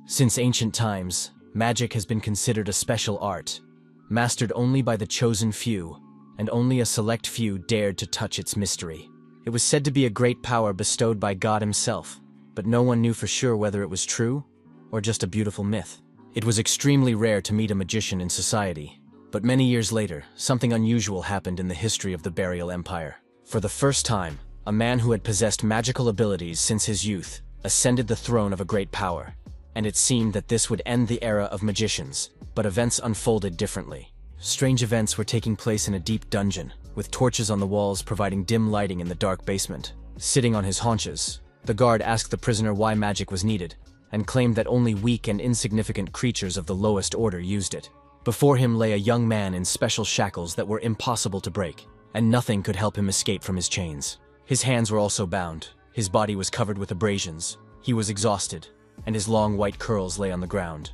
Since ancient times, magic has been considered a special art, mastered only by the chosen few, and only a select few dared to touch its mystery. It was said to be a great power bestowed by God himself, but no one knew for sure whether it was true or just a beautiful myth. It was extremely rare to meet a magician in society, but many years later, something unusual happened in the history of the Burial Empire. For the first time, a man who had possessed magical abilities since his youth ascended the throne of a great power, and it seemed that this would end the era of magicians, but events unfolded differently. Strange events were taking place in a deep dungeon, with torches on the walls providing dim lighting in the dark basement. Sitting on his haunches, the guard asked the prisoner why magic was needed, and claimed that only weak and insignificant creatures of the lowest order used it. Before him lay a young man in special shackles that were impossible to break, and nothing could help him escape from his chains. His hands were also bound, his body was covered with abrasions, he was exhausted, and his long white curls lay on the ground.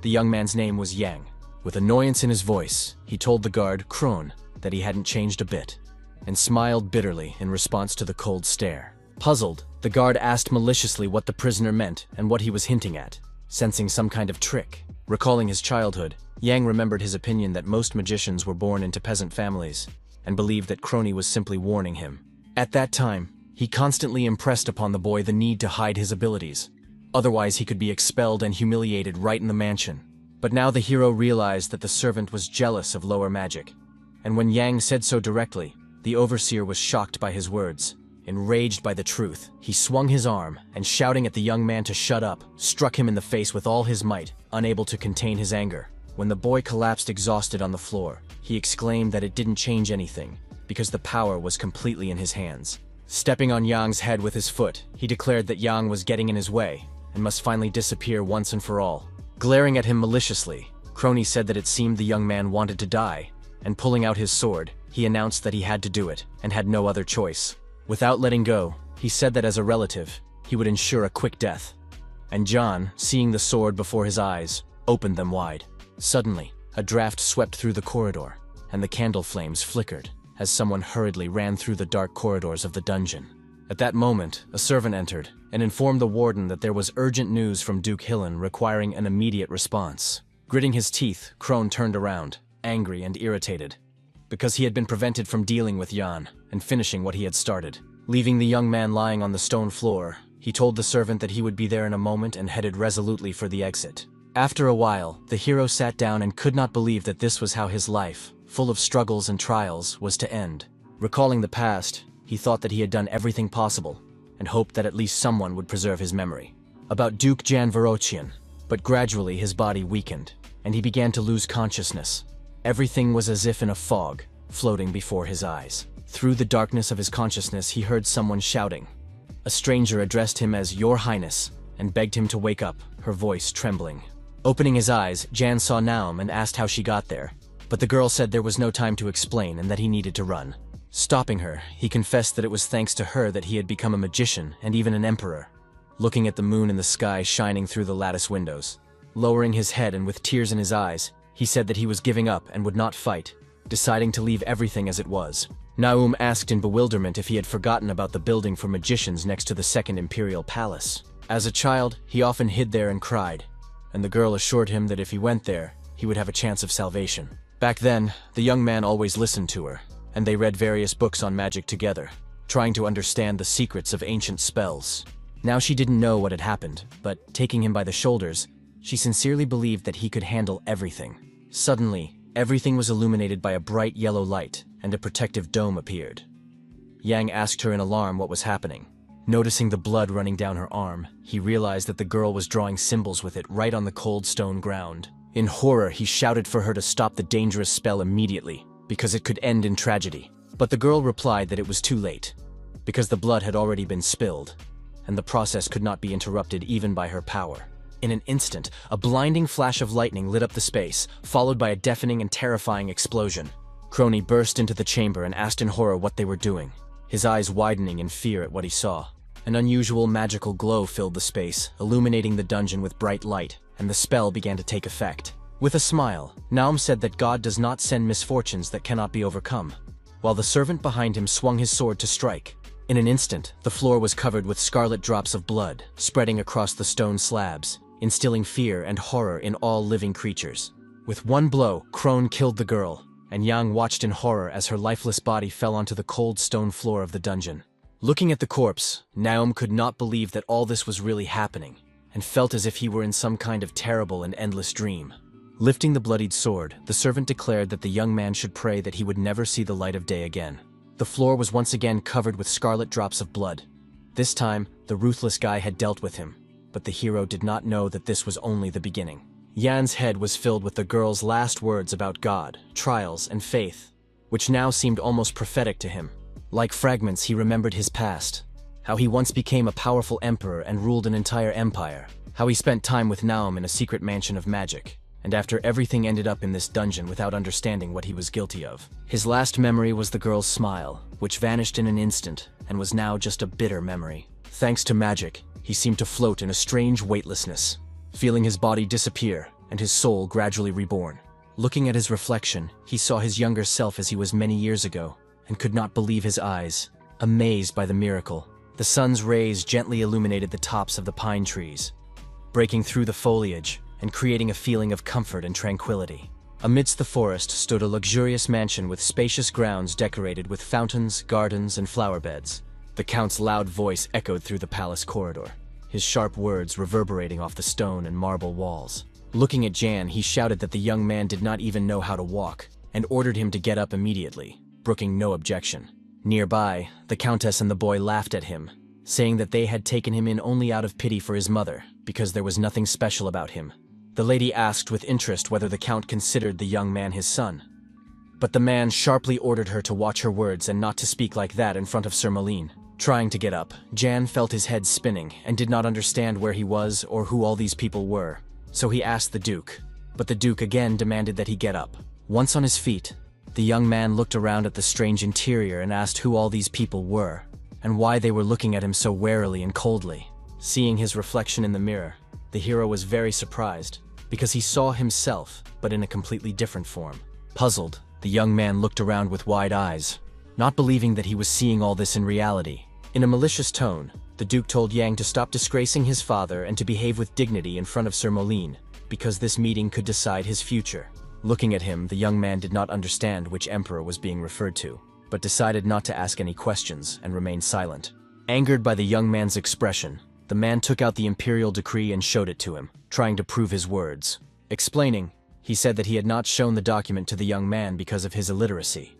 The young man's name was Yang. With annoyance in his voice, he told the guard, Kron, that he hadn't changed a bit, and smiled bitterly in response to the cold stare. Puzzled, the guard asked maliciously what the prisoner meant and what he was hinting at, sensing some kind of trick. Recalling his childhood, Yang remembered his opinion that most magicians were born into peasant families, and believed that Crony was simply warning him. At that time, he constantly impressed upon the boy the need to hide his abilities. Otherwise, he could be expelled and humiliated right in the mansion. But now the hero realized that the servant was jealous of lower magic, and when Yang said so directly, the overseer was shocked by his words. Enraged by the truth, he swung his arm, and shouting at the young man to shut up, struck him in the face with all his might, unable to contain his anger. When the boy collapsed exhausted on the floor, he exclaimed that it didn't change anything, because the power was completely in his hands. Stepping on Yang's head with his foot, he declared that Yang was getting in his way, and must finally disappear once and for all. Glaring at him maliciously, Crony said that it seemed the young man wanted to die, and pulling out his sword, he announced that he had to do it, and had no other choice. Without letting go, he said that as a relative, he would ensure a quick death. And John, seeing the sword before his eyes, opened them wide. Suddenly, a draft swept through the corridor, and the candle flames flickered as someone hurriedly ran through the dark corridors of the dungeon. At that moment, a servant entered and informed the warden that there was urgent news from Duke Hillen requiring an immediate response. Gritting his teeth, Kron turned around, angry and irritated, because he had been prevented from dealing with Jan and finishing what he had started. Leaving the young man lying on the stone floor, he told the servant that he would be there in a moment and headed resolutely for the exit. After a while, the hero sat down and could not believe that this was how his life, full of struggles and trials, was to end. Recalling the past, he thought that he had done everything possible, and hoped that at least someone would preserve his memory. About Duke Jan Vorochin, but gradually his body weakened, and he began to lose consciousness. Everything was as if in a fog, floating before his eyes. Through the darkness of his consciousness, he heard someone shouting. A stranger addressed him as Your Highness, and begged him to wake up, her voice trembling. Opening his eyes, Jan saw Naum and asked how she got there, but the girl said there was no time to explain and that he needed to run. Stopping her, he confessed that it was thanks to her that he had become a magician and even an emperor. Looking at the moon in the sky shining through the lattice windows, lowering his head and with tears in his eyes, he said that he was giving up and would not fight, deciding to leave everything as it was. Naum asked in bewilderment if he had forgotten about the building for magicians next to the Second Imperial Palace. As a child, he often hid there and cried, and the girl assured him that if he went there, he would have a chance of salvation. Back then, the young man always listened to her, and they read various books on magic together, trying to understand the secrets of ancient spells. Now she didn't know what had happened, but taking him by the shoulders, she sincerely believed that he could handle everything. Suddenly, everything was illuminated by a bright yellow light, and a protective dome appeared. Yang asked her in alarm what was happening. Noticing the blood running down her arm, he realized that the girl was drawing symbols with it right on the cold stone ground. In horror, he shouted for her to stop the dangerous spell immediately, because it could end in tragedy. But the girl replied that it was too late, because the blood had already been spilled, and the process could not be interrupted even by her power. In an instant, a blinding flash of lightning lit up the space, followed by a deafening and terrifying explosion. Crony burst into the chamber and asked in horror what they were doing, his eyes widening in fear at what he saw. An unusual magical glow filled the space, illuminating the dungeon with bright light, and the spell began to take effect. With a smile, Naum said that God does not send misfortunes that cannot be overcome, while the servant behind him swung his sword to strike. In an instant, the floor was covered with scarlet drops of blood, spreading across the stone slabs, instilling fear and horror in all living creatures. With one blow, Crone killed the girl, and Yang watched in horror as her lifeless body fell onto the cold stone floor of the dungeon. Looking at the corpse, Naum could not believe that all this was really happening, and felt as if he were in some kind of terrible and endless dream. Lifting the bloodied sword, the servant declared that the young man should pray that he would never see the light of day again. The floor was once again covered with scarlet drops of blood. This time, the ruthless guy had dealt with him, but the hero did not know that this was only the beginning. Yan's head was filled with the girl's last words about God, trials, and faith, which now seemed almost prophetic to him. Like fragments, he remembered his past, how he once became a powerful emperor and ruled an entire empire, how he spent time with Naum in a secret mansion of magic, and after everything ended up in this dungeon without understanding what he was guilty of. His last memory was the girl's smile, which vanished in an instant and was now just a bitter memory. Thanks to magic, he seemed to float in a strange weightlessness, feeling his body disappear and his soul gradually reborn. Looking at his reflection, he saw his younger self as he was many years ago, and could not believe his eyes, amazed by the miracle. The sun's rays gently illuminated the tops of the pine trees, breaking through the foliage and creating a feeling of comfort and tranquility. Amidst the forest stood a luxurious mansion with spacious grounds decorated with fountains, gardens, and flower beds. The Count's loud voice echoed through the palace corridor, his sharp words reverberating off the stone and marble walls. Looking at Jan, he shouted that the young man did not even know how to walk, and ordered him to get up immediately, brooking no objection. Nearby, the Countess and the boy laughed at him, saying that they had taken him in only out of pity for his mother, because there was nothing special about him. The lady asked with interest whether the Count considered the young man his son. But the man sharply ordered her to watch her words and not to speak like that in front of Sir Moline. Trying to get up, Jan felt his head spinning and did not understand where he was or who all these people were, so he asked the Duke. But the Duke again demanded that he get up. Once on his feet, the young man looked around at the strange interior and asked who all these people were, and why they were looking at him so warily and coldly. Seeing his reflection in the mirror, the hero was very surprised, because he saw himself, but in a completely different form. Puzzled, the young man looked around with wide eyes, not believing that he was seeing all this in reality. In a malicious tone, the Duke told Yang to stop disgracing his father and to behave with dignity in front of Sir Moline, because this meeting could decide his future. Looking at him, the young man did not understand which emperor was being referred to, but decided not to ask any questions and remained silent. Angered by the young man's expression, the man took out the imperial decree and showed it to him, trying to prove his words. Explaining, he said that he had not shown the document to the young man because of his illiteracy.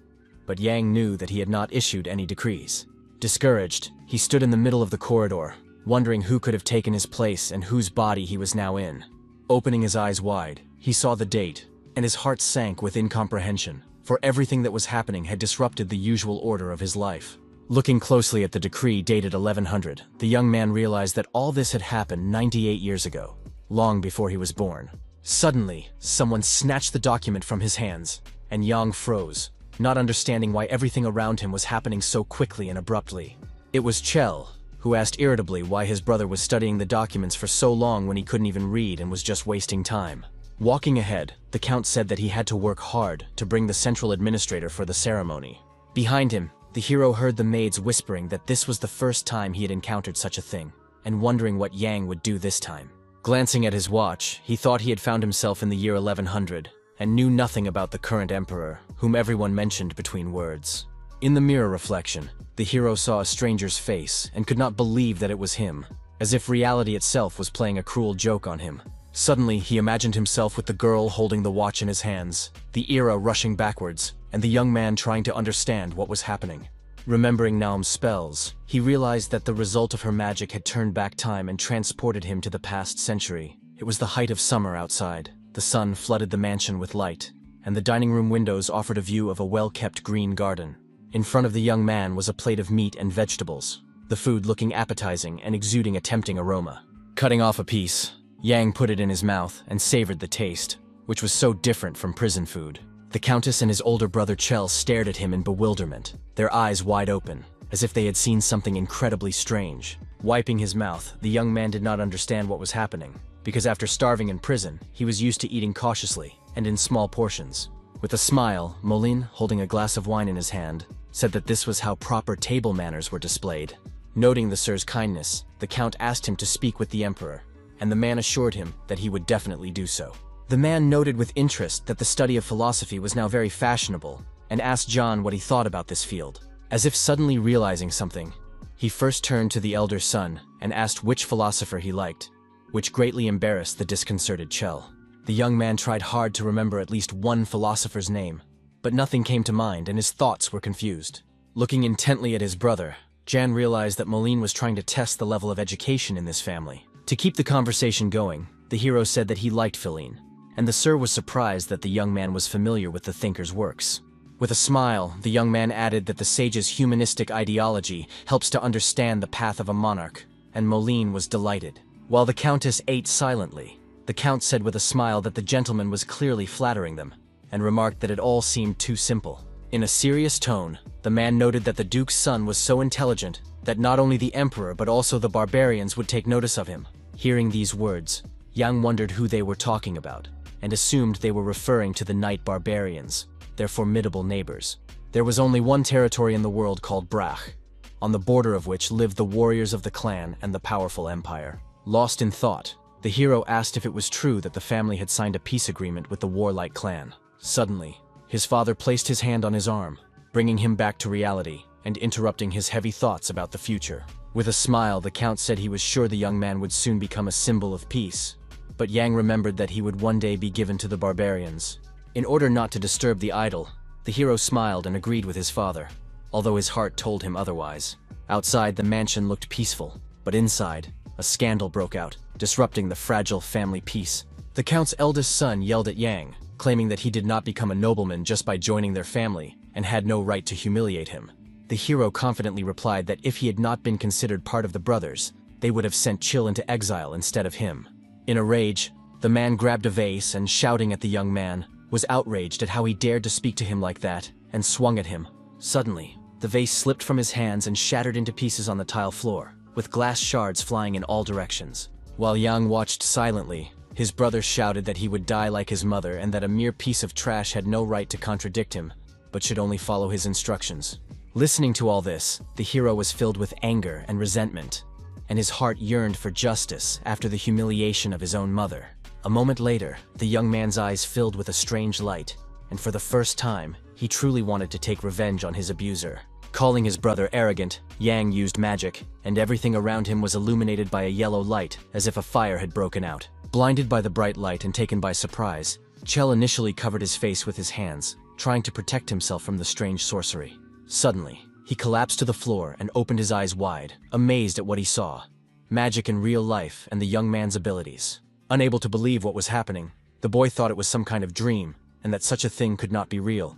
But Yang knew that he had not issued any decrees. Discouraged, he stood in the middle of the corridor, wondering who could have taken his place and whose body he was now in. Opening his eyes wide, he saw the date, and his heart sank with incomprehension, for everything that was happening had disrupted the usual order of his life. Looking closely at the decree dated 1100, the young man realized that all this had happened 98 years ago, long before he was born. Suddenly, someone snatched the document from his hands, and Yang froze, not understanding why everything around him was happening so quickly and abruptly. It was Chell, who asked irritably why his brother was studying the documents for so long when he couldn't even read and was just wasting time. Walking ahead, the Count said that he had to work hard to bring the central administrator for the ceremony. Behind him, the hero heard the maids whispering that this was the first time he had encountered such a thing, and wondering what Yang would do this time. Glancing at his watch, he thought he had found himself in the year 1100, and knew nothing about the current emperor, whom everyone mentioned between words. In the mirror reflection, the hero saw a stranger's face and could not believe that it was him, as if reality itself was playing a cruel joke on him. Suddenly, he imagined himself with the girl holding the watch in his hands, the era rushing backwards, and the young man trying to understand what was happening. Remembering Naum's spells, he realized that the result of her magic had turned back time and transported him to the past century. It was the height of summer outside. The sun flooded the mansion with light, and the dining room windows offered a view of a well-kept green garden. In front of the young man was a plate of meat and vegetables, the food looking appetizing and exuding a tempting aroma. Cutting off a piece, Yang put it in his mouth and savored the taste, which was so different from prison food. The Countess and his older brother Chell stared at him in bewilderment, their eyes wide open, as if they had seen something incredibly strange. Wiping his mouth, the young man did not understand what was happening, because after starving in prison, he was used to eating cautiously and in small portions. With a smile, Moline, holding a glass of wine in his hand, said that this was how proper table manners were displayed. Noting the Sir's kindness, the Count asked him to speak with the Emperor, and the man assured him that he would definitely do so. The man noted with interest that the study of philosophy was now very fashionable, and asked John what he thought about this field. As if suddenly realizing something, he first turned to the elder son and asked which philosopher he liked, which greatly embarrassed the disconcerted Chell. The young man tried hard to remember at least one philosopher's name, but nothing came to mind and his thoughts were confused. Looking intently at his brother, Jan realized that Moline was trying to test the level of education in this family. To keep the conversation going, the hero said that he liked Philine, and the sir was surprised that the young man was familiar with the thinker's works. With a smile, the young man added that the sage's humanistic ideology helps to understand the path of a monarch, and Moline was delighted. While the countess ate silently, the count said with a smile that the gentleman was clearly flattering them, and remarked that it all seemed too simple. In a serious tone, the man noted that the duke's son was so intelligent that not only the emperor but also the barbarians would take notice of him. Hearing these words, Yang wondered who they were talking about, and assumed they were referring to the Night Barbarians, their formidable neighbors. There was only one territory in the world called Brach, on the border of which lived the warriors of the clan and the powerful empire. Lost in thought, the hero asked if it was true that the family had signed a peace agreement with the warlike clan. Suddenly, his father placed his hand on his arm, bringing him back to reality and interrupting his heavy thoughts about the future. With a smile, the count said he was sure the young man would soon become a symbol of peace, but Yang remembered that he would one day be given to the barbarians. In order not to disturb the idol, the hero smiled and agreed with his father, although his heart told him otherwise. Outside, the mansion looked peaceful, but inside, a scandal broke out, disrupting the fragile family peace. The count's eldest son yelled at Yang, claiming that he did not become a nobleman just by joining their family and had no right to humiliate him. The hero confidently replied that if he had not been considered part of the brothers, they would have sent Chill into exile instead of him. In a rage, the man grabbed a vase and, shouting at the young man, was outraged at how he dared to speak to him like that, and swung at him. Suddenly, the vase slipped from his hands and shattered into pieces on the tile floor, with glass shards flying in all directions. While Yang watched silently, his brother shouted that he would die like his mother and that a mere piece of trash had no right to contradict him, but should only follow his instructions. Listening to all this, the hero was filled with anger and resentment, and his heart yearned for justice after the humiliation of his own mother. A moment later, the young man's eyes filled with a strange light, and for the first time, he truly wanted to take revenge on his abuser. Calling his brother arrogant, Yang used magic, and everything around him was illuminated by a yellow light, as if a fire had broken out. Blinded by the bright light and taken by surprise, Chell initially covered his face with his hands, trying to protect himself from the strange sorcery. Suddenly, he collapsed to the floor and opened his eyes wide, amazed at what he saw. Magic in real life and the young man's abilities. Unable to believe what was happening, the boy thought it was some kind of dream, and that such a thing could not be real.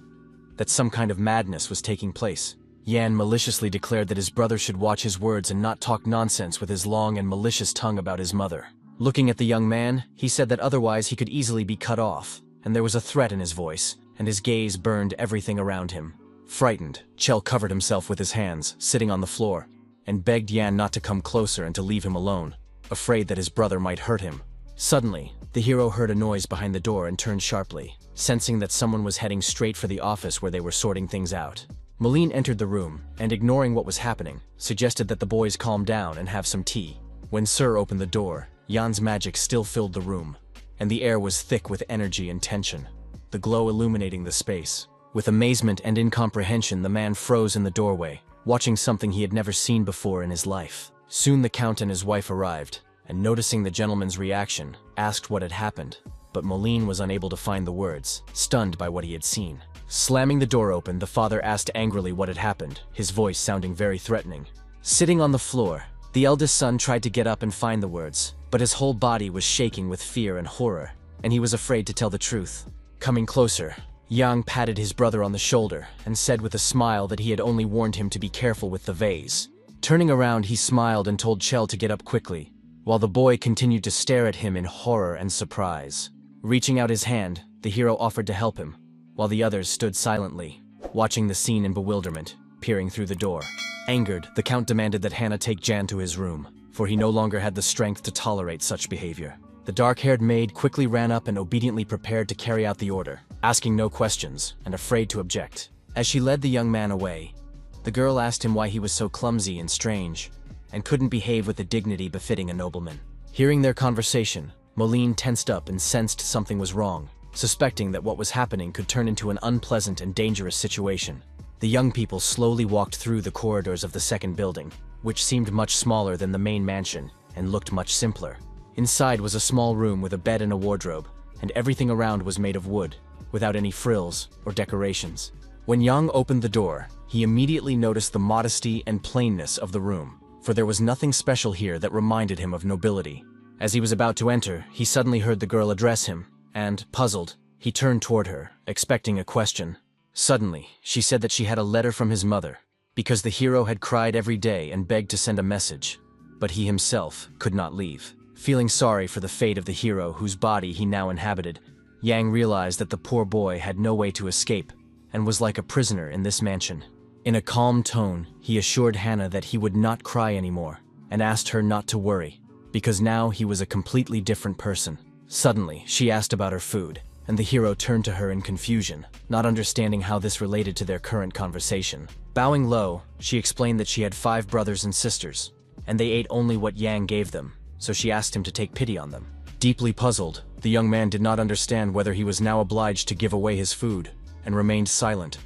That some kind of madness was taking place. Yan maliciously declared that his brother should watch his words and not talk nonsense with his long and malicious tongue about his mother. Looking at the young man, he said that otherwise he could easily be cut off, and there was a threat in his voice, and his gaze burned everything around him. Frightened, Chell covered himself with his hands, sitting on the floor, and begged Yan not to come closer and to leave him alone, afraid that his brother might hurt him. Suddenly, the hero heard a noise behind the door and turned sharply, sensing that someone was heading straight for the office where they were sorting things out. Moline entered the room, and ignoring what was happening, suggested that the boys calm down and have some tea. When Sir opened the door, Jan's magic still filled the room, and the air was thick with energy and tension, the glow illuminating the space. With amazement and incomprehension, the man froze in the doorway, watching something he had never seen before in his life. Soon the count and his wife arrived, and noticing the gentleman's reaction, asked what had happened, but Moline was unable to find the words, stunned by what he had seen. Slamming the door open, the father asked angrily what had happened, his voice sounding very threatening. Sitting on the floor, the eldest son tried to get up and find the words, but his whole body was shaking with fear and horror, and he was afraid to tell the truth. Coming closer, Yang patted his brother on the shoulder and said with a smile that he had only warned him to be careful with the vase. Turning around, he smiled and told Chell to get up quickly, while the boy continued to stare at him in horror and surprise. Reaching out his hand, the hero offered to help him, while the others stood silently, watching the scene in bewilderment, peering through the door. Angered, the count demanded that Hannah take Jan to his room, for he no longer had the strength to tolerate such behavior. The dark-haired maid quickly ran up and obediently prepared to carry out the order, asking no questions and afraid to object. As she led the young man away, the girl asked him why he was so clumsy and strange, and couldn't behave with the dignity befitting a nobleman. Hearing their conversation, Moline tensed up and sensed something was wrong, suspecting that what was happening could turn into an unpleasant and dangerous situation. The young people slowly walked through the corridors of the second building, which seemed much smaller than the main mansion and looked much simpler. Inside was a small room with a bed and a wardrobe, and everything around was made of wood, without any frills or decorations. When Yang opened the door, he immediately noticed the modesty and plainness of the room, for there was nothing special here that reminded him of nobility. As he was about to enter, he suddenly heard the girl address him, and, puzzled, he turned toward her, expecting a question. Suddenly, she said that she had a letter from his mother, because the hero had cried every day and begged to send a message, but he himself could not leave. Feeling sorry for the fate of the hero whose body he now inhabited, Yang realized that the poor boy had no way to escape, and was like a prisoner in this mansion. In a calm tone, he assured Hannah that he would not cry anymore, and asked her not to worry, because now he was a completely different person. Suddenly, she asked about her food, and the hero turned to her in confusion, not understanding how this related to their current conversation. Bowing low, she explained that she had 5 brothers and sisters, and they ate only what Yang gave them, so she asked him to take pity on them. Deeply puzzled, the young man did not understand whether he was now obliged to give away his food, and remained silent,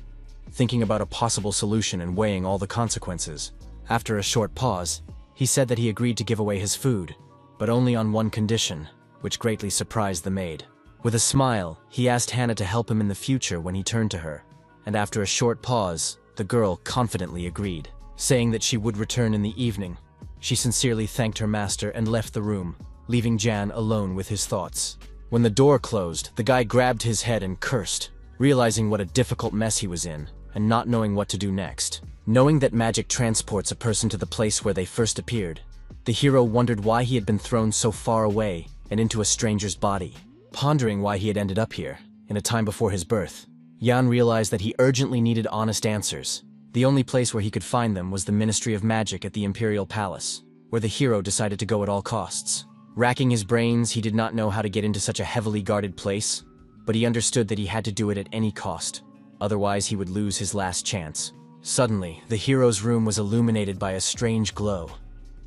thinking about a possible solution and weighing all the consequences. After a short pause, he said that he agreed to give away his food, but only on one condition, which greatly surprised the maid. With a smile, he asked Hannah to help him in the future when he turned to her, and after a short pause, the girl confidently agreed, saying that she would return in the evening. She sincerely thanked her master and left the room, leaving Jan alone with his thoughts. When the door closed, the guy grabbed his head and cursed, realizing what a difficult mess he was in, and not knowing what to do next. Knowing that magic transports a person to the place where they first appeared, the hero wondered why he had been thrown so far away and into a stranger's body. Pondering why he had ended up here, in a time before his birth, Jan realized that he urgently needed honest answers. The only place where he could find them was the Ministry of Magic at the Imperial Palace, where the hero decided to go at all costs. Racking his brains, he did not know how to get into such a heavily guarded place, but he understood that he had to do it at any cost, otherwise he would lose his last chance. Suddenly, the hero's room was illuminated by a strange glow,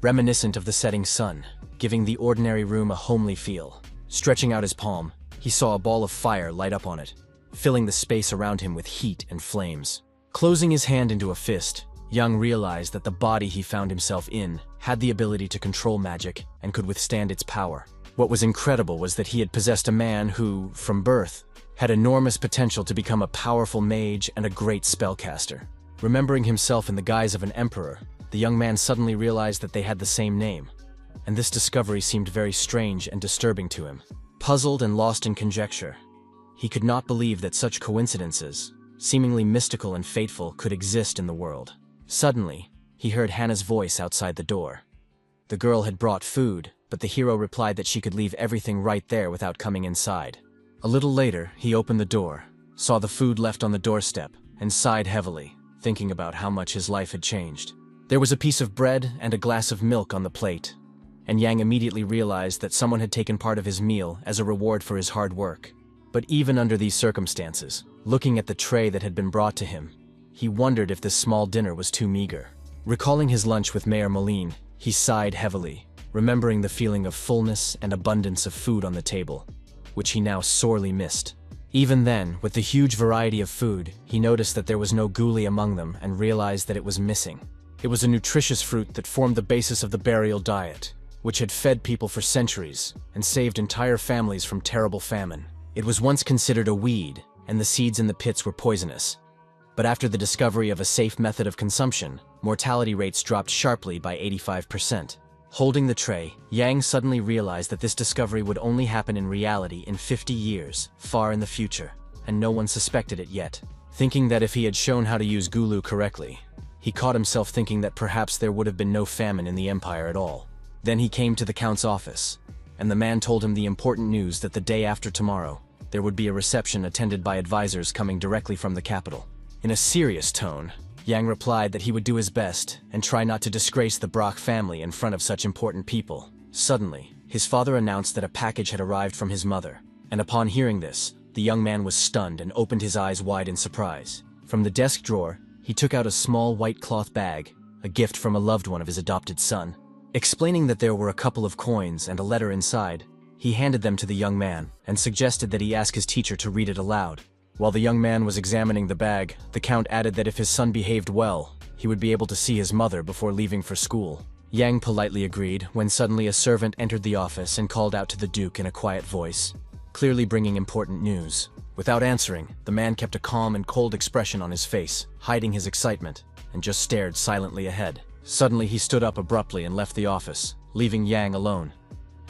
reminiscent of the setting sun, giving the ordinary room a homely feel. Stretching out his palm, he saw a ball of fire light up on it, filling the space around him with heat and flames. Closing his hand into a fist, Young realized that the body he found himself in had the ability to control magic and could withstand its power. What was incredible was that he had possessed a man who, from birth, had enormous potential to become a powerful mage and a great spellcaster. Remembering himself in the guise of an emperor, the young man suddenly realized that they had the same name, and this discovery seemed very strange and disturbing to him. Puzzled and lost in conjecture, he could not believe that such coincidences, seemingly mystical and fateful, could exist in the world. Suddenly, he heard Hannah's voice outside the door. The girl had brought food, but the hero replied that she could leave everything right there without coming inside. A little later, he opened the door, saw the food left on the doorstep, and sighed heavily, thinking about how much his life had changed. There was a piece of bread and a glass of milk on the plate, and Yang immediately realized that someone had taken part of his meal as a reward for his hard work. But even under these circumstances, looking at the tray that had been brought to him, he wondered if this small dinner was too meager. Recalling his lunch with Mayor Moline, he sighed heavily, remembering the feeling of fullness and abundance of food on the table, which he now sorely missed. Even then, with the huge variety of food, he noticed that there was no guli among them and realized that it was missing. It was a nutritious fruit that formed the basis of the burial diet, which had fed people for centuries and saved entire families from terrible famine. It was once considered a weed, and the seeds in the pits were poisonous. But after the discovery of a safe method of consumption, mortality rates dropped sharply by 85%. Holding the tray, Yang suddenly realized that this discovery would only happen in reality in 50 years, far in the future, and no one suspected it yet. Thinking that if he had shown how to use Gulu correctly, he caught himself thinking that perhaps there would have been no famine in the Empire at all. Then he came to the Count's office, and the man told him the important news that the day after tomorrow, there would be a reception attended by advisors coming directly from the capital. In a serious tone, Yang replied that he would do his best and try not to disgrace the Brock family in front of such important people. Suddenly, his father announced that a package had arrived from his mother, and upon hearing this, the young man was stunned and opened his eyes wide in surprise. From the desk drawer, he took out a small white cloth bag, a gift from a loved one of his adopted son. Explaining that there were a couple of coins and a letter inside, he handed them to the young man and suggested that he ask his teacher to read it aloud. While the young man was examining the bag, the Count added that if his son behaved well, he would be able to see his mother before leaving for school. Yang politely agreed when suddenly a servant entered the office and called out to the Duke in a quiet voice, clearly bringing important news. Without answering, the man kept a calm and cold expression on his face, hiding his excitement, and just stared silently ahead. Suddenly he stood up abruptly and left the office, leaving Yang alone,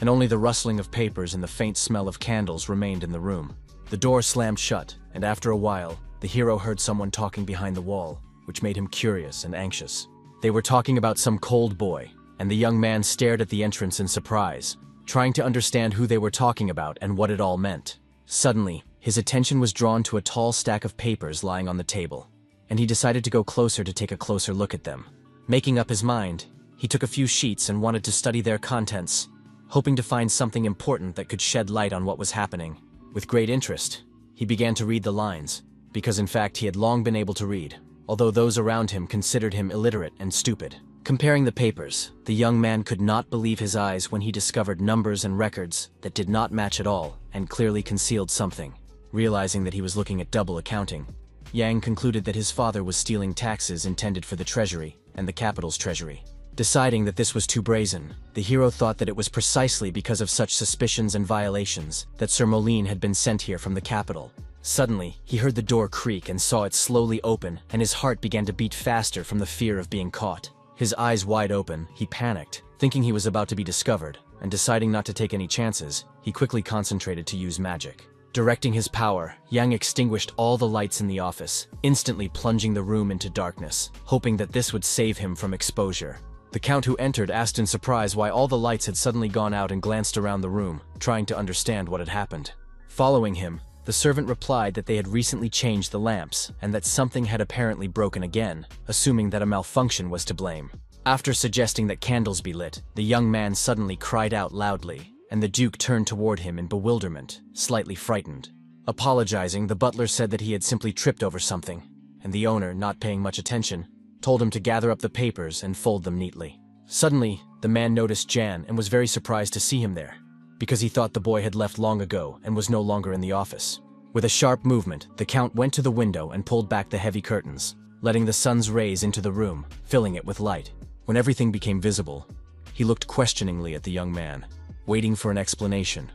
and only the rustling of papers and the faint smell of candles remained in the room. The door slammed shut, and after a while, the hero heard someone talking behind the wall, which made him curious and anxious. They were talking about some cold boy, and the young man stared at the entrance in surprise, trying to understand who they were talking about and what it all meant. Suddenly, his attention was drawn to a tall stack of papers lying on the table, and he decided to go closer to take a closer look at them. Making up his mind, he took a few sheets and wanted to study their contents, hoping to find something important that could shed light on what was happening. With great interest, he began to read the lines, because in fact he had long been able to read, although those around him considered him illiterate and stupid. Comparing the papers, the young man could not believe his eyes when he discovered numbers and records that did not match at all and clearly concealed something. Realizing that he was looking at double accounting, Yang concluded that his father was stealing taxes intended for the treasury and the capital's treasury. Deciding that this was too brazen, the hero thought that it was precisely because of such suspicions and violations that Sir Moline had been sent here from the capital. Suddenly, he heard the door creak and saw it slowly open, and his heart began to beat faster from the fear of being caught. His eyes wide open, he panicked, thinking he was about to be discovered, and deciding not to take any chances, he quickly concentrated to use magic. Directing his power, Yang extinguished all the lights in the office, instantly plunging the room into darkness, hoping that this would save him from exposure. The Count who entered asked in surprise why all the lights had suddenly gone out and glanced around the room, trying to understand what had happened. Following him, the servant replied that they had recently changed the lamps and that something had apparently broken again, assuming that a malfunction was to blame. After suggesting that candles be lit, the young man suddenly cried out loudly, and the Duke turned toward him in bewilderment, slightly frightened. Apologizing, the butler said that he had simply tripped over something, and the owner, not paying much attention, told him to gather up the papers and fold them neatly. Suddenly, the man noticed Jan and was very surprised to see him there, because he thought the boy had left long ago and was no longer in the office. With a sharp movement, the Count went to the window and pulled back the heavy curtains, letting the sun's rays into the room, filling it with light. When everything became visible, he looked questioningly at the young man, waiting for an explanation.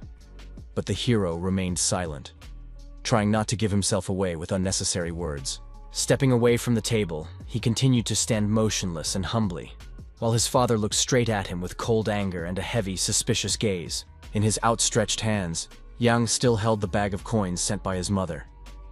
But the hero remained silent, trying not to give himself away with unnecessary words. Stepping away from the table, he continued to stand motionless and humbly, while his father looked straight at him with cold anger and a heavy, suspicious gaze. In his outstretched hands, Yang still held the bag of coins sent by his mother,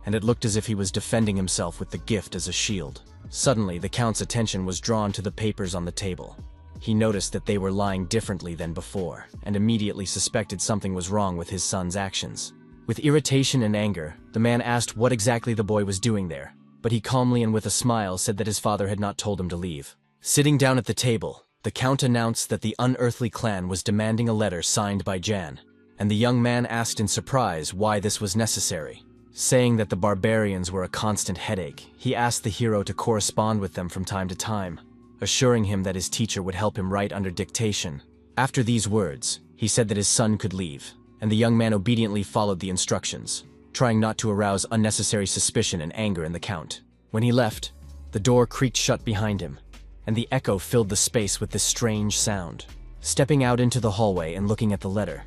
and it looked as if he was defending himself with the gift as a shield. Suddenly, the Count's attention was drawn to the papers on the table. He noticed that they were lying differently than before, and immediately suspected something was wrong with his son's actions. With irritation and anger, the man asked what exactly the boy was doing there, but he calmly and with a smile said that his father had not told him to leave. Sitting down at the table, the Count announced that the unearthly clan was demanding a letter signed by Jan, and the young man asked in surprise why this was necessary. Saying that the Barbarians were a constant headache, he asked the hero to correspond with them from time to time, assuring him that his teacher would help him write under dictation. After these words, he said that his son could leave, and the young man obediently followed the instructions, trying not to arouse unnecessary suspicion and anger in the Count. When he left, the door creaked shut behind him, and the echo filled the space with this strange sound. Stepping out into the hallway and looking at the letter,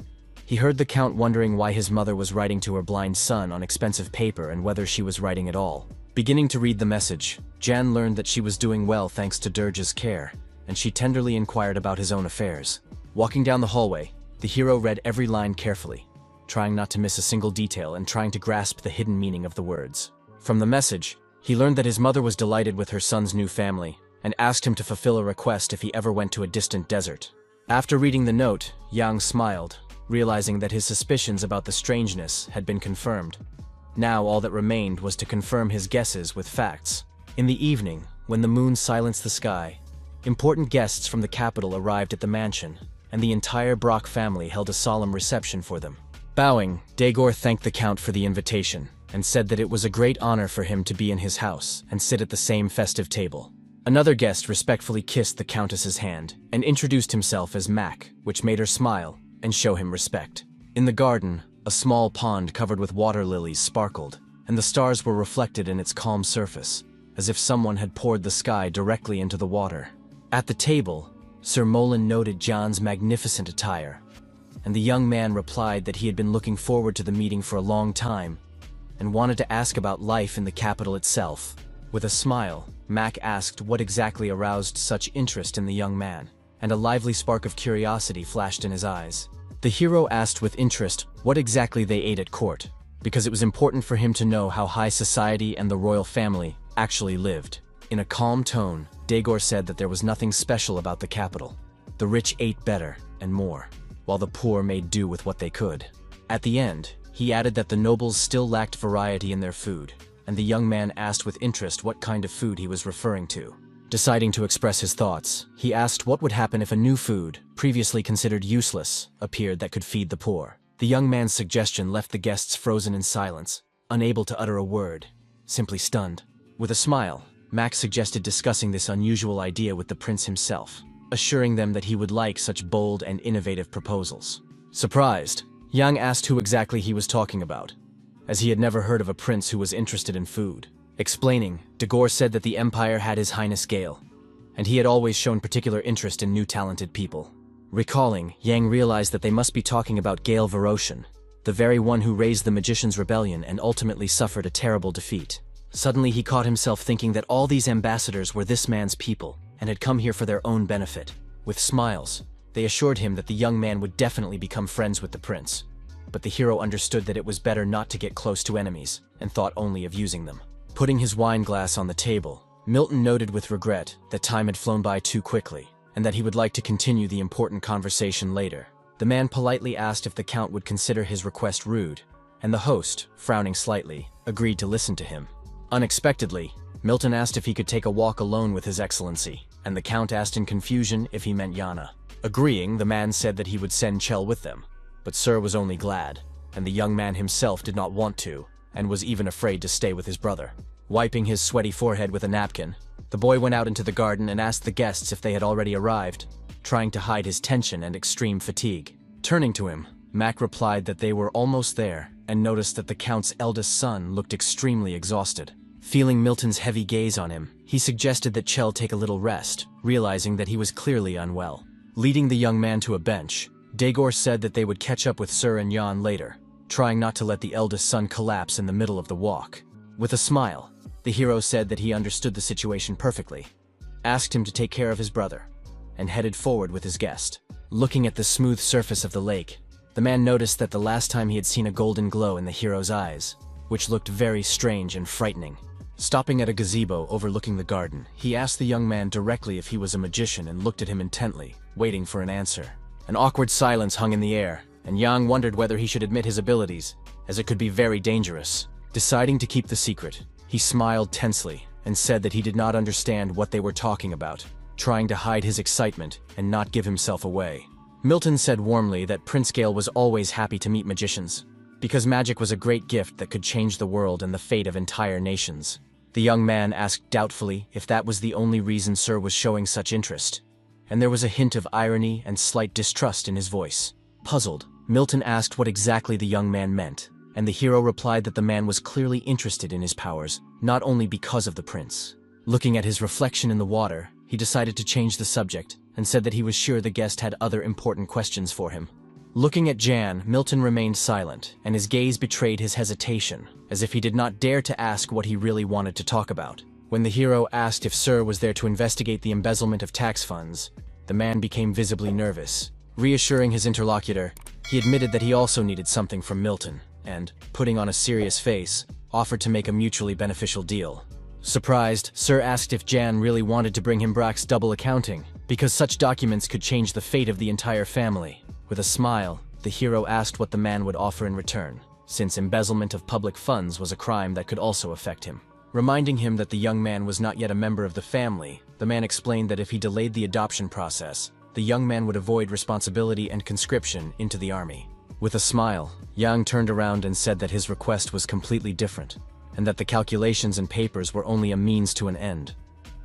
he heard the Count wondering why his mother was writing to her blind son on expensive paper and whether she was writing at all. Beginning to read the message, Jan learned that she was doing well thanks to Dirge's care, and she tenderly inquired about his own affairs. Walking down the hallway, the hero read every line carefully, trying not to miss a single detail and trying to grasp the hidden meaning of the words. From the message, he learned that his mother was delighted with her son's new family and asked him to fulfill a request if he ever went to a distant desert. After reading the note, Yang smiled, realizing that his suspicions about the strangeness had been confirmed. Now all that remained was to confirm his guesses with facts. In the evening, when the moon silenced the sky, important guests from the capital arrived at the mansion, and the entire Brock family held a solemn reception for them. Bowing, Daegor thanked the Count for the invitation, and said that it was a great honor for him to be in his house and sit at the same festive table. Another guest respectfully kissed the Countess's hand and introduced himself as Mac, which made her smile and show him respect. In the garden, a small pond covered with water lilies sparkled, and the stars were reflected in its calm surface, as if someone had poured the sky directly into the water. At the table, Sir Molan noted John's magnificent attire, and the young man replied that he had been looking forward to the meeting for a long time and wanted to ask about life in the capital itself. With a smile, Mac asked what exactly aroused such interest in the young man, and a lively spark of curiosity flashed in his eyes. The hero asked with interest what exactly they ate at court, because it was important for him to know how high society and the royal family actually lived. In a calm tone, Daegor said that there was nothing special about the capital. The rich ate better and more, while the poor made do with what they could. At the end, he added that the nobles still lacked variety in their food, and the young man asked with interest what kind of food he was referring to. Deciding to express his thoughts, he asked what would happen if a new food, previously considered useless, appeared that could feed the poor. The young man's suggestion left the guests frozen in silence, unable to utter a word, simply stunned. With a smile, Max suggested discussing this unusual idea with the prince himself, assuring them that he would like such bold and innovative proposals. Surprised, Yang asked who exactly he was talking about, as he had never heard of a prince who was interested in food. Explaining, Daegor said that the Empire had His Highness Gale, and he had always shown particular interest in new talented people. Recalling, Yang realized that they must be talking about Gale Varoshan, the very one who raised the Magician's Rebellion and ultimately suffered a terrible defeat. Suddenly he caught himself thinking that all these ambassadors were this man's people and had come here for their own benefit. With smiles, they assured him that the young man would definitely become friends with the prince. But the hero understood that it was better not to get close to enemies, and thought only of using them. Putting his wine glass on the table, Milton noted with regret that time had flown by too quickly, and that he would like to continue the important conversation later. The man politely asked if the Count would consider his request rude, and the host, frowning slightly, agreed to listen to him. Unexpectedly, Milton asked if he could take a walk alone with His Excellency, and the Count asked in confusion if he meant Yana. Agreeing, the man said that he would send Chell with them, but Sir was only glad, and the young man himself did not want to, and was even afraid to stay with his brother. Wiping his sweaty forehead with a napkin, the boy went out into the garden and asked the guests if they had already arrived, trying to hide his tension and extreme fatigue. Turning to him, Mac replied that they were almost there, and noticed that the Count's eldest son looked extremely exhausted. Feeling Milton's heavy gaze on him, he suggested that Chell take a little rest, realizing that he was clearly unwell. Leading the young man to a bench, Daegor said that they would catch up with Sir and Jan later, trying not to let the eldest son collapse in the middle of the walk. With a smile, the hero said that he understood the situation perfectly, asked him to take care of his brother, and headed forward with his guest. Looking at the smooth surface of the lake, the man noticed that the last time he had seen a golden glow in the hero's eyes, which looked very strange and frightening. Stopping at a gazebo overlooking the garden, he asked the young man directly if he was a magician and looked at him intently, waiting for an answer. An awkward silence hung in the air, and Yang wondered whether he should admit his abilities, as it could be very dangerous. Deciding to keep the secret, he smiled tensely and said that he did not understand what they were talking about, trying to hide his excitement and not give himself away. Milton said warmly that Prince Gale was always happy to meet magicians, because magic was a great gift that could change the world and the fate of entire nations. The young man asked doubtfully if that was the only reason Sir was showing such interest, and there was a hint of irony and slight distrust in his voice. Puzzled, Milton asked what exactly the young man meant, and the hero replied that the man was clearly interested in his powers, not only because of the prince. Looking at his reflection in the water, he decided to change the subject, and said that he was sure the guest had other important questions for him. Looking at Jan, Milton remained silent, and his gaze betrayed his hesitation, as if he did not dare to ask what he really wanted to talk about. When the hero asked if Sir was there to investigate the embezzlement of tax funds, the man became visibly nervous. Reassuring his interlocutor, he admitted that he also needed something from Milton, and, putting on a serious face, offered to make a mutually beneficial deal. Surprised, Sir asked if Jan really wanted to bring him Brack's double accounting, because such documents could change the fate of the entire family. With a smile, the hero asked what the man would offer in return, since embezzlement of public funds was a crime that could also affect him. Reminding him that the young man was not yet a member of the family, the man explained that if he delayed the adoption process, the young man would avoid responsibility and conscription into the army. With a smile, Yang turned around and said that his request was completely different, and that the calculations and papers were only a means to an end.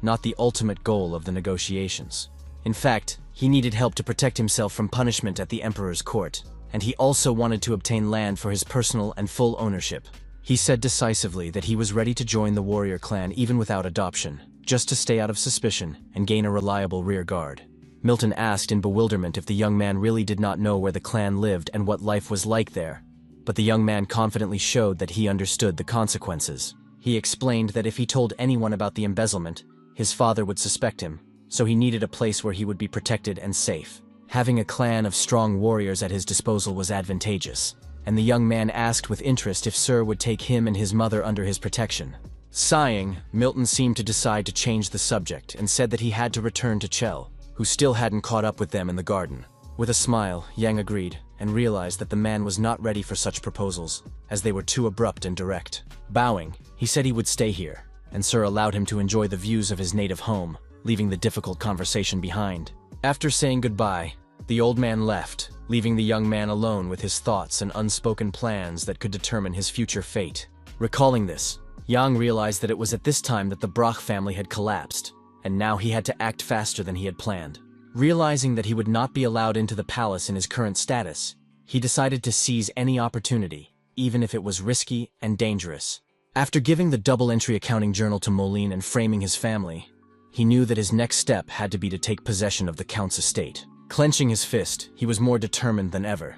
not the ultimate goal of the negotiations. In fact, he needed help to protect himself from punishment at the emperor's court, and he also wanted to obtain land for his personal and full ownership. He said decisively that he was ready to join the warrior clan even without adoption, just to stay out of suspicion and gain a reliable rear guard. Milton asked in bewilderment if the young man really did not know where the clan lived and what life was like there, but the young man confidently showed that he understood the consequences. He explained that if he told anyone about the embezzlement, his father would suspect him, so he needed a place where he would be protected and safe. Having a clan of strong warriors at his disposal was advantageous, and the young man asked with interest if Sir would take him and his mother under his protection. Sighing, Milton seemed to decide to change the subject and said that he had to return to Chell, who still hadn't caught up with them in the garden. With a smile, Yang agreed, and realized that the man was not ready for such proposals, as they were too abrupt and direct. Bowing, he said he would stay here, and Sir allowed him to enjoy the views of his native home, leaving the difficult conversation behind. After saying goodbye, the old man left, leaving the young man alone with his thoughts and unspoken plans that could determine his future fate. Recalling this, Yang realized that it was at this time that the Brach family had collapsed, and now he had to act faster than he had planned. Realizing that he would not be allowed into the palace in his current status, he decided to seize any opportunity, even if it was risky and dangerous. After giving the double-entry accounting journal to Moline and framing his family, he knew that his next step had to be to take possession of the Count's estate. Clenching his fist, he was more determined than ever,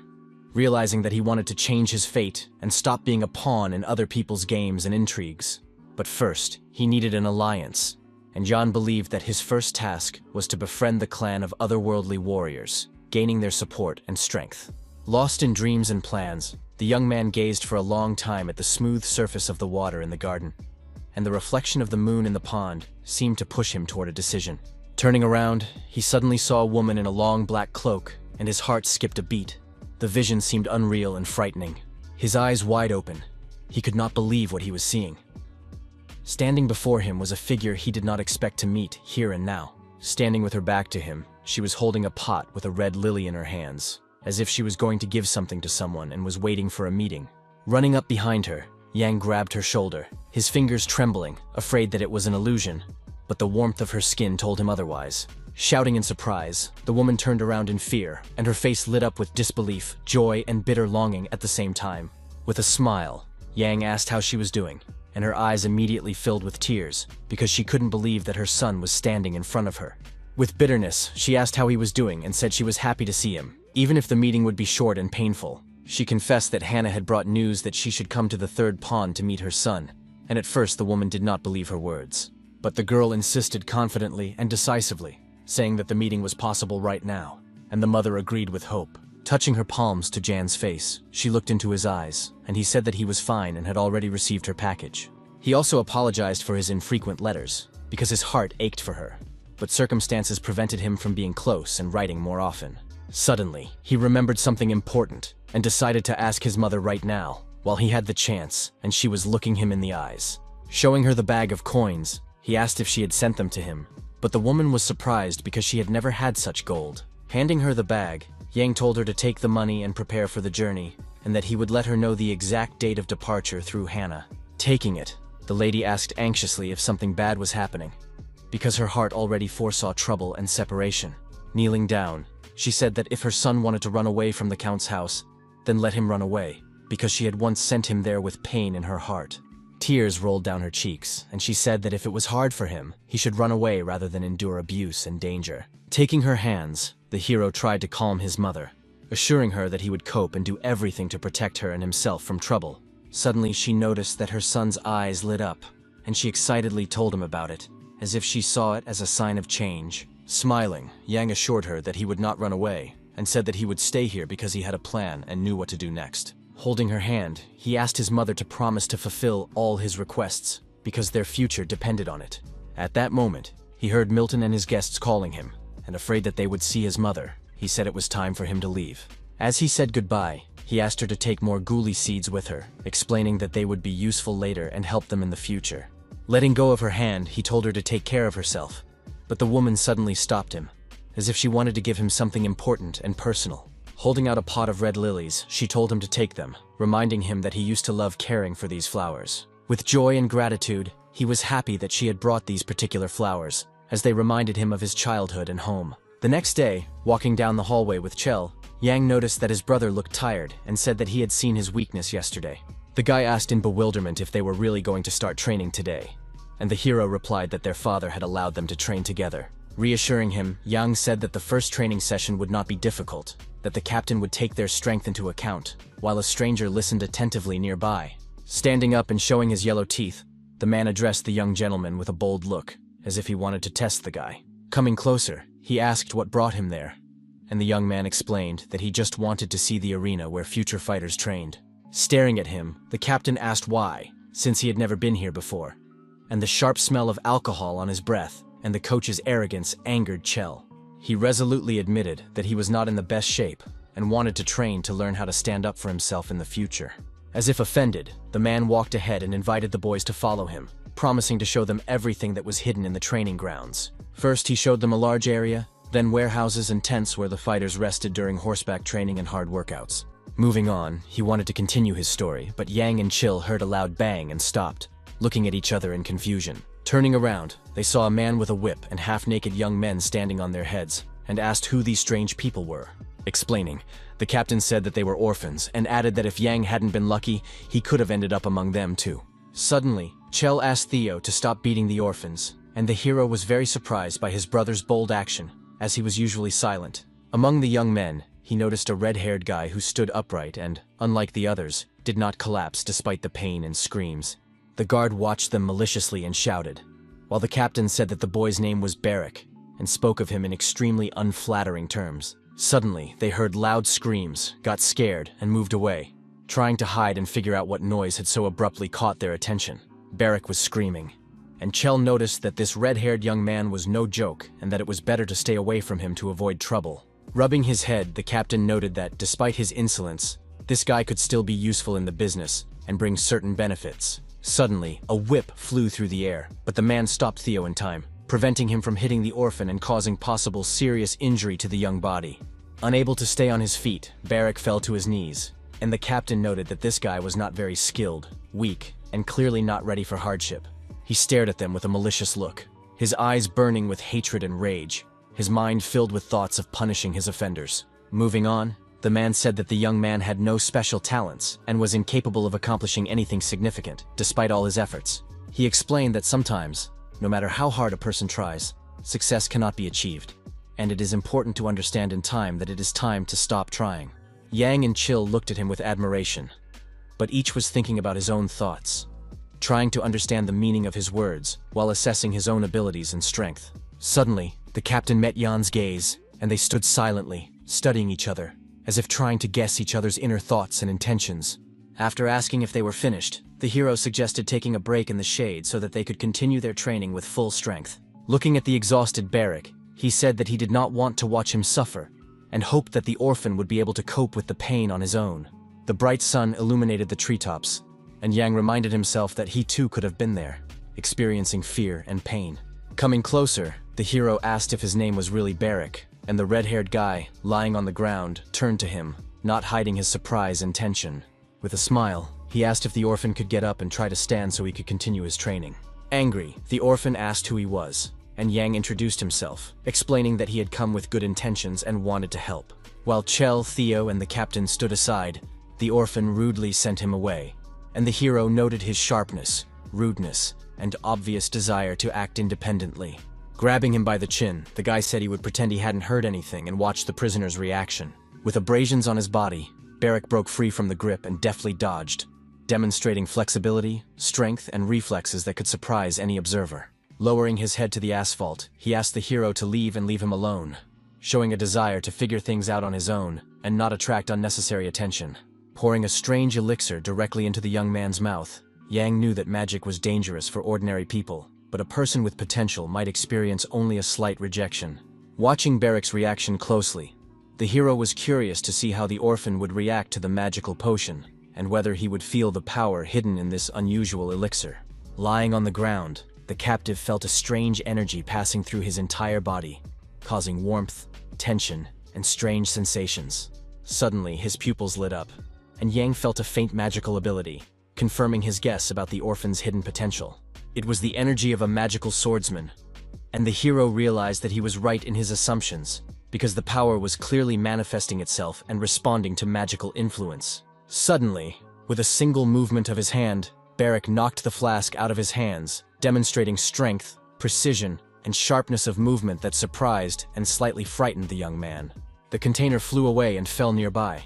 realizing that he wanted to change his fate and stop being a pawn in other people's games and intrigues. But first, he needed an alliance, and Jan believed that his first task was to befriend the clan of otherworldly warriors, gaining their support and strength. Lost in dreams and plans, the young man gazed for a long time at the smooth surface of the water in the garden, and the reflection of the moon in the pond seemed to push him toward a decision. Turning around, he suddenly saw a woman in a long black cloak, and his heart skipped a beat. The vision seemed unreal and frightening. His eyes wide open, he could not believe what he was seeing. Standing before him was a figure he did not expect to meet here and now. Standing with her back to him, she was holding a pot with a red lily in her hands, as if she was going to give something to someone and was waiting for a meeting. Running up behind her, Yang grabbed her shoulder, his fingers trembling, afraid that it was an illusion, but the warmth of her skin told him otherwise. Shouting in surprise, the woman turned around in fear, and her face lit up with disbelief, joy, and bitter longing at the same time. With a smile, Yang asked how she was doing, and her eyes immediately filled with tears, because she couldn't believe that her son was standing in front of her. With bitterness, she asked how he was doing and said she was happy to see him, even if the meeting would be short and painful. She confessed that Hannah had brought news that she should come to the third pond to meet her son, and at first the woman did not believe her words. But the girl insisted confidently and decisively, saying that the meeting was possible right now, and the mother agreed with hope. Touching her palms to Jan's face, she looked into his eyes, and he said that he was fine and had already received her package. He also apologized for his infrequent letters, because his heart ached for her, but circumstances prevented him from being close and writing more often. Suddenly, he remembered something important, and decided to ask his mother right now, while he had the chance, and she was looking him in the eyes. Showing her the bag of coins, he asked if she had sent them to him, but the woman was surprised because she had never had such gold. Handing her the bag, Yang told her to take the money and prepare for the journey, and that he would let her know the exact date of departure through Hannah. Taking it, the lady asked anxiously if something bad was happening, because her heart already foresaw trouble and separation. Kneeling down, she said that if her son wanted to run away from the Count's house, then let him run away, because she had once sent him there with pain in her heart. Tears rolled down her cheeks, and she said that if it was hard for him, he should run away rather than endure abuse and danger. Taking her hands, the hero tried to calm his mother, assuring her that he would cope and do everything to protect her and himself from trouble. Suddenly, she noticed that her son's eyes lit up, and she excitedly told him about it, as if she saw it as a sign of change. Smiling, Yang assured her that he would not run away, and said that he would stay here because he had a plan and knew what to do next. Holding her hand, he asked his mother to promise to fulfill all his requests, because their future depended on it. At that moment, he heard Milton and his guests calling him, and afraid that they would see his mother, he said it was time for him to leave. As he said goodbye, he asked her to take more guli seeds with her, explaining that they would be useful later and help them in the future. Letting go of her hand, he told her to take care of herself, but the woman suddenly stopped him, as if she wanted to give him something important and personal. Holding out a pot of red lilies, she told him to take them, reminding him that he used to love caring for these flowers. With joy and gratitude, He was happy that she had brought these particular flowers, as they reminded him of his childhood and home. The next day, walking down the hallway with Chell, Yang noticed that his brother looked tired and said that he had seen his weakness yesterday. The guy asked in bewilderment if they were really going to start training today, and the hero replied that their father had allowed them to train together. Reassuring him, Yang said that the first training session would not be difficult, that the captain would take their strength into account, while a stranger listened attentively nearby. Standing up and showing his yellow teeth, the man addressed the young gentleman with a bold look, as if he wanted to test the guy. Coming closer, he asked what brought him there, and the young man explained that he just wanted to see the arena where future fighters trained. Staring at him, the captain asked why, since he had never been here before, and the sharp smell of alcohol on his breath and the coach's arrogance angered Chell. He resolutely admitted that he was not in the best shape and wanted to train to learn how to stand up for himself in the future. As if offended, the man walked ahead and invited the boys to follow him, promising to show them everything that was hidden in the training grounds. First, he showed them a large area, then warehouses and tents where the fighters rested during horseback training and hard workouts. Moving on, he wanted to continue his story, but Yang and Chill heard a loud bang and stopped, looking at each other in confusion. Turning around, they saw a man with a whip and half-naked young men standing on their heads, and asked who these strange people were. Explaining, the captain said that they were orphans, and added that if Yang hadn't been lucky, he could have ended up among them too. Suddenly, Chell asked Theo to stop beating the orphans, and the hero was very surprised by his brother's bold action, as he was usually silent. Among the young men, he noticed a red-haired guy who stood upright and, unlike the others, did not collapse despite the pain and screams. The guard watched them maliciously and shouted, while the captain said that the boy's name was Barrack, and spoke of him in extremely unflattering terms. Suddenly, they heard loud screams, got scared, and moved away, trying to hide and figure out what noise had so abruptly caught their attention. Barrack was screaming, and Chell noticed that this red-haired young man was no joke and that it was better to stay away from him to avoid trouble. Rubbing his head, the captain noted that, despite his insolence, this guy could still be useful in the business and bring certain benefits. Suddenly, a whip flew through the air, but the man stopped Theo in time, preventing him from hitting the orphan and causing possible serious injury to the young body. Unable to stay on his feet, Barrack fell to his knees, and the captain noted that this guy was not very skilled, weak, and clearly not ready for hardship. He stared at them with a malicious look, his eyes burning with hatred and rage, his mind filled with thoughts of punishing his offenders. Moving on, the man said that the young man had no special talents and was incapable of accomplishing anything significant, despite all his efforts. He explained that sometimes, no matter how hard a person tries, success cannot be achieved, and it is important to understand in time that it is time to stop trying. Yang and Chill looked at him with admiration, but each was thinking about his own thoughts, trying to understand the meaning of his words while assessing his own abilities and strength. Suddenly, the captain met Jan's gaze, and they stood silently, studying each other, as if trying to guess each other's inner thoughts and intentions. After asking if they were finished, the hero suggested taking a break in the shade so that they could continue their training with full strength. Looking at the exhausted Barrack, he said that he did not want to watch him suffer, and hoped that the orphan would be able to cope with the pain on his own. The bright sun illuminated the treetops, and Yang reminded himself that he too could have been there, experiencing fear and pain. Coming closer, the hero asked if his name was really Barrack, and the red-haired guy, lying on the ground, turned to him, not hiding his surprise and tension. With a smile, he asked if the orphan could get up and try to stand so he could continue his training. Angry, the orphan asked who he was, and Yang introduced himself, explaining that he had come with good intentions and wanted to help. While Chell, Theo, and the captain stood aside, the orphan rudely sent him away, and the hero noted his sharpness, rudeness, and obvious desire to act independently. Grabbing him by the chin, the guy said he would pretend he hadn't heard anything and watch the prisoner's reaction. With abrasions on his body, Barrack broke free from the grip and deftly dodged, demonstrating flexibility, strength, and reflexes that could surprise any observer. Lowering his head to the asphalt, he asked the hero to leave and leave him alone, showing a desire to figure things out on his own and not attract unnecessary attention. Pouring a strange elixir directly into the young man's mouth, Yang knew that magic was dangerous for ordinary people, but a person with potential might experience only a slight rejection. Watching Barrack's reaction closely, the hero was curious to see how the orphan would react to the magical potion, and whether he would feel the power hidden in this unusual elixir. Lying on the ground, the captive felt a strange energy passing through his entire body, causing warmth, tension, and strange sensations. Suddenly, his pupils lit up, and Yang felt a faint magical ability, confirming his guess about the orphan's hidden potential. It was the energy of a magical swordsman, and the hero realized that he was right in his assumptions, because the power was clearly manifesting itself and responding to magical influence. Suddenly, with a single movement of his hand, Barrick knocked the flask out of his hands, demonstrating strength, precision, and sharpness of movement that surprised and slightly frightened the young man. The container flew away and fell nearby,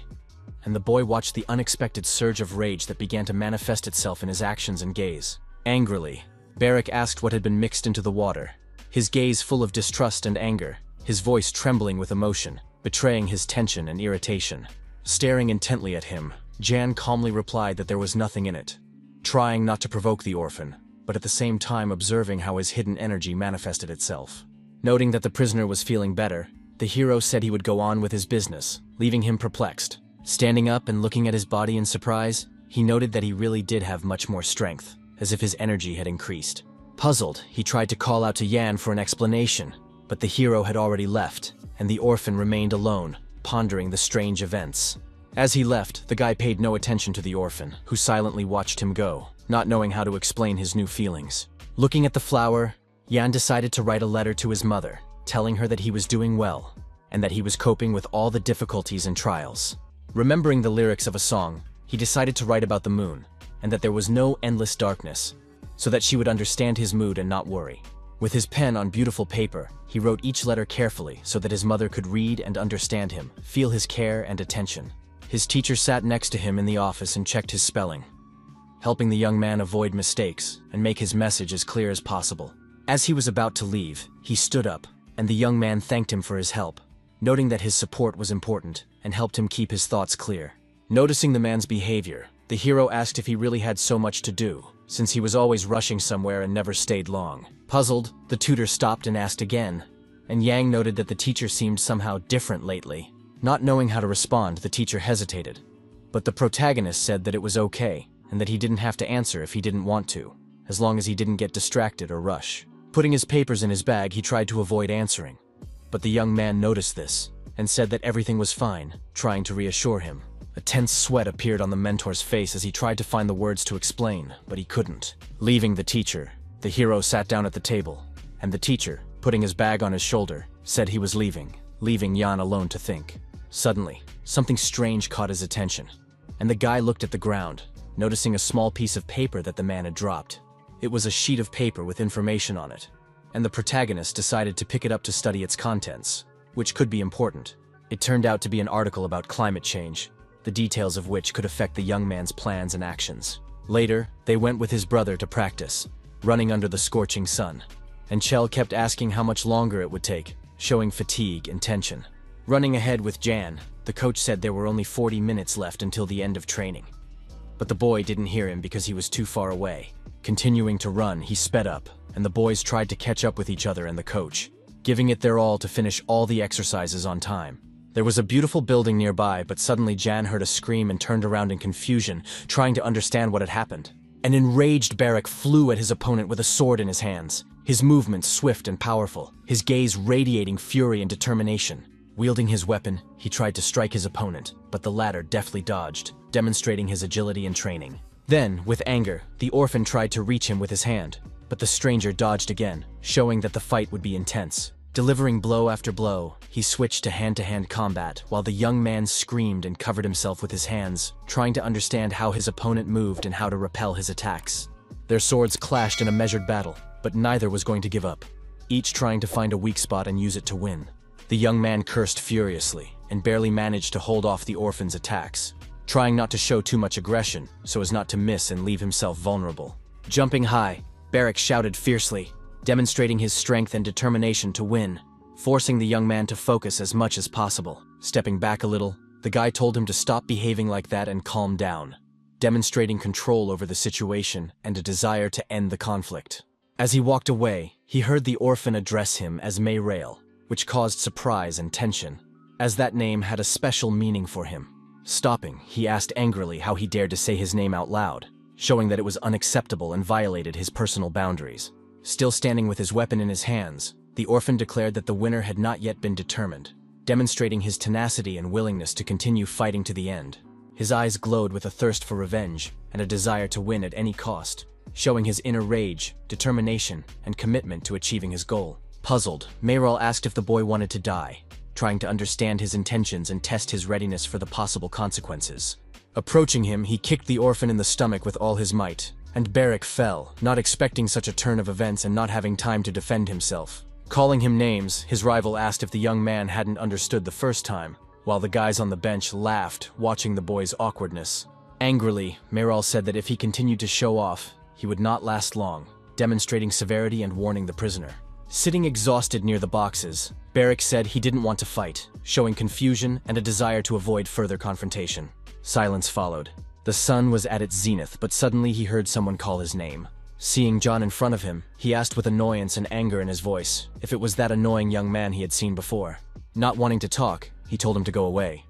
and the boy watched the unexpected surge of rage that began to manifest itself in his actions and gaze. Angrily, Barrick asked what had been mixed into the water, his gaze full of distrust and anger, his voice trembling with emotion, betraying his tension and irritation. Staring intently at him, Jan calmly replied that there was nothing in it, trying not to provoke the orphan, but at the same time observing how his hidden energy manifested itself. Noting that the prisoner was feeling better, the hero said he would go on with his business, leaving him perplexed. Standing up and looking at his body in surprise, he noted that he really did have much more strength, as if his energy had increased. Puzzled, he tried to call out to Yan for an explanation, but the hero had already left, and the orphan remained alone, pondering the strange events. As he left, the guy paid no attention to the orphan, who silently watched him go, not knowing how to explain his new feelings. Looking at the flower, Yan decided to write a letter to his mother, telling her that he was doing well, and that he was coping with all the difficulties and trials. Remembering the lyrics of a song, he decided to write about the moon, and that there was no endless darkness, so that she would understand his mood and not worry. With his pen on beautiful paper, he wrote each letter carefully so that his mother could read and understand him, feel his care and attention. His teacher sat next to him in the office and checked his spelling, helping the young man avoid mistakes and make his message as clear as possible. As he was about to leave, he stood up, and the young man thanked him for his help, noting that his support was important and helped him keep his thoughts clear. Noticing the man's behavior, the hero asked if he really had so much to do, since he was always rushing somewhere and never stayed long. Puzzled, the tutor stopped and asked again, and Yang noted that the teacher seemed somehow different lately. Not knowing how to respond, the teacher hesitated, but the protagonist said that it was okay, and that he didn't have to answer if he didn't want to, as long as he didn't get distracted or rush. Putting his papers in his bag, he tried to avoid answering, but the young man noticed this, and said that everything was fine, trying to reassure him. A tense sweat appeared on the mentor's face as he tried to find the words to explain, but he couldn't. Leaving the teacher, the hero sat down at the table, and the teacher, putting his bag on his shoulder, said he was leaving Yan alone to think. Suddenly, something strange caught his attention, and the guy looked at the ground, noticing a small piece of paper that the man had dropped. It was a sheet of paper with information on it, and the protagonist decided to pick it up to study its contents, which could be important. It turned out to be an article about climate change, the details of which could affect the young man's plans and actions. Later, they went with his brother to practice, running under the scorching sun, and Chell kept asking how much longer it would take, showing fatigue and tension. Running ahead with Jan, the coach said there were only 40 minutes left until the end of training. But the boy didn't hear him because he was too far away. Continuing to run, he sped up, and the boys tried to catch up with each other and the coach, giving it their all to finish all the exercises on time. There was a beautiful building nearby, but suddenly Jan heard a scream and turned around in confusion, trying to understand what had happened. An enraged Barrick flew at his opponent with a sword in his hands, his movements swift and powerful, his gaze radiating fury and determination. Wielding his weapon, he tried to strike his opponent, but the latter deftly dodged, demonstrating his agility and training. Then, with anger, the orphan tried to reach him with his hand, but the stranger dodged again, showing that the fight would be intense. Delivering blow after blow, he switched to hand-to-hand combat, while the young man screamed and covered himself with his hands, trying to understand how his opponent moved and how to repel his attacks. Their swords clashed in a measured battle, but neither was going to give up, each trying to find a weak spot and use it to win. The young man cursed furiously, and barely managed to hold off the orphan's attacks, trying not to show too much aggression so as not to miss and leave himself vulnerable. Jumping high, Barrick shouted fiercely, demonstrating his strength and determination to win, forcing the young man to focus as much as possible. Stepping back a little, the guy told him to stop behaving like that and calm down, demonstrating control over the situation and a desire to end the conflict. As he walked away, he heard the orphan address him as Mayrail, which caused surprise and tension, as that name had a special meaning for him. Stopping, he asked angrily how he dared to say his name out loud, showing that it was unacceptable and violated his personal boundaries. Still standing with his weapon in his hands, the orphan declared that the winner had not yet been determined, demonstrating his tenacity and willingness to continue fighting to the end. His eyes glowed with a thirst for revenge and a desire to win at any cost, showing his inner rage, determination, and commitment to achieving his goal. Puzzled, Mayral asked if the boy wanted to die, trying to understand his intentions and test his readiness for the possible consequences. Approaching him, he kicked the orphan in the stomach with all his might, and Barrick fell, not expecting such a turn of events and not having time to defend himself. Calling him names, his rival asked if the young man hadn't understood the first time, while the guys on the bench laughed, watching the boy's awkwardness. Angrily, Mayral said that if he continued to show off, he would not last long, demonstrating severity and warning the prisoner. Sitting exhausted near the boxes, Barrick said he didn't want to fight, showing confusion and a desire to avoid further confrontation. Silence followed. The sun was at its zenith, but suddenly he heard someone call his name. Seeing John in front of him, he asked with annoyance and anger in his voice if it was that annoying young man he had seen before. Not wanting to talk, he told him to go away.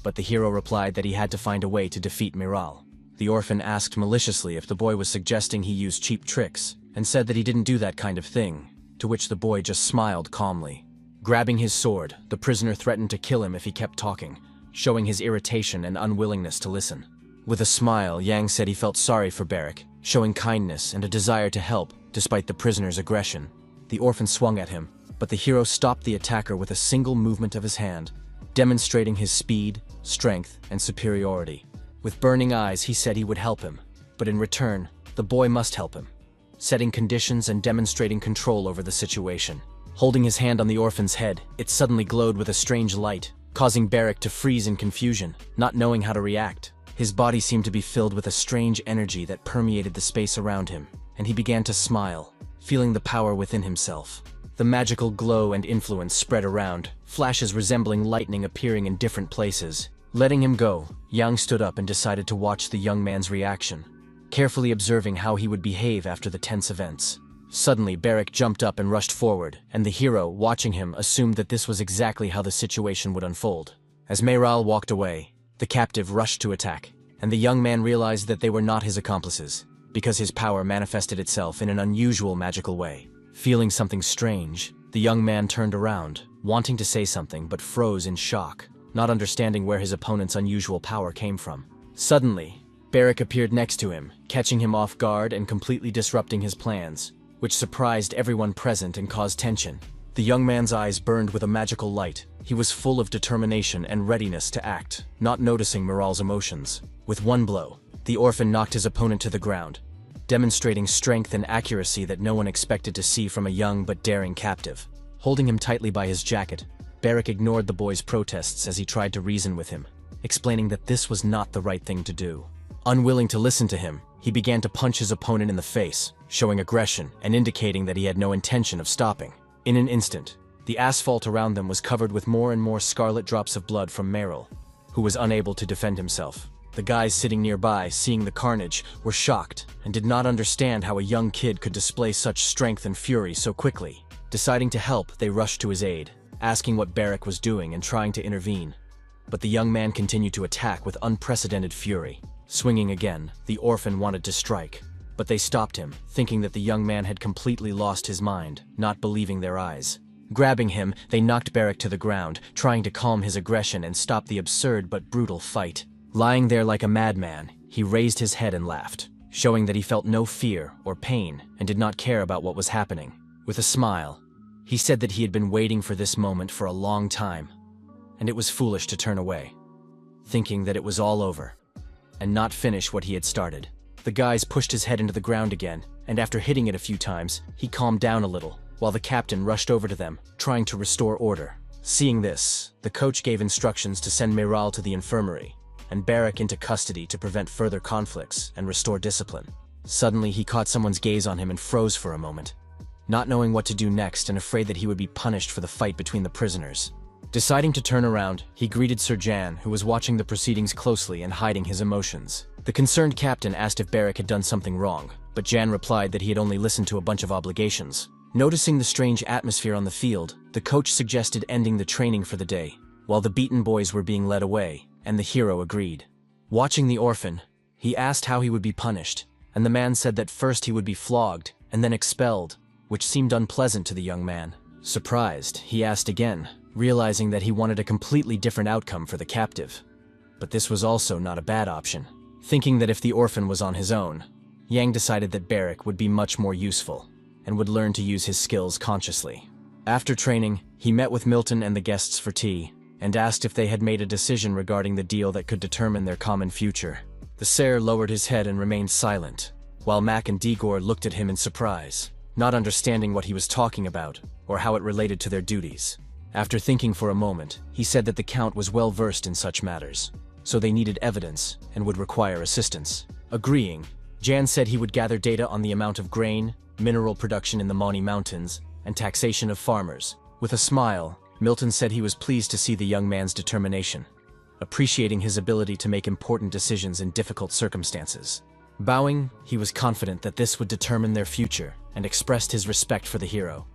But the hero replied that he had to find a way to defeat Mayral. The orphan asked maliciously if the boy was suggesting he use cheap tricks, and said that he didn't do that kind of thing, to which the boy just smiled calmly. Grabbing his sword, the prisoner threatened to kill him if he kept talking, showing his irritation and unwillingness to listen. With a smile, Yang said he felt sorry for Barrick, showing kindness and a desire to help, despite the prisoner's aggression. The orphan swung at him, but the hero stopped the attacker with a single movement of his hand, demonstrating his speed, strength, and superiority. With burning eyes, he said he would help him, but in return, the boy must help him, setting conditions and demonstrating control over the situation. Holding his hand on the orphan's head, it suddenly glowed with a strange light, causing Barrick to freeze in confusion, not knowing how to react. His body seemed to be filled with a strange energy that permeated the space around him, and he began to smile, feeling the power within himself. The magical glow and influence spread around, flashes resembling lightning appearing in different places. Letting him go, Yang stood up and decided to watch the young man's reaction, carefully observing how he would behave after the tense events. Suddenly, Barrick jumped up and rushed forward, and the hero, watching him, assumed that this was exactly how the situation would unfold. As Mayral walked away, the captive rushed to attack, and the young man realized that they were not his accomplices, because his power manifested itself in an unusual magical way. Feeling something strange, the young man turned around, wanting to say something but froze in shock, not understanding where his opponent's unusual power came from. Suddenly, Barrick appeared next to him, catching him off guard and completely disrupting his plans, which surprised everyone present and caused tension. The young man's eyes burned with a magical light. He was full of determination and readiness to act, not noticing Mayral's emotions. With one blow, the orphan knocked his opponent to the ground, demonstrating strength and accuracy that no one expected to see from a young but daring captive. Holding him tightly by his jacket, Barrick ignored the boy's protests as he tried to reason with him, explaining that this was not the right thing to do. Unwilling to listen to him, he began to punch his opponent in the face, showing aggression and indicating that he had no intention of stopping. In an instant, the asphalt around them was covered with more and more scarlet drops of blood from Mayral, who was unable to defend himself. The guys sitting nearby, seeing the carnage, were shocked and did not understand how a young kid could display such strength and fury so quickly. Deciding to help, they rushed to his aid, asking what Barrick was doing and trying to intervene. But the young man continued to attack with unprecedented fury. Swinging again, the orphan wanted to strike, but they stopped him, thinking that the young man had completely lost his mind, not believing their eyes. Grabbing him, they knocked Barrick to the ground, trying to calm his aggression and stop the absurd but brutal fight. Lying there like a madman, he raised his head and laughed, showing that he felt no fear or pain and did not care about what was happening. With a smile, he said that he had been waiting for this moment for a long time, and it was foolish to turn away, thinking that it was all over, and not finish what he had started. The guys pushed his head into the ground again, and after hitting it a few times, he calmed down a little, while the captain rushed over to them, trying to restore order. Seeing this, the coach gave instructions to send Mayral to the infirmary, and Barrick into custody to prevent further conflicts and restore discipline. Suddenly, he caught someone's gaze on him and froze for a moment, not knowing what to do next and afraid that he would be punished for the fight between the prisoners. Deciding to turn around, he greeted Sir Jan, who was watching the proceedings closely and hiding his emotions. The concerned captain asked if Barrick had done something wrong, but Jan replied that he had only listened to a bunch of obligations. Noticing the strange atmosphere on the field, the coach suggested ending the training for the day, while the beaten boys were being led away, and the hero agreed. Watching the orphan, he asked how he would be punished, and the man said that first he would be flogged and then expelled, which seemed unpleasant to the young man. Surprised, he asked again, realizing that he wanted a completely different outcome for the captive. But this was also not a bad option. Thinking that if the orphan was on his own, Yang decided that Barrack would be much more useful and would learn to use his skills consciously. After training, he met with Milton and the guests for tea and asked if they had made a decision regarding the deal that could determine their common future. The Sare lowered his head and remained silent, while Mac and Degor looked at him in surprise, not understanding what he was talking about or how it related to their duties. After thinking for a moment, he said that the Count was well versed in such matters, so they needed evidence and would require assistance. Agreeing, Jan said he would gather data on the amount of grain, mineral production in the Mani Mountains, and taxation of farmers. With a smile, Milton said he was pleased to see the young man's determination, appreciating his ability to make important decisions in difficult circumstances. Bowing, he was confident that this would determine their future and expressed his respect for the hero,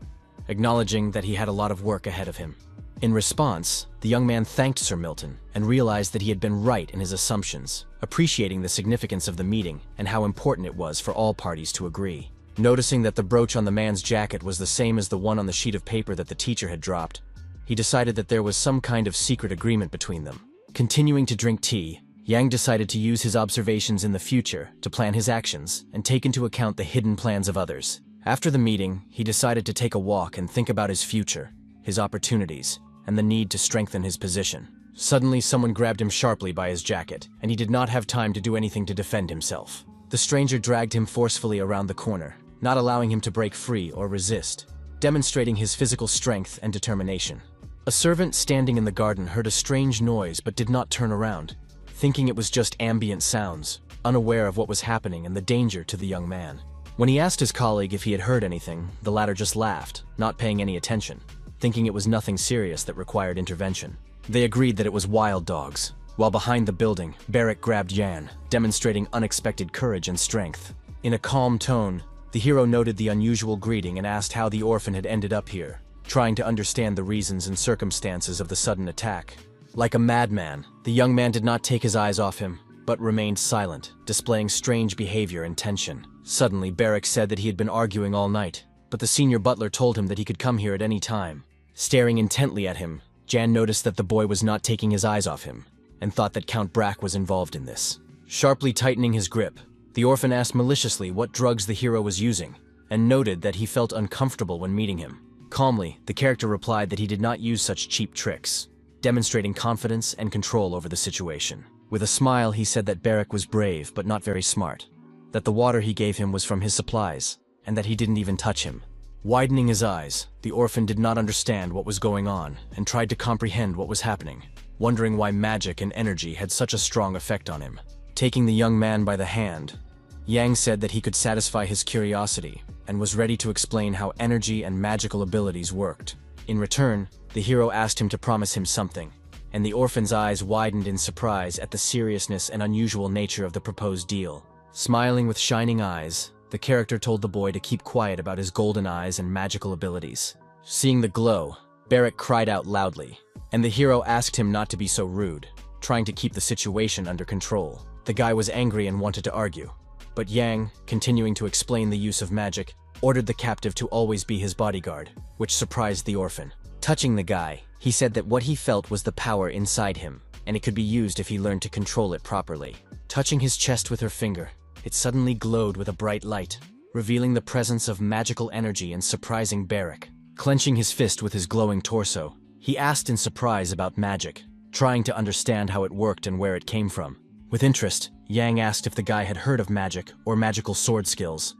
acknowledging that he had a lot of work ahead of him. In response, the young man thanked Sir Milton and realized that he had been right in his assumptions, appreciating the significance of the meeting and how important it was for all parties to agree. Noticing that the brooch on the man's jacket was the same as the one on the sheet of paper that the teacher had dropped, he decided that there was some kind of secret agreement between them. Continuing to drink tea, Yang decided to use his observations in the future to plan his actions and take into account the hidden plans of others. After the meeting, he decided to take a walk and think about his future, his opportunities, and the need to strengthen his position. Suddenly, someone grabbed him sharply by his jacket, and he did not have time to do anything to defend himself. The stranger dragged him forcefully around the corner, not allowing him to break free or resist, demonstrating his physical strength and determination. A servant standing in the garden heard a strange noise but did not turn around, thinking it was just ambient sounds, unaware of what was happening and the danger to the young man. When he asked his colleague if he had heard anything, the latter just laughed, not paying any attention, thinking it was nothing serious that required intervention. They agreed that it was wild dogs. While behind the building, Barrack grabbed Yan, demonstrating unexpected courage and strength. In a calm tone, the hero noted the unusual greeting and asked how the orphan had ended up here, trying to understand the reasons and circumstances of the sudden attack. Like a madman, the young man did not take his eyes off him, but remained silent, displaying strange behavior and tension. Suddenly, Barrack said that he had been arguing all night, but the senior butler told him that he could come here at any time. Staring intently at him, Jan noticed that the boy was not taking his eyes off him, and thought that Count Brack was involved in this. Sharply tightening his grip, the orphan asked maliciously what drugs the hero was using, and noted that he felt uncomfortable when meeting him. Calmly, the character replied that he did not use such cheap tricks, demonstrating confidence and control over the situation. With a smile, he said that Barrack was brave but not very smart, that the water he gave him was from his supplies, and that he didn't even touch him. Widening his eyes, the orphan did not understand what was going on and tried to comprehend what was happening, wondering why magic and energy had such a strong effect on him. Taking the young man by the hand, Yang said that he could satisfy his curiosity and was ready to explain how energy and magical abilities worked. In return, the hero asked him to promise him something, and the orphan's eyes widened in surprise at the seriousness and unusual nature of the proposed deal. Smiling with shining eyes, the character told the boy to keep quiet about his golden eyes and magical abilities. Seeing the glow, Barrack cried out loudly, and the hero asked him not to be so rude, trying to keep the situation under control. The guy was angry and wanted to argue, but Yang, continuing to explain the use of magic, ordered the captive to always be his bodyguard, which surprised the orphan. Touching the guy, he said that what he felt was the power inside him, and it could be used if he learned to control it properly. Touching his chest with her finger, it suddenly glowed with a bright light, revealing the presence of magical energy and surprising Barrack. Clenching his fist with his glowing torso, he asked in surprise about magic, trying to understand how it worked and where it came from. With interest, Yang asked if the guy had heard of magic or magical sword skills,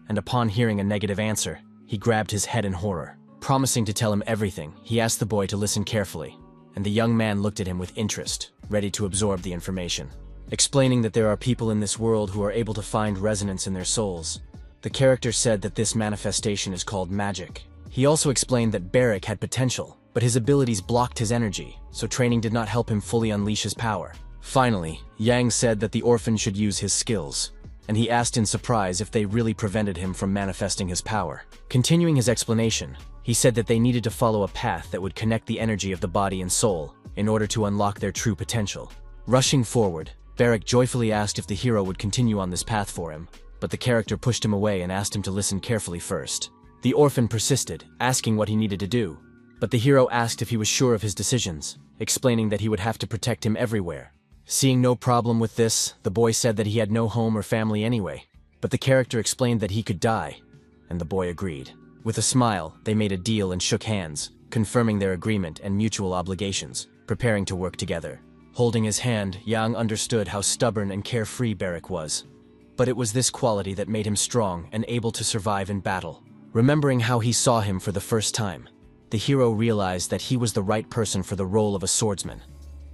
and upon hearing a negative answer, he grabbed his head in horror. Promising to tell him everything, he asked the boy to listen carefully, and the young man looked at him with interest, ready to absorb the information. Explaining that there are people in this world who are able to find resonance in their souls, the character said that this manifestation is called magic. He also explained that Barrack had potential, but his abilities blocked his energy, so training did not help him fully unleash his power. Finally, Yang said that the orphan should use his skills, and he asked in surprise if they really prevented him from manifesting his power. Continuing his explanation, he said that they needed to follow a path that would connect the energy of the body and soul in order to unlock their true potential. Rushing forward, Barrack joyfully asked if the hero would continue on this path for him, but the character pushed him away and asked him to listen carefully first. The orphan persisted, asking what he needed to do, but the hero asked if he was sure of his decisions, explaining that he would have to protect him everywhere. Seeing no problem with this, the boy said that he had no home or family anyway, but the character explained that he could die, and the boy agreed. With a smile, they made a deal and shook hands, confirming their agreement and mutual obligations, preparing to work together. Holding his hand, Yang understood how stubborn and carefree Beric was. But it was this quality that made him strong and able to survive in battle. Remembering how he saw him for the first time, the hero realized that he was the right person for the role of a swordsman.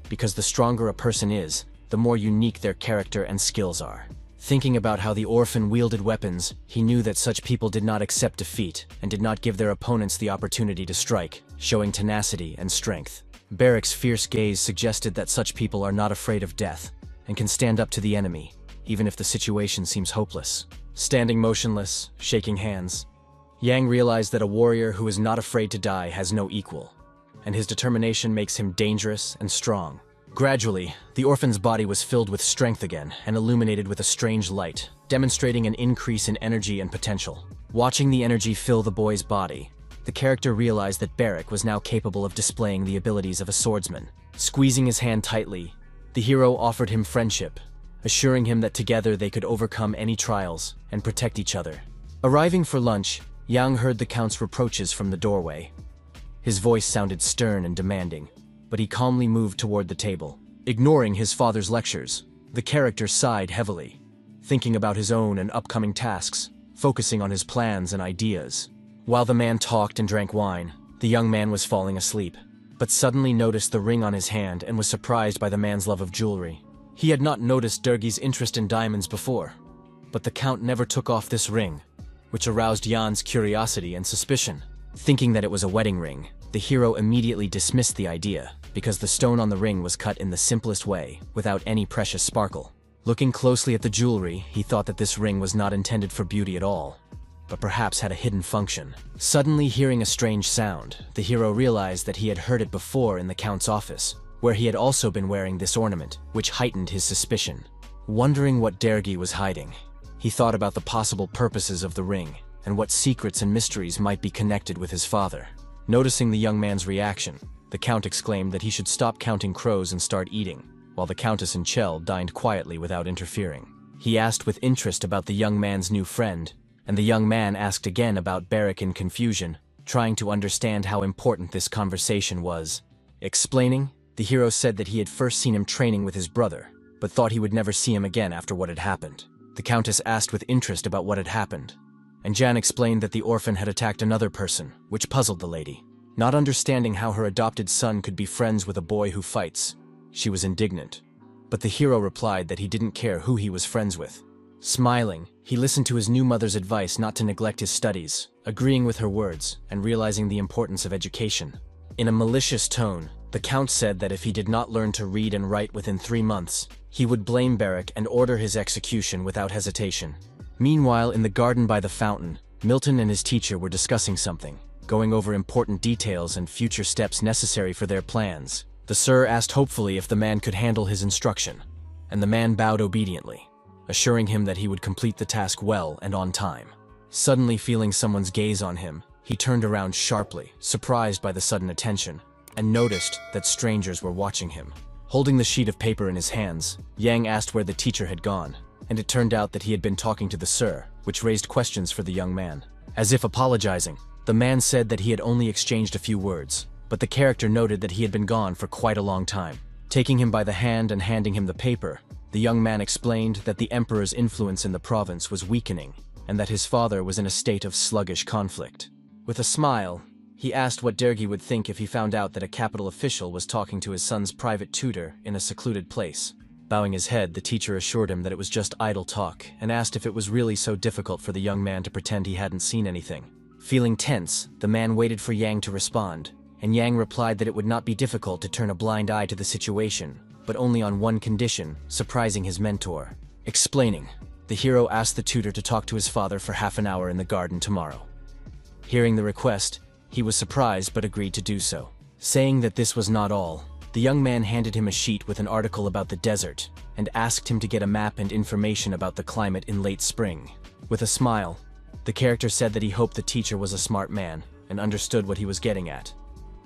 Because the stronger a person is, the more unique their character and skills are. Thinking about how the orphan wielded weapons, he knew that such people did not accept defeat and did not give their opponents the opportunity to strike, showing tenacity and strength. Beric's fierce gaze suggested that such people are not afraid of death and can stand up to the enemy, even if the situation seems hopeless. Standing motionless, shaking hands, Yang realized that a warrior who is not afraid to die has no equal, and his determination makes him dangerous and strong. Gradually, the orphan's body was filled with strength again and illuminated with a strange light, demonstrating an increase in energy and potential. Watching the energy fill the boy's body, the character realized that Beric was now capable of displaying the abilities of a swordsman. Squeezing his hand tightly, the hero offered him friendship, assuring him that together they could overcome any trials and protect each other. Arriving for lunch, Yang heard the Count's reproaches from the doorway. His voice sounded stern and demanding, but he calmly moved toward the table. Ignoring his father's lectures, the character sighed heavily, thinking about his own and upcoming tasks, focusing on his plans and ideas. While the man talked and drank wine, the young man was falling asleep, but suddenly noticed the ring on his hand and was surprised by the man's love of jewelry. He had not noticed Dergi's interest in diamonds before, but the Count never took off this ring, which aroused Jan's curiosity and suspicion. Thinking that it was a wedding ring, the hero immediately dismissed the idea, because the stone on the ring was cut in the simplest way, without any precious sparkle. Looking closely at the jewelry, he thought that this ring was not intended for beauty at all, but perhaps had a hidden function. Suddenly hearing a strange sound, the hero realized that he had heard it before in the Count's office, where he had also been wearing this ornament, which heightened his suspicion. Wondering what Dergi was hiding, he thought about the possible purposes of the ring, and what secrets and mysteries might be connected with his father. Noticing the young man's reaction, the Count exclaimed that he should stop counting crows and start eating, while the Countess and Chell dined quietly without interfering. He asked with interest about the young man's new friend, and the young man asked again about Beric in confusion, trying to understand how important this conversation was. Explaining, the hero said that he had first seen him training with his brother, but thought he would never see him again after what had happened. The Countess asked with interest about what had happened, and Jan explained that the orphan had attacked another person, which puzzled the lady. Not understanding how her adopted son could be friends with a boy who fights, she was indignant. But the hero replied that he didn't care who he was friends with. Smiling, he listened to his new mother's advice not to neglect his studies, agreeing with her words and realizing the importance of education. In a malicious tone, the Count said that if he did not learn to read and write within 3 months, he would blame Beric and order his execution without hesitation. Meanwhile, in the garden by the fountain, Milton and his teacher were discussing something, going over important details and future steps necessary for their plans. The Sir asked hopefully if the man could handle his instruction, and the man bowed obediently, assuring him that he would complete the task well and on time. Suddenly feeling someone's gaze on him, he turned around sharply, surprised by the sudden attention, and noticed that strangers were watching him. Holding the sheet of paper in his hands, Yang asked where the teacher had gone, and it turned out that he had been talking to the Sir, which raised questions for the young man. As if apologizing, the man said that he had only exchanged a few words, but the character noted that he had been gone for quite a long time. Taking him by the hand and handing him the paper, the young man explained that the emperor's influence in the province was weakening, and that his father was in a state of sluggish conflict. With a smile, he asked what Dergi would think if he found out that a capital official was talking to his son's private tutor in a secluded place. Bowing his head, the teacher assured him that it was just idle talk, and asked if it was really so difficult for the young man to pretend he hadn't seen anything. Feeling tense, the man waited for Yang to respond, and Yang replied that it would not be difficult to turn a blind eye to the situation, but only on one condition, surprising his mentor. Explaining, the hero asked the tutor to talk to his father for half an hour in the garden tomorrow. Hearing the request, he was surprised but agreed to do so. Saying that this was not all, the young man handed him a sheet with an article about the desert and asked him to get a map and information about the climate in late spring. With a smile, the character said that he hoped the teacher was a smart man and understood what he was getting at,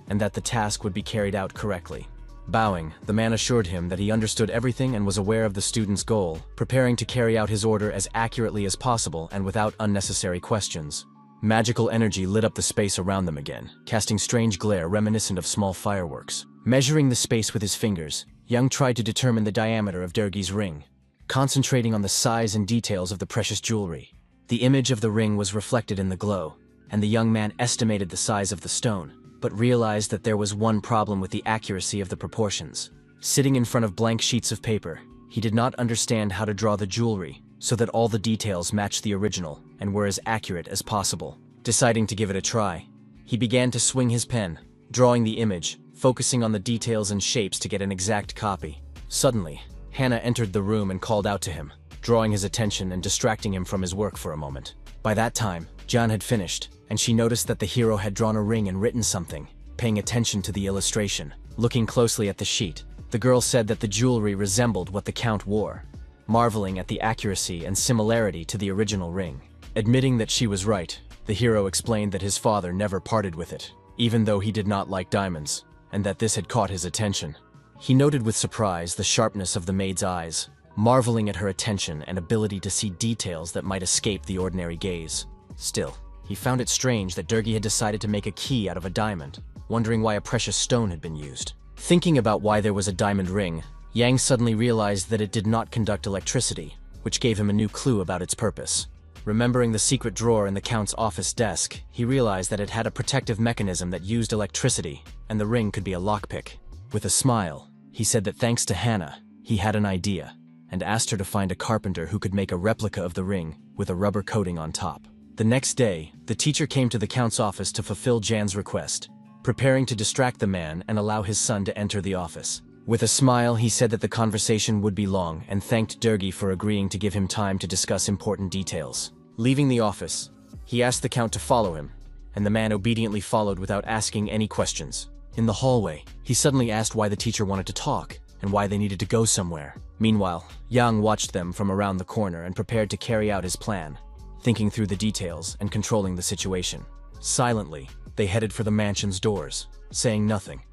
and that the task would be carried out correctly. Bowing, the man assured him that he understood everything and was aware of the student's goal, preparing to carry out his order as accurately as possible and without unnecessary questions. Magical energy lit up the space around them again, casting strange glare reminiscent of small fireworks. Measuring the space with his fingers, Young tried to determine the diameter of Dergi's ring, concentrating on the size and details of the precious jewelry. The image of the ring was reflected in the glow, and the young man estimated the size of the stone, but realized that there was one problem with the accuracy of the proportions. Sitting in front of blank sheets of paper, he did not understand how to draw the jewelry so that all the details matched the original and were as accurate as possible. Deciding to give it a try, he began to swing his pen, drawing the image, focusing on the details and shapes to get an exact copy. Suddenly, Hannah entered the room and called out to him, drawing his attention and distracting him from his work for a moment. By that time, John had finished, and she noticed that the hero had drawn a ring and written something. Paying attention to the illustration, looking closely at the sheet, the girl said that the jewelry resembled what the Count wore, marveling at the accuracy and similarity to the original ring. Admitting that she was right, the hero explained that his father never parted with it, even though he did not like diamonds, and that this had caught his attention. He noted with surprise the sharpness of the maid's eyes, marveling at her attention and ability to see details that might escape the ordinary gaze. Still, he found it strange that Dergi had decided to make a key out of a diamond, wondering why a precious stone had been used. Thinking about why there was a diamond ring, Yang suddenly realized that it did not conduct electricity, which gave him a new clue about its purpose. Remembering the secret drawer in the Count's office desk, he realized that it had a protective mechanism that used electricity, and the ring could be a lockpick. With a smile, he said that thanks to Hannah, he had an idea, and asked her to find a carpenter who could make a replica of the ring with a rubber coating on top. The next day, the teacher came to the Count's office to fulfill Jan's request, preparing to distract the man and allow his son to enter the office. With a smile, he said that the conversation would be long and thanked Dergi for agreeing to give him time to discuss important details. Leaving the office, he asked the Count to follow him, and the man obediently followed without asking any questions. In the hallway, he suddenly asked why the teacher wanted to talk and why they needed to go somewhere. Meanwhile, Yang watched them from around the corner and prepared to carry out his plan, thinking through the details and controlling the situation. Silently, they headed for the mansion's doors, saying nothing,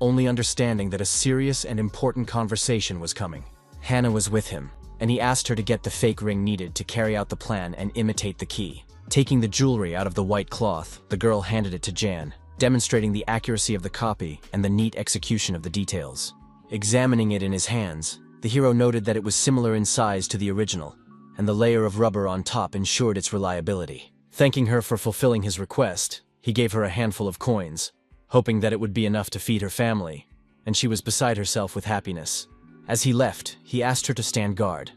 only understanding that a serious and important conversation was coming. Hannah was with him, and he asked her to get the fake ring needed to carry out the plan and imitate the key. Taking the jewelry out of the white cloth, the girl handed it to Jan, demonstrating the accuracy of the copy and the neat execution of the details. Examining it in his hands, the hero noted that it was similar in size to the original, and the layer of rubber on top ensured its reliability. Thanking her for fulfilling his request, he gave her a handful of coins, hoping that it would be enough to feed her family, and she was beside herself with happiness. As he left, he asked her to stand guard,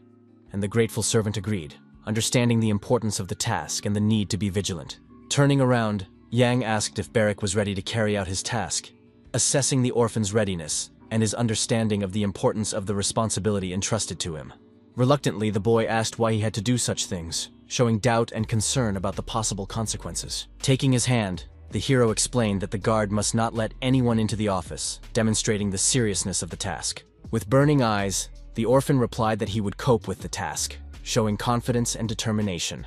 and the grateful servant agreed, understanding the importance of the task and the need to be vigilant. Turning around, Yang asked if Barrick was ready to carry out his task, assessing the orphan's readiness and his understanding of the importance of the responsibility entrusted to him. Reluctantly, the boy asked why he had to do such things, showing doubt and concern about the possible consequences. Taking his hand, the hero explained that the guard must not let anyone into the office, demonstrating the seriousness of the task. With burning eyes, the orphan replied that he would cope with the task, showing confidence and determination,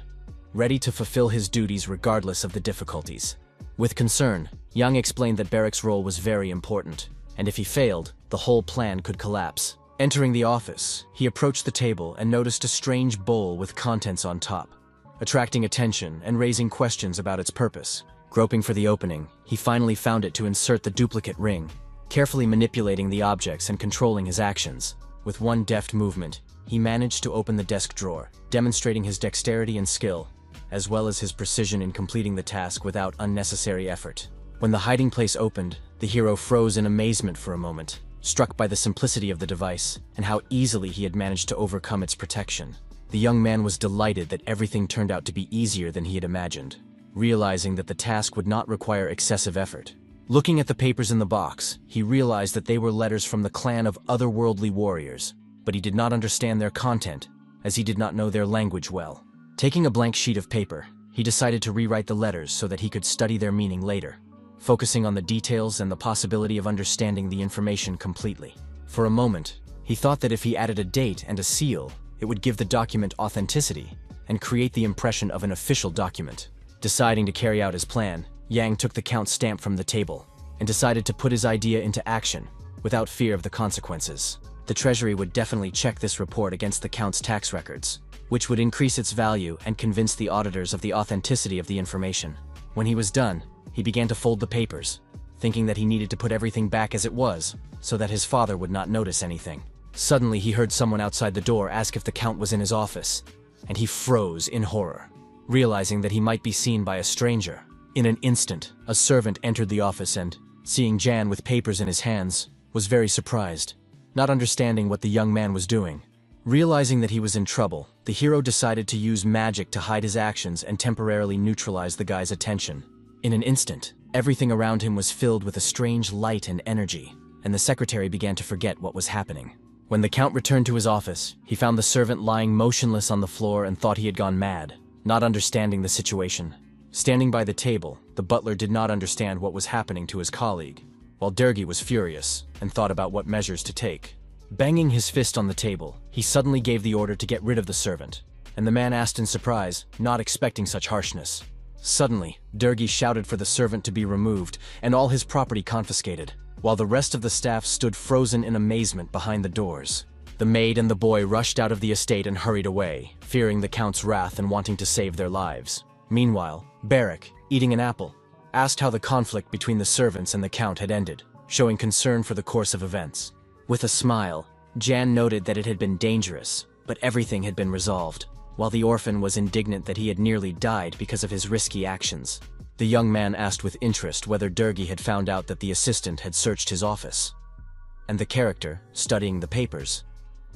ready to fulfill his duties regardless of the difficulties. With concern, Yang explained that Barrick's role was very important, and if he failed, the whole plan could collapse. Entering the office, he approached the table and noticed a strange bowl with contents on top, attracting attention and raising questions about its purpose. Groping for the opening, he finally found it to insert the duplicate ring, carefully manipulating the objects and controlling his actions. With one deft movement, he managed to open the desk drawer, demonstrating his dexterity and skill, as well as his precision in completing the task without unnecessary effort. When the hiding place opened, the hero froze in amazement for a moment, struck by the simplicity of the device and how easily he had managed to overcome its protection. The young man was delighted that everything turned out to be easier than he had imagined, realizing that the task would not require excessive effort. Looking at the papers in the box, he realized that they were letters from the clan of otherworldly warriors, but he did not understand their content, as he did not know their language well. Taking a blank sheet of paper, he decided to rewrite the letters so that he could study their meaning later, focusing on the details and the possibility of understanding the information completely. For a moment, he thought that if he added a date and a seal, it would give the document authenticity and create the impression of an official document. Deciding to carry out his plan, Yang took the Count's stamp from the table and decided to put his idea into action without fear of the consequences. The treasury would definitely check this report against the Count's tax records, which would increase its value and convince the auditors of the authenticity of the information. When he was done, he began to fold the papers, thinking that he needed to put everything back as it was, so that his father would not notice anything. Suddenly, he heard someone outside the door ask if the Count was in his office, and he froze in horror, realizing that he might be seen by a stranger. In an instant, a servant entered the office and, seeing Jan with papers in his hands, was very surprised, not understanding what the young man was doing. Realizing that he was in trouble, the hero decided to use magic to hide his actions and temporarily neutralize the guy's attention. In an instant, everything around him was filled with a strange light and energy, and the secretary began to forget what was happening. When the Count returned to his office, he found the servant lying motionless on the floor and thought he had gone mad, not understanding the situation. Standing by the table, the butler did not understand what was happening to his colleague, while Durgi was furious and thought about what measures to take. Banging his fist on the table, he suddenly gave the order to get rid of the servant, and the man asked in surprise, not expecting such harshness. Suddenly, Durgi shouted for the servant to be removed and all his property confiscated, while the rest of the staff stood frozen in amazement behind the doors. The maid and the boy rushed out of the estate and hurried away, fearing the Count's wrath and wanting to save their lives. Meanwhile, Barak, eating an apple, asked how the conflict between the servants and the Count had ended, showing concern for the course of events. With a smile, Jan noted that it had been dangerous, but everything had been resolved, while the orphan was indignant that he had nearly died because of his risky actions. The young man asked with interest whether Durgi had found out that the assistant had searched his office. And the character, studying the papers,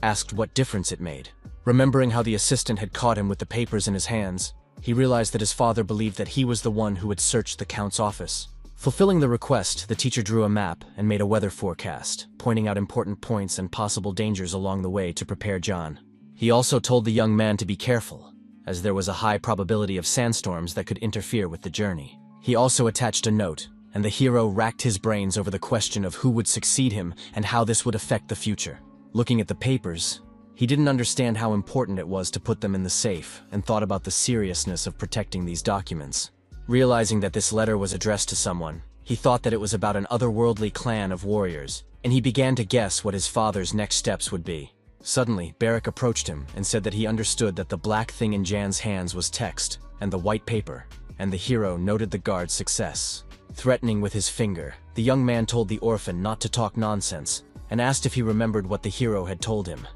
asked what difference it made. Remembering how the assistant had caught him with the papers in his hands, he realized that his father believed that he was the one who had searched the Count's office. Fulfilling the request, the teacher drew a map and made a weather forecast, pointing out important points and possible dangers along the way to prepare John. He also told the young man to be careful, as there was a high probability of sandstorms that could interfere with the journey. He also attached a note, and the hero racked his brains over the question of who would succeed him and how this would affect the future. Looking at the papers, he didn't understand how important it was to put them in the safe and thought about the seriousness of protecting these documents. Realizing that this letter was addressed to someone, he thought that it was about an otherworldly clan of warriors, and he began to guess what his father's next steps would be. Suddenly, Barak approached him and said that he understood that the black thing in Jan's hands was text, and the white paper, and the hero noted the guard's success. Threatening with his finger, the young man told the orphan not to talk nonsense, and asked if he remembered what the hero had told him.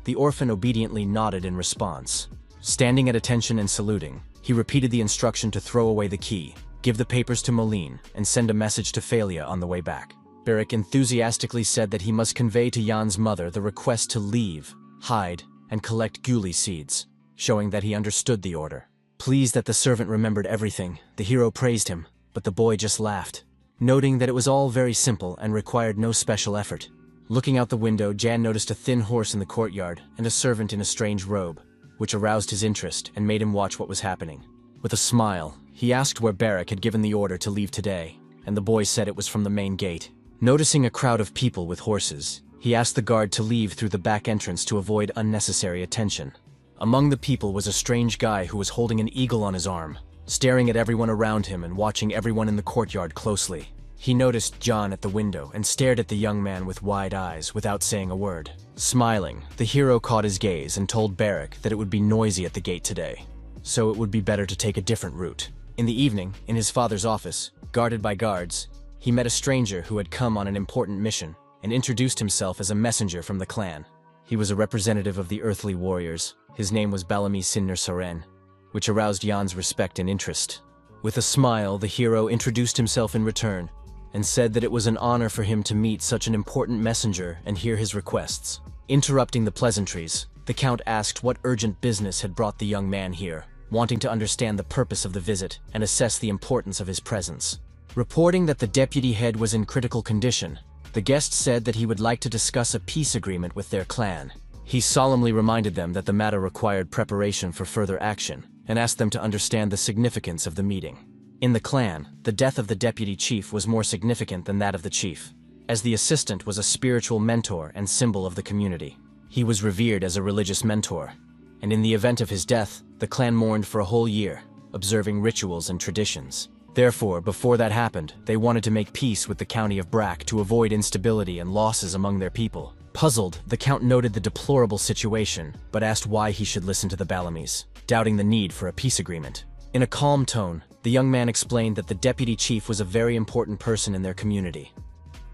The orphan obediently nodded in response. Standing at attention and saluting, he repeated the instruction to throw away the key, give the papers to Moline, and send a message to Phalia on the way back. Barak enthusiastically said that he must convey to Jan's mother the request to leave, hide, and collect guli seeds, showing that he understood the order. Pleased that the servant remembered everything, the hero praised him, but the boy just laughed, noting that it was all very simple and required no special effort. Looking out the window, Jan noticed a thin horse in the courtyard and a servant in a strange robe, which aroused his interest and made him watch what was happening. With a smile, he asked where Barak had given the order to leave today, and the boy said it was from the main gate. Noticing a crowd of people with horses, he asked the guard to leave through the back entrance to avoid unnecessary attention. Among the people was a strange guy who was holding an eagle on his arm, staring at everyone around him and watching everyone in the courtyard closely. He noticed John at the window and stared at the young man with wide eyes without saying a word. Smiling, the hero caught his gaze and told Barak that it would be noisy at the gate today, so it would be better to take a different route. In the evening, in his father's office, guarded by guards, he met a stranger who had come on an important mission and introduced himself as a messenger from the clan. He was a representative of the earthly warriors. His name was Balami Sinner Soren, which aroused Jan's respect and interest. With a smile, the hero introduced himself in return and said that it was an honor for him to meet such an important messenger and hear his requests. Interrupting the pleasantries, the Count asked what urgent business had brought the young man here, wanting to understand the purpose of the visit and assess the importance of his presence. Reporting that the deputy head was in critical condition, the guest said that he would like to discuss a peace agreement with their clan. He solemnly reminded them that the matter required preparation for further action and asked them to understand the significance of the meeting. In the clan, the death of the deputy chief was more significant than that of the chief, as the assistant was a spiritual mentor and symbol of the community. He was revered as a religious mentor, and in the event of his death, the clan mourned for a whole year, observing rituals and traditions. Therefore, before that happened, they wanted to make peace with the county of Brack to avoid instability and losses among their people. Puzzled, the Count noted the deplorable situation, but asked why he should listen to the Bellamys, doubting the need for a peace agreement. In a calm tone, the young man explained that the deputy chief was a very important person in their community,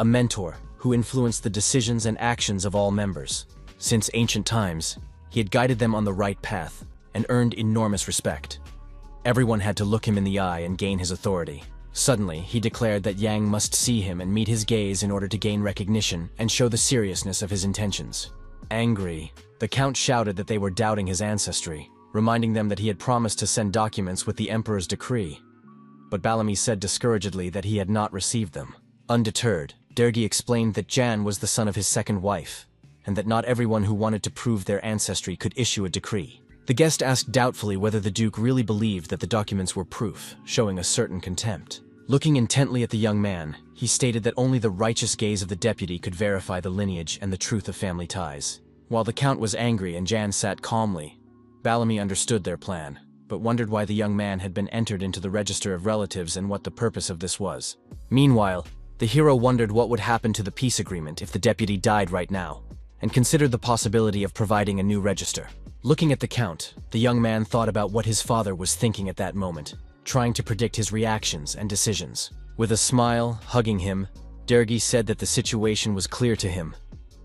a mentor who influenced the decisions and actions of all members. Since ancient times, he had guided them on the right path and earned enormous respect. Everyone had to look him in the eye and gain his authority. Suddenly, he declared that Yang must see him and meet his gaze in order to gain recognition and show the seriousness of his intentions. Angry, the Count shouted that they were doubting his ancestry, reminding them that he had promised to send documents with the Emperor's decree. But Bellamy said discouragedly that he had not received them. Undeterred, Dergi explained that Jan was the son of his second wife, and that not everyone who wanted to prove their ancestry could issue a decree. The guest asked doubtfully whether the Duke really believed that the documents were proof, showing a certain contempt. Looking intently at the young man, he stated that only the righteous gaze of the deputy could verify the lineage and the truth of family ties. While the Count was angry and Jan sat calmly, Bellamy understood their plan, but wondered why the young man had been entered into the register of relatives and what the purpose of this was. Meanwhile, the hero wondered what would happen to the peace agreement if the deputy died right now, and considered the possibility of providing a new register. Looking at the Count, the young man thought about what his father was thinking at that moment, trying to predict his reactions and decisions. With a smile, hugging him, Dergi said that the situation was clear to him,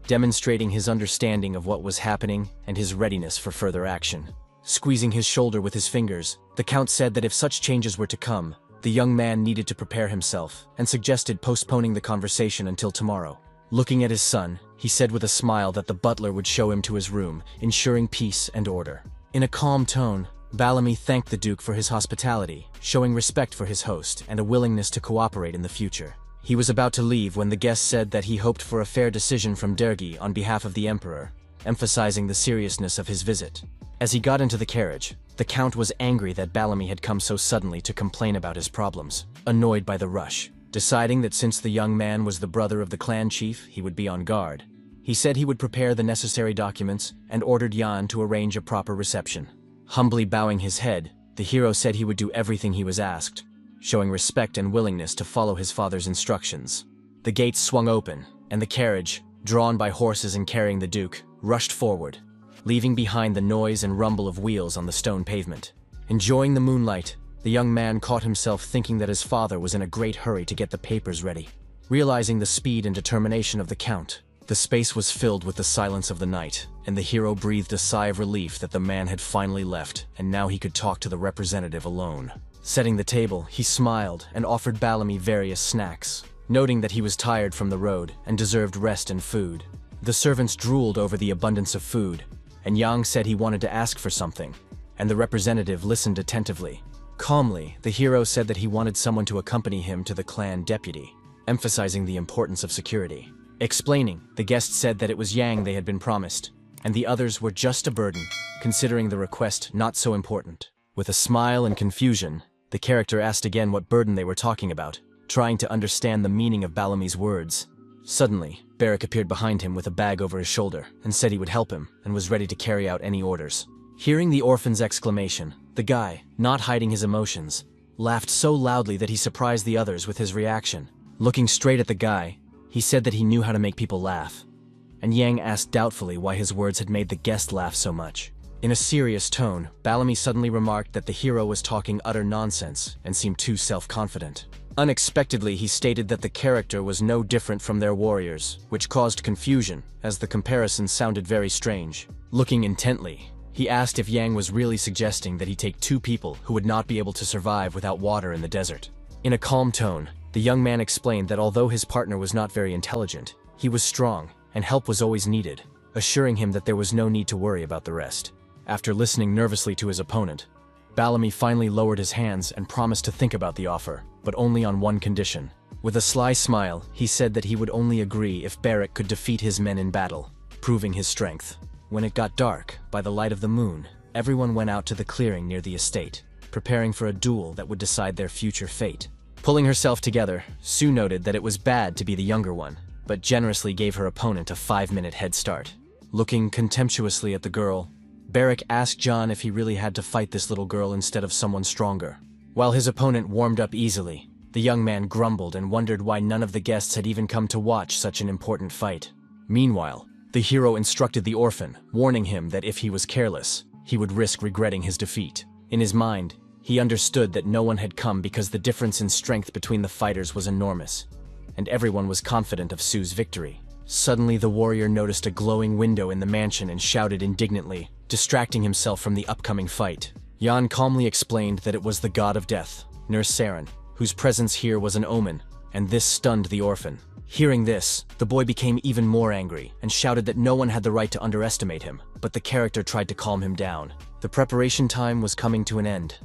demonstrating his understanding of what was happening and his readiness for further action. Squeezing his shoulder with his fingers, the Count said that if such changes were to come, the young man needed to prepare himself, and suggested postponing the conversation until tomorrow. Looking at his son, he said with a smile that the butler would show him to his room, ensuring peace and order. In a calm tone, Bellamy thanked the Duke for his hospitality, showing respect for his host and a willingness to cooperate in the future. He was about to leave when the guest said that he hoped for a fair decision from Dergi on behalf of the Emperor, emphasizing the seriousness of his visit. As he got into the carriage, the Count was angry that Bellamy had come so suddenly to complain about his problems, annoyed by the rush. Deciding that since the young man was the brother of the clan chief, he would be on guard. He said he would prepare the necessary documents and ordered Jan to arrange a proper reception. Humbly bowing his head, the hero said he would do everything he was asked, showing respect and willingness to follow his father's instructions. The gates swung open, and the carriage, drawn by horses and carrying the Duke, rushed forward, leaving behind the noise and rumble of wheels on the stone pavement. Enjoying the moonlight, the young man caught himself thinking that his father was in a great hurry to get the papers ready. Realizing the speed and determination of the Count, the space was filled with the silence of the night, and the hero breathed a sigh of relief that the man had finally left, and now he could talk to the representative alone. Setting the table, he smiled and offered Bellamy various snacks, noting that he was tired from the road and deserved rest and food. The servants drooled over the abundance of food, and Yang said he wanted to ask for something, and the representative listened attentively. Calmly, the hero said that he wanted someone to accompany him to the clan deputy, emphasizing the importance of security. Explaining, the guest said that it was Yang they had been promised, and the others were just a burden, considering the request not so important. With a smile and confusion, the character asked again what burden they were talking about, trying to understand the meaning of Bellamy's words. Suddenly, Barrack appeared behind him with a bag over his shoulder and said he would help him and was ready to carry out any orders. Hearing the orphan's exclamation, the guy, not hiding his emotions, laughed so loudly that he surprised the others with his reaction. Looking straight at the guy, he said that he knew how to make people laugh, and Yang asked doubtfully why his words had made the guest laugh so much. In a serious tone, Bellamy suddenly remarked that the hero was talking utter nonsense and seemed too self-confident. Unexpectedly, he stated that the character was no different from their warriors, which caused confusion, as the comparison sounded very strange. Looking intently, he asked if Yang was really suggesting that he take two people who would not be able to survive without water in the desert. In a calm tone, the young man explained that although his partner was not very intelligent, he was strong, and help was always needed, assuring him that there was no need to worry about the rest. After listening nervously to his opponent, Bellamy finally lowered his hands and promised to think about the offer, but only on one condition. With a sly smile, he said that he would only agree if Barrack could defeat his men in battle, proving his strength. When it got dark, by the light of the moon, everyone went out to the clearing near the estate, preparing for a duel that would decide their future fate. Pulling herself together, Sue noted that it was bad to be the younger one, but generously gave her opponent a 5-minute head start. Looking contemptuously at the girl, Barrack asked John if he really had to fight this little girl instead of someone stronger. While his opponent warmed up easily, the young man grumbled and wondered why none of the guests had even come to watch such an important fight. Meanwhile, the hero instructed the orphan, warning him that if he was careless, he would risk regretting his defeat. In his mind, he understood that no one had come because the difference in strength between the fighters was enormous, and everyone was confident of Su's victory. Suddenly, the warrior noticed a glowing window in the mansion and shouted indignantly, distracting himself from the upcoming fight. Jan calmly explained that it was the god of death, Nurse Saren, whose presence here was an omen, and this stunned the orphan. Hearing this, the boy became even more angry and shouted that no one had the right to underestimate him, but the character tried to calm him down. The preparation time was coming to an end,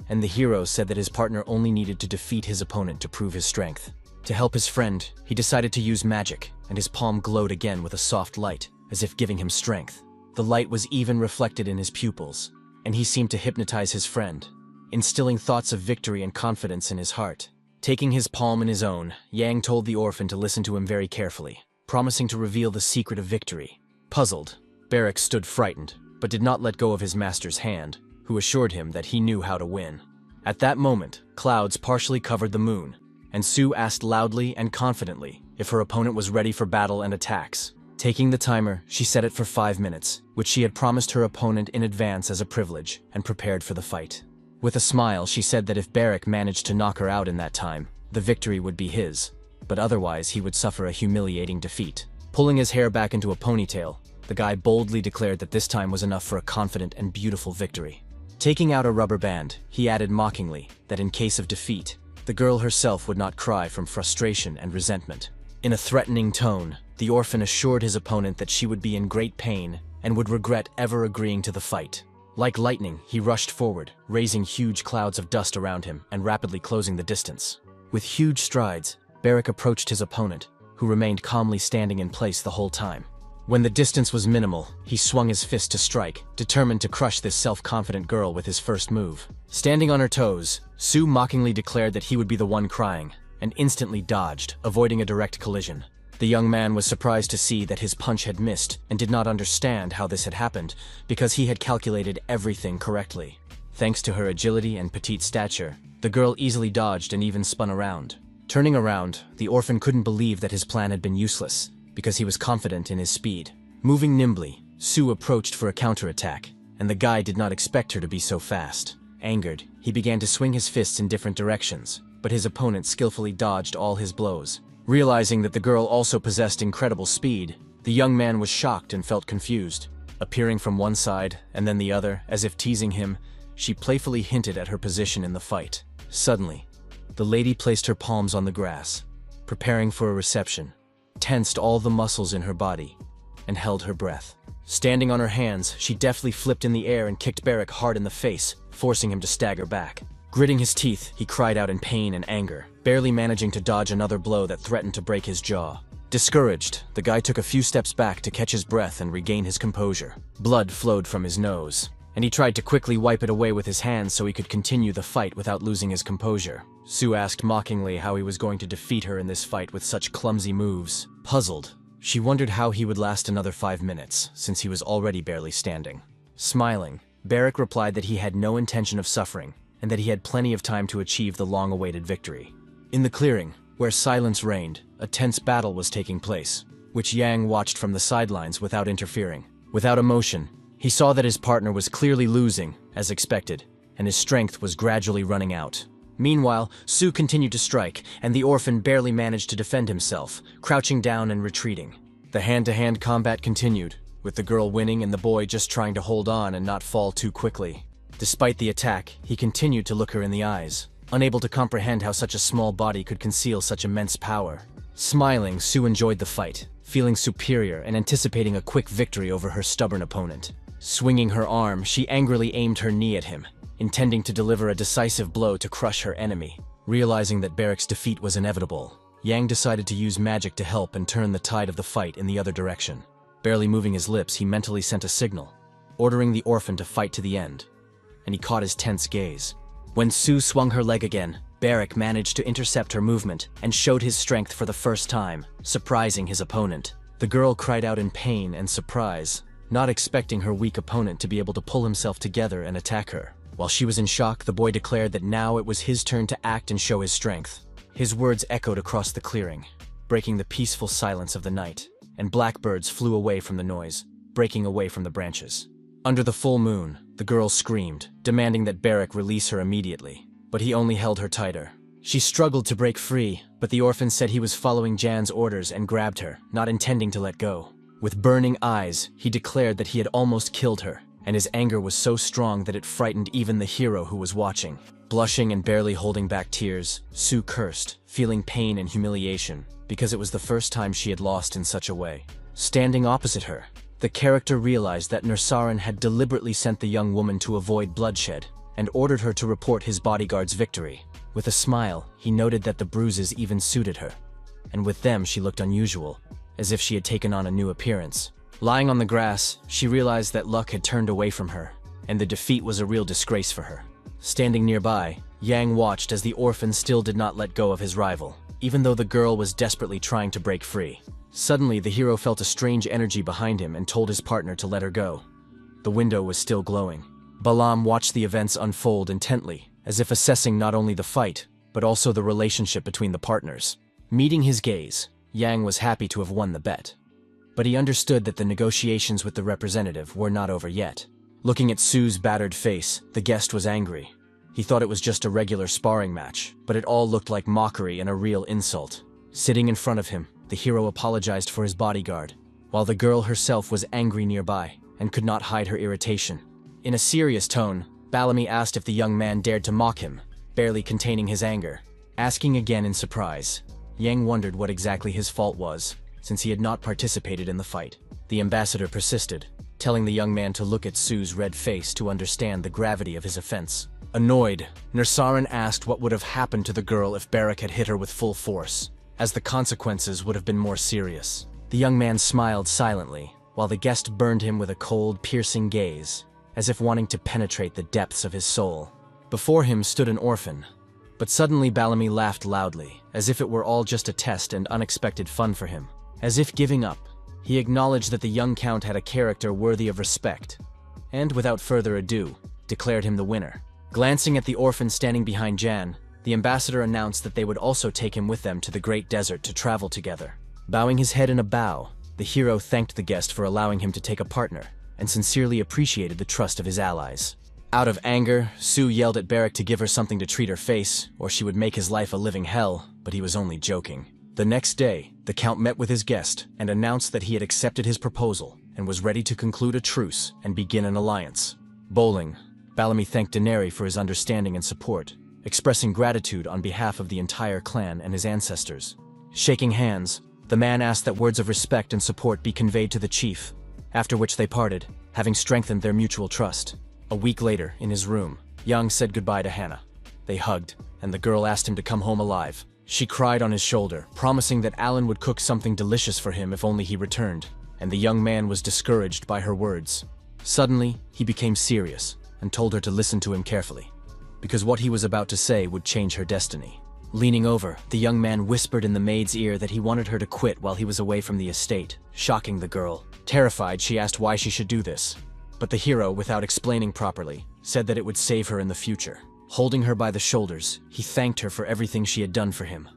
and the hero said that his partner only needed to defeat his opponent to prove his strength. To help his friend, he decided to use magic, and his palm glowed again with a soft light, as if giving him strength. The light was even reflected in his pupils, and he seemed to hypnotize his friend, instilling thoughts of victory and confidence in his heart. Taking his palm in his own, Yang told the orphan to listen to him very carefully, promising to reveal the secret of victory. Puzzled, Barrack stood frightened, but did not let go of his master's hand, who assured him that he knew how to win. At that moment, clouds partially covered the moon, and Su asked loudly and confidently if her opponent was ready for battle and attacks. Taking the timer, she set it for 5 minutes, which she had promised her opponent in advance as a privilege, and prepared for the fight. With a smile, she said that if Barrack managed to knock her out in that time, the victory would be his, but otherwise he would suffer a humiliating defeat. Pulling his hair back into a ponytail, the guy boldly declared that this time was enough for a confident and beautiful victory. Taking out a rubber band, he added mockingly that in case of defeat, the girl herself would not cry from frustration and resentment. In a threatening tone, the orphan assured his opponent that she would be in great pain and would regret ever agreeing to the fight. Like lightning, he rushed forward, raising huge clouds of dust around him and rapidly closing the distance. With huge strides, Barrack approached his opponent, who remained calmly standing in place the whole time. When the distance was minimal, he swung his fist to strike, determined to crush this self-confident girl with his first move. Standing on her toes, Su mockingly declared that he would be the one crying, and instantly dodged, avoiding a direct collision. The young man was surprised to see that his punch had missed and did not understand how this had happened, because he had calculated everything correctly. Thanks to her agility and petite stature, the girl easily dodged and even spun around. Turning around, the orphan couldn't believe that his plan had been useless, because he was confident in his speed. Moving nimbly, Su approached for a counterattack, and the guy did not expect her to be so fast. Angered, he began to swing his fists in different directions, but his opponent skillfully dodged all his blows. Realizing that the girl also possessed incredible speed, the young man was shocked and felt confused. Appearing from one side and then the other, as if teasing him, she playfully hinted at her position in the fight. Suddenly, the lady placed her palms on the grass, preparing for a reception, tensed all the muscles in her body, and held her breath. Standing on her hands, she deftly flipped in the air and kicked Barrack hard in the face, forcing him to stagger back. Gritting his teeth, he cried out in pain and anger, barely managing to dodge another blow that threatened to break his jaw. Discouraged, the guy took a few steps back to catch his breath and regain his composure. Blood flowed from his nose, and he tried to quickly wipe it away with his hands so he could continue the fight without losing his composure. Su asked mockingly how he was going to defeat her in this fight with such clumsy moves. Puzzled, she wondered how he would last another 5 minutes, since he was already barely standing. Smiling, Barrack replied that he had no intention of suffering, and that he had plenty of time to achieve the long-awaited victory. In the clearing, where silence reigned, a tense battle was taking place, which Yang watched from the sidelines without interfering. Without emotion, he saw that his partner was clearly losing, as expected, and his strength was gradually running out. Meanwhile, Su continued to strike, and the orphan barely managed to defend himself, crouching down and retreating. The hand-to-hand combat continued, with the girl winning and the boy just trying to hold on and not fall too quickly. Despite the attack, he continued to look her in the eyes, unable to comprehend how such a small body could conceal such immense power. Smiling, Su enjoyed the fight, feeling superior and anticipating a quick victory over her stubborn opponent. Swinging her arm, she angrily aimed her knee at him, intending to deliver a decisive blow to crush her enemy. Realizing that Barrack's defeat was inevitable, Yang decided to use magic to help and turn the tide of the fight in the other direction. Barely moving his lips, he mentally sent a signal, ordering the orphan to fight to the end, and he caught his tense gaze. When Su swung her leg again, Barrack managed to intercept her movement and showed his strength for the first time, surprising his opponent. The girl cried out in pain and surprise, not expecting her weak opponent to be able to pull himself together and attack her. While she was in shock, the boy declared that now it was his turn to act and show his strength. His words echoed across the clearing, breaking the peaceful silence of the night, and blackbirds flew away from the noise, breaking away from the branches. Under the full moon, the girl screamed, demanding that Barrack release her immediately, but he only held her tighter. She struggled to break free, but the orphan said he was following Jan's orders and grabbed her, not intending to let go. With burning eyes, he declared that he had almost killed her, and his anger was so strong that it frightened even the hero who was watching. Blushing and barely holding back tears, Sue cursed, feeling pain and humiliation, because it was the first time she had lost in such a way. Standing opposite her, the character realized that Nursaran had deliberately sent the young woman to avoid bloodshed, and ordered her to report his bodyguard's victory. With a smile, he noted that the bruises even suited her, and with them she looked unusual, as if she had taken on a new appearance. Lying on the grass, she realized that luck had turned away from her, and the defeat was a real disgrace for her. Standing nearby, Yang watched as the orphan still did not let go of his rival, even though the girl was desperately trying to break free. Suddenly, the hero felt a strange energy behind him and told his partner to let her go. The window was still glowing. Balam watched the events unfold intently, as if assessing not only the fight, but also the relationship between the partners. Meeting his gaze, Yang was happy to have won the bet. But he understood that the negotiations with the representative were not over yet. Looking at Sue's battered face, the guest was angry. He thought it was just a regular sparring match, but it all looked like mockery and a real insult. Sitting in front of him, the hero apologized for his bodyguard, while the girl herself was angry nearby and could not hide her irritation. In a serious tone, Bellamy asked if the young man dared to mock him, barely containing his anger. Asking again in surprise, Yang wondered what exactly his fault was, since he had not participated in the fight. The ambassador persisted, telling the young man to look at Sue's red face to understand the gravity of his offense. Annoyed, Nursaran asked what would have happened to the girl if Barrack had hit her with full force, as the consequences would have been more serious. The young man smiled silently, while the guest burned him with a cold, piercing gaze, as if wanting to penetrate the depths of his soul. Before him stood an orphan, but suddenly Bellamy laughed loudly, as if it were all just a test and unexpected fun for him. As if giving up, he acknowledged that the young count had a character worthy of respect, and without further ado, declared him the winner. Glancing at the orphan standing behind Jan, the ambassador announced that they would also take him with them to the Great Desert to travel together. Bowing his head in a bow, the hero thanked the guest for allowing him to take a partner, and sincerely appreciated the trust of his allies. Out of anger, Sue yelled at Barrack to give her something to treat her face, or she would make his life a living hell, but he was only joking. The next day, the Count met with his guest and announced that he had accepted his proposal and was ready to conclude a truce and begin an alliance. Bowling, Bellamy thanked Daenerys for his understanding and support, expressing gratitude on behalf of the entire clan and his ancestors. Shaking hands, the man asked that words of respect and support be conveyed to the chief, after which they parted, having strengthened their mutual trust. A week later, in his room, Yang said goodbye to Hannah. They hugged, and the girl asked him to come home alive. She cried on his shoulder, promising that Alan would cook something delicious for him if only he returned, and the young man was discouraged by her words. Suddenly, he became serious and told her to listen to him carefully, because what he was about to say would change her destiny. Leaning over, the young man whispered in the maid's ear that he wanted her to quit while he was away from the estate, shocking the girl. Terrified, she asked why she should do this, but the hero, without explaining properly, said that it would save her in the future. Holding her by the shoulders, he thanked her for everything she had done for him,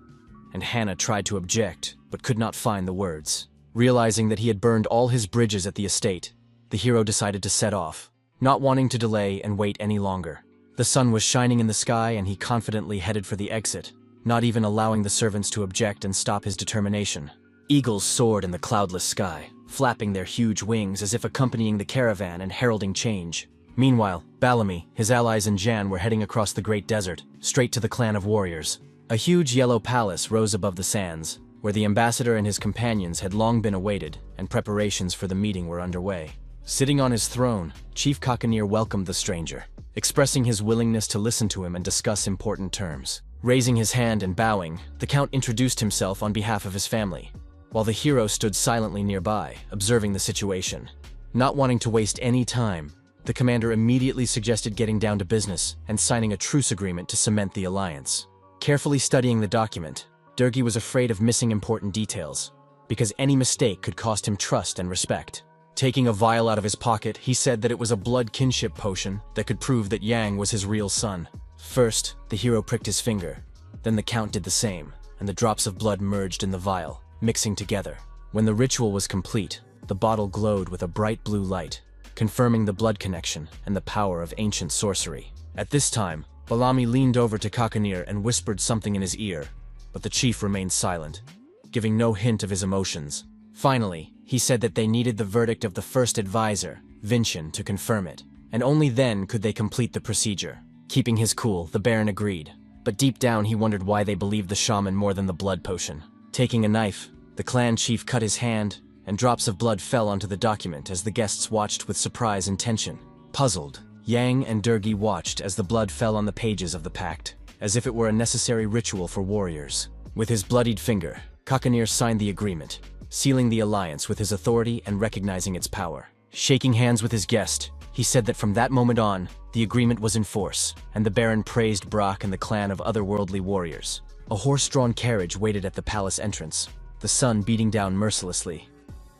and Hannah tried to object, but could not find the words. Realizing that he had burned all his bridges at the estate, the hero decided to set off, not wanting to delay and wait any longer. The sun was shining in the sky and he confidently headed for the exit, not even allowing the servants to object and stop his determination. Eagles soared in the cloudless sky, flapping their huge wings as if accompanying the caravan and heralding change. Meanwhile, Bellamy, his allies and Jan were heading across the Great Desert, straight to the clan of warriors. A huge yellow palace rose above the sands, where the ambassador and his companions had long been awaited, and preparations for the meeting were underway. Sitting on his throne, Chief Kakanir welcomed the stranger, expressing his willingness to listen to him and discuss important terms. Raising his hand and bowing, the Count introduced himself on behalf of his family, while the hero stood silently nearby, observing the situation. Not wanting to waste any time, the commander immediately suggested getting down to business and signing a truce agreement to cement the alliance. Carefully studying the document, Durgi was afraid of missing important details, because any mistake could cost him trust and respect. Taking a vial out of his pocket, he said that it was a blood kinship potion that could prove that Yang was his real son. First, the hero pricked his finger. Then the Count did the same, and the drops of blood merged in the vial, mixing together. When the ritual was complete, the bottle glowed with a bright blue light, confirming the blood connection and the power of ancient sorcery. At this time, Bellamy leaned over to Kakanir and whispered something in his ear, but the chief remained silent, giving no hint of his emotions. Finally, he said that they needed the verdict of the first advisor, Vincent, to confirm it, and only then could they complete the procedure. Keeping his cool, the Baron agreed, but deep down he wondered why they believed the shaman more than the blood potion. Taking a knife, the clan chief cut his hand, and drops of blood fell onto the document as the guests watched with surprise and tension. Puzzled, Yang and Durgi watched as the blood fell on the pages of the pact, as if it were a necessary ritual for warriors. With his bloodied finger, Kakanir signed the agreement, sealing the alliance with his authority and recognizing its power. Shaking hands with his guest, he said that from that moment on, the agreement was in force, and the Baron praised Brock and the clan of otherworldly warriors. A horse-drawn carriage waited at the palace entrance, the sun beating down mercilessly,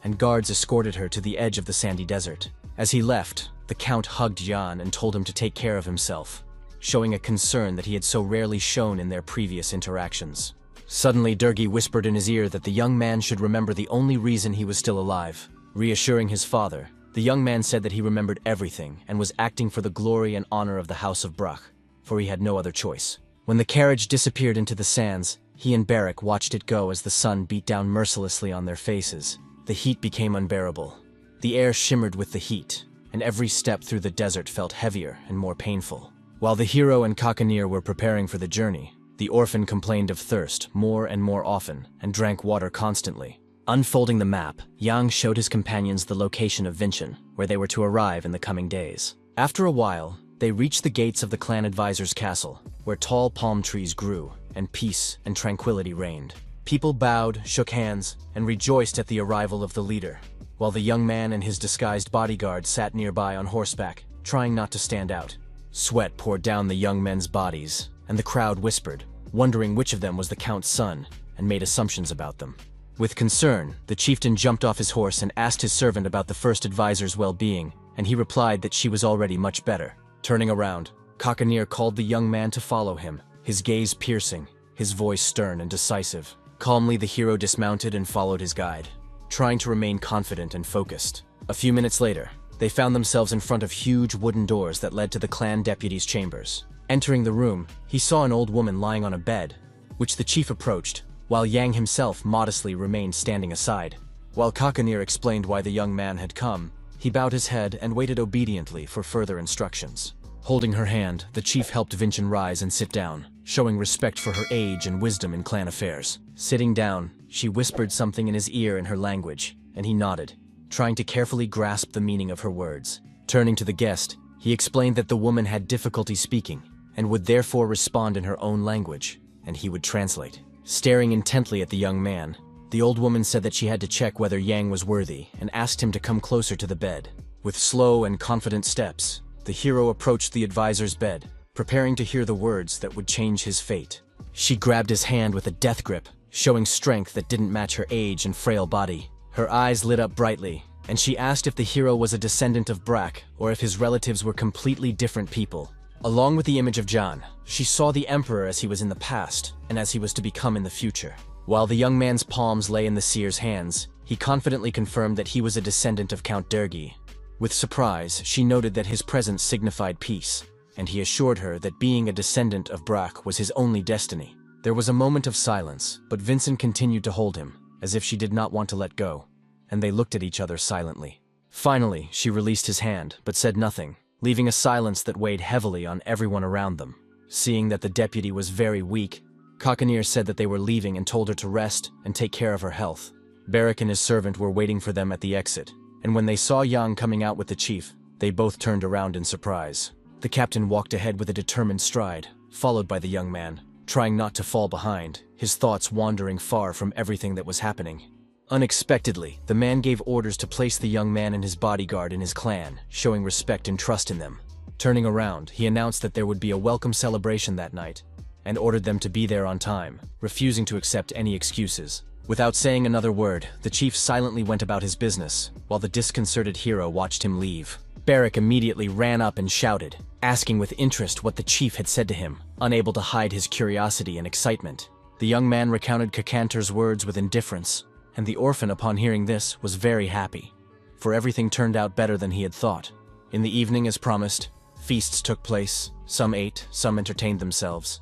and guards escorted her to the edge of the sandy desert. As he left, the Count hugged Jan and told him to take care of himself, showing a concern that he had so rarely shown in their previous interactions. Suddenly, Durgi whispered in his ear that the young man should remember the only reason he was still alive. Reassuring his father, the young man said that he remembered everything and was acting for the glory and honor of the House of Brock, for he had no other choice. When the carriage disappeared into the sands, he and Barrack watched it go as the sun beat down mercilessly on their faces. The heat became unbearable. The air shimmered with the heat, and every step through the desert felt heavier and more painful. While the hero and Kakanir were preparing for the journey, the orphan complained of thirst more and more often and drank water constantly. Unfolding the map, Yang showed his companions the location of Vincent, where they were to arrive in the coming days. After a while, they reached the gates of the clan advisor's castle, where tall palm trees grew, and peace and tranquility reigned. People bowed, shook hands, and rejoiced at the arrival of the leader, while the young man and his disguised bodyguard sat nearby on horseback, trying not to stand out. Sweat poured down the young men's bodies, and the crowd whispered, wondering which of them was the Count's son, and made assumptions about them. With concern, the chieftain jumped off his horse and asked his servant about the first advisor's well-being, and he replied that she was already much better. Turning around, Kakanir called the young man to follow him, his gaze piercing, his voice stern and decisive. Calmly, the hero dismounted and followed his guide, trying to remain confident and focused. A few minutes later, they found themselves in front of huge wooden doors that led to the clan deputy's chambers. Entering the room, he saw an old woman lying on a bed, which the chief approached, while Yang himself modestly remained standing aside. While Kakanir explained why the young man had come, he bowed his head and waited obediently for further instructions. Holding her hand, the chief helped Vincent rise and sit down, showing respect for her age and wisdom in clan affairs. Sitting down, she whispered something in his ear in her language, and he nodded, trying to carefully grasp the meaning of her words. Turning to the guest, he explained that the woman had difficulty speaking, and would therefore respond in her own language, and he would translate. Staring intently at the young man, the old woman said that she had to check whether Yang was worthy and asked him to come closer to the bed. With slow and confident steps, the hero approached the advisor's bed, preparing to hear the words that would change his fate. She grabbed his hand with a death grip, showing strength that didn't match her age and frail body. Her eyes lit up brightly, and she asked if the hero was a descendant of Brack or if his relatives were completely different people. Along with the image of John, she saw the Emperor as he was in the past and as he was to become in the future. While the young man's palms lay in the seer's hands, he confidently confirmed that he was a descendant of Count Durgi. With surprise, she noted that his presence signified peace, and he assured her that being a descendant of Brack was his only destiny. There was a moment of silence, but Vincent continued to hold him, as if she did not want to let go, and they looked at each other silently. Finally, she released his hand, but said nothing, leaving a silence that weighed heavily on everyone around them. Seeing that the deputy was very weak, Kakanir said that they were leaving and told her to rest and take care of her health. Barrack and his servant were waiting for them at the exit, and when they saw Yang coming out with the chief, they both turned around in surprise. The captain walked ahead with a determined stride, followed by the young man, trying not to fall behind, his thoughts wandering far from everything that was happening. Unexpectedly, the man gave orders to place the young man and his bodyguard in his clan, showing respect and trust in them. Turning around, he announced that there would be a welcome celebration that night, and ordered them to be there on time, refusing to accept any excuses. Without saying another word, the chief silently went about his business, while the disconcerted hero watched him leave. Barrack immediately ran up and shouted, asking with interest what the chief had said to him, unable to hide his curiosity and excitement. The young man recounted Kakantar's words with indifference, and the orphan, upon hearing this, was very happy, for everything turned out better than he had thought. In the evening, as promised, feasts took place, some ate, some entertained themselves,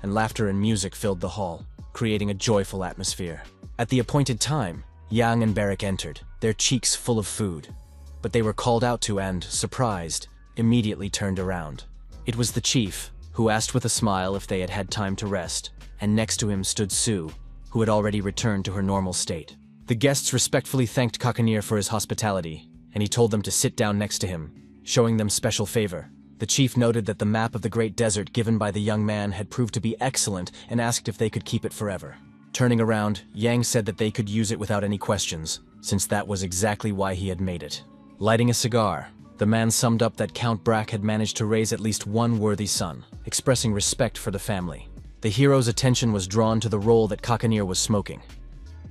and laughter and music filled the hall, creating a joyful atmosphere. At the appointed time, Yang and Barrack entered, their cheeks full of food, but they were called out to and, surprised, immediately turned around. It was the chief, who asked with a smile if they had had time to rest, and next to him stood Sue, who had already returned to her normal state. The guests respectfully thanked Kakanir for his hospitality, and he told them to sit down next to him, showing them special favor. The chief noted that the map of the Great Desert given by the young man had proved to be excellent and asked if they could keep it forever. Turning around, Yang said that they could use it without any questions, since that was exactly why he had made it. Lighting a cigar, the man summed up that Count Brack had managed to raise at least one worthy son, expressing respect for the family. The hero's attention was drawn to the roll that Kakanir was smoking,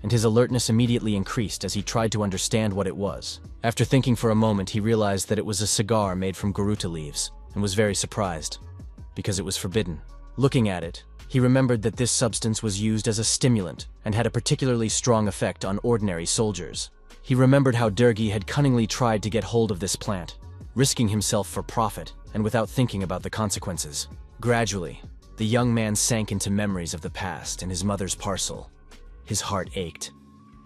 and his alertness immediately increased as he tried to understand what it was. After thinking for a moment, he realized that it was a cigar made from garuta leaves, and was very surprised, because it was forbidden. Looking at it, he remembered that this substance was used as a stimulant and had a particularly strong effect on ordinary soldiers. He remembered how Durgi had cunningly tried to get hold of this plant, risking himself for profit and without thinking about the consequences. Gradually, the young man sank into memories of the past and his mother's parcel. His heart ached,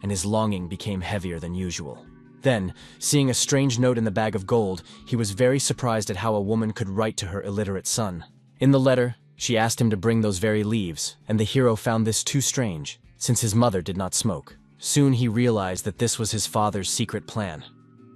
and his longing became heavier than usual. Then, seeing a strange note in the bag of gold, he was very surprised at how a woman could write to her illiterate son. In the letter, she asked him to bring those very leaves, and the hero found this too strange, since his mother did not smoke. Soon he realized that this was his father's secret plan.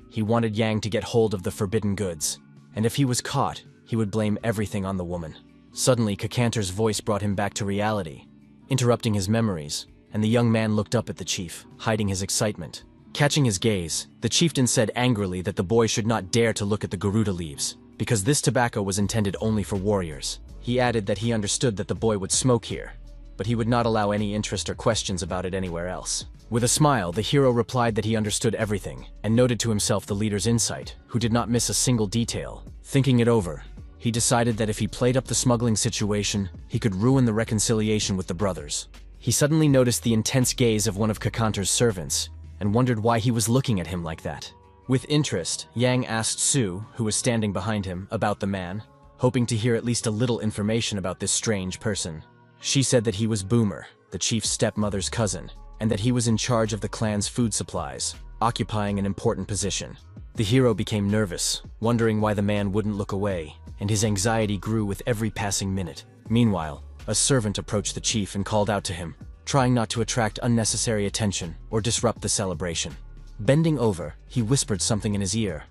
He wanted Yang to get hold of the forbidden goods, and if he was caught, he would blame everything on the woman. Suddenly, Kakantar's voice brought him back to reality, interrupting his memories, and the young man looked up at the chief, hiding his excitement. Catching his gaze, the chieftain said angrily that the boy should not dare to look at the garuda leaves, because this tobacco was intended only for warriors. He added that he understood that the boy would smoke here, but he would not allow any interest or questions about it anywhere else. With a smile, the hero replied that he understood everything, and noted to himself the leader's insight, who did not miss a single detail. Thinking it over, he decided that if he played up the smuggling situation, he could ruin the reconciliation with the brothers. He suddenly noticed the intense gaze of one of Kakantar's servants, and wondered why he was looking at him like that. With interest, Yang asked Sue, who was standing behind him, about the man, hoping to hear at least a little information about this strange person. She said that he was Boomer, the chief's stepmother's cousin, and that he was in charge of the clan's food supplies, occupying an important position. The hero became nervous, wondering why the man wouldn't look away, and his anxiety grew with every passing minute. Meanwhile, a servant approached the chief and called out to him, trying not to attract unnecessary attention or disrupt the celebration. Bending over, he whispered something in his ear,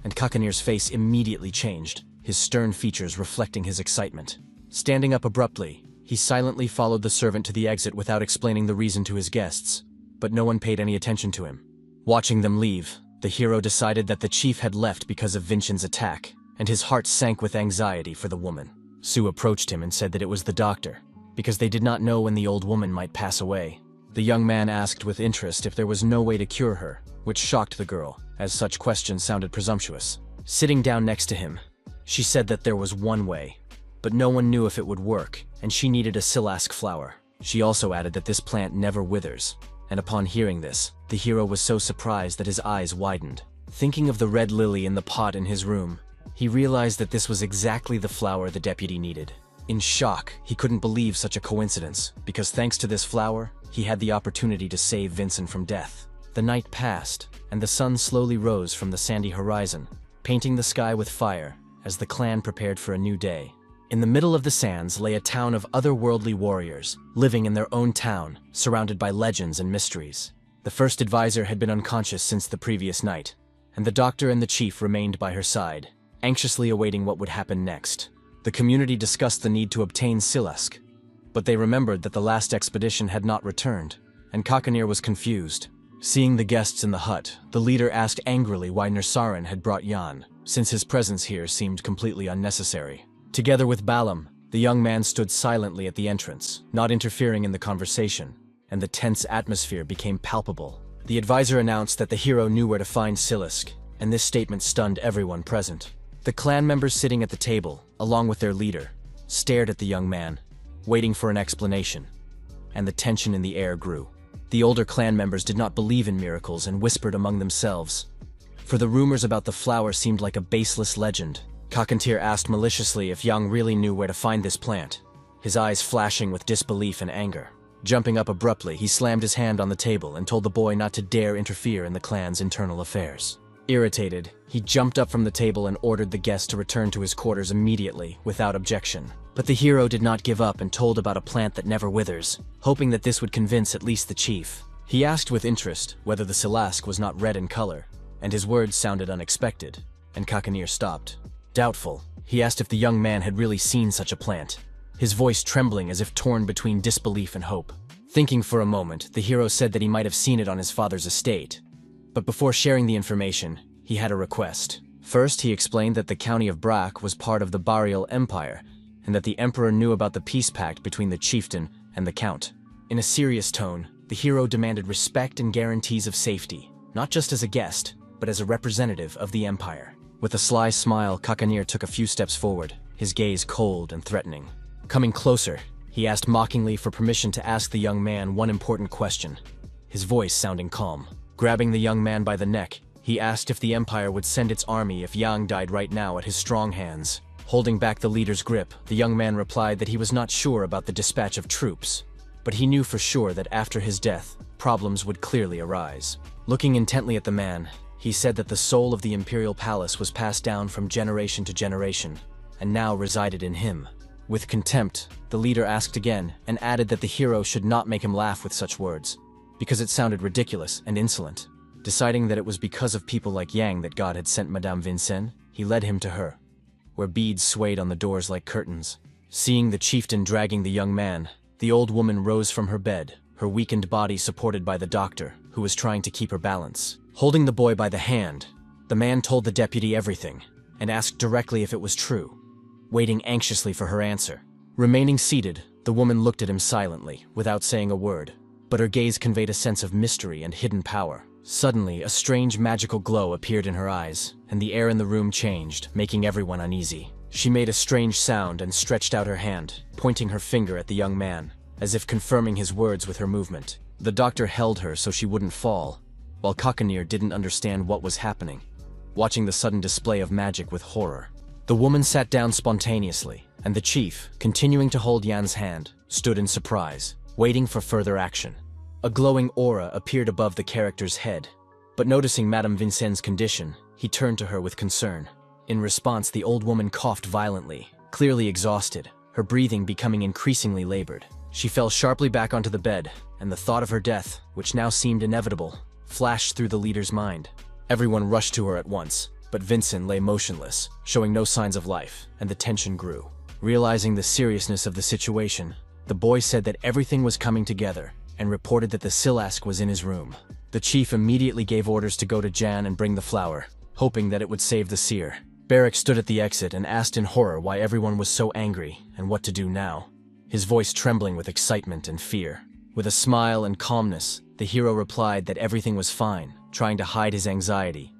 and Kakanir's face immediately changed, his stern features reflecting his excitement. Standing up abruptly, he silently followed the servant to the exit without explaining the reason to his guests, but no one paid any attention to him. Watching them leave, the hero decided that the chief had left because of Vincent's attack, and his heart sank with anxiety for the woman. Sue approached him and said that it was the doctor, because they did not know when the old woman might pass away. The young man asked with interest if there was no way to cure her, which shocked the girl, as such questions sounded presumptuous. Sitting down next to him, she said that there was one way, but no one knew if it would work, and she needed a silask flower. She also added that this plant never withers, and upon hearing this, the hero was so surprised that his eyes widened. Thinking of the red lily in the pot in his room, he realized that this was exactly the flower the deputy needed. In shock, he couldn't believe such a coincidence, because thanks to this flower, he had the opportunity to save Vincent from death. The night passed, and the sun slowly rose from the sandy horizon, painting the sky with fire as the clan prepared for a new day. In the middle of the sands lay a town of otherworldly warriors, living in their own town, surrounded by legends and mysteries. The first advisor had been unconscious since the previous night, and the doctor and the chief remained by her side, anxiously awaiting what would happen next. The community discussed the need to obtain Silask, but they remembered that the last expedition had not returned, and Kakanir was confused. Seeing the guests in the hut, the leader asked angrily why Nursarin had brought Jan, since his presence here seemed completely unnecessary. Together with Balam, the young man stood silently at the entrance, not interfering in the conversation, and the tense atmosphere became palpable. The advisor announced that the hero knew where to find Silisk, and this statement stunned everyone present. The clan members sitting at the table, along with their leader, stared at the young man, waiting for an explanation, and the tension in the air grew. The older clan members did not believe in miracles and whispered among themselves, for the rumors about the flower seemed like a baseless legend. Kakantir asked maliciously if Yang really knew where to find this plant, his eyes flashing with disbelief and anger. Jumping up abruptly, he slammed his hand on the table and told the boy not to dare interfere in the clan's internal affairs. Irritated, he jumped up from the table and ordered the guest to return to his quarters immediately, without objection. But the hero did not give up and told about a plant that never withers, hoping that this would convince at least the chief. He asked with interest whether the Silask was not red in color, and his words sounded unexpected, and Kakanir stopped. Doubtful, he asked if the young man had really seen such a plant, his voice trembling as if torn between disbelief and hope. Thinking for a moment, the hero said that he might have seen it on his father's estate. But before sharing the information, he had a request. First, he explained that the county of Brak was part of the Barial Empire, and that the emperor knew about the peace pact between the chieftain and the count. In a serious tone, the hero demanded respect and guarantees of safety, not just as a guest, but as a representative of the empire. With a sly smile, Kakanir took a few steps forward, his gaze cold and threatening. Coming closer, he asked mockingly for permission to ask the young man one important question, his voice sounding calm. Grabbing the young man by the neck, he asked if the empire would send its army if Yang died right now at his strong hands. Holding back the leader's grip, the young man replied that he was not sure about the dispatch of troops, but he knew for sure that after his death, problems would clearly arise. Looking intently at the man, he said that the soul of the imperial palace was passed down from generation to generation, and now resided in him. With contempt, the leader asked again, and added that the hero should not make him laugh with such words, because it sounded ridiculous and insolent. Deciding that it was because of people like Yang that God had sent Madame Vincennes, he led him to her, where beads swayed on the doors like curtains. Seeing the chieftain dragging the young man, the old woman rose from her bed, her weakened body supported by the doctor, who was trying to keep her balance. Holding the boy by the hand, the man told the deputy everything, and asked directly if it was true, waiting anxiously for her answer. Remaining seated, the woman looked at him silently, without saying a word, but her gaze conveyed a sense of mystery and hidden power. Suddenly, a strange magical glow appeared in her eyes, and the air in the room changed, making everyone uneasy. She made a strange sound and stretched out her hand, pointing her finger at the young man, as if confirming his words with her movement. The doctor held her so she wouldn't fall, while Kakanir didn't understand what was happening, watching the sudden display of magic with horror. The woman sat down spontaneously, and the chief, continuing to hold Yan's hand, stood in surprise, waiting for further action. A glowing aura appeared above the character's head, but noticing Madame Vincennes' condition, he turned to her with concern. In response, the old woman coughed violently, clearly exhausted, her breathing becoming increasingly labored. She fell sharply back onto the bed, and the thought of her death, which now seemed inevitable, flashed through the leader's mind. Everyone rushed to her at once, but Vincent lay motionless, showing no signs of life, and the tension grew. Realizing the seriousness of the situation, the boy said that everything was coming together, and reported that the Silask was in his room. The chief immediately gave orders to go to Jan and bring the flower, hoping that it would save the seer. Barrack stood at the exit and asked in horror why everyone was so angry and what to do now, his voice trembling with excitement and fear. With a smile and calmness, the hero replied that everything was fine, trying to hide his anxiety.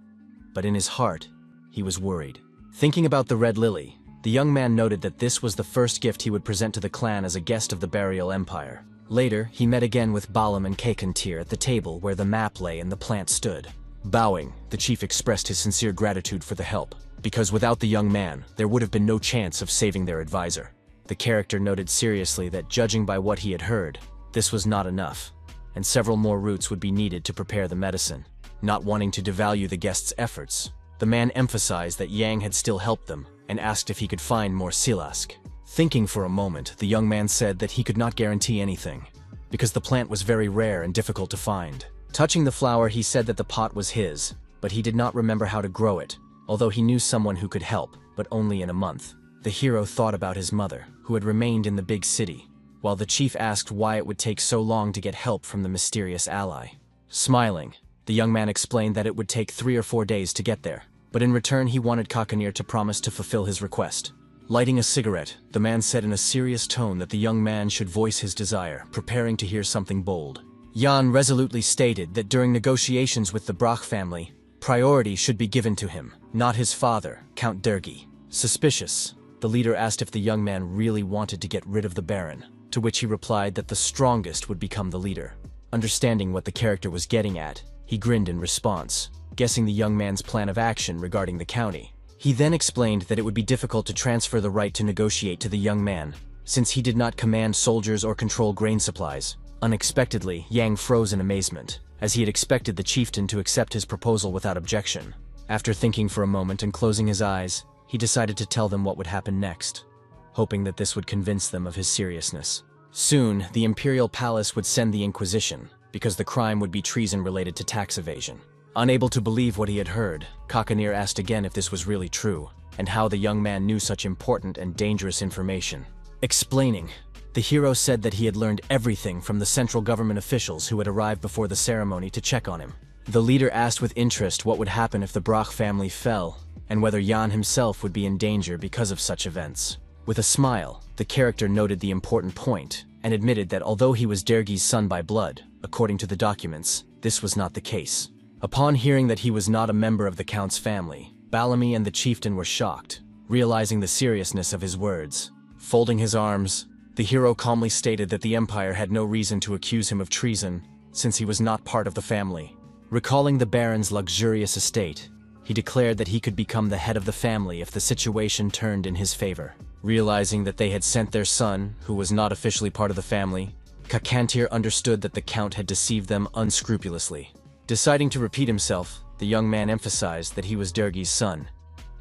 But in his heart, he was worried. Thinking about the red lily, the young man noted that this was the first gift he would present to the clan as a guest of the Burial Empire. Later, he met again with Balam and Kakantir at the table where the map lay and the plant stood. Bowing, the chief expressed his sincere gratitude for the help, because without the young man, there would have been no chance of saving their advisor. The character noted seriously that judging by what he had heard, this was not enough, and several more roots would be needed to prepare the medicine. Not wanting to devalue the guest's efforts, the man emphasized that Yang had still helped them, and asked if he could find more Silask. Thinking for a moment, the young man said that he could not guarantee anything, because the plant was very rare and difficult to find. Touching the flower, he said that the pot was his, but he did not remember how to grow it, although he knew someone who could help, but only in a month. The hero thought about his mother, who had remained in the big city, while the chief asked why it would take so long to get help from the mysterious ally. Smiling, the young man explained that it would take 3 or 4 days to get there, but in return he wanted Kakanir to promise to fulfill his request. Lighting a cigarette, the man said in a serious tone that the young man should voice his desire, preparing to hear something bold. Jan resolutely stated that during negotiations with the Brach family, priority should be given to him, not his father, Count Dergi. Suspicious, the leader asked if the young man really wanted to get rid of the Baron, to which he replied that the strongest would become the leader. Understanding what the character was getting at, he grinned in response, guessing the young man's plan of action regarding the county. He then explained that it would be difficult to transfer the right to negotiate to the young man, since he did not command soldiers or control grain supplies. Unexpectedly, Yang froze in amazement, as he had expected the chieftain to accept his proposal without objection. After thinking for a moment and closing his eyes, he decided to tell them what would happen next, hoping that this would convince them of his seriousness. Soon, the imperial palace would send the Inquisition, because the crime would be treason related to tax evasion. Unable to believe what he had heard, Kakanir asked again if this was really true, and how the young man knew such important and dangerous information. Explaining, the hero said that he had learned everything from the central government officials who had arrived before the ceremony to check on him. The leader asked with interest what would happen if the Brach family fell, and whether Jan himself would be in danger because of such events. With a smile, the character noted the important point, and admitted that although he was Dergi's son by blood, according to the documents, this was not the case. Upon hearing that he was not a member of the Count's family, Bellamy and the chieftain were shocked, realizing the seriousness of his words. Folding his arms, the hero calmly stated that the Empire had no reason to accuse him of treason, since he was not part of the family. Recalling the Baron's luxurious estate, he declared that he could become the head of the family if the situation turned in his favor. Realizing that they had sent their son, who was not officially part of the family, Kakantir understood that the Count had deceived them unscrupulously. Deciding to repeat himself, the young man emphasized that he was Dergi's son,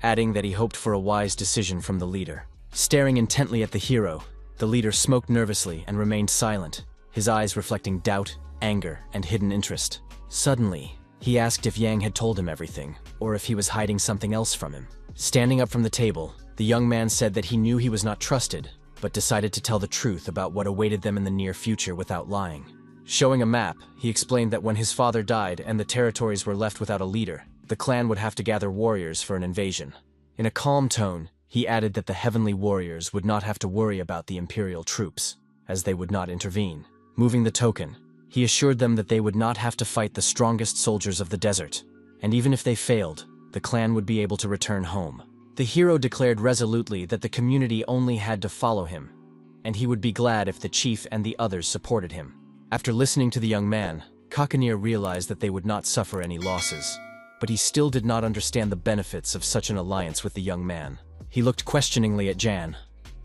adding that he hoped for a wise decision from the leader. Staring intently at the hero, the leader smoked nervously and remained silent, his eyes reflecting doubt, anger, and hidden interest. Suddenly, he asked if Yang had told him everything, or if he was hiding something else from him. Standing up from the table, the young man said that he knew he was not trusted, but decided to tell the truth about what awaited them in the near future without lying. Showing a map, he explained that when his father died and the territories were left without a leader, the clan would have to gather warriors for an invasion. In a calm tone, he added that the heavenly warriors would not have to worry about the imperial troops, as they would not intervene. Moving the token, he assured them that they would not have to fight the strongest soldiers of the desert, and even if they failed, the clan would be able to return home. The hero declared resolutely that the community only had to follow him, and he would be glad if the chief and the others supported him. After listening to the young man, Kakanir realized that they would not suffer any losses, but he still did not understand the benefits of such an alliance with the young man. He looked questioningly at Jan,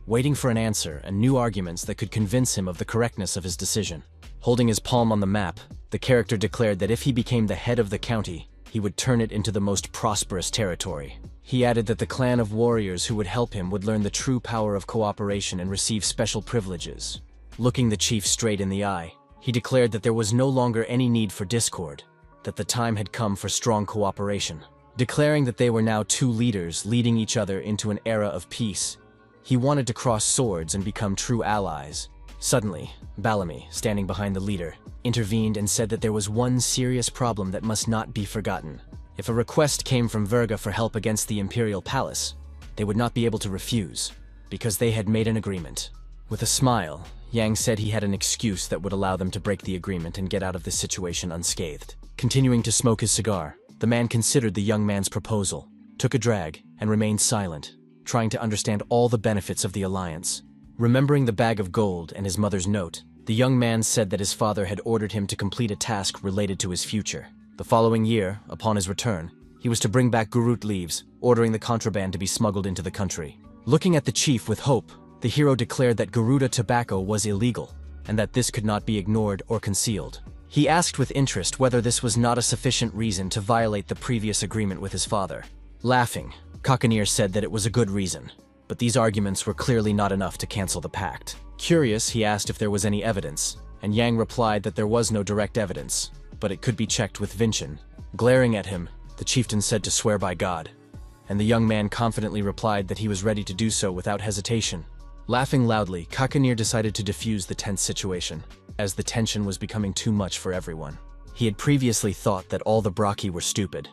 waiting for an answer and new arguments that could convince him of the correctness of his decision. Holding his palm on the map, the character declared that if he became the head of the county, he would turn it into the most prosperous territory. He added that the clan of warriors who would help him would learn the true power of cooperation and receive special privileges. Looking the chief straight in the eye, he declared that there was no longer any need for discord, that the time had come for strong cooperation. Declaring that they were now two leaders leading each other into an era of peace, he wanted to cross swords and become true allies. Suddenly, Bellamy, standing behind the leader, intervened and said that there was one serious problem that must not be forgotten. If a request came from Verga for help against the imperial palace, they would not be able to refuse, because they had made an agreement. With a smile, Yang said he had an excuse that would allow them to break the agreement and get out of this situation unscathed. Continuing to smoke his cigar, the man considered the young man's proposal, took a drag, and remained silent, trying to understand all the benefits of the alliance. Remembering the bag of gold and his mother's note, the young man said that his father had ordered him to complete a task related to his future. The following year, upon his return, he was to bring back Gurut leaves, ordering the contraband to be smuggled into the country. Looking at the chief with hope, the hero declared that Garuda tobacco was illegal, and that this could not be ignored or concealed. He asked with interest whether this was not a sufficient reason to violate the previous agreement with his father. Laughing, Kakanir said that it was a good reason, but these arguments were clearly not enough to cancel the pact. Curious, he asked if there was any evidence, and Yang replied that there was no direct evidence, but it could be checked with Vinchin. Glaring at him, the chieftain said to swear by God, and the young man confidently replied that he was ready to do so without hesitation. Laughing loudly, Kakanir decided to defuse the tense situation, as the tension was becoming too much for everyone. He had previously thought that all the Brachii were stupid,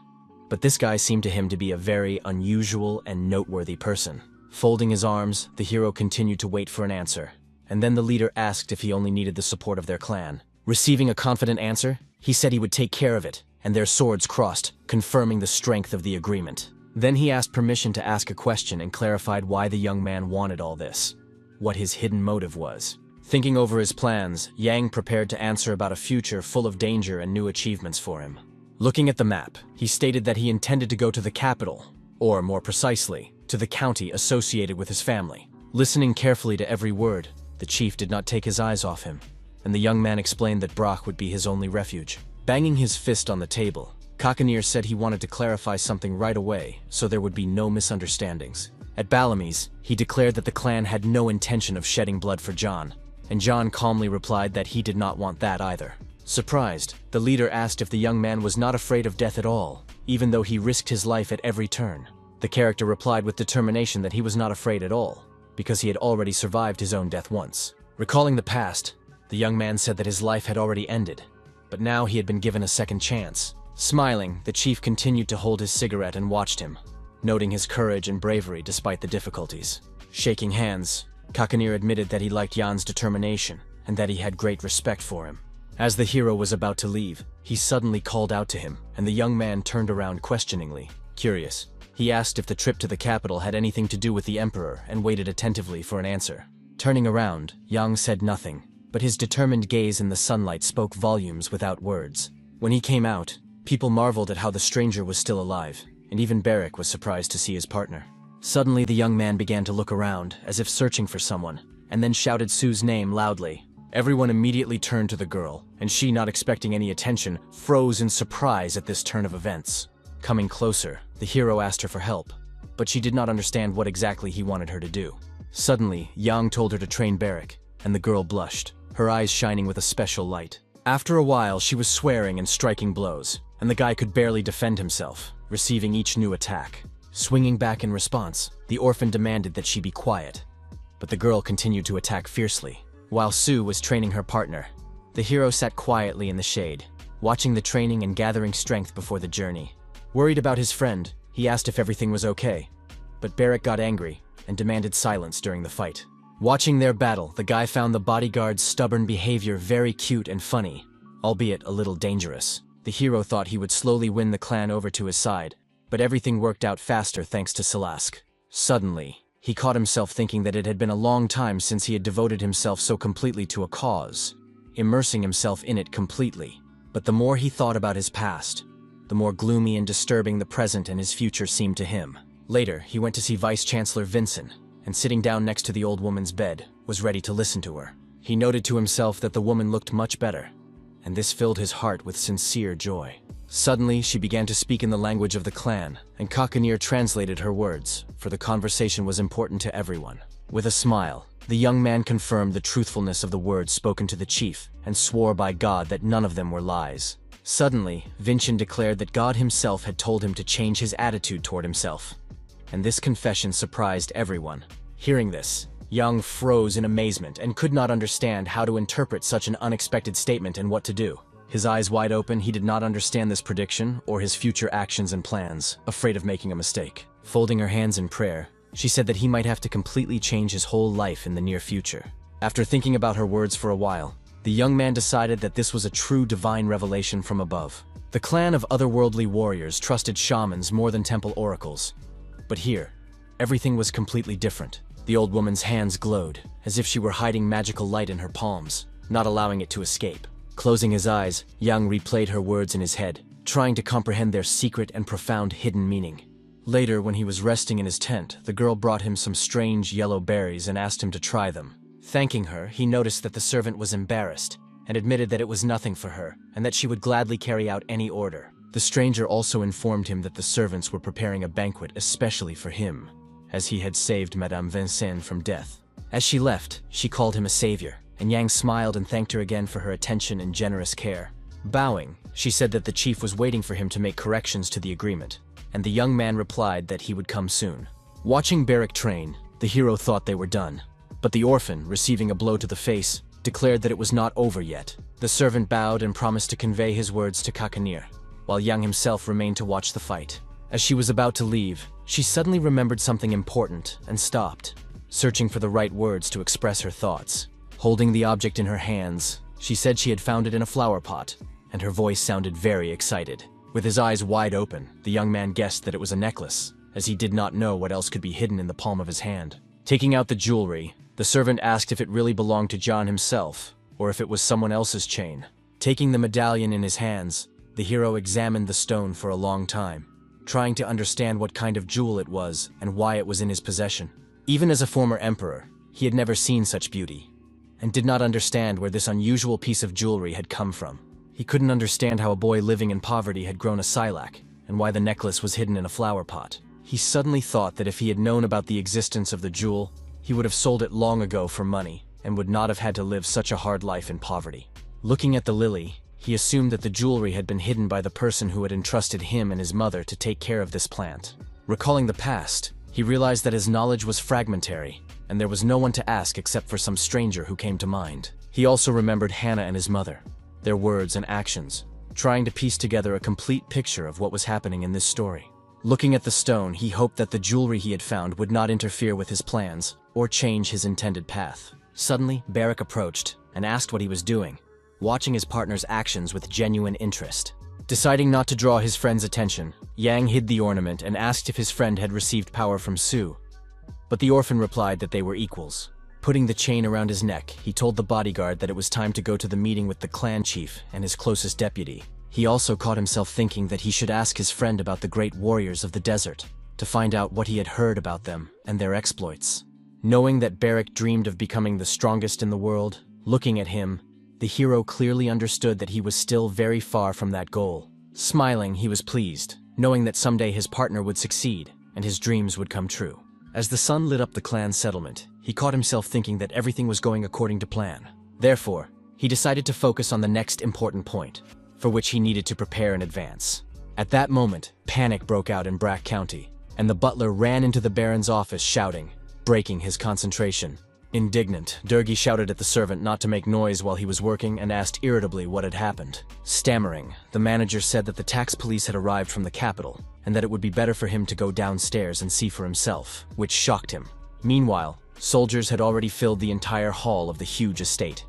but this guy seemed to him to be a very unusual and noteworthy person. Folding his arms, the hero continued to wait for an answer. And then the leader asked if he only needed the support of their clan. Receiving a confident answer, he said he would take care of it, and their swords crossed, confirming the strength of the agreement. Then he asked permission to ask a question and clarified why the young man wanted all this, what his hidden motive was. Thinking over his plans, Yang prepared to answer about a future full of danger and new achievements for him. Looking at the map, he stated that he intended to go to the capital, or more precisely, to the county associated with his family. Listening carefully to every word, the chief did not take his eyes off him, and the young man explained that Brock would be his only refuge. Banging his fist on the table, Kakanir said he wanted to clarify something right away so there would be no misunderstandings. At Balamese, he declared that the clan had no intention of shedding blood for John, and John calmly replied that he did not want that either. Surprised, the leader asked if the young man was not afraid of death at all, even though he risked his life at every turn. The character replied with determination that he was not afraid at all, because he had already survived his own death once. Recalling the past, the young man said that his life had already ended, but now he had been given a second chance. Smiling, the chief continued to hold his cigarette and watched him, noting his courage and bravery despite the difficulties. Shaking hands, Kakanir admitted that he liked Jan's determination and that he had great respect for him. As the hero was about to leave, he suddenly called out to him, and the young man turned around questioningly. Curious, he asked if the trip to the capital had anything to do with the emperor and waited attentively for an answer. Turning around, Yang said nothing, but his determined gaze in the sunlight spoke volumes without words. When he came out, people marveled at how the stranger was still alive, and even Barrick was surprised to see his partner. Suddenly, the young man began to look around, as if searching for someone, and then shouted Sue's name loudly. Everyone immediately turned to the girl, and she, not expecting any attention, froze in surprise at this turn of events. Coming closer, the hero asked her for help, but she did not understand what exactly he wanted her to do. Suddenly, Yang told her to train Barrick, and the girl blushed, her eyes shining with a special light. After a while, she was swearing and striking blows, and the guy could barely defend himself, receiving each new attack. Swinging back in response, the orphan demanded that she be quiet, but the girl continued to attack fiercely. While Sue was training her partner, the hero sat quietly in the shade, watching the training and gathering strength before the journey. Worried about his friend, he asked if everything was okay, but Barrick got angry and demanded silence during the fight. Watching their battle, the guy found the bodyguard's stubborn behavior very cute and funny, albeit a little dangerous. The hero thought he would slowly win the clan over to his side, but everything worked out faster thanks to Silask. Suddenly, he caught himself thinking that it had been a long time since he had devoted himself so completely to a cause, immersing himself in it completely. But the more he thought about his past, the more gloomy and disturbing the present and his future seemed to him. Later, he went to see Vice-Chancellor Vincent, and sitting down next to the old woman's bed, was ready to listen to her. He noted to himself that the woman looked much better, and this filled his heart with sincere joy. Suddenly, she began to speak in the language of the clan, and Kakanir translated her words, for the conversation was important to everyone. With a smile, the young man confirmed the truthfulness of the words spoken to the chief, and swore by God that none of them were lies. Suddenly, Vincent declared that God himself had told him to change his attitude toward himself, and this confession surprised everyone. Hearing this, Yang froze in amazement and could not understand how to interpret such an unexpected statement and what to do. His eyes wide open, he did not understand this prediction or his future actions and plans, afraid of making a mistake. Folding her hands in prayer, she said that he might have to completely change his whole life in the near future. After thinking about her words for a while, the young man decided that this was a true divine revelation from above. The clan of otherworldly warriors trusted shamans more than temple oracles. But here, everything was completely different. The old woman's hands glowed, as if she were hiding magical light in her palms, not allowing it to escape. Closing his eyes, Yang replayed her words in his head, trying to comprehend their secret and profound hidden meaning. Later, when he was resting in his tent, the girl brought him some strange yellow berries and asked him to try them. Thanking her, he noticed that the servant was embarrassed, and admitted that it was nothing for her, and that she would gladly carry out any order. The stranger also informed him that the servants were preparing a banquet especially for him, as he had saved Madame Vincent from death. As she left, she called him a savior, and Yang smiled and thanked her again for her attention and generous care. Bowing, she said that the chief was waiting for him to make corrections to the agreement, and the young man replied that he would come soon. Watching Barrick train, the hero thought they were done, but the orphan, receiving a blow to the face, declared that it was not over yet. The servant bowed and promised to convey his words to Kakanir, while Yang himself remained to watch the fight. As she was about to leave, she suddenly remembered something important and stopped, searching for the right words to express her thoughts. Holding the object in her hands, she said she had found it in a flower pot, and her voice sounded very excited. With his eyes wide open, the young man guessed that it was a necklace, as he did not know what else could be hidden in the palm of his hand. Taking out the jewelry, the servant asked if it really belonged to John himself, or if it was someone else's chain. Taking the medallion in his hands, the hero examined the stone for a long time, trying to understand what kind of jewel it was and why it was in his possession. Even as a former emperor, he had never seen such beauty, and did not understand where this unusual piece of jewelry had come from. He couldn't understand how a boy living in poverty had grown a silac, and why the necklace was hidden in a flower pot. He suddenly thought that if he had known about the existence of the jewel, he would have sold it long ago for money, and would not have had to live such a hard life in poverty. Looking at the lily, he assumed that the jewelry had been hidden by the person who had entrusted him and his mother to take care of this plant. Recalling the past, he realized that his knowledge was fragmentary, and there was no one to ask except for some stranger who came to mind. He also remembered Hannah and his mother, their words and actions, trying to piece together a complete picture of what was happening in this story. Looking at the stone, he hoped that the jewelry he had found would not interfere with his plans or change his intended path. Suddenly, Barrack approached and asked what he was doing, watching his partner's actions with genuine interest. Deciding not to draw his friend's attention, Yang hid the ornament and asked if his friend had received power from Su. But the orphan replied that they were equals. Putting the chain around his neck, he told the bodyguard that it was time to go to the meeting with the clan chief and his closest deputy. He also caught himself thinking that he should ask his friend about the great warriors of the desert, to find out what he had heard about them and their exploits. Knowing that Barrack dreamed of becoming the strongest in the world, looking at him, the hero clearly understood that he was still very far from that goal. Smiling, he was pleased, knowing that someday his partner would succeed and his dreams would come true. As the sun lit up the clan settlement, he caught himself thinking that everything was going according to plan. Therefore, he decided to focus on the next important point, for which he needed to prepare in advance. At that moment, panic broke out in Brack County, and the butler ran into the Baron's office shouting, breaking his concentration. Indignant, Durgi shouted at the servant not to make noise while he was working and asked irritably what had happened. Stammering, the manager said that the tax police had arrived from the capital, and that it would be better for him to go downstairs and see for himself, which shocked him. Meanwhile, soldiers had already filled the entire hall of the huge estate,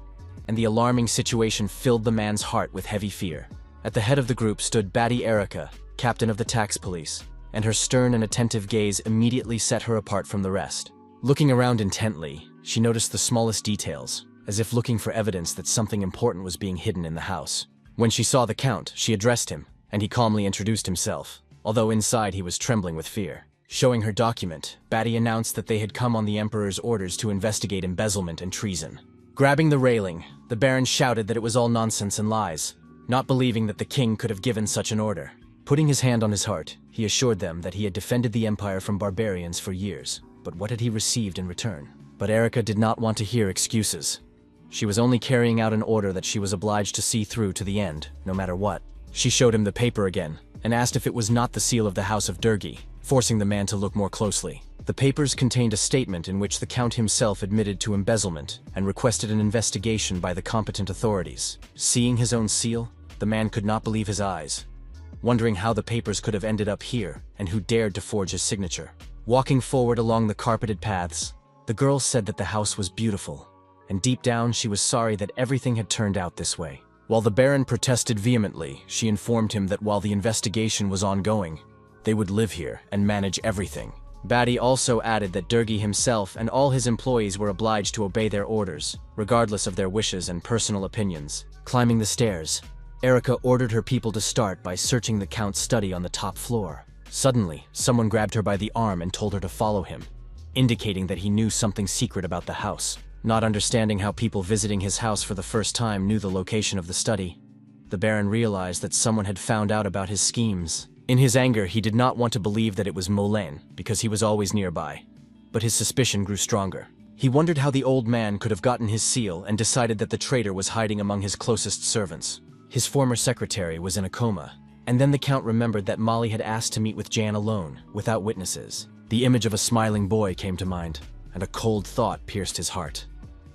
and the alarming situation filled the man's heart with heavy fear. At the head of the group stood Batty Erica, captain of the tax police, and her stern and attentive gaze immediately set her apart from the rest. Looking around intently, she noticed the smallest details, as if looking for evidence that something important was being hidden in the house. When she saw the Count, she addressed him, and he calmly introduced himself, although inside he was trembling with fear. Showing her document, Batty announced that they had come on the Emperor's orders to investigate embezzlement and treason. Grabbing the railing, the Baron shouted that it was all nonsense and lies, not believing that the king could have given such an order. Putting his hand on his heart, he assured them that he had defended the Empire from barbarians for years, but what had he received in return? But Erica did not want to hear excuses. She was only carrying out an order that she was obliged to see through to the end, no matter what. She showed him the paper again, and asked if it was not the seal of the House of Durgi, forcing the man to look more closely. The papers contained a statement in which the Count himself admitted to embezzlement and requested an investigation by the competent authorities. Seeing his own seal, the man could not believe his eyes, wondering how the papers could have ended up here and who dared to forge his signature. Walking forward along the carpeted paths, the girl said that the house was beautiful, and deep down she was sorry that everything had turned out this way. While the Baron protested vehemently, she informed him that while the investigation was ongoing, they would live here and manage everything. Batty also added that Durgi himself and all his employees were obliged to obey their orders, regardless of their wishes and personal opinions. Climbing the stairs, Erica ordered her people to start by searching the Count's study on the top floor. Suddenly, someone grabbed her by the arm and told her to follow him, indicating that he knew something secret about the house. Not understanding how people visiting his house for the first time knew the location of the study, the Baron realized that someone had found out about his schemes. In his anger, he did not want to believe that it was Molen, because he was always nearby, but his suspicion grew stronger. He wondered how the old man could have gotten his seal and decided that the traitor was hiding among his closest servants. His former secretary was in a coma, and then the Count remembered that Molly had asked to meet with Jan alone, without witnesses. The image of a smiling boy came to mind, and a cold thought pierced his heart.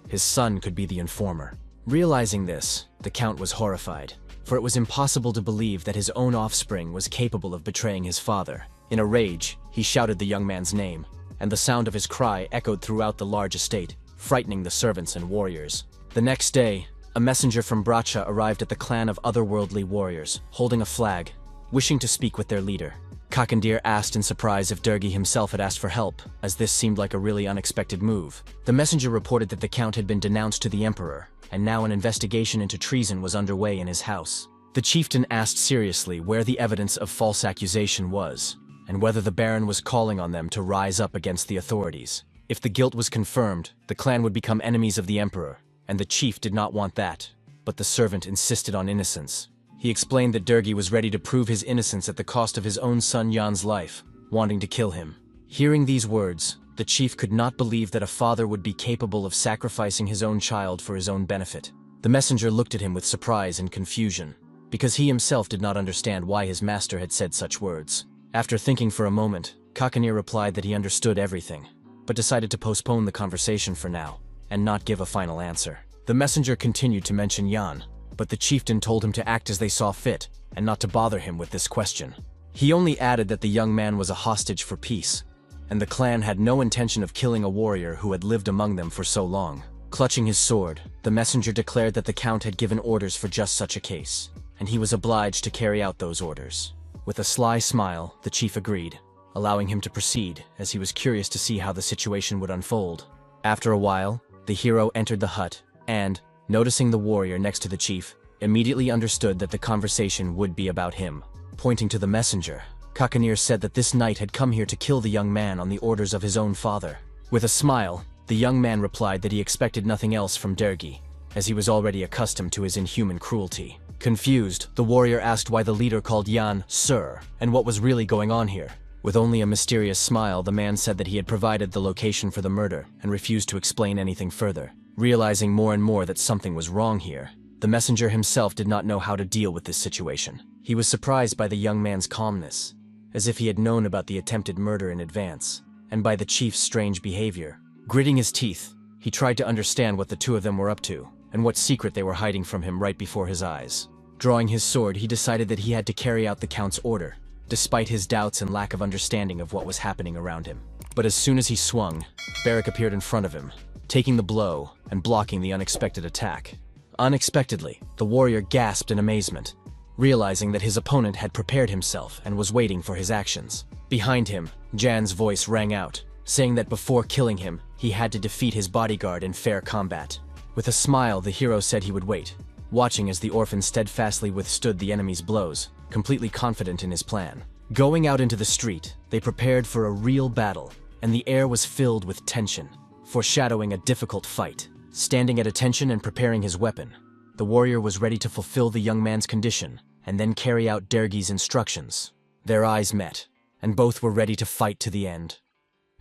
His son could be the informer. Realizing this, the Count was horrified, for it was impossible to believe that his own offspring was capable of betraying his father. In a rage, he shouted the young man's name, and the sound of his cry echoed throughout the large estate, frightening the servants and warriors. The next day, a messenger from Bracha arrived at the clan of otherworldly warriors, holding a flag, wishing to speak with their leader. Kakandir asked in surprise if Dergi himself had asked for help, as this seemed like a really unexpected move. The messenger reported that the count had been denounced to the emperor, and now an investigation into treason was underway in his house. The chieftain asked seriously where the evidence of false accusation was, and whether the baron was calling on them to rise up against the authorities. If the guilt was confirmed, the clan would become enemies of the emperor, and the chief did not want that, but the servant insisted on innocence. He explained that Dergi was ready to prove his innocence at the cost of his own son Yan's life, wanting to kill him. Hearing these words, the chief could not believe that a father would be capable of sacrificing his own child for his own benefit. The messenger looked at him with surprise and confusion, because he himself did not understand why his master had said such words. After thinking for a moment, Kakanir replied that he understood everything, but decided to postpone the conversation for now, and not give a final answer. The messenger continued to mention Yan, but the chieftain told him to act as they saw fit, and not to bother him with this question. He only added that the young man was a hostage for peace, and the clan had no intention of killing a warrior who had lived among them for so long. Clutching his sword, the messenger declared that the count had given orders for just such a case, and he was obliged to carry out those orders. With a sly smile, the chief agreed, allowing him to proceed, as he was curious to see how the situation would unfold. After a while, the hero entered the hut, and, noticing the warrior next to the chief, immediately understood that the conversation would be about him. Pointing to the messenger, Kakanir said that this knight had come here to kill the young man on the orders of his own father. With a smile, the young man replied that he expected nothing else from Dergi, as he was already accustomed to his inhuman cruelty. Confused, the warrior asked why the leader called Yan Sir, and what was really going on here. With only a mysterious smile, the man said that he had provided the location for the murder and refused to explain anything further. Realizing more and more that something was wrong here, the messenger himself did not know how to deal with this situation. He was surprised by the young man's calmness, as if he had known about the attempted murder in advance, and by the chief's strange behavior. Gritting his teeth, he tried to understand what the two of them were up to, and what secret they were hiding from him right before his eyes. Drawing his sword, he decided that he had to carry out the count's order, despite his doubts and lack of understanding of what was happening around him. But as soon as he swung, Barak appeared in front of him, taking the blow and blocking the unexpected attack. Unexpectedly, the warrior gasped in amazement, realizing that his opponent had prepared himself and was waiting for his actions. Behind him, Jan's voice rang out, saying that before killing him, he had to defeat his bodyguard in fair combat. With a smile, the hero said he would wait, watching as the orphan steadfastly withstood the enemy's blows, completely confident in his plan. Going out into the street, they prepared for a real battle, and the air was filled with tension, foreshadowing a difficult fight. Standing at attention and preparing his weapon, the warrior was ready to fulfill the young man's condition and then carry out Dergi's instructions. Their eyes met, and both were ready to fight to the end.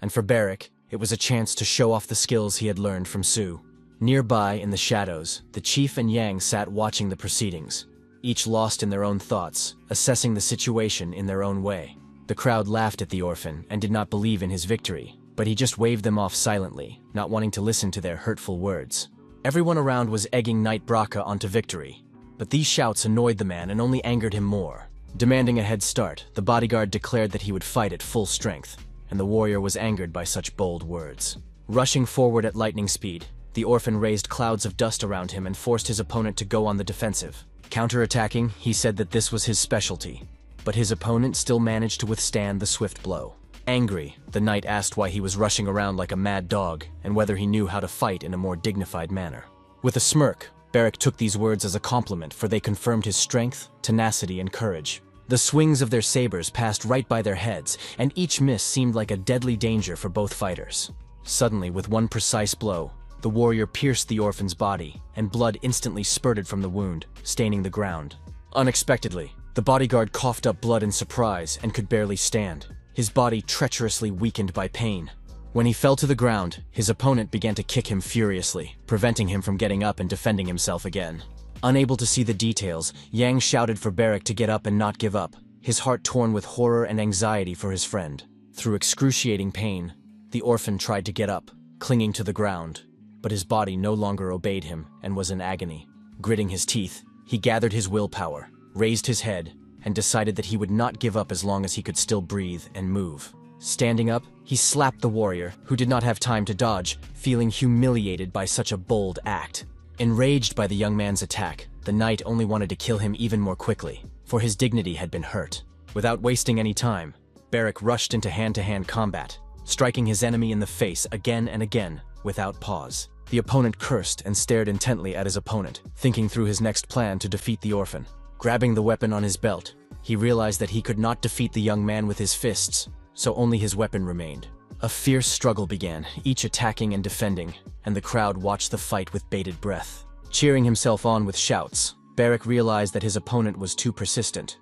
And for Barak, it was a chance to show off the skills he had learned from Su. Nearby, in the shadows, the chief and Yang sat watching the proceedings, each lost in their own thoughts, assessing the situation in their own way. The crowd laughed at the orphan and did not believe in his victory, but he just waved them off silently, not wanting to listen to their hurtful words. Everyone around was egging Knight Braca onto victory, but these shouts annoyed the man and only angered him more. Demanding a head start, the bodyguard declared that he would fight at full strength, and the warrior was angered by such bold words. Rushing forward at lightning speed, the orphan raised clouds of dust around him and forced his opponent to go on the defensive. Counterattacking, he said that this was his specialty, but his opponent still managed to withstand the swift blow. Angry, the knight asked why he was rushing around like a mad dog and whether he knew how to fight in a more dignified manner. With a smirk, Barak took these words as a compliment, for they confirmed his strength, tenacity, and courage. The swings of their sabers passed right by their heads, and each miss seemed like a deadly danger for both fighters. Suddenly, with one precise blow, the warrior pierced the orphan's body, and blood instantly spurted from the wound, staining the ground. Unexpectedly, the bodyguard coughed up blood in surprise and could barely stand, his body treacherously weakened by pain. When he fell to the ground, his opponent began to kick him furiously, preventing him from getting up and defending himself again. Unable to see the details, Yang shouted for Barak to get up and not give up, his heart torn with horror and anxiety for his friend. Through excruciating pain, the orphan tried to get up, clinging to the ground, but his body no longer obeyed him and was in agony. Gritting his teeth, he gathered his willpower, raised his head, and decided that he would not give up as long as he could still breathe and move. Standing up, he slapped the warrior, who did not have time to dodge, feeling humiliated by such a bold act. Enraged by the young man's attack, the knight only wanted to kill him even more quickly, for his dignity had been hurt. Without wasting any time, Barrack rushed into hand-to-hand combat, striking his enemy in the face again and again, without pause. The opponent cursed and stared intently at his opponent, thinking through his next plan to defeat the orphan. Grabbing the weapon on his belt, he realized that he could not defeat the young man with his fists, so only his weapon remained. A fierce struggle began, each attacking and defending, and the crowd watched the fight with bated breath. Cheering himself on with shouts, Barrack realized that his opponent was too persistent,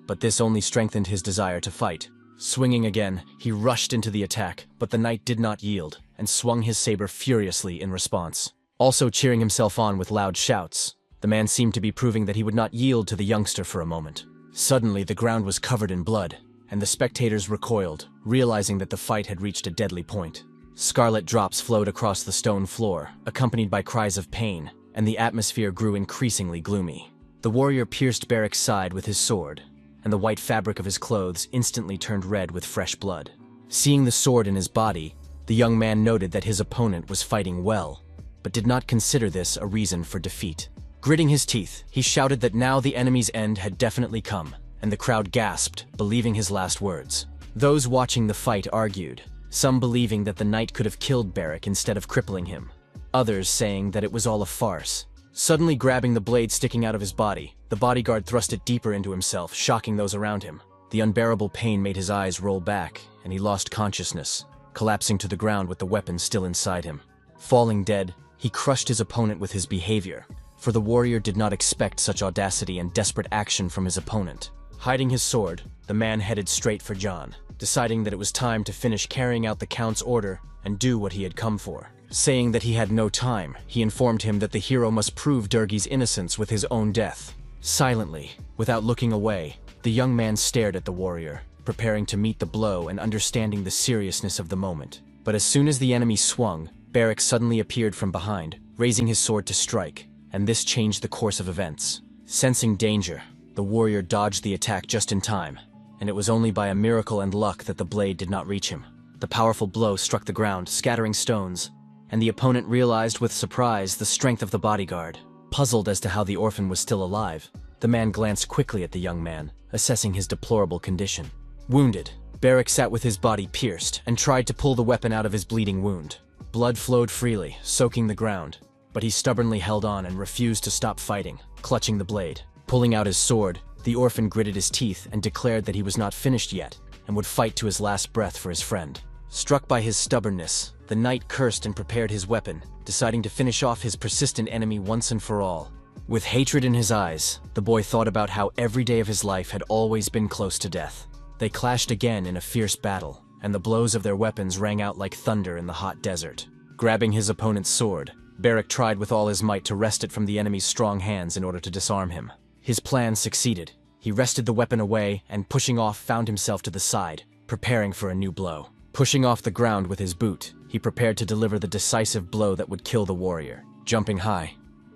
but this only strengthened his desire to fight. Swinging again, he rushed into the attack, but the knight did not yield, and swung his saber furiously in response. Also cheering himself on with loud shouts, the man seemed to be proving that he would not yield to the youngster for a moment. Suddenly, the ground was covered in blood, and the spectators recoiled, realizing that the fight had reached a deadly point. Scarlet drops flowed across the stone floor, accompanied by cries of pain, and the atmosphere grew increasingly gloomy. The warrior pierced Barrack's side with his sword, and the white fabric of his clothes instantly turned red with fresh blood. Seeing the sword in his body, the young man noted that his opponent was fighting well, but did not consider this a reason for defeat. Gritting his teeth, he shouted that now the enemy's end had definitely come, and the crowd gasped, believing his last words. Those watching the fight argued, some believing that the knight could have killed Barrack instead of crippling him, others saying that it was all a farce. Suddenly grabbing the blade sticking out of his body, the bodyguard thrust it deeper into himself, shocking those around him. The unbearable pain made his eyes roll back, and he lost consciousness, collapsing to the ground with the weapon still inside him. Falling dead, he crushed his opponent with his behavior, for the warrior did not expect such audacity and desperate action from his opponent. Hiding his sword, the man headed straight for John, deciding that it was time to finish carrying out the Count's order and do what he had come for. Saying that he had no time, he informed him that the hero must prove Durgi's innocence with his own death. Silently, without looking away, the young man stared at the warrior, preparing to meet the blow and understanding the seriousness of the moment. But as soon as the enemy swung, Barrack suddenly appeared from behind, raising his sword to strike, and this changed the course of events. Sensing danger, the warrior dodged the attack just in time, and it was only by a miracle and luck that the blade did not reach him. The powerful blow struck the ground, scattering stones, and the opponent realized with surprise the strength of the bodyguard. Puzzled as to how the orphan was still alive, the man glanced quickly at the young man, assessing his deplorable condition. Wounded, Barrack sat with his body pierced and tried to pull the weapon out of his bleeding wound. Blood flowed freely, soaking the ground, but he stubbornly held on and refused to stop fighting, clutching the blade. Pulling out his sword, the orphan gritted his teeth and declared that he was not finished yet and would fight to his last breath for his friend. Struck by his stubbornness, the knight cursed and prepared his weapon, deciding to finish off his persistent enemy once and for all. With hatred in his eyes, the boy thought about how every day of his life had always been close to death. They clashed again in a fierce battle, and the blows of their weapons rang out like thunder in the hot desert. Grabbing his opponent's sword, Barrack tried with all his might to wrest it from the enemy's strong hands in order to disarm him. His plan succeeded. He wrested the weapon away and, pushing off, found himself to the side, preparing for a new blow. Pushing off the ground with his boot, he prepared to deliver the decisive blow that would kill the warrior. Jumping high,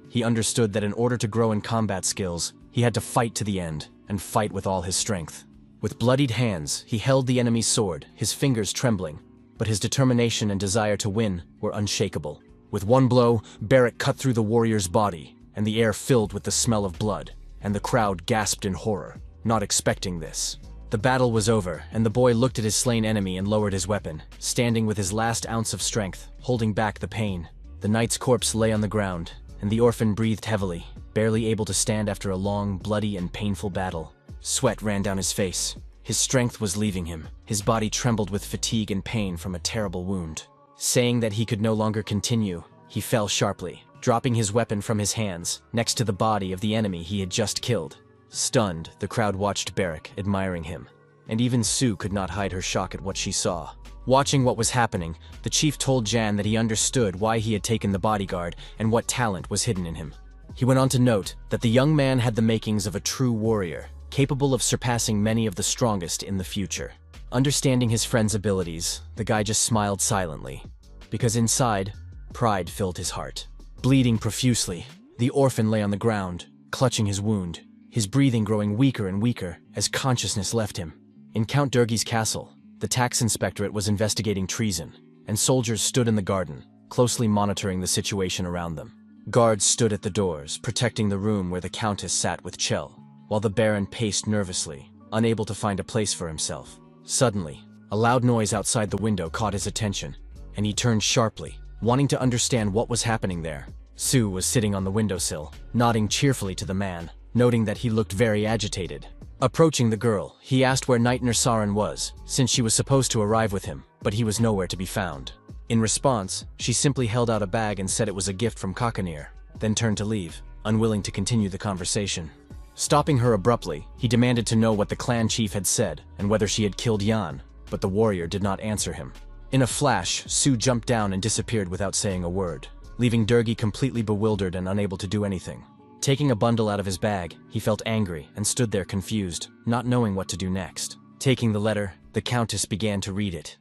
he understood that in order to grow in combat skills, he had to fight to the end, and fight with all his strength. With bloodied hands, he held the enemy's sword, his fingers trembling, but his determination and desire to win were unshakable. With one blow, Barrack cut through the warrior's body, and the air filled with the smell of blood, and the crowd gasped in horror, not expecting this. The battle was over, and the boy looked at his slain enemy and lowered his weapon, standing with his last ounce of strength, holding back the pain. The knight's corpse lay on the ground, and the orphan breathed heavily, barely able to stand after a long, bloody, and painful battle. Sweat ran down his face. His strength was leaving him. His body trembled with fatigue and pain from a terrible wound. Saying that he could no longer continue, he fell sharply, dropping his weapon from his hands, next to the body of the enemy he had just killed. Stunned, the crowd watched Barrack, admiring him, and even Sue could not hide her shock at what she saw. Watching what was happening, the chief told Jan that he understood why he had taken the bodyguard and what talent was hidden in him. He went on to note that the young man had the makings of a true warrior, capable of surpassing many of the strongest in the future. Understanding his friend's abilities, the guy just smiled silently, because inside, pride filled his heart. Bleeding profusely, the orphan lay on the ground, clutching his wound. his breathing growing weaker and weaker as consciousness left him. In Count Durgi's castle, the tax inspectorate was investigating treason, and soldiers stood in the garden, closely monitoring the situation around them. Guards stood at the doors, protecting the room where the countess sat with Chell, while the baron paced nervously, unable to find a place for himself. Suddenly, a loud noise outside the window caught his attention, and he turned sharply, wanting to understand what was happening there. Sue was sitting on the windowsill, nodding cheerfully to the man, noting that he looked very agitated. Approaching the girl, he asked where Knight Nursaran was, since she was supposed to arrive with him, but he was nowhere to be found. In response, she simply held out a bag and said it was a gift from Kakanir, then turned to leave, unwilling to continue the conversation. Stopping her abruptly, he demanded to know what the clan chief had said and whether she had killed Yan, but the warrior did not answer him. In a flash, Sue jumped down and disappeared without saying a word, leaving Durgi completely bewildered and unable to do anything. Taking a bundle out of his bag, he felt angry and stood there confused, not knowing what to do next. Taking the letter, the countess began to read it.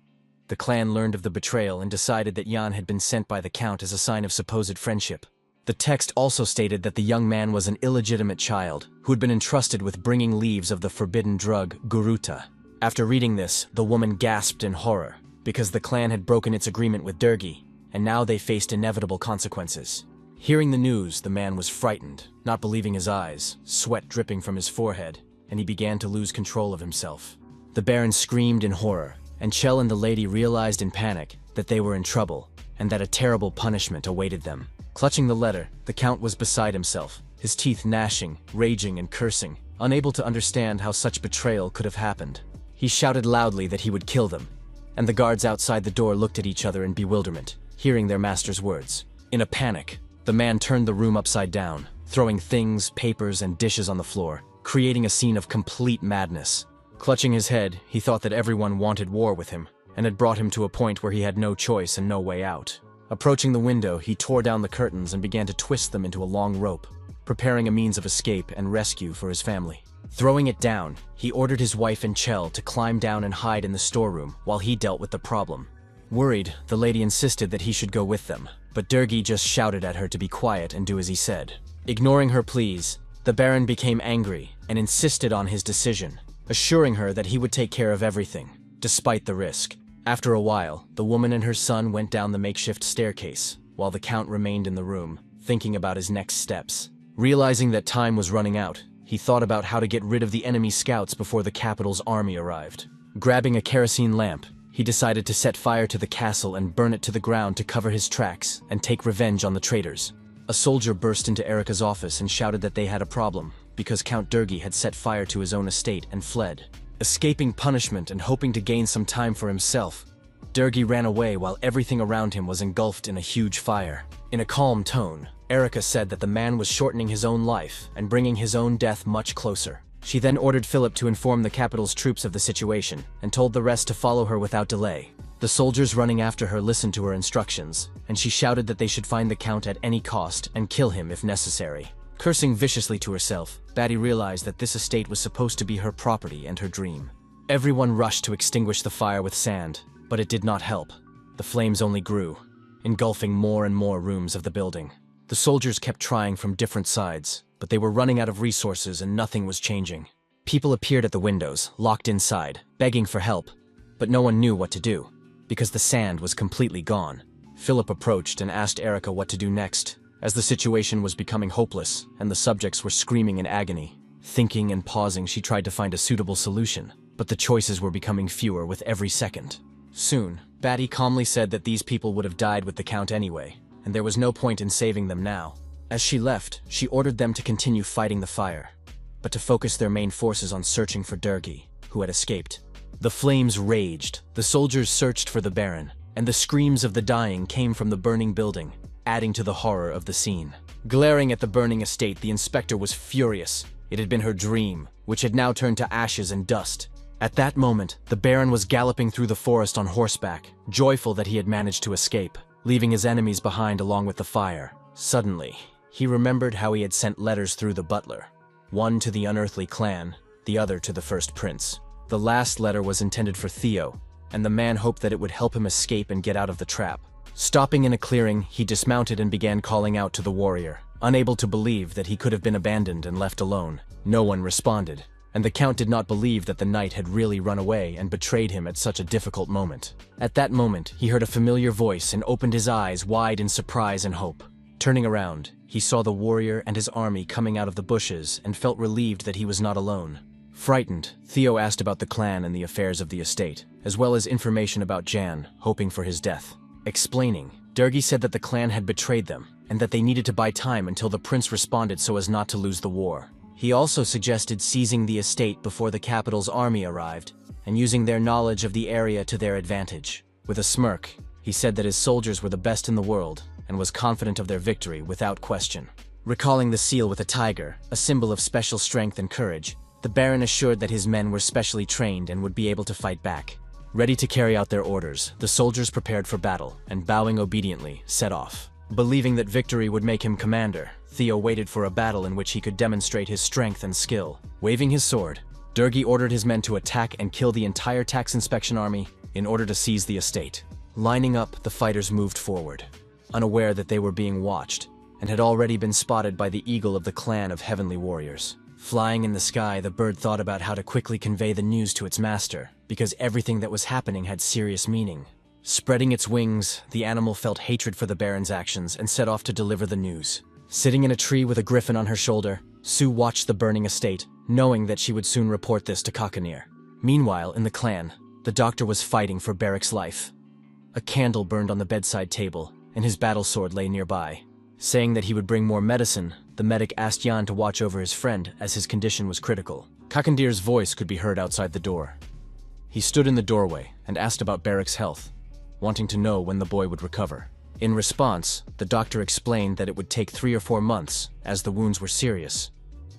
The clan learned of the betrayal and decided that Yan had been sent by the count as a sign of supposed friendship. The text also stated that the young man was an illegitimate child who had been entrusted with bringing leaves of the forbidden drug, Guruta. After reading this, the woman gasped in horror, because the clan had broken its agreement with Durgi, and now they faced inevitable consequences. Hearing the news, the man was frightened, not believing his eyes, sweat dripping from his forehead, and he began to lose control of himself. The baron screamed in horror, and Chell and the lady realized in panic that they were in trouble, and that a terrible punishment awaited them. Clutching the letter, the count was beside himself, his teeth gnashing, raging and cursing, unable to understand how such betrayal could have happened. He shouted loudly that he would kill them, and the guards outside the door looked at each other in bewilderment, hearing their master's words. In a panic, the man turned the room upside down, throwing things, papers, and dishes on the floor, creating a scene of complete madness. Clutching his head, he thought that everyone wanted war with him, and had brought him to a point where he had no choice and no way out. Approaching the window, he tore down the curtains and began to twist them into a long rope, preparing a means of escape and rescue for his family. Throwing it down, he ordered his wife and Chell to climb down and hide in the storeroom while he dealt with the problem. Worried, the lady insisted that he should go with them, but Durgi just shouted at her to be quiet and do as he said. Ignoring her pleas, the baron became angry and insisted on his decision, assuring her that he would take care of everything, despite the risk. After a while, the woman and her son went down the makeshift staircase, while the count remained in the room, thinking about his next steps. Realizing that time was running out, he thought about how to get rid of the enemy scouts before the capital's army arrived. Grabbing a kerosene lamp, he decided to set fire to the castle and burn it to the ground to cover his tracks and take revenge on the traitors. A soldier burst into Erika's office and shouted that they had a problem, because Count Durgi had set fire to his own estate and fled. Escaping punishment and hoping to gain some time for himself, Durgi ran away while everything around him was engulfed in a huge fire. In a calm tone, Erika said that the man was shortening his own life and bringing his own death much closer. She then ordered Philip to inform the capital's troops of the situation and told the rest to follow her without delay. The soldiers running after her listened to her instructions, and she shouted that they should find the count at any cost and kill him if necessary. Cursing viciously to herself, Batty realized that this estate was supposed to be her property and her dream. Everyone rushed to extinguish the fire with sand, but it did not help. The flames only grew, engulfing more and more rooms of the building. The soldiers kept trying from different sides, but they were running out of resources and nothing was changing. People appeared at the windows, locked inside, begging for help, but no one knew what to do, because the sand was completely gone. Philip approached and asked Erika what to do next, as the situation was becoming hopeless and the subjects were screaming in agony. Thinking and pausing, she tried to find a suitable solution, but the choices were becoming fewer with every second. Soon, Batty calmly said that these people would have died with the count anyway, and there was no point in saving them now. As she left, she ordered them to continue fighting the fire, but to focus their main forces on searching for Durgi, who had escaped. The flames raged, the soldiers searched for the Baron, and the screams of the dying came from the burning building, adding to the horror of the scene. Glaring at the burning estate, the inspector was furious. It had been her dream, which had now turned to ashes and dust. At that moment, the Baron was galloping through the forest on horseback, joyful that he had managed to escape, leaving his enemies behind along with the fire. Suddenly, he remembered how he had sent letters through the butler, one to the unearthly clan, the other to the first prince. The last letter was intended for Theo, and the man hoped that it would help him escape and get out of the trap. Stopping in a clearing, he dismounted and began calling out to the warrior. Unable to believe that he could have been abandoned and left alone, no one responded, and the Count did not believe that the knight had really run away and betrayed him at such a difficult moment. At that moment, he heard a familiar voice and opened his eyes wide in surprise and hope. Turning around, he saw the warrior and his army coming out of the bushes and felt relieved that he was not alone. Frightened, Theo asked about the clan and the affairs of the estate, as well as information about Jan, hoping for his death. Explaining, Durgi said that the clan had betrayed them, and that they needed to buy time until the prince responded so as not to lose the war. He also suggested seizing the estate before the capital's army arrived, and using their knowledge of the area to their advantage. With a smirk, he said that his soldiers were the best in the world, and was confident of their victory without question. Recalling the seal with a tiger, a symbol of special strength and courage, the Baron assured that his men were specially trained and would be able to fight back. Ready to carry out their orders, the soldiers prepared for battle, and bowing obediently, set off. Believing that victory would make him commander, Theo waited for a battle in which he could demonstrate his strength and skill. Waving his sword, Durgi ordered his men to attack and kill the entire tax inspection army in order to seize the estate. Lining up, the fighters moved forward, unaware that they were being watched, and had already been spotted by the eagle of the clan of heavenly warriors. Flying in the sky, the bird thought about how to quickly convey the news to its master, because everything that was happening had serious meaning. Spreading its wings, the animal felt hatred for the Baron's actions and set off to deliver the news. Sitting in a tree with a griffin on her shoulder, Sue watched the burning estate, knowing that she would soon report this to Kakanir. Meanwhile, in the clan, the doctor was fighting for Barrick's life. A candle burned on the bedside table, and his battle sword lay nearby. Saying that he would bring more medicine, the medic asked Jan to watch over his friend as his condition was critical. Kakandir's voice could be heard outside the door. He stood in the doorway and asked about Barrick's health, wanting to know when the boy would recover. In response, the doctor explained that it would take 3 or 4 months, as the wounds were serious,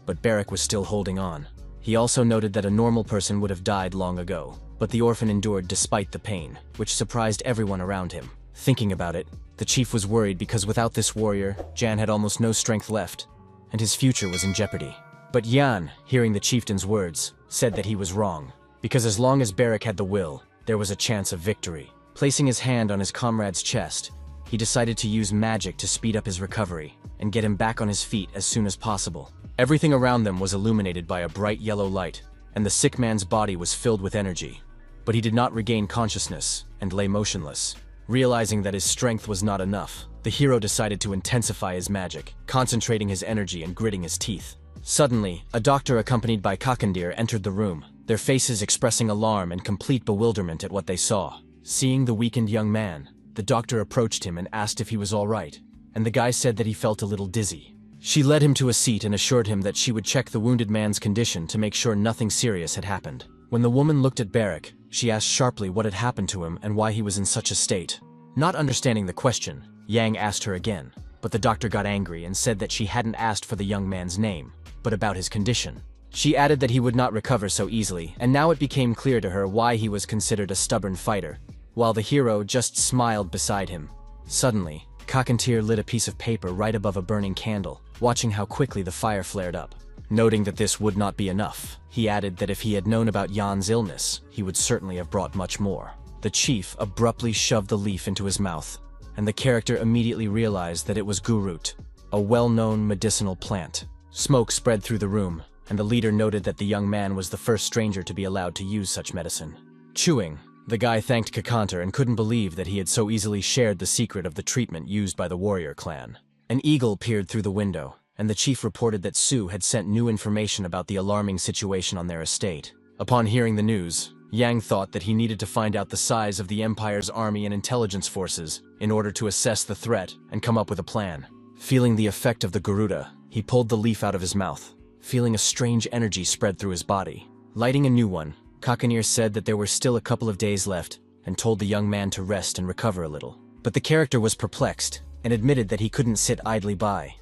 but Barrick was still holding on. He also noted that a normal person would have died long ago, but the orphan endured despite the pain, which surprised everyone around him. Thinking about it, the chief was worried because without this warrior, Jan had almost no strength left, and his future was in jeopardy. But Jan, hearing the chieftain's words, said that he was wrong, because as long as Barrick had the will, there was a chance of victory. Placing his hand on his comrade's chest, he decided to use magic to speed up his recovery and get him back on his feet as soon as possible. Everything around them was illuminated by a bright yellow light, and the sick man's body was filled with energy. But he did not regain consciousness and lay motionless. Realizing that his strength was not enough, the hero decided to intensify his magic, concentrating his energy and gritting his teeth. Suddenly, a doctor accompanied by Kakandir entered the room, their faces expressing alarm and complete bewilderment at what they saw. Seeing the weakened young man, the doctor approached him and asked if he was all right, and the guy said that he felt a little dizzy. She led him to a seat and assured him that she would check the wounded man's condition to make sure nothing serious had happened. When the woman looked at Barrick, she asked sharply what had happened to him and why he was in such a state. Not understanding the question, Yang asked her again, but the doctor got angry and said that she hadn't asked for the young man's name, but about his condition. She added that he would not recover so easily, and now it became clear to her why he was considered a stubborn fighter, while the hero just smiled beside him. Suddenly, Kakantir lit a piece of paper right above a burning candle, watching how quickly the fire flared up. Noting that this would not be enough, he added that if he had known about Jan's illness, he would certainly have brought much more. The chief abruptly shoved the leaf into his mouth, and the character immediately realized that it was gurut, a well-known medicinal plant. Smoke spread through the room, and the leader noted that the young man was the first stranger to be allowed to use such medicine. Chewing, the guy thanked Kakantir and couldn't believe that he had so easily shared the secret of the treatment used by the warrior clan. An eagle peered through the window, and the chief reported that Sue had sent new information about the alarming situation on their estate. Upon hearing the news, Yang thought that he needed to find out the size of the Empire's army and intelligence forces in order to assess the threat and come up with a plan. Feeling the effect of the Garuda, he pulled the leaf out of his mouth, feeling a strange energy spread through his body. Lighting a new one, Kakanir said that there were still a couple of days left and told the young man to rest and recover a little. But the character was perplexed and admitted that he couldn't sit idly by.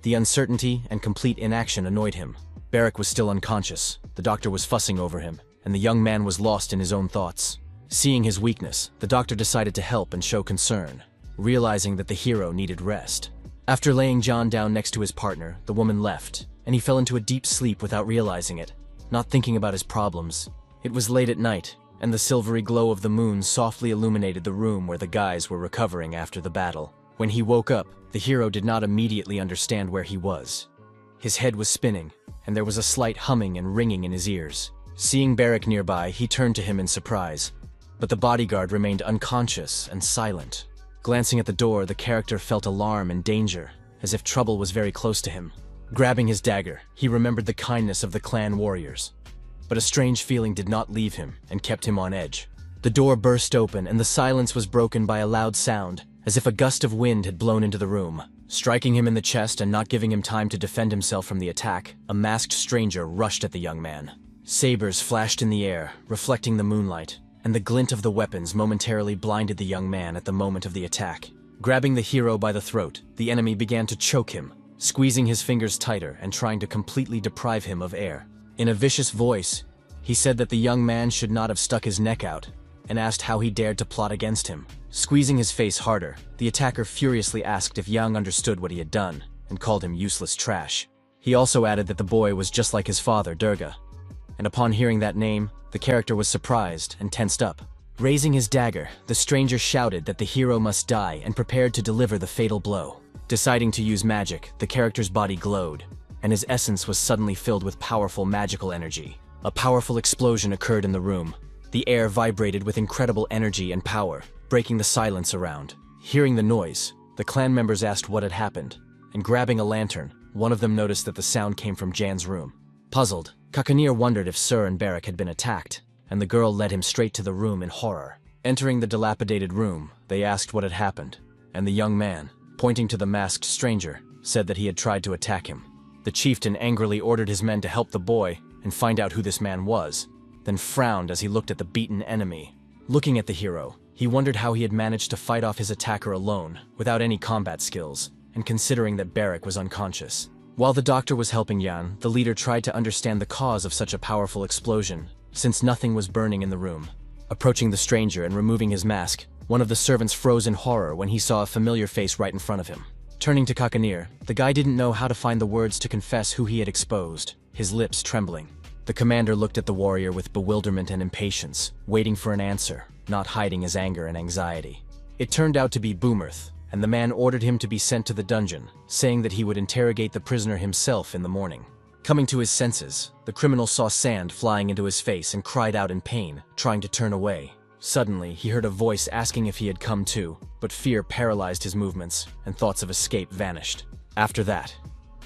The uncertainty and complete inaction annoyed him. Barrick was still unconscious, the doctor was fussing over him, and the young man was lost in his own thoughts. Seeing his weakness, the doctor decided to help and show concern, realizing that the hero needed rest. After laying John down next to his partner, the woman left, and he fell into a deep sleep without realizing it, not thinking about his problems. It was late at night, and the silvery glow of the moon softly illuminated the room where the guys were recovering after the battle. When he woke up, the hero did not immediately understand where he was. His head was spinning, and there was a slight humming and ringing in his ears. Seeing Barrack nearby, he turned to him in surprise, but the bodyguard remained unconscious and silent. Glancing at the door, the character felt alarm and danger, as if trouble was very close to him. Grabbing his dagger, he remembered the kindness of the clan warriors. But a strange feeling did not leave him and kept him on edge. The door burst open, and the silence was broken by a loud sound, as if a gust of wind had blown into the room. Striking him in the chest and not giving him time to defend himself from the attack, a masked stranger rushed at the young man. Sabers flashed in the air, reflecting the moonlight, and the glint of the weapons momentarily blinded the young man at the moment of the attack. Grabbing the hero by the throat, the enemy began to choke him, squeezing his fingers tighter and trying to completely deprive him of air. In a vicious voice, he said that the young man should not have stuck his neck out, and asked how he dared to plot against him. Squeezing his face harder, the attacker furiously asked if Yang understood what he had done, and called him useless trash. He also added that the boy was just like his father, Durga. And upon hearing that name, the character was surprised and tensed up. Raising his dagger, the stranger shouted that the hero must die and prepared to deliver the fatal blow. Deciding to use magic, the character's body glowed, and his essence was suddenly filled with powerful magical energy. A powerful explosion occurred in the room. The air vibrated with incredible energy and power, breaking the silence around. Hearing the noise, the clan members asked what had happened, and grabbing a lantern, one of them noticed that the sound came from Jan's room. Puzzled, Kakanir wondered if Sir and Barrack had been attacked, and the girl led him straight to the room in horror. Entering the dilapidated room, they asked what had happened, and the young man, pointing to the masked stranger, said that he had tried to attack him. The chieftain angrily ordered his men to help the boy and find out who this man was, then frowned as he looked at the beaten enemy. Looking at the hero, he wondered how he had managed to fight off his attacker alone, without any combat skills, and considering that Barrack was unconscious. While the doctor was helping Yan, the leader tried to understand the cause of such a powerful explosion, since nothing was burning in the room. Approaching the stranger and removing his mask, one of the servants froze in horror when he saw a familiar face right in front of him. Turning to Kakanir, the guy didn't know how to find the words to confess who he had exposed, his lips trembling. The commander looked at the warrior with bewilderment and impatience, waiting for an answer, not hiding his anger and anxiety. It turned out to be Boomerth, and the man ordered him to be sent to the dungeon, saying that he would interrogate the prisoner himself in the morning. Coming to his senses, the criminal saw sand flying into his face and cried out in pain, trying to turn away. Suddenly, he heard a voice asking if he had come too, but fear paralyzed his movements, and thoughts of escape vanished. After that,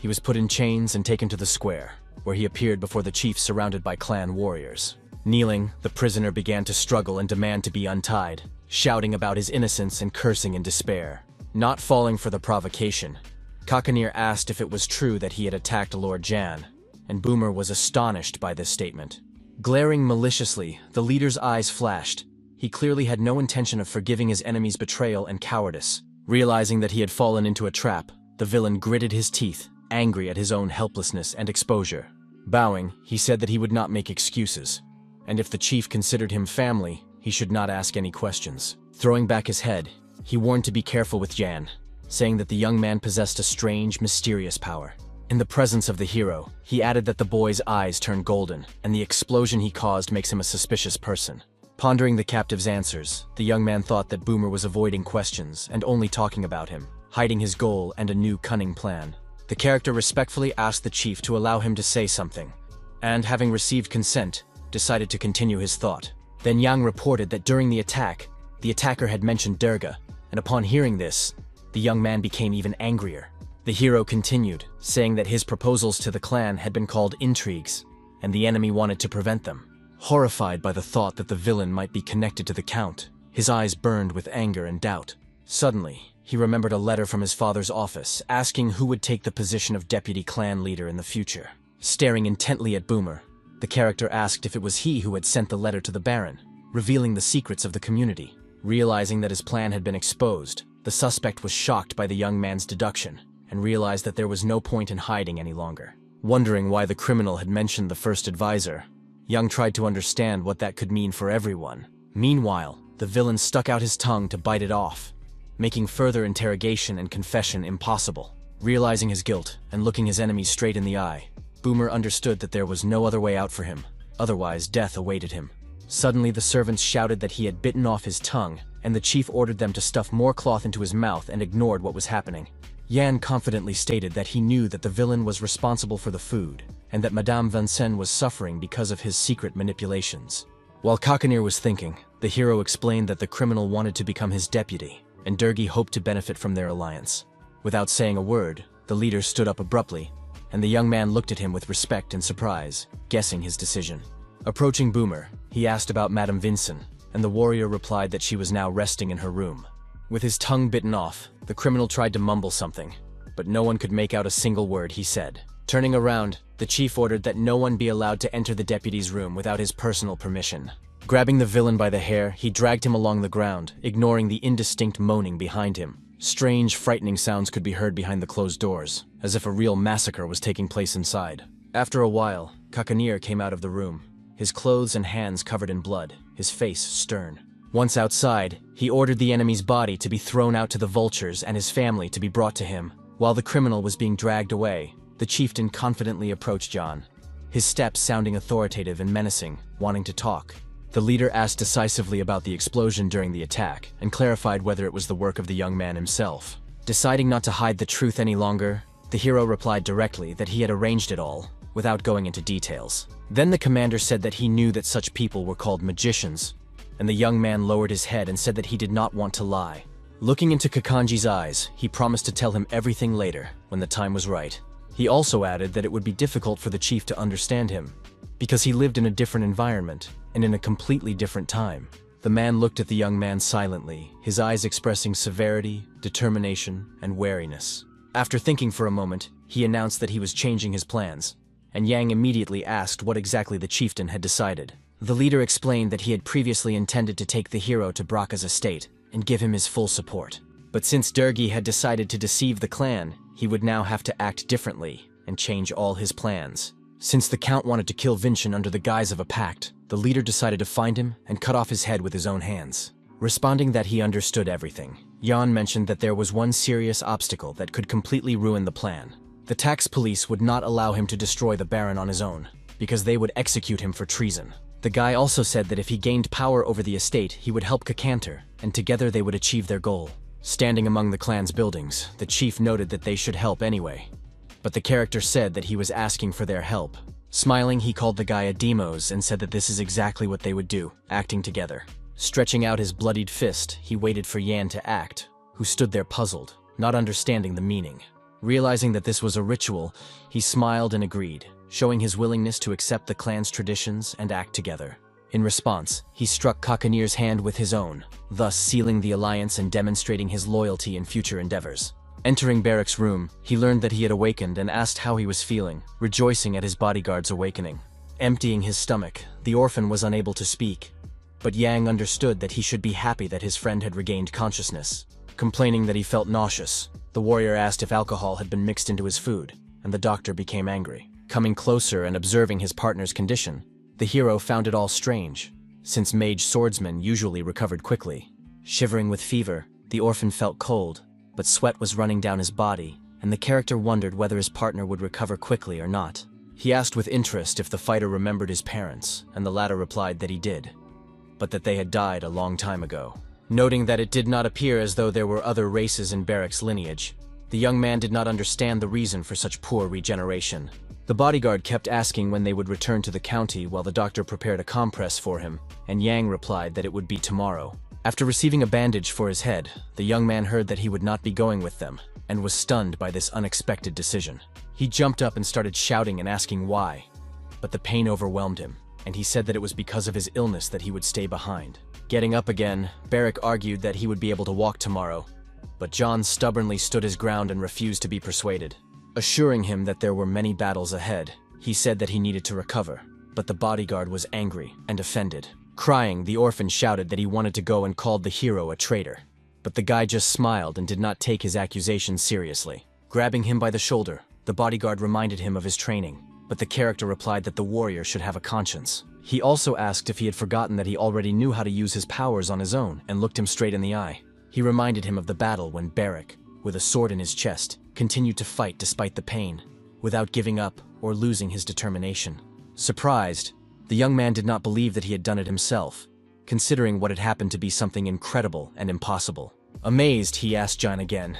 he was put in chains and taken to the square, where he appeared before the chief surrounded by clan warriors. Kneeling, the prisoner began to struggle and demand to be untied, shouting about his innocence and cursing in despair. Not falling for the provocation, Kakanir asked if it was true that he had attacked Lord Jan, and Boomer was astonished by this statement. Glaring maliciously, the leader's eyes flashed. He clearly had no intention of forgiving his enemy's betrayal and cowardice. Realizing that he had fallen into a trap, the villain gritted his teeth, angry at his own helplessness and exposure. Bowing, he said that he would not make excuses, and if the chief considered him family, he should not ask any questions. Throwing back his head, he warned to be careful with Jan, saying that the young man possessed a strange, mysterious power. In the presence of the hero, he added that the boy's eyes turned golden, and the explosion he caused makes him a suspicious person. Pondering the captive's answers, the young man thought that Boomer was avoiding questions and only talking about him, hiding his goal and a new cunning plan. The character respectfully asked the chief to allow him to say something, and having received consent, decided to continue his thought. Then Yang reported that during the attack, the attacker had mentioned Durga, and upon hearing this, the young man became even angrier. The hero continued, saying that his proposals to the clan had been called intrigues, and the enemy wanted to prevent them. Horrified by the thought that the villain might be connected to the Count, his eyes burned with anger and doubt. Suddenly, he remembered a letter from his father's office asking who would take the position of deputy clan leader in the future. Staring intently at Boomer, the character asked if it was he who had sent the letter to the Baron, revealing the secrets of the community. Realizing that his plan had been exposed, the suspect was shocked by the young man's deduction and realized that there was no point in hiding any longer. Wondering why the criminal had mentioned the first advisor, Young tried to understand what that could mean for everyone. Meanwhile, the villain stuck out his tongue to bite it off, making further interrogation and confession impossible. Realizing his guilt and looking his enemy straight in the eye, Boomer understood that there was no other way out for him, otherwise death awaited him. Suddenly the servants shouted that he had bitten off his tongue and the chief ordered them to stuff more cloth into his mouth and ignored what was happening. Yan confidently stated that he knew that the villain was responsible for the food, and that Madame Vincent was suffering because of his secret manipulations. While Kakanir was thinking, the hero explained that the criminal wanted to become his deputy, and Durgi hoped to benefit from their alliance. Without saying a word, the leader stood up abruptly, and the young man looked at him with respect and surprise, guessing his decision. Approaching Boomer, he asked about Madame Vincent, and the warrior replied that she was now resting in her room. With his tongue bitten off, the criminal tried to mumble something, but no one could make out a single word he said. Turning around, the chief ordered that no one be allowed to enter the deputy's room without his personal permission. Grabbing the villain by the hair, he dragged him along the ground, ignoring the indistinct moaning behind him. Strange, frightening sounds could be heard behind the closed doors, as if a real massacre was taking place inside. After a while, Kakanir came out of the room, his clothes and hands covered in blood, his face stern. Once outside, he ordered the enemy's body to be thrown out to the vultures and his family to be brought to him. While the criminal was being dragged away, the chieftain confidently approached John, his steps sounding authoritative and menacing, wanting to talk. The leader asked decisively about the explosion during the attack and clarified whether it was the work of the young man himself. Deciding not to hide the truth any longer, the hero replied directly that he had arranged it all, without going into details. Then the commander said that he knew that such people were called magicians, and the young man lowered his head and said that he did not want to lie. Looking into Kakanji's eyes, he promised to tell him everything later, when the time was right. He also added that it would be difficult for the chief to understand him, because he lived in a different environment, and in a completely different time. The man looked at the young man silently, his eyes expressing severity, determination, and wariness. After thinking for a moment, he announced that he was changing his plans, and Yang immediately asked what exactly the chieftain had decided. The leader explained that he had previously intended to take the hero to Braka's estate and give him his full support. But since Durgi had decided to deceive the clan, he would now have to act differently and change all his plans. Since the Count wanted to kill Vincent under the guise of a pact, the leader decided to find him and cut off his head with his own hands. Responding that he understood everything, Jan mentioned that there was one serious obstacle that could completely ruin the plan. The tax police would not allow him to destroy the Baron on his own, because they would execute him for treason. The guy also said that if he gained power over the estate, he would help Kakanter, and together they would achieve their goal. Standing among the clan's buildings, the chief noted that they should help anyway. But the character said that he was asking for their help. Smiling, he called the guy a Demos and said that this is exactly what they would do, acting together. Stretching out his bloodied fist, he waited for Yan to act, who stood there puzzled, not understanding the meaning. Realizing that this was a ritual, he smiled and agreed, showing his willingness to accept the clan's traditions and act together. In response, he struck Kakanir's hand with his own, thus sealing the alliance and demonstrating his loyalty in future endeavors. Entering Barrack's room, he learned that he had awakened and asked how he was feeling, rejoicing at his bodyguard's awakening. Emptying his stomach, the orphan was unable to speak, but Yang understood that he should be happy that his friend had regained consciousness. Complaining that he felt nauseous, the warrior asked if alcohol had been mixed into his food, and the doctor became angry. Coming closer and observing his partner's condition, the hero found it all strange, since mage swordsmen usually recovered quickly. Shivering with fever, the orphan felt cold, but sweat was running down his body, and the character wondered whether his partner would recover quickly or not. He asked with interest if the fighter remembered his parents, and the latter replied that he did, but that they had died a long time ago. Noting that it did not appear as though there were other races in Barrack's lineage, the young man did not understand the reason for such poor regeneration. The bodyguard kept asking when they would return to the county while the doctor prepared a compress for him, and Yang replied that it would be tomorrow. After receiving a bandage for his head, the young man heard that he would not be going with them, and was stunned by this unexpected decision. He jumped up and started shouting and asking why, but the pain overwhelmed him, and he said that it was because of his illness that he would stay behind. Getting up again, Barrack argued that he would be able to walk tomorrow, but John stubbornly stood his ground and refused to be persuaded. Assuring him that there were many battles ahead, he said that he needed to recover, but the bodyguard was angry and offended. Crying, the orphan shouted that he wanted to go and called the hero a traitor, but the guy just smiled and did not take his accusations seriously. Grabbing him by the shoulder, the bodyguard reminded him of his training, but the character replied that the warrior should have a conscience. He also asked if he had forgotten that he already knew how to use his powers on his own and looked him straight in the eye. He reminded him of the battle when Barrack, with a sword in his chest, continued to fight despite the pain, without giving up or losing his determination. Surprised, the young man did not believe that he had done it himself, considering what had happened to be something incredible and impossible. Amazed, he asked John again,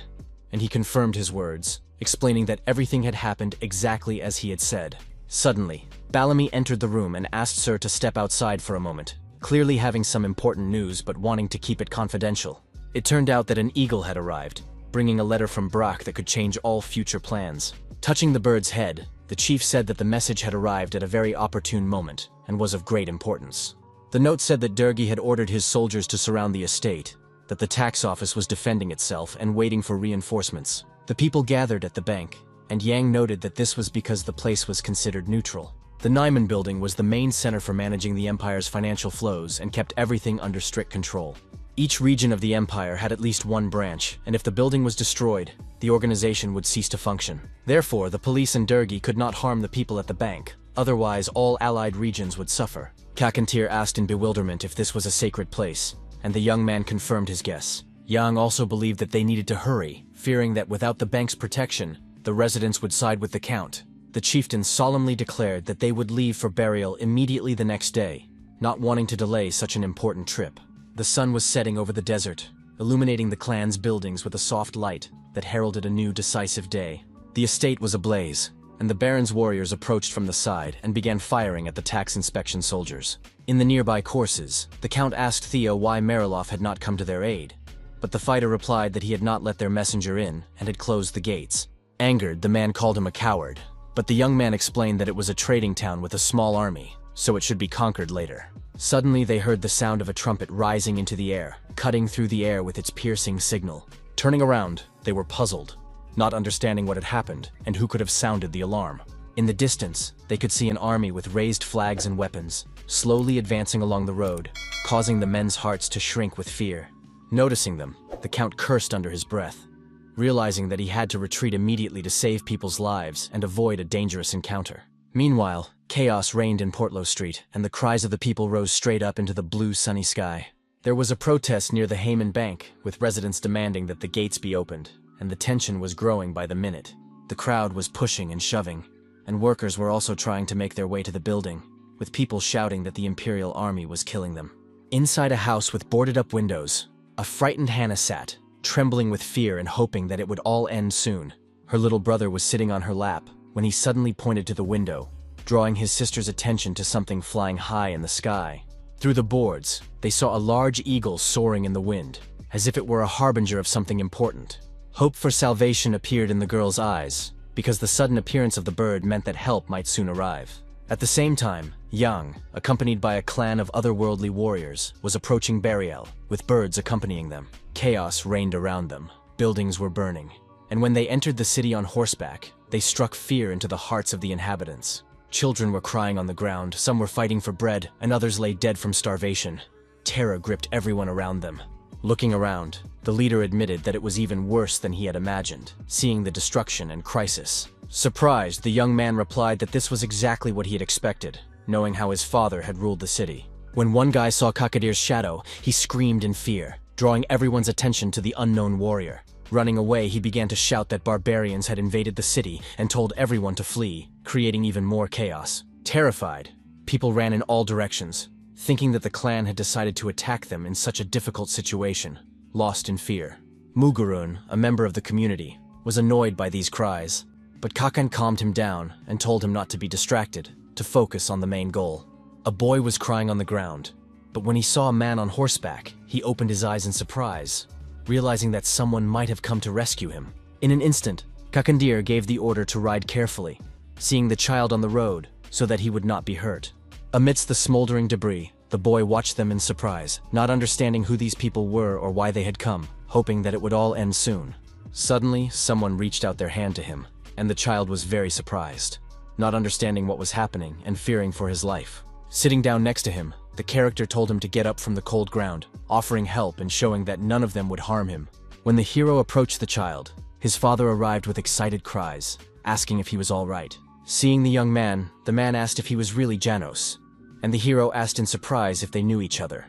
and he confirmed his words, explaining that everything had happened exactly as he had said. Suddenly, Bellamy entered the room and asked Sir to step outside for a moment, clearly having some important news but wanting to keep it confidential. It turned out that an eagle had arrived, bringing a letter from Brock that could change all future plans. Touching the bird's head, the chief said that the message had arrived at a very opportune moment and was of great importance. The note said that Durgi had ordered his soldiers to surround the estate, that the tax office was defending itself and waiting for reinforcements. The people gathered at the bank, and Yang noted that this was because the place was considered neutral. The Naiman building was the main center for managing the empire's financial flows and kept everything under strict control. Each region of the empire had at least one branch, and if the building was destroyed, the organization would cease to function. Therefore, the police and Durgi could not harm the people at the bank, otherwise all allied regions would suffer. Kakantir asked in bewilderment if this was a sacred place, and the young man confirmed his guess. Yang also believed that they needed to hurry, fearing that without the bank's protection, the residents would side with the count. The chieftain solemnly declared that they would leave for burial immediately the next day, not wanting to delay such an important trip. The sun was setting over the desert, illuminating the clan's buildings with a soft light that heralded a new decisive day. The estate was ablaze, and the Baron's warriors approached from the side and began firing at the tax inspection soldiers. In the nearby courses, the Count asked Theo why Mariloff had not come to their aid, but the fighter replied that he had not let their messenger in and had closed the gates. Angered, the man called him a coward, but the young man explained that it was a trading town with a small army, so it should be conquered later. Suddenly they heard the sound of a trumpet rising into the air, cutting through the air with its piercing signal. Turning around, they were puzzled, not understanding what had happened and who could have sounded the alarm. In the distance, they could see an army with raised flags and weapons, slowly advancing along the road, causing the men's hearts to shrink with fear. Noticing them, the Count cursed under his breath, realizing that he had to retreat immediately to save people's lives and avoid a dangerous encounter. Meanwhile, chaos reigned in Portlow Street, and the cries of the people rose straight up into the blue sunny sky. There was a protest near the Heyman Bank, with residents demanding that the gates be opened, and the tension was growing by the minute. The crowd was pushing and shoving, and workers were also trying to make their way to the building, with people shouting that the Imperial Army was killing them. Inside a house with boarded-up windows, a frightened Hannah sat, trembling with fear and hoping that it would all end soon. Her little brother was sitting on her lap when he suddenly pointed to the window, drawing his sister's attention to something flying high in the sky. Through the boards, they saw a large eagle soaring in the wind, as if it were a harbinger of something important. Hope for salvation appeared in the girl's eyes, because the sudden appearance of the bird meant that help might soon arrive. At the same time, Yang, accompanied by a clan of otherworldly warriors, was approaching Burial, with birds accompanying them. Chaos reigned around them. Buildings were burning, and when they entered the city on horseback, they struck fear into the hearts of the inhabitants. Children were crying on the ground, some were fighting for bread, and others lay dead from starvation. Terror gripped everyone around them. Looking around, the leader admitted that it was even worse than he had imagined, seeing the destruction and crisis. Surprised, the young man replied that this was exactly what he had expected, knowing how his father had ruled the city. When one guy saw Kakadir's shadow, he screamed in fear, drawing everyone's attention to the unknown warrior. Running away, he began to shout that barbarians had invaded the city and told everyone to flee, creating even more chaos. Terrified, people ran in all directions, thinking that the clan had decided to attack them in such a difficult situation, lost in fear. Mugurun, a member of the community, was annoyed by these cries, but Kakan calmed him down and told him not to be distracted, to focus on the main goal. A boy was crying on the ground, but when he saw a man on horseback, he opened his eyes in surprise, realizing that someone might have come to rescue him. In an instant, Kakandir gave the order to ride carefully, seeing the child on the road so that he would not be hurt. Amidst the smoldering debris, the boy watched them in surprise, not understanding who these people were or why they had come, hoping that it would all end soon. Suddenly, someone reached out their hand to him, and the child was very surprised, not understanding what was happening and fearing for his life. Sitting down next to him, the character told him to get up from the cold ground, offering help and showing that none of them would harm him. When the hero approached the child, his father arrived with excited cries, asking if he was all right. Seeing the young man, the man asked if he was really Janos, and the hero asked in surprise if they knew each other,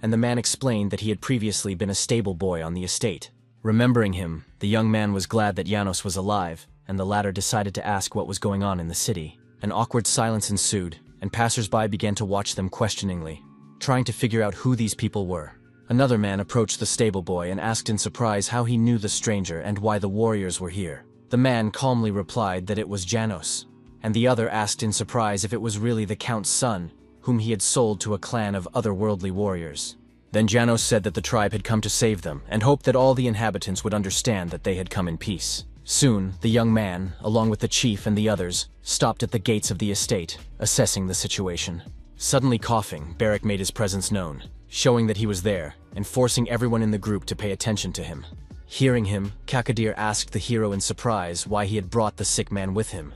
and the man explained that he had previously been a stable boy on the estate. Remembering him, the young man was glad that Janos was alive, and the latter decided to ask what was going on in the city. An awkward silence ensued, and passers-by began to watch them questioningly, trying to figure out who these people were. Another man approached the stable boy and asked in surprise how he knew the stranger and why the warriors were here. The man calmly replied that it was Janos, and the other asked in surprise if it was really the Count's son, whom he had sold to a clan of otherworldly warriors. Then Janos said that the tribe had come to save them and hoped that all the inhabitants would understand that they had come in peace. Soon, the young man, along with the chief and the others, stopped at the gates of the estate, assessing the situation. Suddenly coughing, Barak made his presence known, showing that he was there and forcing everyone in the group to pay attention to him. Hearing him, Kakadir asked the hero in surprise why he had brought the sick man with him.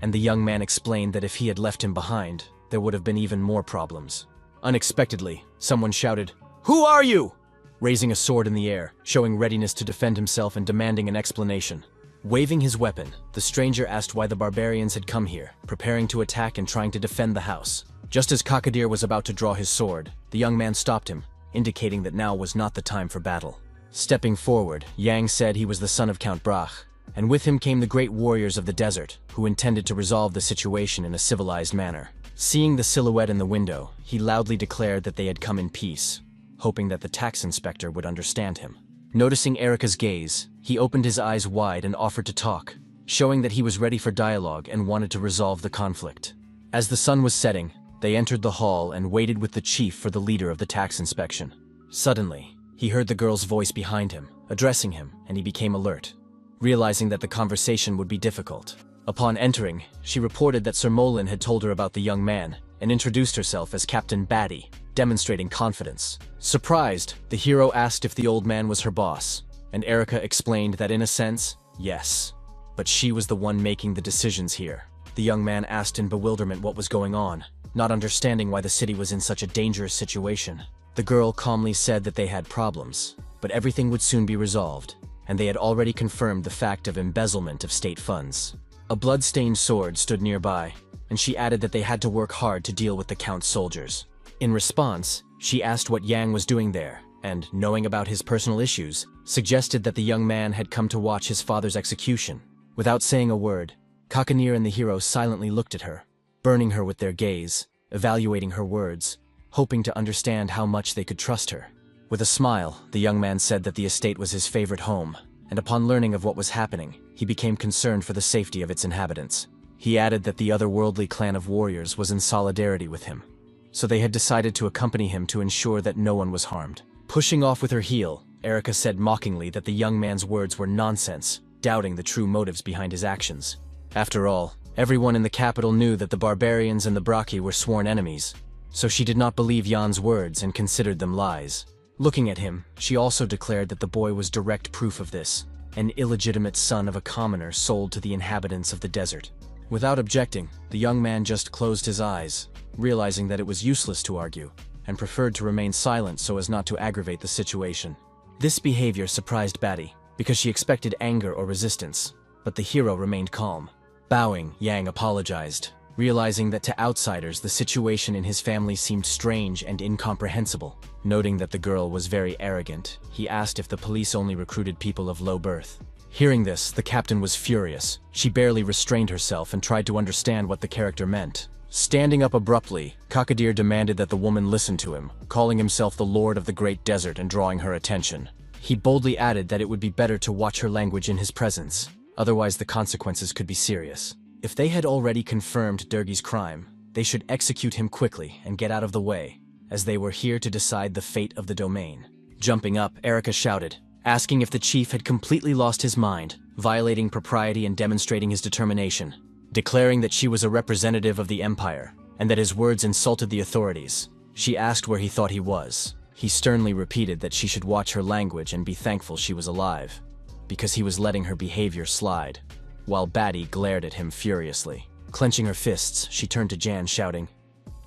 And the young man explained that if he had left him behind, there would have been even more problems. Unexpectedly, someone shouted, "Who are you?" raising a sword in the air, showing readiness to defend himself and demanding an explanation. Waving his weapon, the stranger asked why the barbarians had come here, preparing to attack and trying to defend the house. Just as Kakadir was about to draw his sword, the young man stopped him, indicating that now was not the time for battle. Stepping forward, Yang said he was the son of Count Brach, and with him came the great warriors of the desert, who intended to resolve the situation in a civilized manner. Seeing the silhouette in the window, he loudly declared that they had come in peace, hoping that the tax inspector would understand him. Noticing Erica's gaze, he opened his eyes wide and offered to talk, showing that he was ready for dialogue and wanted to resolve the conflict. As the sun was setting, they entered the hall and waited with the chief for the leader of the tax inspection. Suddenly, he heard the girl's voice behind him, addressing him, and he became alert, realizing that the conversation would be difficult. Upon entering, she reported that Sir Molin had told her about the young man and introduced herself as Captain Batty, demonstrating confidence. Surprised, the hero asked if the old man was her boss, and Erica explained that in a sense, yes. But she was the one making the decisions here. The young man asked in bewilderment what was going on, not understanding why the city was in such a dangerous situation. The girl calmly said that they had problems, but everything would soon be resolved, and they had already confirmed the fact of embezzlement of state funds. A blood-stained sword stood nearby, and she added that they had to work hard to deal with the Count's soldiers. In response, she asked what Yang was doing there, and, knowing about his personal issues, suggested that the young man had come to watch his father's execution. Without saying a word, Kakanir and the hero silently looked at her, burning her with their gaze, evaluating her words, hoping to understand how much they could trust her. With a smile, the young man said that the estate was his favorite home, and upon learning of what was happening, he became concerned for the safety of its inhabitants. He added that the otherworldly clan of warriors was in solidarity with him, so they had decided to accompany him to ensure that no one was harmed. Pushing off with her heel, Erica said mockingly that the young man's words were nonsense, doubting the true motives behind his actions. After all, everyone in the capital knew that the Barbarians and the Braki were sworn enemies, so she did not believe Jan's words and considered them lies. Looking at him, she also declared that the boy was direct proof of this, an illegitimate son of a commoner sold to the inhabitants of the desert. Without objecting, the young man just closed his eyes, realizing that it was useless to argue, and preferred to remain silent so as not to aggravate the situation. This behavior surprised Batty, because she expected anger or resistance, but the hero remained calm. Bowing, Yang apologized, realizing that to outsiders the situation in his family seemed strange and incomprehensible. Noting that the girl was very arrogant, he asked if the police only recruited people of low birth. Hearing this, the captain was furious. She barely restrained herself and tried to understand what the character meant. Standing up abruptly, Kakadir demanded that the woman listen to him, calling himself the Lord of the Great Desert and drawing her attention. He boldly added that it would be better to watch her language in his presence, otherwise the consequences could be serious. If they had already confirmed Durgi's crime, they should execute him quickly and get out of the way, as they were here to decide the fate of the domain. Jumping up, Erica shouted, asking if the chief had completely lost his mind, violating propriety and demonstrating his determination, declaring that she was a representative of the empire, and that his words insulted the authorities. She asked where he thought he was. He sternly repeated that she should watch her language and be thankful she was alive, because he was letting her behavior slide, while Batty glared at him furiously. Clenching her fists, she turned to Jan, shouting,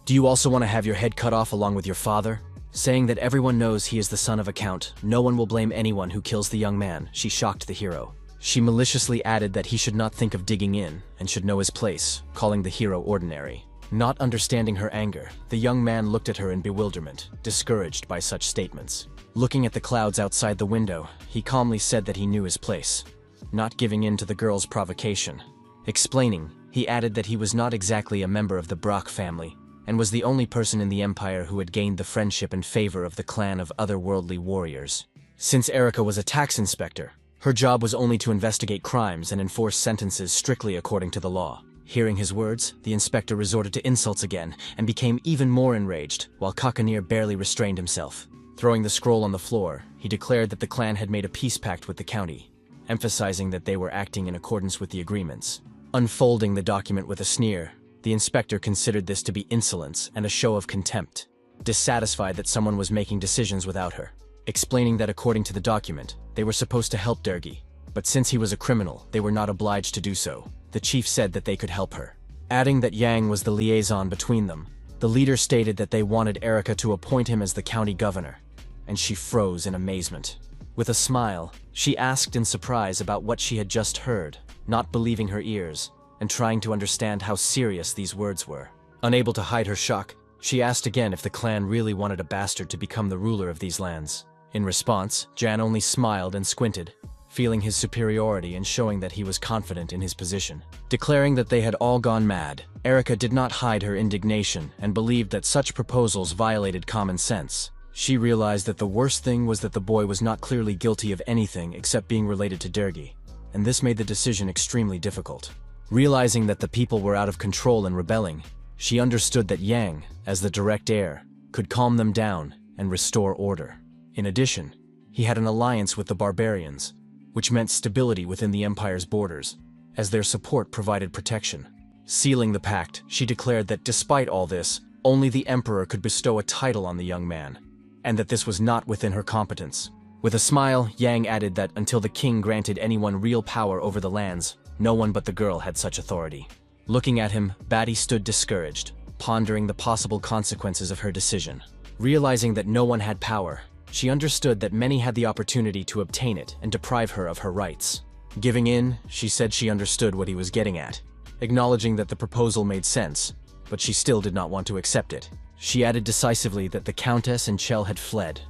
"Do you also want to have your head cut off along with your father?" Saying that everyone knows he is the son of a count, no one will blame anyone who kills the young man, she shocked the hero. She maliciously added that he should not think of digging in and should know his place, calling the hero ordinary. Not understanding her anger, the young man looked at her in bewilderment, discouraged by such statements. Looking at the clouds outside the window, he calmly said that he knew his place, not giving in to the girl's provocation. Explaining, he added that he was not exactly a member of the Brock family, and was the only person in the Empire who had gained the friendship and favor of the clan of otherworldly warriors. Since Erica was a tax inspector, her job was only to investigate crimes and enforce sentences strictly according to the law. Hearing his words, the inspector resorted to insults again and became even more enraged, while Kakanir barely restrained himself. Throwing the scroll on the floor, he declared that the clan had made a peace pact with the county, emphasizing that they were acting in accordance with the agreements. Unfolding the document with a sneer, the inspector considered this to be insolence and a show of contempt, dissatisfied that someone was making decisions without her. Explaining that according to the document, they were supposed to help Dergi, but since he was a criminal, they were not obliged to do so. The chief said that they could help her. Adding that Yang was the liaison between them, the leader stated that they wanted Erica to appoint him as the county governor, and she froze in amazement. With a smile, she asked in surprise about what she had just heard, not believing her ears, and trying to understand how serious these words were. Unable to hide her shock, she asked again if the clan really wanted a bastard to become the ruler of these lands. In response, Jan only smiled and squinted, feeling his superiority and showing that he was confident in his position. Declaring that they had all gone mad, Erica did not hide her indignation and believed that such proposals violated common sense. She realized that the worst thing was that the boy was not clearly guilty of anything except being related to Dergi, and this made the decision extremely difficult. Realizing that the people were out of control and rebelling, she understood that Yang, as the direct heir, could calm them down and restore order. In addition, he had an alliance with the Barbarians, which meant stability within the Empire's borders, as their support provided protection. Sealing the pact, she declared that despite all this, only the Emperor could bestow a title on the young man, and that this was not within her competence. With a smile, Yang added that until the king granted anyone real power over the lands, no one but the girl had such authority. Looking at him, Batty stood discouraged, pondering the possible consequences of her decision. Realizing that no one had power, she understood that many had the opportunity to obtain it and deprive her of her rights. Giving in, she said she understood what he was getting at, acknowledging that the proposal made sense, but she still did not want to accept it. She added decisively that the Countess and Chell had fled,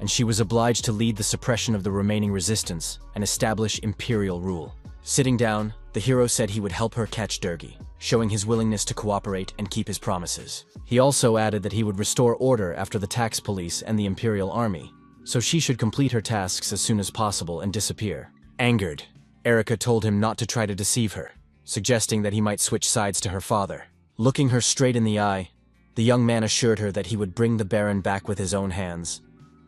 and she was obliged to lead the suppression of the remaining resistance and establish imperial rule. Sitting down, the hero said he would help her catch Dergi, showing his willingness to cooperate and keep his promises. He also added that he would restore order after the tax police and the Imperial Army, so she should complete her tasks as soon as possible and disappear. Angered, Erica told him not to try to deceive her, suggesting that he might switch sides to her father. Looking her straight in the eye, the young man assured her that he would bring the Baron back with his own hands,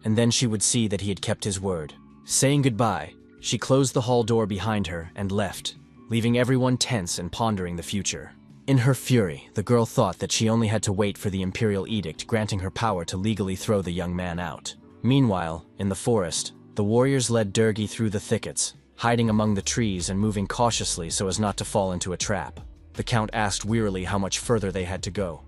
and then she would see that he had kept his word. Saying goodbye, she closed the hall door behind her and left, leaving everyone tense and pondering the future. In her fury, the girl thought that she only had to wait for the imperial edict granting her power to legally throw the young man out. Meanwhile, in the forest, the warriors led Dergi through the thickets, hiding among the trees and moving cautiously so as not to fall into a trap. The Count asked wearily how much further they had to go,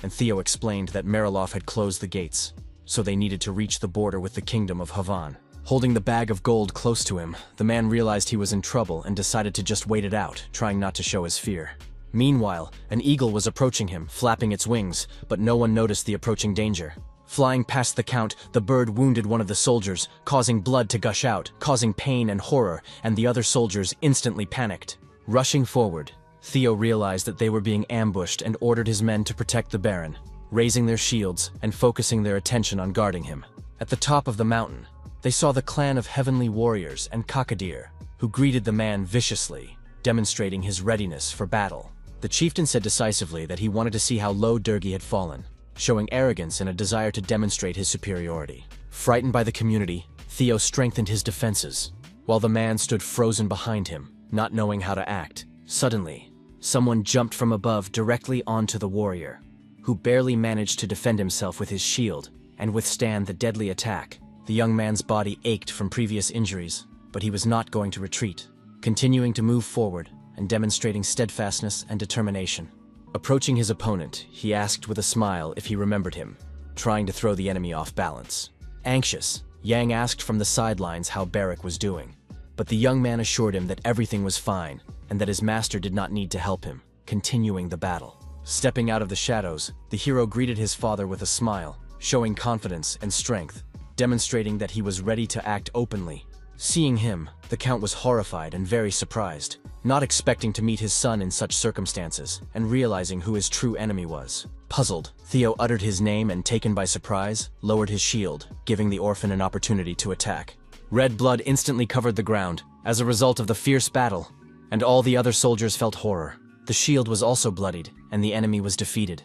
and Theo explained that Mariloff had closed the gates, so they needed to reach the border with the kingdom of Havan. Holding the bag of gold close to him, the man realized he was in trouble and decided to just wait it out, trying not to show his fear. Meanwhile, an eagle was approaching him, flapping its wings, but no one noticed the approaching danger. Flying past the Count, the bird wounded one of the soldiers, causing blood to gush out, causing pain and horror, and the other soldiers instantly panicked. Rushing forward, Theo realized that they were being ambushed and ordered his men to protect the Baron, raising their shields and focusing their attention on guarding him. At the top of the mountain, they saw the clan of heavenly warriors and Kakadir, who greeted the man viciously, demonstrating his readiness for battle. The chieftain said decisively that he wanted to see how low Dergi had fallen, showing arrogance and a desire to demonstrate his superiority. Frightened by the community, Theo strengthened his defenses, while the man stood frozen behind him, not knowing how to act. Suddenly, someone jumped from above directly onto the warrior, who barely managed to defend himself with his shield and withstand the deadly attack. The young man's body ached from previous injuries, but he was not going to retreat, continuing to move forward and demonstrating steadfastness and determination. Approaching his opponent, he asked with a smile if he remembered him, trying to throw the enemy off balance. Anxious, Yang asked from the sidelines how Barrack was doing, but the young man assured him that everything was fine and that his master did not need to help him, continuing the battle. Stepping out of the shadows, the hero greeted his father with a smile, showing confidence and strength, demonstrating that he was ready to act openly. Seeing him, the Count was horrified and very surprised, not expecting to meet his son in such circumstances, and realizing who his true enemy was. Puzzled, Theo uttered his name and, taken by surprise, lowered his shield, giving the orphan an opportunity to attack. Red blood instantly covered the ground, as a result of the fierce battle, and all the other soldiers felt horror. The shield was also bloodied, and the enemy was defeated.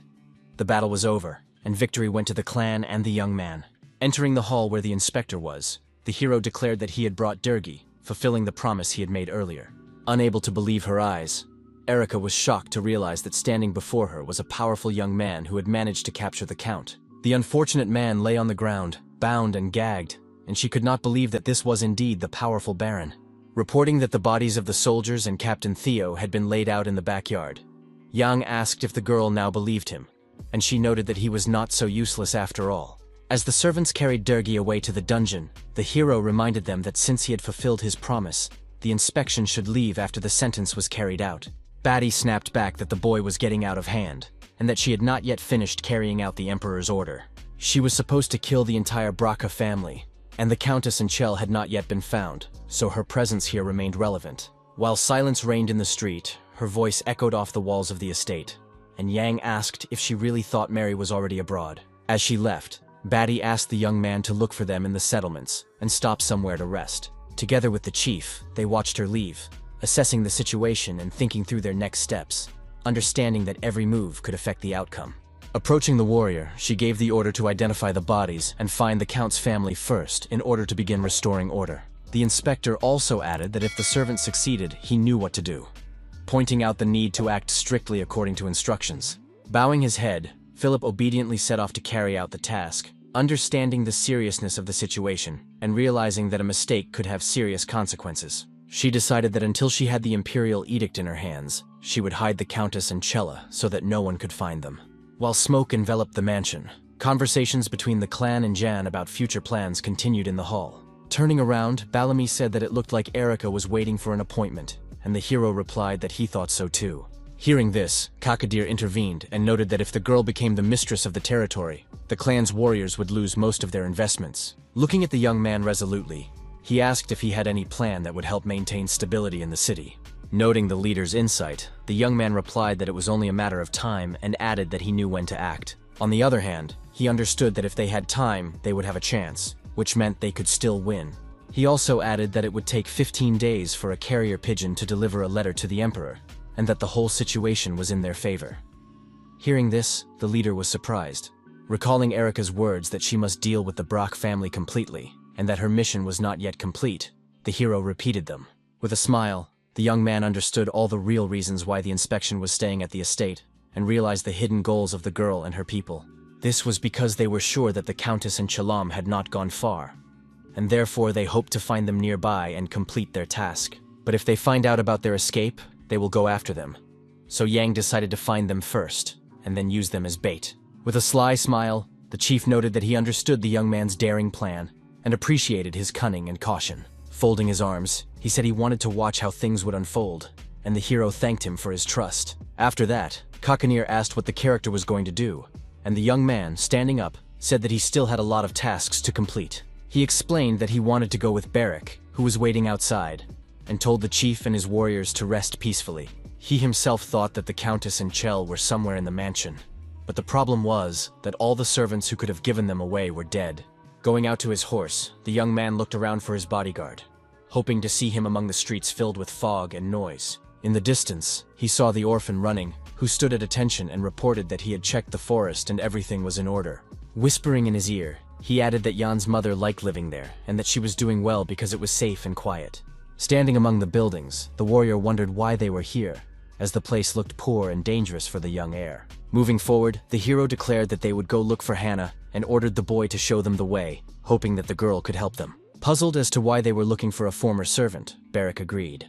The battle was over, and victory went to the clan and the young man. Entering the hall where the inspector was, the hero declared that he had brought Durgi, fulfilling the promise he had made earlier. Unable to believe her eyes, Erica was shocked to realize that standing before her was a powerful young man who had managed to capture the Count. The unfortunate man lay on the ground, bound and gagged, and she could not believe that this was indeed the powerful Baron. Reporting that the bodies of the soldiers and Captain Theo had been laid out in the backyard, Yang asked if the girl now believed him, and she noted that he was not so useless after all. As the servants carried Durgi away to the dungeon, the hero reminded them that since he had fulfilled his promise, the inspection should leave after the sentence was carried out. Batty snapped back that the boy was getting out of hand, and that she had not yet finished carrying out the Emperor's order. She was supposed to kill the entire Braca family, and the Countess and Chell had not yet been found, so her presence here remained relevant. While silence reigned in the street, her voice echoed off the walls of the estate, and Yang asked if she really thought Mary was already abroad. As she left, Batty asked the young man to look for them in the settlements and stop somewhere to rest. Together with the chief, they watched her leave, assessing the situation and thinking through their next steps, understanding that every move could affect the outcome. Approaching the warrior, she gave the order to identify the bodies and find the Count's family first in order to begin restoring order. The inspector also added that if the servant succeeded, he knew what to do, pointing out the need to act strictly according to instructions. Bowing his head, Philip obediently set off to carry out the task, understanding the seriousness of the situation and realizing that a mistake could have serious consequences. She decided that until she had the imperial edict in her hands, she would hide the Countess and Chella so that no one could find them. While smoke enveloped the mansion, conversations between the clan and Jan about future plans continued in the hall. Turning around, Bellamy said that it looked like Erica was waiting for an appointment, and the hero replied that he thought so too. Hearing this, Kakadir intervened and noted that if the girl became the mistress of the territory, the clan's warriors would lose most of their investments. Looking at the young man resolutely, he asked if he had any plan that would help maintain stability in the city. Noting the leader's insight, the young man replied that it was only a matter of time and added that he knew when to act. On the other hand, he understood that if they had time, they would have a chance, which meant they could still win. He also added that it would take 15 days for a carrier pigeon to deliver a letter to the Emperor, and that the whole situation was in their favor. Hearing this, the leader was surprised, recalling Erica's words that she must deal with the Brock family completely, and that her mission was not yet complete. The hero repeated them. With a smile, the young man understood all the real reasons why the inspection was staying at the estate, and realized the hidden goals of the girl and her people. This was because they were sure that the Countess and Chalam had not gone far, and therefore they hoped to find them nearby and complete their task. But if they find out about their escape, they will go after them. So Yang decided to find them first, and then use them as bait. With a sly smile, the chief noted that he understood the young man's daring plan, and appreciated his cunning and caution. Folding his arms, he said he wanted to watch how things would unfold, and the hero thanked him for his trust. After that, Kakanir asked what the character was going to do, and the young man, standing up, said that he still had a lot of tasks to complete. He explained that he wanted to go with Barrick, who was waiting outside, and told the chief and his warriors to rest peacefully. He himself thought that the Countess and Chell were somewhere in the mansion, but the problem was that all the servants who could have given them away were dead. Going out to his horse, the young man looked around for his bodyguard, hoping to see him among the streets filled with fog and noise. In the distance, he saw the orphan running, who stood at attention and reported that he had checked the forest and everything was in order. Whispering in his ear, he added that Jan's mother liked living there and that she was doing well because it was safe and quiet. Standing among the buildings, the warrior wondered why they were here, as the place looked poor and dangerous for the young heir. Moving forward, the hero declared that they would go look for Hannah and ordered the boy to show them the way, hoping that the girl could help them. Puzzled as to why they were looking for a former servant, Barrick agreed,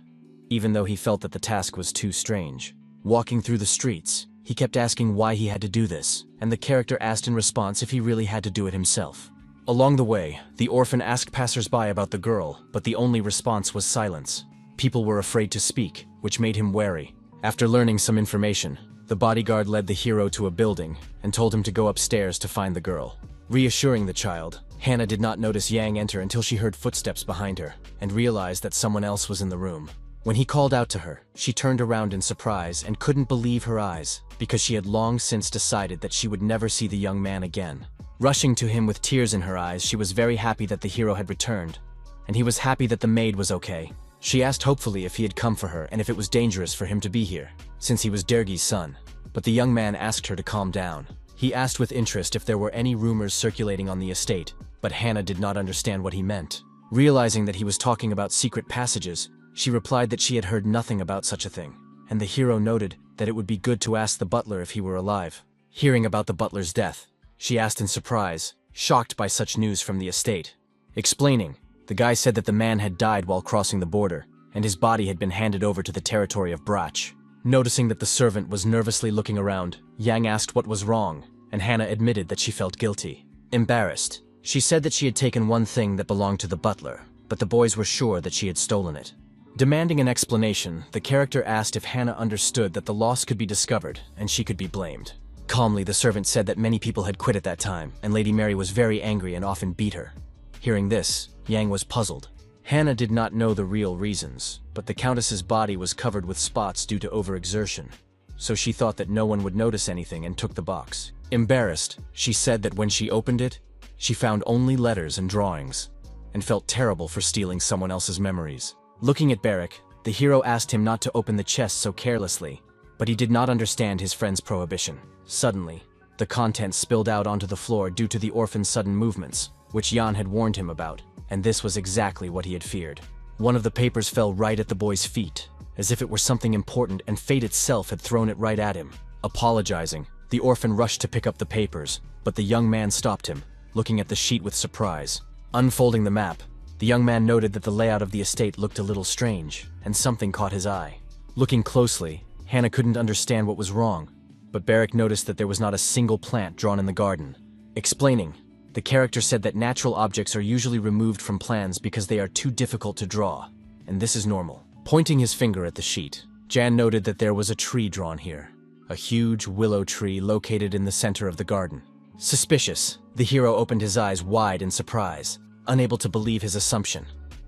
even though he felt that the task was too strange. Walking through the streets, he kept asking why he had to do this, and the character asked in response if he really had to do it himself. Along the way, the orphan asked passers-by about the girl, but the only response was silence. People were afraid to speak, which made him wary. After learning some information, the bodyguard led the hero to a building and told him to go upstairs to find the girl. Reassuring the child, Hannah did not notice Yang enter until she heard footsteps behind her and realized that someone else was in the room. When he called out to her, she turned around in surprise and couldn't believe her eyes because she had long since decided that she would never see the young man again. Rushing to him with tears in her eyes, she was very happy that the hero had returned, and he was happy that the maid was okay. She asked hopefully if he had come for her and if it was dangerous for him to be here, since he was Dergi's son. But the young man asked her to calm down. He asked with interest if there were any rumors circulating on the estate, but Hannah did not understand what he meant. Realizing that he was talking about secret passages, she replied that she had heard nothing about such a thing, and the hero noted that it would be good to ask the butler if he were alive. Hearing about the butler's death, she asked in surprise, shocked by such news from the estate. Explaining, the guy said that the man had died while crossing the border, and his body had been handed over to the territory of Brach. Noticing that the servant was nervously looking around, Yang asked what was wrong, and Hannah admitted that she felt guilty. Embarrassed, she said that she had taken one thing that belonged to the butler, but the boys were sure that she had stolen it. Demanding an explanation, the character asked if Hannah understood that the loss could be discovered and she could be blamed. Calmly, the servant said that many people had quit at that time, and Lady Mary was very angry and often beat her. Hearing this, Yang was puzzled. Hannah did not know the real reasons, but the Countess's body was covered with spots due to overexertion, so she thought that no one would notice anything and took the box. Embarrassed, she said that when she opened it, she found only letters and drawings, and felt terrible for stealing someone else's memories. Looking at Barrick, the hero asked him not to open the chest so carelessly, but he did not understand his friend's prohibition. Suddenly, the contents spilled out onto the floor due to the orphan's sudden movements, which Jan had warned him about, and this was exactly what he had feared. One of the papers fell right at the boy's feet, as if it were something important and fate itself had thrown it right at him. Apologizing, the orphan rushed to pick up the papers, but the young man stopped him, looking at the sheet with surprise. Unfolding the map, the young man noted that the layout of the estate looked a little strange, and something caught his eye. Looking closely, Hannah couldn't understand what was wrong, but Barrick noticed that there was not a single plant drawn in the garden. Explaining, the character said that natural objects are usually removed from plans because they are too difficult to draw, and this is normal. Pointing his finger at the sheet, Jan noted that there was a tree drawn here, a huge willow tree located in the center of the garden. Suspicious, the hero opened his eyes wide in surprise, unable to believe his assumption,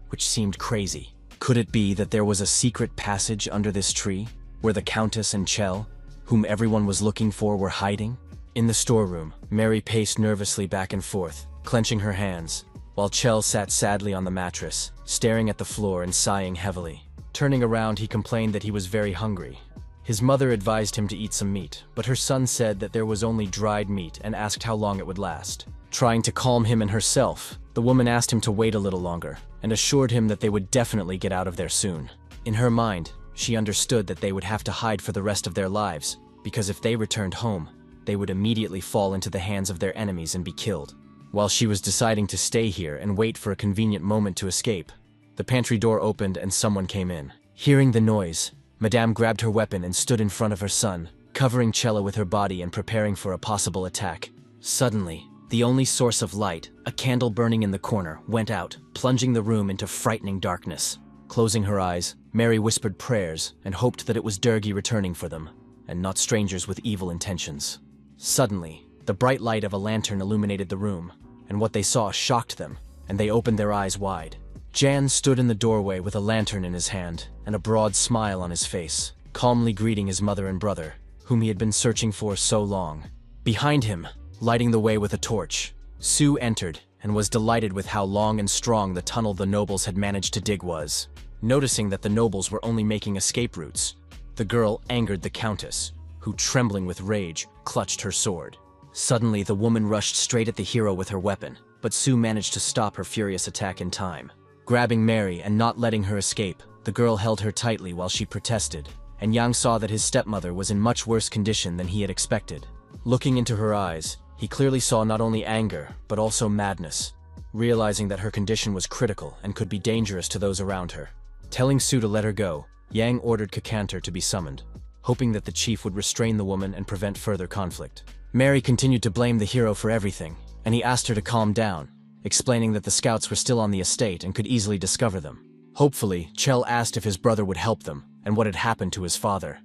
which seemed crazy. Could it be that there was a secret passage under this tree, where the Countess and Chell, whom everyone was looking for, were hiding? In the storeroom, Mary paced nervously back and forth, clenching her hands, while Chell sat sadly on the mattress, staring at the floor and sighing heavily. Turning around, he complained that he was very hungry. His mother advised him to eat some meat, but her son said that there was only dried meat and asked how long it would last. Trying to calm him and herself, the woman asked him to wait a little longer and assured him that they would definitely get out of there soon. In her mind, she understood that they would have to hide for the rest of their lives, because if they returned home, they would immediately fall into the hands of their enemies and be killed. While she was deciding to stay here and wait for a convenient moment to escape, the pantry door opened and someone came in. Hearing the noise, Madame grabbed her weapon and stood in front of her son, covering Cella with her body and preparing for a possible attack. Suddenly, the only source of light, a candle burning in the corner, went out, plunging the room into frightening darkness. Closing her eyes, Mary whispered prayers and hoped that it was Dergi returning for them, and not strangers with evil intentions. Suddenly, the bright light of a lantern illuminated the room, and what they saw shocked them, and they opened their eyes wide. Jan stood in the doorway with a lantern in his hand and a broad smile on his face, calmly greeting his mother and brother, whom he had been searching for so long. Behind him, lighting the way with a torch, Sue entered and was delighted with how long and strong the tunnel the nobles had managed to dig was. Noticing that the nobles were only making escape routes, the girl angered the Countess, who, trembling with rage, clutched her sword. Suddenly, the woman rushed straight at the hero with her weapon, but Sue managed to stop her furious attack in time. Grabbing Mary and not letting her escape, the girl held her tightly while she protested, and Yang saw that his stepmother was in much worse condition than he had expected. Looking into her eyes, he clearly saw not only anger, but also madness, realizing that her condition was critical and could be dangerous to those around her. Telling Sue to let her go, Yang ordered Kakantar to be summoned, hoping that the chief would restrain the woman and prevent further conflict. Mary continued to blame the hero for everything, and he asked her to calm down, explaining that the scouts were still on the estate and could easily discover them. Hopefully, Chell asked if his brother would help them and what had happened to his father.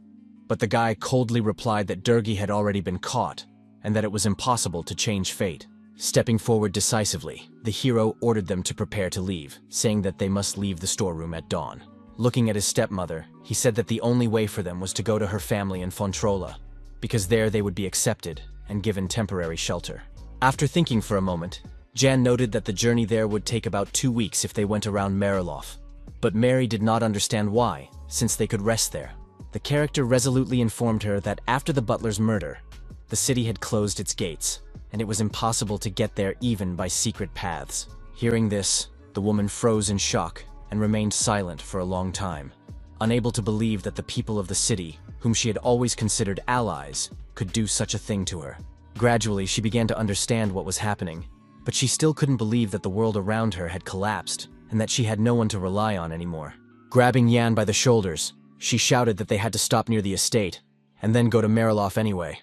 But the guy coldly replied that Dergi had already been caught and that it was impossible to change fate. Stepping forward decisively, the hero ordered them to prepare to leave, saying that they must leave the storeroom at dawn. Looking at his stepmother, he said that the only way for them was to go to her family in Fontrola, because there they would be accepted and given temporary shelter. After thinking for a moment, Jan noted that the journey there would take about 2 weeks if they went around Marilof. But Mary did not understand why, since they could rest there. The character resolutely informed her that after the butler's murder, the city had closed its gates, and it was impossible to get there even by secret paths. Hearing this, the woman froze in shock and remained silent for a long time, unable to believe that the people of the city, whom she had always considered allies, could do such a thing to her. Gradually, she began to understand what was happening, but she still couldn't believe that the world around her had collapsed and that she had no one to rely on anymore. Grabbing Yan by the shoulders, she shouted that they had to stop near the estate and then go to Marilof anyway.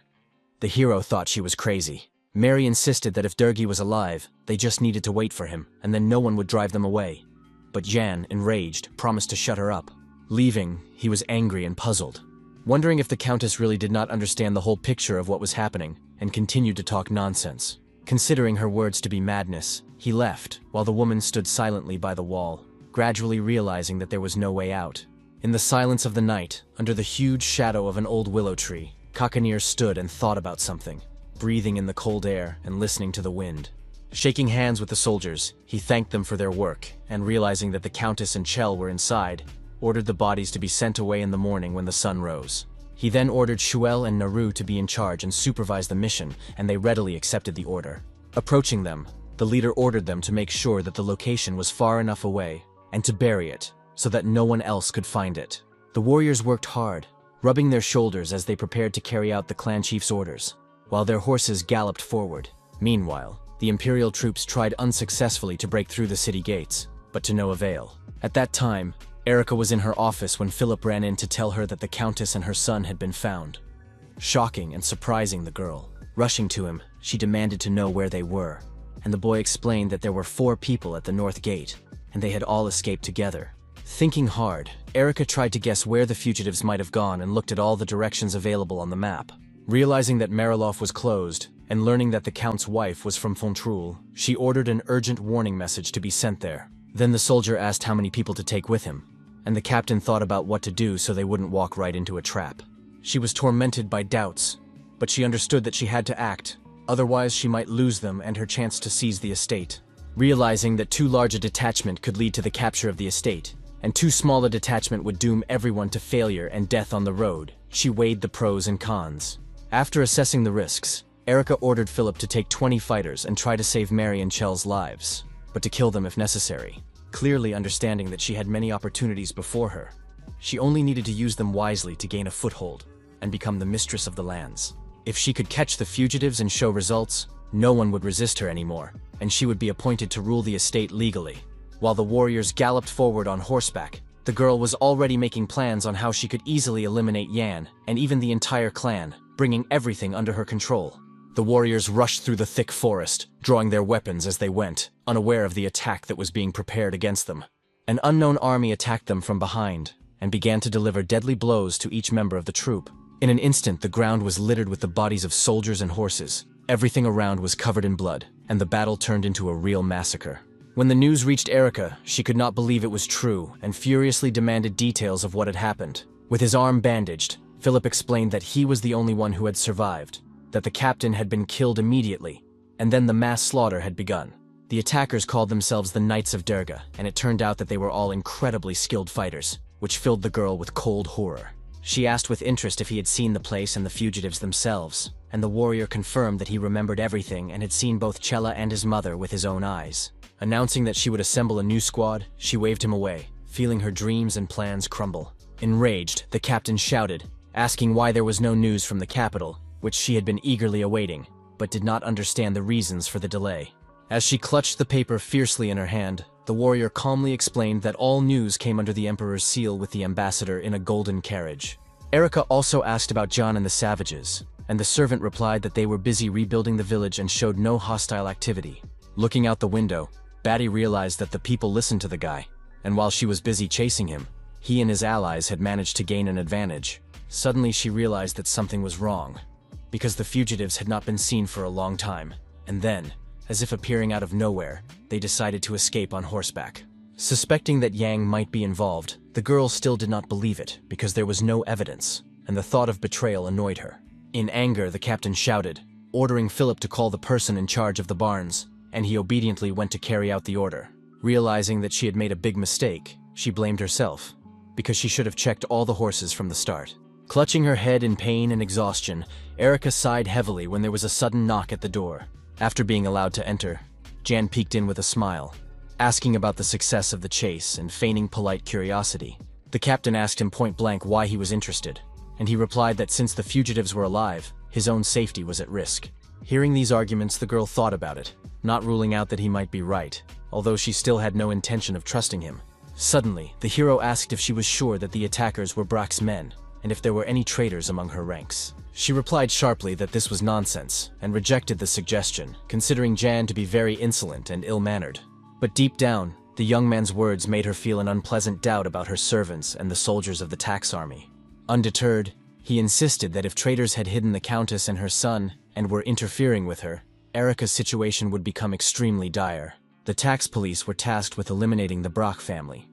The hero thought she was crazy. Mary insisted that if Durgi was alive, they just needed to wait for him, and then no one would drive them away. But Jan, enraged, promised to shut her up. Leaving, he was angry and puzzled, wondering if the Countess really did not understand the whole picture of what was happening, and continued to talk nonsense. Considering her words to be madness, he left, while the woman stood silently by the wall, gradually realizing that there was no way out. In the silence of the night, under the huge shadow of an old willow tree, Kakanir stood and thought about something, breathing in the cold air and listening to the wind. Shaking hands with the soldiers, he thanked them for their work, and realizing that the Countess and Chell were inside, ordered the bodies to be sent away in the morning when the sun rose. He then ordered Shuel and Naru to be in charge and supervise the mission, and they readily accepted the order. Approaching them, the leader ordered them to make sure that the location was far enough away, and to bury it, so that no one else could find it. The warriors worked hard, rubbing their shoulders as they prepared to carry out the clan chief's orders, while their horses galloped forward. Meanwhile, the Imperial troops tried unsuccessfully to break through the city gates, but to no avail. At that time, Erica was in her office when Philip ran in to tell her that the Countess and her son had been found. Shocking and surprising the girl. Rushing to him, she demanded to know where they were, and the boy explained that there were 4 people at the north gate, and they had all escaped together. Thinking hard, Erica tried to guess where the fugitives might have gone and looked at all the directions available on the map. Realizing that Marilof was closed, and learning that the Count's wife was from Fontrul, she ordered an urgent warning message to be sent there. Then the soldier asked how many people to take with him, and the captain thought about what to do so they wouldn't walk right into a trap. She was tormented by doubts, but she understood that she had to act, otherwise she might lose them and her chance to seize the estate. Realizing that too large a detachment could lead to the capture of the estate, and too small a detachment would doom everyone to failure and death on the road, she weighed the pros and cons. After assessing the risks, Erica ordered Philip to take 20 fighters and try to save Mary and Chell's lives, but to kill them if necessary. Clearly understanding that she had many opportunities before her, she only needed to use them wisely to gain a foothold and become the mistress of the lands. If she could catch the fugitives and show results, no one would resist her anymore, and she would be appointed to rule the estate legally. While the warriors galloped forward on horseback, the girl was already making plans on how she could easily eliminate Yan and even the entire clan, bringing everything under her control. The warriors rushed through the thick forest, drawing their weapons as they went, unaware of the attack that was being prepared against them. An unknown army attacked them from behind and began to deliver deadly blows to each member of the troop. In an instant, the ground was littered with the bodies of soldiers and horses. Everything around was covered in blood, and the battle turned into a real massacre. When the news reached Erica, she could not believe it was true and furiously demanded details of what had happened. With his arm bandaged, Philip explained that he was the only one who had survived, that the captain had been killed immediately, and then the mass slaughter had begun. The attackers called themselves the Knights of Durga, and it turned out that they were all incredibly skilled fighters, which filled the girl with cold horror. She asked with interest if he had seen the place and the fugitives themselves, and the warrior confirmed that he remembered everything and had seen both Chella and his mother with his own eyes. Announcing that she would assemble a new squad, she waved him away, feeling her dreams and plans crumble. Enraged, the captain shouted, asking why there was no news from the capital, which she had been eagerly awaiting, but did not understand the reasons for the delay. As she clutched the paper fiercely in her hand, the warrior calmly explained that all news came under the Emperor's seal with the ambassador in a golden carriage. Erica also asked about John and the savages, and the servant replied that they were busy rebuilding the village and showed no hostile activity. Looking out the window, Batty realized that the people listened to the guy, and while she was busy chasing him, he and his allies had managed to gain an advantage. Suddenly she realized that something was wrong, because the fugitives had not been seen for a long time, and then, as if appearing out of nowhere, they decided to escape on horseback. Suspecting that Yang might be involved, the girl still did not believe it because there was no evidence, and the thought of betrayal annoyed her. In anger, the captain shouted, ordering Philip to call the person in charge of the barns, and he obediently went to carry out the order. Realizing that she had made a big mistake, she blamed herself, because she should have checked all the horses from the start. Clutching her head in pain and exhaustion, Erica sighed heavily when there was a sudden knock at the door. After being allowed to enter, Jan peeked in with a smile, asking about the success of the chase and feigning polite curiosity. The captain asked him point-blank why he was interested, and he replied that since the fugitives were alive, his own safety was at risk. Hearing these arguments, the girl thought about it, not ruling out that he might be right, although she still had no intention of trusting him. Suddenly, the hero asked if she was sure that the attackers were Brock's men, and if there were any traitors among her ranks. She replied sharply that this was nonsense, and rejected the suggestion, considering Jan to be very insolent and ill-mannered. But deep down, the young man's words made her feel an unpleasant doubt about her servants and the soldiers of the tax army. Undeterred, he insisted that if traitors had hidden the Countess and her son and were interfering with her, Erica's situation would become extremely dire. The tax police were tasked with eliminating the Brock family.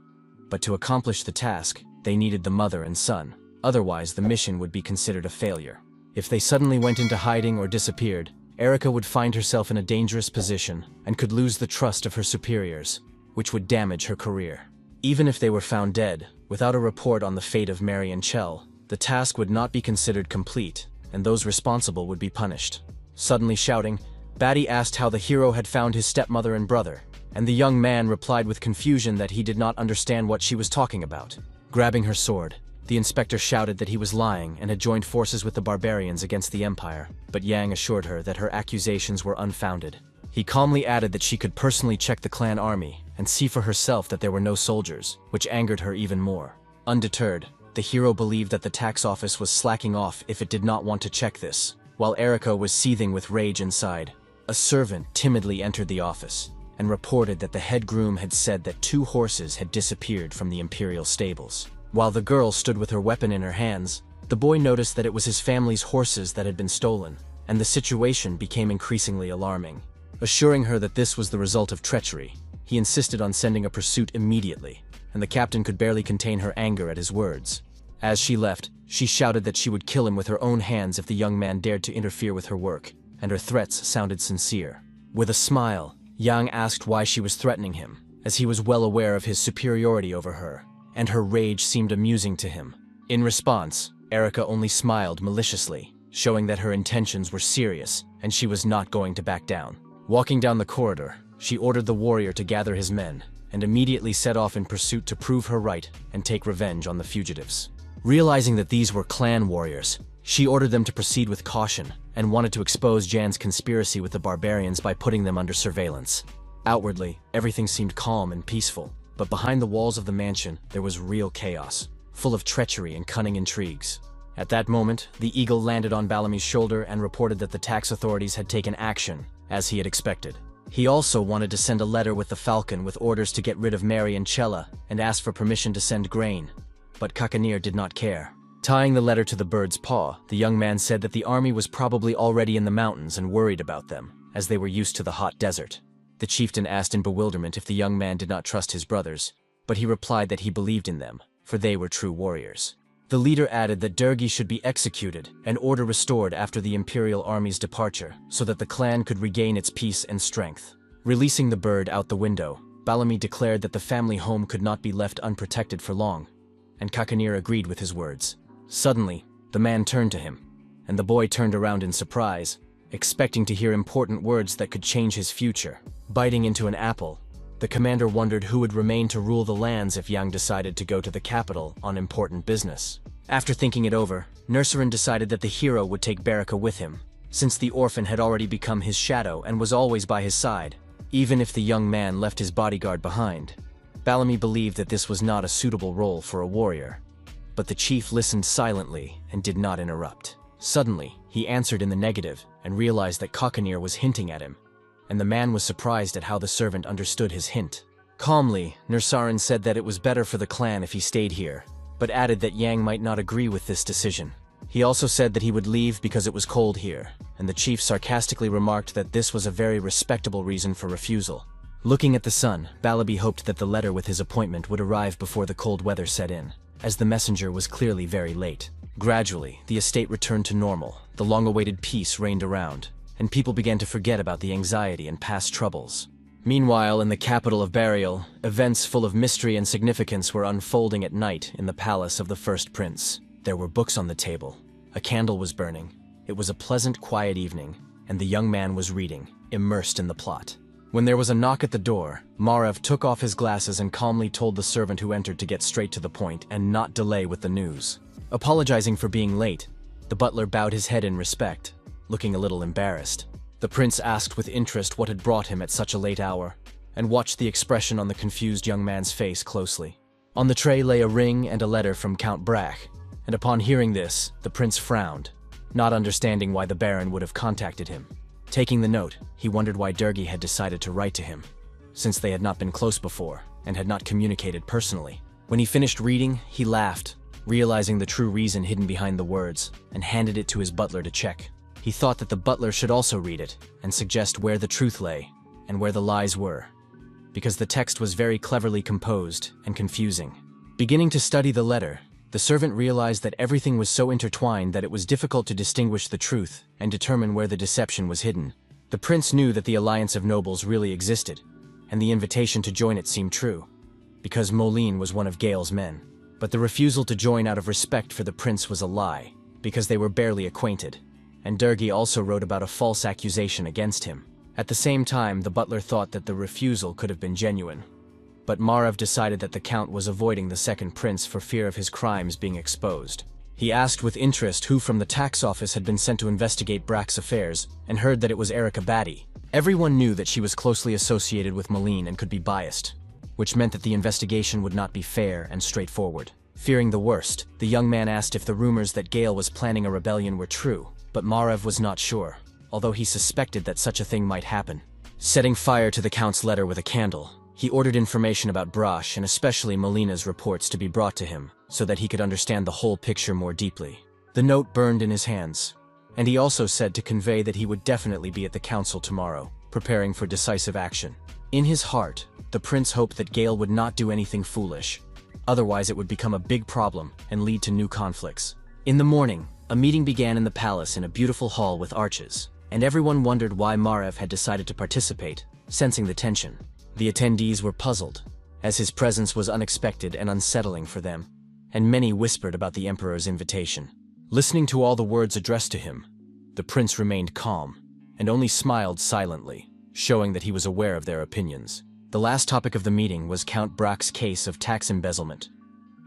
But to accomplish the task, they needed the mother and son. Otherwise, the mission would be considered a failure. If they suddenly went into hiding or disappeared, Erica would find herself in a dangerous position and could lose the trust of her superiors, which would damage her career. Even if they were found dead, without a report on the fate of Mary and Chell, the task would not be considered complete, and those responsible would be punished. Suddenly shouting, Batty asked how the hero had found his stepmother and brother, and the young man replied with confusion that he did not understand what she was talking about. Grabbing her sword, the inspector shouted that he was lying and had joined forces with the Barbarians against the Empire, but Yang assured her that her accusations were unfounded. He calmly added that she could personally check the clan army and see for herself that there were no soldiers, which angered her even more. Undeterred, the hero believed that the tax office was slacking off if it did not want to check this. While Erica was seething with rage inside, a servant timidly entered the office and reported that the head groom had said that 2 horses had disappeared from the imperial stables. While the girl stood with her weapon in her hands, the boy noticed that it was his family's horses that had been stolen, and the situation became increasingly alarming. Assuring her that this was the result of treachery, he insisted on sending a pursuit immediately, and the captain could barely contain her anger at his words. As she left, she shouted that she would kill him with her own hands if the young man dared to interfere with her work, and her threats sounded sincere. With a smile, Yang asked why she was threatening him, as he was well aware of his superiority over her, and her rage seemed amusing to him. In response, Erica only smiled maliciously, showing that her intentions were serious and she was not going to back down. Walking down the corridor, she ordered the warrior to gather his men, and immediately set off in pursuit to prove her right and take revenge on the fugitives. Realizing that these were clan warriors, she ordered them to proceed with caution and wanted to expose Jan's conspiracy with the Barbarians by putting them under surveillance. Outwardly, everything seemed calm and peaceful, but behind the walls of the mansion, there was real chaos, full of treachery and cunning intrigues. At that moment, the eagle landed on Bellamy's shoulder and reported that the tax authorities had taken action, as he had expected. He also wanted to send a letter with the falcon with orders to get rid of Mary and Chella and asked for permission to send grain, but Kakanir did not care. Tying the letter to the bird's paw, the young man said that the army was probably already in the mountains and worried about them, as they were used to the hot desert. The chieftain asked in bewilderment if the young man did not trust his brothers, but he replied that he believed in them, for they were true warriors. The leader added that Durgi should be executed and order restored after the imperial army's departure, so that the clan could regain its peace and strength. Releasing the bird out the window, Bellamy declared that the family home could not be left unprotected for long, and Kakanir agreed with his words. Suddenly, the man turned to him, and the boy turned around in surprise, expecting to hear important words that could change his future. Biting into an apple, the commander wondered who would remain to rule the lands if Yang decided to go to the capital on important business. After thinking it over, Nurserin decided that the hero would take Baraka with him, since the orphan had already become his shadow and was always by his side, even if the young man left his bodyguard behind. Bellamy believed that this was not a suitable role for a warrior, but the chief listened silently and did not interrupt. Suddenly, he answered in the negative and realized that Kakanir was hinting at him, and the man was surprised at how the servant understood his hint. Calmly, Nursarin said that it was better for the clan if he stayed here, but added that Yang might not agree with this decision. He also said that he would leave because it was cold here, and the chief sarcastically remarked that this was a very respectable reason for refusal. Looking at the sun, Balabi hoped that the letter with his appointment would arrive before the cold weather set in, as the messenger was clearly very late. Gradually, the estate returned to normal, the long-awaited peace reigned around, and people began to forget about the anxiety and past troubles. Meanwhile, in the capital of Burial, events full of mystery and significance were unfolding at night in the palace of the first prince. There were books on the table. A candle was burning. It was a pleasant, quiet evening, and the young man was reading, immersed in the plot. When there was a knock at the door, Marev took off his glasses and calmly told the servant who entered to get straight to the point and not delay with the news. Apologizing for being late, the butler bowed his head in respect, looking a little embarrassed. The prince asked with interest what had brought him at such a late hour, and watched the expression on the confused young man's face closely. On the tray lay a ring and a letter from Count Brack, and upon hearing this, the prince frowned, not understanding why the baron would have contacted him. Taking the note, he wondered why Durgi had decided to write to him, since they had not been close before and had not communicated personally. When he finished reading, he laughed, realizing the true reason hidden behind the words, and handed it to his butler to check. He thought that the butler should also read it and suggest where the truth lay and where the lies were, because the text was very cleverly composed and confusing. Beginning to study the letter, the servant realized that everything was so intertwined that it was difficult to distinguish the truth and determine where the deception was hidden. The prince knew that the alliance of nobles really existed, and the invitation to join it seemed true, because Moline was one of Gale's men. But the refusal to join out of respect for the prince was a lie, because they were barely acquainted, and Durgi also wrote about a false accusation against him. At the same time, the butler thought that the refusal could have been genuine. But Marev decided that the count was avoiding the second prince for fear of his crimes being exposed. He asked with interest who from the tax office had been sent to investigate Brack's affairs, and heard that it was Erica Batty. Everyone knew that she was closely associated with Moline and could be biased, which meant that the investigation would not be fair and straightforward. Fearing the worst, the young man asked if the rumors that Gale was planning a rebellion were true, but Marev was not sure, although he suspected that such a thing might happen. Setting fire to the count's letter with a candle, he ordered information about Brash and especially Molina's reports to be brought to him, so that he could understand the whole picture more deeply. The note burned in his hands, and he also said to convey that he would definitely be at the council tomorrow, preparing for decisive action. In his heart, the prince hoped that Gale would not do anything foolish, otherwise it would become a big problem and lead to new conflicts. In the morning, a meeting began in the palace in a beautiful hall with arches, and everyone wondered why Marev had decided to participate, sensing the tension. The attendees were puzzled, as his presence was unexpected and unsettling for them, and many whispered about the emperor's invitation. Listening to all the words addressed to him, the prince remained calm, and only smiled silently, showing that he was aware of their opinions. The last topic of the meeting was Count Brack's case of tax embezzlement.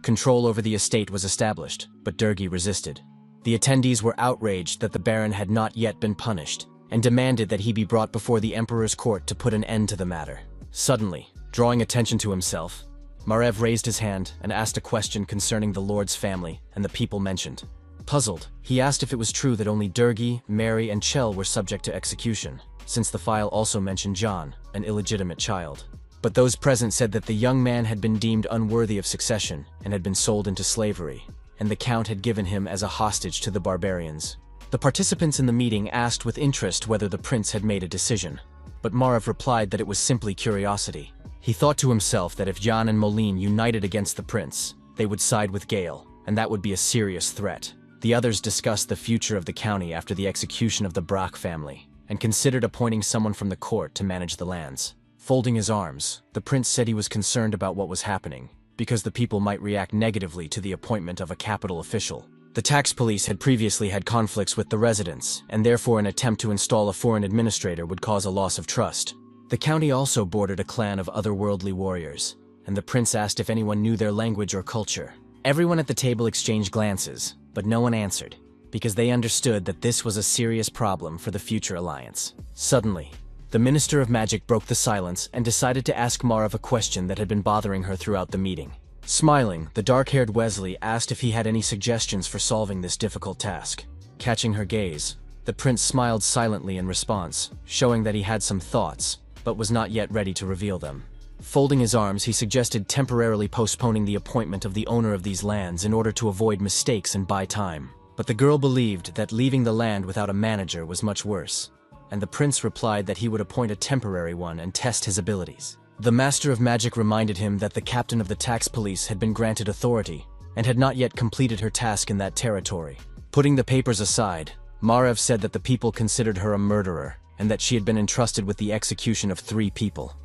Control over the estate was established, but Durgi resisted. The attendees were outraged that the baron had not yet been punished, and demanded that he be brought before the emperor's court to put an end to the matter. Suddenly, drawing attention to himself, Marev raised his hand and asked a question concerning the lord's family and the people mentioned. Puzzled, he asked if it was true that only Durgi, Mary, and Chell were subject to execution, since the file also mentioned John, an illegitimate child. But those present said that the young man had been deemed unworthy of succession and had been sold into slavery, and the count had given him as a hostage to the Barbarians. The participants in the meeting asked with interest whether the prince had made a decision, but Marev replied that it was simply curiosity. He thought to himself that if John and Moline united against the prince, they would side with Gale, and that would be a serious threat. The others discussed the future of the county after the execution of the Brack family, and considered appointing someone from the court to manage the lands. Folding his arms, the prince said he was concerned about what was happening, because the people might react negatively to the appointment of a capital official. The tax police had previously had conflicts with the residents, and therefore an attempt to install a foreign administrator would cause a loss of trust. The county also bordered a clan of otherworldly warriors, and the prince asked if anyone knew their language or culture. Everyone at the table exchanged glances, but no one answered, because they understood that this was a serious problem for the future alliance. Suddenly, the Minister of Magic broke the silence and decided to ask Marev a question that had been bothering her throughout the meeting. Smiling, the dark-haired Wesley asked if he had any suggestions for solving this difficult task. Catching her gaze, the prince smiled silently in response, showing that he had some thoughts, but was not yet ready to reveal them. Folding his arms, he suggested temporarily postponing the appointment of the owner of these lands in order to avoid mistakes and buy time. But the girl believed that leaving the land without a manager was much worse, and the prince replied that he would appoint a temporary one and test his abilities. The Master of Magic reminded him that the captain of the tax police had been granted authority and had not yet completed her task in that territory. Putting the papers aside, Marev said that the people considered her a murderer and that she had been entrusted with the execution of 3 people.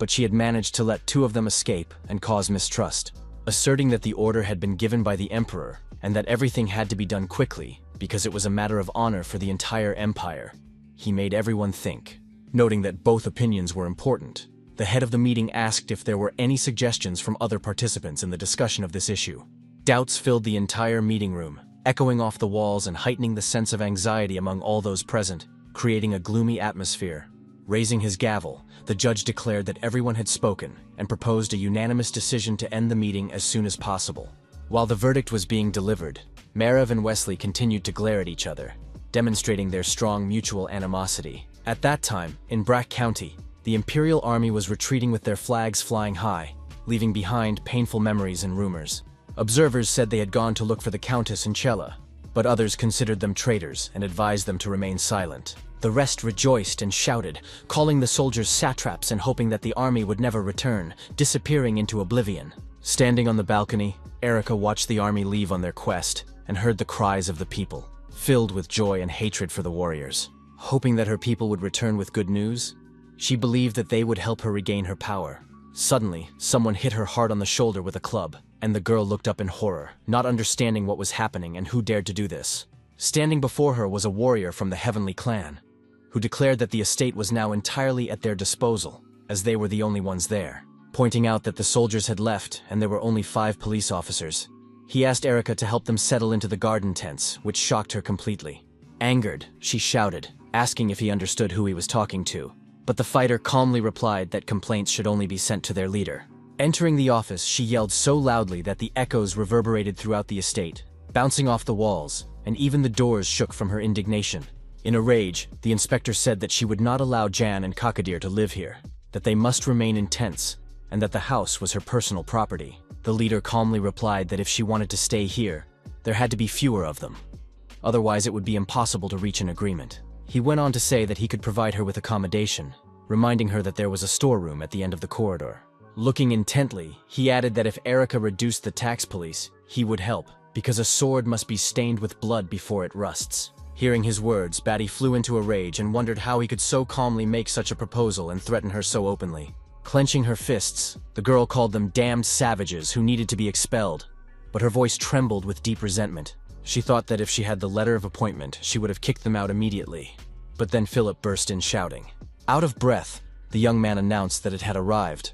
But she had managed to let 2 of them escape and cause mistrust, asserting that the order had been given by the emperor and that everything had to be done quickly because it was a matter of honor for the entire empire. He made everyone think, noting that both opinions were important. The head of the meeting asked if there were any suggestions from other participants in the discussion of this issue. Doubts filled the entire meeting room, echoing off the walls and heightening the sense of anxiety among all those present, creating a gloomy atmosphere. Raising his gavel, the judge declared that everyone had spoken and proposed a unanimous decision to end the meeting as soon as possible. While the verdict was being delivered, Marev and Wesley continued to glare at each other, demonstrating their strong mutual animosity. At that time, in Brack County, the Imperial Army was retreating with their flags flying high, leaving behind painful memories and rumors. Observers said they had gone to look for the Countess and Cella, but others considered them traitors and advised them to remain silent. The rest rejoiced and shouted, calling the soldiers satraps and hoping that the army would never return, disappearing into oblivion. Standing on the balcony, Erica watched the army leave on their quest and heard the cries of the people, filled with joy and hatred for the warriors. Hoping that her people would return with good news, she believed that they would help her regain her power. Suddenly, someone hit her hard on the shoulder with a club, and the girl looked up in horror, not understanding what was happening and who dared to do this. Standing before her was a warrior from the Heavenly Clan, who declared that the estate was now entirely at their disposal, as they were the only ones there. Pointing out that the soldiers had left and there were only 5 police officers, he asked Erica to help them settle into the garden tents, which shocked her completely. Angered, she shouted, asking if he understood who he was talking to. But the fighter calmly replied that complaints should only be sent to their leader. Entering the office, she yelled so loudly that the echoes reverberated throughout the estate, bouncing off the walls, and even the doors shook from her indignation. In a rage, the inspector said that she would not allow Jan and Kakadir to live here, that they must remain in tents, and that the house was her personal property. The leader calmly replied that if she wanted to stay here, there had to be fewer of them. Otherwise, it would be impossible to reach an agreement. He went on to say that he could provide her with accommodation, reminding her that there was a storeroom at the end of the corridor. Looking intently, he added that if Erica reduced the tax police, he would help, because a sword must be stained with blood before it rusts. Hearing his words, Batty flew into a rage and wondered how he could so calmly make such a proposal and threaten her so openly. Clenching her fists, the girl called them damned savages who needed to be expelled, but her voice trembled with deep resentment. She thought that if she had the letter of appointment, she would have kicked them out immediately. But then Philip burst in shouting. Out of breath, the young man announced that it had arrived,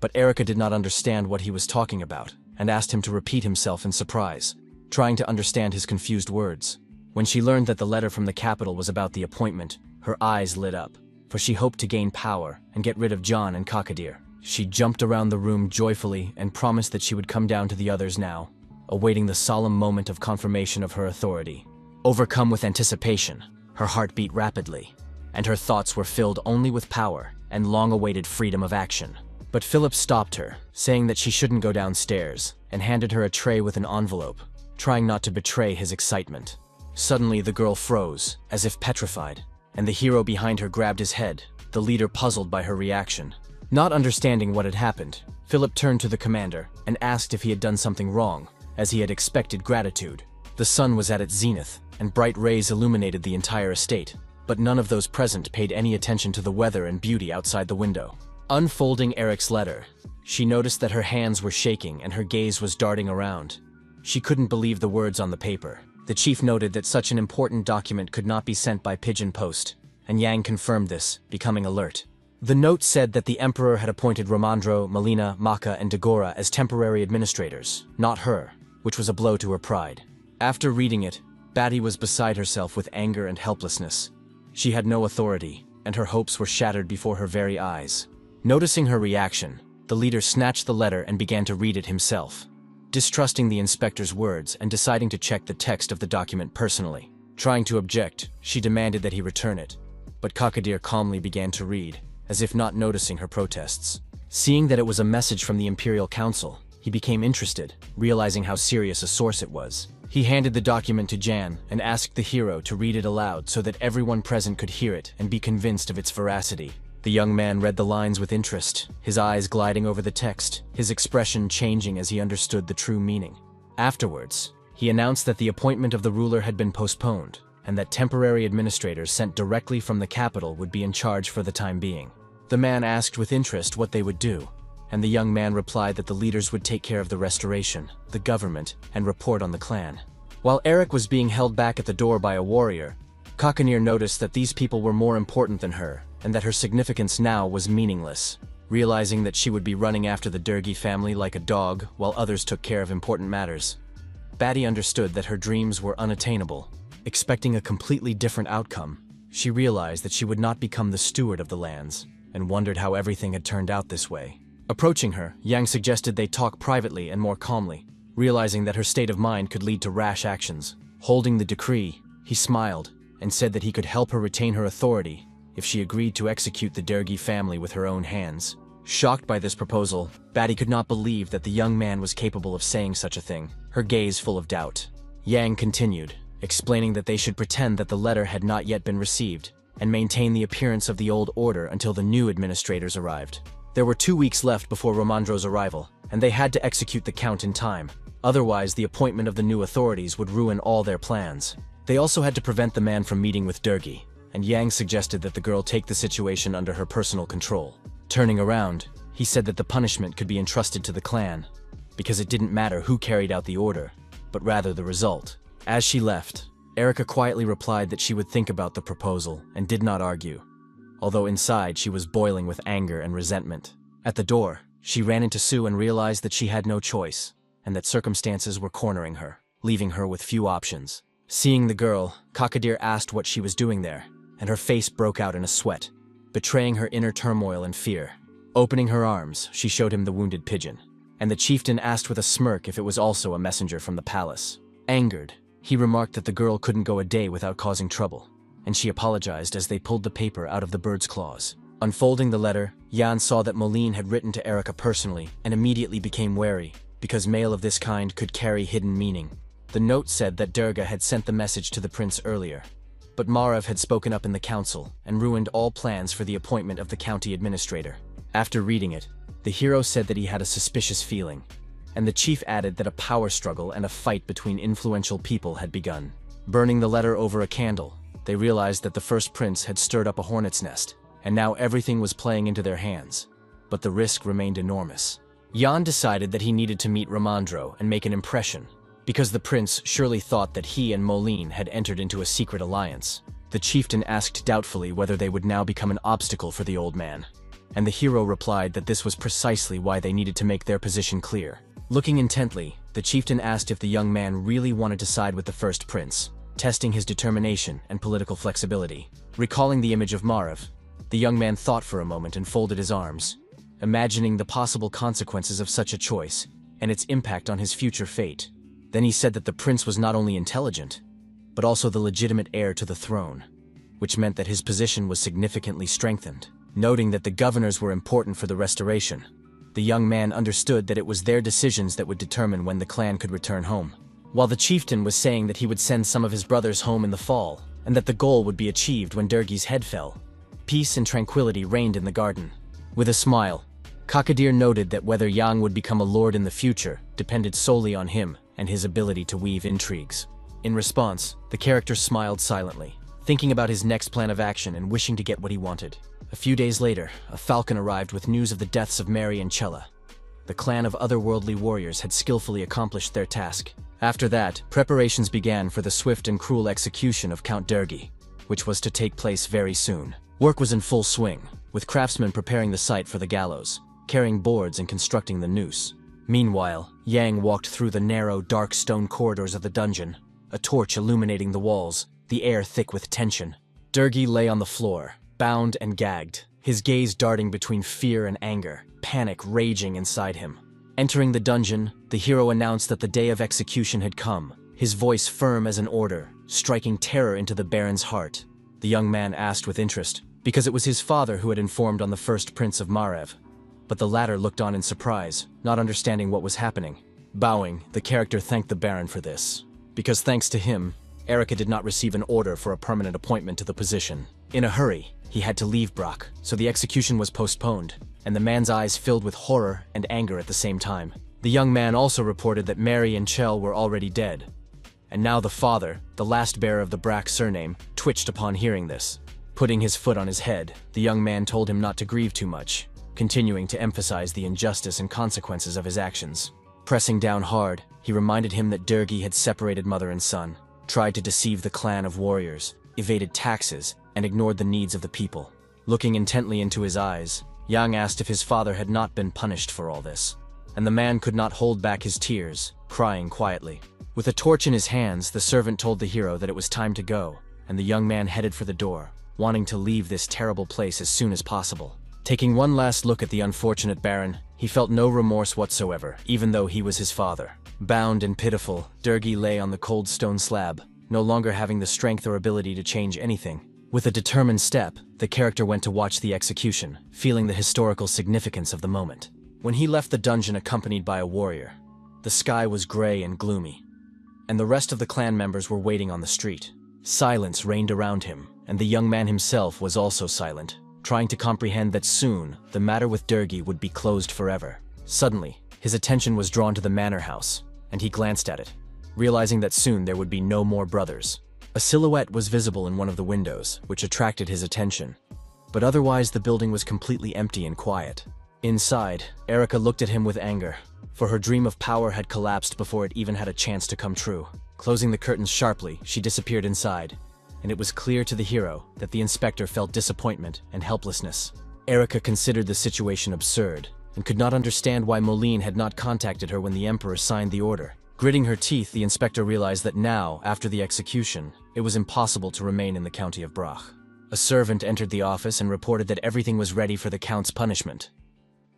but Erica did not understand what he was talking about and asked him to repeat himself in surprise, trying to understand his confused words. When she learned that the letter from the capital was about the appointment, her eyes lit up, for she hoped to gain power and get rid of John and Kakadir. She jumped around the room joyfully and promised that she would come down to the others now, awaiting the solemn moment of confirmation of her authority. Overcome with anticipation, her heart beat rapidly, and her thoughts were filled only with power and long-awaited freedom of action. But Philip stopped her, saying that she shouldn't go downstairs, and handed her a tray with an envelope, trying not to betray his excitement. Suddenly, the girl froze, as if petrified, and the hero behind her grabbed his head, the leader puzzled by her reaction. Not understanding what had happened, Philip turned to the commander and asked if he had done something wrong, as he had expected gratitude. The sun was at its zenith, and bright rays illuminated the entire estate, but none of those present paid any attention to the weather and beauty outside the window. Unfolding Eric's letter, she noticed that her hands were shaking and her gaze was darting around. She couldn't believe the words on the paper. The chief noted that such an important document could not be sent by pigeon post, and Yang confirmed this, becoming alert. The note said that the emperor had appointed Romandro, Melina, Maka, and Dagora as temporary administrators, not her, which was a blow to her pride. After reading it, Batty was beside herself with anger and helplessness. She had no authority, and her hopes were shattered before her very eyes. Noticing her reaction, the leader snatched the letter and began to read it himself, distrusting the inspector's words and deciding to check the text of the document personally. Trying to object, she demanded that he return it, but Kakadir calmly began to read, as if not noticing her protests. Seeing that it was a message from the Imperial Council, he became interested, realizing how serious a source it was. He handed the document to Jan and asked the hero to read it aloud so that everyone present could hear it and be convinced of its veracity. The young man read the lines with interest, his eyes gliding over the text, his expression changing as he understood the true meaning. Afterwards, he announced that the appointment of the ruler had been postponed, and that temporary administrators sent directly from the capital would be in charge for the time being. The man asked with interest what they would do, and the young man replied that the leaders would take care of the restoration, the government, and report on the clan. While Eric was being held back at the door by a warrior, Kakanir noticed that these people were more important than her, and that her significance now was meaningless. Realizing that she would be running after the Durgi family like a dog while others took care of important matters, Batty understood that her dreams were unattainable. Expecting a completely different outcome, she realized that she would not become the steward of the lands, and wondered how everything had turned out this way. Approaching her, Yang suggested they talk privately and more calmly, realizing that her state of mind could lead to rash actions. Holding the decree, he smiled and said that he could help her retain her authority if she agreed to execute the Durgi family with her own hands. Shocked by this proposal, Batty could not believe that the young man was capable of saying such a thing, her gaze full of doubt. Yang continued, explaining that they should pretend that the letter had not yet been received, and maintain the appearance of the old order until the new administrators arrived. There were 2 weeks left before Romandro's arrival, and they had to execute the count in time. Otherwise, the appointment of the new authorities would ruin all their plans. They also had to prevent the man from meeting with Durgi, and Yang suggested that the girl take the situation under her personal control. Turning around, he said that the punishment could be entrusted to the clan, because it didn't matter who carried out the order, but rather the result. As she left, Erica quietly replied that she would think about the proposal and did not argue, although inside she was boiling with anger and resentment. At the door, she ran into Sue and realized that she had no choice, and that circumstances were cornering her, leaving her with few options. Seeing the girl, Kakadir asked what she was doing there, and her face broke out in a sweat, betraying her inner turmoil and fear. Opening her arms, she showed him the wounded pigeon, and the chieftain asked with a smirk if it was also a messenger from the palace. Angered, he remarked that the girl couldn't go a day without causing trouble, and she apologized as they pulled the paper out of the bird's claws. Unfolding the letter, Jan saw that Moline had written to Erica personally and immediately became wary, because mail of this kind could carry hidden meaning. The note said that Durga had sent the message to the prince earlier, but Marav had spoken up in the council and ruined all plans for the appointment of the county administrator. After reading it, the hero said that he had a suspicious feeling, and the chief added that a power struggle and a fight between influential people had begun. Burning the letter over a candle, they realized that the first prince had stirred up a hornet's nest, and now everything was playing into their hands, but the risk remained enormous. Jan decided that he needed to meet Romandro and make an impression, because the prince surely thought that he and Moline had entered into a secret alliance. The chieftain asked doubtfully whether they would now become an obstacle for the old man, and the hero replied that this was precisely why they needed to make their position clear. Looking intently, the chieftain asked if the young man really wanted to side with the first prince, testing his determination and political flexibility. Recalling the image of Marav, the young man thought for a moment and folded his arms, imagining the possible consequences of such a choice and its impact on his future fate. Then he said that the prince was not only intelligent, but also the legitimate heir to the throne, which meant that his position was significantly strengthened. Noting that the governors were important for the restoration, the young man understood that it was their decisions that would determine when the clan could return home. While the chieftain was saying that he would send some of his brothers home in the fall, and that the goal would be achieved when Durgi's head fell, peace and tranquility reigned in the garden. With a smile, Kakadir noted that whether Yang would become a lord in the future depended solely on him and his ability to weave intrigues. In response, the character smiled silently, thinking about his next plan of action and wishing to get what he wanted. A few days later, a falcon arrived with news of the deaths of Mary and Chella. The clan of otherworldly warriors had skillfully accomplished their task. After that, preparations began for the swift and cruel execution of Count Durgi, which was to take place very soon. Work was in full swing, with craftsmen preparing the site for the gallows, carrying boards and constructing the noose. Meanwhile, Yang walked through the narrow, dark stone corridors of the dungeon, a torch illuminating the walls, the air thick with tension. Durgi lay on the floor, bound and gagged, his gaze darting between fear and anger, panic raging inside him. Entering the dungeon, the hero announced that the day of execution had come, his voice firm as an order, striking terror into the Baron's heart. The young man asked with interest, because it was his father who had informed on the first prince of Marev, but the latter looked on in surprise, not understanding what was happening. Bowing, the character thanked the Baron for this. because thanks to him, Erica did not receive an order for a permanent appointment to the position. In a hurry, he had to leave Brock, so the execution was postponed, and the man's eyes filled with horror and anger at the same time. The young man also reported that Mary and Chell were already dead. And now the father, the last bearer of the Brack surname, twitched upon hearing this. Putting his foot on his head, the young man told him not to grieve too much, continuing to emphasize the injustice and consequences of his actions. Pressing down hard, he reminded him that Durgi had separated mother and son, tried to deceive the clan of warriors, evaded taxes, and ignored the needs of the people. Looking intently into his eyes, Yang asked if his father had not been punished for all this, and the man could not hold back his tears, crying quietly. With a torch in his hands, the servant told the hero that it was time to go, and the young man headed for the door, wanting to leave this terrible place as soon as possible. Taking one last look at the unfortunate Baron, he felt no remorse whatsoever, even though he was his father. Bound and pitiful, Durgi lay on the cold stone slab, no longer having the strength or ability to change anything. With a determined step, the character went to watch the execution, feeling the historical significance of the moment. When he left the dungeon accompanied by a warrior, the sky was gray and gloomy, and the rest of the clan members were waiting on the street. Silence reigned around him, and the young man himself was also silent, trying to comprehend that soon the matter with Durgi would be closed forever. Suddenly, his attention was drawn to the manor house, and he glanced at it, realizing that soon there would be no more brothers. A silhouette was visible in one of the windows, which attracted his attention, but otherwise the building was completely empty and quiet. Inside, Erica looked at him with anger, for her dream of power had collapsed before it even had a chance to come true. Closing the curtains sharply, she disappeared inside, and it was clear to the hero that the inspector felt disappointment and helplessness. Erica considered the situation absurd, and could not understand why Moline had not contacted her when the Emperor signed the order. Gritting her teeth, the inspector realized that now, after the execution, it was impossible to remain in the county of Brach. A servant entered the office and reported that everything was ready for the Count's punishment.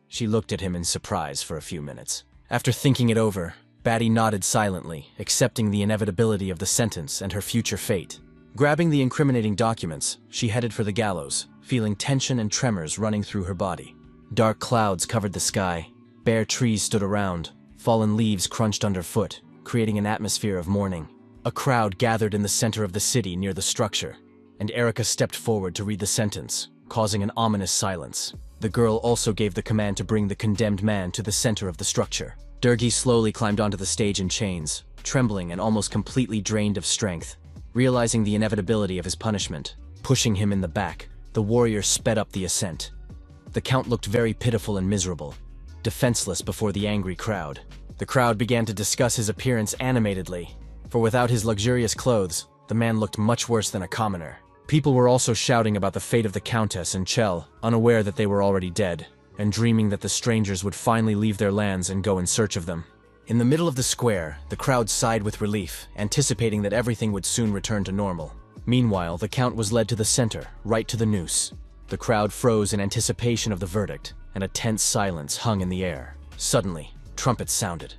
She looked at him in surprise for a few minutes. After thinking it over, Batty nodded silently, accepting the inevitability of the sentence and her future fate. Grabbing the incriminating documents, she headed for the gallows, feeling tension and tremors running through her body. Dark clouds covered the sky, bare trees stood around, fallen leaves crunched underfoot, creating an atmosphere of mourning. A crowd gathered in the center of the city near the structure, and Erica stepped forward to read the sentence, causing an ominous silence. The girl also gave the command to bring the condemned man to the center of the structure. Durgi slowly climbed onto the stage in chains, trembling and almost completely drained of strength. Realizing the inevitability of his punishment, pushing him in the back, the warrior sped up the ascent. The Count looked very pitiful and miserable, defenseless before the angry crowd. The crowd began to discuss his appearance animatedly, for without his luxurious clothes, the man looked much worse than a commoner. People were also shouting about the fate of the Countess and Chell, unaware that they were already dead, and dreaming that the strangers would finally leave their lands and go in search of them. In the middle of the square, the crowd sighed with relief, anticipating that everything would soon return to normal. Meanwhile, the Count was led to the center, right to the noose. The crowd froze in anticipation of the verdict, and a tense silence hung in the air. Suddenly, trumpets sounded,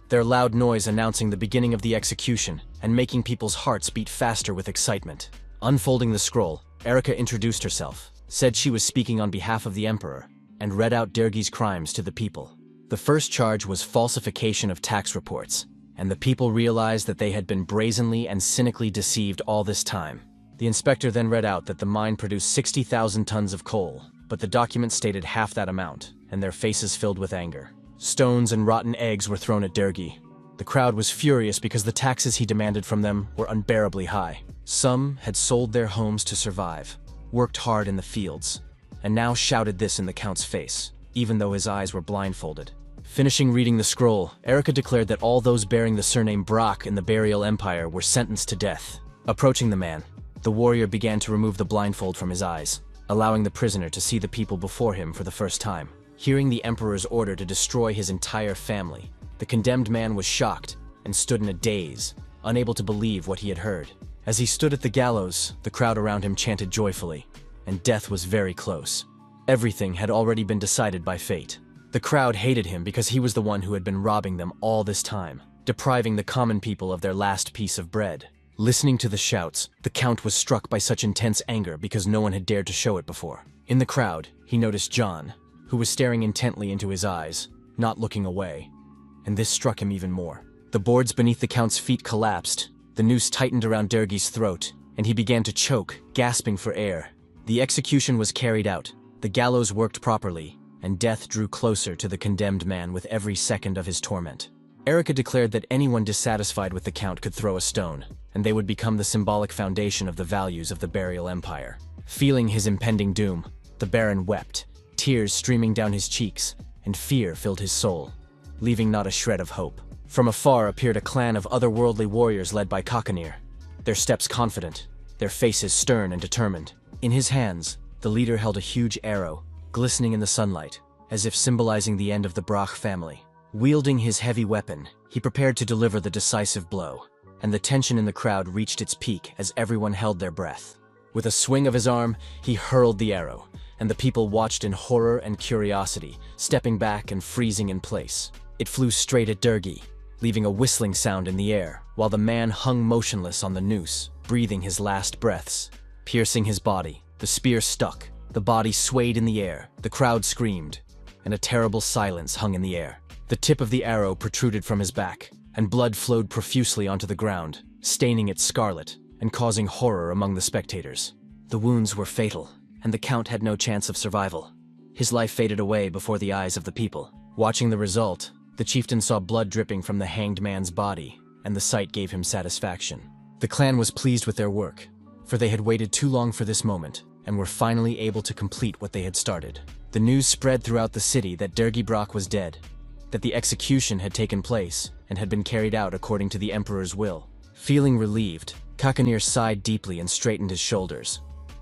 their loud noise announcing the beginning of the execution and making people's hearts beat faster with excitement. Unfolding the scroll, Erica introduced herself, said she was speaking on behalf of the Emperor, and read out Durgi's crimes to the people. The first charge was falsification of tax reports, and the people realized that they had been brazenly and cynically deceived all this time. The inspector then read out that the mine produced 60,000 tons of coal, but the document stated half that amount, and their faces filled with anger. Stones and rotten eggs were thrown at Durgi. The crowd was furious because the taxes he demanded from them were unbearably high. Some had sold their homes to survive, worked hard in the fields, and now shouted this in the Count's face, even though his eyes were blindfolded. Finishing reading the scroll, Erica declared that all those bearing the surname Brock in the Burial Empire were sentenced to death. Approaching the man, the warrior began to remove the blindfold from his eyes, allowing the prisoner to see the people before him for the first time. Hearing the Emperor's order to destroy his entire family, the condemned man was shocked and stood in a daze, unable to believe what he had heard. As he stood at the gallows, the crowd around him chanted joyfully, and death was very close. Everything had already been decided by fate. The crowd hated him because he was the one who had been robbing them all this time, depriving the common people of their last piece of bread. Listening to the shouts, the Count was struck by such intense anger because no one had dared to show it before. In the crowd, he noticed John, who was staring intently into his eyes, not looking away, and this struck him even more. The boards beneath the Count's feet collapsed, the noose tightened around Dergi's throat, and he began to choke, gasping for air. The execution was carried out, the gallows worked properly, and death drew closer to the condemned man with every second of his torment. Erica declared that anyone dissatisfied with the Count could throw a stone, and they would become the symbolic foundation of the values of the Burial Empire. Feeling his impending doom, the Baron wept, tears streaming down his cheeks, and fear filled his soul, leaving not a shred of hope. From afar appeared a clan of otherworldly warriors led by Kakanir, their steps confident, their faces stern and determined. In his hands, the leader held a huge arrow, glistening in the sunlight, as if symbolizing the end of the Brach family. Wielding his heavy weapon, he prepared to deliver the decisive blow, and the tension in the crowd reached its peak as everyone held their breath. With a swing of his arm, he hurled the arrow, and the people watched in horror and curiosity, stepping back and freezing in place. It flew straight at Dergi, leaving a whistling sound in the air, while the man hung motionless on the noose, breathing his last breaths. Piercing his body, the spear stuck, the body swayed in the air, the crowd screamed, and a terrible silence hung in the air. The tip of the arrow protruded from his back, and blood flowed profusely onto the ground, staining it scarlet and causing horror among the spectators. The wounds were fatal, and the Count had no chance of survival. His life faded away before the eyes of the people. Watching the result, the chieftain saw blood dripping from the hanged man's body, and the sight gave him satisfaction. The clan was pleased with their work, for they had waited too long for this moment, and were finally able to complete what they had started. The news spread throughout the city that Dergi Brach was dead, that the execution had taken place and had been carried out according to the Emperor's will. Feeling relieved, Kakanir sighed deeply and straightened his shoulders,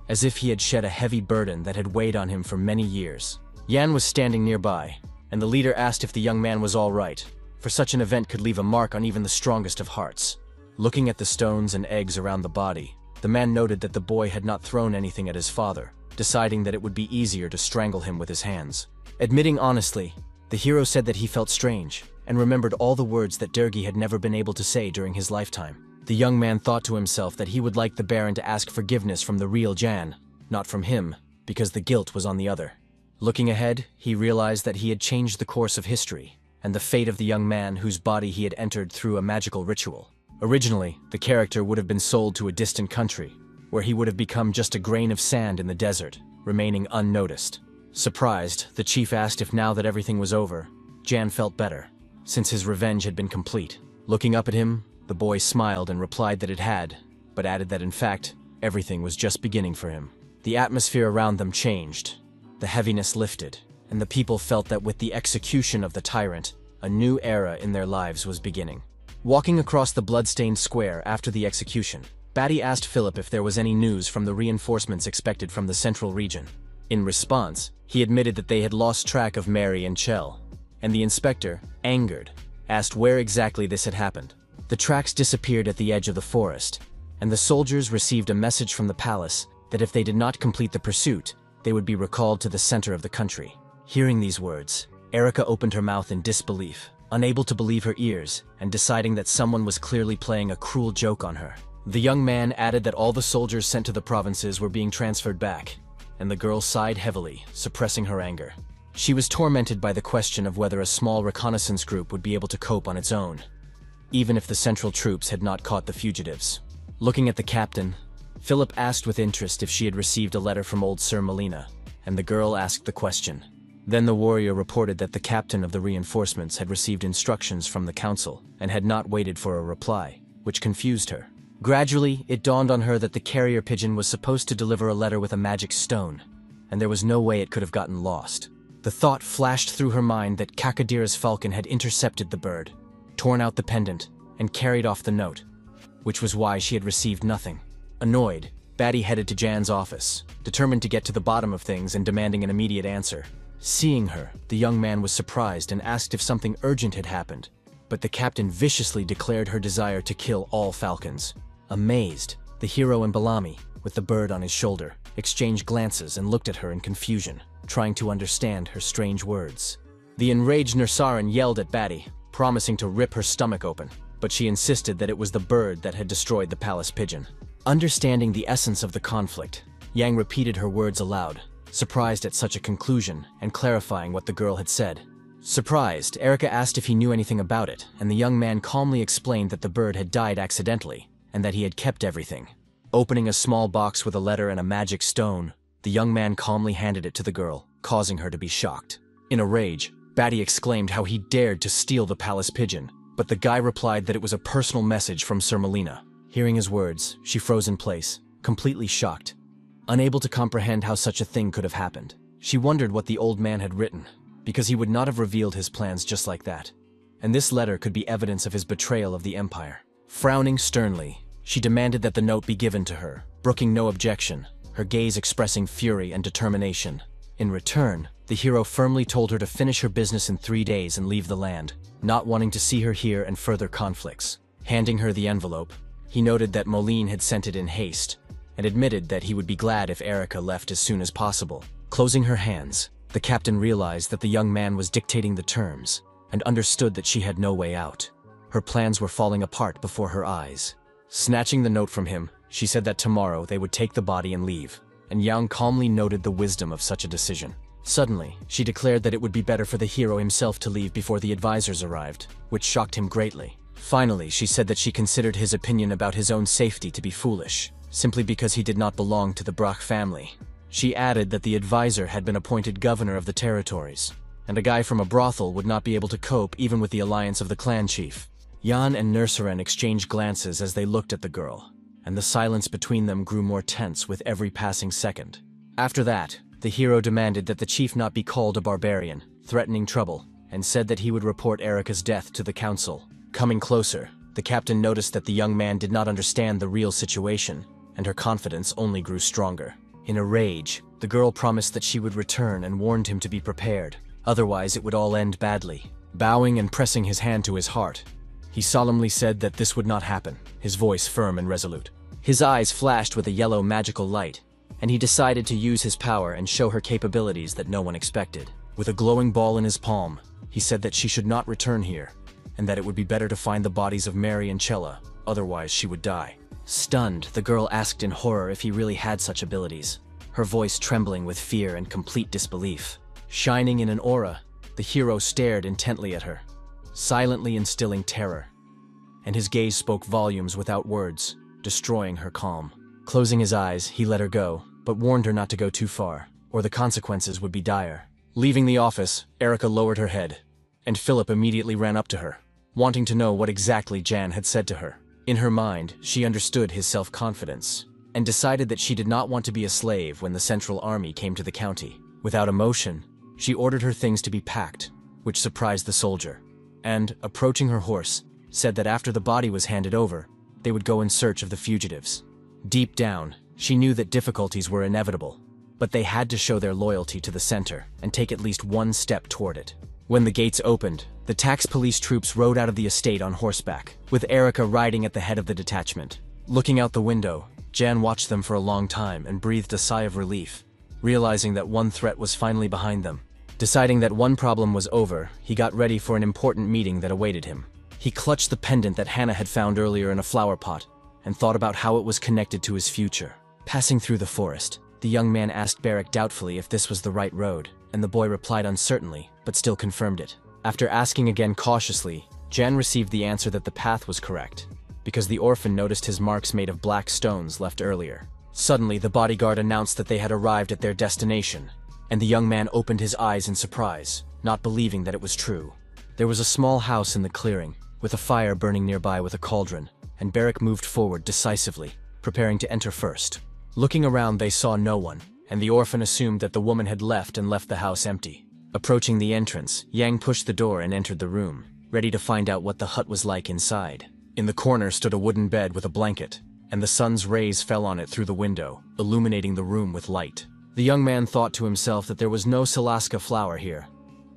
as if he had shed a heavy burden that had weighed on him for many years. Yan was standing nearby, and the leader asked if the young man was all right, for such an event could leave a mark on even the strongest of hearts. Looking at the stones and eggs around the body, the man noted that the boy had not thrown anything at his father, deciding that it would be easier to strangle him with his hands. Admitting honestly, the hero said that he felt strange, and remembered all the words that Dergi had never been able to say during his lifetime. The young man thought to himself that he would like the Baron to ask forgiveness from the real Jan, not from him, because the guilt was on the other. Looking ahead, he realized that he had changed the course of history, and the fate of the young man whose body he had entered through a magical ritual. Originally, the character would have been sold to a distant country, where he would have become just a grain of sand in the desert, remaining unnoticed. Surprised, the chief asked if now that everything was over, Jan felt better, since his revenge had been complete. Looking up at him, the boy smiled and replied that it had, but added that in fact, everything was just beginning for him. The atmosphere around them changed, the heaviness lifted, and the people felt that with the execution of the tyrant, a new era in their lives was beginning. Walking across the blood-stained square after the execution, Batty asked Philip if there was any news from the reinforcements expected from the central region. In response, he admitted that they had lost track of Mary and Chell, and the inspector, angered, asked where exactly this had happened. The tracks disappeared at the edge of the forest, and the soldiers received a message from the palace that if they did not complete the pursuit, they would be recalled to the center of the country. Hearing these words, Erica opened her mouth in disbelief, unable to believe her ears, and deciding that someone was clearly playing a cruel joke on her. The young man added that all the soldiers sent to the provinces were being transferred back, and the girl sighed heavily, suppressing her anger. She was tormented by the question of whether a small reconnaissance group would be able to cope on its own, even if the central troops had not caught the fugitives. Looking at the captain, Philip asked with interest if she had received a letter from old Sir Melina, and the girl asked the question. Then the warrior reported that the captain of the reinforcements had received instructions from the council and had not waited for a reply, which confused her. Gradually, it dawned on her that the carrier pigeon was supposed to deliver a letter with a magic stone, and there was no way it could have gotten lost. The thought flashed through her mind that Kakadira's falcon had intercepted the bird, torn out the pendant, and carried off the note, which was why she had received nothing. Annoyed, Batty headed to Jan's office, determined to get to the bottom of things and demanding an immediate answer. Seeing her, the young man was surprised and asked if something urgent had happened, but the captain viciously declared her desire to kill all falcons. Amazed, the hero and Balami, with the bird on his shoulder, exchanged glances and looked at her in confusion, trying to understand her strange words. The enraged Nursaran yelled at Batty, promising to rip her stomach open, but she insisted that it was the bird that had destroyed the palace pigeon. Understanding the essence of the conflict, Yang repeated her words aloud, surprised at such a conclusion and clarifying what the girl had said. Surprised, Erica asked if he knew anything about it, and the young man calmly explained that the bird had died accidentally, and that he had kept everything. Opening a small box with a letter and a magic stone, the young man calmly handed it to the girl, causing her to be shocked. In a rage, Batty exclaimed how he dared to steal the palace pigeon, but the guy replied that it was a personal message from Sir Melina. Hearing his words, she froze in place, completely shocked. Unable to comprehend how such a thing could have happened, she wondered what the old man had written, because he would not have revealed his plans just like that. And this letter could be evidence of his betrayal of the Empire. Frowning sternly, she demanded that the note be given to her, brooking no objection, her gaze expressing fury and determination. In return, the hero firmly told her to finish her business in 3 days and leave the land, not wanting to see her here and further conflicts. Handing her the envelope, he noted that Moline had sent it in haste, and admitted that he would be glad if Erica left as soon as possible. Closing her hands, the captain realized that the young man was dictating the terms, and understood that she had no way out. Her plans were falling apart before her eyes. Snatching the note from him, she said that tomorrow they would take the body and leave, and Yang calmly noted the wisdom of such a decision. Suddenly, she declared that it would be better for the hero himself to leave before the advisors arrived, which shocked him greatly. Finally, she said that she considered his opinion about his own safety to be foolish, simply because he did not belong to the Brach family. She added that the advisor had been appointed governor of the territories, and a guy from a brothel would not be able to cope even with the alliance of the clan chief. Jan and Nurseren exchanged glances as they looked at the girl, and the silence between them grew more tense with every passing second. After that, the hero demanded that the chief not be called a barbarian, threatening trouble, and said that he would report Erica's death to the council. Coming closer, the captain noticed that the young man did not understand the real situation, and her confidence only grew stronger. In a rage, the girl promised that she would return and warned him to be prepared, otherwise it would all end badly. Bowing and pressing his hand to his heart, he solemnly said that this would not happen, his voice firm and resolute. His eyes flashed with a yellow magical light, and he decided to use his power and show her capabilities that no one expected. With a glowing ball in his palm, he said that she should not return here, and that it would be better to find the bodies of Mary and Cella, otherwise she would die. Stunned, the girl asked in horror if he really had such abilities, her voice trembling with fear and complete disbelief. Shining in an aura, the hero stared intently at her, silently instilling terror, and his gaze spoke volumes without words, destroying her calm. Closing his eyes, he let her go, but warned her not to go too far, or the consequences would be dire. Leaving the office, Erica lowered her head, and Philip immediately ran up to her, wanting to know what exactly Jan had said to her. In her mind, she understood his self-confidence, and decided that she did not want to be a slave when the Central Army came to the county. Without emotion, she ordered her things to be packed, which surprised the soldier, and, approaching her horse, said that after the body was handed over, they would go in search of the fugitives. Deep down, she knew that difficulties were inevitable, but they had to show their loyalty to the center and take at least one step toward it. When the gates opened, the tax police troops rode out of the estate on horseback, with Erica riding at the head of the detachment. Looking out the window, Jan watched them for a long time and breathed a sigh of relief, realizing that one threat was finally behind them. Deciding that one problem was over, he got ready for an important meeting that awaited him. He clutched the pendant that Hannah had found earlier in a flower pot, and thought about how it was connected to his future. Passing through the forest, the young man asked Barrick doubtfully if this was the right road, and the boy replied uncertainly, but still confirmed it. After asking again cautiously, Jan received the answer that the path was correct, because the orphan noticed his marks made of black stones left earlier. Suddenly, the bodyguard announced that they had arrived at their destination, and the young man opened his eyes in surprise, not believing that it was true. There was a small house in the clearing, with a fire burning nearby with a cauldron, and Barrick moved forward decisively, preparing to enter first. Looking around, they saw no one, and the orphan assumed that the woman had left the house empty. Approaching the entrance, Yang pushed the door and entered the room, ready to find out what the hut was like inside. In the corner stood a wooden bed with a blanket, and the sun's rays fell on it through the window, illuminating the room with light. The young man thought to himself that there was no Salaska flower here,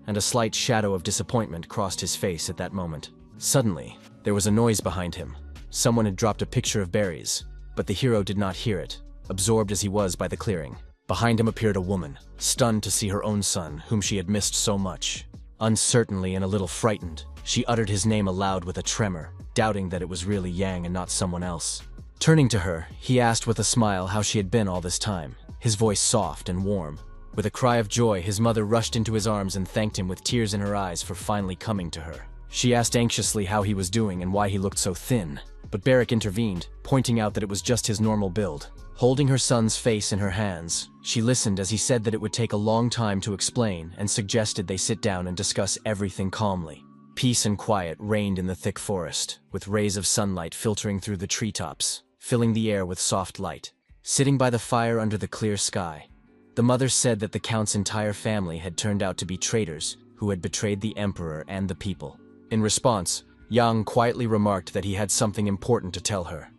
and a slight shadow of disappointment crossed his face at that moment. Suddenly, there was a noise behind him. Someone had dropped a picture of berries, but the hero did not hear it, absorbed as he was by the clearing. Behind him appeared a woman, stunned to see her own son, whom she had missed so much. Uncertainly and a little frightened, she uttered his name aloud with a tremor, doubting that it was really Yang and not someone else. Turning to her, he asked with a smile how she had been all this time, his voice soft and warm. With a cry of joy, his mother rushed into his arms and thanked him with tears in her eyes for finally coming to her. She asked anxiously how he was doing and why he looked so thin, but Barrick intervened, pointing out that it was just his normal build. Holding her son's face in her hands, she listened as he said that it would take a long time to explain and suggested they sit down and discuss everything calmly. Peace and quiet reigned in the thick forest, with rays of sunlight filtering through the treetops, filling the air with soft light. Sitting by the fire under the clear sky, the mother said that the Count's entire family had turned out to be traitors who had betrayed the Emperor and the people. In response, Yang quietly remarked that he had something important to tell her,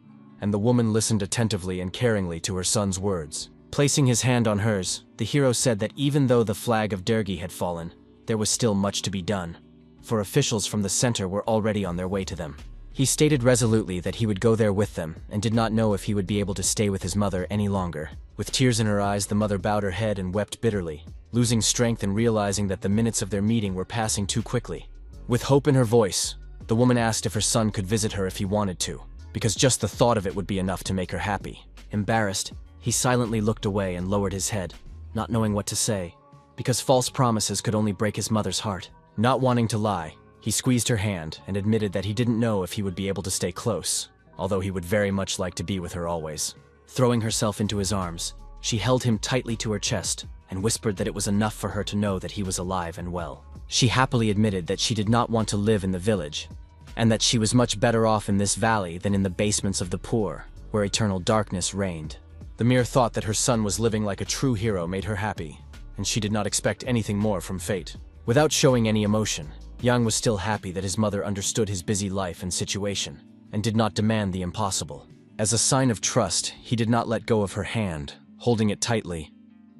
and the woman listened attentively and caringly to her son's words. Placing his hand on hers, the hero said that even though the flag of Dergi had fallen, there was still much to be done, for officials from the center were already on their way to them. He stated resolutely that he would go there with them and did not know if he would be able to stay with his mother any longer. With tears in her eyes, the mother bowed her head and wept bitterly, losing strength and realizing that the minutes of their meeting were passing too quickly. With hope in her voice, the woman asked if her son could visit her if he wanted to, because just the thought of it would be enough to make her happy. Embarrassed, he silently looked away and lowered his head, not knowing what to say, because false promises could only break his mother's heart. Not wanting to lie, he squeezed her hand and admitted that he didn't know if he would be able to stay close, although he would very much like to be with her always. Throwing herself into his arms, she held him tightly to her chest and whispered that it was enough for her to know that he was alive and well. She happily admitted that she did not want to live in the village, and that she was much better off in this valley than in the basements of the poor, where eternal darkness reigned. The mere thought that her son was living like a true hero made her happy, and she did not expect anything more from fate. Without showing any emotion, Yang was still happy that his mother understood his busy life and situation, and did not demand the impossible. As a sign of trust, he did not let go of her hand, holding it tightly,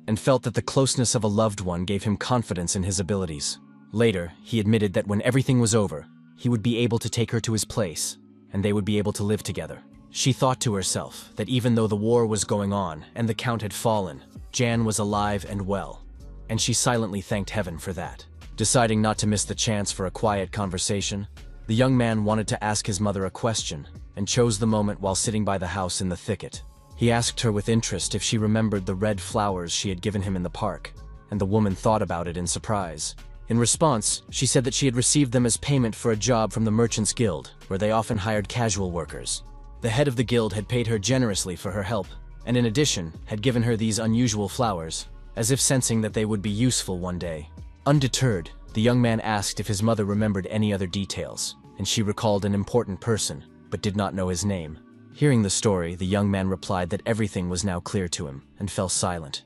and felt that the closeness of a loved one gave him confidence in his abilities. Later, he admitted that when everything was over, he would be able to take her to his place, and they would be able to live together. She thought to herself that even though the war was going on and the Count had fallen, Jan was alive and well, and she silently thanked heaven for that. Deciding not to miss the chance for a quiet conversation, the young man wanted to ask his mother a question, and chose the moment while sitting by the house in the thicket. He asked her with interest if she remembered the red flowers she had given him in the park, and the woman thought about it in surprise. In response, she said that she had received them as payment for a job from the Merchants Guild, where they often hired casual workers. The head of the guild had paid her generously for her help, and in addition, had given her these unusual flowers, as if sensing that they would be useful one day. Undeterred, the young man asked if his mother remembered any other details, and she recalled an important person, but did not know his name. Hearing the story, the young man replied that everything was now clear to him, and fell silent,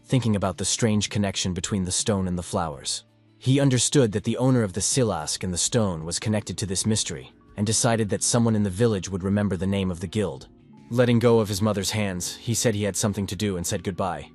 thinking about the strange connection between the stone and the flowers. He understood that the owner of the silask and the stone was connected to this mystery, and decided that someone in the village would remember the name of the guild. Letting go of his mother's hands, he said he had something to do and said goodbye,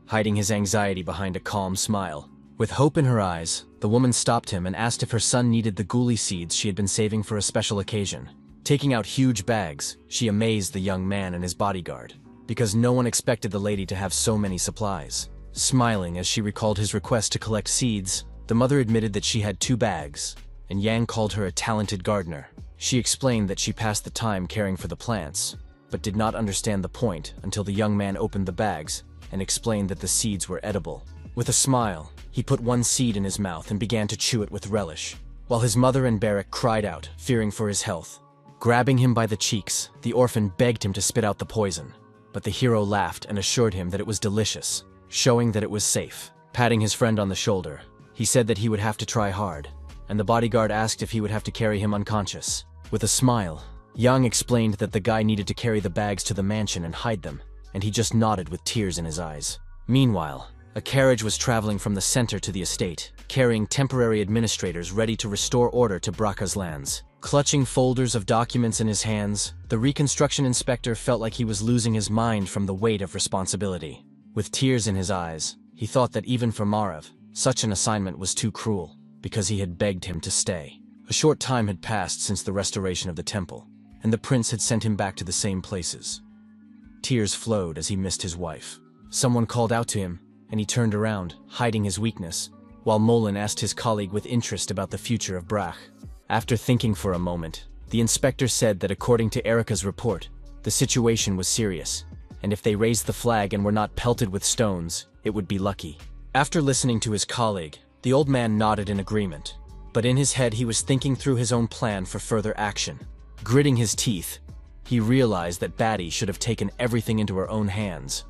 hiding his anxiety behind a calm smile. With hope in her eyes, the woman stopped him and asked if her son needed the guli seeds she had been saving for a special occasion. Taking out huge bags, she amazed the young man and his bodyguard, because no one expected the lady to have so many supplies. Smiling as she recalled his request to collect seeds, the mother admitted that she had 2 bags, and Yang called her a talented gardener. She explained that she passed the time caring for the plants, but did not understand the point until the young man opened the bags and explained that the seeds were edible. With a smile, he put 1 seed in his mouth and began to chew it with relish, while his mother and Barrick cried out, fearing for his health. Grabbing him by the cheeks, the orphan begged him to spit out the poison, but the hero laughed and assured him that it was delicious, showing that it was safe. Patting his friend on the shoulder, he said that he would have to try hard, and the bodyguard asked if he would have to carry him unconscious. With a smile, Yang explained that the guy needed to carry the bags to the mansion and hide them, and he just nodded with tears in his eyes. Meanwhile, a carriage was traveling from the center to the estate, carrying temporary administrators ready to restore order to Braka's lands. Clutching folders of documents in his hands, the reconstruction inspector felt like he was losing his mind from the weight of responsibility. With tears in his eyes, he thought that even for Marav, such an assignment was too cruel, because he had begged him to stay. A short time had passed since the restoration of the temple, and the prince had sent him back to the same places. Tears flowed as he missed his wife. Someone called out to him, and he turned around, hiding his weakness, while Molin asked his colleague with interest about the future of Brach. After thinking for a moment, the inspector said that according to Erica's report, the situation was serious, and if they raised the flag and were not pelted with stones, it would be lucky. After listening to his colleague, the old man nodded in agreement, but in his head he was thinking through his own plan for further action. Gritting his teeth, he realized that Batty should have taken everything into her own hands,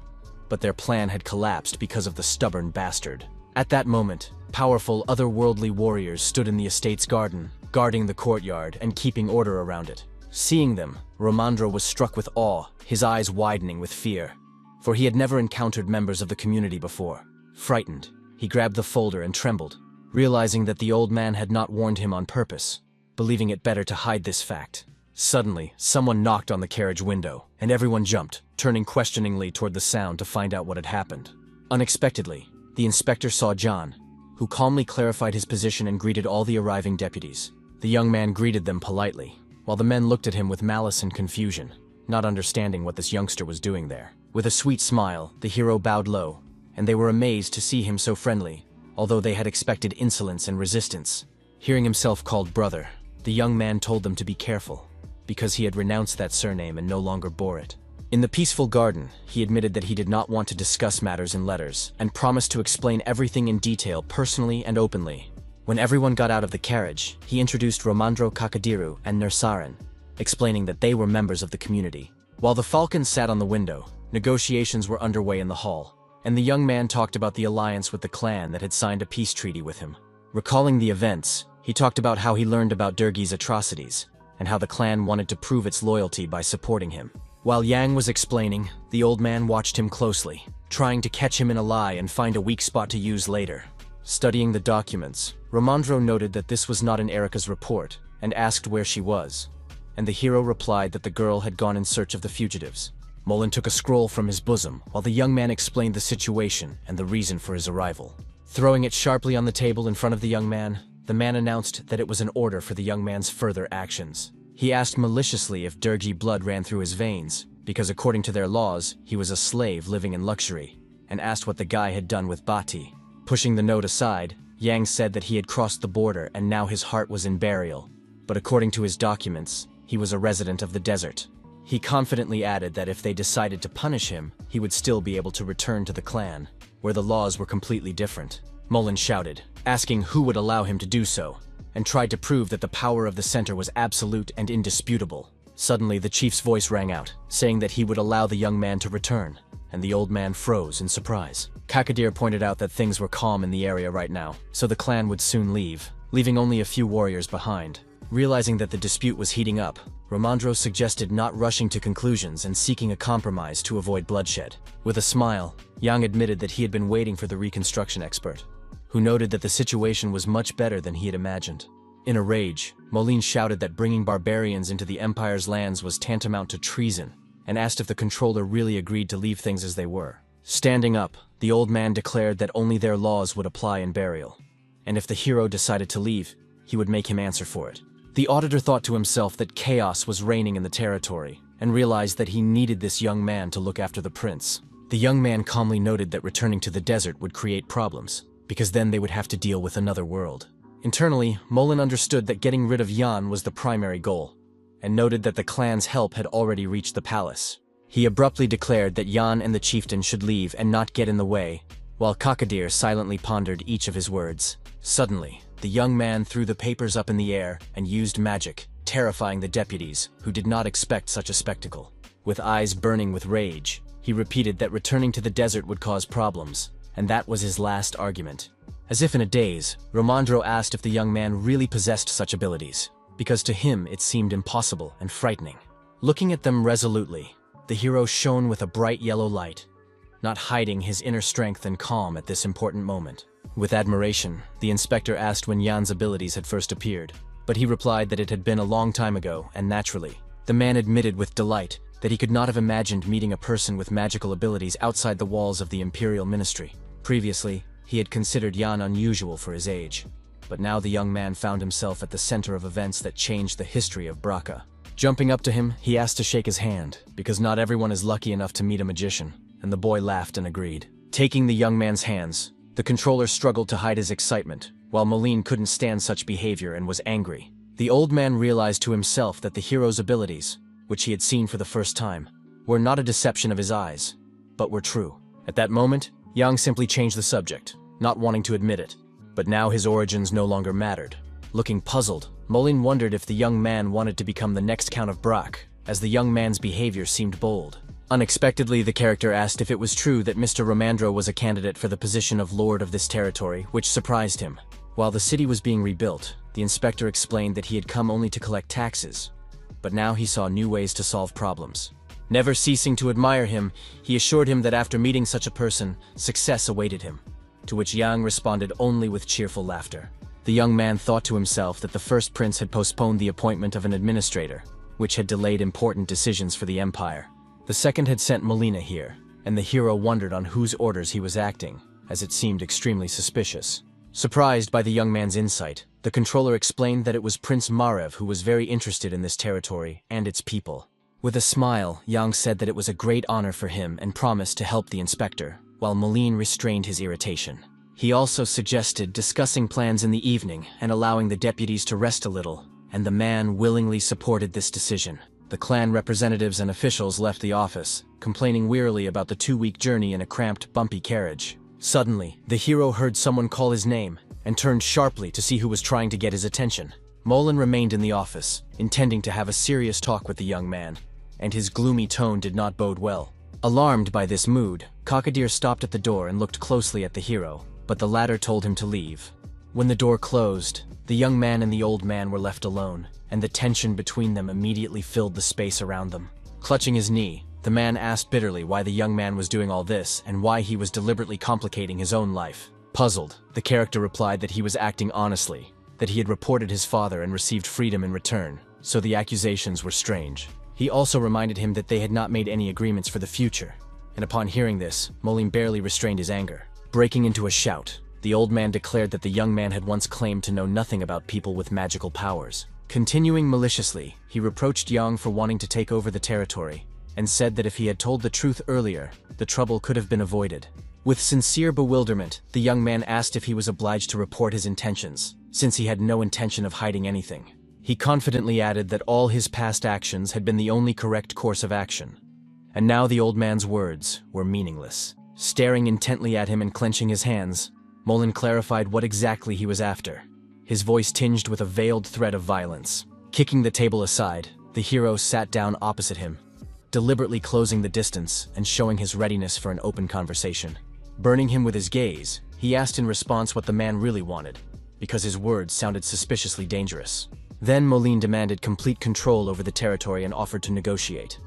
but their plan had collapsed because of the stubborn bastard. At that moment, powerful otherworldly warriors stood in the estate's garden, guarding the courtyard and keeping order around it. Seeing them, Romandro was struck with awe, his eyes widening with fear, for he had never encountered members of the community before. Frightened, he grabbed the folder and trembled, realizing that the old man had not warned him on purpose, believing it better to hide this fact. Suddenly, someone knocked on the carriage window, and everyone jumped, turning questioningly toward the sound to find out what had happened. Unexpectedly, the inspector saw John, who calmly clarified his position and greeted all the arriving deputies. The young man greeted them politely, while the men looked at him with malice and confusion, not understanding what this youngster was doing there. With a sweet smile, the hero bowed low, and they were amazed to see him so friendly, although they had expected insolence and resistance. Hearing himself called brother, the young man told them to be careful, because he had renounced that surname and no longer bore it. In the peaceful garden, he admitted that he did not want to discuss matters in letters, and promised to explain everything in detail personally and openly. When everyone got out of the carriage, he introduced Romandro Kakadiru and Nursaran, explaining that they were members of the community. While the falcon sat on the window, negotiations were underway in the hall, and the young man talked about the alliance with the clan that had signed a peace treaty with him. Recalling the events, he talked about how he learned about Durgi's atrocities, and how the clan wanted to prove its loyalty by supporting him. While Yang was explaining, the old man watched him closely, trying to catch him in a lie and find a weak spot to use later. Studying the documents, Romandro noted that this was not in Erica's report, and asked where she was, and the hero replied that the girl had gone in search of the fugitives. Mullen took a scroll from his bosom, while the young man explained the situation and the reason for his arrival. Throwing it sharply on the table in front of the man announced that it was an order for the young man's further actions. He asked maliciously if Durgi blood ran through his veins, because according to their laws, he was a slave living in luxury, and asked what the guy had done with Bati. Pushing the note aside, Yang said that he had crossed the border and now his heart was in burial, but according to his documents, he was a resident of the desert. He confidently added that if they decided to punish him, he would still be able to return to the clan, where the laws were completely different. Mullen shouted, asking who would allow him to do so, and tried to prove that the power of the center was absolute and indisputable. Suddenly, the chief's voice rang out, saying that he would allow the young man to return, and the old man froze in surprise. Kakadir pointed out that things were calm in the area right now, so the clan would soon leave, leaving only a few warriors behind. Realizing that the dispute was heating up, Romandro suggested not rushing to conclusions and seeking a compromise to avoid bloodshed. With a smile, Yang admitted that he had been waiting for the reconstruction expert, who noted that the situation was much better than he had imagined. In a rage, Moline shouted that bringing barbarians into the Empire's lands was tantamount to treason, and asked if the controller really agreed to leave things as they were. Standing up, the old man declared that only their laws would apply in burial, and if the hero decided to leave, he would make him answer for it. The auditor thought to himself that chaos was reigning in the territory, and realized that he needed this young man to look after the prince. The young man calmly noted that returning to the desert would create problems, because then they would have to deal with another world. Internally, Mullen understood that getting rid of Jan was the primary goal, and noted that the clan's help had already reached the palace. He abruptly declared that Jan and the chieftain should leave and not get in the way, while Kakadir silently pondered each of his words. Suddenly, the young man threw the papers up in the air and used magic, terrifying the deputies, who did not expect such a spectacle. With eyes burning with rage, he repeated that returning to the desert would cause problems, and that was his last argument. As if in a daze, Romandro asked if the young man really possessed such abilities, because to him it seemed impossible and frightening. Looking at them resolutely, the hero shone with a bright yellow light, not hiding his inner strength and calm at this important moment. With admiration, the inspector asked when Jan's abilities had first appeared, but he replied that it had been a long time ago, and naturally, the man admitted with delight that he could not have imagined meeting a person with magical abilities outside the walls of the Imperial Ministry. Previously, he had considered Jan unusual for his age, but now the young man found himself at the center of events that changed the history of Braca. Jumping up to him, he asked to shake his hand, because not everyone is lucky enough to meet a magician, and the boy laughed and agreed. Taking the young man's hands, the controller struggled to hide his excitement, while Moline couldn't stand such behavior and was angry. The old man realized to himself that the hero's abilities, which he had seen for the first time, were not a deception of his eyes, but were true. At that moment, Yang simply changed the subject, not wanting to admit it. But now his origins no longer mattered. Looking puzzled, Moline wondered if the young man wanted to become the next Count of Braque, as the young man's behavior seemed bold. Unexpectedly, the character asked if it was true that Mr. Romandro was a candidate for the position of lord of this territory, which surprised him. While the city was being rebuilt, the inspector explained that he had come only to collect taxes. But now he saw new ways to solve problems. Never ceasing to admire him, he assured him that after meeting such a person, success awaited him. To which Yang responded only with cheerful laughter. The young man thought to himself that the first prince had postponed the appointment of an administrator, which had delayed important decisions for the empire. The second had sent Molina here, and the hero wondered on whose orders he was acting, as it seemed extremely suspicious. Surprised by the young man's insight, the controller explained that it was Prince Marev who was very interested in this territory and its people. With a smile, Yang said that it was a great honor for him and promised to help the inspector, while Moline restrained his irritation. He also suggested discussing plans in the evening and allowing the deputies to rest a little, and the man willingly supported this decision. The clan representatives and officials left the office, complaining wearily about the 2-week journey in a cramped, bumpy carriage. Suddenly, the hero heard someone call his name, and turned sharply to see who was trying to get his attention. Moline remained in the office, intending to have a serious talk with the young man, and his gloomy tone did not bode well. Alarmed by this mood, Cockadeer stopped at the door and looked closely at the hero, but the latter told him to leave. When the door closed, the young man and the old man were left alone, and the tension between them immediately filled the space around them. Clutching his knee, the man asked bitterly why the young man was doing all this and why he was deliberately complicating his own life. Puzzled, the character replied that he was acting honestly, that he had reported his father and received freedom in return, so the accusations were strange. He also reminded him that they had not made any agreements for the future, and upon hearing this, Moline barely restrained his anger. Breaking into a shout, the old man declared that the young man had once claimed to know nothing about people with magical powers. Continuing maliciously, he reproached Yang for wanting to take over the territory, and said that if he had told the truth earlier, the trouble could have been avoided. With sincere bewilderment, the young man asked if he was obliged to report his intentions, since he had no intention of hiding anything. He confidently added that all his past actions had been the only correct course of action. And now the old man's words were meaningless. Staring intently at him and clenching his hands, Moline clarified what exactly he was after, his voice tinged with a veiled threat of violence. Kicking the table aside, the hero sat down opposite him, deliberately closing the distance and showing his readiness for an open conversation. Burning him with his gaze, he asked in response what the man really wanted, because his words sounded suspiciously dangerous. Then Moline demanded complete control over the territory and offered to negotiate.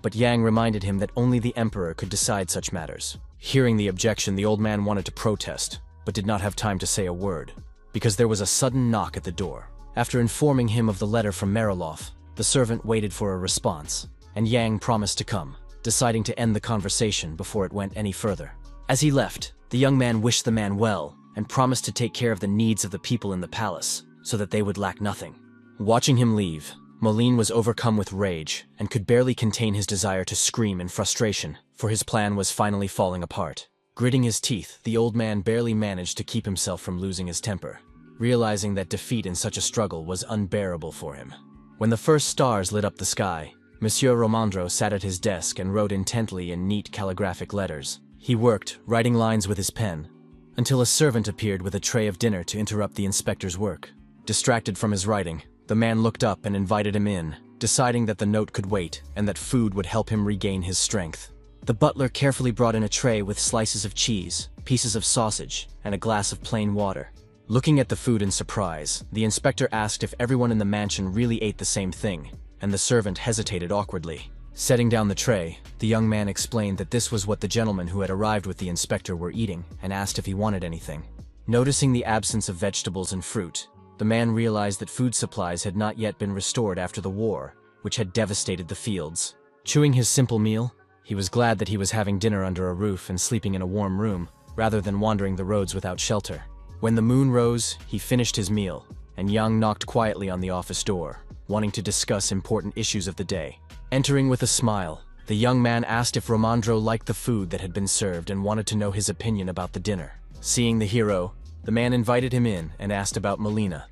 But Yang reminded him that only the emperor could decide such matters. Hearing the objection, the old man wanted to protest, but did not have time to say a word, because there was a sudden knock at the door. After informing him of the letter from Mariloff, the servant waited for a response, and Yang promised to come, deciding to end the conversation before it went any further. As he left, the young man wished the man well, and promised to take care of the needs of the people in the palace, so that they would lack nothing. Watching him leave, Moline was overcome with rage, and could barely contain his desire to scream in frustration, for his plan was finally falling apart. Gritting his teeth, the old man barely managed to keep himself from losing his temper, realizing that defeat in such a struggle was unbearable for him. When the first stars lit up the sky, Monsieur Romandro sat at his desk and wrote intently in neat calligraphic letters. He worked, writing lines with his pen, until a servant appeared with a tray of dinner to interrupt the inspector's work. Distracted from his writing, the man looked up and invited him in, deciding that the note could wait and that food would help him regain his strength. The butler carefully brought in a tray with slices of cheese, pieces of sausage, and a glass of plain water. Looking at the food in surprise, the inspector asked if everyone in the mansion really ate the same thing, and the servant hesitated awkwardly. Setting down the tray, the young man explained that this was what the gentlemen who had arrived with the inspector were eating, and asked if he wanted anything. Noticing the absence of vegetables and fruit, the man realized that food supplies had not yet been restored after the war, which had devastated the fields. Chewing his simple meal, he was glad that he was having dinner under a roof and sleeping in a warm room, rather than wandering the roads without shelter. When the moon rose, he finished his meal, and Yang knocked quietly on the office door, wanting to discuss important issues of the day. Entering with a smile, the young man asked if Romandro liked the food that had been served and wanted to know his opinion about the dinner. Seeing the hero, the man invited him in and asked about Molina,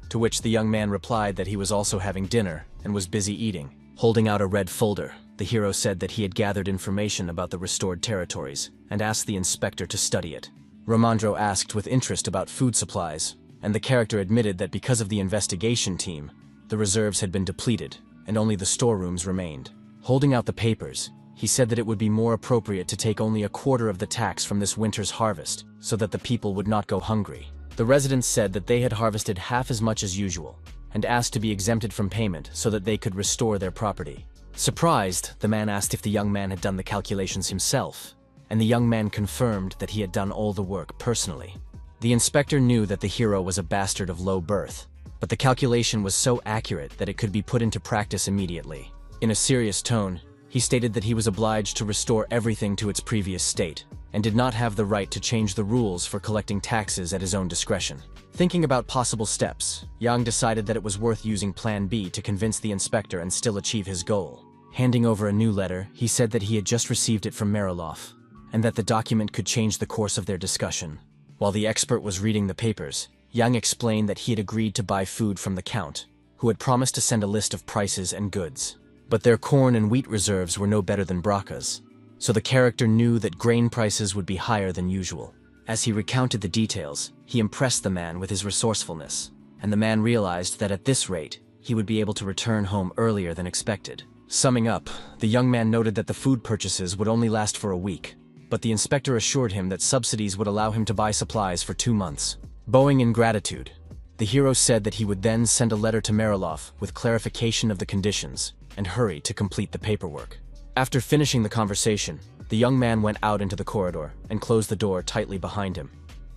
to which the young man replied that he was also having dinner and was busy eating. Holding out a red folder, the hero said that he had gathered information about the restored territories and asked the inspector to study it. Romandro asked with interest about food supplies, and the character admitted that because of the investigation team, the reserves had been depleted, and only the storerooms remained. Holding out the papers, he said that it would be more appropriate to take only a quarter of the tax from this winter's harvest, so that the people would not go hungry. The residents said that they had harvested half as much as usual, and asked to be exempted from payment so that they could restore their property. Surprised, the man asked if the young man had done the calculations himself, and the young man confirmed that he had done all the work personally. The inspector knew that the hero was a bastard of low birth, but the calculation was so accurate that it could be put into practice immediately. In a serious tone, he stated that he was obliged to restore everything to its previous state, and did not have the right to change the rules for collecting taxes at his own discretion. Thinking about possible steps, Yang decided that it was worth using Plan B to convince the inspector and still achieve his goal. Handing over a new letter, he said that he had just received it from Mariloff, and that the document could change the course of their discussion. While the expert was reading the papers, Yang explained that he had agreed to buy food from the Count, who had promised to send a list of prices and goods. But their corn and wheat reserves were no better than Braca's, so the character knew that grain prices would be higher than usual. As he recounted the details, he impressed the man with his resourcefulness, and the man realized that at this rate, he would be able to return home earlier than expected. Summing up, the young man noted that the food purchases would only last for a week, but the inspector assured him that subsidies would allow him to buy supplies for 2 months. Bowing in gratitude, the hero said that he would then send a letter to Mariloff with clarification of the conditions, and hurry to complete the paperwork. After finishing the conversation, the young man went out into the corridor and closed the door tightly behind him,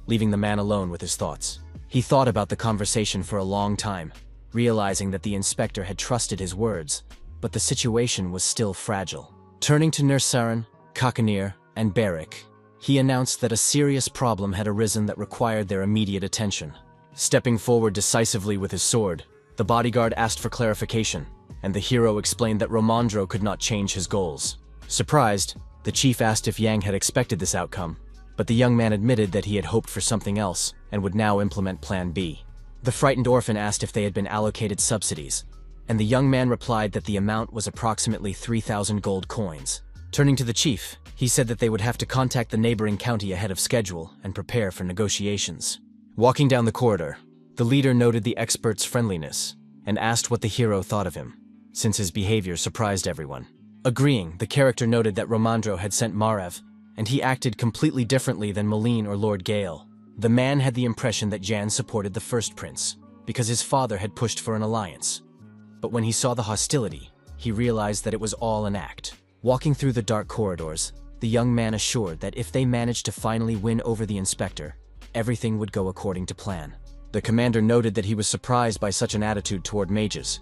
leaving the man alone with his thoughts. He thought about the conversation for a long time, realizing that the inspector had trusted his words, but the situation was still fragile. Turning to Nursaran, Kakanir, and Barik, he announced that a serious problem had arisen that required their immediate attention. Stepping forward decisively with his sword, the bodyguard asked for clarification, and the hero explained that Romandro could not change his goals. Surprised, the chief asked if Yang had expected this outcome, but the young man admitted that he had hoped for something else and would now implement Plan B. The frightened orphan asked if they had been allocated subsidies, and the young man replied that the amount was approximately 3,000 gold coins. Turning to the chief, he said that they would have to contact the neighboring county ahead of schedule and prepare for negotiations. Walking down the corridor, the leader noted the expert's friendliness and asked what the hero thought of him, since his behavior surprised everyone. Agreeing, the character noted that Romandro had sent Marev, and he acted completely differently than Moline or Lord Gale. The man had the impression that Jan supported the first prince, because his father had pushed for an alliance. But when he saw the hostility, he realized that it was all an act. Walking through the dark corridors, the young man assured that if they managed to finally win over the inspector, everything would go according to plan. The commander noted that he was surprised by such an attitude toward mages,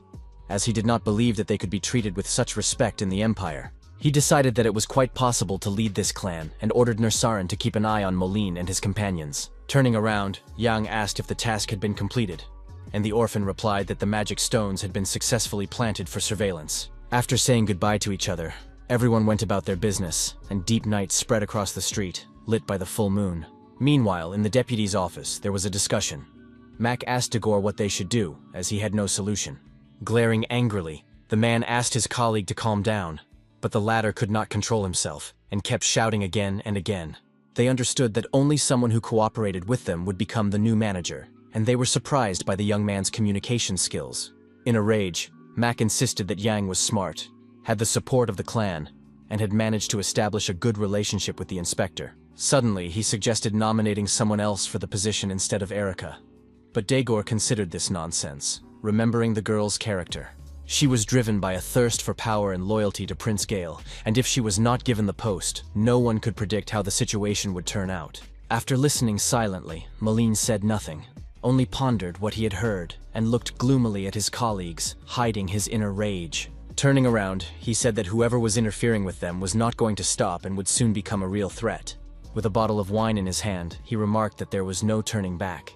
as he did not believe that they could be treated with such respect in the Empire. He decided that it was quite possible to lead this clan and ordered Nursaran to keep an eye on Moline and his companions. Turning around, Yang asked if the task had been completed, and the orphan replied that the magic stones had been successfully planted for surveillance. After saying goodbye to each other, everyone went about their business, and deep night spread across the street, lit by the full moon. Meanwhile, in the deputy's office, there was a discussion. Mac asked Dagor what they should do, as he had no solution. Glaring angrily, the man asked his colleague to calm down, but the latter could not control himself, and kept shouting again and again. They understood that only someone who cooperated with them would become the new manager, and they were surprised by the young man's communication skills. In a rage, Mac insisted that Yang was smart, had the support of the clan, and had managed to establish a good relationship with the inspector. Suddenly, he suggested nominating someone else for the position instead of Erica. But Dagor considered this nonsense, remembering the girl's character. She was driven by a thirst for power and loyalty to Prince Gale, and if she was not given the post, no one could predict how the situation would turn out. After listening silently, Moline said nothing, only pondered what he had heard, and looked gloomily at his colleagues, hiding his inner rage. Turning around, he said that whoever was interfering with them was not going to stop and would soon become a real threat. With a bottle of wine in his hand, he remarked that there was no turning back,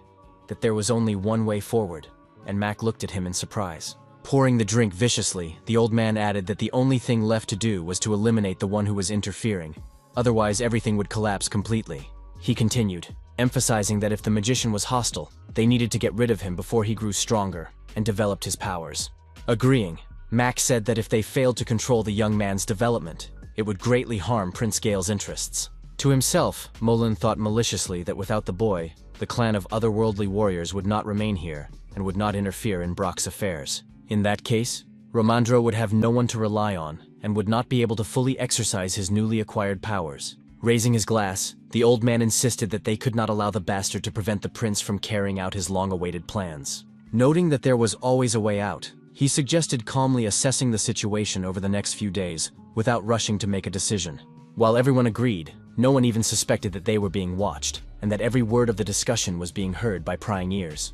that there was only one way forward, and Mac looked at him in surprise. Pouring the drink viciously, the old man added that the only thing left to do was to eliminate the one who was interfering. Otherwise, everything would collapse completely. He continued, emphasizing that if the magician was hostile, they needed to get rid of him before he grew stronger and developed his powers. Agreeing, Mac said that if they failed to control the young man's development, it would greatly harm Prince Gale's interests. To himself, Molin thought maliciously that without the boy, the clan of otherworldly warriors would not remain here and would not interfere in Brock's affairs. In that case, Romandro would have no one to rely on and would not be able to fully exercise his newly acquired powers. Raising his glass, the old man insisted that they could not allow the bastard to prevent the prince from carrying out his long-awaited plans. Noting that there was always a way out, he suggested calmly assessing the situation over the next few days without rushing to make a decision. While everyone agreed, no one even suspected that they were being watched, and that every word of the discussion was being heard by prying ears.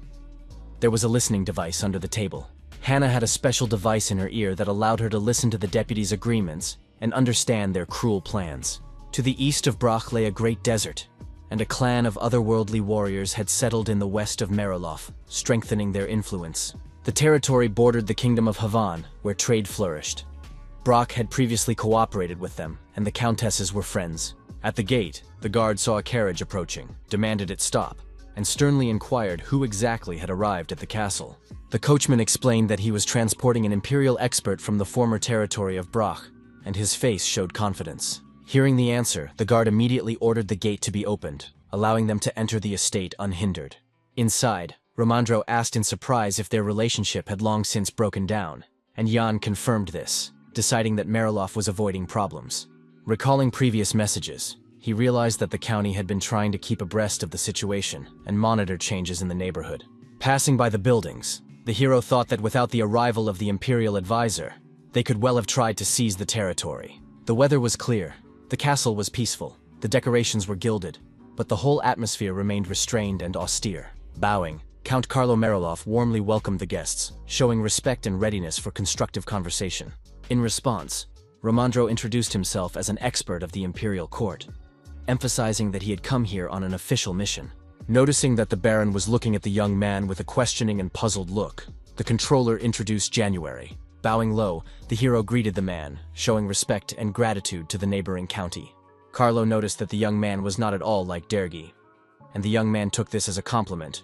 There was a listening device under the table. Hannah had a special device in her ear that allowed her to listen to the deputies' agreements and understand their cruel plans. To the east of Brock lay a great desert, and a clan of otherworldly warriors had settled in the west of Meroloff, strengthening their influence. The territory bordered the kingdom of Havan, where trade flourished. Brock had previously cooperated with them, and the countesses were friends. At the gate, the guard saw a carriage approaching, demanded it stop, and sternly inquired who exactly had arrived at the castle. The coachman explained that he was transporting an imperial expert from the former territory of Brock, and his face showed confidence. Hearing the answer, the guard immediately ordered the gate to be opened, allowing them to enter the estate unhindered. Inside, Romandro asked in surprise if their relationship had long since broken down, and Jan confirmed this, deciding that Meroloff was avoiding problems. Recalling previous messages, he realized that the county had been trying to keep abreast of the situation and monitor changes in the neighborhood. Passing by the buildings, the hero thought that without the arrival of the Imperial advisor, they could well have tried to seize the territory. The weather was clear, the castle was peaceful, the decorations were gilded, but the whole atmosphere remained restrained and austere. Bowing, Count Carlo Meroloff warmly welcomed the guests, showing respect and readiness for constructive conversation. In response, Romandro introduced himself as an expert of the Imperial Court, emphasizing that he had come here on an official mission. Noticing that the Baron was looking at the young man with a questioning and puzzled look, the controller introduced January. Bowing low, the hero greeted the man, showing respect and gratitude to the neighboring county. Carlo noticed that the young man was not at all like Dergi, and the young man took this as a compliment,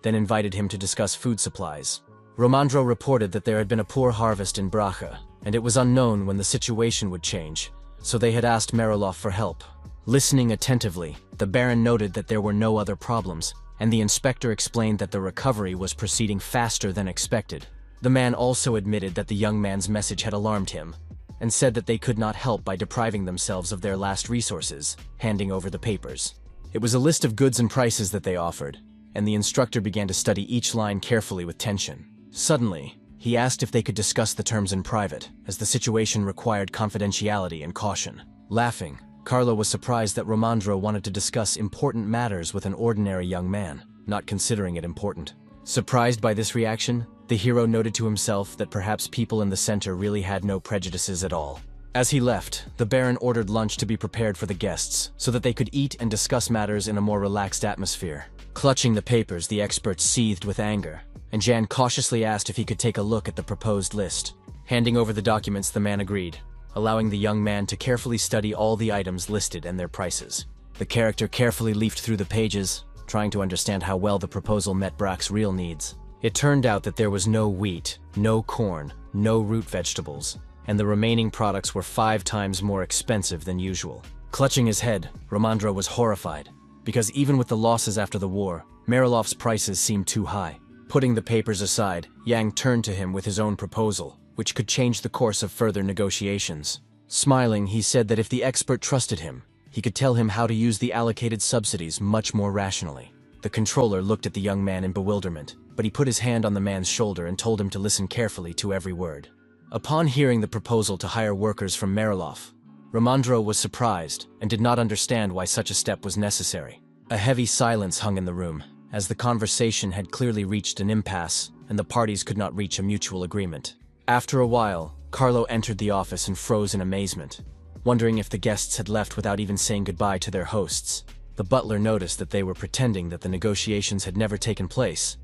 then invited him to discuss food supplies. Romandro reported that there had been a poor harvest in Bracha, and it was unknown when the situation would change, so they had asked Meroloff for help. Listening attentively, the Baron noted that there were no other problems, and the inspector explained that the recovery was proceeding faster than expected. The man also admitted that the young man's message had alarmed him, and said that they could not help by depriving themselves of their last resources, handing over the papers. It was a list of goods and prices that they offered, and the instructor began to study each line carefully with tension. Suddenly, he asked if they could discuss the terms in private, as the situation required confidentiality and caution. Laughing, Carlo was surprised that Romandro wanted to discuss important matters with an ordinary young man, not considering it important. Surprised by this reaction, the hero noted to himself that perhaps people in the center really had no prejudices at all. As he left, the Baron ordered lunch to be prepared for the guests, so that they could eat and discuss matters in a more relaxed atmosphere. Clutching the papers, the expert seethed with anger, and Jan cautiously asked if he could take a look at the proposed list. Handing over the documents, the man agreed, allowing the young man to carefully study all the items listed and their prices. The character carefully leafed through the pages, trying to understand how well the proposal met Brack's real needs. It turned out that there was no wheat, no corn, no root vegetables, and the remaining products were 5 times more expensive than usual. Clutching his head, Romandro was horrified, because even with the losses after the war, Meroloff's prices seemed too high. Putting the papers aside, Yang turned to him with his own proposal, which could change the course of further negotiations. Smiling, he said that if the expert trusted him, he could tell him how to use the allocated subsidies much more rationally. The controller looked at the young man in bewilderment, but he put his hand on the man's shoulder and told him to listen carefully to every word. Upon hearing the proposal to hire workers from Meroloff, Romandro was surprised and did not understand why such a step was necessary. A heavy silence hung in the room, as the conversation had clearly reached an impasse and the parties could not reach a mutual agreement. After a while, Carlo entered the office and froze in amazement, wondering if the guests had left without even saying goodbye to their hosts. The butler noticed that they were pretending that the negotiations had never taken place,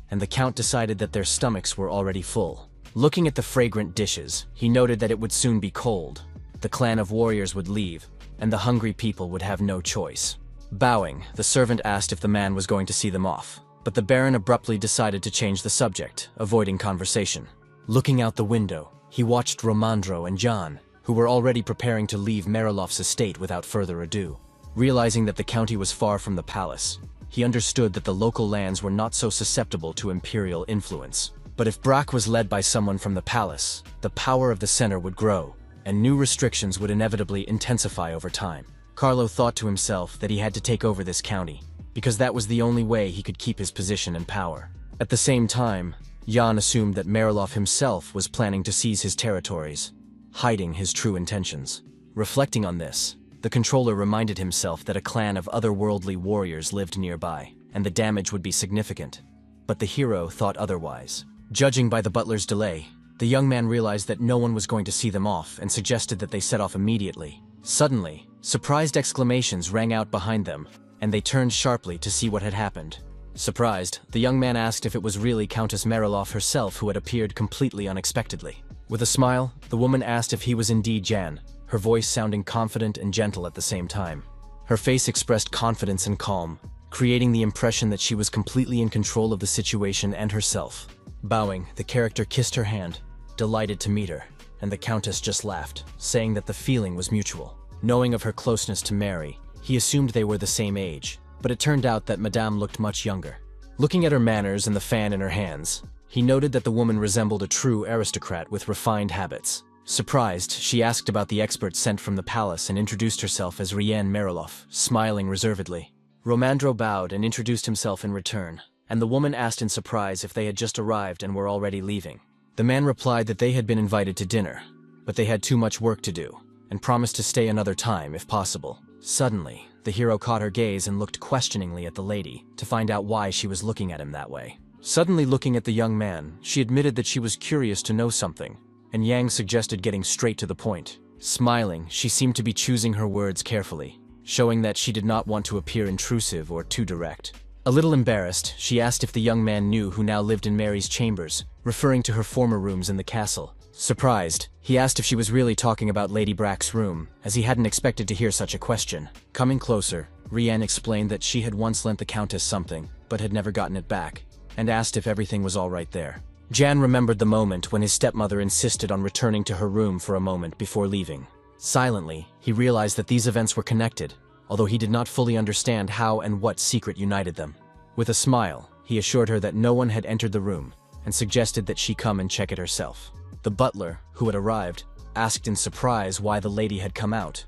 and the Count decided that their stomachs were already full. Looking at the fragrant dishes, he noted that it would soon be cold. The clan of warriors would leave, and the hungry people would have no choice. Bowing, the servant asked if the man was going to see them off, but the Baron abruptly decided to change the subject, avoiding conversation. Looking out the window, he watched Romandro and John, who were already preparing to leave Meroloff's estate without further ado. Realizing that the county was far from the palace, he understood that the local lands were not so susceptible to imperial influence. But if Brack was led by someone from the palace, the power of the center would grow, and new restrictions would inevitably intensify over time. Carlo thought to himself that he had to take over this county, because that was the only way he could keep his position and power. At the same time, Jan assumed that Marilov himself was planning to seize his territories, hiding his true intentions. Reflecting on this, the controller reminded himself that a clan of otherworldly warriors lived nearby, and the damage would be significant. But the hero thought otherwise. Judging by the butler's delay, the young man realized that no one was going to see them off and suggested that they set off immediately. Suddenly, surprised exclamations rang out behind them, and they turned sharply to see what had happened. Surprised, the young man asked if it was really Countess Marilov herself who had appeared completely unexpectedly. With a smile, the woman asked if he was indeed Jan, her voice sounding confident and gentle at the same time. Her face expressed confidence and calm, creating the impression that she was completely in control of the situation and herself. Bowing, the character kissed her hand, delighted to meet her, and the Countess just laughed, saying that the feeling was mutual. Knowing of her closeness to Mary, he assumed they were the same age, but it turned out that Madame looked much younger. Looking at her manners and the fan in her hands, he noted that the woman resembled a true aristocrat with refined habits. Surprised, she asked about the expert sent from the palace and introduced herself as Rien Marilov, smiling reservedly. Romandro bowed and introduced himself in return, and the woman asked in surprise if they had just arrived and were already leaving. The man replied that they had been invited to dinner, but they had too much work to do, and promised to stay another time if possible. Suddenly, the hero caught her gaze and looked questioningly at the lady to find out why she was looking at him that way. Suddenly looking at the young man, she admitted that she was curious to know something, and Yang suggested getting straight to the point. Smiling, she seemed to be choosing her words carefully, showing that she did not want to appear intrusive or too direct. A little embarrassed, she asked if the young man knew who now lived in Mary's chambers, referring to her former rooms in the castle. Surprised, he asked if she was really talking about Lady Brack's room, as he hadn't expected to hear such a question. Coming closer, Rien explained that she had once lent the Countess something, but had never gotten it back, and asked if everything was all right there. Jan remembered the moment when his stepmother insisted on returning to her room for a moment before leaving. Silently, he realized that these events were connected, although he did not fully understand how and what secret united them. With a smile, he assured her that no one had entered the room, and suggested that she come and check it herself. The butler, who had arrived, asked in surprise why the lady had come out,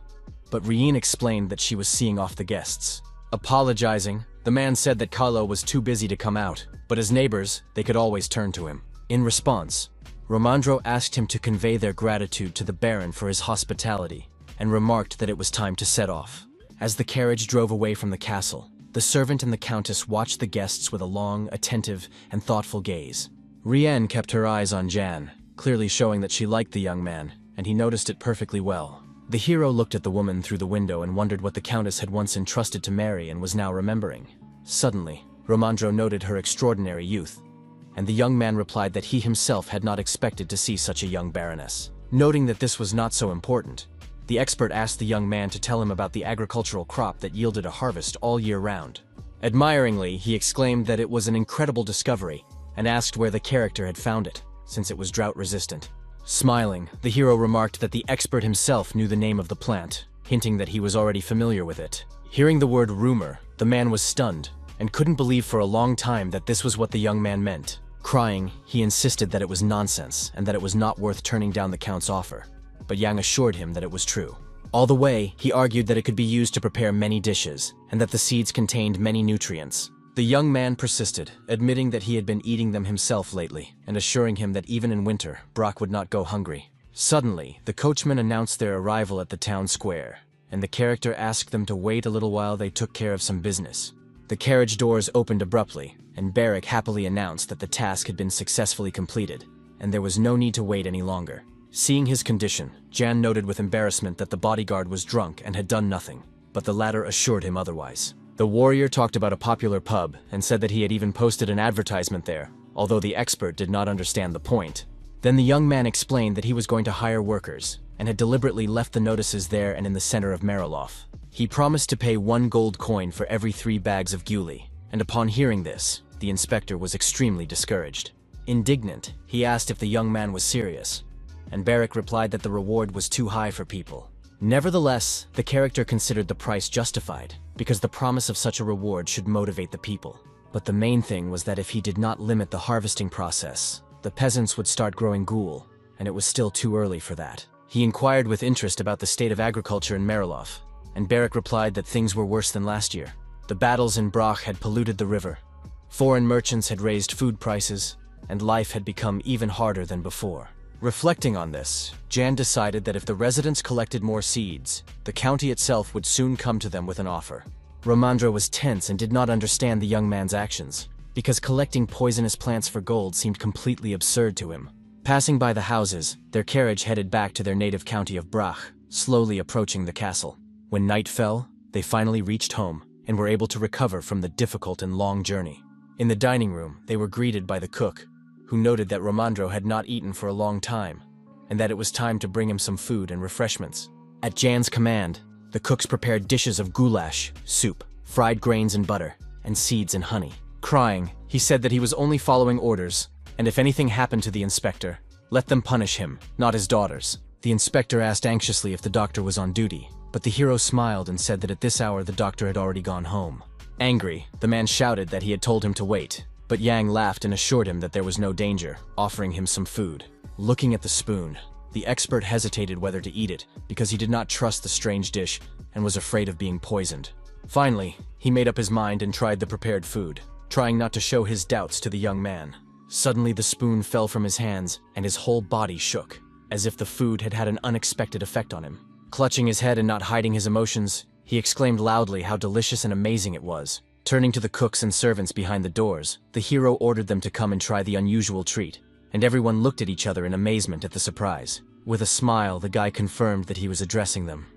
but Rien explained that she was seeing off the guests. Apologizing, the man said that Carlo was too busy to come out, but as neighbors, they could always turn to him. In response, Romandro asked him to convey their gratitude to the Baron for his hospitality, and remarked that it was time to set off. As the carriage drove away from the castle, the servant and the Countess watched the guests with a long, attentive, and thoughtful gaze. Rien kept her eyes on Jan, clearly showing that she liked the young man, and he noticed it perfectly well. The hero looked at the woman through the window and wondered what the Countess had once entrusted to Mary and was now remembering. Suddenly, Romandro noted her extraordinary youth, and the young man replied that he himself had not expected to see such a young baroness. Noting that this was not so important, the expert asked the young man to tell him about the agricultural crop that yielded a harvest all year round. Admiringly, he exclaimed that it was an incredible discovery, and asked where the character had found it, since it was drought-resistant. Smiling, the hero remarked that the expert himself knew the name of the plant, hinting that he was already familiar with it. Hearing the word rumor, the man was stunned, and couldn't believe for a long time that this was what the young man meant. Crying, he insisted that it was nonsense, and that it was not worth turning down the Count's offer. But Yang assured him that it was true. All the way, he argued that it could be used to prepare many dishes, and that the seeds contained many nutrients. The young man persisted, admitting that he had been eating them himself lately, and assuring him that even in winter, Brock would not go hungry. Suddenly, the coachman announced their arrival at the town square, and the character asked them to wait a little while they took care of some business. The carriage doors opened abruptly, and Barrick happily announced that the task had been successfully completed, and there was no need to wait any longer. Seeing his condition, Jan noted with embarrassment that the bodyguard was drunk and had done nothing, but the latter assured him otherwise. The warrior talked about a popular pub and said that he had even posted an advertisement there, although the expert did not understand the point. Then the young man explained that he was going to hire workers, and had deliberately left the notices there and in the center of Marilov. He promised to pay 1 gold coin for every 3 bags of guli, and upon hearing this, the inspector was extremely discouraged. Indignant, he asked if the young man was serious, and Barrick replied that the reward was too high for people, Nevertheless, the character considered the price justified, because the promise of such a reward should motivate the people. But the main thing was that if he did not limit the harvesting process, the peasants would start growing ghoul, and it was still too early for that. He inquired with interest about the state of agriculture in Marilof, and Barrack replied that things were worse than last year. The battles in Brach had polluted the river. Foreign merchants had raised food prices, and life had become even harder than before. Reflecting on this, Jan decided that if the residents collected more seeds, the county itself would soon come to them with an offer. Ramandra was tense and did not understand the young man's actions, because collecting poisonous plants for gold seemed completely absurd to him. Passing by the houses, their carriage headed back to their native county of Brach, slowly approaching the castle. When night fell, they finally reached home, and were able to recover from the difficult and long journey. In the dining room, they were greeted by the cook, who noted that Ramandro had not eaten for a long time, and that it was time to bring him some food and refreshments. At Jan's command, the cooks prepared dishes of goulash, soup, fried grains and butter, and seeds and honey. Crying, he said that he was only following orders, and if anything happened to the inspector, let them punish him, not his daughters. The inspector asked anxiously if the doctor was on duty, but the hero smiled and said that at this hour the doctor had already gone home. Angry, the man shouted that he had told him to wait, but Yang laughed and assured him that there was no danger, offering him some food. Looking at the spoon, the expert hesitated whether to eat it because he did not trust the strange dish and was afraid of being poisoned. Finally, he made up his mind and tried the prepared food, trying not to show his doubts to the young man. Suddenly the spoon fell from his hands and his whole body shook, as if the food had had an unexpected effect on him. Clutching his head and not hiding his emotions, he exclaimed loudly how delicious and amazing it was. Turning to the cooks and servants behind the doors, the hero ordered them to come and try the unusual treat, and everyone looked at each other in amazement at the surprise. With a smile, the guy confirmed that he was addressing them.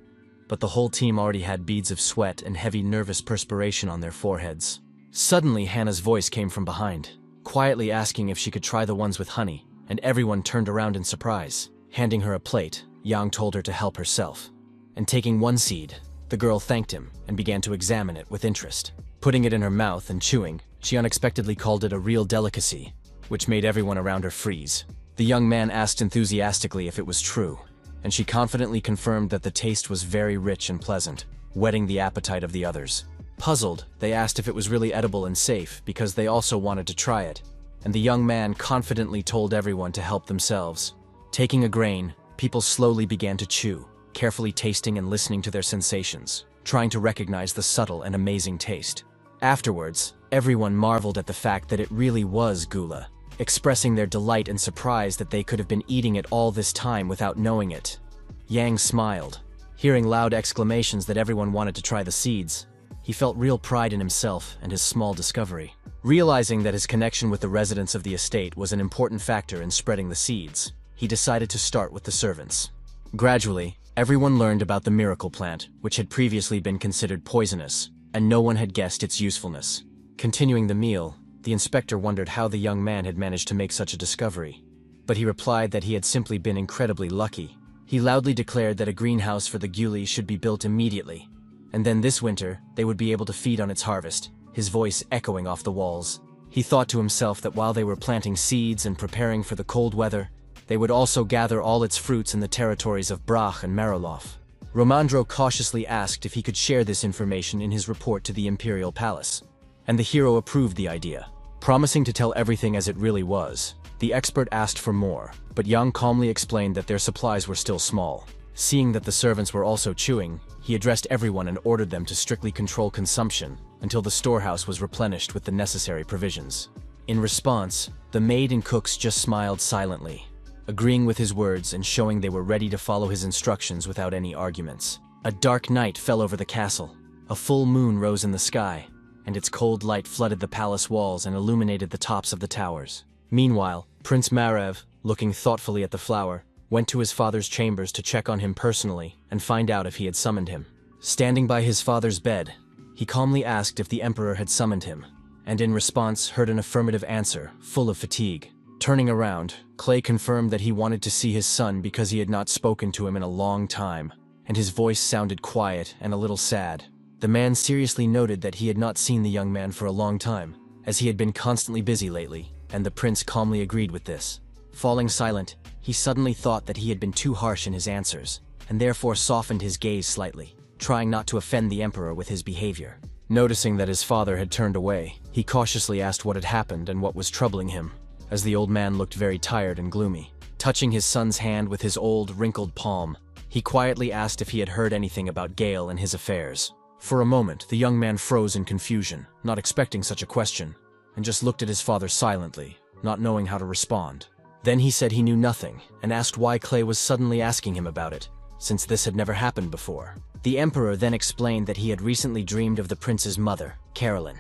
But the whole team already had beads of sweat and heavy nervous perspiration on their foreheads. Suddenly, Hannah's voice came from behind, quietly asking if she could try the ones with honey, and everyone turned around in surprise. Handing her a plate, Yang told her to help herself. And taking one seed, the girl thanked him and began to examine it with interest. Putting it in her mouth and chewing, she unexpectedly called it a real delicacy, which made everyone around her freeze. The young man asked enthusiastically if it was true, and she confidently confirmed that the taste was very rich and pleasant, whetting the appetite of the others. Puzzled, they asked if it was really edible and safe because they also wanted to try it, and the young man confidently told everyone to help themselves. Taking a grain, people slowly began to chew, carefully tasting and listening to their sensations, trying to recognize the subtle and amazing taste. Afterwards, everyone marveled at the fact that it really was gula, expressing their delight and surprise that they could have been eating it all this time without knowing it. Yang smiled. Hearing loud exclamations that everyone wanted to try the seeds, he felt real pride in himself and his small discovery. Realizing that his connection with the residents of the estate was an important factor in spreading the seeds, he decided to start with the servants. Gradually, everyone learned about the miracle plant, which had previously been considered poisonous, and no one had guessed its usefulness. Continuing the meal, the inspector wondered how the young man had managed to make such a discovery. But he replied that he had simply been incredibly lucky. He loudly declared that a greenhouse for the Guli should be built immediately, and then this winter they would be able to feed on its harvest, his voice echoing off the walls. He thought to himself that while they were planting seeds and preparing for the cold weather, they would also gather all its fruits in the territories of Brach and Marilof. Romandro cautiously asked if he could share this information in his report to the Imperial Palace, and the hero approved the idea. Promising to tell everything as it really was, the expert asked for more, but Yang calmly explained that their supplies were still small. Seeing that the servants were also chewing, he addressed everyone and ordered them to strictly control consumption until the storehouse was replenished with the necessary provisions. In response, the maid and cooks just smiled silently, agreeing with his words and showing they were ready to follow his instructions without any arguments. A dark night fell over the castle. A full moon rose in the sky, and its cold light flooded the palace walls and illuminated the tops of the towers. Meanwhile, Prince Marev, looking thoughtfully at the flower, went to his father's chambers to check on him personally and find out if he had summoned him. Standing by his father's bed, he calmly asked if the emperor had summoned him, and in response heard an affirmative answer, full of fatigue. Turning around, Clay confirmed that he wanted to see his son because he had not spoken to him in a long time, and his voice sounded quiet and a little sad. The man seriously noted that he had not seen the young man for a long time, as he had been constantly busy lately, and the prince calmly agreed with this. Falling silent, he suddenly thought that he had been too harsh in his answers, and therefore softened his gaze slightly, trying not to offend the emperor with his behavior. Noticing that his father had turned away, he cautiously asked what had happened and what was troubling him, as the old man looked very tired and gloomy. Touching his son's hand with his old, wrinkled palm, he quietly asked if he had heard anything about Gale and his affairs. For a moment, the young man froze in confusion, not expecting such a question, and just looked at his father silently, not knowing how to respond. Then he said he knew nothing, and asked why Clay was suddenly asking him about it, since this had never happened before. The emperor then explained that he had recently dreamed of the prince's mother, Carolyn,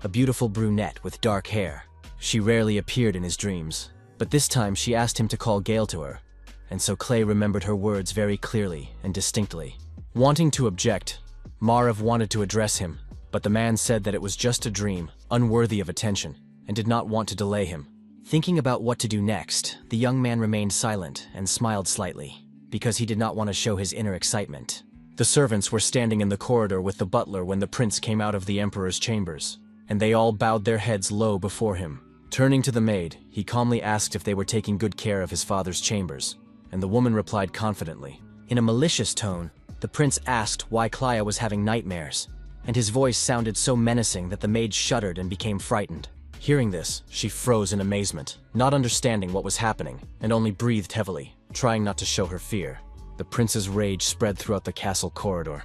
a beautiful brunette with dark hair. She rarely appeared in his dreams, but this time she asked him to call Gale to her, and so Clay remembered her words very clearly and distinctly. Wanting to object, Marv wanted to address him, but the man said that it was just a dream, unworthy of attention, and did not want to delay him. Thinking about what to do next, the young man remained silent and smiled slightly, because he did not want to show his inner excitement. The servants were standing in the corridor with the butler when the prince came out of the emperor's chambers, and they all bowed their heads low before him. Turning to the maid, he calmly asked if they were taking good care of his father's chambers, and the woman replied confidently. In a malicious tone, the prince asked why Clea was having nightmares, and his voice sounded so menacing that the maid shuddered and became frightened. Hearing this, she froze in amazement, not understanding what was happening, and only breathed heavily, trying not to show her fear. The prince's rage spread throughout the castle corridor,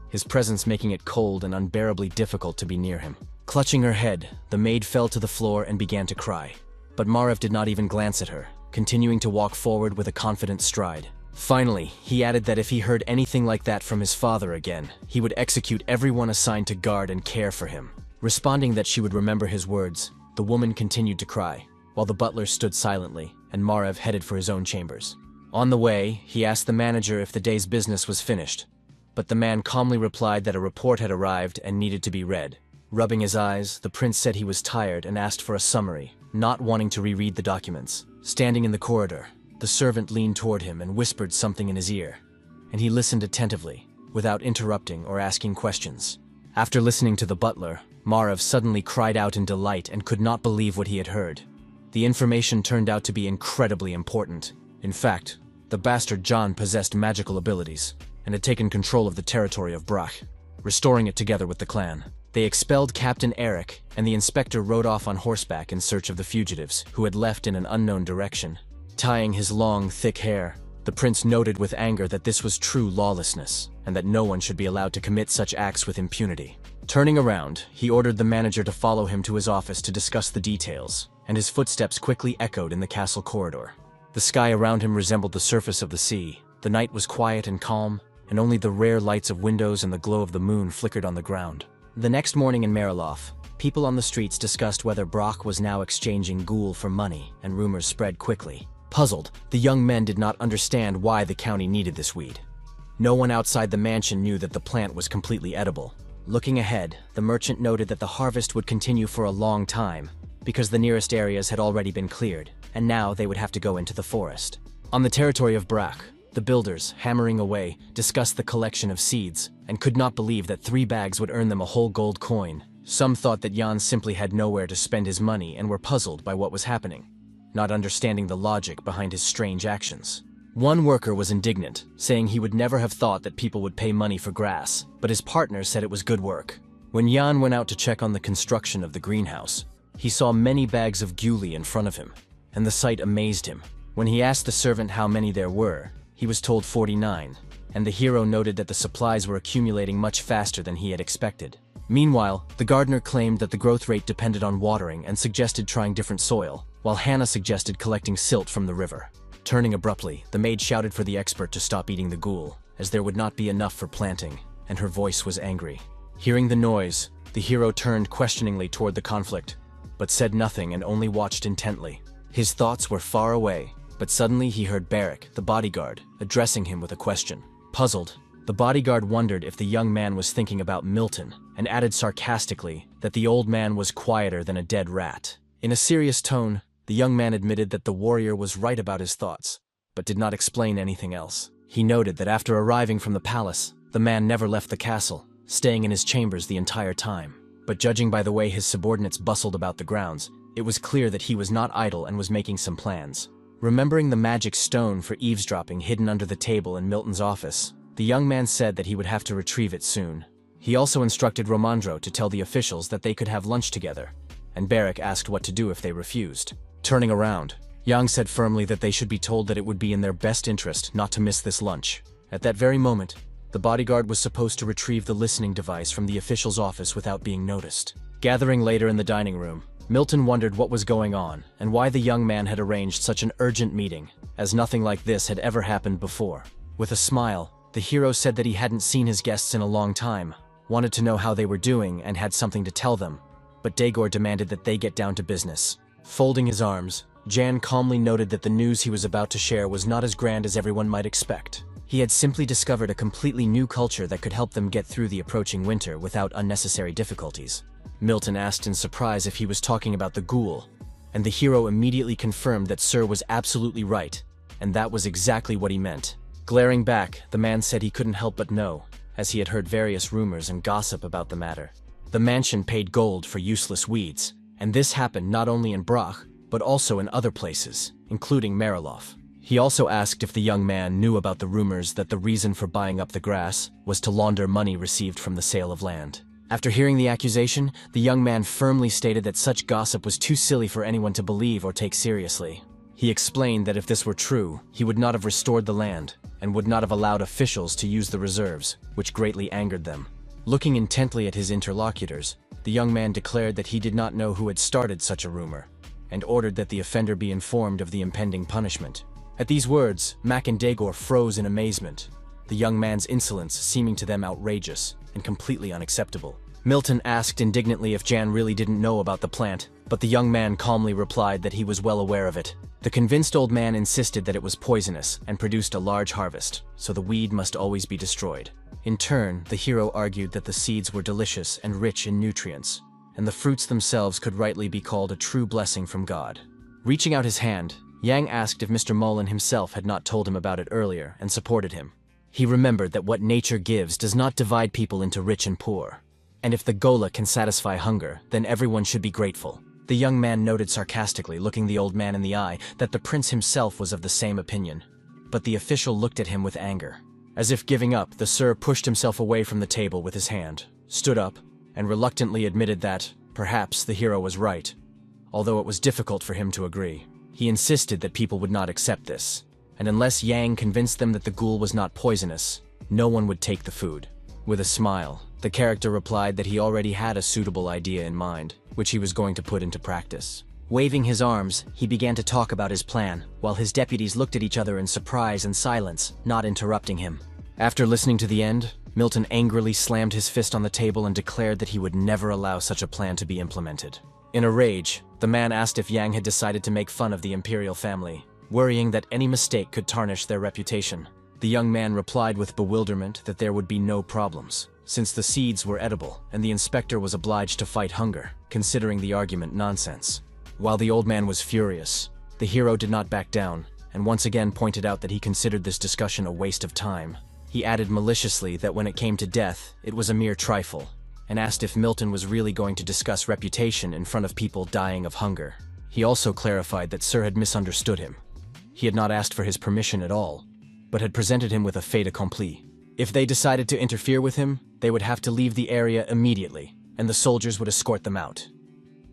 his presence making it cold and unbearably difficult to be near him. Clutching her head, the maid fell to the floor and began to cry. But Marv did not even glance at her, continuing to walk forward with a confident stride. Finally, he added that if he heard anything like that from his father again, he would execute everyone assigned to guard and care for him. Responding that she would remember his words, the woman continued to cry, while the butler stood silently, and Marv headed for his own chambers. On the way, he asked the manager if the day's business was finished, but the man calmly replied that a report had arrived and needed to be read. Rubbing his eyes, the prince said he was tired and asked for a summary, not wanting to reread the documents. Standing in the corridor, the servant leaned toward him and whispered something in his ear, and he listened attentively, without interrupting or asking questions. After listening to the butler, Marv suddenly cried out in delight and could not believe what he had heard. The information turned out to be incredibly important. In fact, the bastard John possessed magical abilities and had taken control of the territory of Brach, restoring it together with the clan. They expelled Captain Eric, and the inspector rode off on horseback in search of the fugitives, who had left in an unknown direction. Tying his long, thick hair, the prince noted with anger that this was true lawlessness, and that no one should be allowed to commit such acts with impunity. Turning around, he ordered the manager to follow him to his office to discuss the details, and his footsteps quickly echoed in the castle corridor. The sky around him resembled the surface of the sea. The night was quiet and calm, and only the rare lights of windows and the glow of the moon flickered on the ground. The next morning in Mariloff, people on the streets discussed whether Brock was now exchanging ghoul for money, and rumors spread quickly. Puzzled, the young men did not understand why the county needed this weed. No one outside the mansion knew that the plant was completely edible. Looking ahead, the merchant noted that the harvest would continue for a long time, because the nearest areas had already been cleared, and now they would have to go into the forest. On the territory of Brach, the builders, hammering away, discussed the collection of seeds, and could not believe that 3 bags would earn them a whole gold coin. Some thought that Jan simply had nowhere to spend his money and were puzzled by what was happening, not understanding the logic behind his strange actions. One worker was indignant, saying he would never have thought that people would pay money for grass, but his partner said it was good work. When Jan went out to check on the construction of the greenhouse, he saw many bags of guli in front of him, and the sight amazed him. When he asked the servant how many there were, he was told 49, and the hero noted that the supplies were accumulating much faster than he had expected. Meanwhile, the gardener claimed that the growth rate depended on watering and suggested trying different soil, while Hannah suggested collecting silt from the river. Turning abruptly, the maid shouted for the expert to stop eating the ghoul, as there would not be enough for planting, and her voice was angry. Hearing the noise, the hero turned questioningly toward the conflict, but said nothing and only watched intently. His thoughts were far away, but suddenly he heard Barrick, the bodyguard, addressing him with a question. Puzzled, the bodyguard wondered if the young man was thinking about Milton, and added sarcastically that the old man was quieter than a dead rat. In a serious tone, the young man admitted that the warrior was right about his thoughts, but did not explain anything else. He noted that after arriving from the palace, the man never left the castle, staying in his chambers the entire time. But judging by the way his subordinates bustled about the grounds, it was clear that he was not idle and was making some plans. Remembering the magic stone for eavesdropping hidden under the table in Milton's office, the young man said that he would have to retrieve it soon. He also instructed Romandro to tell the officials that they could have lunch together, and Barrick asked what to do if they refused. Turning around, Yang said firmly that they should be told that it would be in their best interest not to miss this lunch. At that very moment, the bodyguard was supposed to retrieve the listening device from the official's office without being noticed. Gathering later in the dining room, Milton wondered what was going on and why the young man had arranged such an urgent meeting, as nothing like this had ever happened before. With a smile, the hero said that he hadn't seen his guests in a long time, wanted to know how they were doing and had something to tell them, but Daegor demanded that they get down to business. Folding his arms, Jan calmly noted that the news he was about to share was not as grand as everyone might expect. He had simply discovered a completely new culture that could help them get through the approaching winter without unnecessary difficulties. Milton asked in surprise if he was talking about the ghoul, and the hero immediately confirmed that Sir was absolutely right, and that was exactly what he meant. Glaring back, the man said he couldn't help but know, as he had heard various rumors and gossip about the matter. The mansion paid gold for useless weeds, and this happened not only in Brach, but also in other places, including Mariloff. He also asked if the young man knew about the rumors that the reason for buying up the grass was to launder money received from the sale of land. After hearing the accusation, the young man firmly stated that such gossip was too silly for anyone to believe or take seriously. He explained that if this were true, he would not have restored the land, and would not have allowed officials to use the reserves, which greatly angered them. Looking intently at his interlocutors, the young man declared that he did not know who had started such a rumor, and ordered that the offender be informed of the impending punishment. At these words, Mac and Daegor froze in amazement, the young man's insolence seeming to them outrageous and completely unacceptable. Milton asked indignantly if Jan really didn't know about the plant, but the young man calmly replied that he was well aware of it. The convinced old man insisted that it was poisonous and produced a large harvest, so the weed must always be destroyed. In turn, the hero argued that the seeds were delicious and rich in nutrients, and the fruits themselves could rightly be called a true blessing from God. Reaching out his hand, Yang asked if Mr. Mullen himself had not told him about it earlier and supported him. He remembered that what nature gives does not divide people into rich and poor, and if the Gola can satisfy hunger, then everyone should be grateful. The young man noted sarcastically, looking the old man in the eye, that the prince himself was of the same opinion. But the official looked at him with anger. As if giving up, the Sir pushed himself away from the table with his hand, stood up, and reluctantly admitted that, perhaps, the hero was right, although it was difficult for him to agree. He insisted that people would not accept this, and unless Yang convinced them that the ghoul was not poisonous, no one would take the food. With a smile, the character replied that he already had a suitable idea in mind, which he was going to put into practice. Waving his arms, he began to talk about his plan, while his deputies looked at each other in surprise and silence, not interrupting him. After listening to the end, Milton angrily slammed his fist on the table and declared that he would never allow such a plan to be implemented. In a rage, the man asked if Yang had decided to make fun of the imperial family, worrying that any mistake could tarnish their reputation. The young man replied with bewilderment that there would be no problems, since the seeds were edible and the inspector was obliged to fight hunger, considering the argument nonsense. While the old man was furious, the hero did not back down, and once again pointed out that he considered this discussion a waste of time. He added maliciously that when it came to death, it was a mere trifle, and asked if Milton was really going to discuss reputation in front of people dying of hunger. He also clarified that Sir had misunderstood him. He had not asked for his permission at all, but had presented him with a fait accompli. If they decided to interfere with him, they would have to leave the area immediately, and the soldiers would escort them out.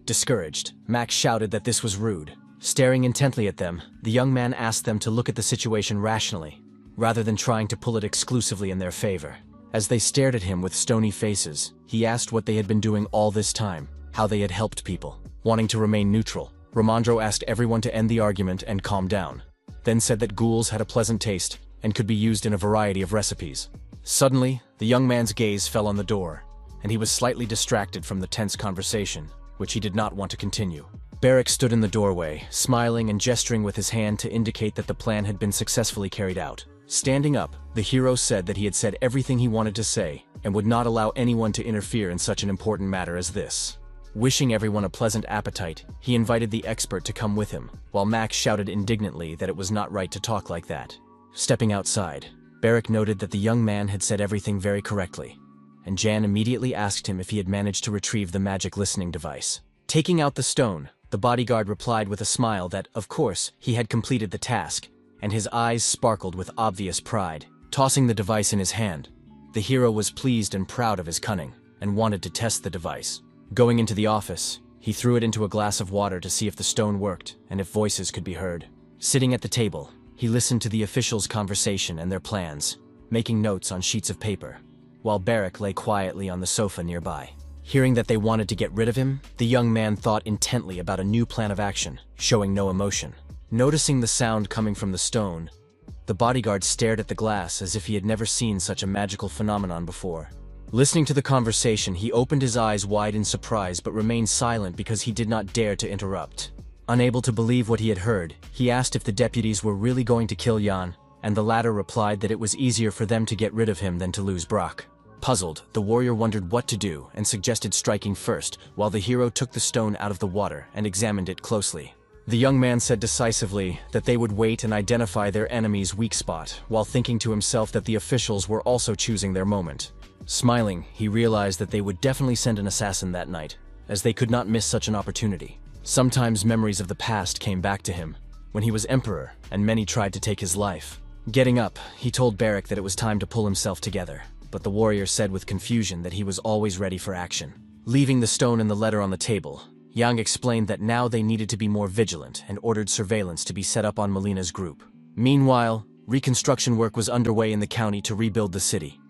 Discouraged, Max shouted that this was rude. Staring intently at them, the young man asked them to look at the situation rationally, rather than trying to pull it exclusively in their favor. As they stared at him with stony faces, he asked what they had been doing all this time, how they had helped people. Wanting to remain neutral, Romandro asked everyone to end the argument and calm down, then said that ghouls had a pleasant taste and could be used in a variety of recipes. Suddenly, the young man's gaze fell on the door, and he was slightly distracted from the tense conversation, which he did not want to continue. Barrick stood in the doorway, smiling and gesturing with his hand to indicate that the plan had been successfully carried out. Standing up, the hero said that he had said everything he wanted to say, and would not allow anyone to interfere in such an important matter as this. Wishing everyone a pleasant appetite, he invited the expert to come with him, while Max shouted indignantly that it was not right to talk like that. Stepping outside, Barrick noted that the young man had said everything very correctly, and Jan immediately asked him if he had managed to retrieve the magic listening device. Taking out the stone, The bodyguard replied with a smile that, of course, he had completed the task, and his eyes sparkled with obvious pride. Tossing the device in his hand, the hero was pleased and proud of his cunning, and wanted to test the device. Going into the office, he threw it into a glass of water to see if the stone worked and if voices could be heard. Sitting at the table, he listened to the officials' conversation and their plans, making notes on sheets of paper, while Barrack lay quietly on the sofa nearby. Hearing that they wanted to get rid of him, the young man thought intently about a new plan of action, showing no emotion. Noticing the sound coming from the stone, the bodyguard stared at the glass as if he had never seen such a magical phenomenon before. Listening to the conversation, he opened his eyes wide in surprise but remained silent because he did not dare to interrupt. Unable to believe what he had heard, he asked if the deputies were really going to kill Jan, and the latter replied that it was easier for them to get rid of him than to lose Brock. Puzzled, the warrior wondered what to do and suggested striking first, while the hero took the stone out of the water and examined it closely. The young man said decisively that they would wait and identify their enemy's weak spot, while thinking to himself that the officials were also choosing their moment. Smiling, he realized that they would definitely send an assassin that night, as they could not miss such an opportunity. Sometimes memories of the past came back to him, when he was emperor and many tried to take his life. Getting up, he told Barrack that it was time to pull himself together, but the warrior said with confusion that he was always ready for action. Leaving the stone and the letter on the table, Yang explained that now they needed to be more vigilant and ordered surveillance to be set up on Melina's group. Meanwhile, reconstruction work was underway in the county to rebuild the city,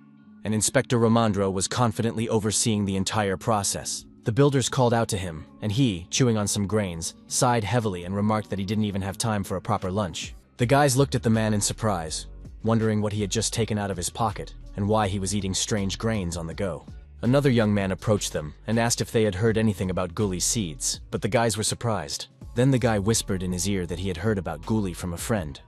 and Inspector Romandro was confidently overseeing the entire process. The builders called out to him, and he, chewing on some grains, sighed heavily and remarked that he didn't even have time for a proper lunch. The guys looked at the man in surprise, wondering what he had just taken out of his pocket and why he was eating strange grains on the go. Another young man approached them and asked if they had heard anything about Ghouli's seeds, but the guys were surprised. Then the guy whispered in his ear that he had heard about Ghoulie from a friend,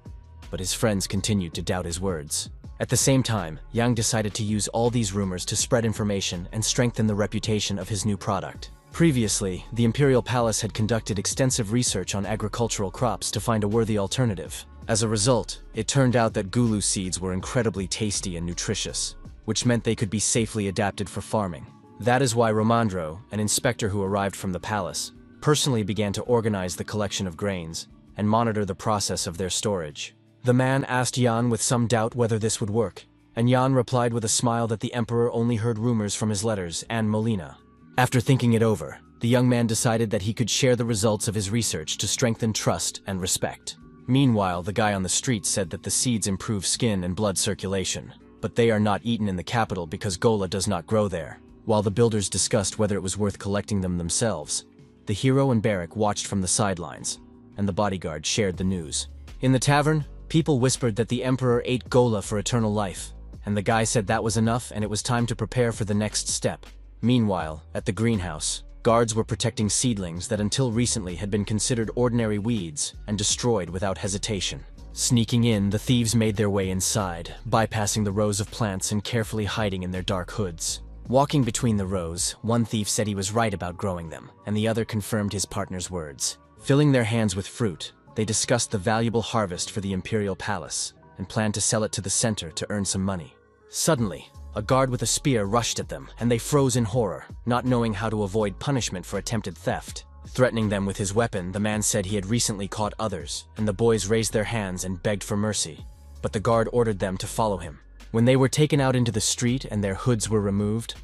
but his friends continued to doubt his words. At the same time, Yang decided to use all these rumors to spread information and strengthen the reputation of his new product. Previously, the Imperial Palace had conducted extensive research on agricultural crops to find a worthy alternative. As a result, it turned out that Gulu seeds were incredibly tasty and nutritious, which meant they could be safely adapted for farming. That is why Romandro, an inspector who arrived from the palace, personally began to organize the collection of grains and monitor the process of their storage. The man asked Jan with some doubt whether this would work, and Jan replied with a smile that the emperor only heard rumors from his letters and Molina. After thinking it over, the young man decided that he could share the results of his research to strengthen trust and respect. Meanwhile, the guy on the street said that the seeds improve skin and blood circulation, but they are not eaten in the capital because Gola does not grow there. While the builders discussed whether it was worth collecting them themselves, the hero and Barrack watched from the sidelines, and the bodyguard shared the news. In the tavern, people whispered that the emperor ate Gola for eternal life, and the guy said that was enough and it was time to prepare for the next step. Meanwhile, at the greenhouse, guards were protecting seedlings that until recently had been considered ordinary weeds and destroyed without hesitation. Sneaking in, the thieves made their way inside, bypassing the rows of plants and carefully hiding in their dark hoods. Walking between the rows, one thief said he was right about growing them, and the other confirmed his partner's words. Filling their hands with fruit, they discussed the valuable harvest for the Imperial Palace and planned to sell it to the center to earn some money. Suddenly, a guard with a spear rushed at them, and they froze in horror, not knowing how to avoid punishment for attempted theft. Threatening them with his weapon, the man said he had recently caught others, and the boys raised their hands and begged for mercy. But the guard ordered them to follow him. When they were taken out into the street and their hoods were removed,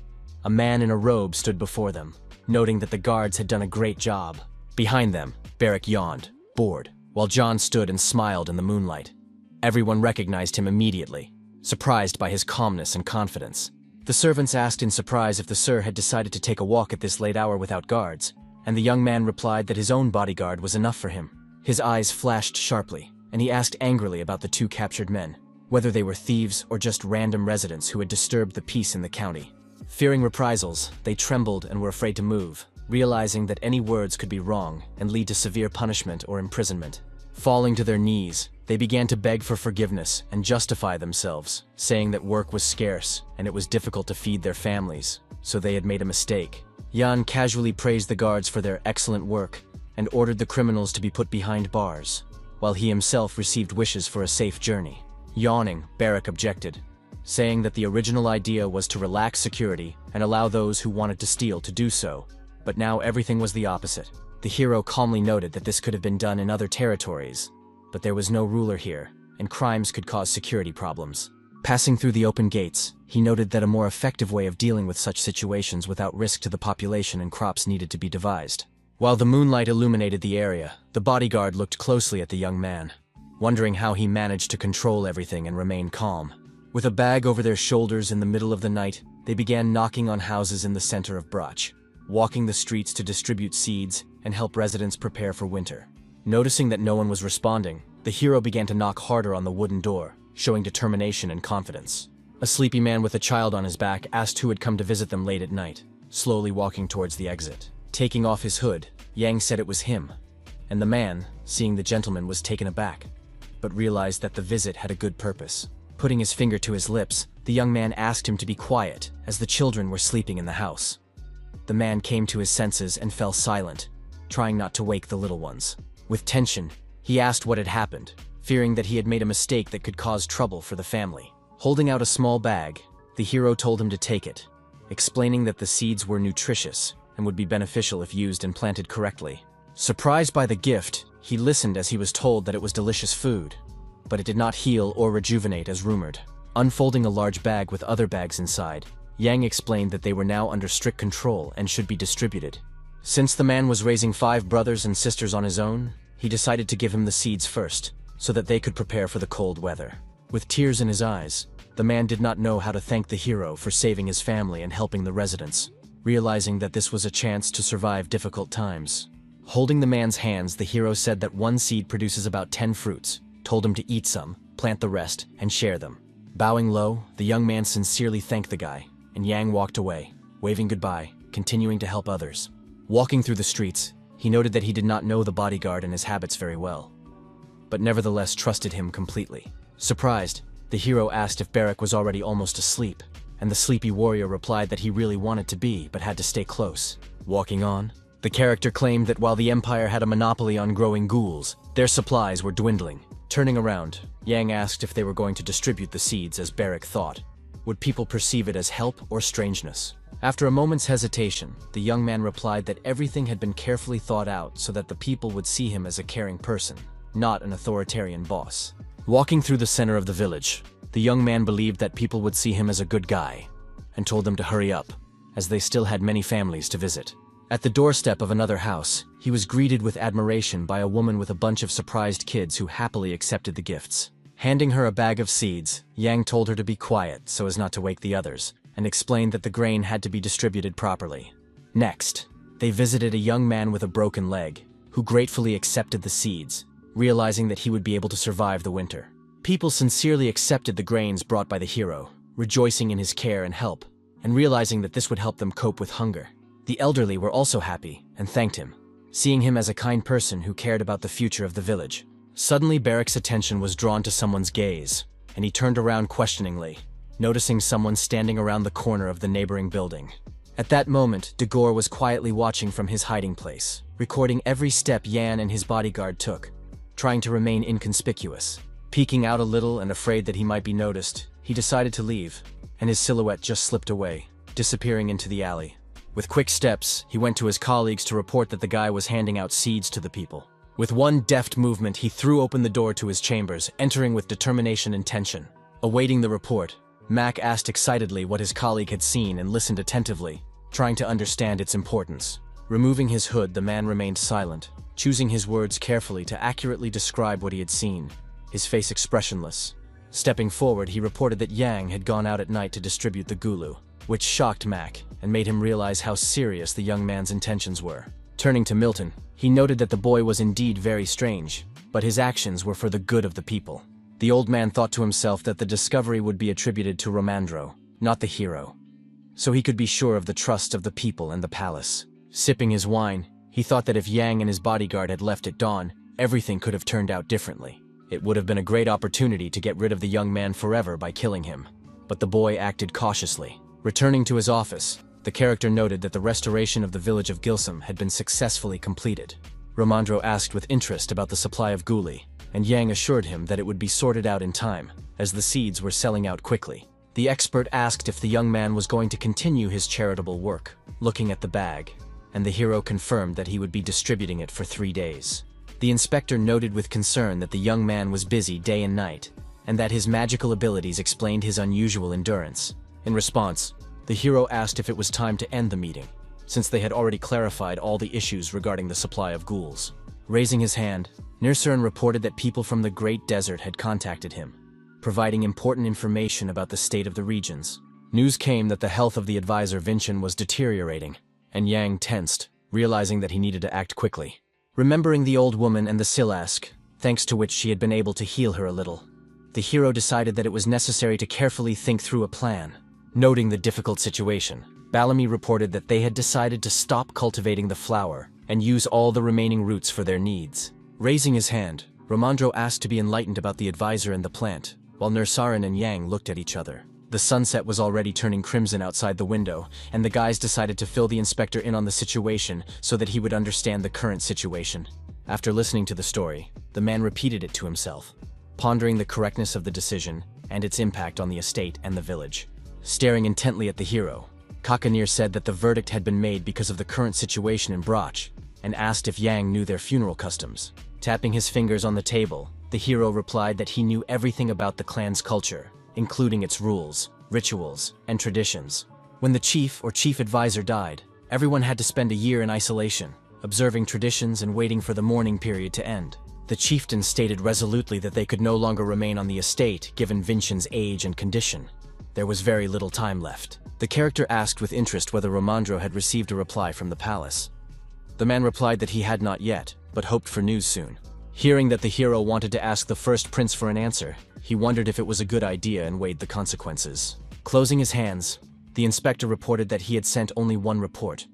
a man in a robe stood before them, noting that the guards had done a great job. Behind them, Barrack yawned, bored, while John stood and smiled in the moonlight. Everyone recognized him immediately, surprised by his calmness and confidence. The servants asked in surprise if the sir had decided to take a walk at this late hour without guards, and the young man replied that his own bodyguard was enough for him. His eyes flashed sharply, and he asked angrily about the two captured men, whether they were thieves or just random residents who had disturbed the peace in the county. Fearing reprisals, they trembled and were afraid to move, realizing that any words could be wrong and lead to severe punishment or imprisonment. Falling to their knees, they began to beg for forgiveness and justify themselves, saying that work was scarce and it was difficult to feed their families, so they had made a mistake. Jan casually praised the guards for their excellent work and ordered the criminals to be put behind bars, while he himself received wishes for a safe journey. Yawning, Barrack objected, saying that the original idea was to relax security and allow those who wanted to steal to do so, But now everything was the opposite. The hero calmly noted that this could have been done in other territories, but there was no ruler here, and crimes could cause security problems. Passing through the open gates, he noted that a more effective way of dealing with such situations without risk to the population and crops needed to be devised. While the moonlight illuminated the area, the bodyguard looked closely at the young man, wondering how he managed to control everything and remain calm. With a bag over their shoulders in the middle of the night, they began knocking on houses in the center of Brach, walking the streets to distribute seeds and help residents prepare for winter. Noticing that no one was responding, the hero began to knock harder on the wooden door, showing determination and confidence. A sleepy man with a child on his back asked who had come to visit them late at night, slowly walking towards the exit. Taking off his hood, Yang said it was him, and the man, seeing the gentleman, was taken aback, but realized that the visit had a good purpose. Putting his finger to his lips, the young man asked him to be quiet, as the children were sleeping in the house. The man came to his senses and fell silent, trying not to wake the little ones. With tension, he asked what had happened, fearing that he had made a mistake that could cause trouble for the family. Holding out a small bag, the hero told him to take it, explaining that the seeds were nutritious and would be beneficial if used and planted correctly. Surprised by the gift, he listened as he was told that it was delicious food, but it did not heal or rejuvenate as rumored. Unfolding a large bag with other bags inside, Yang explained that they were now under strict control and should be distributed. Since the man was raising 5 brothers and sisters on his own, he decided to give him the seeds first, so that they could prepare for the cold weather. With tears in his eyes, the man did not know how to thank the hero for saving his family and helping the residents, realizing that this was a chance to survive difficult times. Holding the man's hands, the hero said that one seed produces about 10 fruits, told him to eat some, plant the rest, and share them. Bowing low, the young man sincerely thanked the guy, and Yang walked away, waving goodbye, continuing to help others. Walking through the streets, he noted that he did not know the bodyguard and his habits very well, but nevertheless trusted him completely. Surprised, the hero asked if Barak was already almost asleep, and the sleepy warrior replied that he really wanted to be, but had to stay close. Walking on, the character claimed that while the Empire had a monopoly on growing ghouls, their supplies were dwindling. Turning around, Yang asked if they were going to distribute the seeds as Barak thought. Would people perceive it as help or strangeness? After a moment's hesitation, the young man replied that everything had been carefully thought out so that the people would see him as a caring person, not an authoritarian boss. Walking through the center of the village, the young man believed that people would see him as a good guy, and told them to hurry up, as they still had many families to visit. At the doorstep of another house, he was greeted with admiration by a woman with a bunch of surprised kids who happily accepted the gifts. Handing her a bag of seeds, Yang told her to be quiet so as not to wake the others, and explained that the grain had to be distributed properly. Next, they visited a young man with a broken leg, who gratefully accepted the seeds, realizing that he would be able to survive the winter. People sincerely accepted the grains brought by the hero, rejoicing in his care and help, and realizing that this would help them cope with hunger. The elderly were also happy and thanked him, seeing him as a kind person who cared about the future of the village. Suddenly, Barak's attention was drawn to someone's gaze, and he turned around questioningly, noticing someone standing around the corner of the neighboring building. At that moment, Dagor was quietly watching from his hiding place, recording every step Yan and his bodyguard took, trying to remain inconspicuous. Peeking out a little and afraid that he might be noticed, he decided to leave, and his silhouette just slipped away, disappearing into the alley. With quick steps, he went to his colleagues to report that the guy was handing out seeds to the people. With one deft movement, he threw open the door to his chambers, entering with determination and tension. Awaiting the report, Mac asked excitedly what his colleague had seen and listened attentively, trying to understand its importance. Removing his hood, the man remained silent, choosing his words carefully to accurately describe what he had seen, his face expressionless. Stepping forward, he reported that Yang had gone out at night to distribute the gulu, which shocked Mac and made him realize how serious the young man's intentions were. Turning to Milton, he noted that the boy was indeed very strange, but his actions were for the good of the people. The old man thought to himself that the discovery would be attributed to Romandro, not the hero, so he could be sure of the trust of the people and the palace. Sipping his wine, he thought that if Yang and his bodyguard had left at dawn, everything could have turned out differently. It would have been a great opportunity to get rid of the young man forever by killing him, but the boy acted cautiously. Returning to his office, the character noted that the restoration of the village of Gilsum had been successfully completed. Romandro asked with interest about the supply of guli, and Yang assured him that it would be sorted out in time, as the seeds were selling out quickly. The expert asked if the young man was going to continue his charitable work. Looking at the bag, and the hero confirmed that he would be distributing it for 3 days. The inspector noted with concern that the young man was busy day and night, and that his magical abilities explained his unusual endurance. In response, the hero asked if it was time to end the meeting, since they had already clarified all the issues regarding the supply of ghouls. Raising his hand, Nirsuran reported that people from the Great Desert had contacted him, providing important information about the state of the regions. News came that the health of the advisor Vincent was deteriorating, and Yang tensed, realizing that he needed to act quickly. Remembering the old woman and the Silask, thanks to which she had been able to heal her a little, the hero decided that it was necessary to carefully think through a plan. Noting the difficult situation, Bellamy reported that they had decided to stop cultivating the flower and use all the remaining roots for their needs. Raising his hand, Ramandro asked to be enlightened about the advisor and the plant, while Nirsaran and Yang looked at each other. The sunset was already turning crimson outside the window, and the guys decided to fill the inspector in on the situation so that he would understand the current situation. After listening to the story, the man repeated it to himself, pondering the correctness of the decision and its impact on the estate and the village. Staring intently at the hero, Kakanir said that the verdict had been made because of the current situation in Brach, and asked if Yang knew their funeral customs. Tapping his fingers on the table, the hero replied that he knew everything about the clan's culture, including its rules, rituals, and traditions. When the chief or chief advisor died, everyone had to spend a year in isolation, observing traditions and waiting for the mourning period to end. The chieftain stated resolutely that they could no longer remain on the estate given Vincent's age and condition. There was very little time left. The character asked with interest whether Romandro had received a reply from the palace. The man replied that he had not yet, but hoped for news soon. Hearing that the hero wanted to ask the first prince for an answer, he wondered if it was a good idea and weighed the consequences. Closing his hands, the inspector reported that he had sent only one report,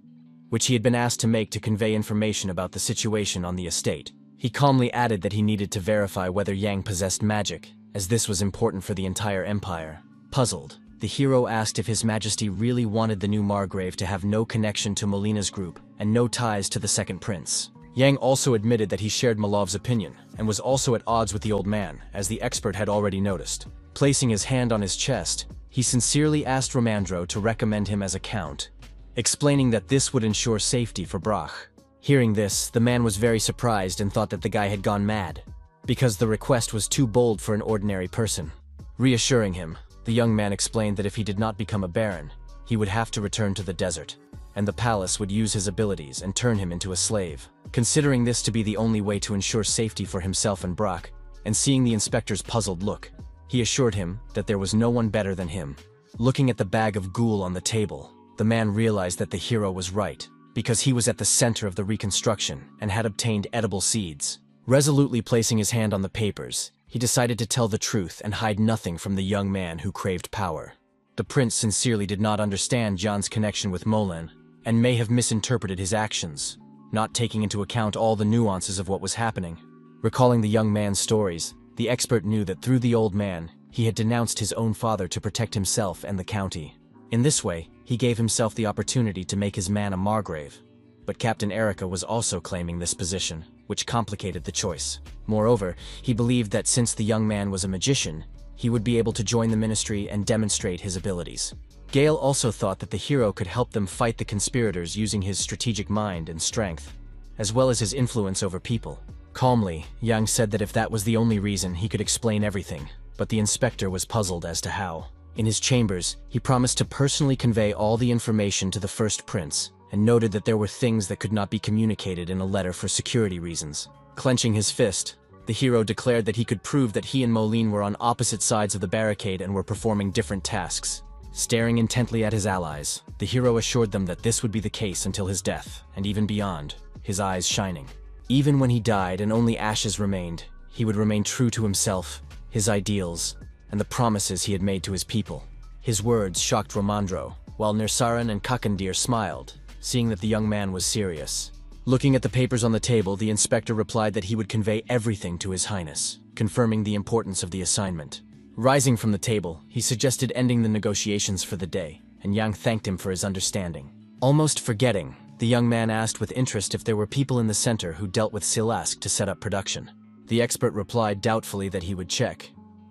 which he had been asked to make to convey information about the situation on the estate. He calmly added that he needed to verify whether Yang possessed magic, as this was important for the entire empire. Puzzled, the hero asked if His Majesty really wanted the new Margrave to have no connection to Molina's group and no ties to the second prince. Yang also admitted that he shared Malov's opinion and was also at odds with the old man, as the expert had already noticed. Placing his hand on his chest, he sincerely asked Romandro to recommend him as a count, explaining that this would ensure safety for Brach. Hearing this, the man was very surprised and thought that the guy had gone mad, because the request was too bold for an ordinary person. Reassuring him, the young man explained that if he did not become a baron, he would have to return to the desert, and the palace would use his abilities and turn him into a slave. Considering this to be the only way to ensure safety for himself and Brach, and seeing the inspector's puzzled look, he assured him that there was no one better than him. Looking at the bag of ghoul on the table, the man realized that the hero was right, because he was at the center of the reconstruction and had obtained edible seeds. Resolutely placing his hand on the papers, he decided to tell the truth and hide nothing from the young man who craved power. The prince sincerely did not understand John's connection with Molan, and may have misinterpreted his actions, not taking into account all the nuances of what was happening. Recalling the young man's stories, the expert knew that through the old man, he had denounced his own father to protect himself and the county. In this way, he gave himself the opportunity to make his man a Margrave. But Captain Erica was also claiming this position, which complicated the choice. Moreover, he believed that since the young man was a magician, he would be able to join the ministry and demonstrate his abilities. Gale also thought that the hero could help them fight the conspirators using his strategic mind and strength, as well as his influence over people. Calmly, Yang said that if that was the only reason, he could explain everything, but the inspector was puzzled as to how. In his chambers, he promised to personally convey all the information to the first prince, and noted that there were things that could not be communicated in a letter for security reasons. Clenching his fist, the hero declared that he could prove that he and Moline were on opposite sides of the barricade and were performing different tasks. Staring intently at his allies, the hero assured them that this would be the case until his death, and even beyond, his eyes shining. Even when he died and only ashes remained, he would remain true to himself, his ideals, and the promises he had made to his people. His words shocked Romandro, while Nirsaran and Kakandir smiled, seeing that the young man was serious. Looking at the papers on the table, the inspector replied that he would convey everything to His Highness, confirming the importance of the assignment. Rising from the table, he suggested ending the negotiations for the day, and Yang thanked him for his understanding. Almost forgetting, the young man asked with interest if there were people in the center who dealt with Silask to set up production. The expert replied doubtfully that he would check,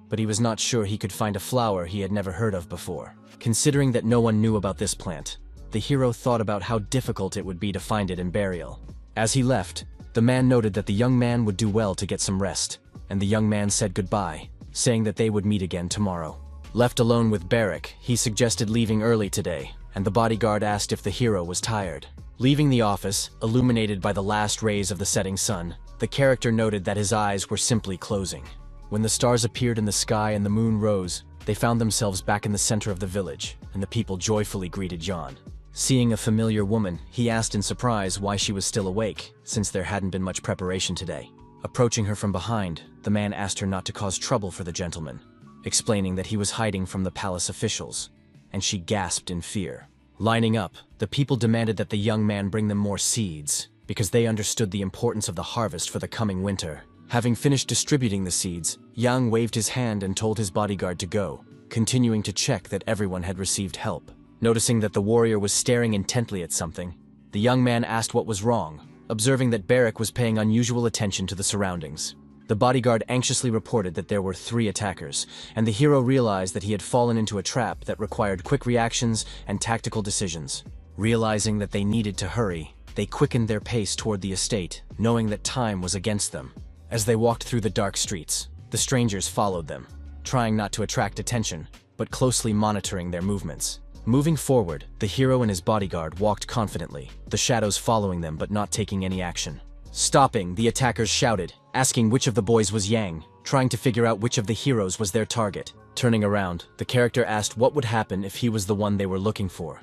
but he was not sure he could find a flower he had never heard of before. Considering that no one knew about this plant, the hero thought about how difficult it would be to find it in burial. As he left, the man noted that the young man would do well to get some rest, and the young man said goodbye, saying that they would meet again tomorrow. Left alone with Barrick, he suggested leaving early today, and the bodyguard asked if the hero was tired. Leaving the office, illuminated by the last rays of the setting sun, the character noted that his eyes were simply closing. When the stars appeared in the sky and the moon rose, they found themselves back in the center of the village, and the people joyfully greeted Jan. Seeing a familiar woman, he asked in surprise why she was still awake, since there hadn't been much preparation today. Approaching her from behind, the man asked her not to cause trouble for the gentleman, explaining that he was hiding from the palace officials, and she gasped in fear. Lining up, the people demanded that the young man bring them more seeds, because they understood the importance of the harvest for the coming winter. Having finished distributing the seeds, Yang waved his hand and told his bodyguard to go, continuing to check that everyone had received help. Noticing that the warrior was staring intently at something, the young man asked what was wrong, observing that Barrick was paying unusual attention to the surroundings. The bodyguard anxiously reported that there were 3 attackers, and the hero realized that he had fallen into a trap that required quick reactions and tactical decisions. Realizing that they needed to hurry, they quickened their pace toward the estate, knowing that time was against them. As they walked through the dark streets, the strangers followed them, trying not to attract attention, but closely monitoring their movements. Moving forward, the hero and his bodyguard walked confidently, the shadows following them but not taking any action. Stopping, the attackers shouted, asking which of the boys was Yang, trying to figure out which of the heroes was their target. Turning around, the character asked what would happen if he was the one they were looking for.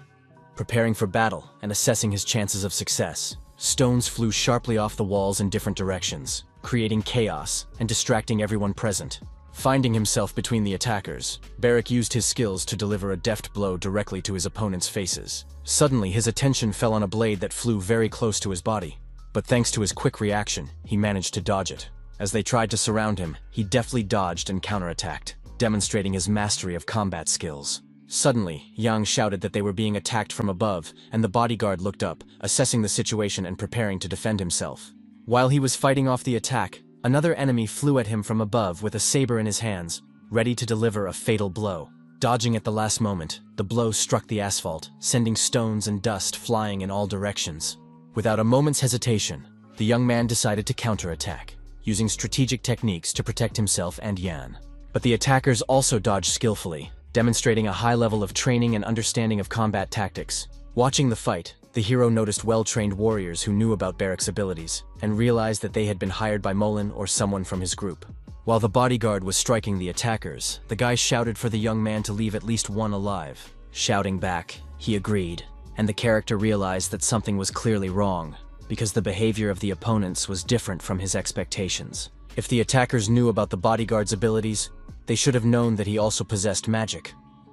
Preparing for battle and assessing his chances of success, stones flew sharply off the walls in different directions, creating chaos and distracting everyone present. Finding himself between the attackers, Barrick used his skills to deliver a deft blow directly to his opponent's faces. Suddenly, his attention fell on a blade that flew very close to his body, but thanks to his quick reaction, he managed to dodge it. As they tried to surround him, he deftly dodged and counterattacked, demonstrating his mastery of combat skills. Suddenly, Yang shouted that they were being attacked from above, and the bodyguard looked up, assessing the situation and preparing to defend himself. While he was fighting off the attack, another enemy flew at him from above with a saber in his hands, ready to deliver a fatal blow. Dodging at the last moment, the blow struck the asphalt, sending stones and dust flying in all directions. Without a moment's hesitation, the young man decided to counterattack, using strategic techniques to protect himself and Yan. But the attackers also dodged skillfully, demonstrating a high level of training and understanding of combat tactics. Watching the fight, the hero noticed well-trained warriors who knew about Barrick's abilities, and realized that they had been hired by Mullen or someone from his group. While the bodyguard was striking the attackers, the guy shouted for the young man to leave at least one alive. Shouting back, he agreed, and the character realized that something was clearly wrong, because the behavior of the opponents was different from his expectations. If the attackers knew about the bodyguard's abilities, they should have known that he also possessed magic.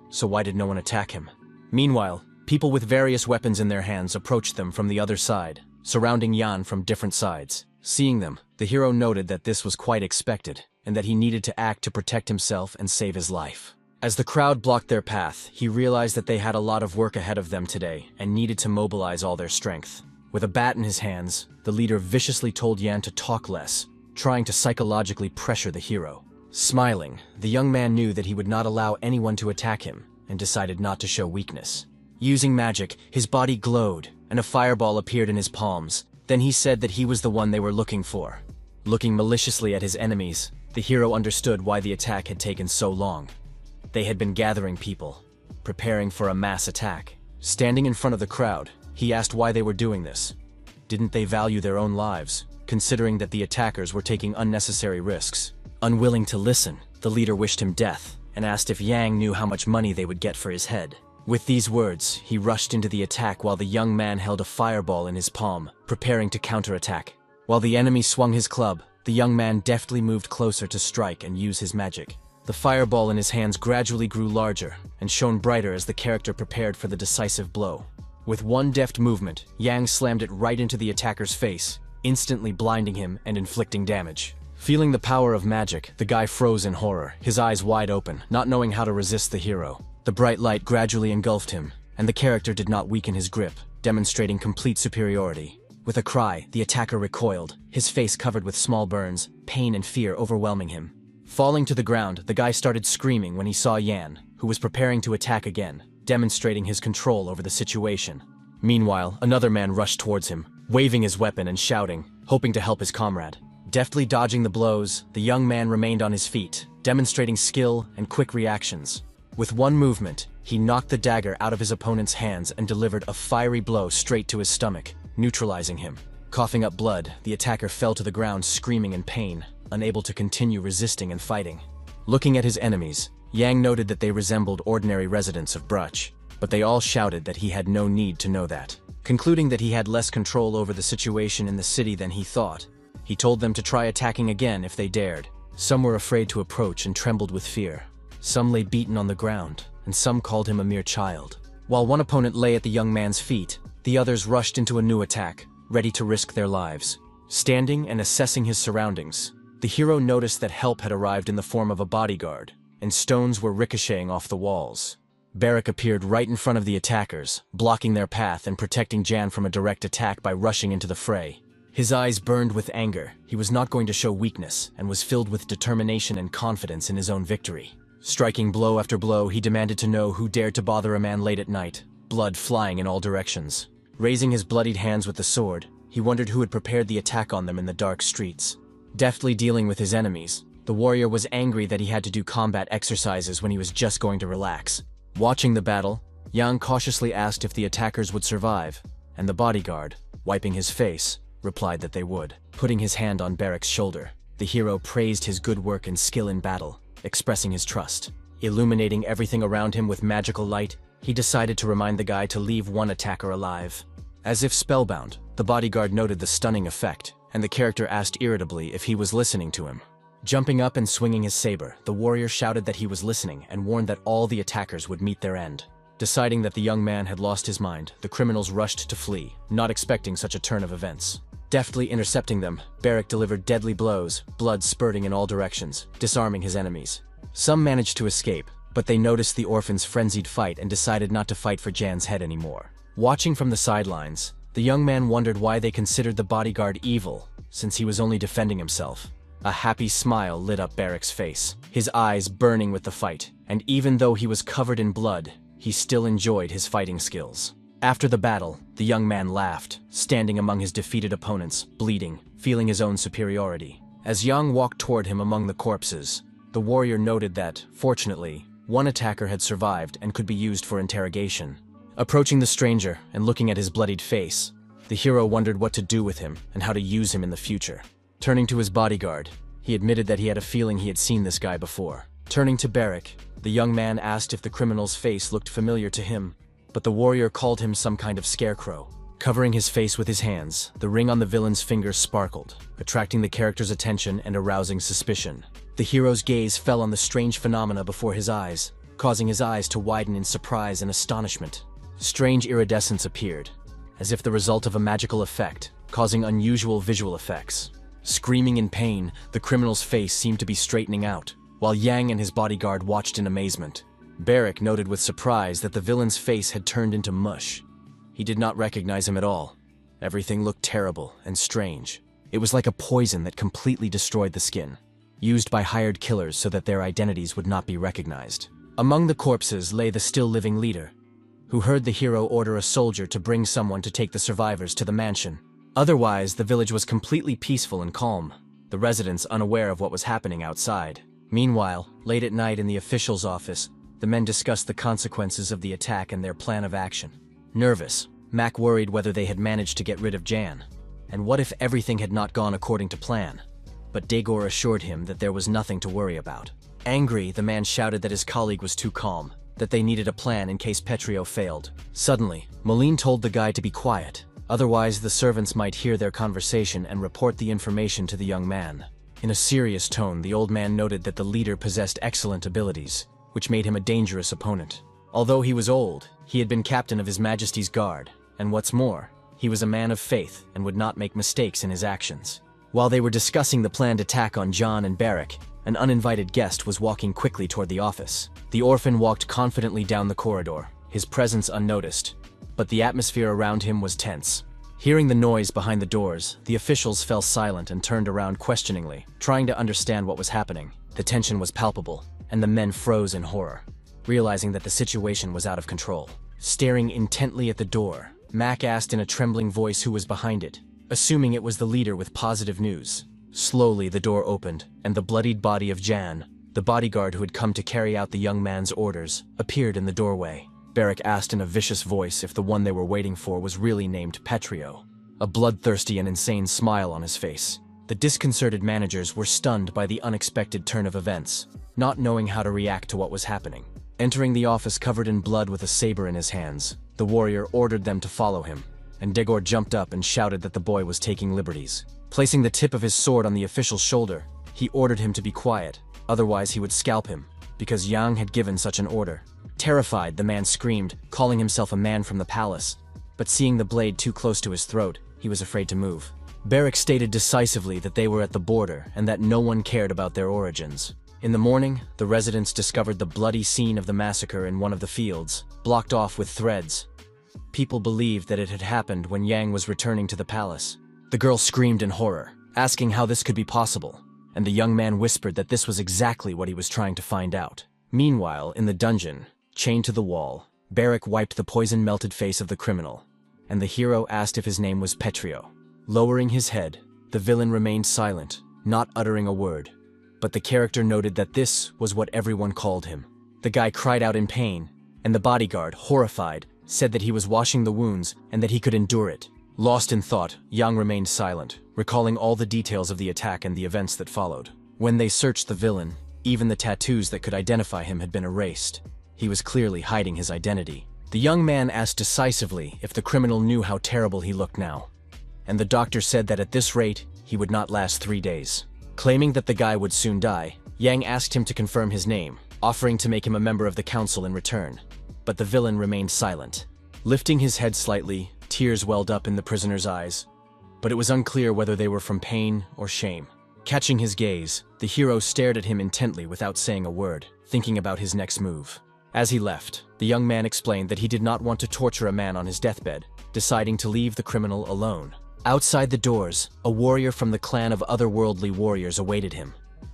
So why did no one attack him? Meanwhile, people with various weapons in their hands approached them from the other side, surrounding Yan from different sides. Seeing them, the hero noted that this was quite expected, and that he needed to act to protect himself and save his life. As the crowd blocked their path, he realized that they had a lot of work ahead of them today and needed to mobilize all their strength. With a bat in his hands, the leader viciously told Yan to talk less, trying to psychologically pressure the hero. Smiling, the young man knew that he would not allow anyone to attack him and decided not to show weakness. Using magic, his body glowed, and a fireball appeared in his palms. Then he said that he was the one they were looking for. Looking maliciously at his enemies, the hero understood why the attack had taken so long. They had been gathering people, preparing for a mass attack. Standing in front of the crowd, he asked why they were doing this. Didn't they value their own lives, considering that the attackers were taking unnecessary risks? Unwilling to listen, the leader wished him death, and asked if Yang knew how much money they would get for his head. With these words, he rushed into the attack while the young man held a fireball in his palm, preparing to counterattack. While the enemy swung his club, the young man deftly moved closer to strike and use his magic. The fireball in his hands gradually grew larger and shone brighter as the character prepared for the decisive blow. With one deft movement, Yang slammed it right into the attacker's face, instantly blinding him and inflicting damage. Feeling the power of magic, the guy froze in horror, his eyes wide open, not knowing how to resist the hero. The bright light gradually engulfed him, and the character did not weaken his grip, demonstrating complete superiority. With a cry, the attacker recoiled, his face covered with small burns, pain and fear overwhelming him. Falling to the ground, the guy started screaming when he saw Yan, who was preparing to attack again. demonstrating his control over the situation. Meanwhile, another man rushed towards him, waving his weapon and shouting, hoping to help his comrade. Deftly dodging the blows, the young man remained on his feet, demonstrating skill and quick reactions. With one movement, he knocked the dagger out of his opponent's hands and delivered a fiery blow straight to his stomach, neutralizing him. Coughing up blood, the attacker fell to the ground screaming in pain, unable to continue resisting and fighting. Looking at his enemies, Yang noted that they resembled ordinary residents of Bruch, but they all shouted that he had no need to know that. Concluding that he had less control over the situation in the city than he thought, he told them to try attacking again if they dared. Some were afraid to approach and trembled with fear. Some lay beaten on the ground, and some called him a mere child. While one opponent lay at the young man's feet, the others rushed into a new attack, ready to risk their lives. Standing and assessing his surroundings, the hero noticed that help had arrived in the form of a bodyguard, and stones were ricocheting off the walls. Barak appeared right in front of the attackers, blocking their path and protecting Jan from a direct attack by rushing into the fray. His eyes burned with anger. He was not going to show weakness and was filled with determination and confidence in his own victory. Striking blow after blow, he demanded to know who dared to bother a man late at night, blood flying in all directions. Raising his bloodied hands with the sword, he wondered who had prepared the attack on them in the dark streets. Deftly dealing with his enemies, the warrior was angry that he had to do combat exercises when he was just going to relax. Watching the battle, Yang cautiously asked if the attackers would survive, and the bodyguard, wiping his face, replied that they would. Putting his hand on Barak's shoulder, the hero praised his good work and skill in battle, expressing his trust. Illuminating everything around him with magical light, he decided to remind the guy to leave one attacker alive. As if spellbound, the bodyguard noted the stunning effect, and the character asked irritably if he was listening to him. Jumping up and swinging his saber, the warrior shouted that he was listening and warned that all the attackers would meet their end. Deciding that the young man had lost his mind, the criminals rushed to flee, not expecting such a turn of events. Deftly intercepting them, Barak delivered deadly blows, blood spurting in all directions, disarming his enemies. Some managed to escape, but they noticed the orphan's frenzied fight and decided not to fight for Jan's head anymore. Watching from the sidelines, the young man wondered why they considered the bodyguard evil, since he was only defending himself. A happy smile lit up Barak's face, his eyes burning with the fight, and even though he was covered in blood, he still enjoyed his fighting skills. After the battle, the young man laughed, standing among his defeated opponents, bleeding, feeling his own superiority. As Yang walked toward him among the corpses, the warrior noted that, fortunately, one attacker had survived and could be used for interrogation. Approaching the stranger and looking at his bloodied face, the hero wondered what to do with him and how to use him in the future. Turning to his bodyguard, he admitted that he had a feeling he had seen this guy before. Turning to Barak, the young man asked if the criminal's face looked familiar to him, but the warrior called him some kind of scarecrow. Covering his face with his hands, the ring on the villain's finger sparkled, attracting the character's attention and arousing suspicion. The hero's gaze fell on the strange phenomena before his eyes, causing his eyes to widen in surprise and astonishment. Strange iridescence appeared, as if the result of a magical effect, causing unusual visual effects. Screaming in pain, the criminal's face seemed to be straightening out, while Yang and his bodyguard watched in amazement. Barak noted with surprise that the villain's face had turned into mush. He did not recognize him at all. Everything looked terrible and strange. It was like a poison that completely destroyed the skin, used by hired killers so that their identities would not be recognized. Among the corpses lay the still-living leader, who heard the hero order a soldier to bring someone to take the survivors to the mansion. Otherwise, the village was completely peaceful and calm, the residents unaware of what was happening outside. Meanwhile, late at night in the official's office, the men discussed the consequences of the attack and their plan of action. Nervous, Mac worried whether they had managed to get rid of Jan, and what if everything had not gone according to plan. But Dagor assured him that there was nothing to worry about. Angry, the man shouted that his colleague was too calm, that they needed a plan in case Petrio failed. Suddenly, Moline told the guy to be quiet, otherwise the servants might hear their conversation and report the information to the young man. In a serious tone, the old man noted that the leader possessed excellent abilities, which made him a dangerous opponent. Although he was old, he had been captain of His Majesty's Guard, and what's more, he was a man of faith and would not make mistakes in his actions. While they were discussing the planned attack on John and Barak, an uninvited guest was walking quickly toward the office. The orphan walked confidently down the corridor, his presence unnoticed, but the atmosphere around him was tense. Hearing the noise behind the doors, the officials fell silent and turned around questioningly, trying to understand what was happening. The tension was palpable, and the men froze in horror. realizing that the situation was out of control. Staring intently at the door, Mac asked in a trembling voice who was behind it, assuming it was the leader with positive news. Slowly, the door opened, and the bloodied body of Jan, the bodyguard who had come to carry out the young man's orders, appeared in the doorway. Barrick asked in a vicious voice if the one they were waiting for was really named Petrio, a bloodthirsty and insane smile on his face. The disconcerted managers were stunned by the unexpected turn of events, not knowing how to react to what was happening. Entering the office covered in blood with a saber in his hands, the warrior ordered them to follow him, and Degor jumped up and shouted that the boy was taking liberties. Placing the tip of his sword on the official's shoulder, he ordered him to be quiet, otherwise he would scalp him, because Yang had given such an order. Terrified, the man screamed, calling himself a man from the palace, but seeing the blade too close to his throat, he was afraid to move. Barrick stated decisively that they were at the border and that no one cared about their origins. In the morning, the residents discovered the bloody scene of the massacre in one of the fields, blocked off with threads. People believed that it had happened when Yang was returning to the palace. The girl screamed in horror, asking how this could be possible, and the young man whispered that this was exactly what he was trying to find out. Meanwhile, in the dungeon, chained to the wall, Barrick wiped the poison-melted face of the criminal, and the hero asked if his name was Petrio. Lowering his head, the villain remained silent, not uttering a word. But the character noted that this was what everyone called him. The guy cried out in pain, and the bodyguard, horrified, said that he was washing the wounds and that he could endure it. Lost in thought, Yang remained silent, recalling all the details of the attack and the events that followed. When they searched the villain, even the tattoos that could identify him had been erased. He was clearly hiding his identity. The young man asked decisively if the criminal knew how terrible he looked now, and the doctor said that at this rate, he would not last 3 days. Claiming that the guy would soon die, Yang asked him to confirm his name, offering to make him a member of the council in return. But the villain remained silent. Lifting his head slightly, tears welled up in the prisoner's eyes, but it was unclear whether they were from pain or shame. Catching his gaze, the hero stared at him intently without saying a word, thinking about his next move. As he left, the young man explained that he did not want to torture a man on his deathbed, deciding to leave the criminal alone. Outside the doors, a warrior from the clan of otherworldly warriors awaited him.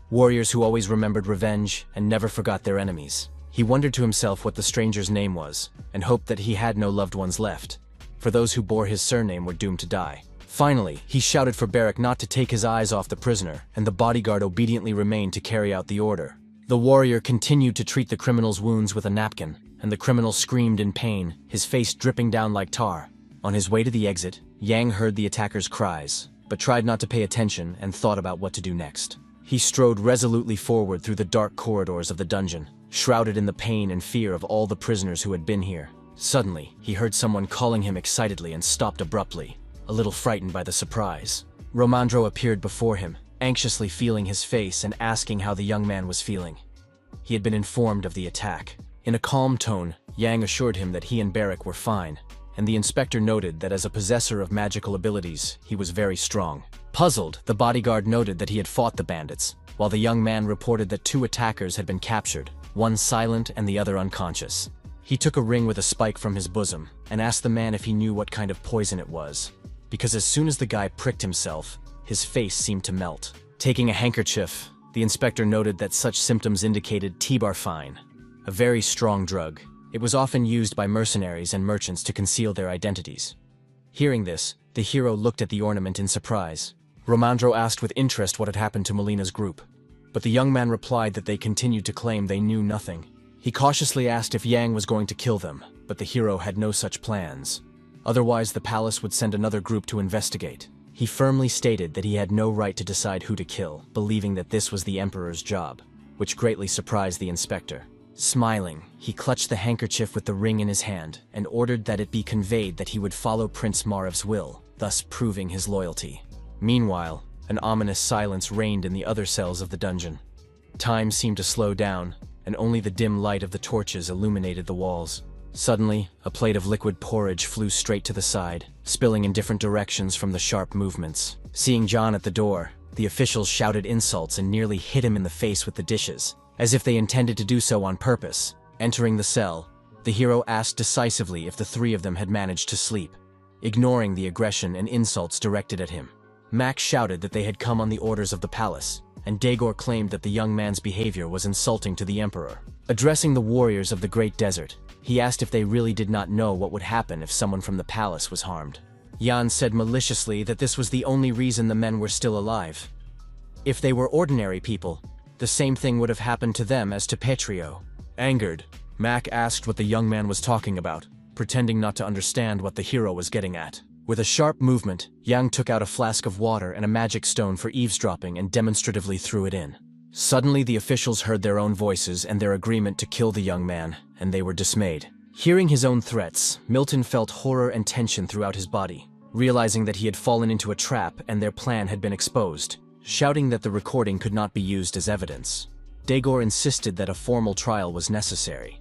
Warriors who always remembered revenge and never forgot their enemies. He wondered to himself what the stranger's name was, and hoped that he had no loved ones left, for those who bore his surname were doomed to die. Finally, he shouted for Barrick not to take his eyes off the prisoner, and the bodyguard obediently remained to carry out the order. The warrior continued to treat the criminal's wounds with a napkin, and the criminal screamed in pain, his face dripping down like tar. On his way to the exit, Yang heard the attacker's cries, but tried not to pay attention and thought about what to do next. He strode resolutely forward through the dark corridors of the dungeon, shrouded in the pain and fear of all the prisoners who had been here. Suddenly, he heard someone calling him excitedly and stopped abruptly, a little frightened by the surprise. Romandro appeared before him, anxiously feeling his face and asking how the young man was feeling. He had been informed of the attack. In a calm tone, Yang assured him that he and Barrick were fine, and the inspector noted that as a possessor of magical abilities, he was very strong. Puzzled, the bodyguard noted that he had fought the bandits, while the young man reported that 2 attackers had been captured, one silent and the other unconscious. He took a ring with a spike from his bosom and asked the man if he knew what kind of poison it was, because as soon as the guy pricked himself, his face seemed to melt. Taking a handkerchief, the inspector noted that such symptoms indicated T-barfine, a very strong drug. It was often used by mercenaries and merchants to conceal their identities. Hearing this, the hero looked at the ornament in surprise. Romandro asked with interest what had happened to Molina's group, but the young man replied that they continued to claim they knew nothing. He cautiously asked if Yang was going to kill them, but the hero had no such plans. Otherwise, the palace would send another group to investigate. He firmly stated that he had no right to decide who to kill, believing that this was the Emperor's job, which greatly surprised the inspector. Smiling, he clutched the handkerchief with the ring in his hand and ordered that it be conveyed that he would follow Prince Marev's will, thus proving his loyalty. Meanwhile, an ominous silence reigned in the other cells of the dungeon. Time seemed to slow down, and only the dim light of the torches illuminated the walls. Suddenly, a plate of liquid porridge flew straight to the side, spilling in different directions from the sharp movements. Seeing John at the door, the officials shouted insults and nearly hit him in the face with the dishes, as if they intended to do so on purpose. Entering the cell, the hero asked decisively if the 3 of them had managed to sleep, ignoring the aggression and insults directed at him. Max shouted that they had come on the orders of the palace, and Daegor claimed that the young man's behavior was insulting to the emperor. Addressing the warriors of the Great Desert, he asked if they really did not know what would happen if someone from the palace was harmed. Yan said maliciously that this was the only reason the men were still alive. If they were ordinary people, the same thing would have happened to them as to Petrio. Angered, Mac asked what the young man was talking about, pretending not to understand what the hero was getting at. With a sharp movement, Yang took out a flask of water and a magic stone for eavesdropping and demonstratively threw it in. Suddenly, the officials heard their own voices and their agreement to kill the young man, and they were dismayed. Hearing his own threats, Milton felt horror and tension throughout his body, realizing that he had fallen into a trap and their plan had been exposed, shouting that the recording could not be used as evidence. Daegor insisted that a formal trial was necessary,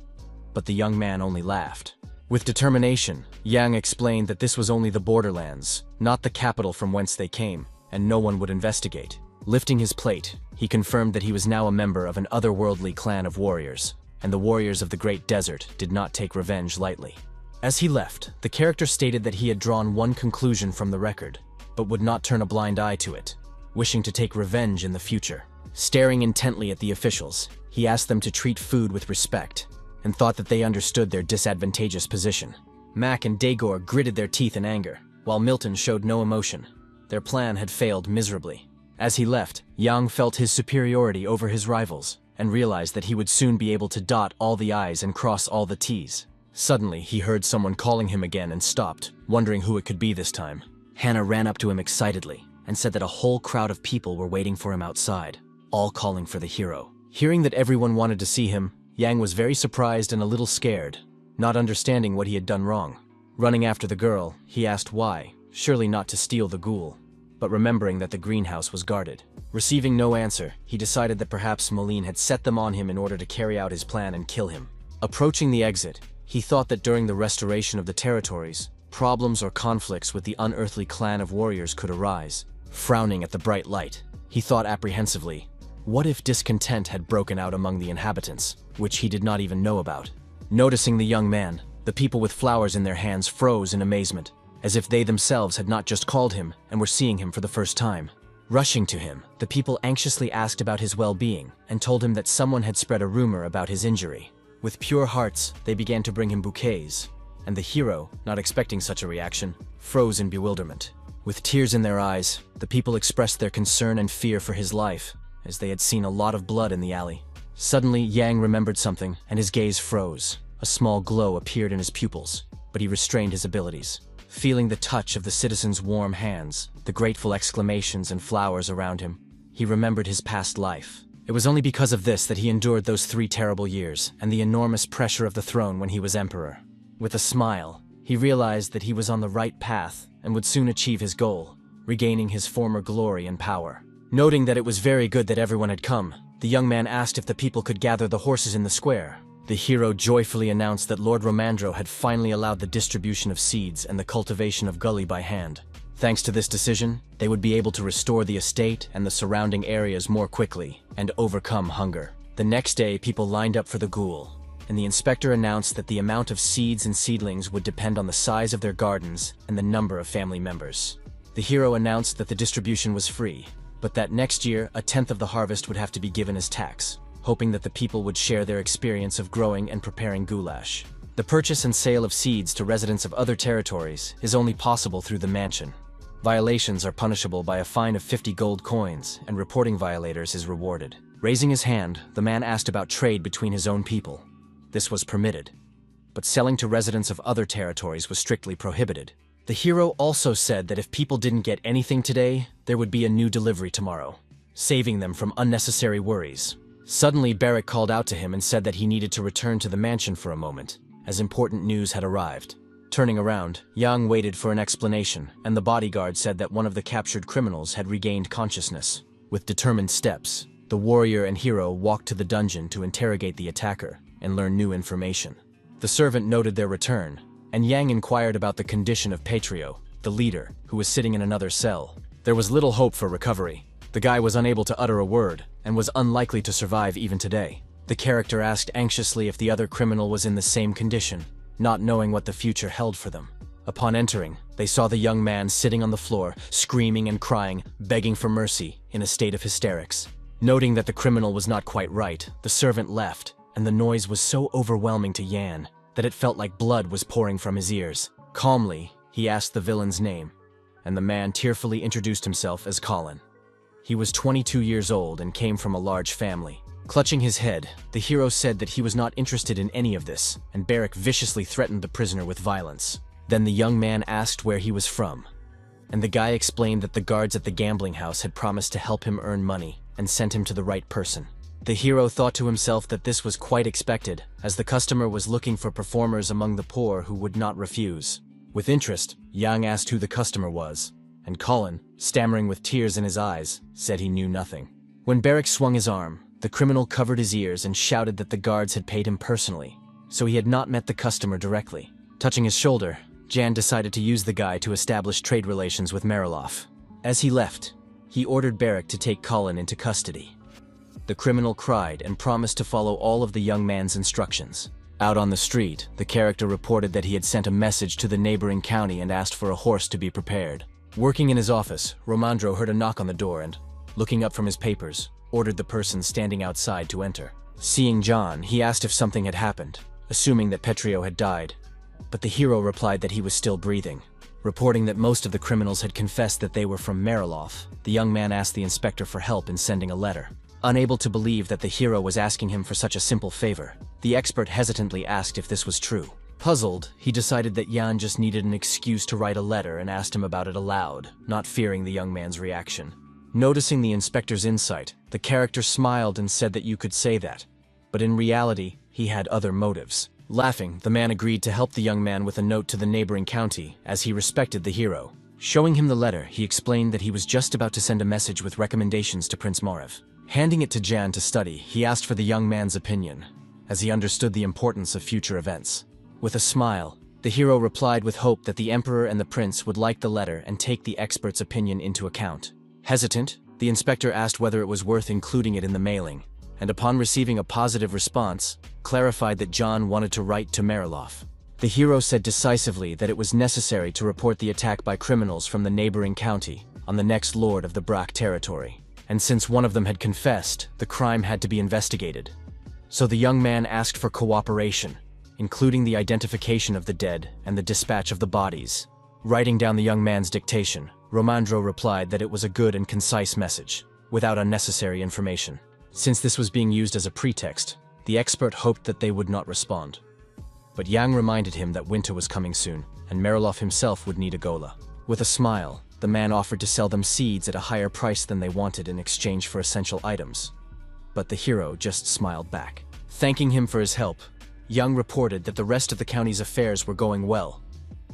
but the young man only laughed. With determination, Yang explained that this was only the borderlands, not the capital from whence they came, and no one would investigate. Lifting his plate, he confirmed that he was now a member of an otherworldly clan of warriors, and the warriors of the Great Desert did not take revenge lightly. As he left, the character stated that he had drawn one conclusion from the record, but would not turn a blind eye to it, wishing to take revenge in the future. Staring intently at the officials, he asked them to treat food with respect, and thought that they understood their disadvantageous position. Mac and Daegor gritted their teeth in anger, while Milton showed no emotion. Their plan had failed miserably. As he left, Yang felt his superiority over his rivals, and realized that he would soon be able to dot all the I's and cross all the T's. Suddenly, he heard someone calling him again and stopped, wondering who it could be this time. Hannah ran up to him excitedly, and said that a whole crowd of people were waiting for him outside, all calling for the hero. Hearing that everyone wanted to see him, Yang was very surprised and a little scared, not understanding what he had done wrong. Running after the girl, he asked why, surely not to steal the ghoul, but remembering that the greenhouse was guarded. Receiving no answer, he decided that perhaps Moline had set them on him in order to carry out his plan and kill him. Approaching the exit, he thought that during the restoration of the territories, problems or conflicts with the unearthly clan of warriors could arise. Frowning at the bright light, he thought apprehensively, what if discontent had broken out among the inhabitants, which he did not even know about? Noticing the young man, the people with flowers in their hands froze in amazement, as if they themselves had not just called him and were seeing him for the first time. Rushing to him, the people anxiously asked about his well-being and told him that someone had spread a rumor about his injury. With pure hearts, they began to bring him bouquets, and the hero, not expecting such a reaction, froze in bewilderment. With tears in their eyes, the people expressed their concern and fear for his life, as they had seen a lot of blood in the alley. Suddenly, Yang remembered something, and his gaze froze. A small glow appeared in his pupils, but he restrained his abilities. Feeling the touch of the citizens' warm hands, the grateful exclamations and flowers around him, he remembered his past life. It was only because of this that he endured those 3 terrible years, and the enormous pressure of the throne when he was emperor. With a smile, he realized that he was on the right path and would soon achieve his goal, regaining his former glory and power. Noting that it was very good that everyone had come, the young man asked if the people could gather the horses in the square. The hero joyfully announced that Lord Romandro had finally allowed the distribution of seeds and the cultivation of gully by hand. Thanks to this decision, they would be able to restore the estate and the surrounding areas more quickly and overcome hunger. The next day, people lined up for the ghoul, and the inspector announced that the amount of seeds and seedlings would depend on the size of their gardens and the number of family members. The hero announced that the distribution was free, but that next year, 1/10 of the harvest would have to be given as tax, hoping that the people would share their experience of growing and preparing goulash. The purchase and sale of seeds to residents of other territories is only possible through the mansion. Violations are punishable by a fine of 50 gold coins, and reporting violators is rewarded. Raising his hand, the man asked about trade between his own people. This was permitted, but selling to residents of other territories was strictly prohibited. The hero also said that if people didn't get anything today, there would be a new delivery tomorrow, saving them from unnecessary worries. Suddenly, Barrick called out to him and said that he needed to return to the mansion for a moment, as important news had arrived. Turning around, Yang waited for an explanation, and the bodyguard said that one of the captured criminals had regained consciousness. With determined steps, the warrior and hero walked to the dungeon to interrogate the attacker and learn new information. The servant noted their return, and Yang inquired about the condition of Petrio, the leader, who was sitting in another cell. There was little hope for recovery. The guy was unable to utter a word, and was unlikely to survive even today. The character asked anxiously if the other criminal was in the same condition, not knowing what the future held for them. Upon entering, they saw the young man sitting on the floor, screaming and crying, begging for mercy, in a state of hysterics. Noting that the criminal was not quite right, the servant left, and the noise was so overwhelming to Yan that it felt like blood was pouring from his ears. Calmly, he asked the villain's name, and the man tearfully introduced himself as Colin. He was 22 years old and came from a large family. Clutching his head, the hero said that he was not interested in any of this, and Barrick viciously threatened the prisoner with violence. Then the young man asked where he was from, and the guy explained that the guards at the gambling house had promised to help him earn money and sent him to the right person. The hero thought to himself that this was quite expected, as the customer was looking for performers among the poor who would not refuse. With interest, Yang asked who the customer was, and Colin, stammering with tears in his eyes, said he knew nothing. When Barrick swung his arm, the criminal covered his ears and shouted that the guards had paid him personally, so he had not met the customer directly. Touching his shoulder, Jan decided to use the guy to establish trade relations with Mariloff. As he left, he ordered Barrick to take Colin into custody. The criminal cried and promised to follow all of the young man's instructions. Out on the street, the character reported that he had sent a message to the neighboring county and asked for a horse to be prepared. Working in his office, Romandro heard a knock on the door and, looking up from his papers, ordered the person standing outside to enter. Seeing John, he asked if something had happened, assuming that Petrio had died, but the hero replied that he was still breathing. Reporting that most of the criminals had confessed that they were from Mariloff, the young man asked the inspector for help in sending a letter. Unable to believe that the hero was asking him for such a simple favor, the expert hesitantly asked if this was true. Puzzled, he decided that Jan just needed an excuse to write a letter and asked him about it aloud, not fearing the young man's reaction. Noticing the inspector's insight, the character smiled and said that you could say that, but in reality, he had other motives. Laughing, the man agreed to help the young man with a note to the neighboring county, as he respected the hero. Showing him the letter, he explained that he was just about to send a message with recommendations to Prince Morev. Handing it to Jan to study, he asked for the young man's opinion, as he understood the importance of future events. With a smile, the hero replied with hope that the emperor and the prince would like the letter and take the expert's opinion into account. Hesitant, the inspector asked whether it was worth including it in the mailing, and upon receiving a positive response, clarified that John wanted to write to Mariloff. The hero said decisively that it was necessary to report the attack by criminals from the neighboring county on the next lord of the Brack territory, and since one of them had confessed, the crime had to be investigated. So the young man asked for cooperation, including the identification of the dead and the dispatch of the bodies. Writing down the young man's dictation, Romandro replied that it was a good and concise message, without unnecessary information. Since this was being used as a pretext, the expert hoped that they would not respond. But Yang reminded him that winter was coming soon, and Mariloff himself would need a gola. With a smile, the man offered to sell them seeds at a higher price than they wanted in exchange for essential items. But the hero just smiled back. Thanking him for his help, Yang reported that the rest of the county's affairs were going well,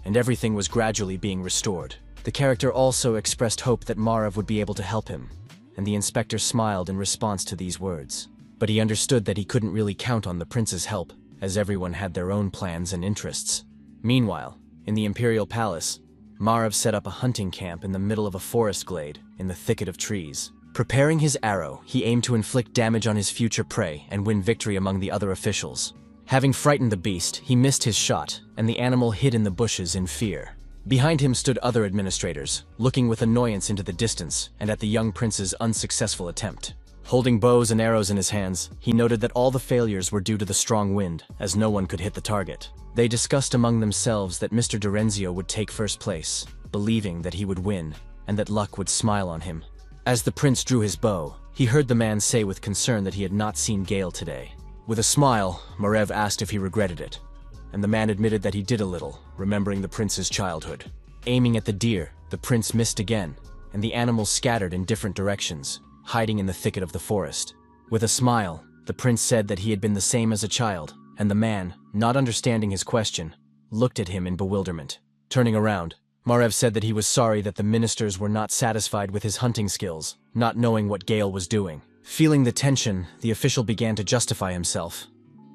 and everything was gradually being restored. The character also expressed hope that Marev would be able to help him, and the inspector smiled in response to these words. But he understood that he couldn't really count on the prince's help, as everyone had their own plans and interests. Meanwhile, in the imperial palace, Marev set up a hunting camp in the middle of a forest glade, in the thicket of trees. Preparing his arrow, he aimed to inflict damage on his future prey and win victory among the other officials. Having frightened the beast, he missed his shot, and the animal hid in the bushes in fear. Behind him stood other administrators, looking with annoyance into the distance and at the young prince's unsuccessful attempt. Holding bows and arrows in his hands, he noted that all the failures were due to the strong wind, as no one could hit the target. They discussed among themselves that Mr. Dorenzio would take first place, believing that he would win, and that luck would smile on him. As the prince drew his bow, he heard the man say with concern that he had not seen Gale today. With a smile, Marev asked if he regretted it, and the man admitted that he did a little, remembering the prince's childhood. Aiming at the deer, the prince missed again, and the animals scattered in different directions, hiding in the thicket of the forest. With a smile, the prince said that he had been the same as a child, and the man, not understanding his question, looked at him in bewilderment. Turning around, Marev said that he was sorry that the ministers were not satisfied with his hunting skills, not knowing what Gale was doing. Feeling the tension, the official began to justify himself,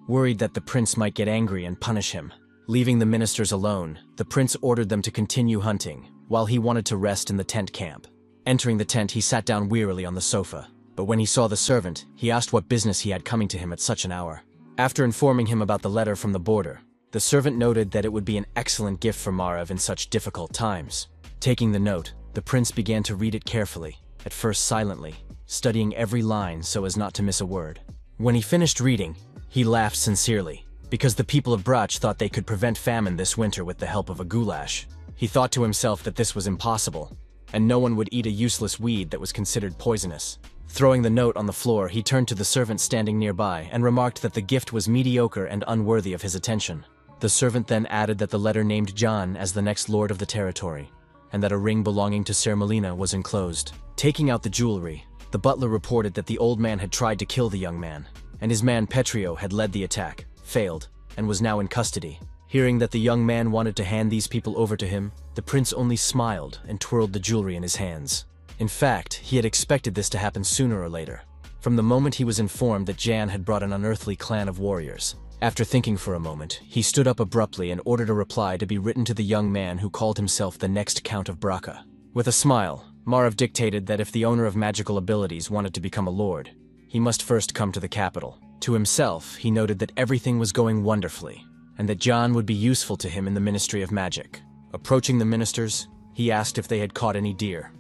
worried that the prince might get angry and punish him. Leaving the ministers alone, the prince ordered them to continue hunting, while he wanted to rest in the tent camp. Entering the tent, he sat down wearily on the sofa, but when he saw the servant, he asked what business he had coming to him at such an hour. After informing him about the letter from the border, the servant noted that it would be an excellent gift for Marev in such difficult times. Taking the note, the prince began to read it carefully, at first silently, studying every line so as not to miss a word. When he finished reading, he laughed sincerely, because the people of Brach thought they could prevent famine this winter with the help of a goulash. He thought to himself that this was impossible, and no one would eat a useless weed that was considered poisonous. Throwing the note on the floor, he turned to the servant standing nearby and remarked that the gift was mediocre and unworthy of his attention. The servant then added that the letter named John as the next lord of the territory, and that a ring belonging to Ser Melina was enclosed. Taking out the jewelry, the butler reported that the old man had tried to kill the young man, and his man Petrio had led the attack, failed, and was now in custody. Hearing that the young man wanted to hand these people over to him, the prince only smiled and twirled the jewelry in his hands. In fact, he had expected this to happen sooner or later, from the moment he was informed that Jan had brought an unearthly clan of warriors. After thinking for a moment, he stood up abruptly and ordered a reply to be written to the young man who called himself the next Count of Braca. With a smile, Marv dictated that if the owner of magical abilities wanted to become a lord, he must first come to the capital. To himself, he noted that everything was going wonderfully, and that John would be useful to him in the Ministry of Magic. Approaching the ministers, he asked if they had caught any deer.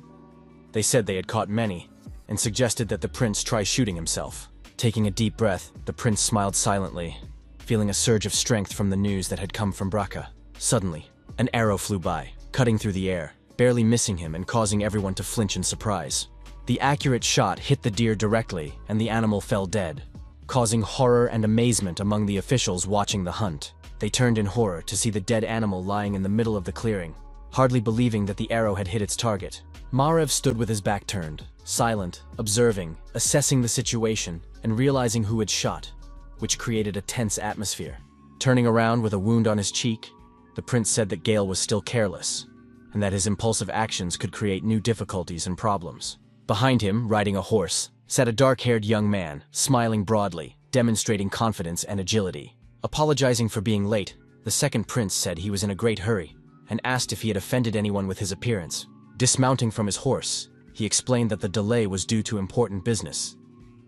They said they had caught many, and suggested that the prince try shooting himself. Taking a deep breath, the prince smiled silently, feeling a surge of strength from the news that had come from Braca. Suddenly, an arrow flew by, cutting through the air, barely missing him and causing everyone to flinch in surprise. The accurate shot hit the deer directly, and the animal fell dead, causing horror and amazement among the officials watching the hunt. They turned in horror to see the dead animal lying in the middle of the clearing, hardly believing that the arrow had hit its target. Marev stood with his back turned, silent, observing, assessing the situation, and realizing who had shot, which created a tense atmosphere. Turning around with a wound on his cheek, the prince said that Gale was still careless, and that his impulsive actions could create new difficulties and problems. Behind him, riding a horse, sat a dark-haired young man, smiling broadly, demonstrating confidence and agility. Apologizing for being late, the second prince said he was in a great hurry, and asked if he had offended anyone with his appearance. Dismounting from his horse, he explained that the delay was due to important business,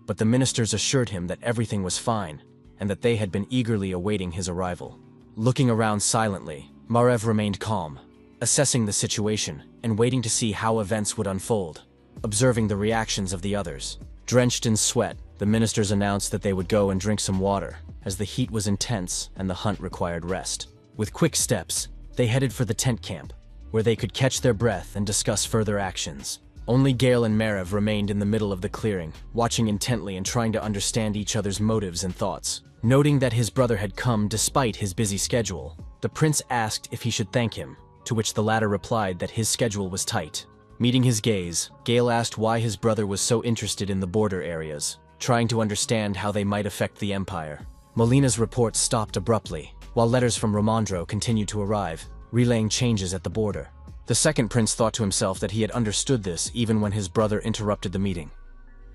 but the ministers assured him that everything was fine, and that they had been eagerly awaiting his arrival. Looking around silently, Marev remained calm, assessing the situation and waiting to see how events would unfold, observing the reactions of the others. Drenched in sweat, the ministers announced that they would go and drink some water, as the heat was intense and the hunt required rest. With quick steps, they headed for the tent camp, where they could catch their breath and discuss further actions. Only Gale and Marev remained in the middle of the clearing, watching intently and trying to understand each other's motives and thoughts. Noting that his brother had come despite his busy schedule, the prince asked if he should thank him, to which the latter replied that his schedule was tight. Meeting his gaze, Gale asked why his brother was so interested in the border areas, trying to understand how they might affect the Empire. Molina's report stopped abruptly, while letters from Romandro continued to arrive, relaying changes at the border. The second prince thought to himself that he had understood this even when his brother interrupted the meeting,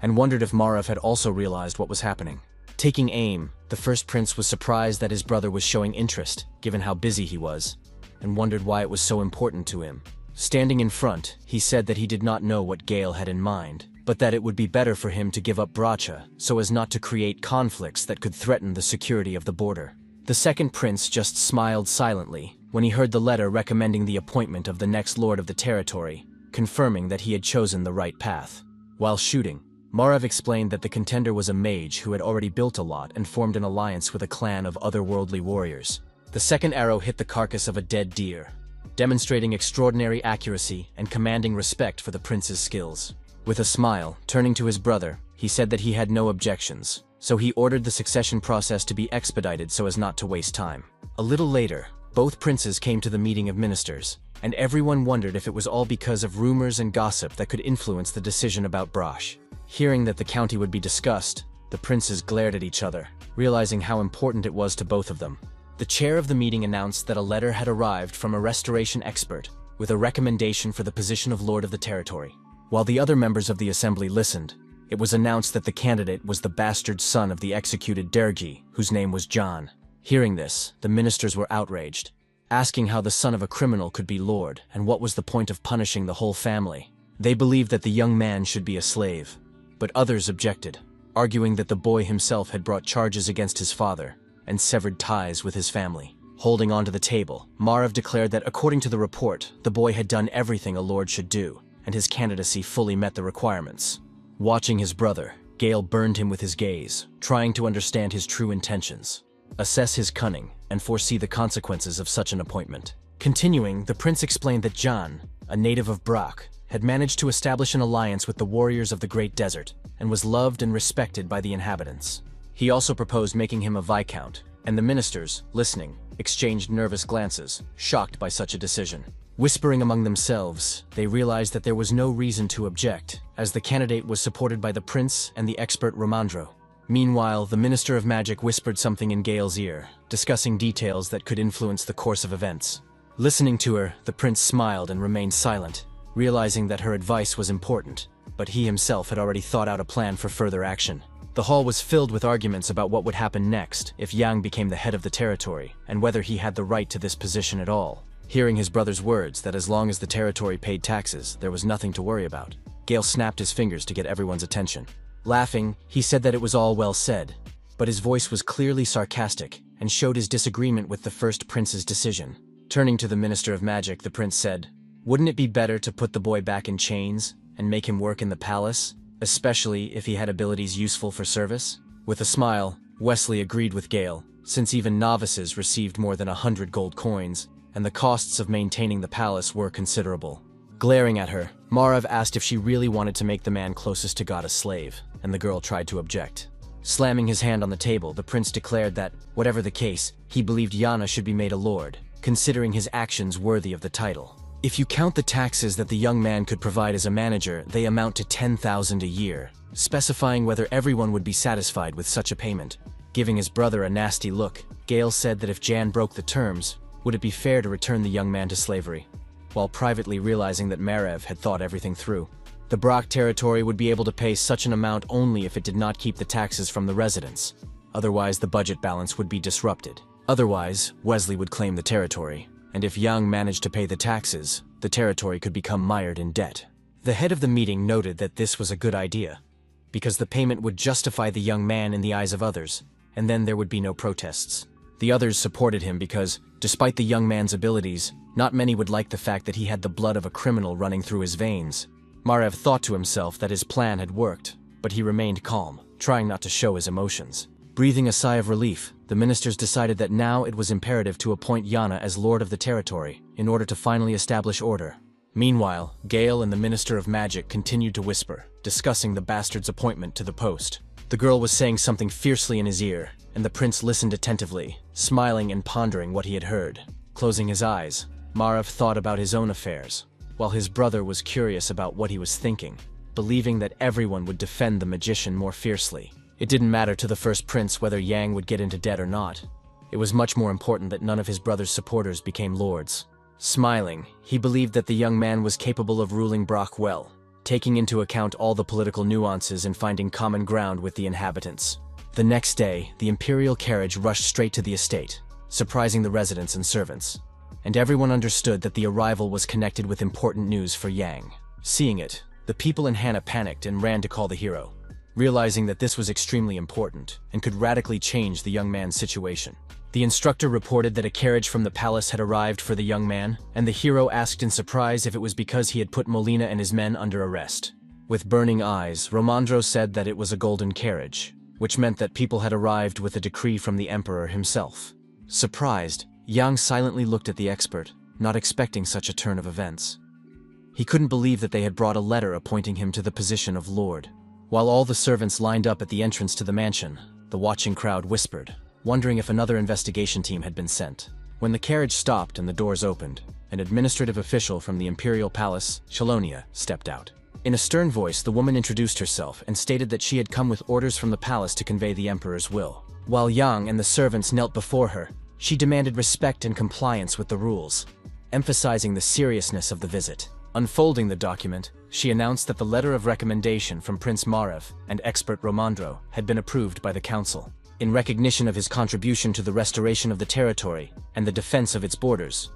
and wondered if Marev had also realized what was happening. Taking aim, the first prince was surprised that his brother was showing interest, given how busy he was, and wondered why it was so important to him. Standing in front, he said that he did not know what Gale had in mind, but that it would be better for him to give up Bracha so as not to create conflicts that could threaten the security of the border. The second prince just smiled silently when he heard the letter recommending the appointment of the next lord of the territory, confirming that he had chosen the right path. While shooting, Marev explained that the contender was a mage who had already built a lot and formed an alliance with a clan of otherworldly warriors. The second arrow hit the carcass of a dead deer, demonstrating extraordinary accuracy and commanding respect for the prince's skills. With a smile, turning to his brother, he said that he had no objections, so he ordered the succession process to be expedited so as not to waste time. A little later, both princes came to the meeting of ministers, and everyone wondered if it was all because of rumors and gossip that could influence the decision about Brash. Hearing that the county would be discussed, the princes glared at each other, realizing how important it was to both of them. The chair of the meeting announced that a letter had arrived from a restoration expert with a recommendation for the position of Lord of the Territory. While the other members of the assembly listened, it was announced that the candidate was the bastard son of the executed Dergi, whose name was John. Hearing this, the ministers were outraged, asking how the son of a criminal could be lord and what was the point of punishing the whole family. They believed that the young man should be a slave, but others objected, arguing that the boy himself had brought charges against his father and severed ties with his family. Holding onto the table, Marev declared that according to the report, the boy had done everything a lord should do, and his candidacy fully met the requirements. Watching his brother, Gale burned him with his gaze, trying to understand his true intentions, assess his cunning, and foresee the consequences of such an appointment. Continuing, the prince explained that Jan, a native of Brak, had managed to establish an alliance with the warriors of the Great Desert and was loved and respected by the inhabitants. He also proposed making him a viscount, and the ministers, listening, exchanged nervous glances, shocked by such a decision. Whispering among themselves, they realized that there was no reason to object, as the candidate was supported by the prince and the expert Romandro. Meanwhile, the Minister of Magic whispered something in Gale's ear, discussing details that could influence the course of events. Listening to her, the prince smiled and remained silent, realizing that her advice was important, but he himself had already thought out a plan for further action. The hall was filled with arguments about what would happen next if Yang became the head of the territory, and whether he had the right to this position at all. Hearing his brother's words that as long as the territory paid taxes, there was nothing to worry about, Gale snapped his fingers to get everyone's attention. Laughing, he said that it was all well said, but his voice was clearly sarcastic and showed his disagreement with the first prince's decision. Turning to the Minister of Magic, the prince said, "Wouldn't it be better to put the boy back in chains and make him work in the palace, especially if he had abilities useful for service?" With a smile, Wesley agreed with Gale, since even novices received more than 100 gold coins, and the costs of maintaining the palace were considerable. Glaring at her, Marav asked if she really wanted to make the man closest to God a slave, and the girl tried to object. Slamming his hand on the table, the prince declared that, whatever the case, he believed Yana should be made a lord, considering his actions worthy of the title. If you count the taxes that the young man could provide as a manager, they amount to 10,000 a year, specifying whether everyone would be satisfied with such a payment. Giving his brother a nasty look, Gale said that if Jan broke the terms, would it be fair to return the young man to slavery? While privately realizing that Marev had thought everything through. The Brak territory would be able to pay such an amount only if it did not keep the taxes from the residents. Otherwise, the budget balance would be disrupted. Otherwise, Wesley would claim the territory, and if Young managed to pay the taxes, the territory could become mired in debt. The head of the meeting noted that this was a good idea, because the payment would justify the young man in the eyes of others, and then there would be no protests. The others supported him because, despite the young man's abilities, not many would like the fact that he had the blood of a criminal running through his veins. Marev thought to himself that his plan had worked, but he remained calm, trying not to show his emotions. Breathing a sigh of relief, the ministers decided that now it was imperative to appoint Yana as lord of the territory, in order to finally establish order. Meanwhile, Gale and the Minister of Magic continued to whisper, discussing the bastard's appointment to the post. The girl was saying something fiercely in his ear, and the prince listened attentively, smiling and pondering what he had heard. Closing his eyes, Marev thought about his own affairs, while his brother was curious about what he was thinking, believing that everyone would defend the magician more fiercely. It didn't matter to the first prince whether Yang would get into debt or not. It was much more important that none of his brother's supporters became lords. Smiling, he believed that the young man was capable of ruling Brak well, taking into account all the political nuances and finding common ground with the inhabitants. The next day, the imperial carriage rushed straight to the estate, surprising the residents and servants, and everyone understood that the arrival was connected with important news for Yang. Seeing it, the people in Hana panicked and ran to call the hero, realizing that this was extremely important and could radically change the young man's situation. The instructor reported that a carriage from the palace had arrived for the young man, and the hero asked in surprise if it was because he had put Molina and his men under arrest. With burning eyes, Romandro said that it was a golden carriage, which meant that people had arrived with a decree from the emperor himself. Surprised, Yang silently looked at the expert, not expecting such a turn of events. He couldn't believe that they had brought a letter appointing him to the position of lord. While all the servants lined up at the entrance to the mansion, the watching crowd whispered, wondering if another investigation team had been sent. When the carriage stopped and the doors opened, an administrative official from the imperial palace, Shalonia, stepped out. In a stern voice, the woman introduced herself and stated that she had come with orders from the palace to convey the emperor's will. While Yang and the servants knelt before her, she demanded respect and compliance with the rules, emphasizing the seriousness of the visit. Unfolding the document, she announced that the letter of recommendation from Prince Marev and expert Romandro had been approved by the council. In recognition of his contribution to the restoration of the territory and the defense of its borders,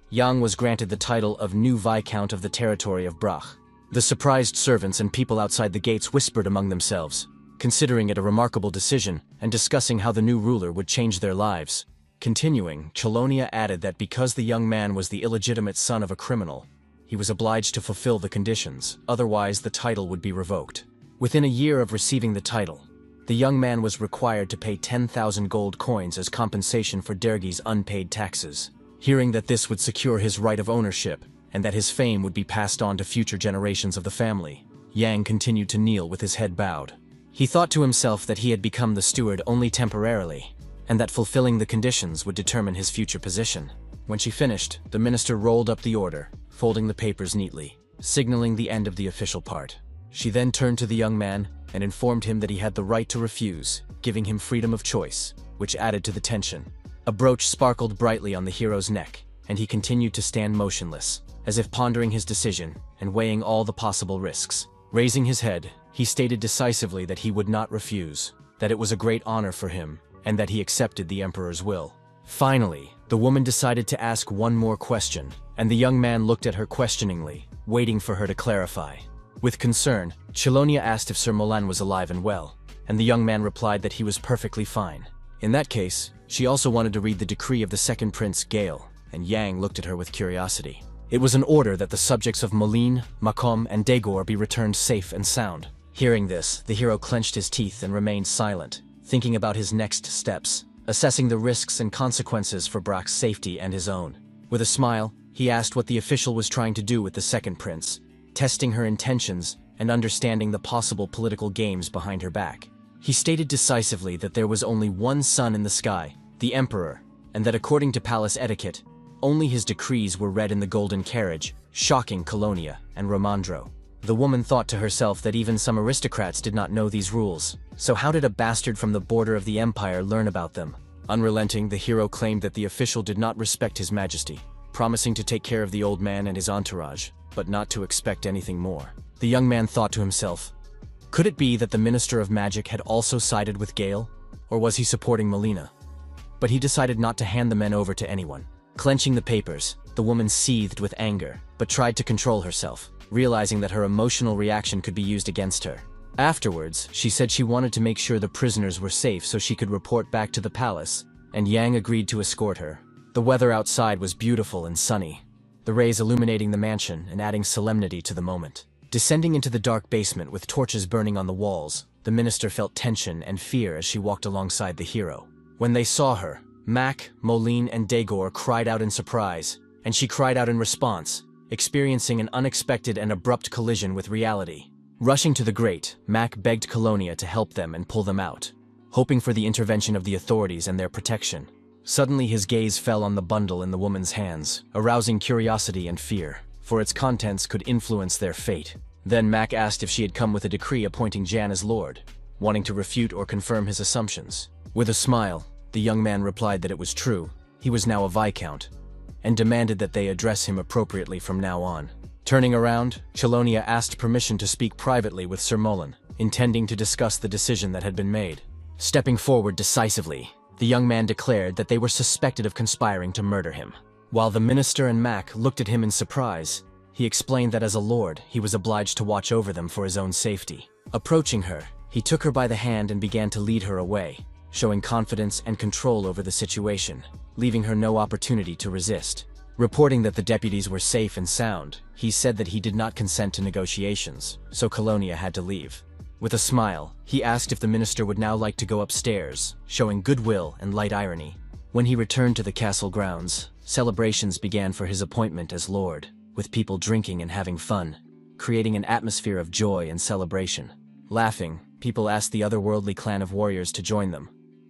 Yang was granted the title of new Viscount of the territory of Brak. The surprised servants and people outside the gates whispered among themselves, considering it a remarkable decision and discussing how the new ruler would change their lives. Continuing, Chalonia added that because the young man was the illegitimate son of a criminal, he was obliged to fulfill the conditions, otherwise the title would be revoked. Within a year of receiving the title, the young man was required to pay 10,000 gold coins as compensation for Dergi's unpaid taxes. Hearing that this would secure his right of ownership, and that his fame would be passed on to future generations of the family, Yang continued to kneel with his head bowed. He thought to himself that he had become the steward only temporarily, and that fulfilling the conditions would determine his future position. When she finished, the minister rolled up the order, folding the papers neatly, signaling the end of the official part. She then turned to the young man and informed him that he had the right to refuse, giving him freedom of choice, which added to the tension. A brooch sparkled brightly on the hero's neck, and he continued to stand motionless, as if pondering his decision and weighing all the possible risks. Raising his head, he stated decisively that he would not refuse, that it was a great honor for him, and that he accepted the emperor's will. Finally, the woman decided to ask one more question, and the young man looked at her questioningly, waiting for her to clarify. With concern, Chelonia asked if Sir Molan was alive and well, and the young man replied that he was perfectly fine. In that case, she also wanted to read the decree of the second prince, Gale, and Yang looked at her with curiosity. It was an order that the subjects of Moline, Macom, and Dagor be returned safe and sound. Hearing this, the hero clenched his teeth and remained silent, thinking about his next steps, assessing the risks and consequences for Brock's safety and his own. With a smile, he asked what the official was trying to do with the second prince, testing her intentions and understanding the possible political games behind her back. He stated decisively that there was only one sun in the sky, the emperor, and that according to palace etiquette, only his decrees were read in the golden carriage, shocking Colonia and Romandro. The woman thought to herself that even some aristocrats did not know these rules, so how did a bastard from the border of the empire learn about them? Unrelenting, the hero claimed that the official did not respect his majesty, promising to take care of the old man and his entourage, but not to expect anything more. The young man thought to himself, could it be that the Minister of Magic had also sided with Gale, or was he supporting Melina? But he decided not to hand the men over to anyone. Clenching the papers, the woman seethed with anger, but tried to control herself, realizing that her emotional reaction could be used against her. Afterwards, she said she wanted to make sure the prisoners were safe so she could report back to the palace, and Yang agreed to escort her. The weather outside was beautiful and sunny, the rays illuminating the mansion and adding solemnity to the moment. Descending into the dark basement with torches burning on the walls, the minister felt tension and fear as she walked alongside the hero. When they saw her, Mac, Moline, and Dagor cried out in surprise, and she cried out in response, experiencing an unexpected and abrupt collision with reality. Rushing to the grate, Mac begged Colonia to help them and pull them out, hoping for the intervention of the authorities and their protection. Suddenly his gaze fell on the bundle in the woman's hands, arousing curiosity and fear, for its contents could influence their fate. Then Mac asked if she had come with a decree appointing Jan as lord, wanting to refute or confirm his assumptions. With a smile, the young man replied that it was true, he was now a viscount, and demanded that they address him appropriately from now on. Turning around, Chelonia asked permission to speak privately with Sir Molan, intending to discuss the decision that had been made. Stepping forward decisively, the young man declared that they were suspected of conspiring to murder him. While the minister and Mac looked at him in surprise, he explained that as a lord, he was obliged to watch over them for his own safety. Approaching her, he took her by the hand and began to lead her away, showing confidence and control over the situation, leaving her no opportunity to resist. Reporting that the deputies were safe and sound, he said that he did not consent to negotiations, so Colonia had to leave. With a smile, he asked if the minister would now like to go upstairs, showing goodwill and light irony. When he returned to the castle grounds, celebrations began for his appointment as lord, with people drinking and having fun, creating an atmosphere of joy and celebration. Laughing, people asked the otherworldly clan of warriors to join them,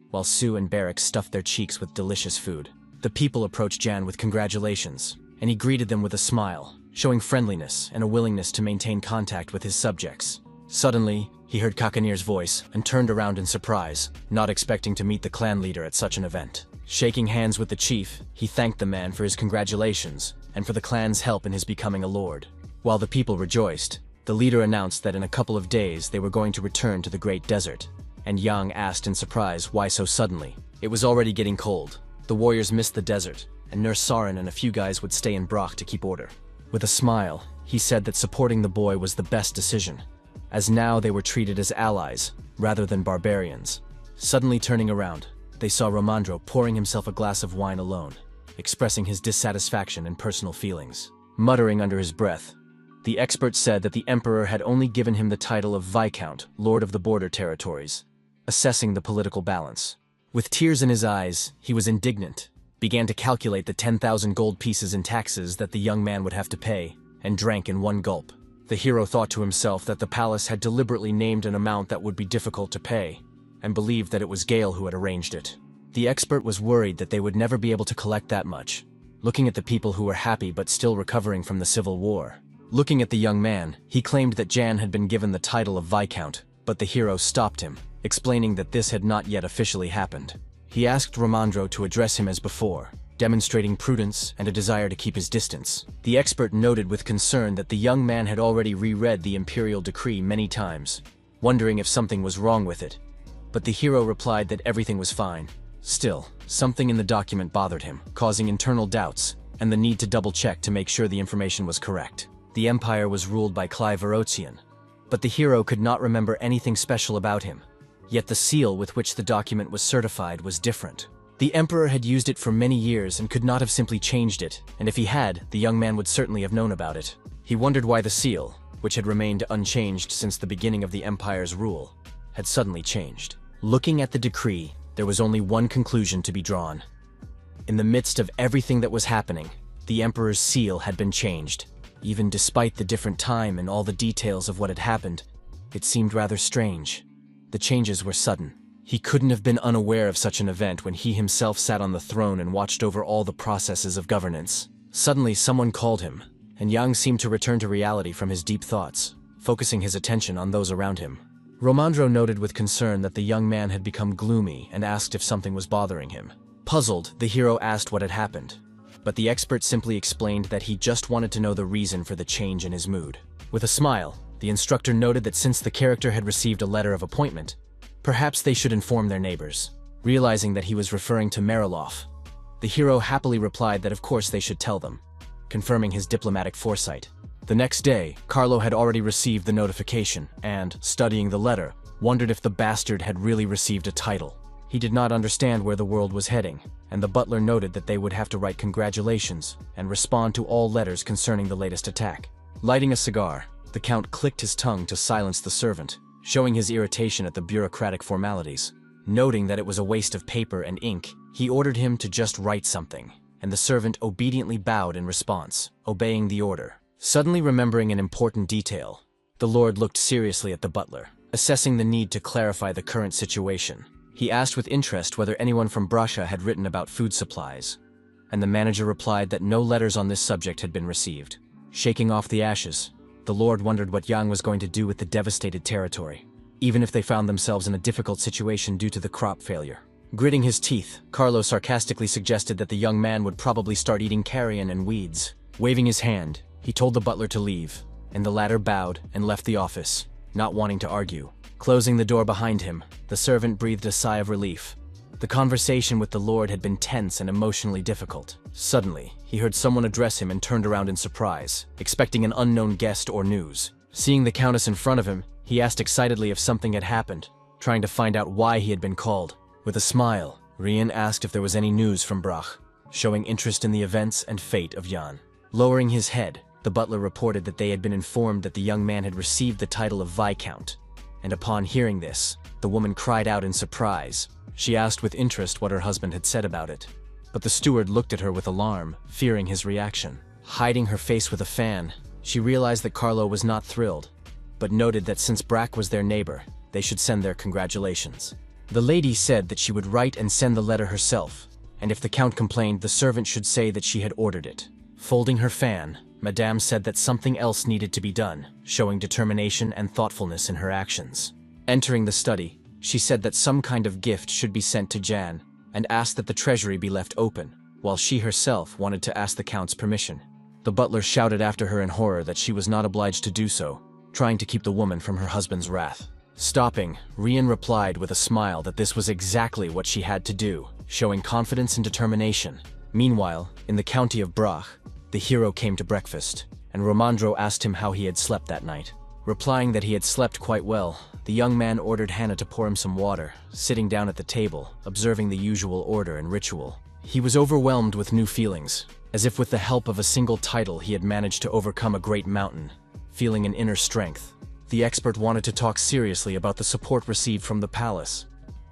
while Sue and Barrack stuffed their cheeks with delicious food. The people approached Jan with congratulations, and he greeted them with a smile, showing friendliness and a willingness to maintain contact with his subjects. Suddenly, he heard Kakanir's voice and turned around in surprise, not expecting to meet the clan leader at such an event. Shaking hands with the chief, he thanked the man for his congratulations and for the clan's help in his becoming a lord. While the people rejoiced, the leader announced that in a couple of days they were going to return to the Great Desert, and Yang asked in surprise why so suddenly. It was already getting cold. The warriors missed the desert, and Nurse Saren and a few guys would stay in Brock to keep order. With a smile, he said that supporting the boy was the best decision, as now they were treated as allies, rather than barbarians. Suddenly turning around, they saw Romandro pouring himself a glass of wine alone, expressing his dissatisfaction and personal feelings. Muttering under his breath, The expert said that the emperor had only given him the title of Viscount, Lord of the Border Territories, assessing the political balance. With tears in his eyes, he was indignant, began to calculate the 10,000 gold pieces in taxes that the young man would have to pay, and drank in one gulp. The hero thought to himself that the palace had deliberately named an amount that would be difficult to pay, and believed that it was Gale who had arranged it. The expert was worried that they would never be able to collect that much, looking at the people who were happy but still recovering from the civil war. Looking at the young man, he claimed that Jan had been given the title of Viscount, but the hero stopped him, explaining that this had not yet officially happened. He asked Romandro to address him as before, demonstrating prudence and a desire to keep his distance. The expert noted with concern that the young man had already reread the imperial decree many times, wondering if something was wrong with it. But the hero replied that everything was fine. Still, something in the document bothered him, causing internal doubts and the need to double-check to make sure the information was correct. The empire was ruled by Clive Varotzian, but the hero could not remember anything special about him. Yet the seal with which the document was certified was different. The emperor had used it for many years and could not have simply changed it, and if he had, the young man would certainly have known about it. He wondered why the seal, which had remained unchanged since the beginning of the empire's rule, had suddenly changed. Looking at the decree, there was only one conclusion to be drawn. In the midst of everything that was happening, the emperor's seal had been changed. Even despite the different time and all the details of what had happened, it seemed rather strange. The changes were sudden. He couldn't have been unaware of such an event when he himself sat on the throne and watched over all the processes of governance. Suddenly, someone called him, and Yang seemed to return to reality from his deep thoughts, focusing his attention on those around him. Romandro noted with concern that the young man had become gloomy and asked if something was bothering him. Puzzled, the hero asked what had happened, but the expert simply explained that he just wanted to know the reason for the change in his mood. With a smile, the instructor noted that since the character had received a letter of appointment, perhaps they should inform their neighbors. Realizing that he was referring to Mariloff, the hero happily replied that of course they should tell them, confirming his diplomatic foresight. The next day, Carlo had already received the notification and, studying the letter, wondered if the bastard had really received a title. He did not understand where the world was heading, and the butler noted that they would have to write congratulations and respond to all letters concerning the latest attack. Lighting a cigar, the count clicked his tongue to silence the servant, showing his irritation at the bureaucratic formalities. Noting that it was a waste of paper and ink, he ordered him to just write something, and the servant obediently bowed in response, obeying the order. Suddenly remembering an important detail, the lord looked seriously at the butler, assessing the need to clarify the current situation. He asked with interest whether anyone from Brasha had written about food supplies, and the manager replied that no letters on this subject had been received. Shaking off the ashes, the lord wondered what Yang was going to do with the devastated territory, even if they found themselves in a difficult situation due to the crop failure. Gritting his teeth, Carlo sarcastically suggested that the young man would probably start eating carrion and weeds. Waving his hand, he told the butler to leave, and the latter bowed and left the office, not wanting to argue. Closing the door behind him, the servant breathed a sigh of relief. The conversation with the lord had been tense and emotionally difficult. Suddenly, he heard someone address him and turned around in surprise, expecting an unknown guest or news. Seeing the countess in front of him, he asked excitedly if something had happened, trying to find out why he had been called. With a smile, Rian asked if there was any news from Brach, showing interest in the events and fate of Jan. Lowering his head, the butler reported that they had been informed that the young man had received the title of Viscount, and upon hearing this, the woman cried out in surprise. She asked with interest what her husband had said about it, but the steward looked at her with alarm, fearing his reaction. Hiding her face with a fan, she realized that Carlo was not thrilled, but noted that since Brack was their neighbor, they should send their congratulations. The lady said that she would write and send the letter herself, and if the count complained, the servant should say that she had ordered it. Folding her fan, Madame said that something else needed to be done, showing determination and thoughtfulness in her actions. Entering the study, she said that some kind of gift should be sent to Jan, and asked that the treasury be left open, while she herself wanted to ask the count's permission. The butler shouted after her in horror that she was not obliged to do so, trying to keep the woman from her husband's wrath. Stopping, Rian replied with a smile that this was exactly what she had to do, showing confidence and determination. Meanwhile, in the county of Brach, the hero came to breakfast, and Romandro asked him how he had slept that night. Replying that he had slept quite well, the young man ordered Hannah to pour him some water, sitting down at the table, observing the usual order and ritual. He was overwhelmed with new feelings, as if with the help of a single title he had managed to overcome a great mountain, feeling an inner strength. The expert wanted to talk seriously about the support received from the palace,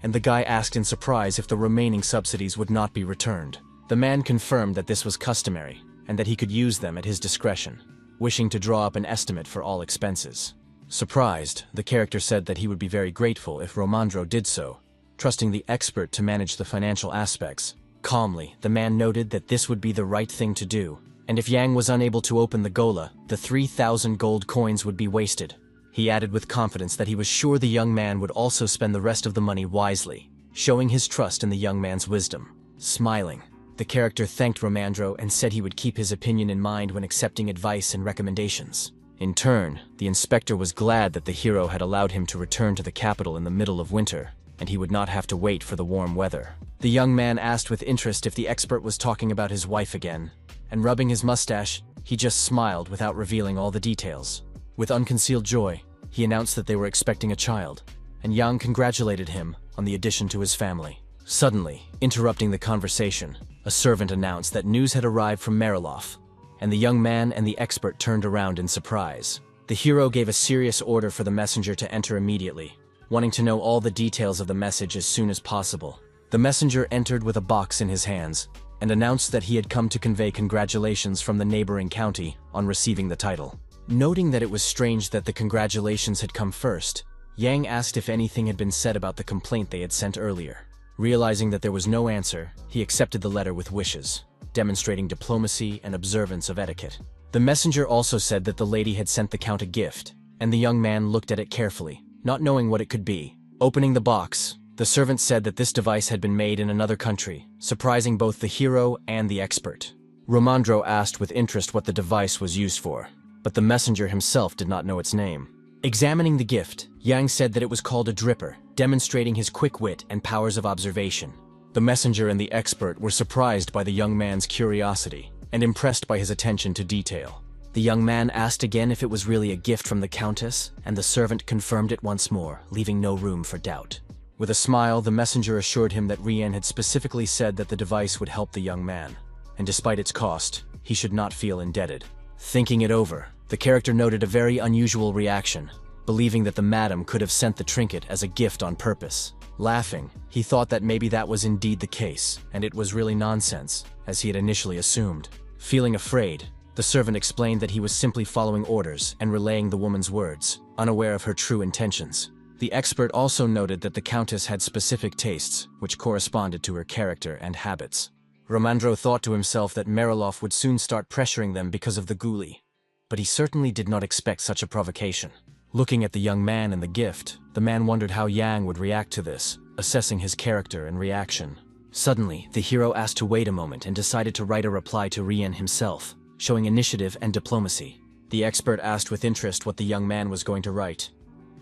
and the guy asked in surprise if the remaining subsidies would not be returned. The man confirmed that this was customary, and that he could use them at his discretion, wishing to draw up an estimate for all expenses. Surprised, the character said that he would be very grateful if Romandro did so, trusting the expert to manage the financial aspects. Calmly, the man noted that this would be the right thing to do, and if Yang was unable to open the gola, the 3,000 gold coins would be wasted. He added with confidence that he was sure the young man would also spend the rest of the money wisely, showing his trust in the young man's wisdom. Smiling, the character thanked Romandro and said he would keep his opinion in mind when accepting advice and recommendations. In turn, the inspector was glad that the hero had allowed him to return to the capital in the middle of winter, and he would not have to wait for the warm weather. The young man asked with interest if the expert was talking about his wife again, and rubbing his mustache, he just smiled without revealing all the details. With unconcealed joy, he announced that they were expecting a child, and Yang congratulated him on the addition to his family. Suddenly, interrupting the conversation, a servant announced that news had arrived from Mariloff, and the young man and the expert turned around in surprise. The hero gave a serious order for the messenger to enter immediately, wanting to know all the details of the message as soon as possible. The messenger entered with a box in his hands, and announced that he had come to convey congratulations from the neighboring county on receiving the title. Noting that it was strange that the congratulations had come first, Yang asked if anything had been said about the complaint they had sent earlier. Realizing that there was no answer, he accepted the letter with wishes, demonstrating diplomacy and observance of etiquette. The messenger also said that the lady had sent the count a gift, and the young man looked at it carefully, not knowing what it could be. Opening the box, the servant said that this device had been made in another country, surprising both the hero and the expert. Romandro asked with interest what the device was used for, but the messenger himself did not know its name. Examining the gift, Yang said that it was called a dripper, demonstrating his quick wit and powers of observation. The messenger and the expert were surprised by the young man's curiosity and impressed by his attention to detail. The young man asked again if it was really a gift from the countess, and the servant confirmed it once more, leaving no room for doubt. With a smile, the messenger assured him that Rien had specifically said that the device would help the young man, and despite its cost, he should not feel indebted. Thinking it over, the character noted a very unusual reaction, believing that the madam could have sent the trinket as a gift on purpose. Laughing, he thought that maybe that was indeed the case, and it was really nonsense, as he had initially assumed. Feeling afraid, the servant explained that he was simply following orders and relaying the woman's words, unaware of her true intentions. The expert also noted that the countess had specific tastes, which corresponded to her character and habits. Romandro thought to himself that Mariloff would soon start pressuring them because of the ghoulie, but he certainly did not expect such a provocation. Looking at the young man and the gift, the man wondered how Yang would react to this, assessing his character and reaction. Suddenly, the hero asked to wait a moment and decided to write a reply to Rien himself, showing initiative and diplomacy. The expert asked with interest what the young man was going to write,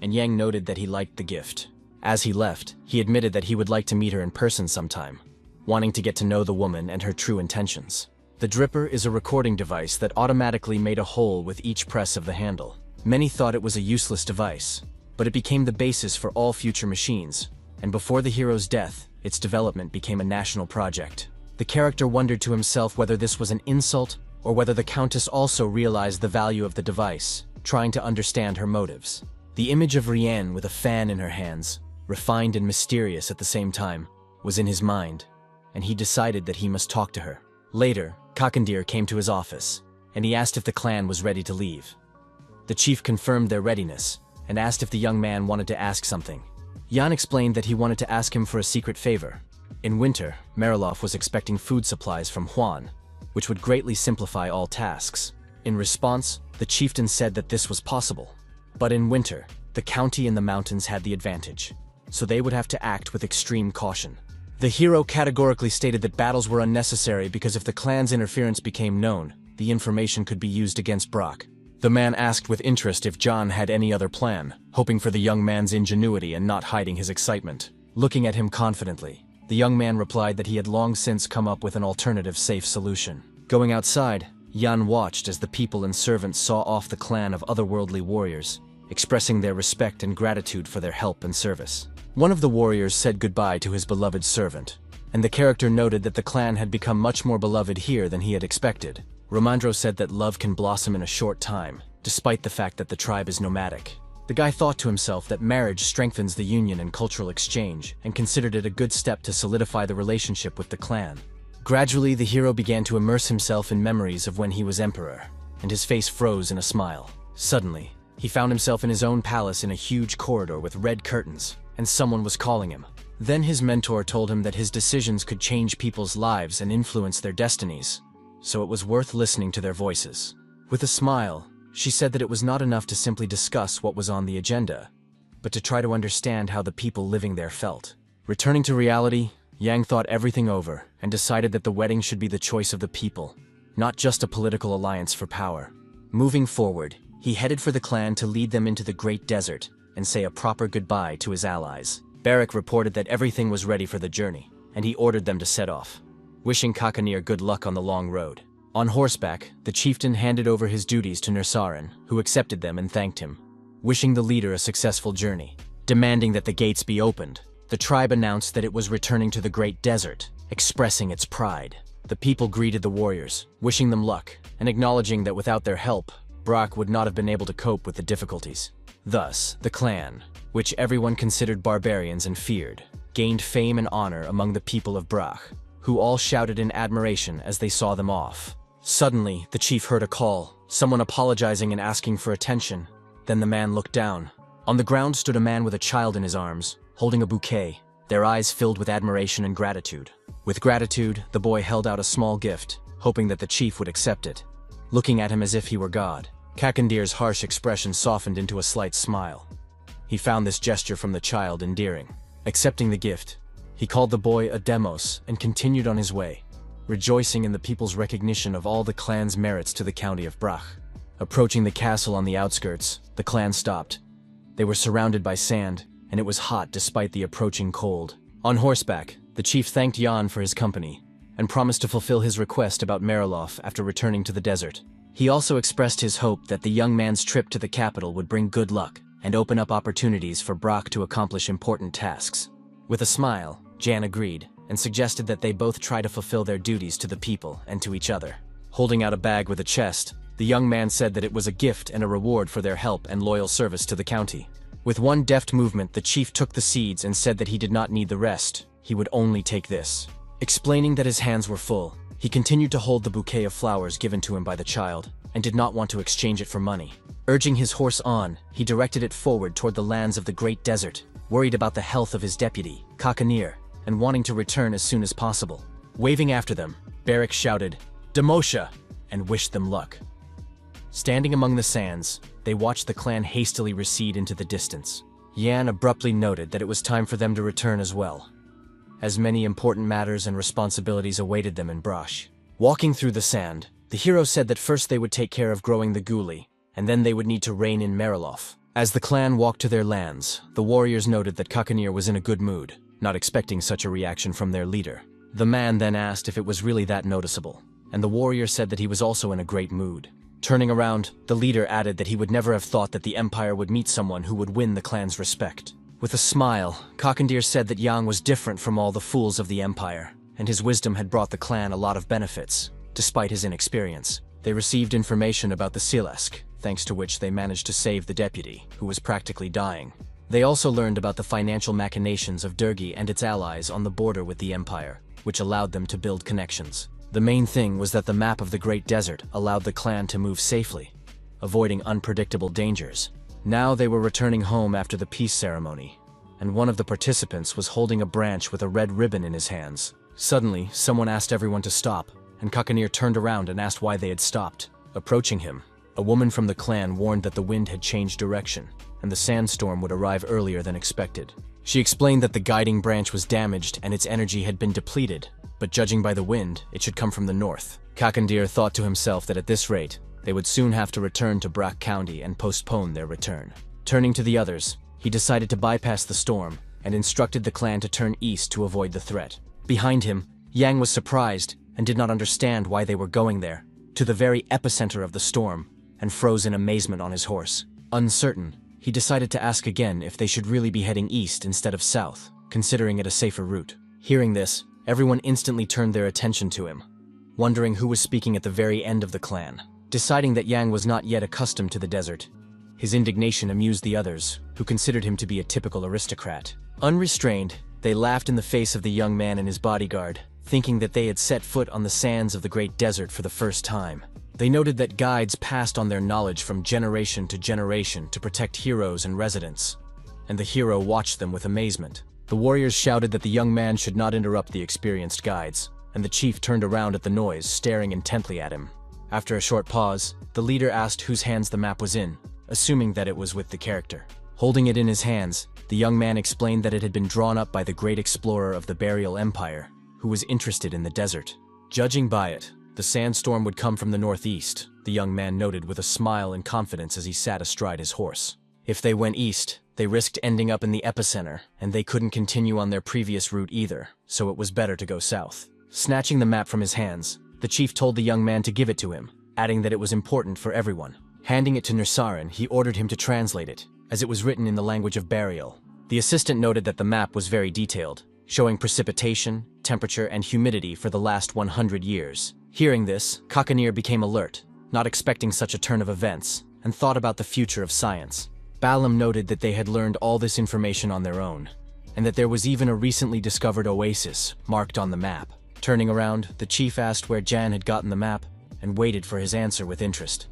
and Yang noted that he liked the gift. As he left, he admitted that he would like to meet her in person sometime, wanting to get to know the woman and her true intentions. The dripper is a recording device that automatically made a hole with each press of the handle. Many thought it was a useless device, but it became the basis for all future machines, and before the hero's death, its development became a national project. The character wondered to himself whether this was an insult or whether the countess also realized the value of the device, trying to understand her motives. The image of Rien with a fan in her hands, refined and mysterious at the same time, was in his mind, and he decided that he must talk to her. Later, Kakandir came to his office, and he asked if the clan was ready to leave. The chief confirmed their readiness, and asked if the young man wanted to ask something. Jan explained that he wanted to ask him for a secret favor. In winter, Mariloff was expecting food supplies from Juan, which would greatly simplify all tasks. In response, the chieftain said that this was possible. But in winter, the county and the mountains had the advantage, so they would have to act with extreme caution. The hero categorically stated that battles were unnecessary because if the clan's interference became known, the information could be used against Brock. The man asked with interest if John had any other plan, hoping for the young man's ingenuity and not hiding his excitement. Looking at him confidently, the young man replied that he had long since come up with an alternative safe solution. Going outside, Jan watched as the people and servants saw off the clan of otherworldly warriors, expressing their respect and gratitude for their help and service. One of the warriors said goodbye to his beloved servant, and the character noted that the clan had become much more beloved here than he had expected. Romandro said that love can blossom in a short time, despite the fact that the tribe is nomadic. The guy thought to himself that marriage strengthens the union and cultural exchange, and considered it a good step to solidify the relationship with the clan. Gradually, the hero began to immerse himself in memories of when he was emperor, and his face froze in a smile. Suddenly, he found himself in his own palace in a huge corridor with red curtains, and someone was calling him. Then his mentor told him that his decisions could change people's lives and influence their destinies, so it was worth listening to their voices. With a smile, she said that it was not enough to simply discuss what was on the agenda, but to try to understand how the people living there felt. Returning to reality, Yang thought everything over and decided that the wedding should be the choice of the people, not just a political alliance for power. Moving forward, he headed for the clan to lead them into the Great Desert and say a proper goodbye to his allies. Barak reported that everything was ready for the journey, and he ordered them to set off, wishing Kakanir good luck on the long road. On horseback, the chieftain handed over his duties to Nursarin, who accepted them and thanked him, wishing the leader a successful journey. Demanding that the gates be opened, the tribe announced that it was returning to the Great Desert, expressing its pride. The people greeted the warriors, wishing them luck, and acknowledging that without their help, Brock would not have been able to cope with the difficulties. Thus, the clan, which everyone considered barbarians and feared, gained fame and honor among the people of Brach, who all shouted in admiration as they saw them off. Suddenly, the chief heard a call, someone apologizing and asking for attention. Then the man looked down. On the ground stood a man with a child in his arms, holding a bouquet, their eyes filled with admiration and gratitude. With gratitude, the boy held out a small gift, hoping that the chief would accept it. Looking at him as if he were God, Kakandir's harsh expression softened into a slight smile. He found this gesture from the child endearing. Accepting the gift, he called the boy a demos and continued on his way, rejoicing in the people's recognition of all the clan's merits to the county of Brach. Approaching the castle on the outskirts, the clan stopped. They were surrounded by sand, and it was hot despite the approaching cold. On horseback, the chief thanked Jan for his company, and promised to fulfill his request about Marilof after returning to the desert. He also expressed his hope that the young man's trip to the capital would bring good luck and open up opportunities for Brock to accomplish important tasks. With a smile, Jan agreed, and suggested that they both try to fulfill their duties to the people and to each other. Holding out a bag with a chest, the young man said that it was a gift and a reward for their help and loyal service to the county. With one deft movement, the chief took the seeds and said that he did not need the rest, he would only take this. Explaining that his hands were full, he continued to hold the bouquet of flowers given to him by the child, and did not want to exchange it for money. Urging his horse on, he directed it forward toward the lands of the Great Desert, worried about the health of his deputy, Kakanir, and wanting to return as soon as possible. Waving after them, Barak shouted, "Demosha!" and wished them luck. Standing among the sands, they watched the clan hastily recede into the distance. Yan abruptly noted that it was time for them to return as well, as many important matters and responsibilities awaited them in Brash. Walking through the sand, the hero said that first they would take care of growing the Guli, and then they would need to reign in Marilof. As the clan walked to their lands, the warriors noted that Kakanir was in a good mood, not expecting such a reaction from their leader. The man then asked if it was really that noticeable, and the warrior said that he was also in a great mood. Turning around, the leader added that he would never have thought that the Empire would meet someone who would win the clan's respect. With a smile, Kakandir said that Yang was different from all the fools of the Empire, and his wisdom had brought the clan a lot of benefits, despite his inexperience. They received information about the Silesk, thanks to which they managed to save the deputy, who was practically dying. They also learned about the financial machinations of Durgi and its allies on the border with the Empire, which allowed them to build connections. The main thing was that the map of the Great Desert allowed the clan to move safely, avoiding unpredictable dangers. Now they were returning home after the peace ceremony, and one of the participants was holding a branch with a red ribbon in his hands. Suddenly, someone asked everyone to stop, and Kakanir turned around and asked why they had stopped. Approaching him, a woman from the clan warned that the wind had changed direction, and the sandstorm would arrive earlier than expected. She explained that the guiding branch was damaged and its energy had been depleted, but judging by the wind, it should come from the north. Kakandir thought to himself that at this rate, they would soon have to return to Brack County and postpone their return. Turning to the others, he decided to bypass the storm and instructed the clan to turn east to avoid the threat. Behind him, Yang was surprised and did not understand why they were going there, to the very epicenter of the storm, and froze in amazement on his horse. Uncertain, he decided to ask again if they should really be heading east instead of south, considering it a safer route. Hearing this, everyone instantly turned their attention to him, wondering who was speaking at the very end of the clan. deciding that Yang was not yet accustomed to the desert. His indignation amused the others, who considered him to be a typical aristocrat. Unrestrained, they laughed in the face of the young man and his bodyguard, thinking that they had set foot on the sands of the great desert for the first time. They noted that guides passed on their knowledge from generation to generation to protect heroes and residents, and the hero watched them with amazement. The warriors shouted that the young man should not interrupt the experienced guides, and the chief turned around at the noise, staring intently at him. After a short pause, the leader asked whose hands the map was in, assuming that it was with the character. Holding it in his hands, the young man explained that it had been drawn up by the great explorer of the Burial Empire, who was interested in the desert. Judging by it, the sandstorm would come from the northeast, the young man noted with a smile and confidence as he sat astride his horse. If they went east, they risked ending up in the epicenter, and they couldn't continue on their previous route either, so it was better to go south. Snatching the map from his hands, the chief told the young man to give it to him, adding that it was important for everyone. Handing it to Nursarin, he ordered him to translate it, as it was written in the language of burial. The assistant noted that the map was very detailed, showing precipitation, temperature, and humidity for the last 100 years. Hearing this, Kakanir became alert, not expecting such a turn of events, and thought about the future of science. Balam noted that they had learned all this information on their own, and that there was even a recently discovered oasis marked on the map. Turning around, the chief asked where Jan had gotten the map, and waited for his answer with interest,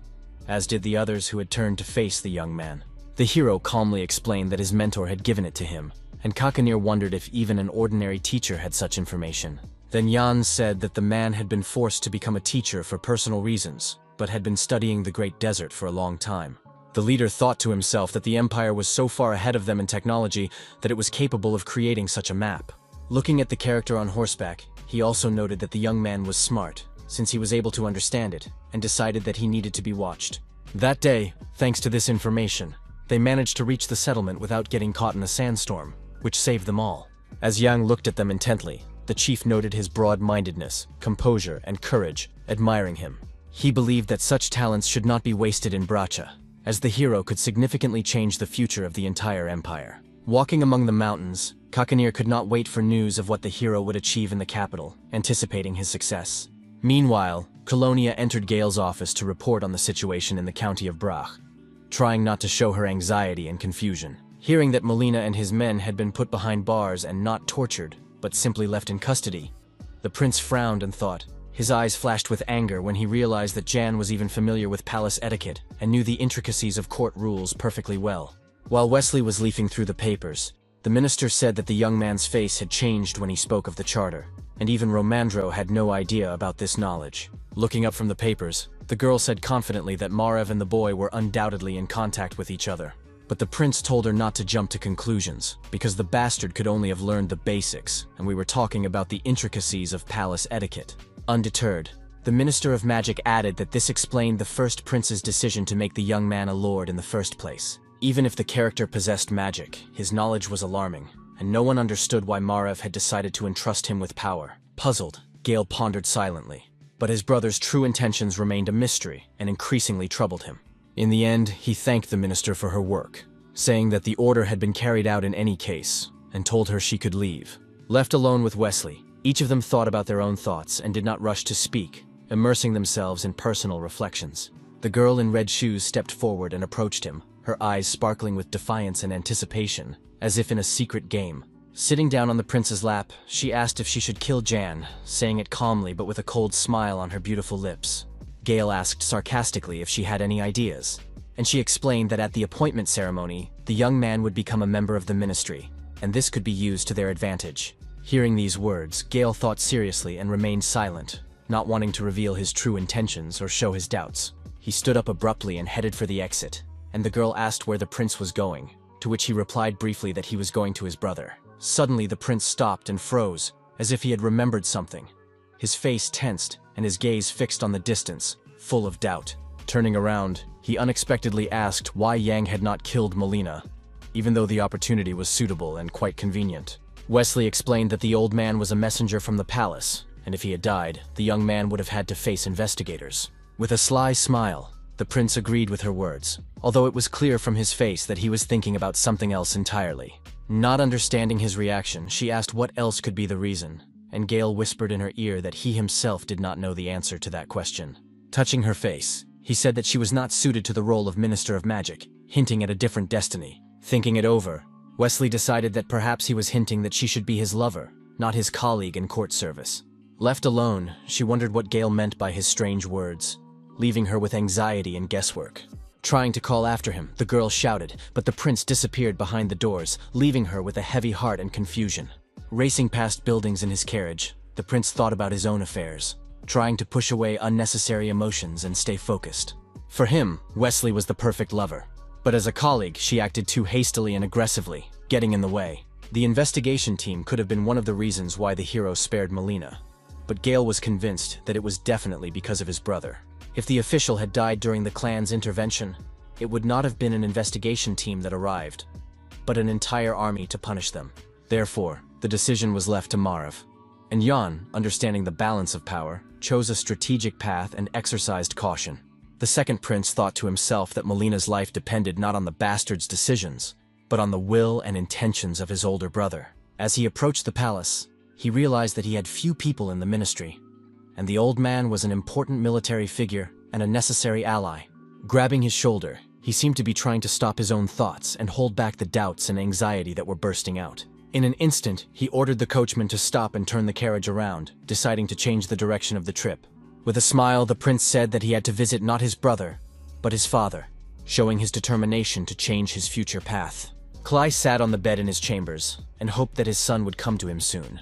as did the others who had turned to face the young man. The hero calmly explained that his mentor had given it to him, and Kakanir wondered if even an ordinary teacher had such information. Then Jan said that the man had been forced to become a teacher for personal reasons, but had been studying the Great Desert for a long time. The leader thought to himself that the Empire was so far ahead of them in technology that it was capable of creating such a map. Looking at the character on horseback, he also noted that the young man was smart, since he was able to understand it, and decided that he needed to be watched. That day, thanks to this information, they managed to reach the settlement without getting caught in a sandstorm, which saved them all. As Yang looked at them intently, the chief noted his broad-mindedness, composure, and courage, admiring him. He believed that such talents should not be wasted in Bracha, as the hero could significantly change the future of the entire empire. Walking among the mountains, Kakanir could not wait for news of what the hero would achieve in the capital, anticipating his success. Meanwhile, Colonia entered Gale's office to report on the situation in the county of Brach, trying not to show her anxiety and confusion. Hearing that Molina and his men had been put behind bars and not tortured, but simply left in custody, the prince frowned and thought. His eyes flashed with anger when he realized that Jan was even familiar with palace etiquette and knew the intricacies of court rules perfectly well. While Wesley was leafing through the papers, the minister said that the young man's face had changed when he spoke of the charter, and even Romandro had no idea about this knowledge. Looking up from the papers, the girl said confidently that Marev and the boy were undoubtedly in contact with each other. But the prince told her not to jump to conclusions, because the bastard could only have learned the basics, and we were talking about the intricacies of palace etiquette. Undeterred, the Minister of Magic added that this explained the first prince's decision to make the young man a lord in the first place. Even if the character possessed magic, his knowledge was alarming, and no one understood why Marev had decided to entrust him with power. Puzzled, Gale pondered silently. But his brother's true intentions remained a mystery and increasingly troubled him. In the end, he thanked the minister for her work, saying that the order had been carried out in any case, and told her she could leave. Left alone with Wesley, each of them thought about their own thoughts and did not rush to speak, immersing themselves in personal reflections. The girl in red shoes stepped forward and approached him, her eyes sparkling with defiance and anticipation, as if in a secret game. Sitting down on the prince's lap, she asked if she should kill Jan, saying it calmly but with a cold smile on her beautiful lips. Gale asked sarcastically if she had any ideas, and she explained that at the appointment ceremony, the young man would become a member of the ministry, and this could be used to their advantage. Hearing these words, Gale thought seriously and remained silent, not wanting to reveal his true intentions or show his doubts. He stood up abruptly and headed for the exit, and the girl asked where the prince was going, to which he replied briefly that he was going to his brother. Suddenly, the prince stopped and froze, as if he had remembered something. His face tensed, and his gaze fixed on the distance, full of doubt. Turning around, he unexpectedly asked why Yang had not killed Molina, even though the opportunity was suitable and quite convenient. Wesley explained that the old man was a messenger from the palace, and if he had died, the young man would have had to face investigators. With a sly smile, the prince agreed with her words, although it was clear from his face that he was thinking about something else entirely. Not understanding his reaction, she asked what else could be the reason, and Gale whispered in her ear that he himself did not know the answer to that question. Touching her face, He said that she was not suited to the role of Minister of Magic, hinting at a different destiny. Thinking it over, Wesley decided that perhaps he was hinting that she should be his lover, not his colleague in court service. Left alone, she wondered what Gale meant by his strange words, leaving her with anxiety and guesswork. Trying to call after him, the girl shouted, but the prince disappeared behind the doors, leaving her with a heavy heart and confusion. Racing past buildings in his carriage, the prince thought about his own affairs, trying to push away unnecessary emotions and stay focused. For him, Wesley was the perfect lover. But as a colleague, she acted too hastily and aggressively, getting in the way. The investigation team could have been one of the reasons why the hero spared Melina. But Gale was convinced that it was definitely because of his brother. If the official had died during the clan's intervention, it would not have been an investigation team that arrived, but an entire army to punish them. Therefore, the decision was left to Marav. And Jan, understanding the balance of power, chose a strategic path and exercised caution. The second prince thought to himself that Melina's life depended not on the bastard's decisions, but on the will and intentions of his older brother. As he approached the palace, he realized that he had few people in the ministry, and the old man was an important military figure and a necessary ally. Grabbing his shoulder, he seemed to be trying to stop his own thoughts and hold back the doubts and anxiety that were bursting out. In an instant, he ordered the coachman to stop and turn the carriage around, deciding to change the direction of the trip. With a smile, the prince said that he had to visit not his brother, but his father, showing his determination to change his future path. Klai sat on the bed in his chambers and hoped that his son would come to him soon,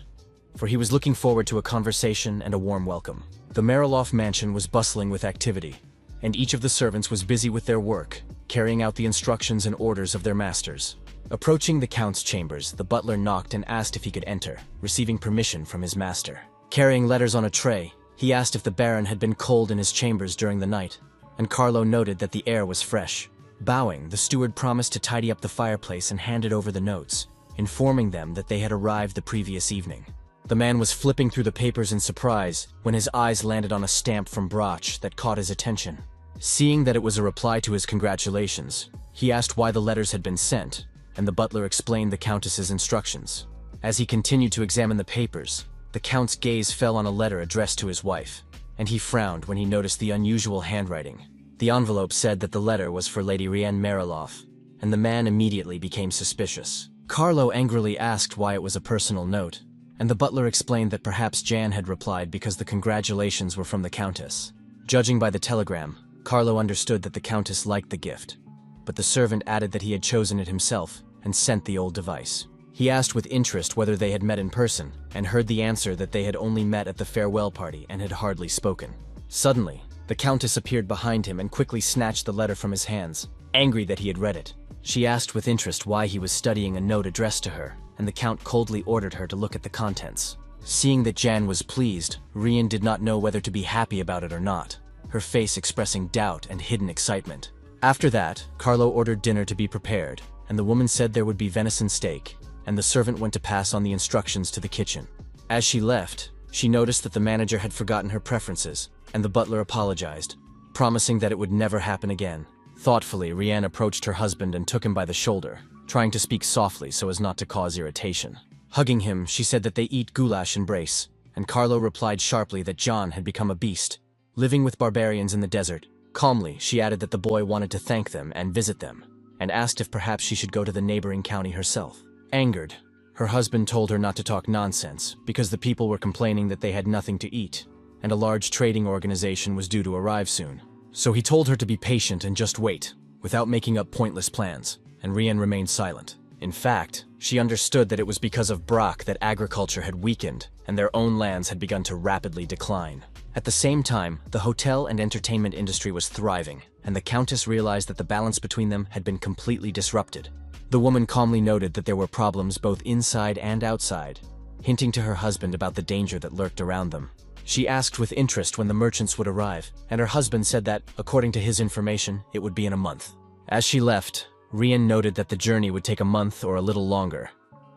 for he was looking forward to a conversation and a warm welcome. The Mariloff mansion was bustling with activity, and each of the servants was busy with their work, carrying out the instructions and orders of their masters. Approaching the count's chambers, the butler knocked and asked if he could enter, receiving permission from his master. Carrying letters on a tray, he asked if the Baron had been cold in his chambers during the night, and Carlo noted that the air was fresh. Bowing, the steward promised to tidy up the fireplace and handed over the notes, informing them that they had arrived the previous evening. The man was flipping through the papers in surprise when his eyes landed on a stamp from Brach that caught his attention. Seeing that it was a reply to his congratulations, he asked why the letters had been sent, and the butler explained the Countess's instructions. As he continued to examine the papers, the Count's gaze fell on a letter addressed to his wife, and he frowned when he noticed the unusual handwriting. The envelope said that the letter was for Lady Rienne Mariloff, and the man immediately became suspicious. Carlo angrily asked why it was a personal note, and the butler explained that perhaps Jan had replied because the congratulations were from the Countess. Judging by the telegram, Carlo understood that the Countess liked the gift, but the servant added that he had chosen it himself and sent the old device. He asked with interest whether they had met in person, and heard the answer that they had only met at the farewell party and had hardly spoken. Suddenly, the Countess appeared behind him and quickly snatched the letter from his hands, angry that he had read it. She asked with interest why he was studying a note addressed to her, and the Count coldly ordered her to look at the contents. Seeing that Jan was pleased, Rian did not know whether to be happy about it or not, her face expressing doubt and hidden excitement. After that, Carlo ordered dinner to be prepared, and the woman said there would be venison steak, and the servant went to pass on the instructions to the kitchen. As she left, she noticed that the manager had forgotten her preferences, and the butler apologized, promising that it would never happen again. Thoughtfully, Rianne approached her husband and took him by the shoulder, trying to speak softly so as not to cause irritation. Hugging him, she said that they eat goulash and brace, and Carlo replied sharply that John had become a beast, living with barbarians in the desert. Calmly, she added that the boy wanted to thank them and visit them, and asked if perhaps she should go to the neighboring county herself. Angered, her husband told her not to talk nonsense because the people were complaining that they had nothing to eat, and a large trading organization was due to arrive soon. So he told her to be patient and just wait, without making up pointless plans, and Rian remained silent. In fact, she understood that it was because of Brach that agriculture had weakened and their own lands had begun to rapidly decline. At the same time, the hotel and entertainment industry was thriving, and the Countess realized that the balance between them had been completely disrupted. The woman calmly noted that there were problems both inside and outside, hinting to her husband about the danger that lurked around them. She asked with interest when the merchants would arrive, and her husband said that, according to his information, it would be in a month. As she left, Rian noted that the journey would take a month or a little longer,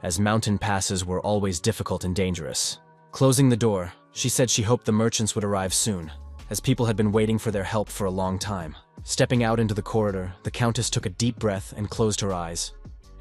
as mountain passes were always difficult and dangerous. Closing the door, she said she hoped the merchants would arrive soon, as people had been waiting for their help for a long time. Stepping out into the corridor, the Countess took a deep breath and closed her eyes,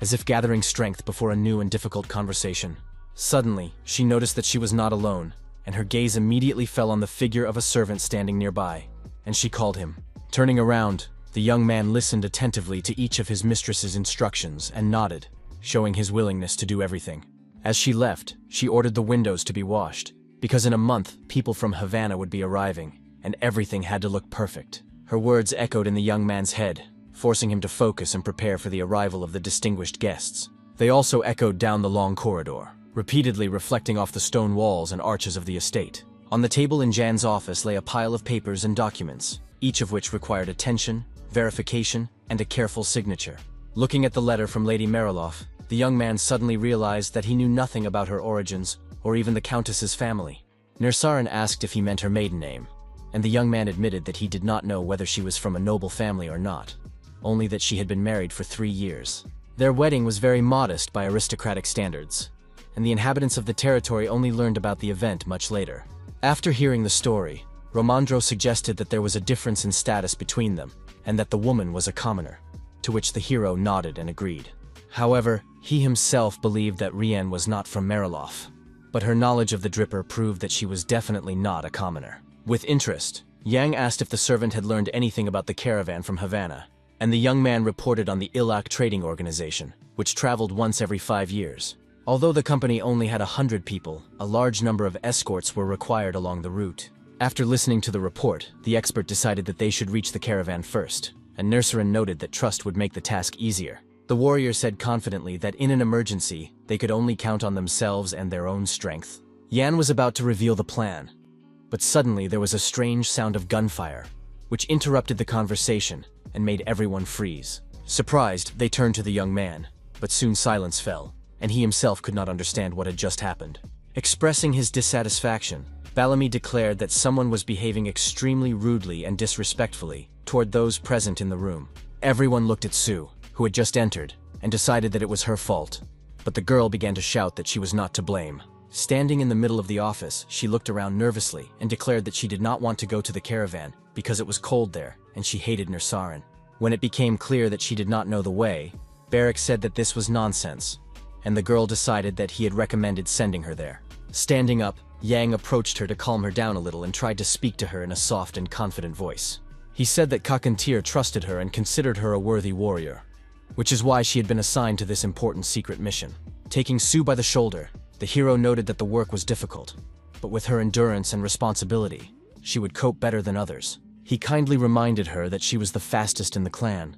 as if gathering strength before a new and difficult conversation. Suddenly, she noticed that she was not alone, and her gaze immediately fell on the figure of a servant standing nearby, and she called him. Turning around, the young man listened attentively to each of his mistress's instructions and nodded, showing his willingness to do everything. As she left, she ordered the windows to be washed, because in a month, people from Havana would be arriving, and everything had to look perfect. Her words echoed in the young man's head, forcing him to focus and prepare for the arrival of the distinguished guests. They also echoed down the long corridor, repeatedly reflecting off the stone walls and arches of the estate. On the table in Jan's office lay a pile of papers and documents, each of which required attention, verification, and a careful signature. Looking at the letter from Lady Mariloff, the young man suddenly realized that he knew nothing about her origins or even the Countess's family. Nersarin asked if he meant her maiden name, and the young man admitted that he did not know whether she was from a noble family or not, only that she had been married for 3 years. Their wedding was very modest by aristocratic standards, and the inhabitants of the territory only learned about the event much later. After hearing the story, Romandro suggested that there was a difference in status between them, and that the woman was a commoner, to which the hero nodded and agreed. However, he himself believed that Rien was not from Mariloff, but her knowledge of the Dripper proved that she was definitely not a commoner. With interest, Yang asked if the servant had learned anything about the caravan from Havana, and the young man reported on the Ilak trading organization, which traveled once every 5 years. Although the company only had 100 people, a large number of escorts were required along the route. After listening to the report, the expert decided that they should reach the caravan first, and Nersarin noted that trust would make the task easier. The warrior said confidently that in an emergency, they could only count on themselves and their own strength. Yan was about to reveal the plan, but suddenly there was a strange sound of gunfire, which interrupted the conversation and made everyone freeze. Surprised, they turned to the young man, but soon silence fell, and he himself could not understand what had just happened. Expressing his dissatisfaction, Bellamy declared that someone was behaving extremely rudely and disrespectfully toward those present in the room. Everyone looked at Sue, who had just entered, and decided that it was her fault, but the girl began to shout that she was not to blame. Standing in the middle of the office, she looked around nervously and declared that she did not want to go to the caravan because it was cold there and she hated Nersarin. When it became clear that she did not know the way, Barrick said that this was nonsense, and the girl decided that he had recommended sending her there. Standing up, Yang approached her to calm her down a little and tried to speak to her in a soft and confident voice. He said that Kakantir trusted her and considered her a worthy warrior, which is why she had been assigned to this important secret mission. Taking Sue by the shoulder, the hero noted that the work was difficult, but with her endurance and responsibility, she would cope better than others. He kindly reminded her that she was the fastest in the clan,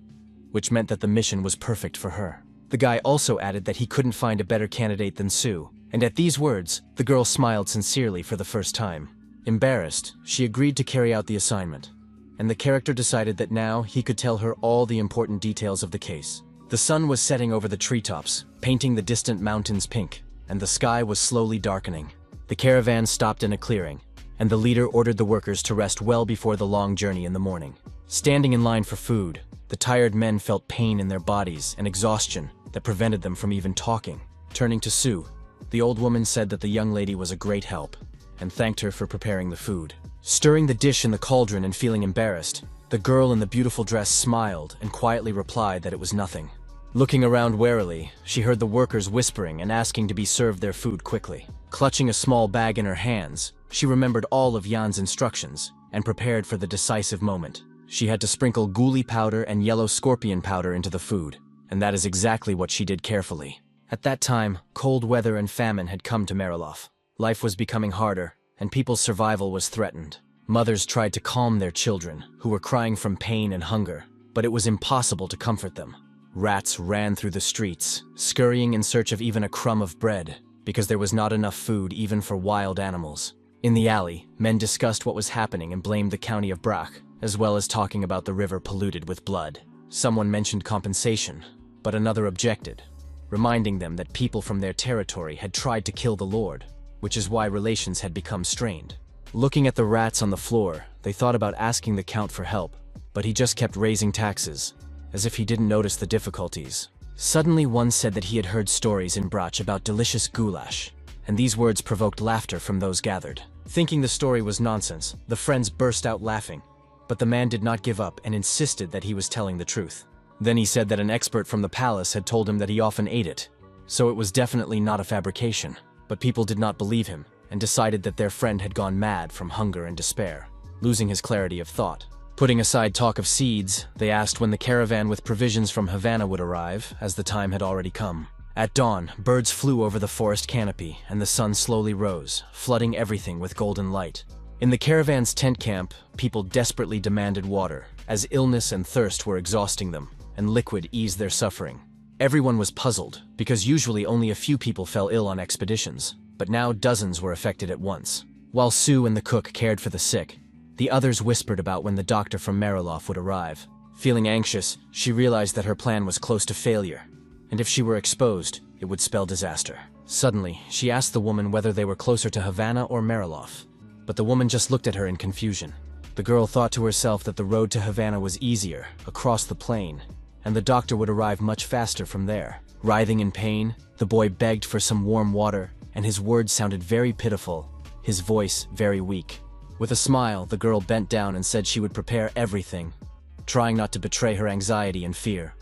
which meant that the mission was perfect for her. The guy also added that he couldn't find a better candidate than Sue, and at these words, the girl smiled sincerely for the first time. Embarrassed, she agreed to carry out the assignment, and the character decided that now he could tell her all the important details of the case. The sun was setting over the treetops, painting the distant mountains pink, and the sky was slowly darkening. The caravan stopped in a clearing, and the leader ordered the workers to rest well before the long journey in the morning. Standing in line for food, the tired men felt pain in their bodies and exhaustion that prevented them from even talking. Turning to Sue, the old woman said that the young lady was a great help, and thanked her for preparing the food. Stirring the dish in the cauldron and feeling embarrassed, the girl in the beautiful dress smiled and quietly replied that it was nothing. Looking around warily, she heard the workers whispering and asking to be served their food quickly. Clutching a small bag in her hands, she remembered all of Jan's instructions and prepared for the decisive moment. She had to sprinkle guli powder and yellow scorpion powder into the food, and that is exactly what she did carefully. At that time, cold weather and famine had come to Mariloff. Life was becoming harder, and people's survival was threatened. Mothers tried to calm their children, who were crying from pain and hunger, but it was impossible to comfort them. Rats ran through the streets, scurrying in search of even a crumb of bread, because there was not enough food even for wild animals. In the alley, men discussed what was happening and blamed the county of Brach, as well as talking about the river polluted with blood. Someone mentioned compensation, but another objected, reminding them that people from their territory had tried to kill the Lord, which is why relations had become strained. Looking at the rats on the floor, they thought about asking the Count for help, but he just kept raising taxes, as if he didn't notice the difficulties. Suddenly one said that he had heard stories in Brach about delicious goulash, and these words provoked laughter from those gathered. Thinking the story was nonsense, the friends burst out laughing, but the man did not give up and insisted that he was telling the truth. Then he said that an expert from the palace had told him that he often ate it, so it was definitely not a fabrication. But people did not believe him, and decided that their friend had gone mad from hunger and despair. Losing his clarity of thought, Putting aside talk of seeds, they asked when the caravan with provisions from Havana would arrive, as the time had already come. At dawn, birds flew over the forest canopy, and the sun slowly rose, flooding everything with golden light. In the caravan's tent camp, people desperately demanded water, as illness and thirst were exhausting them, and liquid eased their suffering. Everyone was puzzled, because usually only a few people fell ill on expeditions, but now dozens were affected at once. While Sue and the cook cared for the sick, the others whispered about when the doctor from Mariloff would arrive. Feeling anxious, she realized that her plan was close to failure, and if she were exposed, it would spell disaster. Suddenly, she asked the woman whether they were closer to Havana or Mariloff, but the woman just looked at her in confusion. The girl thought to herself that the road to Havana was easier, across the plain, and the doctor would arrive much faster from there. Writhing in pain, the boy begged for some warm water, and his words sounded very pitiful, his voice very weak. With a smile, the girl bent down and said she would prepare everything, trying not to betray her anxiety and fear,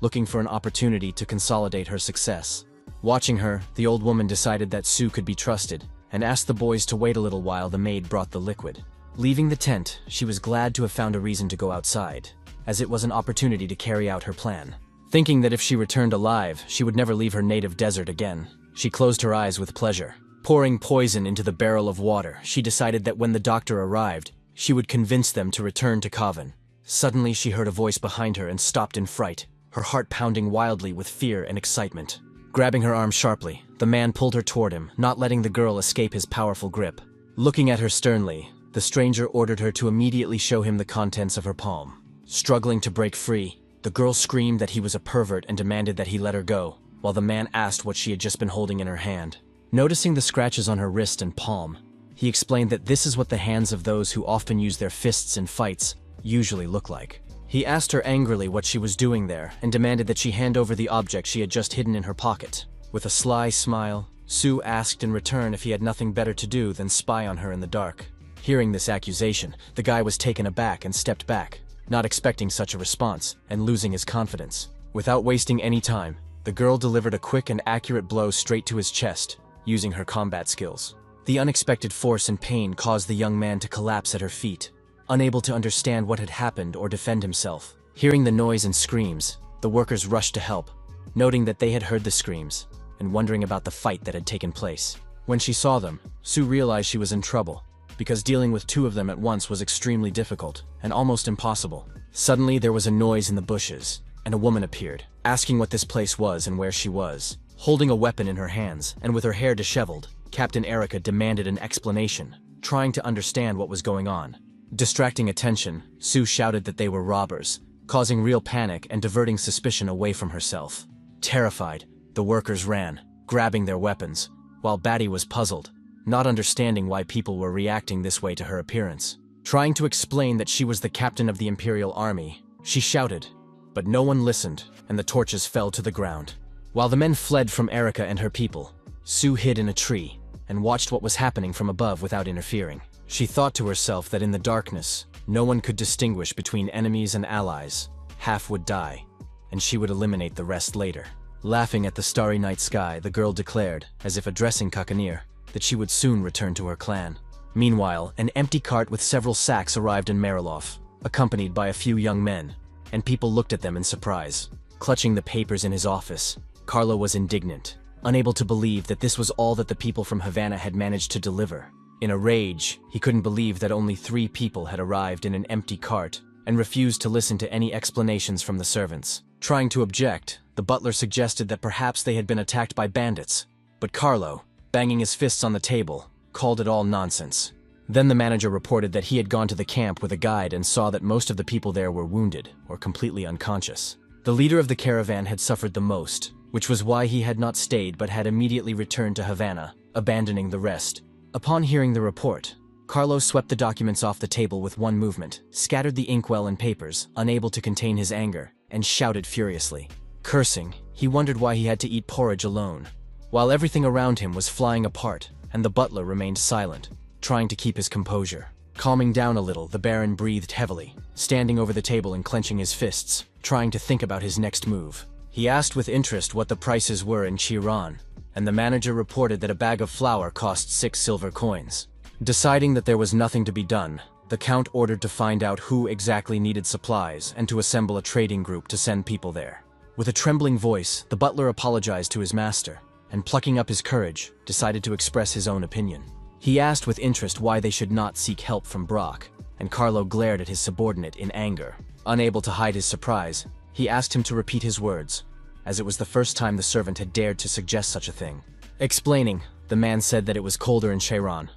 looking for an opportunity to consolidate her success. Watching her, the old woman decided that Sue could be trusted, and asked the boys to wait a little while the maid brought the liquid. Leaving the tent, she was glad to have found a reason to go outside, as it was an opportunity to carry out her plan. Thinking that if she returned alive, she would never leave her native desert again, she closed her eyes with pleasure. Pouring poison into the barrel of water, she decided that when the doctor arrived, she would convince them to return to Kavan. Suddenly, she heard a voice behind her and stopped in fright, her heart pounding wildly with fear and excitement. Grabbing her arm sharply, the man pulled her toward him, not letting the girl escape his powerful grip. Looking at her sternly, the stranger ordered her to immediately show him the contents of her palm. Struggling to break free, the girl screamed that he was a pervert and demanded that he let her go, while the man asked what she had just been holding in her hand. Noticing the scratches on her wrist and palm, he explained that this is what the hands of those who often use their fists in fights usually look like. He asked her angrily what she was doing there and demanded that she hand over the object she had just hidden in her pocket. With a sly smile, Sue asked in return if he had nothing better to do than spy on her in the dark. Hearing this accusation, the guy was taken aback and stepped back, not expecting such a response and losing his confidence. Without wasting any time, the girl delivered a quick and accurate blow straight to his chest, using her combat skills. The unexpected force and pain caused the young man to collapse at her feet, unable to understand what had happened or defend himself. Hearing the noise and screams, the workers rushed to help, noting that they had heard the screams, and wondering about the fight that had taken place. When she saw them, Sue realized she was in trouble, because dealing with two of them at once was extremely difficult and almost impossible. Suddenly, there was a noise in the bushes, and a woman appeared, asking what this place was and where she was. Holding a weapon in her hands, and with her hair disheveled, Captain Erica demanded an explanation, trying to understand what was going on. Distracting attention, Sue shouted that they were robbers, causing real panic and diverting suspicion away from herself. Terrified, the workers ran, grabbing their weapons, while Batty was puzzled, not understanding why people were reacting this way to her appearance. Trying to explain that she was the captain of the Imperial Army, she shouted, but no one listened, and the torches fell to the ground. While the men fled from Erica and her people, Sue hid in a tree and watched what was happening from above without interfering. She thought to herself that in the darkness, no one could distinguish between enemies and allies. Half would die, and she would eliminate the rest later. Laughing at the starry night sky, the girl declared, as if addressing Kakanir, that she would soon return to her clan. Meanwhile, an empty cart with several sacks arrived in Mariloff, accompanied by a few young men, and people looked at them in surprise. Clutching the papers in his office, Carlo was indignant, unable to believe that this was all that the people from Havana had managed to deliver. In a rage, he couldn't believe that only 3 people had arrived in an empty cart and refused to listen to any explanations from the servants. Trying to object, the butler suggested that perhaps they had been attacked by bandits, but Carlo, banging his fists on the table, called it all nonsense. Then the manager reported that he had gone to the camp with a guide and saw that most of the people there were wounded or completely unconscious. The leader of the caravan had suffered the most, which was why he had not stayed but had immediately returned to Havana, abandoning the rest. Upon hearing the report, Carlo swept the documents off the table with one movement, scattered the inkwell and papers, unable to contain his anger, and shouted furiously. Cursing, he wondered why he had to eat porridge alone, while everything around him was flying apart, and the butler remained silent, trying to keep his composure. Calming down a little, the Baron breathed heavily, standing over the table and clenching his fists, trying to think about his next move. He asked with interest what the prices were in Chiron, and the manager reported that a bag of flour cost 6 silver coins. Deciding that there was nothing to be done, the the Count ordered to find out who exactly needed supplies and to assemble a trading group to send people there. With a trembling voice, the butler apologized to his master, and plucking up his courage, decided to express his own opinion. He asked with interest why they should not seek help from Brock, and Carlo glared at his subordinate in anger. Unable to hide his surprise, he asked him to repeat his words, as it was the first time the servant had dared to suggest such a thing. Explaining, the man said that it was colder in Cheiron.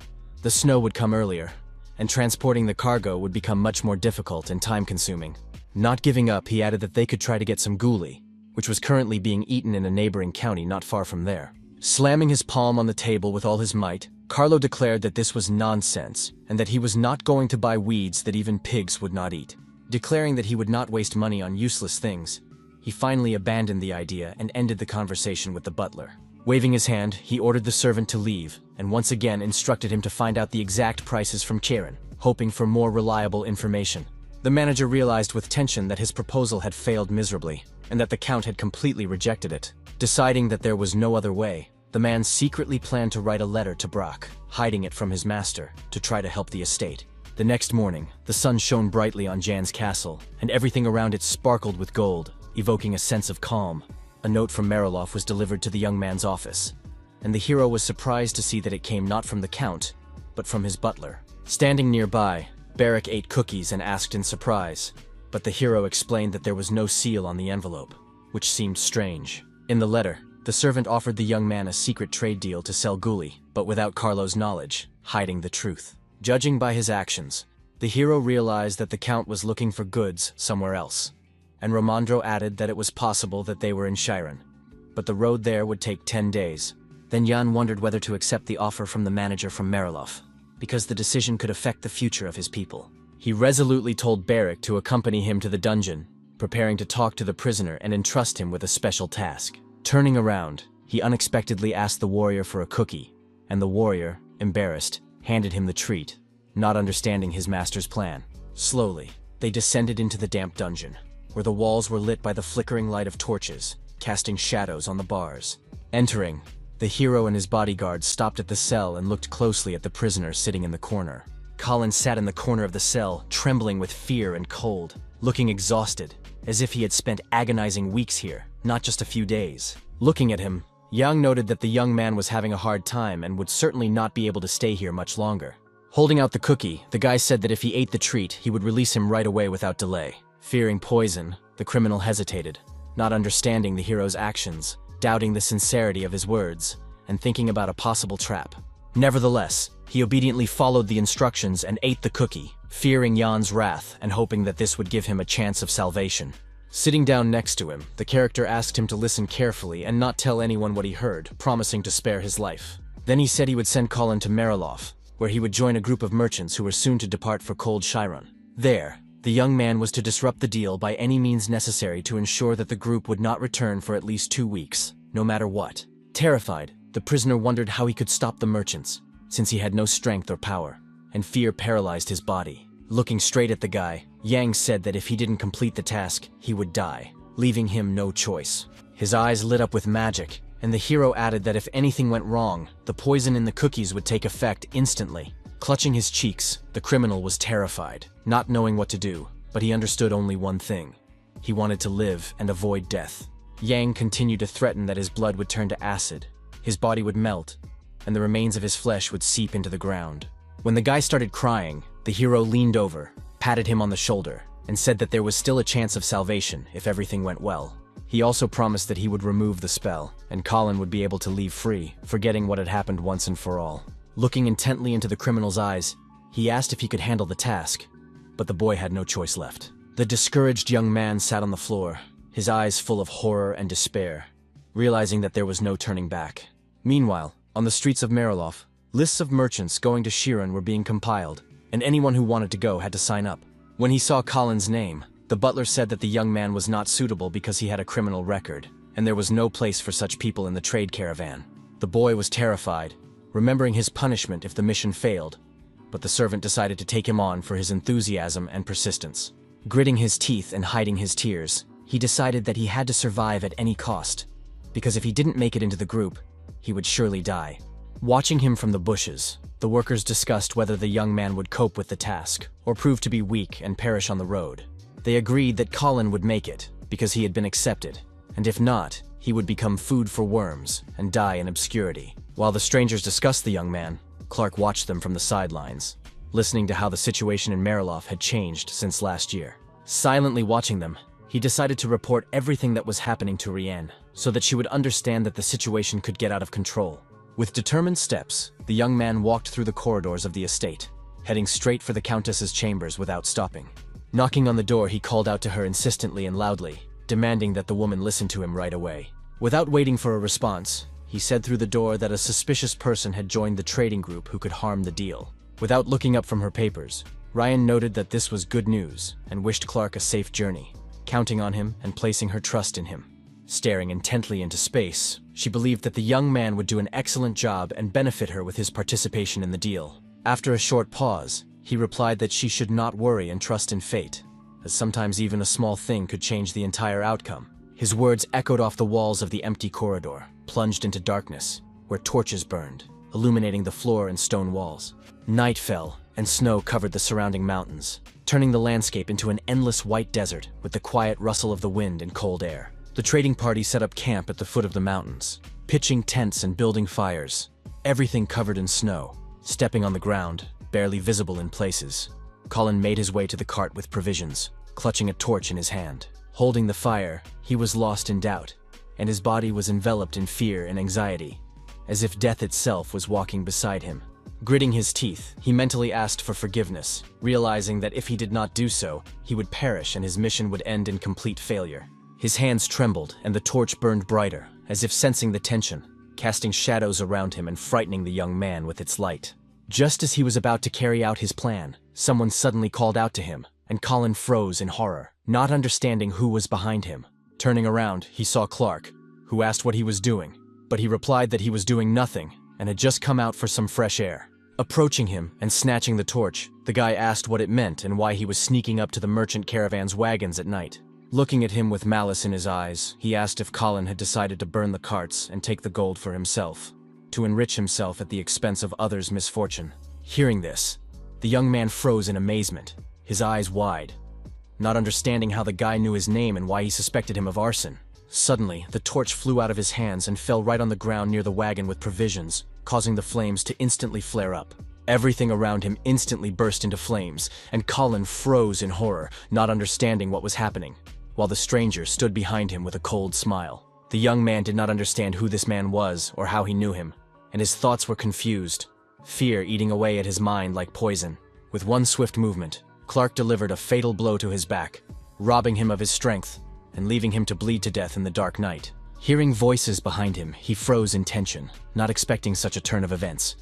The snow would come earlier, and transporting the cargo would become much more difficult and time-consuming. Not giving up, he added that they could try to get some guli, which was currently being eaten in a neighboring county not far from there. Slamming his palm on the table with all his might, Carlo declared that this was nonsense, and that he was not going to buy weeds that even pigs would not eat. Declaring that he would not waste money on useless things, he finally abandoned the idea and ended the conversation with the butler. Waving his hand, he ordered the servant to leave, and once again instructed him to find out the exact prices from Cheiron, hoping for more reliable information. The manager realized with tension that his proposal had failed miserably, and that the Count had completely rejected it. Deciding that there was no other way, the man secretly planned to write a letter to Brock, hiding it from his master, to try to help the estate. The next morning, the sun shone brightly on Jan's castle, and everything around it sparkled with gold, evoking a sense of calm. A note from Mariloff was delivered to the young man's office, and the hero was surprised to see that it came not from the Count, but from his butler. Standing nearby, Barrick ate cookies and asked in surprise, but the hero explained that there was no seal on the envelope, which seemed strange. In the letter, the servant offered the young man a secret trade deal to sell guli, but without Carlo's knowledge, hiding the truth. Judging by his actions, the hero realized that the Count was looking for goods somewhere else, and Romandro added that it was possible that they were in Cheiron, but the road there would take 10 days. Then Jan wondered whether to accept the offer from the manager from Mariloff, because the decision could affect the future of his people. He resolutely told Barrick to accompany him to the dungeon, preparing to talk to the prisoner and entrust him with a special task. Turning around, he unexpectedly asked the warrior for a cookie, and the warrior, embarrassed, handed him the treat, not understanding his master's plan. Slowly, they descended into the damp dungeon, where the walls were lit by the flickering light of torches, casting shadows on the bars. Entering, the hero and his bodyguard stopped at the cell and looked closely at the prisoner sitting in the corner. Colin sat in the corner of the cell, trembling with fear and cold, looking exhausted, as if he had spent agonizing weeks here, not just a few days. Looking at him, Yang noted that the young man was having a hard time and would certainly not be able to stay here much longer. Holding out the cookie, the guy said that if he ate the treat, he would release him right away without delay. Fearing poison, the criminal hesitated, not understanding the hero's actions, doubting the sincerity of his words, and thinking about a possible trap. Nevertheless, he obediently followed the instructions and ate the cookie, fearing Jan's wrath and hoping that this would give him a chance of salvation. Sitting down next to him, the character asked him to listen carefully and not tell anyone what he heard, promising to spare his life. Then he said he would send Colin to Mariloff, where he would join a group of merchants who were soon to depart for cold Cheiron. There, the young man was to disrupt the deal by any means necessary to ensure that the group would not return for at least 2 weeks, no matter what. Terrified, the prisoner wondered how he could stop the merchants, since he had no strength or power, and fear paralyzed his body. Looking straight at the guy, Yang said that if he didn't complete the task, he would die, leaving him no choice. His eyes lit up with magic, and the hero added that if anything went wrong, the poison in the cookies would take effect instantly. Clutching his cheeks, the criminal was terrified, not knowing what to do, but he understood only one thing. He wanted to live and avoid death. Yang continued to threaten that his blood would turn to acid, his body would melt, and the remains of his flesh would seep into the ground. When the guy started crying, the hero leaned over, patted him on the shoulder, and said that there was still a chance of salvation if everything went well. He also promised that he would remove the spell, and Colin would be able to leave free, forgetting what had happened once and for all. Looking intently into the criminal's eyes, he asked if he could handle the task, but the boy had no choice left. The discouraged young man sat on the floor, his eyes full of horror and despair, realizing that there was no turning back. Meanwhile, on the streets of Mariloff, lists of merchants going to Cheiron were being compiled, and anyone who wanted to go had to sign up. When he saw Colin's name, the butler said that the young man was not suitable because he had a criminal record, and there was no place for such people in the trade caravan. The boy was terrified, remembering his punishment if the mission failed, but the servant decided to take him on for his enthusiasm and persistence. Gritting his teeth and hiding his tears, he decided that he had to survive at any cost, because if he didn't make it into the group, he would surely die. Watching him from the bushes, the workers discussed whether the young man would cope with the task, or prove to be weak and perish on the road. They agreed that Colin would make it, because he had been accepted, and if not, he would become food for worms and die in obscurity. While the strangers discussed the young man, Clark watched them from the sidelines, listening to how the situation in Mariloff had changed since last year. Silently watching them, he decided to report everything that was happening to Rianne, so that she would understand that the situation could get out of control. With determined steps, the young man walked through the corridors of the estate, heading straight for the Countess's chambers without stopping. Knocking on the door, he called out to her insistently and loudly, demanding that the woman listen to him right away. Without waiting for a response, he said through the door that a suspicious person had joined the trading group who could harm the deal. Without looking up from her papers, Ryan noted that this was good news and wished Clark a safe journey, counting on him and placing her trust in him. Staring intently into space, she believed that the young man would do an excellent job and benefit her with his participation in the deal. After a short pause, he replied that she should not worry and trust in fate, as sometimes even a small thing could change the entire outcome. His words echoed off the walls of the empty corridor, plunged into darkness, where torches burned, illuminating the floor and stone walls. Night fell, and snow covered the surrounding mountains, turning the landscape into an endless white desert with the quiet rustle of the wind and cold air. The trading party set up camp at the foot of the mountains, pitching tents and building fires, everything covered in snow. Stepping on the ground, barely visible in places, Colin made his way to the cart with provisions, clutching a torch in his hand. Holding the fire, he was lost in doubt, and his body was enveloped in fear and anxiety, as if death itself was walking beside him. Gritting his teeth, he mentally asked for forgiveness, realizing that if he did not do so, he would perish and his mission would end in complete failure. His hands trembled, and the torch burned brighter, as if sensing the tension, casting shadows around him and frightening the young man with its light. Just as he was about to carry out his plan, someone suddenly called out to him, and Colin froze in horror, not understanding who was behind him. Turning around, he saw Clark, who asked what he was doing, but he replied that he was doing nothing and had just come out for some fresh air. Approaching him and snatching the torch, the guy asked what it meant and why he was sneaking up to the merchant caravan's wagons at night. Looking at him with malice in his eyes, he asked if Colin had decided to burn the carts and take the gold for himself, to enrich himself at the expense of others' misfortune. Hearing this, the young man froze in amazement, his eyes wide, not understanding how the guy knew his name and why he suspected him of arson. Suddenly, the torch flew out of his hands and fell right on the ground near the wagon with provisions, causing the flames to instantly flare up. Everything around him instantly burst into flames, and Colin froze in horror, not understanding what was happening, while the stranger stood behind him with a cold smile. The young man did not understand who this man was or how he knew him, and his thoughts were confused, fear eating away at his mind like poison. With one swift movement, Clark delivered a fatal blow to his back, robbing him of his strength and leaving him to bleed to death in the dark night. Hearing voices behind him, he froze in tension, not expecting such a turn of events,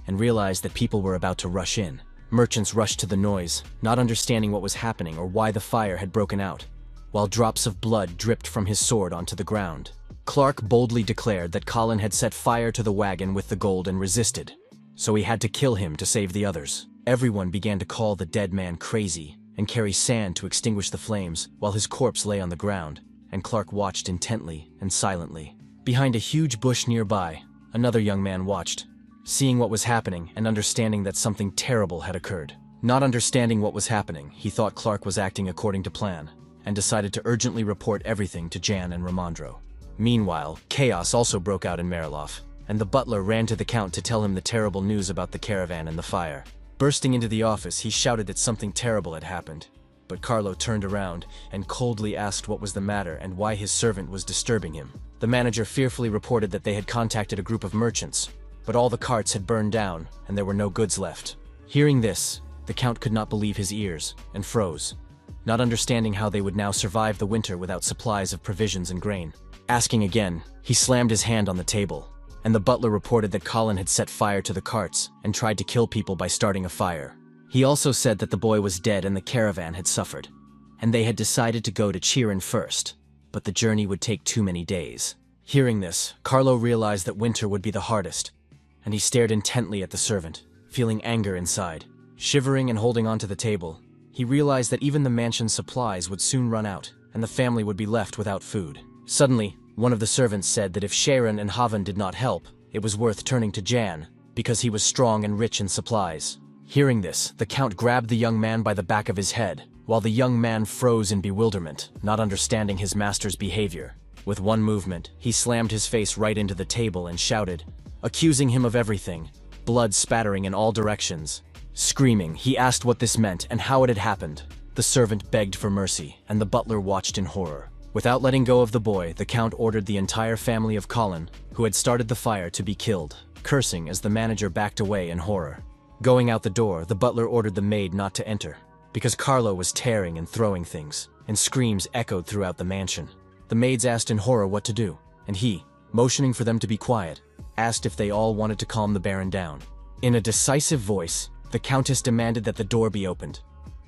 and realized that people were about to rush in. Merchants rushed to the noise, not understanding what was happening or why the fire had broken out, while drops of blood dripped from his sword onto the ground. Clark boldly declared that Colin had set fire to the wagon with the gold and resisted, so he had to kill him to save the others. Everyone began to call the dead man crazy and carry sand to extinguish the flames while his corpse lay on the ground, and Clark watched intently and silently. Behind a huge bush nearby, another young man watched, seeing what was happening and understanding that something terrible had occurred. Not understanding what was happening, he thought Clark was acting according to plan, and decided to urgently report everything to Jan and Ramondro. Meanwhile, chaos also broke out in Mariloff, and the butler ran to the Count to tell him the terrible news about the caravan and the fire. Bursting into the office, he shouted that something terrible had happened, but Carlo turned around and coldly asked what was the matter and why his servant was disturbing him. The manager fearfully reported that they had contacted a group of merchants, but all the carts had burned down and there were no goods left. Hearing this, the Count could not believe his ears and froze, not understanding how they would now survive the winter without supplies of provisions and grain. Asking again, he slammed his hand on the table, and the butler reported that Colin had set fire to the carts and tried to kill people by starting a fire. He also said that the boy was dead and the caravan had suffered, and they had decided to go to Chirin first, but the journey would take too many days. Hearing this, Carlo realized that winter would be the hardest, and he stared intently at the servant, feeling anger inside. Shivering and holding onto the table, he realized that even the mansion's supplies would soon run out, and the family would be left without food. Suddenly, one of the servants said that if Sharon and Havan did not help, it was worth turning to Jan, because he was strong and rich in supplies. Hearing this, the Count grabbed the young man by the back of his head, while the young man froze in bewilderment, not understanding his master's behavior. With one movement, he slammed his face right into the table and shouted, accusing him of everything, blood spattering in all directions. Screaming, he asked what this meant and how it had happened. The servant begged for mercy, and the butler watched in horror. Without letting go of the boy, the Count ordered the entire family of Colin, who had started the fire, to be killed, cursing as the manager backed away in horror. Going out the door, the butler ordered the maid not to enter, because Carlo was tearing and throwing things, and screams echoed throughout the mansion. The maids asked in horror what to do, and he, motioning for them to be quiet, asked if they all wanted to calm the Baron down. In a decisive voice, the Countess demanded that the door be opened,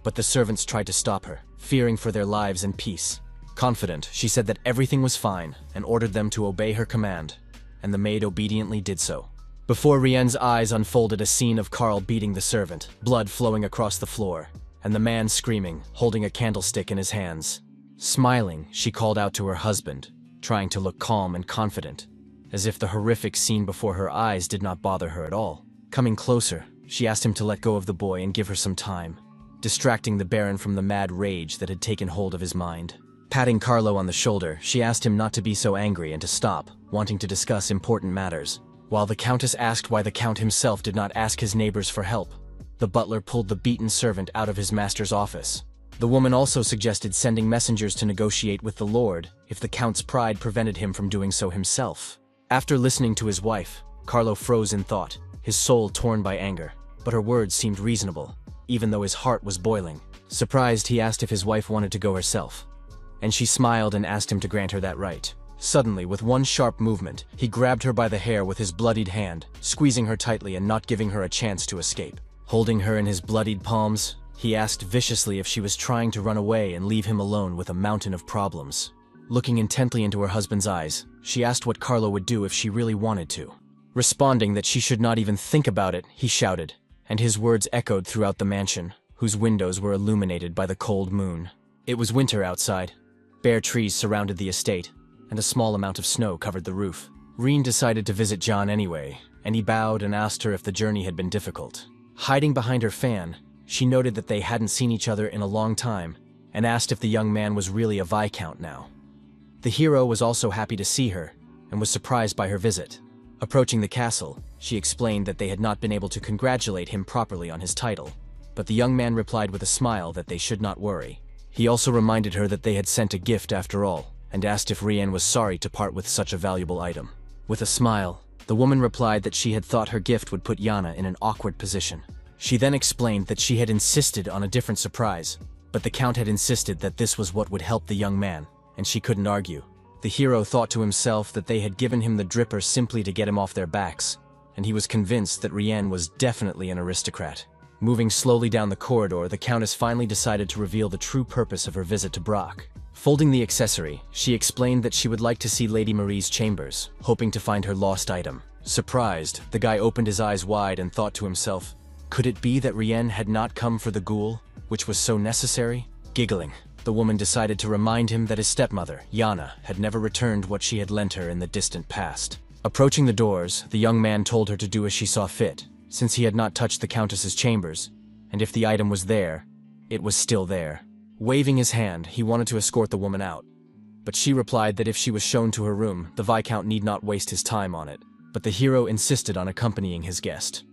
but the servants tried to stop her, fearing for their lives and peace. Confident, she said that everything was fine and ordered them to obey her command, and the maid obediently did so. Before Rienne's eyes unfolded a scene of Carl beating the servant, blood flowing across the floor, and the man screaming, holding a candlestick in his hands. Smiling, she called out to her husband, trying to look calm and confident, as if the horrific scene before her eyes did not bother her at all. Coming closer, she asked him to let go of the boy and give her some time, distracting the Baron from the mad rage that had taken hold of his mind. Patting Carlo on the shoulder, she asked him not to be so angry and to stop, wanting to discuss important matters. While the Countess asked why the Count himself did not ask his neighbors for help, the butler pulled the beaten servant out of his master's office. The woman also suggested sending messengers to negotiate with the Lord if the Count's pride prevented him from doing so himself. After listening to his wife, Carlo froze in thought, his soul torn by anger, but her words seemed reasonable, even though his heart was boiling. Surprised, he asked if his wife wanted to go herself, and she smiled and asked him to grant her that right. Suddenly, with one sharp movement, he grabbed her by the hair with his bloodied hand, squeezing her tightly and not giving her a chance to escape. Holding her in his bloodied palms, he asked viciously if she was trying to run away and leave him alone with a mountain of problems. Looking intently into her husband's eyes, she asked what Carlo would do if she really wanted to. Responding that she should not even think about it, he shouted, and his words echoed throughout the mansion, whose windows were illuminated by the cold moon. It was winter outside. Bare trees surrounded the estate, and a small amount of snow covered the roof. Rien decided to visit John anyway, and he bowed and asked her if the journey had been difficult. Hiding behind her fan, she noted that they hadn't seen each other in a long time, and asked if the young man was really a Viscount now. The hero was also happy to see her, and was surprised by her visit. Approaching the castle, she explained that they had not been able to congratulate him properly on his title, but the young man replied with a smile that they should not worry. He also reminded her that they had sent a gift after all, and asked if Rien was sorry to part with such a valuable item. With a smile, the woman replied that she had thought her gift would put Yana in an awkward position. She then explained that she had insisted on a different surprise, but the Count had insisted that this was what would help the young man, and she couldn't argue. The hero thought to himself that they had given him the dripper simply to get him off their backs, and he was convinced that Rien was definitely an aristocrat. Moving slowly down the corridor, the Countess finally decided to reveal the true purpose of her visit to Brock. Folding the accessory, she explained that she would like to see Lady Marie's chambers, hoping to find her lost item. Surprised, the guy opened his eyes wide and thought to himself, could it be that Rien had not come for the ghoul, which was so necessary? Giggling, the woman decided to remind him that his stepmother, Yana, had never returned what she had lent her in the distant past. Approaching the doors, the young man told her to do as she saw fit, since he had not touched the Countess's chambers, and if the item was there, it was still there. Waving his hand, he wanted to escort the woman out, but she replied that if she was shown to her room, the Viscount need not waste his time on it. But the hero insisted on accompanying his guest,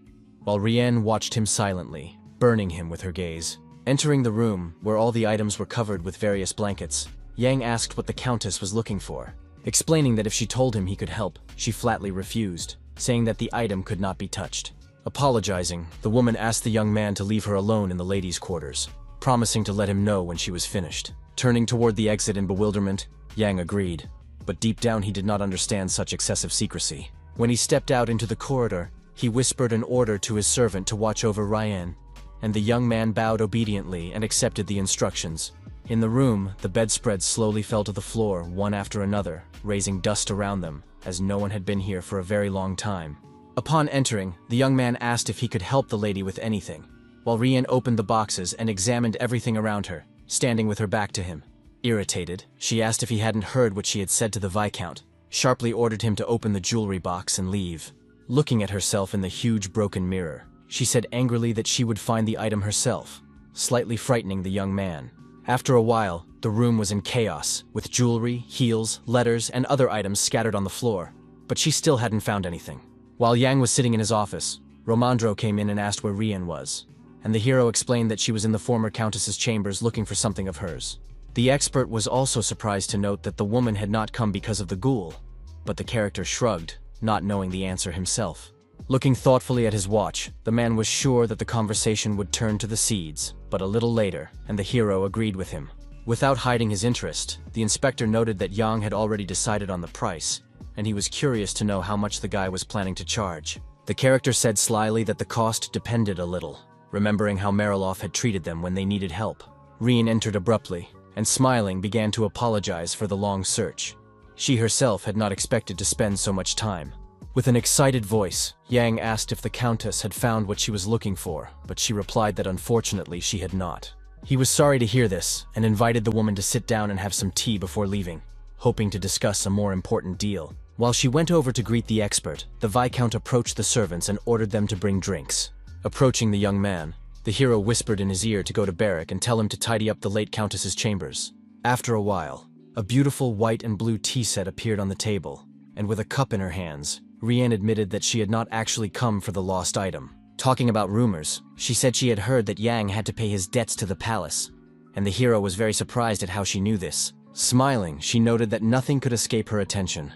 while Rien watched him silently, burning him with her gaze. Entering the room, where all the items were covered with various blankets, Yang asked what the Countess was looking for. Explaining that if she told him he could help, she flatly refused, saying that the item could not be touched. Apologizing, the woman asked the young man to leave her alone in the ladies' quarters, promising to let him know when she was finished. Turning toward the exit in bewilderment, Yang agreed, but deep down he did not understand such excessive secrecy. When he stepped out into the corridor, he whispered an order to his servant to watch over Rien, and the young man bowed obediently and accepted the instructions. In the room, the bedspreads slowly fell to the floor, one after another, raising dust around them, as no one had been here for a very long time. Upon entering, the young man asked if he could help the lady with anything, while Rien opened the boxes and examined everything around her, standing with her back to him. Irritated, she asked if he hadn't heard what she had said to the Viscount. sharply ordered him to open the jewelry box and leave. Looking at herself in the huge broken mirror, she said angrily that she would find the item herself, slightly frightening the young man. After a while, the room was in chaos, with jewelry, heels, letters, and other items scattered on the floor, but she still hadn't found anything. While Yang was sitting in his office, Romandro came in and asked where Rien was, and the hero explained that she was in the former countess's chambers looking for something of hers. The expert was also surprised to note that the woman had not come because of the ghoul, but the character shrugged, not knowing the answer himself. Looking thoughtfully at his watch, the man was sure that the conversation would turn to the seeds, but a little later, and the hero agreed with him. Without hiding his interest, the inspector noted that Yang had already decided on the price, and he was curious to know how much the guy was planning to charge. The character said slyly that the cost depended a little, remembering how Mariloff had treated them when they needed help. Rien entered abruptly, and smiling began to apologize for the long search. She herself had not expected to spend so much time. With an excited voice, Yang asked if the countess had found what she was looking for, but she replied that unfortunately she had not. He was sorry to hear this, and invited the woman to sit down and have some tea before leaving, hoping to discuss a more important deal. While she went over to greet the expert, the Viscount approached the servants and ordered them to bring drinks. Approaching the young man, the hero whispered in his ear to go to Barrack and tell him to tidy up the late countess's chambers. After a while, a beautiful white and blue tea set appeared on the table, and with a cup in her hands, Rien admitted that she had not actually come for the lost item. Talking about rumors, she said she had heard that Yang had to pay his debts to the palace, and the hero was very surprised at how she knew this. Smiling, she noted that nothing could escape her attention.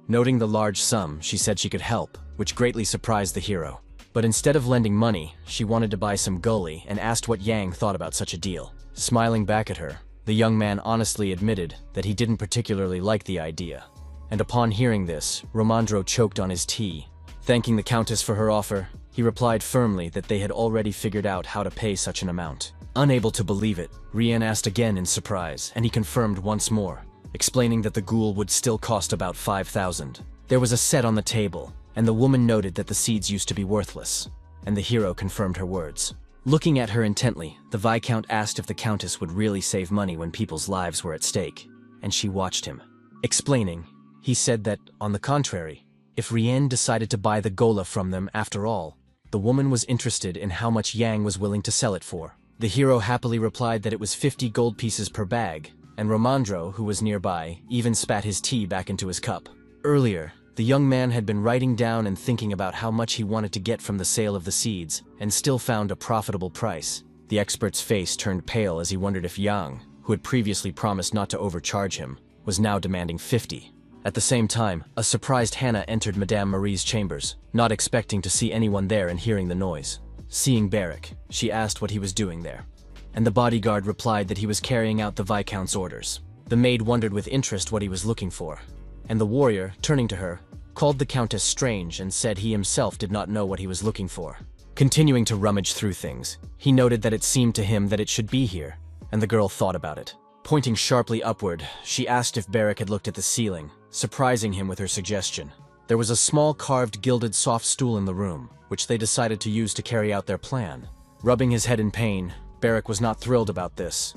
Noting the large sum, she said she could help, which greatly surprised the hero. But instead of lending money, she wanted to buy some gully and asked what Yang thought about such a deal. Smiling back at her, the young man honestly admitted that he didn't particularly like the idea. And upon hearing this, Romandro choked on his tea. Thanking the countess for her offer, he replied firmly that they had already figured out how to pay such an amount. Unable to believe it, Rien asked again in surprise, and he confirmed once more, explaining that the ghoul would still cost about 5,000. There was a set on the table, and the woman noted that the seeds used to be worthless, and the hero confirmed her words. Looking at her intently, the Viscount asked if the countess would really save money when people's lives were at stake, and she watched him. Explaining, he said that, on the contrary, if Rien decided to buy the gola from them after all, the woman was interested in how much Yang was willing to sell it for. The hero happily replied that it was 50 gold pieces per bag, and Romandro, who was nearby, even spat his tea back into his cup. Earlier, the young man had been writing down and thinking about how much he wanted to get from the sale of the seeds, and still found a profitable price. The expert's face turned pale as he wondered if Yang, who had previously promised not to overcharge him, was now demanding 50. At the same time, a surprised Hannah entered Madame Marie's chambers, not expecting to see anyone there and hearing the noise. Seeing Barrack, she asked what he was doing there, and the bodyguard replied that he was carrying out the Viscount's orders. The maid wondered with interest what he was looking for, and the warrior, turning to her, called the countess strange and said he himself did not know what he was looking for. Continuing to rummage through things, he noted that it seemed to him that it should be here, and the girl thought about it. Pointing sharply upward, she asked if Barrack had looked at the ceiling, surprising him with her suggestion. There was a small carved gilded soft stool in the room, which they decided to use to carry out their plan. Rubbing his head in pain, Barrack was not thrilled about this,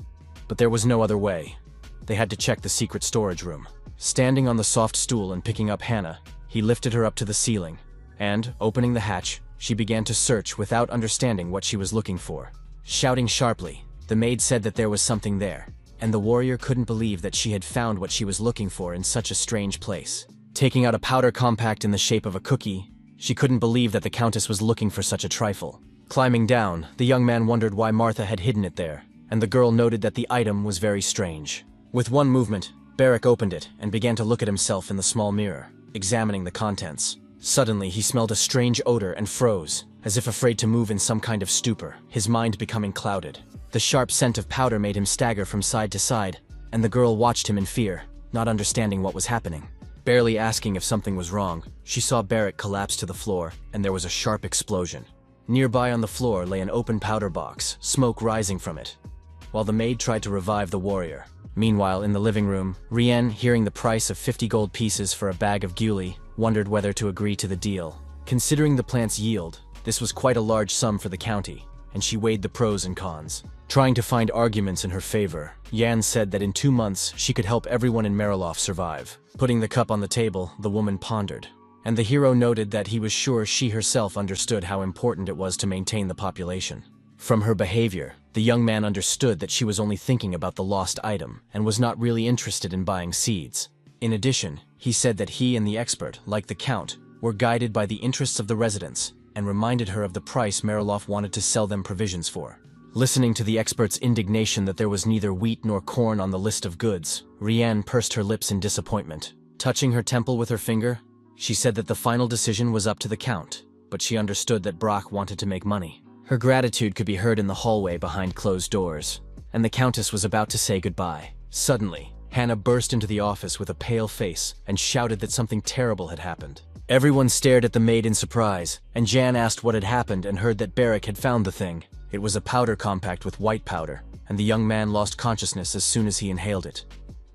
but there was no other way. They had to check the secret storage room. Standing on the soft stool and picking up Hannah, he lifted her up to the ceiling, and, opening the hatch, she began to search without understanding what she was looking for. Shouting sharply, the maid said that there was something there, and the warrior couldn't believe that she had found what she was looking for in such a strange place. Taking out a powder compact in the shape of a cookie, she couldn't believe that the countess was looking for such a trifle. Climbing down, the young man wondered why Martha had hidden it there, and the girl noted that the item was very strange. With one movement, Barrack opened it and began to look at himself in the small mirror, examining the contents. Suddenly, he smelled a strange odor and froze, as if afraid to move in some kind of stupor, his mind becoming clouded. The sharp scent of powder made him stagger from side to side, and the girl watched him in fear, not understanding what was happening. Barely asking if something was wrong, she saw Barrack collapse to the floor, and there was a sharp explosion. Nearby on the floor lay an open powder box, smoke rising from it, while the maid tried to revive the warrior. Meanwhile, in the living room, Rien, hearing the price of 50 gold pieces for a bag of gully, wondered whether to agree to the deal. Considering the plant's yield, this was quite a large sum for the county, and she weighed the pros and cons. Trying to find arguments in her favor, Yan said that in 2 months she could help everyone in Marilof survive. Putting the cup on the table, the woman pondered, and the hero noted that he was sure she herself understood how important it was to maintain the population. From her behavior, the young man understood that she was only thinking about the lost item and was not really interested in buying seeds. In addition, he said that he and the expert, like the Count, were guided by the interests of the residents and reminded her of the price Marilof wanted to sell them provisions for. Listening to the expert's indignation that there was neither wheat nor corn on the list of goods, Rianne pursed her lips in disappointment. Touching her temple with her finger, she said that the final decision was up to the Count, but she understood that Brock wanted to make money. Her gratitude could be heard in the hallway behind closed doors, and the Countess was about to say goodbye. Suddenly, Hannah burst into the office with a pale face and shouted that something terrible had happened. Everyone stared at the maid in surprise, and Jan asked what had happened and heard that Barrick had found the thing. It was a powder compact with white powder, and the young man lost consciousness as soon as he inhaled it.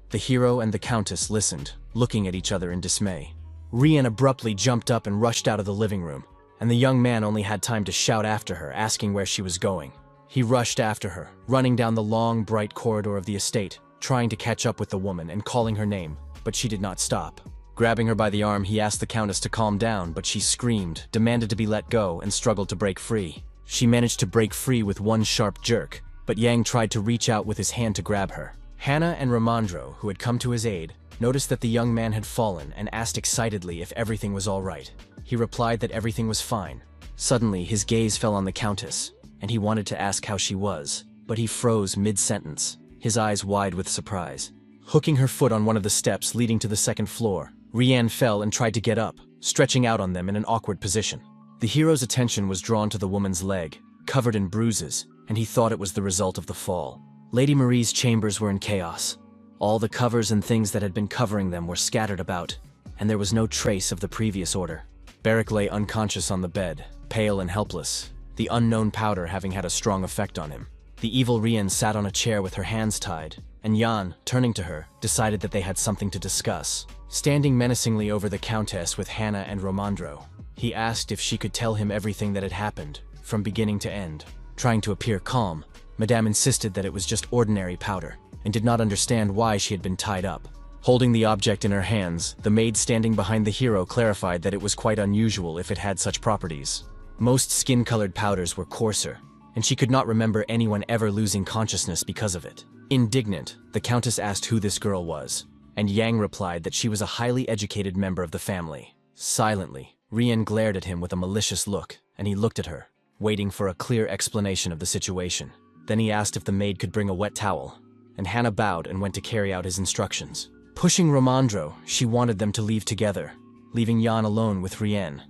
The hero and the Countess listened, looking at each other in dismay. Rian abruptly jumped up and rushed out of the living room, and the young man only had time to shout after her, asking where she was going. He rushed after her, running down the long, bright corridor of the estate, trying to catch up with the woman and calling her name, but she did not stop. Grabbing her by the arm, he asked the Countess to calm down, but she screamed, demanded to be let go, and struggled to break free. She managed to break free with one sharp jerk, but Yang tried to reach out with his hand to grab her. Hannah and Ramandro, who had come to his aid, noticed that the young man had fallen and asked excitedly if everything was all right. He replied that everything was fine. Suddenly, his gaze fell on the Countess, and he wanted to ask how she was, but he froze mid-sentence, his eyes wide with surprise. Hooking her foot on one of the steps leading to the second floor, Rianne fell and tried to get up, stretching out on them in an awkward position. The hero's attention was drawn to the woman's leg, covered in bruises, and he thought it was the result of the fall. Lady Marie's chambers were in chaos. All the covers and things that had been covering them were scattered about, and there was no trace of the previous order. Barrick lay unconscious on the bed, pale and helpless, the unknown powder having had a strong effect on him. The evil Rian sat on a chair with her hands tied, and Jan, turning to her, decided that they had something to discuss. Standing menacingly over the Countess with Hannah and Romandro, he asked if she could tell him everything that had happened, from beginning to end. Trying to appear calm, Madame insisted that it was just ordinary powder, and did not understand why she had been tied up. Holding the object in her hands, the maid standing behind the hero clarified that it was quite unusual if it had such properties. Most skin-colored powders were coarser, and she could not remember anyone ever losing consciousness because of it. Indignant, the Countess asked who this girl was, and Yang replied that she was a highly educated member of the family. Silently, Rian glared at him with a malicious look, and he looked at her, waiting for a clear explanation of the situation. Then he asked if the maid could bring a wet towel, and Hannah bowed and went to carry out his instructions. Pushing Romandro, she wanted them to leave together, leaving Jan alone with Rian.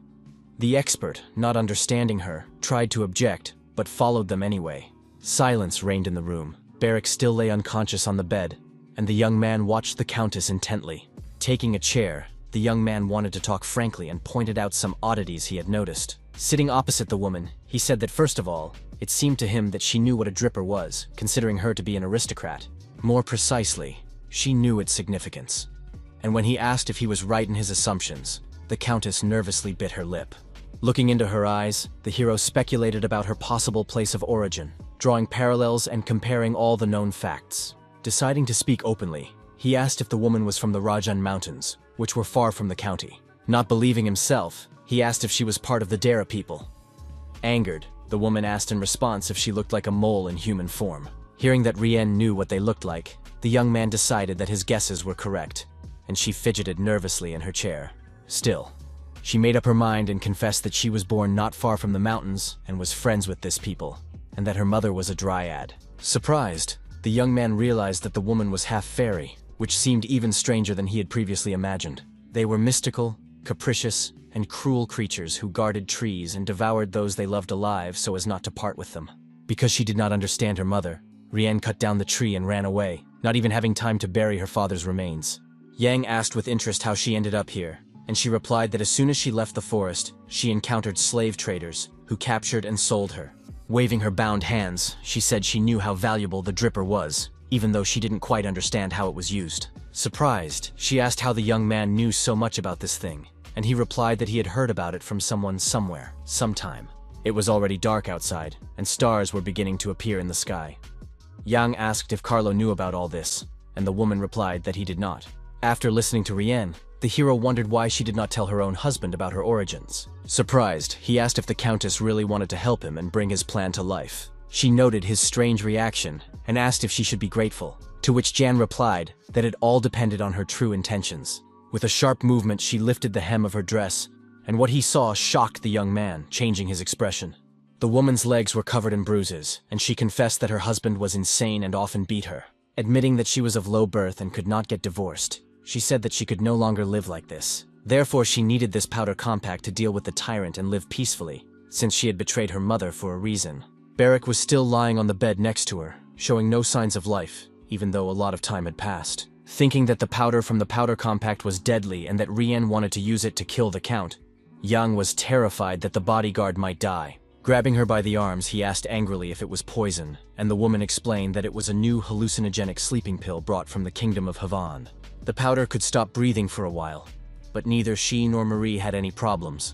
The expert, not understanding her, tried to object, but followed them anyway. Silence reigned in the room. Barrick still lay unconscious on the bed, and the young man watched the Countess intently. Taking a chair, the young man wanted to talk frankly and pointed out some oddities he had noticed. Sitting opposite the woman, he said that first of all, it seemed to him that she knew what a dripper was, considering her to be an aristocrat. More precisely, she knew its significance. And when he asked if he was right in his assumptions, the Countess nervously bit her lip. Looking into her eyes, the hero speculated about her possible place of origin, drawing parallels and comparing all the known facts. Deciding to speak openly, he asked if the woman was from the Rajan Mountains, which were far from the county. Not believing himself, he asked if she was part of the Dara people. Angered, the woman asked in response if she looked like a mole in human form. Hearing that Rian knew what they looked like, the young man decided that his guesses were correct, and she fidgeted nervously in her chair. Still, she made up her mind and confessed that she was born not far from the mountains and was friends with this people, and that her mother was a dryad. Surprised, the young man realized that the woman was half fairy, which seemed even stranger than he had previously imagined. They were mystical, capricious, and cruel creatures who guarded trees and devoured those they loved alive so as not to part with them. Because she did not understand her mother, Rian cut down the tree and ran away, not even having time to bury her father's remains. Yang asked with interest how she ended up here, and she replied that as soon as she left the forest, she encountered slave traders who captured and sold her. Waving her bound hands, she said she knew how valuable the dripper was, even though she didn't quite understand how it was used. Surprised, she asked how the young man knew so much about this thing, and he replied that he had heard about it from someone somewhere, sometime. It was already dark outside, and stars were beginning to appear in the sky. Yang asked if Carlo knew about all this, and the woman replied that he did not. After listening to Rien, the hero wondered why she did not tell her own husband about her origins. Surprised, he asked if the Countess really wanted to help him and bring his plan to life. She noted his strange reaction and asked if she should be grateful, to which Jan replied that it all depended on her true intentions. With a sharp movement, she lifted the hem of her dress, and what he saw shocked the young man, changing his expression. The woman's legs were covered in bruises, and she confessed that her husband was insane and often beat her. Admitting that she was of low birth and could not get divorced, she said that she could no longer live like this. Therefore, she needed this powder compact to deal with the tyrant and live peacefully, since she had betrayed her mother for a reason. Barrack was still lying on the bed next to her, showing no signs of life, even though a lot of time had passed. Thinking that the powder from the powder compact was deadly and that Rien wanted to use it to kill the Count, Yang was terrified that the bodyguard might die. Grabbing her by the arms, he asked angrily if it was poison, and the woman explained that it was a new hallucinogenic sleeping pill brought from the kingdom of Havan. The powder could stop breathing for a while, but neither she nor Marie had any problems,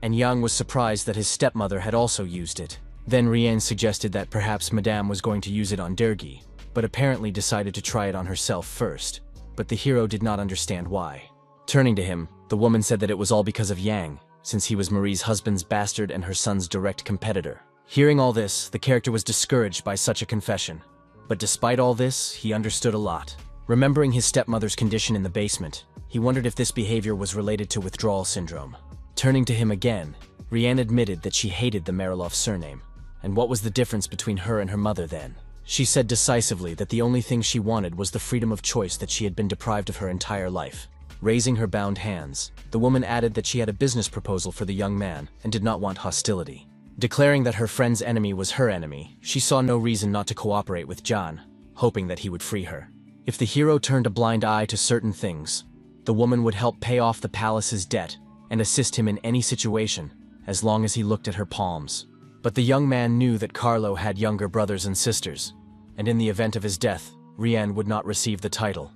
and Yang was surprised that his stepmother had also used it. Then Rien suggested that perhaps Madame was going to use it on Dergi, but apparently decided to try it on herself first, but the hero did not understand why. Turning to him, the woman said that it was all because of Yang, since he was Marie's husband's bastard and her son's direct competitor. Hearing all this, the character was discouraged by such a confession, but despite all this, he understood a lot. Remembering his stepmother's condition in the basement, he wondered if this behavior was related to withdrawal syndrome. Turning to him again, Rien admitted that she hated the Marilov surname. And what was the difference between her and her mother then? She said decisively that the only thing she wanted was the freedom of choice that she had been deprived of her entire life. Raising her bound hands, the woman added that she had a business proposal for the young man and did not want hostility. Declaring that her friend's enemy was her enemy, she saw no reason not to cooperate with John, hoping that he would free her. If the hero turned a blind eye to certain things, the woman would help pay off the palace's debt and assist him in any situation, as long as he looked at her palms. But the young man knew that Carlo had younger brothers and sisters, and in the event of his death, Rien would not receive the title.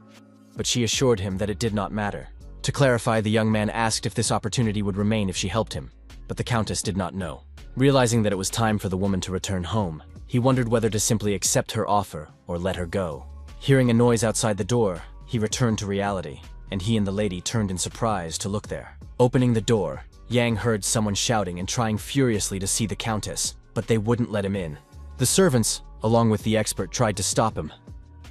But she assured him that it did not matter. To clarify, the young man asked if this opportunity would remain if she helped him, but the Countess did not know. Realizing that it was time for the woman to return home, he wondered whether to simply accept her offer or let her go. Hearing a noise outside the door, he returned to reality, and he and the lady turned in surprise to look there. Opening the door, Yang heard someone shouting and trying furiously to see the Countess, but they wouldn't let him in. The servants, along with the expert, tried to stop him,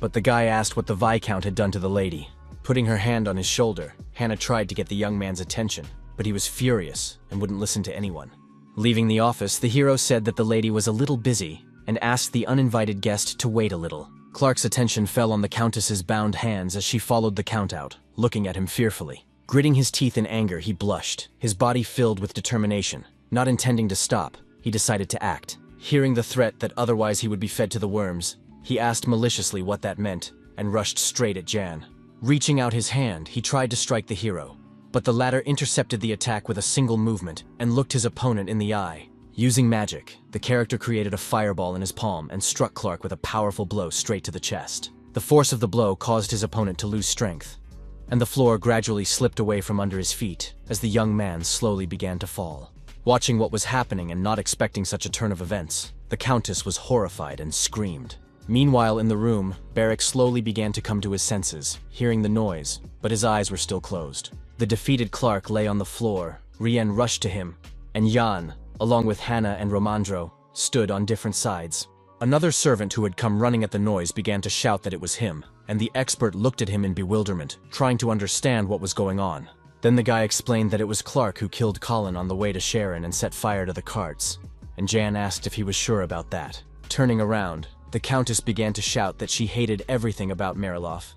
but the guy asked what the Viscount had done to the lady. Putting her hand on his shoulder, Hannah tried to get the young man's attention, but he was furious and wouldn't listen to anyone. Leaving the office, the hero said that the lady was a little busy and asked the uninvited guest to wait a little. Clark's attention fell on the Countess's bound hands as she followed the Count out, looking at him fearfully. Gritting his teeth in anger, he blushed, his body filled with determination. Not intending to stop, he decided to act. Hearing the threat that otherwise he would be fed to the worms, he asked maliciously what that meant, and rushed straight at Jan. Reaching out his hand, he tried to strike the hero, but the latter intercepted the attack with a single movement and looked his opponent in the eye. Using magic, the character created a fireball in his palm and struck Clark with a powerful blow straight to the chest. The force of the blow caused his opponent to lose strength, and the floor gradually slipped away from under his feet as the young man slowly began to fall. Watching what was happening and not expecting such a turn of events, the Countess was horrified and screamed. Meanwhile, in the room, Barrack slowly began to come to his senses, hearing the noise, but his eyes were still closed. The defeated Clark lay on the floor. Rien rushed to him, and Jan, along with Hannah and Romandro, stood on different sides. Another servant who had come running at the noise began to shout that it was him, and the expert looked at him in bewilderment, trying to understand what was going on. Then the guy explained that it was Clark who killed Colin on the way to Sharon and set fire to the carts, and Jan asked if he was sure about that. Turning around, the Countess began to shout that she hated everything about Marilov,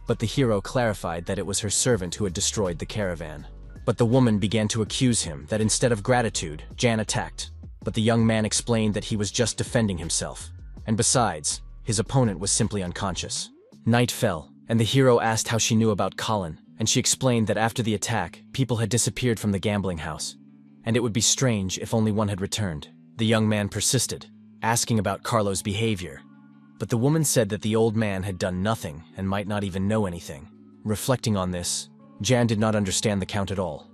but the hero clarified that it was her servant who had destroyed the caravan. But the woman began to accuse him that instead of gratitude, Jan attacked, but the young man explained that he was just defending himself, and besides, his opponent was simply unconscious. Night fell, and the hero asked how she knew about Colin, and she explained that after the attack, people had disappeared from the gambling house, and it would be strange if only one had returned. The young man persisted, asking about Carlo's behavior, but the woman said that the old man had done nothing and might not even know anything. Reflecting on this, Jan did not understand the Count at all.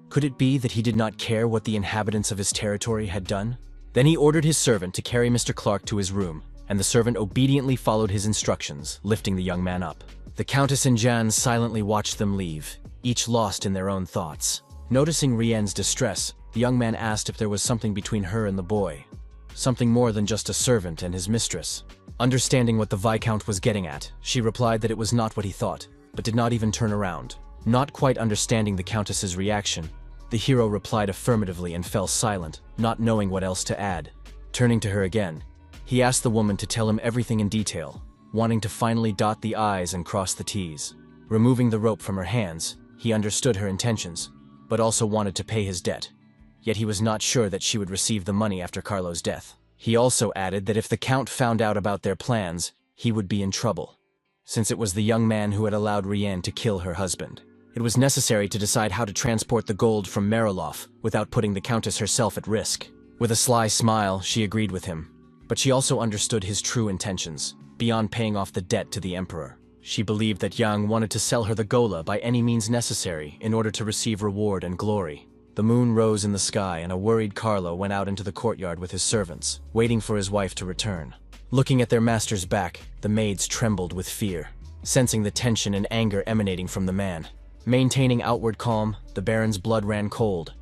Could it be that he did not care what the inhabitants of his territory had done? Then he ordered his servant to carry Mr. Clark to his room, and the servant obediently followed his instructions, lifting the young man up. The Countess and Jan silently watched them leave, each lost in their own thoughts. Noticing Rienne's distress, the young man asked if there was something between her and the boy. Something more than just a servant and his mistress. Understanding what the Viscount was getting at, she replied that it was not what he thought, but did not even turn around. Not quite understanding the Countess's reaction, the hero replied affirmatively and fell silent, not knowing what else to add. Turning to her again, he asked the woman to tell him everything in detail, wanting to finally dot the I's and cross the T's. Removing the rope from her hands, he understood her intentions, but also wanted to pay his debt. Yet he was not sure that she would receive the money after Carlo's death. He also added that if the Count found out about their plans, he would be in trouble, since it was the young man who had allowed Rienne to kill her husband. It was necessary to decide how to transport the gold from Mariloff without putting the Countess herself at risk. With a sly smile, she agreed with him, but she also understood his true intentions, beyond paying off the debt to the Emperor. She believed that Yang wanted to sell her the Gola by any means necessary in order to receive reward and glory. The moon rose in the sky, and a worried Carlo went out into the courtyard with his servants, waiting for his wife to return. Looking at their master's back, the maids trembled with fear, sensing the tension and anger emanating from the man. Maintaining outward calm, the Baron's blood ran cold.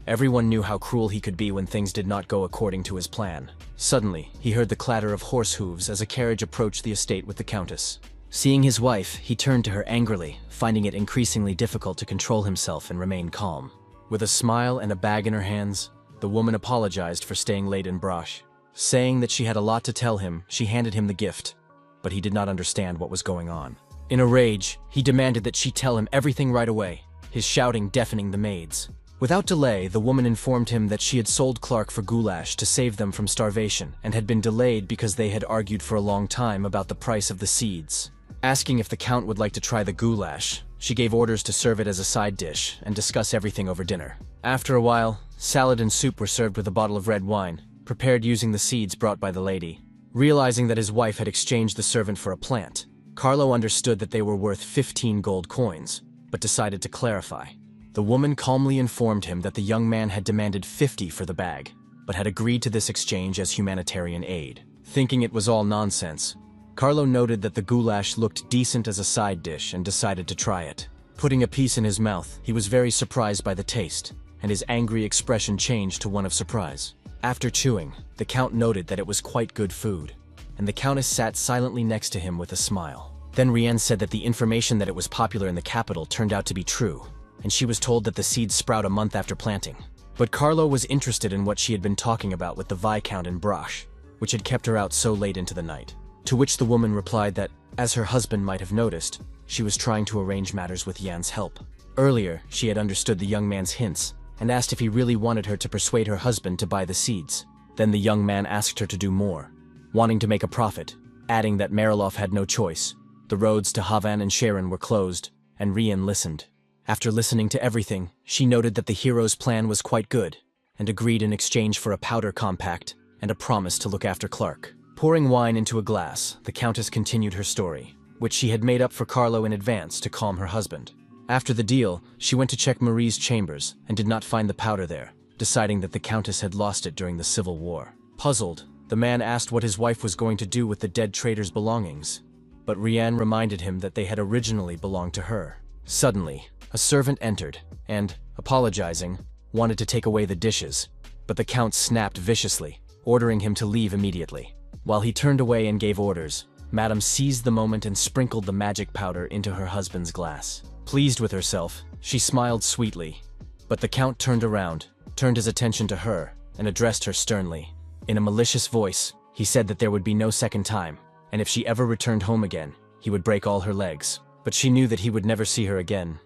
Everyone knew how cruel he could be when things did not go according to his plan. Suddenly, he heard the clatter of horse hooves as a carriage approached the estate with the Countess. Seeing his wife, he turned to her angrily, finding it increasingly difficult to control himself and remain calm. With a smile and a bag in her hands, the woman apologized for staying late in Brosh. Saying that she had a lot to tell him, she handed him the gift, but he did not understand what was going on. In a rage, he demanded that she tell him everything right away, his shouting deafening the maids. Without delay, the woman informed him that she had sold Clark for goulash to save them from starvation and had been delayed because they had argued for a long time about the price of the seeds. Asking if the Count would like to try the goulash, she gave orders to serve it as a side dish and discuss everything over dinner. After a while, salad and soup were served with a bottle of red wine, prepared using the seeds brought by the lady. Realizing that his wife had exchanged the servant for a plant, Carlo understood that they were worth 15 gold coins, but decided to clarify. The woman calmly informed him that the young man had demanded 50 for the bag, but had agreed to this exchange as humanitarian aid. Thinking it was all nonsense, Carlo noted that the goulash looked decent as a side dish and decided to try it. Putting a piece in his mouth, he was very surprised by the taste, and his angry expression changed to one of surprise. After chewing, the Count noted that it was quite good food, and the Countess sat silently next to him with a smile. Then Rienne said that the information that it was popular in the capital turned out to be true, and she was told that the seeds sprout a month after planting. But Carlo was interested in what she had been talking about with the Viscount and Brosh, which had kept her out so late into the night. To which the woman replied that, as her husband might have noticed, she was trying to arrange matters with Jan's help. Earlier, she had understood the young man's hints, and asked if he really wanted her to persuade her husband to buy the seeds. Then the young man asked her to do more, wanting to make a profit, adding that Mariloff had no choice. The roads to Havan and Sharon were closed, and Rienne listened. After listening to everything, she noted that the hero's plan was quite good, and agreed in exchange for a powder compact and a promise to look after Clark. Pouring wine into a glass, the Countess continued her story, which she had made up for Carlo in advance to calm her husband. After the deal, she went to check Marie's chambers and did not find the powder there, deciding that the Countess had lost it during the Civil War. Puzzled, the man asked what his wife was going to do with the dead trader's belongings, but Rienne reminded him that they had originally belonged to her. Suddenly, a servant entered and, apologizing, wanted to take away the dishes, but the Count snapped viciously, ordering him to leave immediately. While he turned away and gave orders, Madame seized the moment and sprinkled the magic powder into her husband's glass. Pleased with herself, she smiled sweetly, but the Count turned around, turned his attention to her, and addressed her sternly. In a malicious voice, he said that there would be no second time, and if she ever returned home again, he would break all her legs. But she knew that he would never see her again,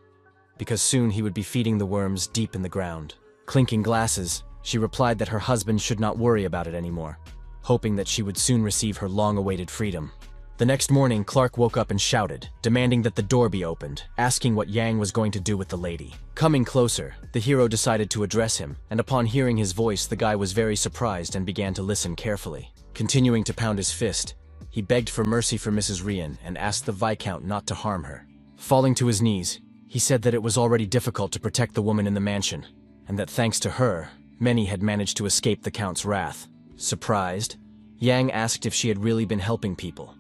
because soon he would be feeding the worms deep in the ground. Clinking glasses, she replied that her husband should not worry about it anymore, hoping that she would soon receive her long-awaited freedom. The next morning, Clark woke up and shouted, demanding that the door be opened, asking what Yang was going to do with the lady. Coming closer, the hero decided to address him, and upon hearing his voice, the guy was very surprised and began to listen carefully. Continuing to pound his fist, he begged for mercy for Mrs. Rienne and asked the Viscount not to harm her. Falling to his knees, He said that it was already difficult to protect the woman in the mansion, and that thanks to her, many had managed to escape the Count's wrath. Surprised, Yang asked if she had really been helping people,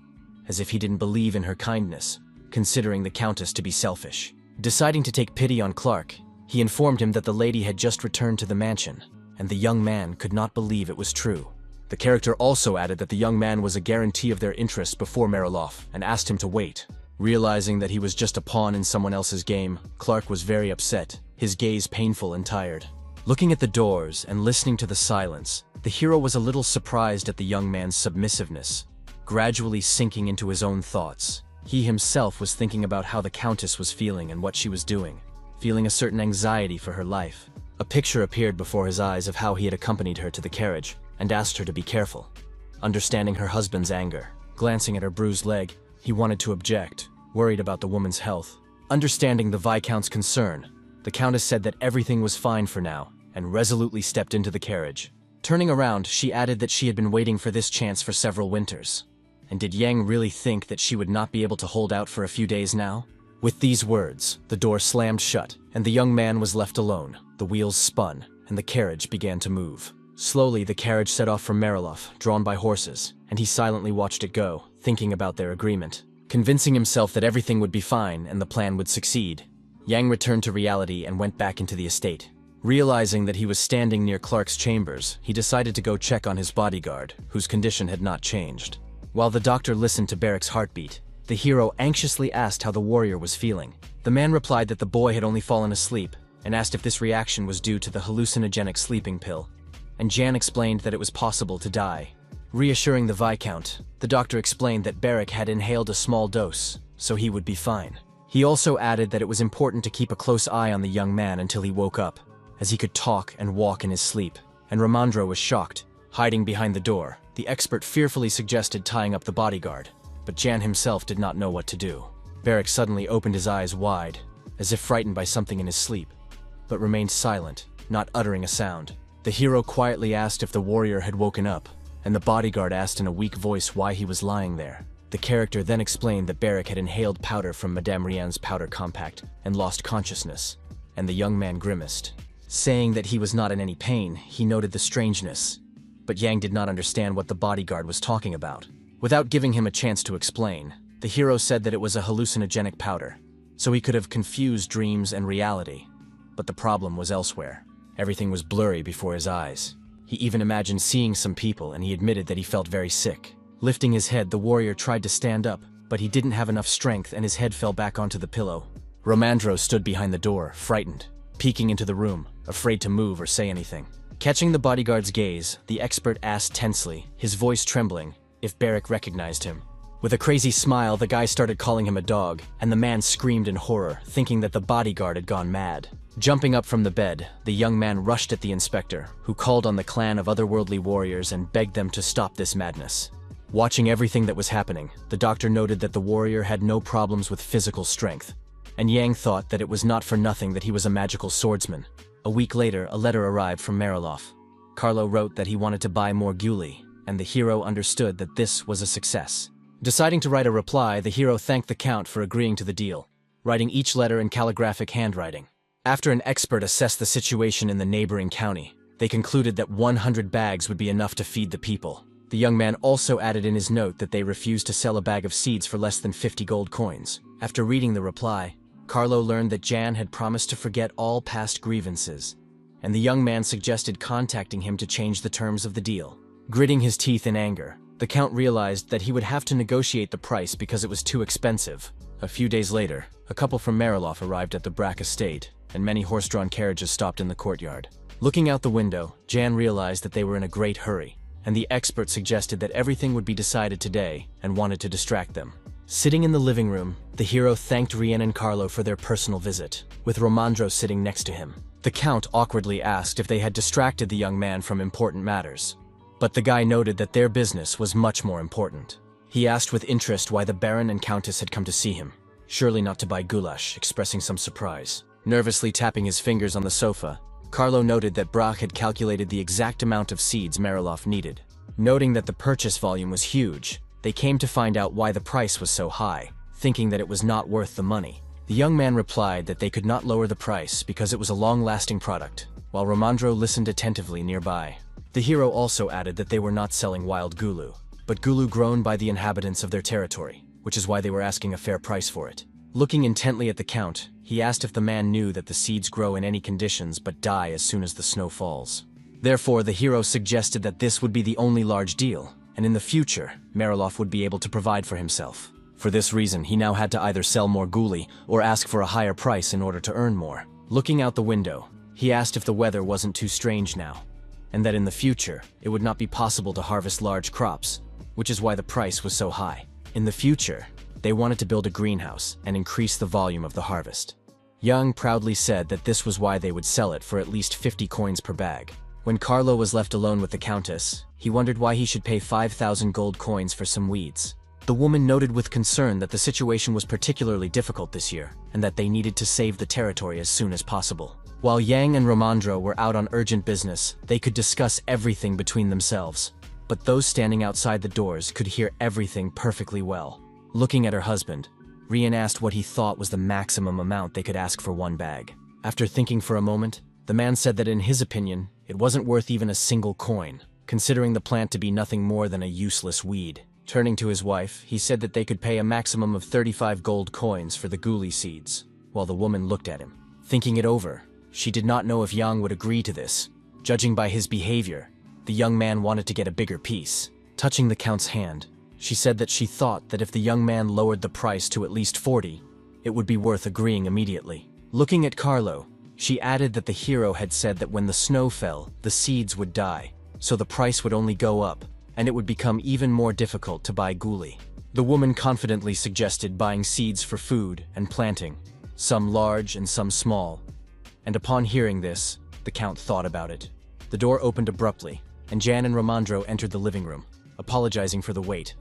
as if he didn't believe in her kindness, considering the Countess to be selfish. Deciding to take pity on Clark, he informed him that the lady had just returned to the mansion, and the young man could not believe it was true. The character also added that the young man was a guarantee of their interest before Mariloff and asked him to wait. Realizing that he was just a pawn in someone else's game, Clark was very upset, his gaze painful and tired. Looking at the doors and listening to the silence, the hero was a little surprised at the young man's submissiveness, gradually sinking into his own thoughts. He himself was thinking about how the Countess was feeling and what she was doing, feeling a certain anxiety for her life. A picture appeared before his eyes of how he had accompanied her to the carriage and asked her to be careful. Understanding her husband's anger, glancing at her bruised leg, he wanted to object, worried about the woman's health. Understanding the Viscount's concern, the Countess said that everything was fine for now and resolutely stepped into the carriage. Turning around, she added that she had been waiting for this chance for several winters. And did Yang really think that she would not be able to hold out for a few days now? With these words, the door slammed shut, and the young man was left alone. The wheels spun, and the carriage began to move. Slowly, the carriage set off from Mariloff, drawn by horses, and he silently watched it go, thinking about their agreement. Convincing himself that everything would be fine and the plan would succeed, Yang returned to reality and went back into the estate. Realizing that he was standing near Clark's chambers, he decided to go check on his bodyguard, whose condition had not changed. While the doctor listened to Barrick's heartbeat, the hero anxiously asked how the warrior was feeling. The man replied that the boy had only fallen asleep, and asked if this reaction was due to the hallucinogenic sleeping pill. And Jan explained that it was possible to die. Reassuring the Viscount, the doctor explained that Barrick had inhaled a small dose, so he would be fine. He also added that it was important to keep a close eye on the young man until he woke up, as he could talk and walk in his sleep. And Ramandro was shocked. Hiding behind the door, the expert fearfully suggested tying up the bodyguard, but Jan himself did not know what to do. Barrick suddenly opened his eyes wide, as if frightened by something in his sleep, but remained silent, not uttering a sound. The hero quietly asked if the warrior had woken up, and the bodyguard asked in a weak voice why he was lying there. The character then explained that Barrick had inhaled powder from Madame Rian's powder compact and lost consciousness, and the young man grimaced. Saying that he was not in any pain, he noted the strangeness, but Yang did not understand what the bodyguard was talking about. Without giving him a chance to explain, the hero said that it was a hallucinogenic powder, so he could have confused dreams and reality. But the problem was elsewhere. Everything was blurry before his eyes. He even imagined seeing some people, and he admitted that he felt very sick. Lifting his head, the warrior tried to stand up, but he didn't have enough strength and his head fell back onto the pillow. Romandro stood behind the door, frightened, peeking into the room, afraid to move or say anything. Catching the bodyguard's gaze, the expert asked tensely, his voice trembling, if Barrick recognized him. With a crazy smile, the guy started calling him a dog, and the man screamed in horror, thinking that the bodyguard had gone mad. Jumping up from the bed, the young man rushed at the inspector, who called on the clan of otherworldly warriors and begged them to stop this madness. Watching everything that was happening, the doctor noted that the warrior had no problems with physical strength, and Yang thought that it was not for nothing that he was a magical swordsman. A week later, a letter arrived from Mariloff. Carlo wrote that he wanted to buy more Guli, and the hero understood that this was a success. Deciding to write a reply, the hero thanked the Count for agreeing to the deal, writing each letter in calligraphic handwriting. After an expert assessed the situation in the neighboring county, they concluded that 100 bags would be enough to feed the people. The young man also added in his note that they refused to sell a bag of seeds for less than 50 gold coins. After reading the reply, Carlo learned that Jan had promised to forget all past grievances, and the young man suggested contacting him to change the terms of the deal. Gritting his teeth in anger, the Count realized that he would have to negotiate the price because it was too expensive. A few days later, a couple from Mariloff arrived at the Brack estate, and many horse-drawn carriages stopped in the courtyard. Looking out the window, Jan realized that they were in a great hurry, and the expert suggested that everything would be decided today and wanted to distract them. Sitting in the living room, the hero thanked Rien and Carlo for their personal visit, with Romandro sitting next to him. The Count awkwardly asked if they had distracted the young man from important matters, but the guy noted that their business was much more important. He asked with interest why the Baron and Countess had come to see him, surely not to buy goulash, expressing some surprise. Nervously tapping his fingers on the sofa, Carlo noted that Brach had calculated the exact amount of seeds Mariloff needed. Noting that the purchase volume was huge, they came to find out why the price was so high, thinking that it was not worth the money. The young man replied that they could not lower the price because it was a long-lasting product, while Romandro listened attentively nearby. The hero also added that they were not selling wild gulu, but gulu grown by the inhabitants of their territory, which is why they were asking a fair price for it. Looking intently at the Count, he asked if the man knew that the seeds grow in any conditions but die as soon as the snow falls. Therefore, the hero suggested that this would be the only large deal, and in the future, Mariloff would be able to provide for himself. For this reason, he now had to either sell more guli or ask for a higher price in order to earn more. Looking out the window, he asked if the weather wasn't too strange now, and that in the future, it would not be possible to harvest large crops, which is why the price was so high. In the future, they wanted to build a greenhouse and increase the volume of the harvest. Young proudly said that this was why they would sell it for at least 50 coins per bag. When Carlo was left alone with the Countess, he wondered why he should pay 5,000 gold coins for some weeds. The woman noted with concern that the situation was particularly difficult this year, and that they needed to save the territory as soon as possible. While Yang and Romandro were out on urgent business, they could discuss everything between themselves. But those standing outside the doors could hear everything perfectly well. Looking at her husband, Rian asked what he thought was the maximum amount they could ask for one bag. After thinking for a moment, the man said that in his opinion, it wasn't worth even a single coin, considering the plant to be nothing more than a useless weed. Turning to his wife, he said that they could pay a maximum of 35 gold coins for the guli seeds, while the woman looked at him. Thinking it over, she did not know if Yang would agree to this. Judging by his behavior, the young man wanted to get a bigger piece. Touching the Count's hand, she said that she thought that if the young man lowered the price to at least 40, it would be worth agreeing immediately. Looking at Carlo, she added that the hero had said that when the snow fell, the seeds would die, so the price would only go up, and it would become even more difficult to buy guli. The woman confidently suggested buying seeds for food and planting, some large and some small. And upon hearing this, the Count thought about it. The door opened abruptly, and Jan and Romandro entered the living room, apologizing for the wait,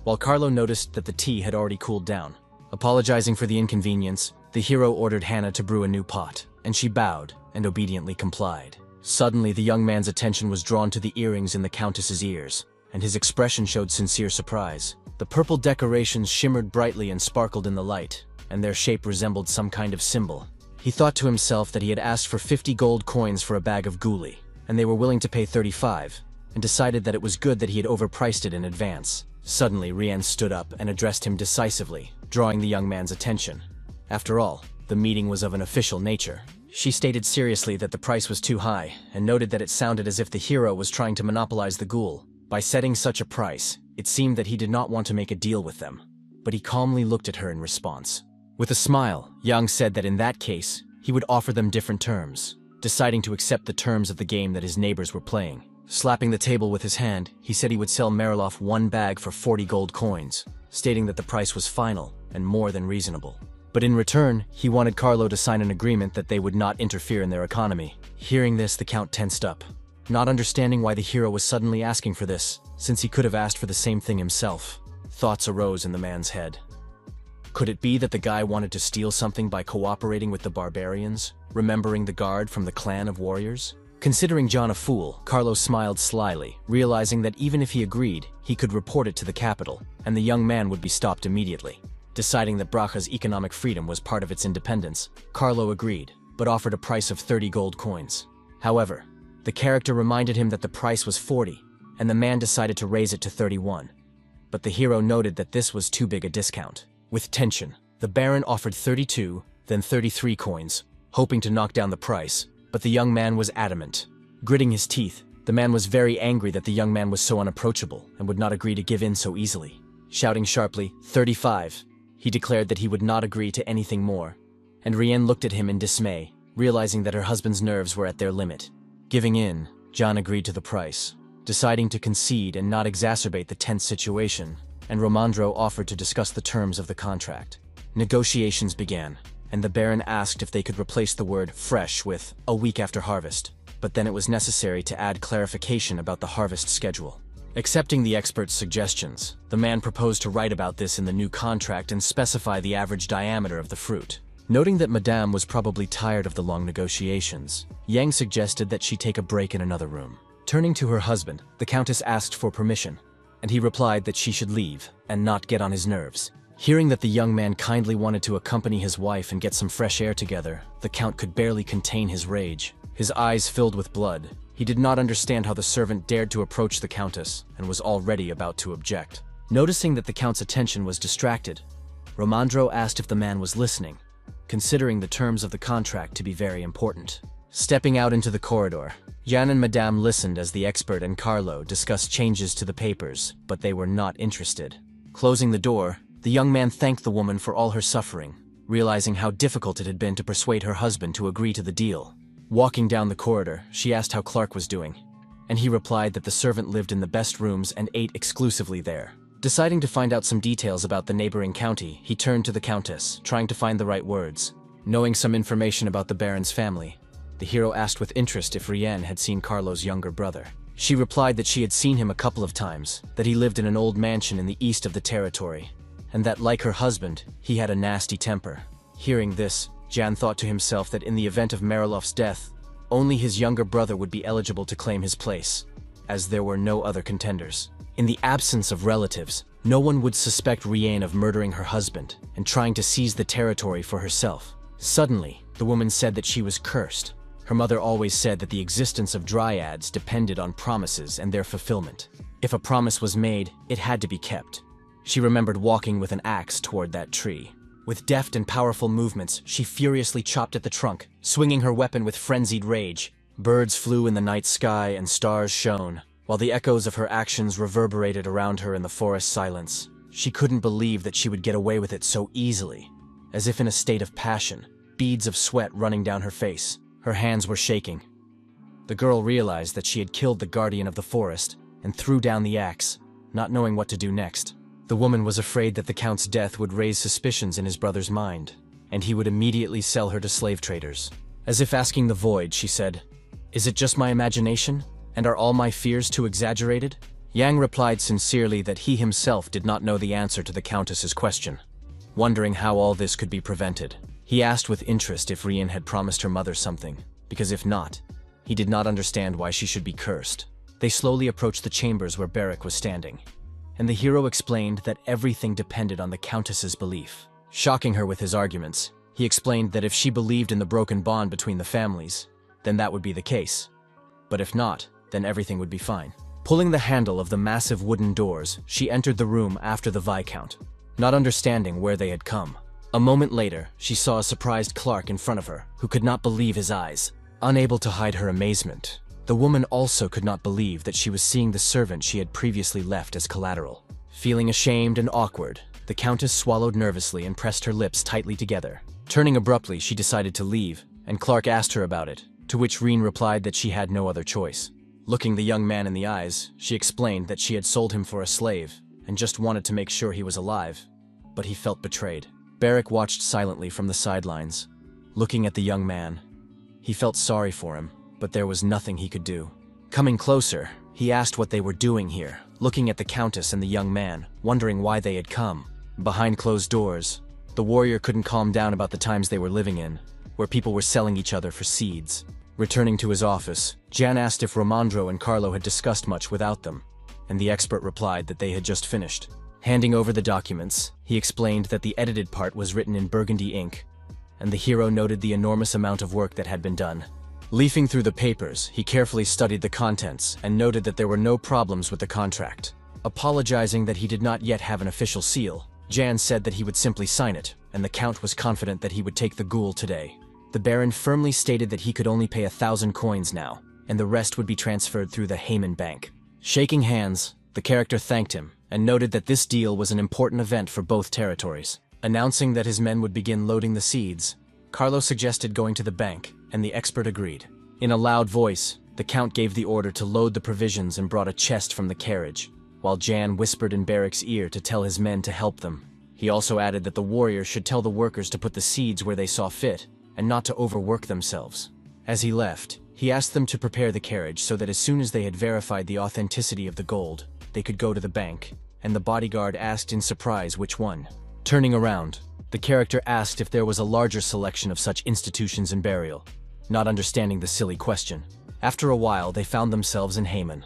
while Carlo noticed that the tea had already cooled down. Apologizing for the inconvenience, the hero ordered Hannah to brew a new pot, and she bowed and obediently complied. Suddenly, the young man's attention was drawn to the earrings in the Countess's ears, and his expression showed sincere surprise. The purple decorations shimmered brightly and sparkled in the light, and their shape resembled some kind of symbol. He thought to himself that he had asked for 50 gold coins for a bag of guli, and they were willing to pay 35, and decided that it was good that he had overpriced it in advance. Suddenly, Rian stood up and addressed him decisively, drawing the young man's attention. After all, the meeting was of an official nature. She stated seriously that the price was too high, and noted that it sounded as if the hero was trying to monopolize the ghoul. By setting such a price, it seemed that he did not want to make a deal with them, but he calmly looked at her in response. With a smile, Yang said that in that case, he would offer them different terms, deciding to accept the terms of the game that his neighbors were playing. Slapping the table with his hand, he said he would sell Mariloff one bag for 40 gold coins, stating that the price was final and more than reasonable. But in return, he wanted Carlo to sign an agreement that they would not interfere in their economy. Hearing this, the Count tensed up, not understanding why the hero was suddenly asking for this, since he could have asked for the same thing himself. Thoughts arose in the man's head. Could it be that the guy wanted to steal something by cooperating with the Barbarians, remembering the guard from the clan of warriors? Considering John a fool, Carlo smiled slyly, realizing that even if he agreed, he could report it to the capital, and the young man would be stopped immediately. Deciding that Bracha's economic freedom was part of its independence, Carlo agreed, but offered a price of 30 gold coins. However, the character reminded him that the price was 40, and the man decided to raise it to 31. But the hero noted that this was too big a discount. With tension, the Baron offered 32, then 33 coins, hoping to knock down the price, but the young man was adamant. Gritting his teeth, the man was very angry that the young man was so unapproachable and would not agree to give in so easily. Shouting sharply, 35, he declared that he would not agree to anything more, and Rian looked at him in dismay, realizing that her husband's nerves were at their limit. Giving in, John agreed to the price, deciding to concede and not exacerbate the tense situation, and Romandro offered to discuss the terms of the contract. Negotiations began, and the Baron asked if they could replace the word fresh with a week after harvest, but then it was necessary to add clarification about the harvest schedule. Accepting the expert's suggestions, the man proposed to write about this in the new contract and specify the average diameter of the fruit. Noting that Madame was probably tired of the long negotiations, Yang suggested that she take a break in another room. Turning to her husband, the Countess asked for permission, and he replied that she should leave and not get on his nerves. Hearing that the young man kindly wanted to accompany his wife and get some fresh air together, the Count could barely contain his rage. His eyes filled with blood. He did not understand how the servant dared to approach the Countess and was already about to object. Noticing that the Count's attention was distracted, Romandro asked if the man was listening, considering the terms of the contract to be very important. Stepping out into the corridor, Jan and Madame listened as the expert and Carlo discussed changes to the papers, but they were not interested. Closing the door, the young man thanked the woman for all her suffering, realizing how difficult it had been to persuade her husband to agree to the deal. Walking down the corridor, she asked how Clark was doing, and he replied that the servant lived in the best rooms and ate exclusively there. Deciding to find out some details about the neighboring county, he turned to the Countess, trying to find the right words. Knowing some information about the Baron's family, the hero asked with interest if Rienne had seen Carlo's younger brother. She replied that she had seen him a couple of times, that he lived in an old mansion in the east of the territory, and that, like her husband, he had a nasty temper. Hearing this, Jan thought to himself that in the event of Marilov's death, only his younger brother would be eligible to claim his place, as there were no other contenders. In the absence of relatives, no one would suspect Rienne of murdering her husband and trying to seize the territory for herself. Suddenly, the woman said that she was cursed. Her mother always said that the existence of dryads depended on promises and their fulfillment. If a promise was made, it had to be kept. She remembered walking with an axe toward that tree. With deft and powerful movements, she furiously chopped at the trunk, swinging her weapon with frenzied rage. Birds flew in the night sky and stars shone, while the echoes of her actions reverberated around her in the forest silence. She couldn't believe that she would get away with it so easily. As if in a state of passion, beads of sweat running down her face, her hands were shaking. The girl realized that she had killed the guardian of the forest and threw down the axe, not knowing what to do next. The woman was afraid that the Count's death would raise suspicions in his brother's mind, and he would immediately sell her to slave traders. As if asking the void, she said, "Is it just my imagination? And are all my fears too exaggerated?" Yang replied sincerely that he himself did not know the answer to the Countess's question. Wondering how all this could be prevented, he asked with interest if Rienne had promised her mother something, because if not, he did not understand why she should be cursed. They slowly approached the chambers where Barrack was standing, and the hero explained that everything depended on the Countess's belief. Shocking her with his arguments, he explained that if she believed in the broken bond between the families, then that would be the case. But if not, then everything would be fine. Pulling the handle of the massive wooden doors, she entered the room after the Viscount, not understanding where they had come. A moment later, she saw a surprised Clark in front of her, who could not believe his eyes. Unable to hide her amazement, the woman also could not believe that she was seeing the servant she had previously left as collateral. Feeling ashamed and awkward, the Countess swallowed nervously and pressed her lips tightly together. Turning abruptly, she decided to leave, and Clark asked her about it, to which Rienne replied that she had no other choice. Looking the young man in the eyes, she explained that she had sold him for a slave, and just wanted to make sure he was alive. But he felt betrayed. Barrack watched silently from the sidelines, looking at the young man. He felt sorry for him, but there was nothing he could do. Coming closer, he asked what they were doing here, looking at the Countess and the young man, wondering why they had come. Behind closed doors, the warrior couldn't calm down about the times they were living in, where people were selling each other for seeds. Returning to his office, Jan asked if Romandro and Carlo had discussed much without them, and the expert replied that they had just finished. Handing over the documents, he explained that the edited part was written in burgundy ink, and the hero noted the enormous amount of work that had been done. Leafing through the papers, he carefully studied the contents and noted that there were no problems with the contract. Apologizing that he did not yet have an official seal, Jan said that he would simply sign it, and the Count was confident that he would take the ghoul today. The Baron firmly stated that he could only pay 1,000 coins now, and the rest would be transferred through the Heyman Bank. Shaking hands, the character thanked him, and noted that this deal was an important event for both territories. Announcing that his men would begin loading the seeds, Carlo suggested going to the bank, and the expert agreed. In a loud voice, the Count gave the order to load the provisions and brought a chest from the carriage, while Jan whispered in Barrack's ear to tell his men to help them. He also added that the warrior should tell the workers to put the seeds where they saw fit, and not to overwork themselves. As he left, he asked them to prepare the carriage so that as soon as they had verified the authenticity of the gold, they could go to the bank, and the bodyguard asked in surprise which one. Turning around, the character asked if there was a larger selection of such institutions in burial, not understanding the silly question. After a while, they found themselves in Heyman.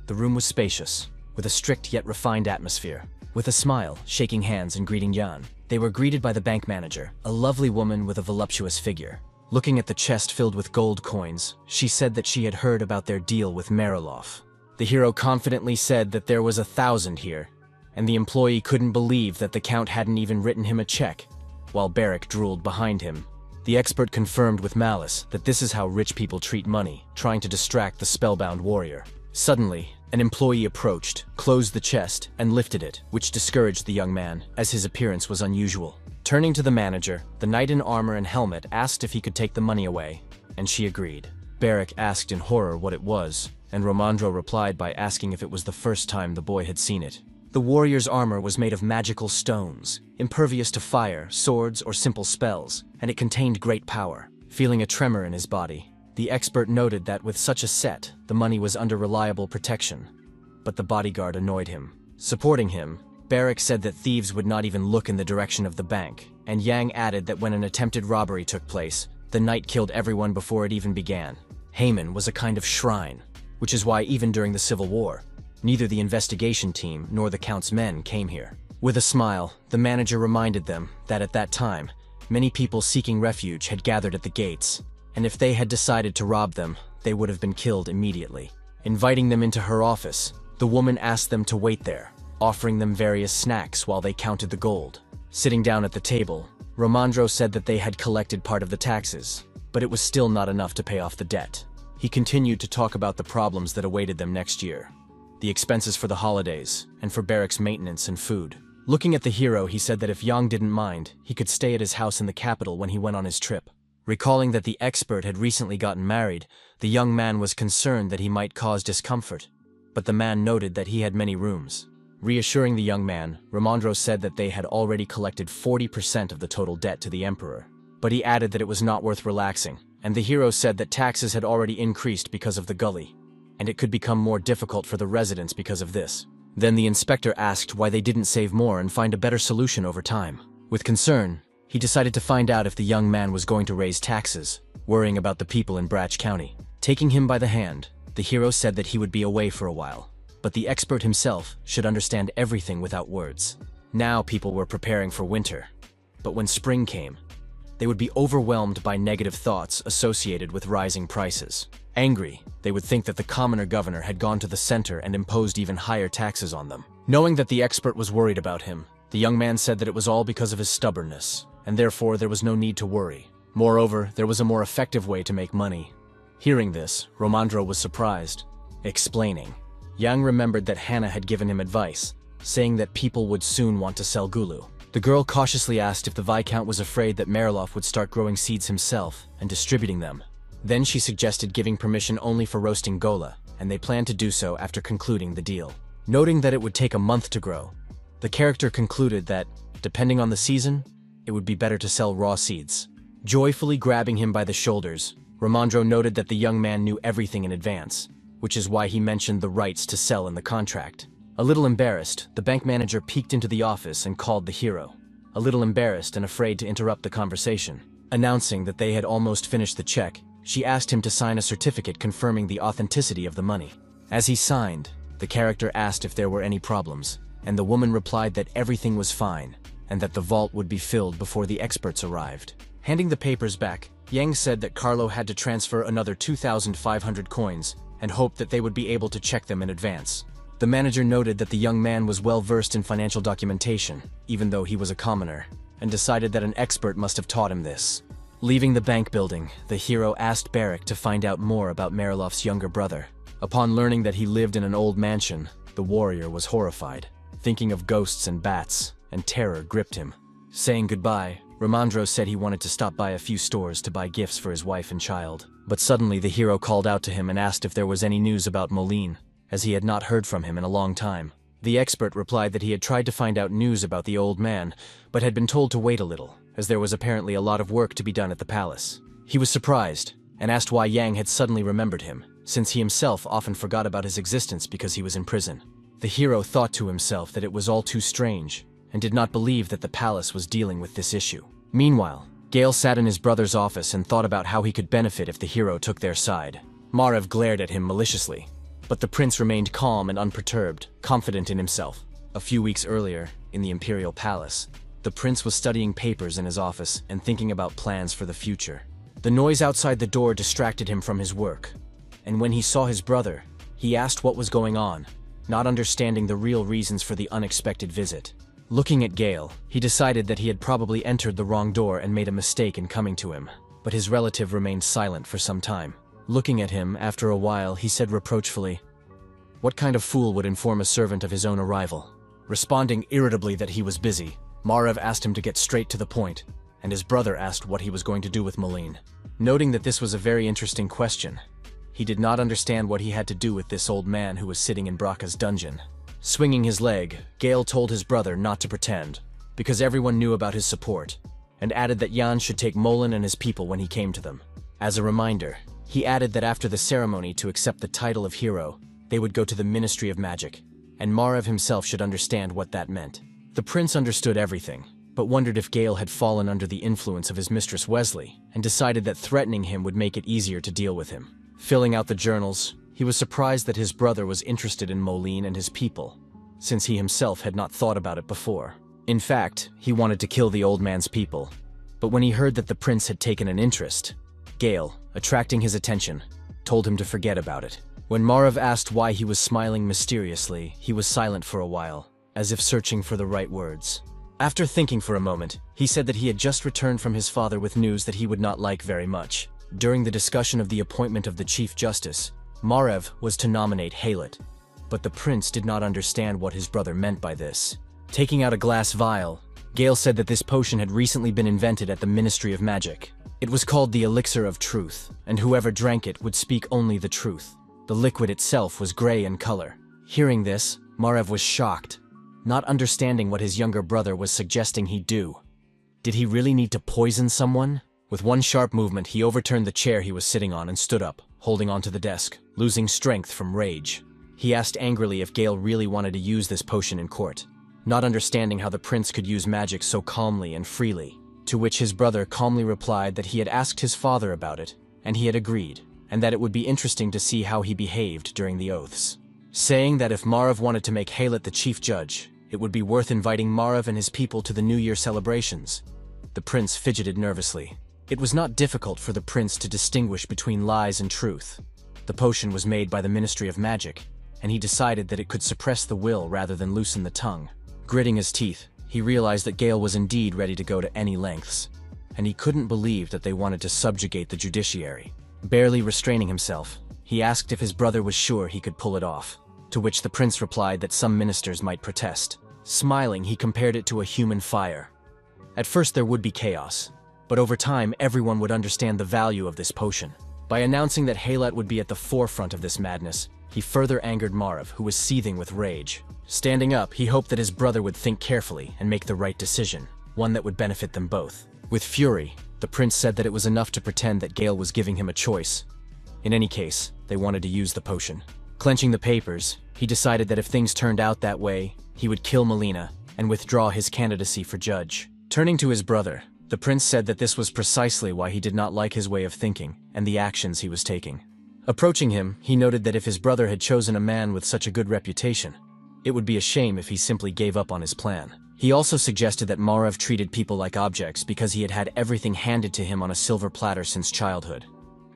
The room was spacious, with a strict yet refined atmosphere. with a smile, shaking hands and greeting Yan. They were greeted by the bank manager, a lovely woman with a voluptuous figure. Looking at the chest filled with gold coins, she said that she had heard about their deal with Mariloff. The hero confidently said that there was 1,000 here, and the employee couldn't believe that the count hadn't even written him a check, while Barrick drooled behind him. The expert confirmed with malice that this is how rich people treat money, trying to distract the spellbound warrior. Suddenly, an employee approached, closed the chest, and lifted it, which discouraged the young man, as his appearance was unusual. Turning to the manager, the knight in armor and helmet asked if he could take the money away, and she agreed. Barrick asked in horror what it was, and Romandro replied by asking if it was the first time the boy had seen it. The warrior's armor was made of magical stones, impervious to fire, swords, or simple spells, and it contained great power. Feeling a tremor in his body, the expert noted that with such a set, the money was under reliable protection. But the bodyguard annoyed him. Supporting him, Barrick said that thieves would not even look in the direction of the bank, and Yang added that when an attempted robbery took place, the knight killed everyone before it even began. Haman was a kind of shrine, which is why even during the Civil War, neither the investigation team nor the Count's men came here. With a smile, the manager reminded them that at that time, many people seeking refuge had gathered at the gates, and if they had decided to rob them, they would have been killed immediately. Inviting them into her office, the woman asked them to wait there, offering them various snacks while they counted the gold. Sitting down at the table, Romandro said that they had collected part of the taxes, but it was still not enough to pay off the debt. He continued to talk about the problems that awaited them next year, the expenses for the holidays, and for Barrick's maintenance and food. Looking at the hero, he said that if Yang didn't mind, he could stay at his house in the capital when he went on his trip. Recalling that the expert had recently gotten married, the young man was concerned that he might cause discomfort, but the man noted that he had many rooms. Reassuring the young man, Romandro said that they had already collected 40% of the total debt to the emperor, but he added that it was not worth relaxing, and the hero said that taxes had already increased because of the gully, and it could become more difficult for the residents because of this. Then the inspector asked why they didn't save more and find a better solution over time. With concern, he decided to find out if the young man was going to raise taxes, worrying about the people in Brach County. Taking him by the hand, the hero said that he would be away for a while, but the expert himself should understand everything without words. Now people were preparing for winter, but when spring came, they would be overwhelmed by negative thoughts associated with rising prices. Angry, they would think that the commoner governor had gone to the center and imposed even higher taxes on them. Knowing that the expert was worried about him, the young man said that it was all because of his stubbornness, and therefore there was no need to worry. Moreover, there was a more effective way to make money. Hearing this, Romandro was surprised, explaining. Yang remembered that Hannah had given him advice, saying that people would soon want to sell Gulu. The girl cautiously asked if the Viscount was afraid that Mariloff would start growing seeds himself and distributing them. Then she suggested giving permission only for roasting Gola, and they planned to do so after concluding the deal. Noting that it would take a month to grow, the character concluded that, depending on the season, it would be better to sell raw seeds. Joyfully grabbing him by the shoulders, Romandro noted that the young man knew everything in advance, which is why he mentioned the rights to sell in the contract. A little embarrassed, the bank manager peeked into the office and called the hero. A little embarrassed and afraid to interrupt the conversation. Announcing that they had almost finished the check, she asked him to sign a certificate confirming the authenticity of the money. As he signed, the character asked if there were any problems, and the woman replied that everything was fine, and that the vault would be filled before the experts arrived. Handing the papers back, Yang said that Carlo had to transfer another 2,500 coins and hoped that they would be able to check them in advance. The manager noted that the young man was well versed in financial documentation, even though he was a commoner, and decided that an expert must have taught him this. Leaving the bank building, the hero asked Barrick to find out more about Mariloff's younger brother. Upon learning that he lived in an old mansion, the warrior was horrified, thinking of ghosts and bats, and terror gripped him. Saying goodbye, Romandro said he wanted to stop by a few stores to buy gifts for his wife and child. But suddenly the hero called out to him and asked if there was any news about Moline, as he had not heard from him in a long time. The expert replied that he had tried to find out news about the old man, but had been told to wait a little, as there was apparently a lot of work to be done at the palace. He was surprised, and asked why Yang had suddenly remembered him, since he himself often forgot about his existence because he was in prison. The hero thought to himself that it was all too strange, and did not believe that the palace was dealing with this issue. Meanwhile, Gale sat in his brother's office and thought about how he could benefit if the hero took their side. Marev glared at him maliciously, but the prince remained calm and unperturbed, confident in himself. A few weeks earlier, in the imperial palace, the prince was studying papers in his office and thinking about plans for the future. The noise outside the door distracted him from his work, and when he saw his brother, he asked what was going on, not understanding the real reasons for the unexpected visit. Looking at Gale, he decided that he had probably entered the wrong door and made a mistake in coming to him, but his relative remained silent for some time. Looking at him, after a while, he said reproachfully, "What kind of fool would inform a servant of his own arrival?" Responding irritably that he was busy, Marev asked him to get straight to the point, and his brother asked what he was going to do with Moline. Noting that this was a very interesting question, he did not understand what he had to do with this old man who was sitting in Braca's dungeon. Swinging his leg, Gale told his brother not to pretend, because everyone knew about his support, and added that Jan should take Moline and his people when he came to them. As a reminder, he added that after the ceremony to accept the title of hero, they would go to the Ministry of Magic, and Marev himself should understand what that meant. The prince understood everything, but wondered if Gale had fallen under the influence of his mistress Wesley, and decided that threatening him would make it easier to deal with him. Filling out the journals, he was surprised that his brother was interested in Moline and his people, since he himself had not thought about it before. In fact, he wanted to kill the old man's people, but when he heard that the prince had taken an interest, Gale, attracting his attention, told him to forget about it. When Marev asked why he was smiling mysteriously, he was silent for a while, as if searching for the right words. After thinking for a moment, he said that he had just returned from his father with news that he would not like very much. During the discussion of the appointment of the Chief Justice, Marev was to nominate Haylett, but the prince did not understand what his brother meant by this. Taking out a glass vial, Gale said that this potion had recently been invented at the Ministry of Magic. It was called the Elixir of Truth, and whoever drank it would speak only the truth. The liquid itself was gray in color. Hearing this, Marev was shocked, not understanding what his younger brother was suggesting he do. Did he really need to poison someone? With one sharp movement, he overturned the chair he was sitting on and stood up, holding onto the desk, losing strength from rage. He asked angrily if Gale really wanted to use this potion in court, not understanding how the prince could use magic so calmly and freely, to which his brother calmly replied that he had asked his father about it, and he had agreed, and that it would be interesting to see how he behaved during the oaths. Saying that if Marev wanted to make Haylett the chief judge, it would be worth inviting Marev and his people to the New Year celebrations. The prince fidgeted nervously. It was not difficult for the prince to distinguish between lies and truth. The potion was made by the Ministry of Magic, and he decided that it could suppress the will rather than loosen the tongue. Gritting his teeth, he realized that Gale was indeed ready to go to any lengths, and he couldn't believe that they wanted to subjugate the judiciary. Barely restraining himself, he asked if his brother was sure he could pull it off, to which the prince replied that some ministers might protest. Smiling, he compared it to a human fire. At first there would be chaos, but over time everyone would understand the value of this potion. By announcing that Haylett would be at the forefront of this madness, he further angered Marev, who was seething with rage. Standing up, he hoped that his brother would think carefully and make the right decision, one that would benefit them both. With fury, the prince said that it was enough to pretend that Gale was giving him a choice. In any case, they wanted to use the potion. Clenching the papers, he decided that if things turned out that way, he would kill Melina and withdraw his candidacy for judge. Turning to his brother, the prince said that this was precisely why he did not like his way of thinking and the actions he was taking. Approaching him, he noted that if his brother had chosen a man with such a good reputation, it would be a shame if he simply gave up on his plan. He also suggested that Marev treated people like objects because he had had everything handed to him on a silver platter since childhood.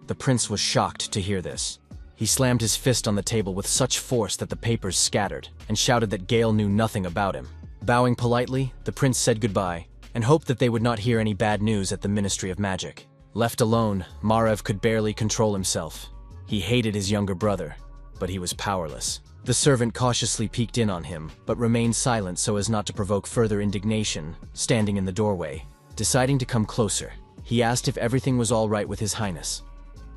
The prince was shocked to hear this. He slammed his fist on the table with such force that the papers scattered, and shouted that Gale knew nothing about him. Bowing politely, the prince said goodbye, and hoped that they would not hear any bad news at the Ministry of Magic. Left alone, Marev could barely control himself. He hated his younger brother, but he was powerless. The servant cautiously peeked in on him, but remained silent so as not to provoke further indignation, standing in the doorway. Deciding to come closer, he asked if everything was all right with His Highness,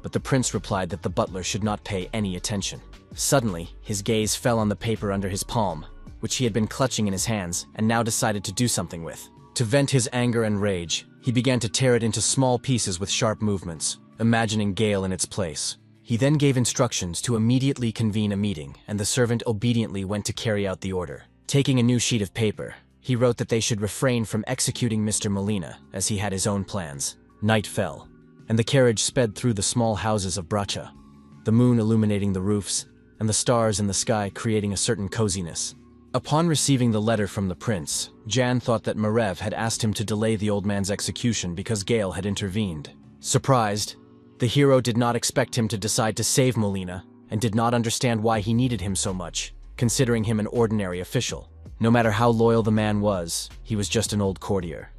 but the prince replied that the butler should not pay any attention. Suddenly, his gaze fell on the paper under his palm, which he had been clutching in his hands and now decided to do something with. To vent his anger and rage, he began to tear it into small pieces with sharp movements, imagining Gale in its place. He then gave instructions to immediately convene a meeting, and the servant obediently went to carry out the order. Taking a new sheet of paper, he wrote that they should refrain from executing Mr. Molina, as he had his own plans. Night fell, and the carriage sped through the small houses of Bracha, the moon illuminating the roofs, and the stars in the sky creating a certain coziness. Upon receiving the letter from the prince, Jan thought that Marev had asked him to delay the old man's execution because Gale had intervened. Surprised, the hero did not expect him to decide to save Molina and did not understand why he needed him so much, considering him an ordinary official. No matter how loyal the man was, he was just an old courtier.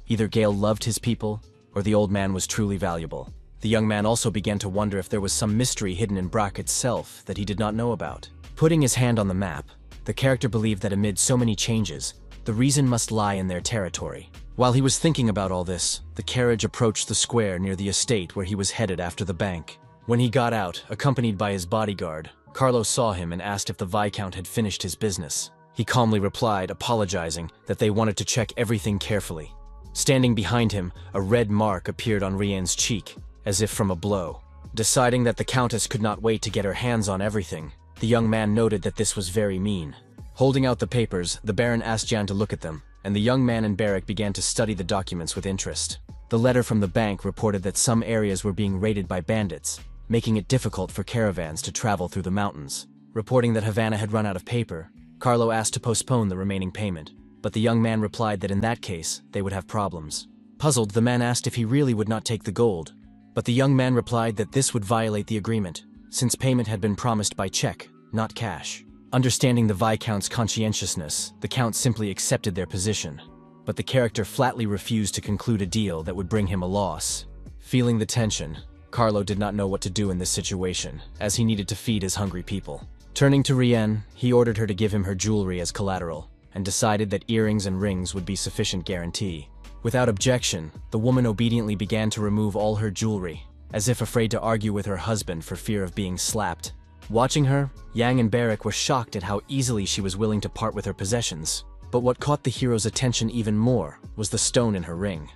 Either Gale loved his people, or the old man was truly valuable. The young man also began to wonder if there was some mystery hidden in Brack itself that he did not know about. Putting his hand on the map, the character believed that amid so many changes, the reason must lie in their territory. While he was thinking about all this, the carriage approached the square near the estate where he was headed after the bank. When he got out, accompanied by his bodyguard, Carlo saw him and asked if the Viscount had finished his business. He calmly replied, apologizing, that they wanted to check everything carefully. Standing behind him, a red mark appeared on Rienne's cheek, as if from a blow. Deciding that the Countess could not wait to get her hands on everything, the young man noted that this was very mean. Holding out the papers, the Baron asked Jan to look at them, and the young man and Barrack began to study the documents with interest. The letter from the bank reported that some areas were being raided by bandits, making it difficult for caravans to travel through the mountains. Reporting that Havana had run out of paper, Carlo asked to postpone the remaining payment, but the young man replied that in that case, they would have problems. Puzzled, the man asked if he really would not take the gold, but the young man replied that this would violate the agreement, since payment had been promised by check, not cash. Understanding the Viscount's conscientiousness, the Count simply accepted their position, but the character flatly refused to conclude a deal that would bring him a loss. Feeling the tension, Carlo did not know what to do in this situation, as he needed to feed his hungry people. Turning to Rienne, he ordered her to give him her jewelry as collateral, and decided that earrings and rings would be sufficient guarantee. Without objection, the woman obediently began to remove all her jewelry, as if afraid to argue with her husband for fear of being slapped. Watching her, Yang and Barrack were shocked at how easily she was willing to part with her possessions. But what caught the hero's attention even more was the stone in her ring.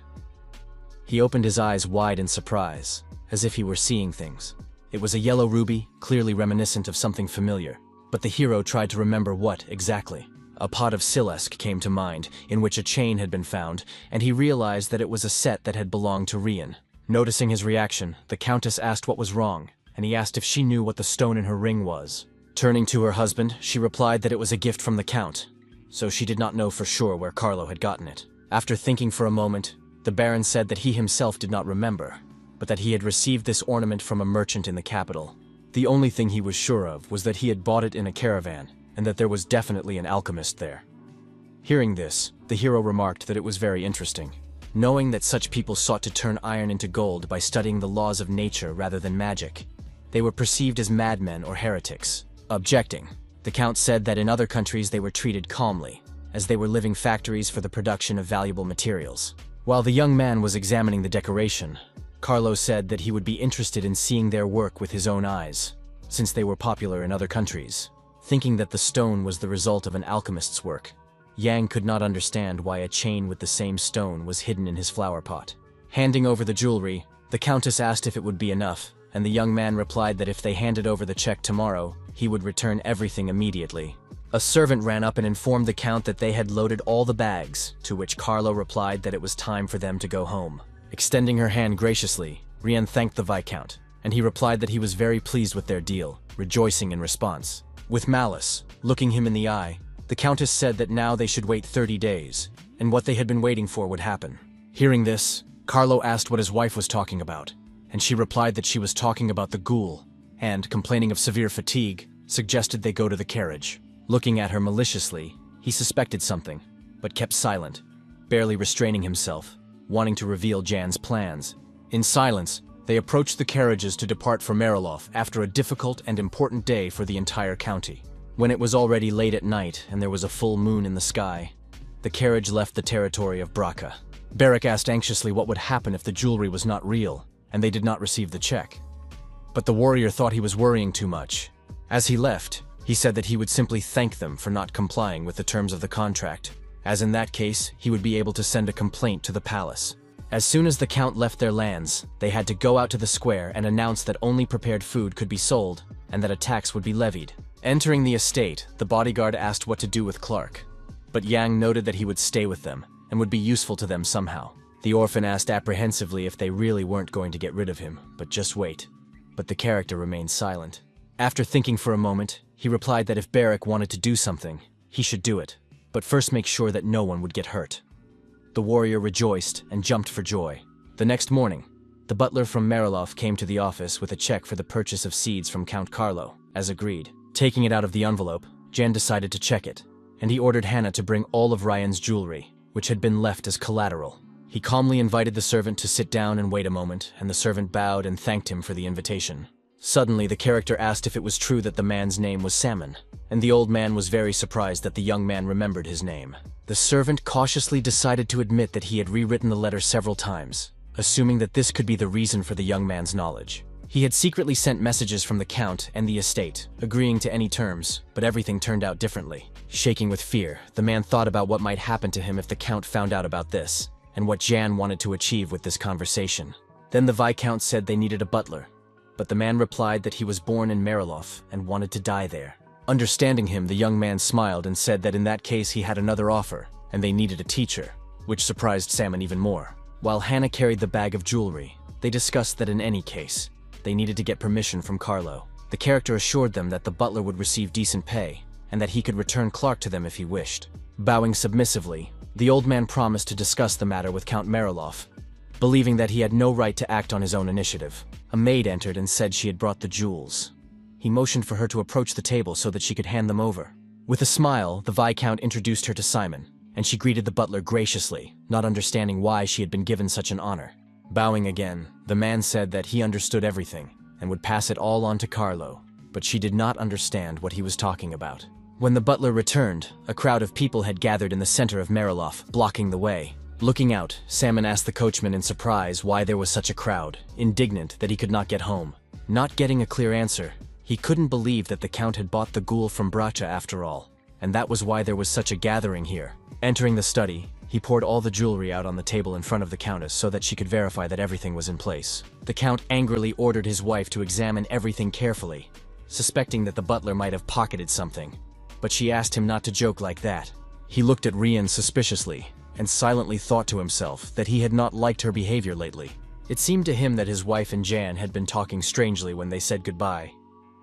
He opened his eyes wide in surprise, as if he were seeing things. It was a yellow ruby, clearly reminiscent of something familiar, but the hero tried to remember what exactly. A pot of Silesk came to mind, in which a chain had been found, and he realized that it was a set that had belonged to Rienne. Noticing his reaction, the Countess asked what was wrong, and he asked if she knew what the stone in her ring was. Turning to her husband, she replied that it was a gift from the Count, so she did not know for sure where Carlo had gotten it. After thinking for a moment, the Baron said that he himself did not remember, but that he had received this ornament from a merchant in the capital. The only thing he was sure of was that he had bought it in a caravan, and that there was definitely an alchemist there. Hearing this, the hero remarked that it was very interesting. Knowing that such people sought to turn iron into gold by studying the laws of nature rather than magic, they were perceived as madmen or heretics. Objecting, the Count said that in other countries they were treated calmly, as they were living factories for the production of valuable materials. While the young man was examining the decoration, Carlo said that he would be interested in seeing their work with his own eyes, since they were popular in other countries. Thinking that the stone was the result of an alchemist's work, Yang could not understand why a chain with the same stone was hidden in his flower pot. Handing over the jewelry, the Countess asked if it would be enough, and the young man replied that if they handed over the check tomorrow, he would return everything immediately. A servant ran up and informed the Count that they had loaded all the bags, to which Carlo replied that it was time for them to go home. Extending her hand graciously, Rienne thanked the Viscount, and he replied that he was very pleased with their deal, rejoicing in response. With malice, looking him in the eye, the Countess said that now they should wait 30 days, and what they had been waiting for would happen. Hearing this, Carlo asked what his wife was talking about, and she replied that she was talking about the ghoul, and, complaining of severe fatigue, suggested they go to the carriage. Looking at her maliciously, he suspected something, but kept silent, barely restraining himself, wanting to reveal Jan's plans. In silence, they approached the carriages to depart for Mariloff after a difficult and important day for the entire county. When it was already late at night and there was a full moon in the sky, the carriage left the territory of Braca. Barrack asked anxiously what would happen if the jewelry was not real, and they did not receive the check. But the warrior thought he was worrying too much. As he left, he said that he would simply thank them for not complying with the terms of the contract, as in that case, he would be able to send a complaint to the palace. As soon as the Count left their lands, they had to go out to the square and announce that only prepared food could be sold, and that a tax would be levied. Entering the estate, the bodyguard asked what to do with Clark, but Yang noted that he would stay with them, and would be useful to them somehow. The orphan asked apprehensively if they really weren't going to get rid of him, but just wait. But the character remained silent. After thinking for a moment, he replied that if Barrack wanted to do something, He should do it, but first make sure that no one would get hurt. The warrior rejoiced and jumped for joy. The next morning, the butler from Mariloff came to the office with a check for the purchase of seeds from Count Carlo, as agreed. Taking it out of the envelope, Jan decided to check it, and he ordered Hannah to bring all of Ryan's jewelry, which had been left as collateral. He calmly invited the servant to sit down and wait a moment, and the servant bowed and thanked him for the invitation. Suddenly, the character asked if it was true that the man's name was Salmon, and the old man was very surprised that the young man remembered his name. The servant cautiously decided to admit that he had rewritten the letter several times, assuming that this could be the reason for the young man's knowledge. He had secretly sent messages from the Count and the estate, agreeing to any terms, but everything turned out differently. Shaking with fear, the man thought about what might happen to him if the Count found out about this, and what Jan wanted to achieve with this conversation. Then the Viscount said they needed a butler, but the man replied that he was born in Mariloff and wanted to die there. Understanding him, the young man smiled and said that in that case he had another offer, and they needed a teacher, which surprised Salmon even more. While Hannah carried the bag of jewelry, they discussed that in any case, they needed to get permission from Carlo. The character assured them that the butler would receive decent pay, and that he could return Clark to them if he wished. Bowing submissively, the old man promised to discuss the matter with Count Mariloff, believing that he had no right to act on his own initiative. A maid entered and said she had brought the jewels. He motioned for her to approach the table so that she could hand them over. With a smile, the Viscount introduced her to Simon, and she greeted the butler graciously, not understanding why she had been given such an honor. Bowing again, the man said that he understood everything and would pass it all on to Carlo, but she did not understand what he was talking about. When the butler returned, a crowd of people had gathered in the center of Mariloff, blocking the way. Looking out, Salmon asked the coachman in surprise why there was such a crowd, indignant that he could not get home. Not getting a clear answer, he couldn't believe that the Count had bought the ghoul from Bracha after all, and that was why there was such a gathering here. Entering the study, he poured all the jewelry out on the table in front of the Countess so that she could verify that everything was in place. The Count angrily ordered his wife to examine everything carefully, suspecting that the butler might have pocketed something, but she asked him not to joke like that. He looked at Rian suspiciously, and silently thought to himself that he had not liked her behavior lately. It seemed to him that his wife and Jan had been talking strangely when they said goodbye,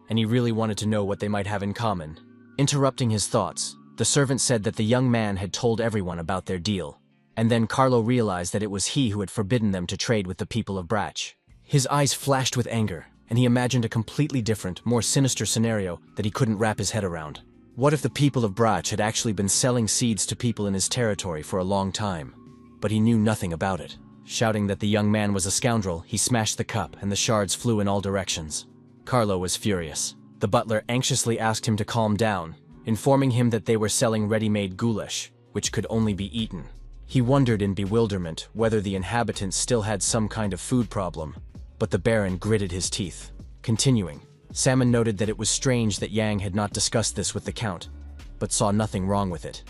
and he really wanted to know what they might have in common. Interrupting his thoughts, the servant said that the young man had told everyone about their deal, and then Carlo realized that it was he who had forbidden them to trade with the people of Brach. His eyes flashed with anger, and he imagined a completely different, more sinister scenario that he couldn't wrap his head around. What if the people of Brach had actually been selling seeds to people in his territory for a long time, but he knew nothing about it? Shouting that the young man was a scoundrel, he smashed the cup and the shards flew in all directions. Carlo was furious. The butler anxiously asked him to calm down, informing him that they were selling ready-made goulash, which could only be eaten. He wondered in bewilderment whether the inhabitants still had some kind of food problem, but the Baron gritted his teeth. Continuing, Salmon noted that it was strange that Yang had not discussed this with the Count, but saw nothing wrong with it.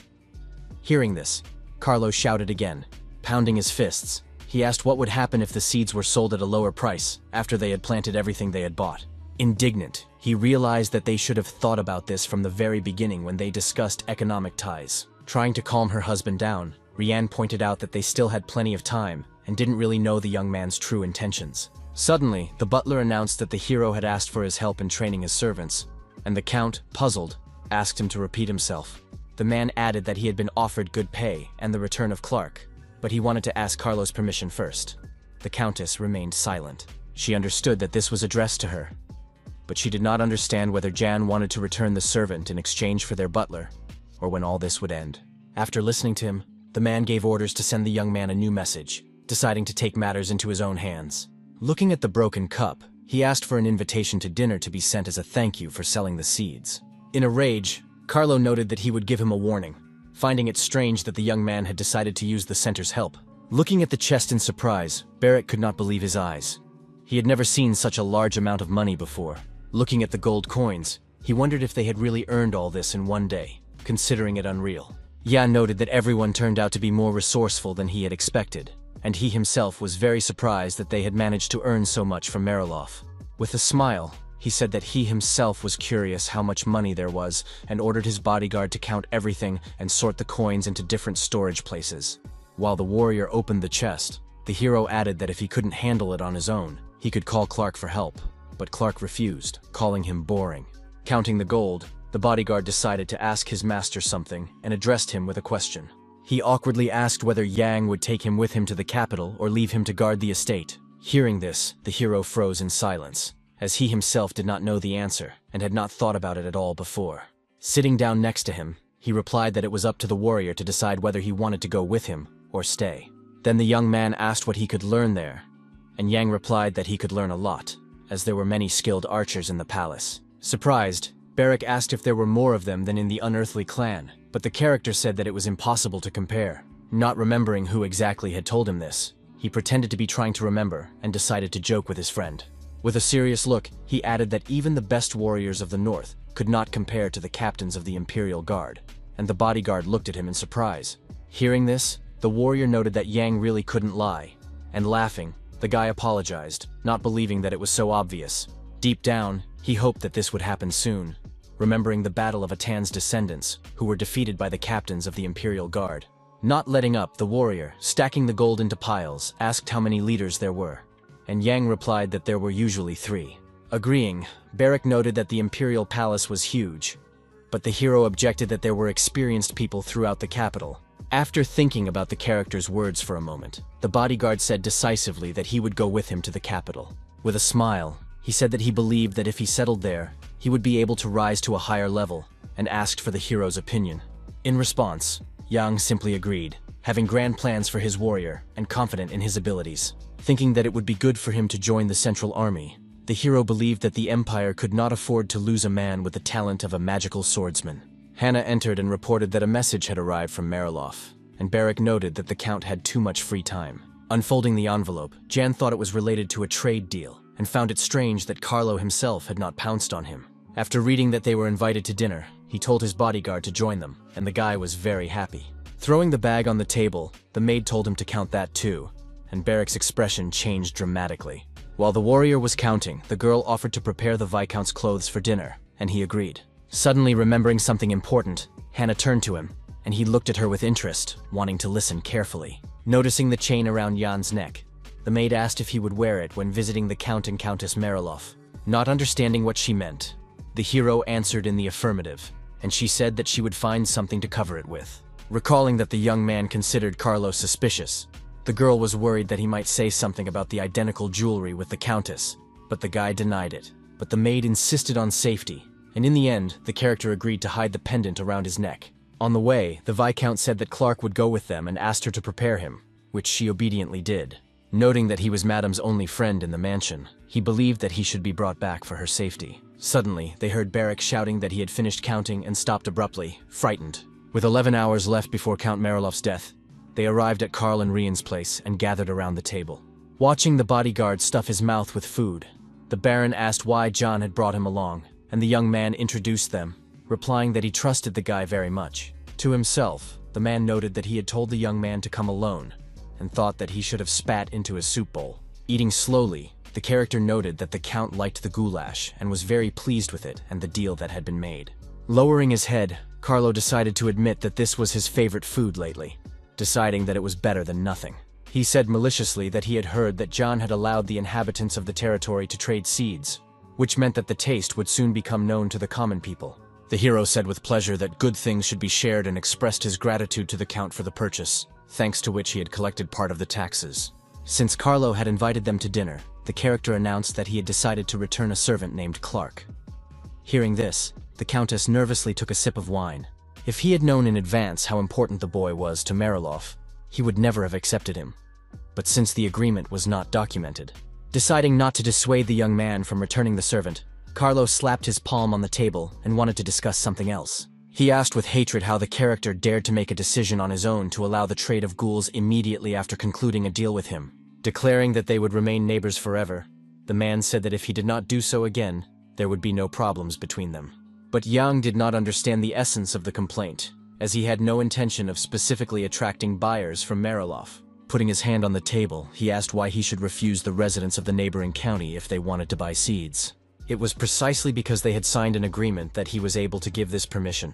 Hearing this, Carlo shouted again, pounding his fists. He asked what would happen if the seeds were sold at a lower price after they had planted everything they had bought. Indignant, he realized that they should have thought about this from the very beginning when they discussed economic ties. Trying to calm her husband down, Rian pointed out that they still had plenty of time and didn't really know the young man's true intentions. Suddenly, the butler announced that the hero had asked for his help in training his servants, and the Count, puzzled, asked him to repeat himself. The man added that he had been offered good pay and the return of Clark, but he wanted to ask Carlo's permission first. The Countess remained silent. She understood that this was addressed to her, but she did not understand whether Jan wanted to return the servant in exchange for their butler, or when all this would end. After listening to him, the man gave orders to send the young man a new message, deciding to take matters into his own hands. Looking at the broken cup, he asked for an invitation to dinner to be sent as a thank you for selling the seeds. In a rage, Carlo noted that he would give him a warning, finding it strange that the young man had decided to use the center's help. Looking at the chest in surprise, Barrett could not believe his eyes. He had never seen such a large amount of money before. Looking at the gold coins, he wondered if they had really earned all this in one day, considering it unreal. Jan noted that everyone turned out to be more resourceful than he had expected, and he himself was very surprised that they had managed to earn so much from Mariloff. With a smile, he said that he himself was curious how much money there was and ordered his bodyguard to count everything and sort the coins into different storage places. While the warrior opened the chest, the hero added that if he couldn't handle it on his own, he could call Clark for help, but Clark refused, calling him boring. Counting the gold, the bodyguard decided to ask his master something and addressed him with a question. He awkwardly asked whether Yang would take him with him to the capital or leave him to guard the estate. Hearing this, the hero froze in silence, as he himself did not know the answer and had not thought about it at all before. Sitting down next to him, he replied that it was up to the warrior to decide whether he wanted to go with him or stay. Then the young man asked what he could learn there, and Yang replied that he could learn a lot, as there were many skilled archers in the palace. Surprised, Barrack asked if there were more of them than in the unearthly clan, but the character said that it was impossible to compare. Not remembering who exactly had told him this, he pretended to be trying to remember and decided to joke with his friend. With a serious look, he added that even the best warriors of the north could not compare to the captains of the Imperial Guard, and the bodyguard looked at him in surprise. Hearing this, the warrior noted that Yang really couldn't lie, and laughing, the guy apologized, not believing that it was so obvious. Deep down, he hoped that this would happen soon, remembering the battle of Atan's descendants, who were defeated by the captains of the Imperial Guard. Not letting up, the warrior, stacking the gold into piles, asked how many leaders there were, and Yang replied that there were usually 3. Agreeing, Barrack noted that the Imperial Palace was huge, but the hero objected that there were experienced people throughout the capital. After thinking about the character's words for a moment, the bodyguard said decisively that he would go with him to the capital. With a smile, he said that he believed that if he settled there, he would be able to rise to a higher level, and asked for the hero's opinion. In response, Yang simply agreed, having grand plans for his warrior and confident in his abilities. Thinking that it would be good for him to join the Central Army, the hero believed that the Empire could not afford to lose a man with the talent of a magical swordsman. Hannah entered and reported that a message had arrived from Mariloff, and Barrack noted that the Count had too much free time. Unfolding the envelope, Jan thought it was related to a trade deal, and found it strange that Carlo himself had not pounced on him. After reading that they were invited to dinner, he told his bodyguard to join them, and the guy was very happy. Throwing the bag on the table, the maid told him to count that too, and Barrack's expression changed dramatically. While the warrior was counting, the girl offered to prepare the Viscount's clothes for dinner, and he agreed. Suddenly remembering something important, Hannah turned to him, and he looked at her with interest, wanting to listen carefully. Noticing the chain around Jan's neck, the maid asked if he would wear it when visiting the Count and Countess Mariloff. Not understanding what she meant, the hero answered in the affirmative, and she said that she would find something to cover it with. Recalling that the young man considered Carlo suspicious, the girl was worried that he might say something about the identical jewelry with the Countess, but the guy denied it. But the maid insisted on safety, and in the end, the character agreed to hide the pendant around his neck. On the way, the Viscount said that Clark would go with them and asked her to prepare him, which she obediently did. Noting that he was Madame's only friend in the mansion, he believed that he should be brought back for her safety. Suddenly, they heard Barrack shouting that he had finished counting and stopped abruptly, frightened. With 11 hours left before Count Mariloff's death, they arrived at Karl and Rian's place and gathered around the table. Watching the bodyguard stuff his mouth with food, the Baron asked why John had brought him along, and the young man introduced them, replying that he trusted the guy very much. To himself, the man noted that he had told the young man to come alone, and thought that he should have spat into his soup bowl. Eating slowly, the character noted that the Count liked the goulash and was very pleased with it and the deal that had been made. Lowering his head, Carlo decided to admit that this was his favorite food lately, deciding that it was better than nothing. He said maliciously that he had heard that John had allowed the inhabitants of the territory to trade seeds, which meant that the taste would soon become known to the common people. The hero said with pleasure that good things should be shared and expressed his gratitude to the Count for the purchase, thanks to which he had collected part of the taxes. Since Carlo had invited them to dinner, the character announced that he had decided to return a servant named Clark. Hearing this, the Countess nervously took a sip of wine. If he had known in advance how important the boy was to Mariloff, he would never have accepted him. But since the agreement was not documented, deciding not to dissuade the young man from returning the servant, Carlo slapped his palm on the table and wanted to discuss something else. He asked with hatred how the character dared to make a decision on his own to allow the trade of ghouls immediately after concluding a deal with him. Declaring that they would remain neighbors forever, the man said that if he did not do so again, there would be no problems between them. But Yang did not understand the essence of the complaint, as he had no intention of specifically attracting buyers from Mariloff. Putting his hand on the table, he asked why he should refuse the residents of the neighboring county if they wanted to buy seeds. It was precisely because they had signed an agreement that he was able to give this permission,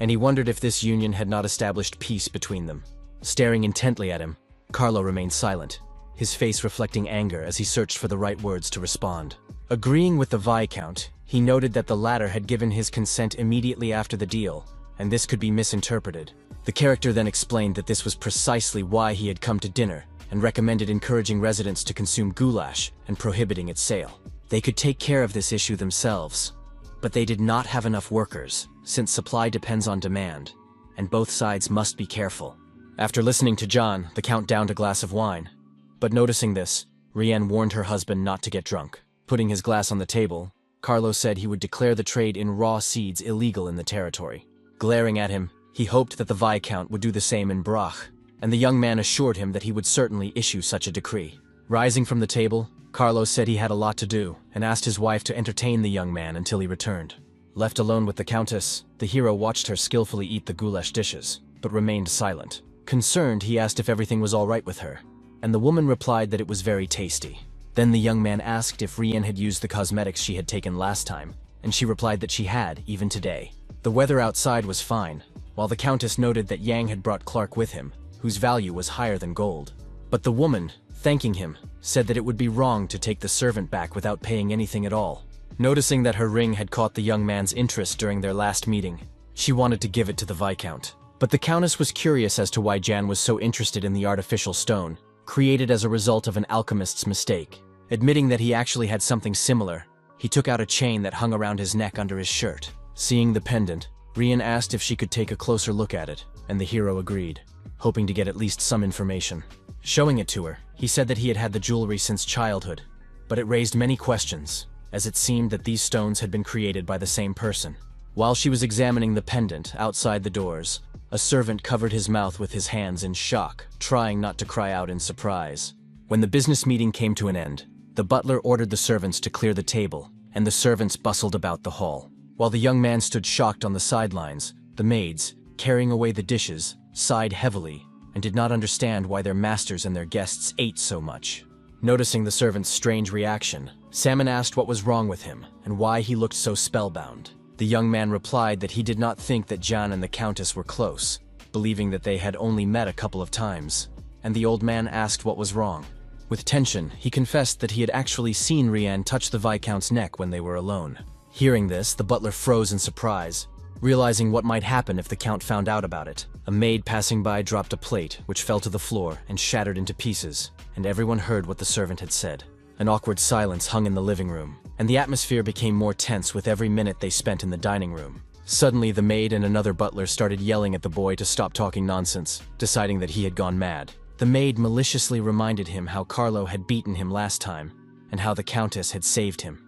and he wondered if this union had not established peace between them. Staring intently at him, Carlo remained silent, his face reflecting anger as he searched for the right words to respond. Agreeing with the Viscount, he noted that the latter had given his consent immediately after the deal, and this could be misinterpreted. The character then explained that this was precisely why he had come to dinner, and recommended encouraging residents to consume goulash and prohibiting its sale. They could take care of this issue themselves, but they did not have enough workers, since supply depends on demand, and both sides must be careful. After listening to John, the Count downed a glass of wine. But noticing this, Rienne warned her husband not to get drunk. Putting his glass on the table, Carlo said he would declare the trade in raw seeds illegal in the territory. Glaring at him, he hoped that the Viscount would do the same in Brach, and the young man assured him that he would certainly issue such a decree. Rising from the table, Carlo said he had a lot to do, and asked his wife to entertain the young man until he returned. Left alone with the Countess, the hero watched her skillfully eat the goulash dishes, but remained silent. Concerned, he asked if everything was all right with her, and the woman replied that it was very tasty. Then the young man asked if Rienne had used the cosmetics she had taken last time, and she replied that she had, even today. The weather outside was fine, while the Countess noted that Yang had brought Clark with him, whose value was higher than gold. But the woman, thanking him, said that it would be wrong to take the servant back without paying anything at all. Noticing that her ring had caught the young man's interest during their last meeting, she wanted to give it to the Viscount. But the Countess was curious as to why Jan was so interested in the artificial stone, created as a result of an alchemist's mistake. Admitting that he actually had something similar, he took out a chain that hung around his neck under his shirt. Seeing the pendant, Rienne asked if she could take a closer look at it, and the hero agreed, hoping to get at least some information. Showing it to her, he said that he had had the jewelry since childhood, but it raised many questions, as it seemed that these stones had been created by the same person. While she was examining the pendant outside the doors, a servant covered his mouth with his hands in shock, trying not to cry out in surprise. When the business meeting came to an end, the butler ordered the servants to clear the table, and the servants bustled about the hall. While the young man stood shocked on the sidelines, the maids, carrying away the dishes, sighed heavily and did not understand why their masters and their guests ate so much. Noticing the servant's strange reaction, Salmon asked what was wrong with him and why he looked so spellbound. The young man replied that he did not think that Jan and the Countess were close, believing that they had only met a couple of times, and the old man asked what was wrong. With tension, he confessed that he had actually seen Rienne touch the Viscount's neck when they were alone. Hearing this, the butler froze in surprise, realizing what might happen if the Count found out about it. A maid passing by dropped a plate, which fell to the floor and shattered into pieces, and everyone heard what the servant had said. An awkward silence hung in the living room, and the atmosphere became more tense with every minute they spent in the dining room. Suddenly, the maid and another butler started yelling at the boy to stop talking nonsense, deciding that he had gone mad. The maid maliciously reminded him how Carlo had beaten him last time, and how the Countess had saved him.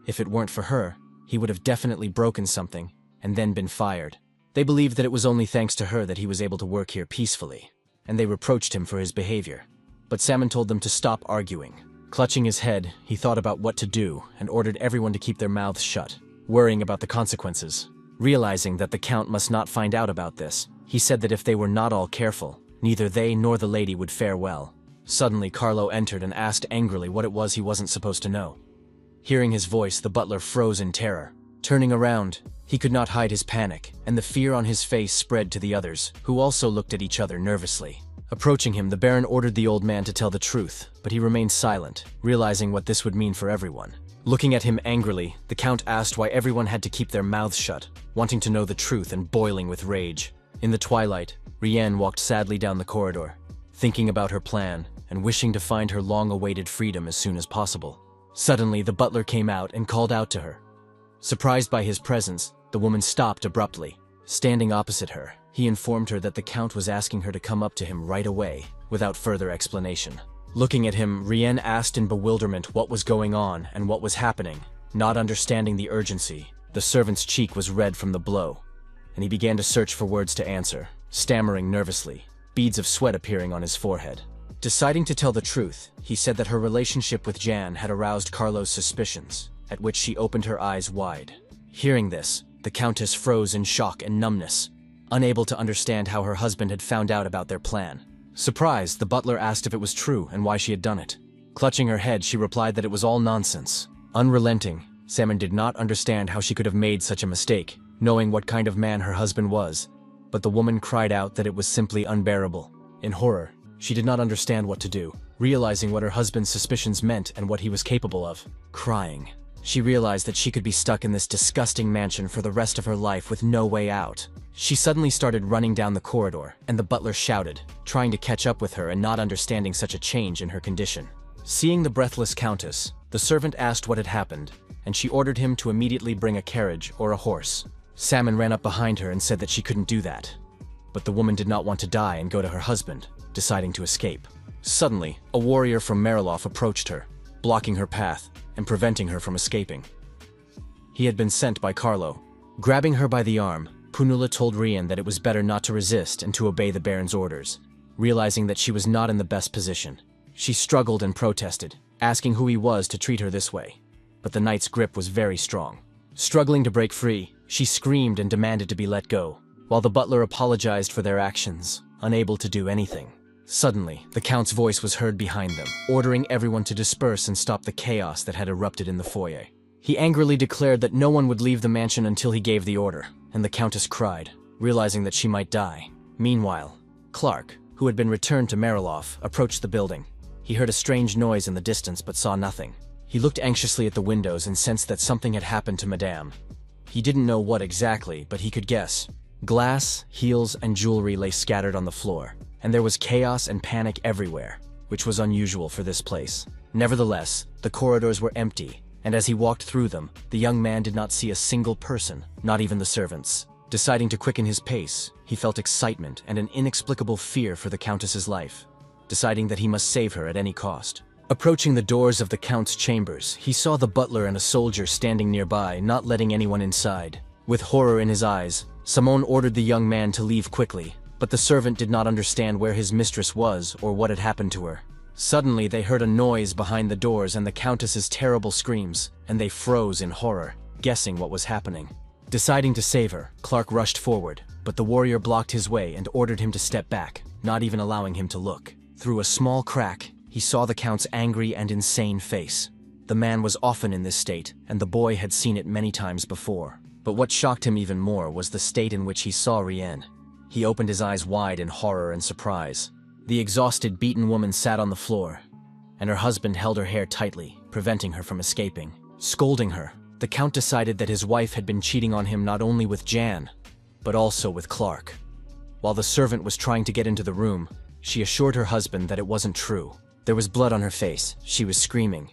If it weren't for her, he would have definitely broken something, and then been fired. They believed that it was only thanks to her that he was able to work here peacefully, and they reproached him for his behavior. But Salmon told them to stop arguing. Clutching his head, he thought about what to do and ordered everyone to keep their mouths shut, worrying about the consequences. Realizing that the Count must not find out about this, he said that if they were not all careful, neither they nor the lady would fare well. Suddenly, Carlo entered and asked angrily what it was he wasn't supposed to know. Hearing his voice, the butler froze in terror. Turning around, he could not hide his panic, and the fear on his face spread to the others, who also looked at each other nervously. Approaching him, the Baron ordered the old man to tell the truth, but he remained silent, realizing what this would mean for everyone. Looking at him angrily, the Count asked why everyone had to keep their mouths shut, wanting to know the truth and boiling with rage. In the twilight, Rienne walked sadly down the corridor, thinking about her plan and wishing to find her long-awaited freedom as soon as possible. Suddenly, the butler came out and called out to her. Surprised by his presence, the woman stopped abruptly. Standing opposite her, he informed her that the Count was asking her to come up to him right away, without further explanation. Looking at him, Rienne asked in bewilderment what was going on and what was happening. Not understanding the urgency, the servant's cheek was red from the blow, and he began to search for words to answer, stammering nervously, beads of sweat appearing on his forehead. Deciding to tell the truth, he said that her relationship with Jan had aroused Carlo's suspicions, at which she opened her eyes wide. Hearing this, the Countess froze in shock and numbness, unable to understand how her husband had found out about their plan. Surprised, the butler asked if it was true and why she had done it. Clutching her head, she replied that it was all nonsense. Unrelenting, Salmon did not understand how she could have made such a mistake, knowing what kind of man her husband was, but the woman cried out that it was simply unbearable. In horror, she did not understand what to do. realizing what her husband's suspicions meant and what he was capable of. Crying, she realized that she could be stuck in this disgusting mansion for the rest of her life with no way out. She suddenly started running down the corridor, and the butler shouted, trying to catch up with her and not understanding such a change in her condition. Seeing the breathless countess, the servant asked what had happened, and she ordered him to immediately bring a carriage or a horse. Salmon ran up behind her and said that she couldn't do that. But the woman did not want to die and go to her husband, deciding to escape. Suddenly, a warrior from Mariloff approached her, blocking her path and preventing her from escaping. He had been sent by Carlo. Grabbing her by the arm, Punula told Rian that it was better not to resist and to obey the Baron's orders, realizing that she was not in the best position. She struggled and protested, asking who he was to treat her this way. But the knight's grip was very strong. Struggling to break free, she screamed and demanded to be let go, while the butler apologized for their actions, unable to do anything. Suddenly, the Count's voice was heard behind them, ordering everyone to disperse and stop the chaos that had erupted in the foyer. He angrily declared that no one would leave the mansion until he gave the order, and the Countess cried, realizing that she might die. Meanwhile, Clark, who had been returned to Mariloff, approached the building. He heard a strange noise in the distance but saw nothing. He looked anxiously at the windows and sensed that something had happened to Madame. He didn't know what exactly, but he could guess. Glass, heels, and jewelry lay scattered on the floor, and there was chaos and panic everywhere, which was unusual for this place. Nevertheless, the corridors were empty, and as he walked through them, the young man did not see a single person, not even the servants. Deciding to quicken his pace, he felt excitement and an inexplicable fear for the Countess's life, deciding that he must save her at any cost. Approaching the doors of the Count's chambers, he saw the butler and a soldier standing nearby, not letting anyone inside. With horror in his eyes, Simone ordered the young man to leave quickly, but the servant did not understand where his mistress was or what had happened to her. Suddenly, they heard a noise behind the doors and the Countess's terrible screams, and they froze in horror, guessing what was happening. Deciding to save her, Clark rushed forward, but the warrior blocked his way and ordered him to step back, not even allowing him to look. Through a small crack, he saw the Count's angry and insane face. The man was often in this state, and the boy had seen it many times before. But what shocked him even more was the state in which he saw Rien. He opened his eyes wide in horror and surprise. The exhausted, beaten woman sat on the floor, and her husband held her hair tightly, preventing her from escaping. Scolding her, the Count decided that his wife had been cheating on him not only with Jan, but also with Clark. While the servant was trying to get into the room, she assured her husband that it wasn't true. There was blood on her face, she was screaming,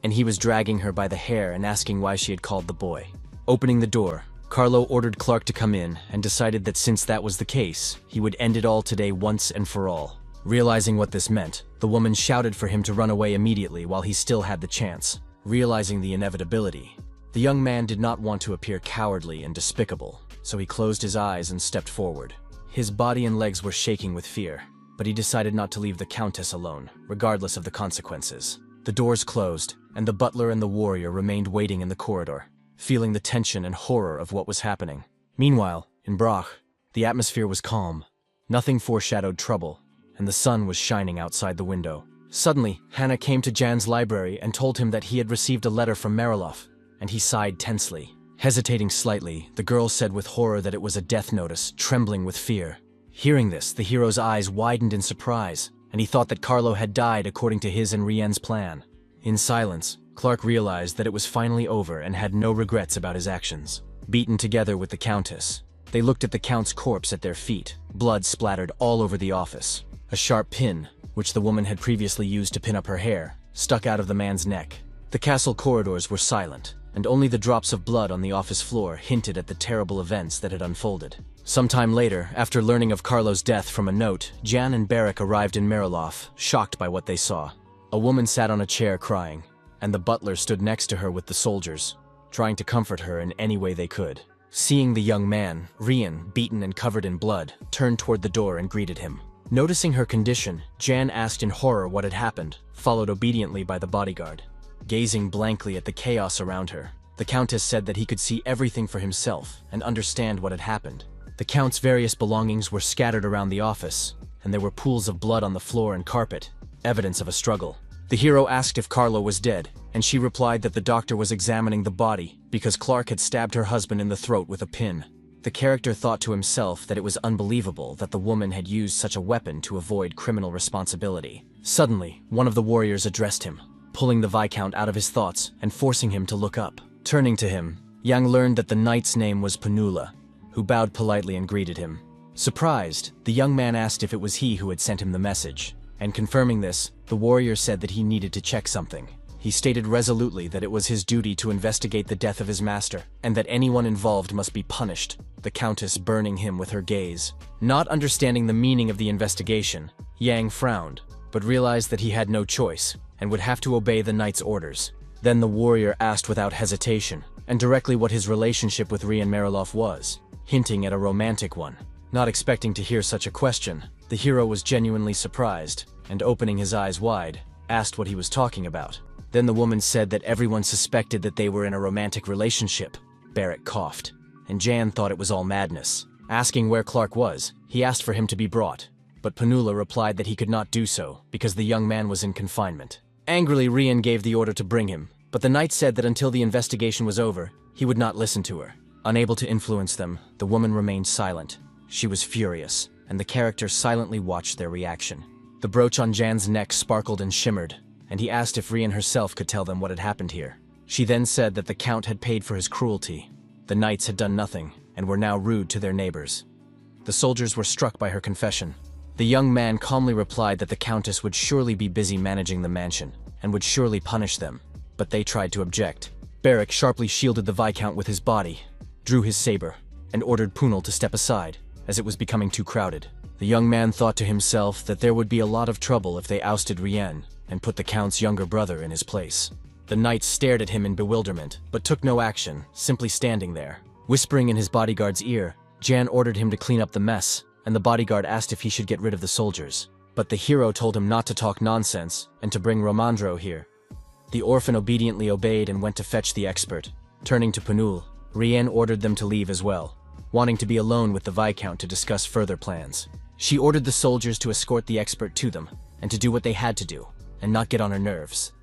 and he was dragging her by the hair and asking why she had called the boy. Opening the door, Carlo ordered Clark to come in and decided that since that was the case, he would end it all today once and for all. Realizing what this meant, the woman shouted for him to run away immediately while he still had the chance. Realizing the inevitability, the young man did not want to appear cowardly and despicable, so he closed his eyes and stepped forward. His body and legs were shaking with fear, but he decided not to leave the Countess alone, regardless of the consequences. The doors closed, and the butler and the warrior remained waiting in the corridor, feeling the tension and horror of what was happening. Meanwhile, in Brach, the atmosphere was calm. Nothing foreshadowed trouble, and the sun was shining outside the window. Suddenly, Hannah came to Jan's library and told him that he had received a letter from Mariloff, and he sighed tensely. Hesitating slightly, the girl said with horror that it was a death notice, trembling with fear. Hearing this, the hero's eyes widened in surprise, and he thought that Carlo had died according to his and Rien's plan. In silence, Clark realized that it was finally over and had no regrets about his actions. Beaten together with the Countess, they looked at the Count's corpse at their feet, blood splattered all over the office. A sharp pin, which the woman had previously used to pin up her hair, stuck out of the man's neck. The castle corridors were silent, and only the drops of blood on the office floor hinted at the terrible events that had unfolded. Sometime later, after learning of Carlo's death from a note, Jan and Barrick arrived in Mariloff, shocked by what they saw. A woman sat on a chair crying, and the butler stood next to her with the soldiers, trying to comfort her in any way they could. Seeing the young man, Rien, beaten and covered in blood, turned toward the door and greeted him. Noticing her condition, Jan asked in horror what had happened, followed obediently by the bodyguard. Gazing blankly at the chaos around her, the Countess said that he could see everything for himself and understand what had happened. The Count's various belongings were scattered around the office, and there were pools of blood on the floor and carpet, evidence of a struggle. The hero asked if Carlo was dead, and she replied that the doctor was examining the body because Clark had stabbed her husband in the throat with a pin. The character thought to himself that it was unbelievable that the woman had used such a weapon to avoid criminal responsibility. Suddenly, one of the warriors addressed him, pulling the Viscount out of his thoughts and forcing him to look up. Turning to him, Yang learned that the knight's name was Panula, who bowed politely and greeted him. Surprised, the young man asked if it was he who had sent him the message, and confirming this, the warrior said that he needed to check something. He stated resolutely that it was his duty to investigate the death of his master, and that anyone involved must be punished, the countess burning him with her gaze. Not understanding the meaning of the investigation, Yang frowned, but realized that he had no choice, and would have to obey the knight's orders. Then the warrior asked without hesitation, and directly what his relationship with Rian Mariloff was, hinting at a romantic one. Not expecting to hear such a question, the hero was genuinely surprised, and opening his eyes wide, asked what he was talking about. Then the woman said that everyone suspected that they were in a romantic relationship. Barrett coughed, and Jan thought it was all madness. Asking where Clark was, he asked for him to be brought, but Panula replied that he could not do so because the young man was in confinement. Angrily, Rian gave the order to bring him, but the knight said that until the investigation was over, he would not listen to her. Unable to influence them, the woman remained silent. She was furious, and the character silently watched their reaction. The brooch on Jan's neck sparkled and shimmered, and he asked if Rian herself could tell them what had happened here. She then said that the Count had paid for his cruelty. The knights had done nothing, and were now rude to their neighbors. The soldiers were struck by her confession. The young man calmly replied that the Countess would surely be busy managing the mansion, and would surely punish them, but they tried to object. Barrick sharply shielded the Viscount with his body, drew his saber, and ordered Punal to step aside, as it was becoming too crowded. The young man thought to himself that there would be a lot of trouble if they ousted Rian and put the Count's younger brother in his place. The knights stared at him in bewilderment, but took no action, simply standing there. Whispering in his bodyguard's ear, Jan ordered him to clean up the mess, and the bodyguard asked if he should get rid of the soldiers. But the hero told him not to talk nonsense, and to bring Romandro here. The orphan obediently obeyed and went to fetch the expert. Turning to Panul, Rian ordered them to leave as well, wanting to be alone with the Viscount to discuss further plans. She ordered the soldiers to escort the expert to them, and to do what they had to do, and not get on her nerves.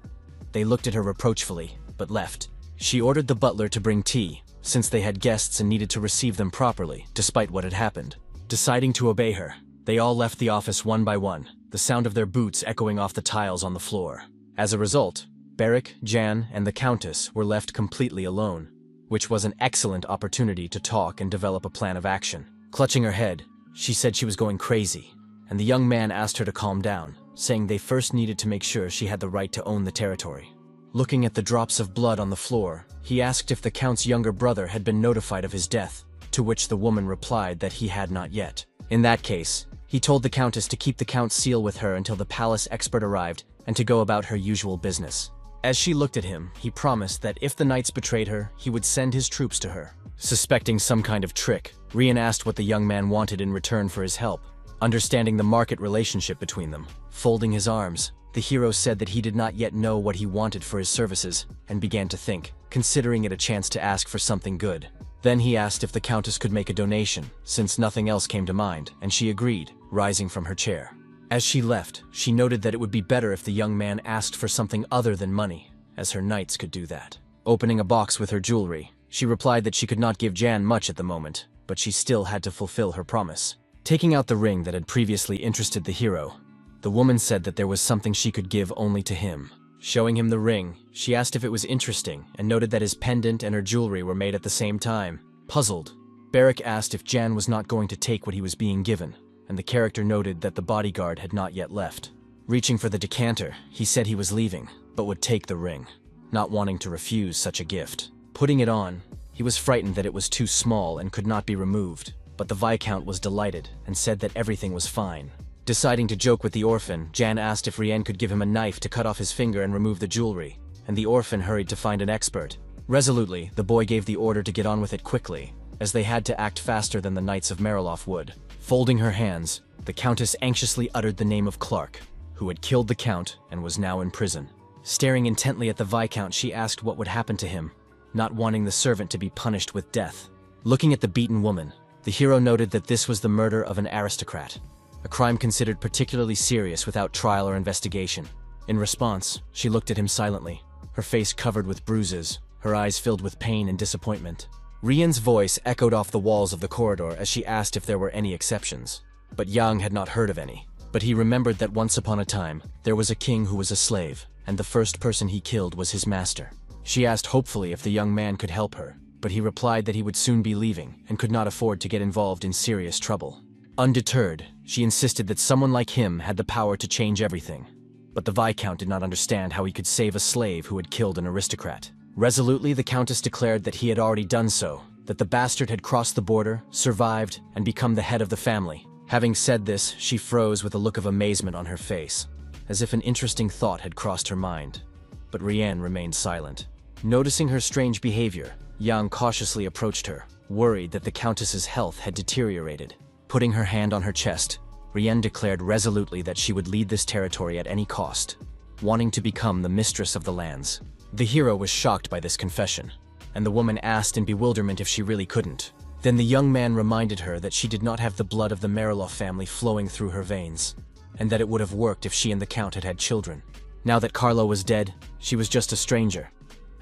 They looked at her reproachfully, but left. She ordered the butler to bring tea, since they had guests and needed to receive them properly, despite what had happened. Deciding to obey her, they all left the office one by one, the sound of their boots echoing off the tiles on the floor. As a result, Barrick, Jan, and the Countess were left completely alone, which was an excellent opportunity to talk and develop a plan of action. Clutching her head, she said she was going crazy, and the young man asked her to calm down, saying they first needed to make sure she had the right to own the territory. Looking at the drops of blood on the floor, he asked if the Count's younger brother had been notified of his death, to which the woman replied that he had not yet. In that case, he told the Countess to keep the Count's seal with her until the palace expert arrived and to go about her usual business. As she looked at him, he promised that if the knights betrayed her, he would send his troops to her. Suspecting some kind of trick, Rian asked what the young man wanted in return for his help. Understanding the market relationship between them, folding his arms, the hero said that he did not yet know what he wanted for his services, and began to think, considering it a chance to ask for something good. Then he asked if the Countess could make a donation, since nothing else came to mind, and she agreed, rising from her chair. As she left, she noted that it would be better if the young man asked for something other than money, as her knights could do that. Opening a box with her jewelry, she replied that she could not give Jan much at the moment, but she still had to fulfill her promise. Taking out the ring that had previously interested the hero, the woman said that there was something she could give only to him. Showing him the ring, she asked if it was interesting and noted that his pendant and her jewelry were made at the same time. Puzzled, Barrick asked if Jan was not going to take what he was being given, and the character noted that the bodyguard had not yet left. Reaching for the decanter, he said he was leaving, but would take the ring, not wanting to refuse such a gift. Putting it on, he was frightened that it was too small and could not be removed, but the Viscount was delighted and said that everything was fine. Deciding to joke with the orphan, Jan asked if Rian could give him a knife to cut off his finger and remove the jewelry, and the orphan hurried to find an expert. Resolutely, the boy gave the order to get on with it quickly, as they had to act faster than the Knights of Mariloff would. Folding her hands, the Countess anxiously uttered the name of Clark, who had killed the Count and was now in prison. Staring intently at the Viscount, she asked what would happen to him, not wanting the servant to be punished with death. Looking at the beaten woman, the hero noted that this was the murder of an aristocrat, a crime considered particularly serious without trial or investigation. In response, she looked at him silently, her face covered with bruises, her eyes filled with pain and disappointment. Rian's voice echoed off the walls of the corridor as she asked if there were any exceptions. But Yang had not heard of any. But he remembered that once upon a time, there was a king who was a slave, and the first person he killed was his master. She asked hopefully if the young man could help her, but he replied that he would soon be leaving and could not afford to get involved in serious trouble. Undeterred, she insisted that someone like him had the power to change everything. But the Viscount did not understand how he could save a slave who had killed an aristocrat. Resolutely, the Countess declared that he had already done so, that the bastard had crossed the border, survived, and become the head of the family. Having said this, she froze with a look of amazement on her face, as if an interesting thought had crossed her mind. But Rian remained silent. Noticing her strange behavior, Yang cautiously approached her, worried that the Countess's health had deteriorated. Putting her hand on her chest, Rian declared resolutely that she would lead this territory at any cost, wanting to become the mistress of the lands. The hero was shocked by this confession, and the woman asked in bewilderment if she really couldn't. Then the young man reminded her that she did not have the blood of the Mariloff family flowing through her veins, and that it would have worked if she and the Count had had children. Now that Carlo was dead, she was just a stranger,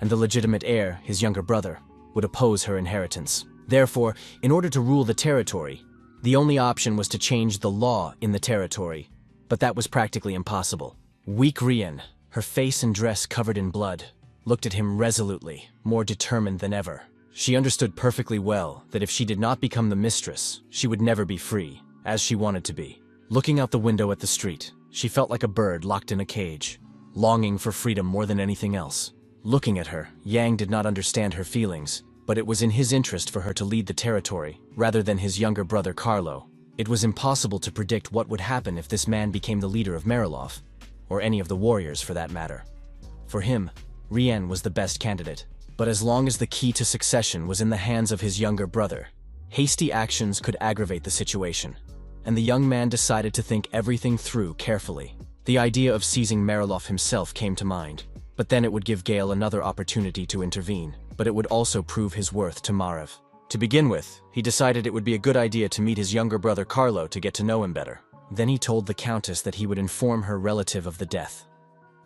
and the legitimate heir, his younger brother, would oppose her inheritance. Therefore, in order to rule the territory, the only option was to change the law in the territory, but that was practically impossible. Weak Rian, her face and dress covered in blood, looked at him resolutely, more determined than ever. She understood perfectly well that if she did not become the mistress, she would never be free, as she wanted to be. Looking out the window at the street, she felt like a bird locked in a cage, longing for freedom more than anything else. Looking at her, Yang did not understand her feelings, but it was in his interest for her to lead the territory, rather than his younger brother Carlo. It was impossible to predict what would happen if this man became the leader of Mariloff, or any of the warriors for that matter. For him, Rian was the best candidate. But as long as the key to succession was in the hands of his younger brother, hasty actions could aggravate the situation, and the young man decided to think everything through carefully. The idea of seizing Mariloff himself came to mind, but then it would give Gale another opportunity to intervene, but it would also prove his worth to Marev. To begin with, he decided it would be a good idea to meet his younger brother Carlo to get to know him better. Then he told the Countess that he would inform her relative of the death.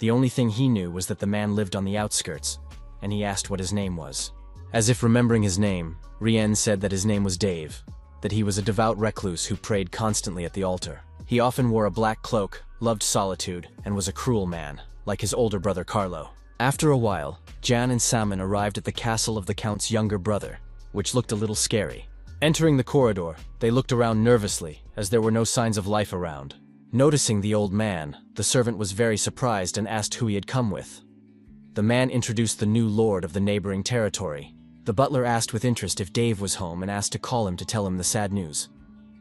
The only thing he knew was that the man lived on the outskirts, and he asked what his name was. As if remembering his name, Rian said that his name was Dave, that he was a devout recluse who prayed constantly at the altar. He often wore a black cloak, loved solitude, and was a cruel man, like his older brother Carlo. After a while, Jan and Salmon arrived at the castle of the Count's younger brother, which looked a little scary. Entering the corridor, they looked around nervously, as there were no signs of life around. Noticing the old man, the servant was very surprised and asked who he had come with. The man introduced the new lord of the neighboring territory. The butler asked with interest if Dave was home and asked to call him to tell him the sad news.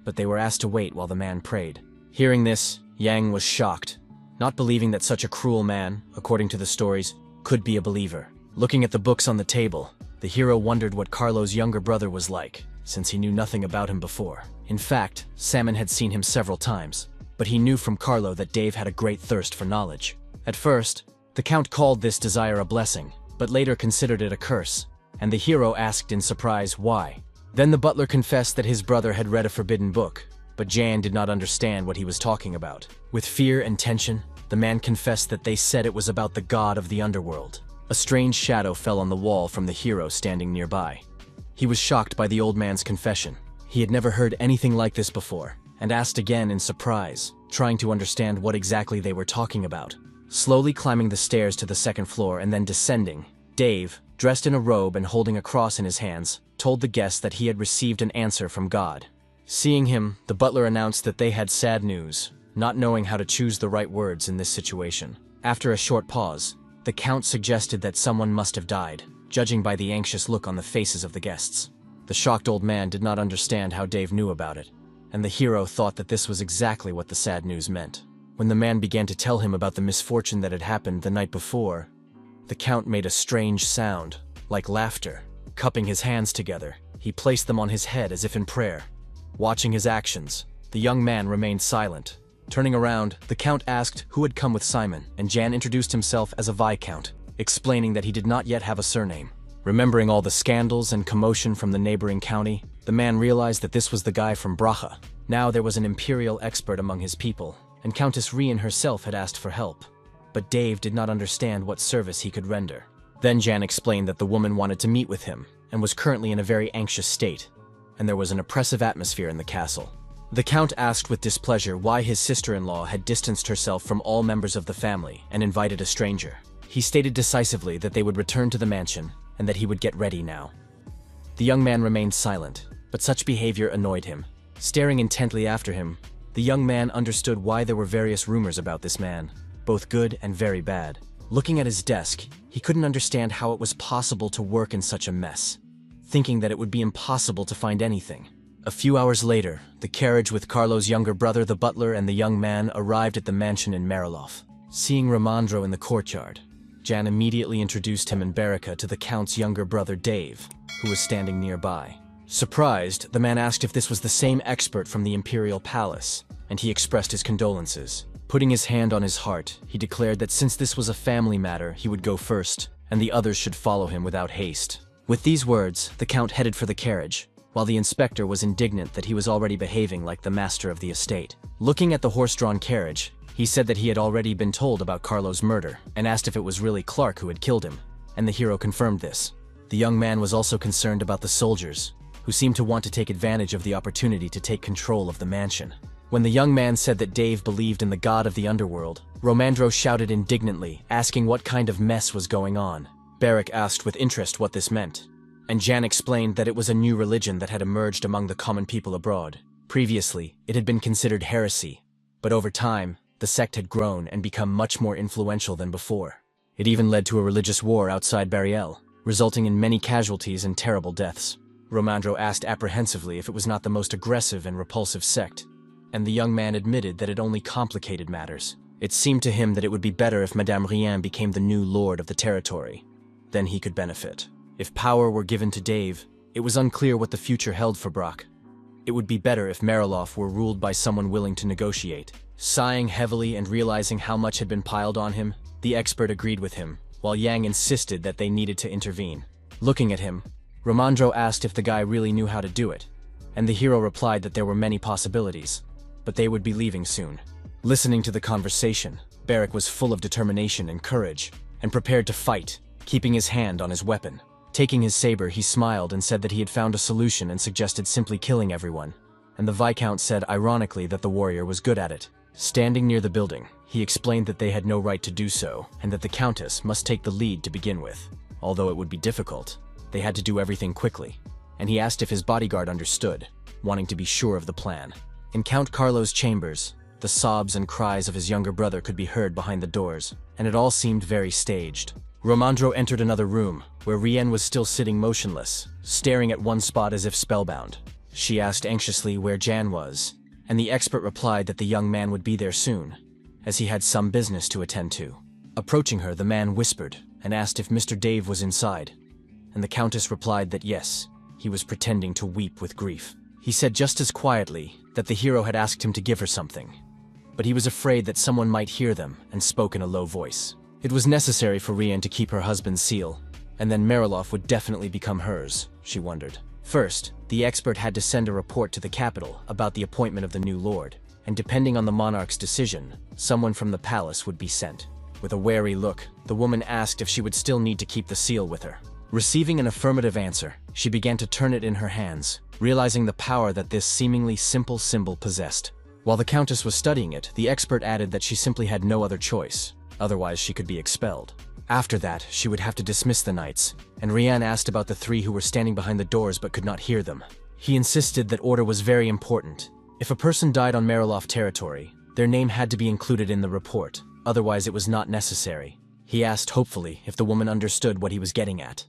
But they were asked to wait while the man prayed. Hearing this, Yang was shocked, not believing that such a cruel man, according to the stories, could be a believer. Looking at the books on the table, the hero wondered what Carlo's younger brother was like, since he knew nothing about him before. In fact, Salmon had seen him several times, but he knew from Carlo that Dave had a great thirst for knowledge. At first, the Count called this desire a blessing, but later considered it a curse, and the hero asked in surprise why. Then the butler confessed that his brother had read a forbidden book, but Jan did not understand what he was talking about. With fear and tension, the man confessed that they said it was about the god of the underworld. A strange shadow fell on the wall from the hero standing nearby. He was shocked by the old man's confession. He had never heard anything like this before, and asked again in surprise, trying to understand what exactly they were talking about. Slowly climbing the stairs to the second floor and then descending, Dave, dressed in a robe and holding a cross in his hands, told the guests that he had received an answer from God. Seeing him, the butler announced that they had sad news, not knowing how to choose the right words in this situation. After a short pause, the Count suggested that someone must have died, judging by the anxious look on the faces of the guests. The shocked old man did not understand how Dave knew about it, and the hero thought that this was exactly what the sad news meant. When the man began to tell him about the misfortune that had happened the night before, the Count made a strange sound, like laughter. Cupping his hands together, he placed them on his head as if in prayer. Watching his actions, the young man remained silent. Turning around, the Count asked who had come with Simon, and Jan introduced himself as a Viscount, explaining that he did not yet have a surname. Remembering all the scandals and commotion from the neighboring county, the man realized that this was the guy from Bracha. Now there was an imperial expert among his people, and Countess Rian herself had asked for help. But Dave did not understand what service he could render. Then Jan explained that the woman wanted to meet with him, and was currently in a very anxious state, and there was an oppressive atmosphere in the castle. The Count asked with displeasure why his sister-in-law had distanced herself from all members of the family and invited a stranger. He stated decisively that they would return to the mansion and that he would get ready now. The young man remained silent, but such behavior annoyed him. Staring intently after him, the young man understood why there were various rumors about this man, both good and very bad. Looking at his desk, he couldn't understand how it was possible to work in such a mess, thinking that it would be impossible to find anything. A few hours later, the carriage with Carlo's younger brother, the butler, and the young man arrived at the mansion in Mariloff. Seeing Ramandro in the courtyard, Jan immediately introduced him and Baraka to the Count's younger brother Dave, who was standing nearby. Surprised, the man asked if this was the same expert from the Imperial Palace, and he expressed his condolences. Putting his hand on his heart, he declared that since this was a family matter, he would go first, and the others should follow him without haste. With these words, the Count headed for the carriage, while the inspector was indignant that he was already behaving like the master of the estate. Looking at the horse-drawn carriage, he said that he had already been told about Carlo's murder, and asked if it was really Clark who had killed him, and the hero confirmed this. The young man was also concerned about the soldiers, who seemed to want to take advantage of the opportunity to take control of the mansion. When the young man said that Dave believed in the god of the underworld, Romandro shouted indignantly, asking what kind of mess was going on. Barak asked with interest what this meant, and Jan explained that it was a new religion that had emerged among the common people abroad. Previously, it had been considered heresy, but over time, the sect had grown and become much more influential than before. It even led to a religious war outside Bariel, resulting in many casualties and terrible deaths. Romandro asked apprehensively if it was not the most aggressive and repulsive sect, and the young man admitted that it only complicated matters. It seemed to him that it would be better if Madame Rien became the new lord of the territory. Then he could benefit. If power were given to Dave, it was unclear what the future held for Brock. It would be better if Mariloff were ruled by someone willing to negotiate. Sighing heavily and realizing how much had been piled on him, the expert agreed with him, while Yang insisted that they needed to intervene. Looking at him, Romandro asked if the guy really knew how to do it, and the hero replied that there were many possibilities, but they would be leaving soon. Listening to the conversation, Barak was full of determination and courage, and prepared to fight, keeping his hand on his weapon. Taking his saber, he smiled and said that he had found a solution and suggested simply killing everyone, and the Viscount said ironically that the warrior was good at it. Standing near the building, he explained that they had no right to do so, and that the Countess must take the lead to begin with. Although it would be difficult, they had to do everything quickly, and he asked if his bodyguard understood, wanting to be sure of the plan. In Count Carlo's chambers, the sobs and cries of his younger brother could be heard behind the doors, and it all seemed very staged. Romandro entered another room, where Rien was still sitting motionless, staring at one spot as if spellbound. She asked anxiously where Jan was, and the expert replied that the young man would be there soon, as he had some business to attend to. Approaching her, the man whispered and asked if Mr. Dave was inside, and the Countess replied that yes, he was pretending to weep with grief. He said just as quietly that the hero had asked him to give her something, but he was afraid that someone might hear them and spoke in a low voice. It was necessary for Rien to keep her husband's seal, and then Mariloff would definitely become hers, she wondered. First, the expert had to send a report to the capital about the appointment of the new lord, and depending on the monarch's decision, someone from the palace would be sent. With a wary look, the woman asked if she would still need to keep the seal with her. Receiving an affirmative answer, she began to turn it in her hands, realizing the power that this seemingly simple symbol possessed. While the Countess was studying it, the expert added that she simply had no other choice. Otherwise, she could be expelled. After that, she would have to dismiss the knights, and Rien asked about the three who were standing behind the doors but could not hear them. He insisted that order was very important. If a person died on Mariloff territory, their name had to be included in the report, otherwise it was not necessary. He asked hopefully if the woman understood what he was getting at.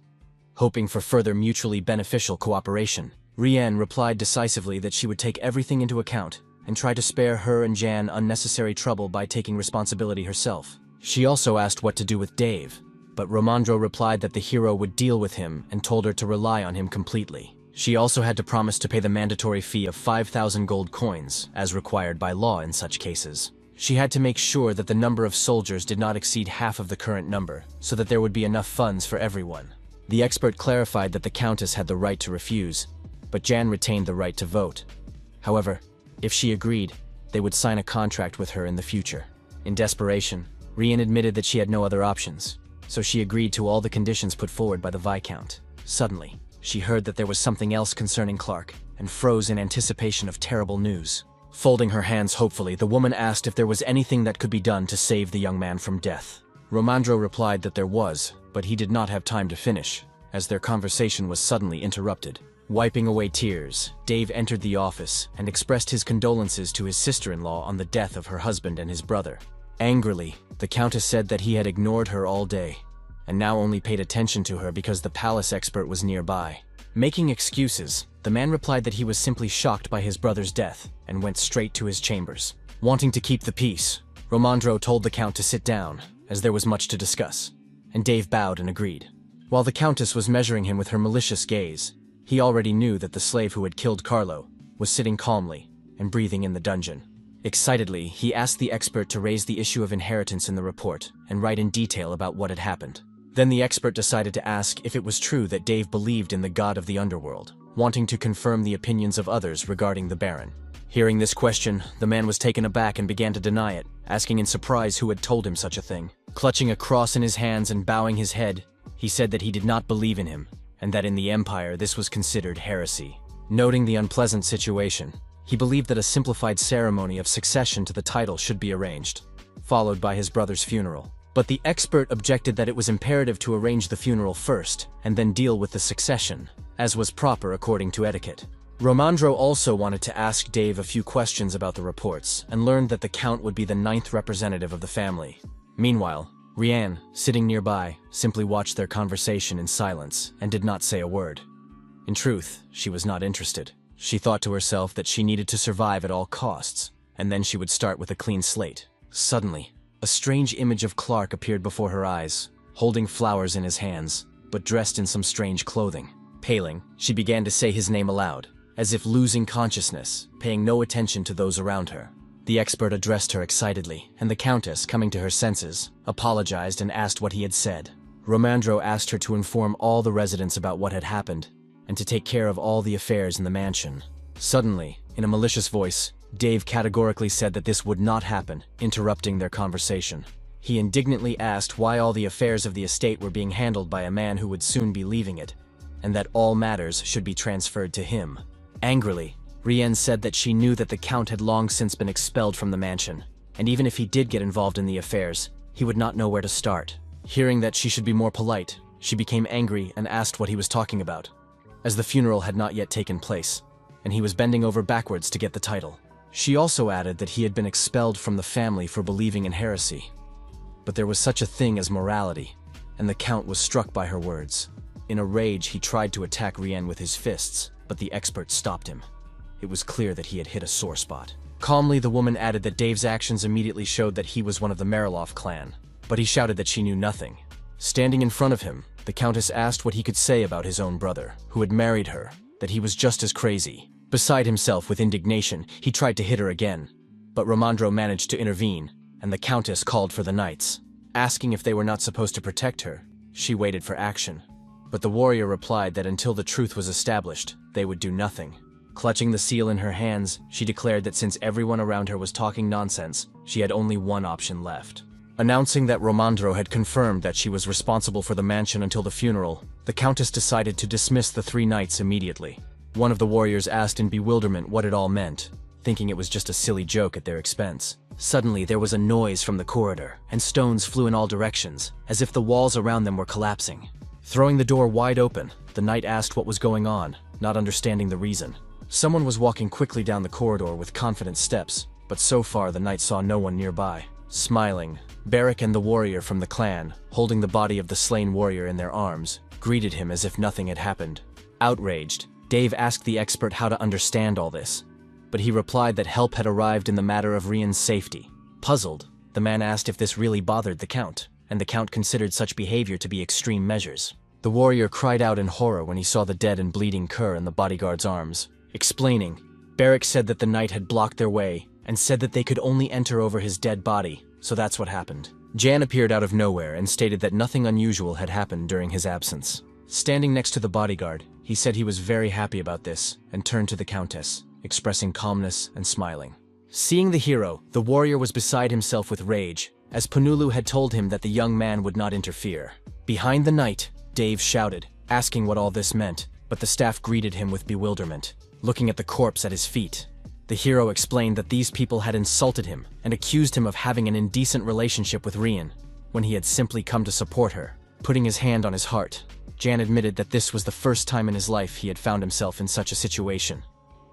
Hoping for further mutually beneficial cooperation, Rien replied decisively that she would take everything into account and try to spare her and Jan unnecessary trouble by taking responsibility herself. She also asked what to do with Dave, but Romandro replied that the hero would deal with him and told her to rely on him completely. She also had to promise to pay the mandatory fee of 5,000 gold coins, as required by law in such cases. She had to make sure that the number of soldiers did not exceed half of the current number, so that there would be enough funds for everyone. The expert clarified that the Countess had the right to refuse, but Jan retained the right to vote. However, if she agreed, they would sign a contract with her in the future. In desperation, Rien admitted that she had no other options, so she agreed to all the conditions put forward by the Viscount. Suddenly, she heard that there was something else concerning Clark, and froze in anticipation of terrible news. Folding her hands hopefully, the woman asked if there was anything that could be done to save the young man from death. Romandro replied that there was, but he did not have time to finish, as their conversation was suddenly interrupted. Wiping away tears, Dave entered the office and expressed his condolences to his sister-in-law on the death of her husband and his brother. Angrily, the Countess said that he had ignored her all day, and now only paid attention to her because the palace expert was nearby. Making excuses, the man replied that he was simply shocked by his brother's death and went straight to his chambers. Wanting to keep the peace, Romandro told the Count to sit down, as there was much to discuss, and Dave bowed and agreed. While the Countess was measuring him with her malicious gaze, he already knew that the slave who had killed Carlo was sitting calmly and breathing in the dungeon. Excitedly, he asked the expert to raise the issue of inheritance in the report and write in detail about what had happened. Then the expert decided to ask if it was true that Dave believed in the god of the underworld, wanting to confirm the opinions of others regarding the Baron. Hearing this question, the man was taken aback and began to deny it, asking in surprise who had told him such a thing. Clutching a cross in his hands and bowing his head, he said that he did not believe in him, and that in the Empire this was considered heresy. Noting the unpleasant situation, he believed that a simplified ceremony of succession to the title should be arranged, followed by his brother's funeral. But the expert objected that it was imperative to arrange the funeral first, and then deal with the succession, as was proper according to etiquette. Romandro also wanted to ask Dave a few questions about the reports, and learned that the Count would be the 9th representative of the family. Meanwhile, Rianne, sitting nearby, simply watched their conversation in silence and did not say a word. In truth, she was not interested. She thought to herself that she needed to survive at all costs, and then she would start with a clean slate. Suddenly, a strange image of Clark appeared before her eyes, holding flowers in his hands, but dressed in some strange clothing. Paling, she began to say his name aloud, as if losing consciousness, paying no attention to those around her. The expert addressed her excitedly, and the Countess, coming to her senses, apologized and asked what he had said. Romandro asked her to inform all the residents about what had happened, and to take care of all the affairs in the mansion. Suddenly, in a malicious voice, Dave categorically said that this would not happen, interrupting their conversation. He indignantly asked why all the affairs of the estate were being handled by a man who would soon be leaving it, and that all matters should be transferred to him. Angrily, Rianne said that she knew that the Count had long since been expelled from the mansion, and even if he did get involved in the affairs, he would not know where to start. Hearing that she should be more polite, she became angry and asked what he was talking about, as the funeral had not yet taken place, and he was bending over backwards to get the title. She also added that he had been expelled from the family for believing in heresy. But there was such a thing as morality, and the Count was struck by her words. In a rage, he tried to attack Rianne with his fists, but the expert stopped him. It was clear that he had hit a sore spot. Calmly, the woman added that Dave's actions immediately showed that he was one of the Mariloff clan, but he shouted that she knew nothing. Standing in front of him, the Countess asked what he could say about his own brother, who had married her, that he was just as crazy. Beside himself with indignation, he tried to hit her again, but Romandro managed to intervene, and the Countess called for the knights. Asking if they were not supposed to protect her, she waited for action. But the warrior replied that until the truth was established, they would do nothing. Clutching the seal in her hands, she declared that since everyone around her was talking nonsense, she had only one option left. Announcing that Romandro had confirmed that she was responsible for the mansion until the funeral, the Countess decided to dismiss the 3 knights immediately. One of the warriors asked in bewilderment what it all meant, thinking it was just a silly joke at their expense. Suddenly, there was a noise from the corridor, and stones flew in all directions, as if the walls around them were collapsing. Throwing the door wide open, the knight asked what was going on, not understanding the reason. Someone was walking quickly down the corridor with confident steps, but so far the knight saw no one nearby. Smiling, Barrack and the warrior from the clan, holding the body of the slain warrior in their arms, greeted him as if nothing had happened. Outraged, Dave asked the expert how to understand all this, but he replied that help had arrived in the matter of Rianne's safety. Puzzled, the man asked if this really bothered the Count, and the Count considered such behavior to be extreme measures. The warrior cried out in horror when he saw the dead and bleeding cur in the bodyguard's arms. Explaining, Barrack said that the knight had blocked their way, and said that they could only enter over his dead body, so that's what happened. Jan appeared out of nowhere and stated that nothing unusual had happened during his absence. Standing next to the bodyguard, he said he was very happy about this, and turned to the Countess, expressing calmness and smiling. Seeing the hero, the warrior was beside himself with rage, as Punulu had told him that the young man would not interfere. Behind the knight, Dave shouted, asking what all this meant, but the staff greeted him with bewilderment, looking at the corpse at his feet. The hero explained that these people had insulted him and accused him of having an indecent relationship with Rian, when he had simply come to support her. Putting his hand on his heart, Jan admitted that this was the first time in his life he had found himself in such a situation,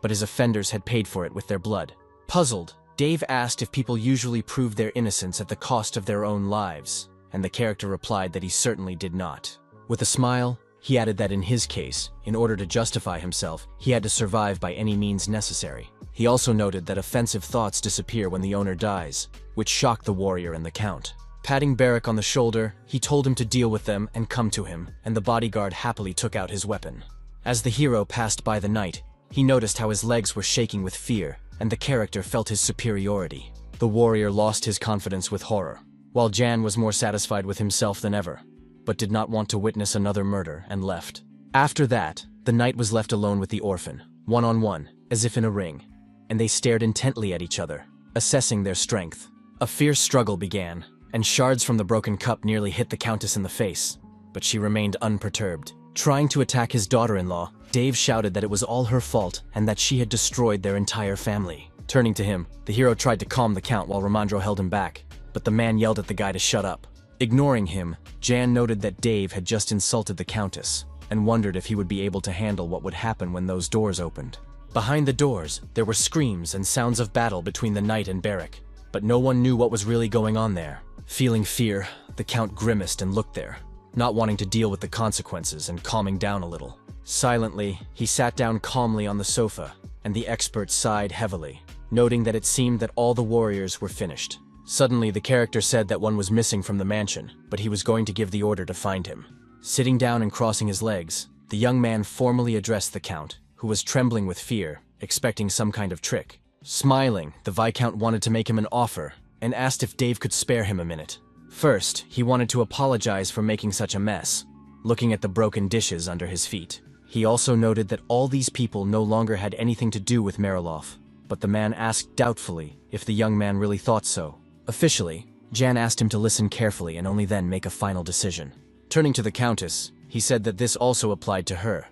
but his offenders had paid for it with their blood. Puzzled, Dave asked if people usually proved their innocence at the cost of their own lives, and the character replied that he certainly did not. With a smile, he added that in his case, in order to justify himself, he had to survive by any means necessary. He also noted that offensive thoughts disappear when the owner dies, which shocked the warrior and the count. Patting Barrack on the shoulder, he told him to deal with them and come to him, and the bodyguard happily took out his weapon. As the hero passed by the knight, he noticed how his legs were shaking with fear, and the character felt his superiority. The warrior lost his confidence with horror, while Jan was more satisfied with himself than ever, but did not want to witness another murder and left. After that, the knight was left alone with the orphan, one-on-one, as if in a ring, and they stared intently at each other, assessing their strength. A fierce struggle began, and shards from the broken cup nearly hit the countess in the face, but she remained unperturbed. Trying to attack his daughter-in-law, Dave shouted that it was all her fault and that she had destroyed their entire family. Turning to him, the hero tried to calm the count while Ramandro held him back, but the man yelled at the guy to shut up. Ignoring him, Jan noted that Dave had just insulted the countess, and wondered if he would be able to handle what would happen when those doors opened. Behind the doors, there were screams and sounds of battle between the knight and Barrack, but no one knew what was really going on there. Feeling fear, the count grimaced and looked there, not wanting to deal with the consequences and calming down a little. Silently, he sat down calmly on the sofa, and the expert sighed heavily, noting that it seemed that all the warriors were finished. Suddenly, the character said that one was missing from the mansion, but he was going to give the order to find him. Sitting down and crossing his legs, the young man formally addressed the count, who was trembling with fear, expecting some kind of trick. Smiling, the Viscount wanted to make him an offer, and asked if Dave could spare him a minute. First, he wanted to apologize for making such a mess, looking at the broken dishes under his feet. He also noted that all these people no longer had anything to do with Mariloff, but the man asked doubtfully if the young man really thought so. Officially, Jan asked him to listen carefully and only then make a final decision. Turning to the Countess, he said that this also applied to her,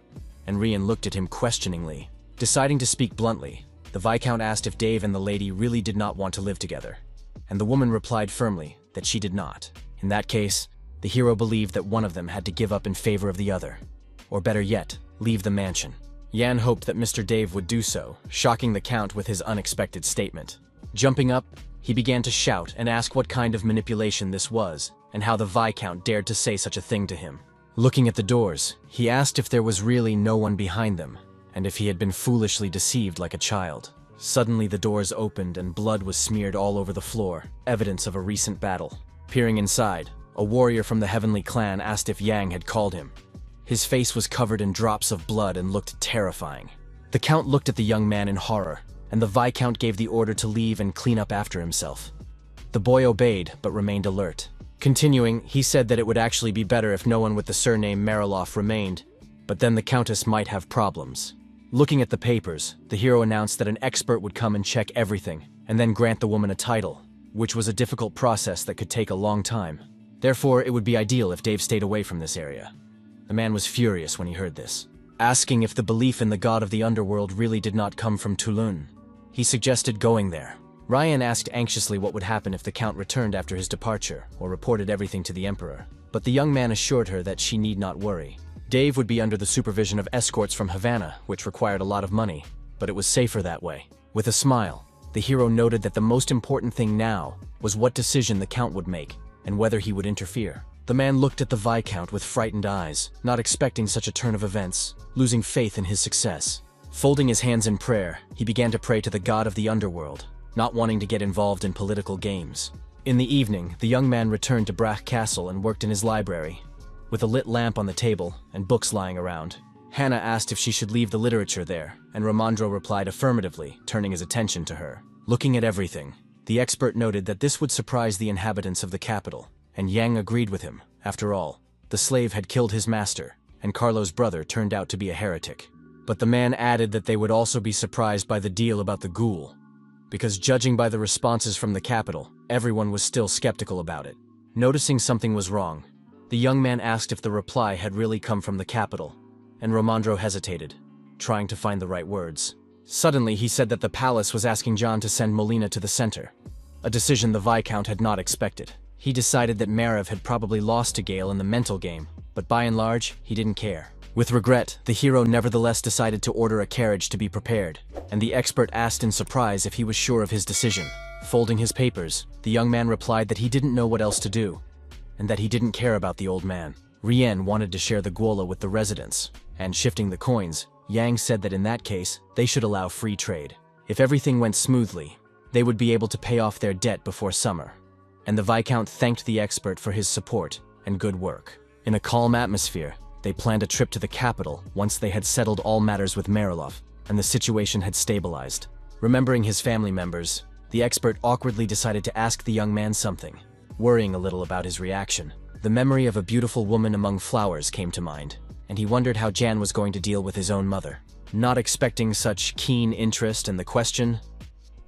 and Rian looked at him questioningly. Deciding to speak bluntly, the Viscount asked if Dave and the lady really did not want to live together, and the woman replied firmly that she did not. In that case, the hero believed that one of them had to give up in favor of the other, or better yet, leave the mansion. Jan hoped that Mr. Dave would do so, shocking the Count with his unexpected statement. Jumping up, he began to shout and ask what kind of manipulation this was, and how the Viscount dared to say such a thing to him. Looking at the doors, he asked if there was really no one behind them, and if he had been foolishly deceived like a child. Suddenly the doors opened and blood was smeared all over the floor, evidence of a recent battle. Peering inside, a warrior from the Heavenly Clan asked if Yang had called him. His face was covered in drops of blood and looked terrifying. The Count looked at the young man in horror, and the Viscount gave the order to leave and clean up after himself. The boy obeyed, but remained alert. Continuing, he said that it would actually be better if no one with the surname Mariloff remained, but then the Countess might have problems. Looking at the papers, the hero announced that an expert would come and check everything, and then grant the woman a title, which was a difficult process that could take a long time. Therefore, it would be ideal if Dave stayed away from this area. The man was furious when he heard this, asking if the belief in the god of the underworld really did not come from Tulun. He suggested going there. Ryan asked anxiously what would happen if the Count returned after his departure, or reported everything to the Emperor, but the young man assured her that she need not worry. Dave would be under the supervision of escorts from Havana, which required a lot of money, but it was safer that way. With a smile, the hero noted that the most important thing now was what decision the Count would make, and whether he would interfere. The man looked at the Viscount with frightened eyes, not expecting such a turn of events, losing faith in his success. Folding his hands in prayer, he began to pray to the god of the underworld, not wanting to get involved in political games. In the evening, the young man returned to Brach Castle and worked in his library. With a lit lamp on the table and books lying around, Hannah asked if she should leave the literature there, and Ramandro replied affirmatively, turning his attention to her. Looking at everything, the expert noted that this would surprise the inhabitants of the capital, and Yang agreed with him. After all, the slave had killed his master, and Carlo's brother turned out to be a heretic. But the man added that they would also be surprised by the deal about the ghoul, because judging by the responses from the capital, everyone was still skeptical about it. Noticing something was wrong, the young man asked if the reply had really come from the capital, and Romandro hesitated, trying to find the right words. Suddenly, he said that the palace was asking John to send Molina to the center, a decision the Viscount had not expected. He decided that Marev had probably lost to Gale in the mental game, but by and large, he didn't care. With regret, the hero nevertheless decided to order a carriage to be prepared, and the expert asked in surprise if he was sure of his decision. Folding his papers, the young man replied that he didn't know what else to do, and that he didn't care about the old man. Rien wanted to share the guola with the residents, and shifting the coins, Yang said that in that case, they should allow free trade. If everything went smoothly, they would be able to pay off their debt before summer. And the Viscount thanked the expert for his support and good work. In a calm atmosphere, they planned a trip to the capital once they had settled all matters with Marilov, and the situation had stabilized. Remembering his family members, the expert awkwardly decided to ask the young man something, worrying a little about his reaction. The memory of a beautiful woman among flowers came to mind, and he wondered how Jan was going to deal with his own mother. Not expecting such keen interest in the question,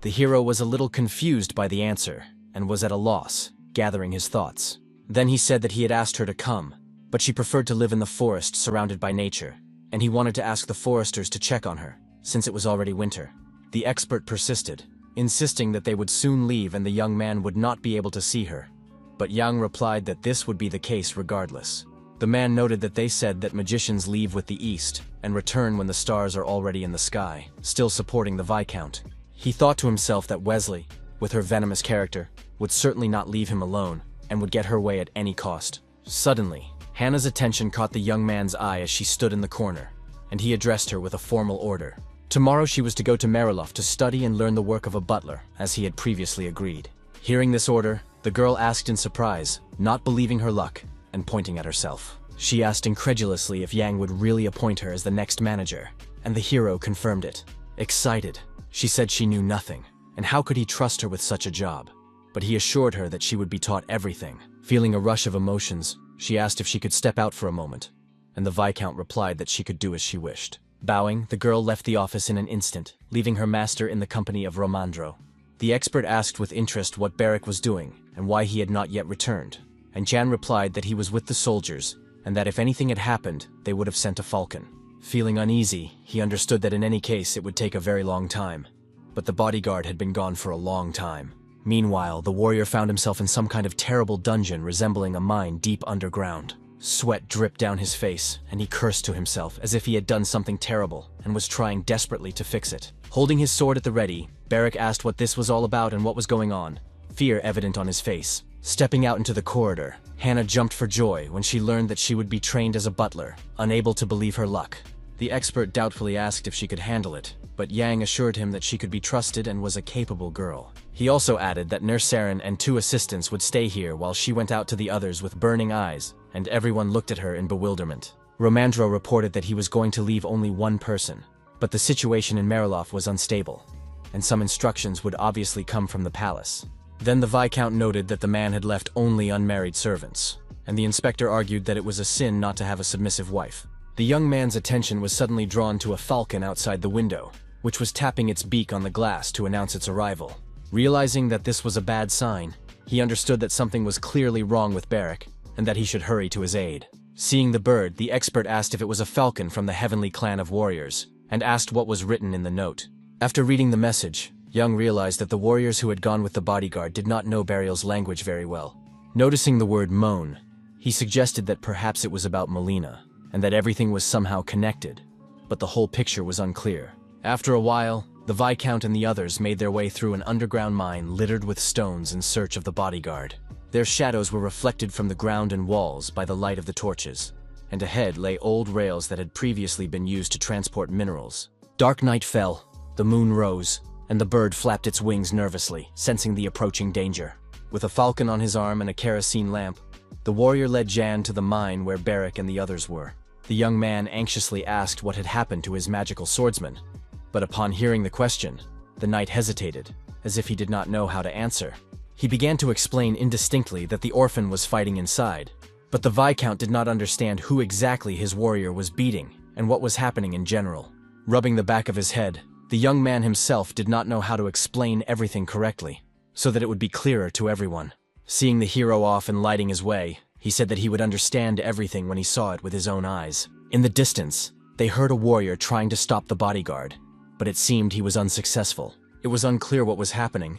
the hero was a little confused by the answer and was at a loss, gathering his thoughts. Then he said that he had asked her to come, but she preferred to live in the forest surrounded by nature, and he wanted to ask the foresters to check on her, since it was already winter. The expert persisted, insisting that they would soon leave and the young man would not be able to see her, but Yang replied that this would be the case regardless. The man noted that they said that magicians leave with the east and return when the stars are already in the sky, still supporting the Viscount. He thought to himself that Wesley, with her venomous character, would certainly not leave him alone and would get her way at any cost. Suddenly, Hannah's attention caught the young man's eye as she stood in the corner, and he addressed her with a formal order. Tomorrow she was to go to Marilov to study and learn the work of a butler, as he had previously agreed. Hearing this order, the girl asked in surprise, not believing her luck, and pointing at herself. She asked incredulously if Yang would really appoint her as the next manager, and the hero confirmed it. Excited, she said she knew nothing, and how could he trust her with such a job? But he assured her that she would be taught everything. Feeling a rush of emotions, she asked if she could step out for a moment, and the Viscount replied that she could do as she wished. Bowing, the girl left the office in an instant, leaving her master in the company of Romandro. The expert asked with interest what Barrack was doing and why he had not yet returned, and Jan replied that he was with the soldiers and that if anything had happened, they would have sent a falcon. Feeling uneasy, he understood that in any case it would take a very long time, but the bodyguard had been gone for a long time. Meanwhile, the warrior found himself in some kind of terrible dungeon resembling a mine deep underground. Sweat dripped down his face, and he cursed to himself as if he had done something terrible and was trying desperately to fix it. Holding his sword at the ready, Barrack asked what this was all about and what was going on, fear evident on his face. Stepping out into the corridor, Hannah jumped for joy when she learned that she would be trained as a butler, unable to believe her luck. The expert doubtfully asked if she could handle it, but Yang assured him that she could be trusted and was a capable girl. He also added that Nurse Saren and 2 assistants would stay here while she went out to the others with burning eyes, and everyone looked at her in bewilderment. Romandro reported that he was going to leave only one person, but the situation in Marilov was unstable, and some instructions would obviously come from the palace. Then the Viscount noted that the man had left only unmarried servants, and the inspector argued that it was a sin not to have a submissive wife. The young man's attention was suddenly drawn to a falcon outside the window, which was tapping its beak on the glass to announce its arrival. Realizing that this was a bad sign, he understood that something was clearly wrong with Barrack, and that he should hurry to his aid. Seeing the bird, the expert asked if it was a falcon from the heavenly clan of warriors, and asked what was written in the note. After reading the message, Young realized that the warriors who had gone with the bodyguard did not know Burial's language very well. Noticing the word moan, he suggested that perhaps it was about Molina, and that everything was somehow connected, but the whole picture was unclear. After a while, the Viscount and the others made their way through an underground mine littered with stones in search of the bodyguard. Their shadows were reflected from the ground and walls by the light of the torches, and ahead lay old rails that had previously been used to transport minerals. Dark night fell, the moon rose, and the bird flapped its wings nervously, sensing the approaching danger. With a falcon on his arm and a kerosene lamp, the warrior led Jan to the mine where Barrack and the others were. The young man anxiously asked what had happened to his magical swordsman, but upon hearing the question, the knight hesitated, as if he did not know how to answer. He began to explain indistinctly that the orphan was fighting inside, but the Viscount did not understand who exactly his warrior was beating and what was happening in general. Rubbing the back of his head, the young man himself did not know how to explain everything correctly, so that it would be clearer to everyone. Seeing the hero off and lighting his way, he said that he would understand everything when he saw it with his own eyes. In the distance, They heard a warrior trying to stop the bodyguard, but it seemed he was unsuccessful. It was unclear what was happening,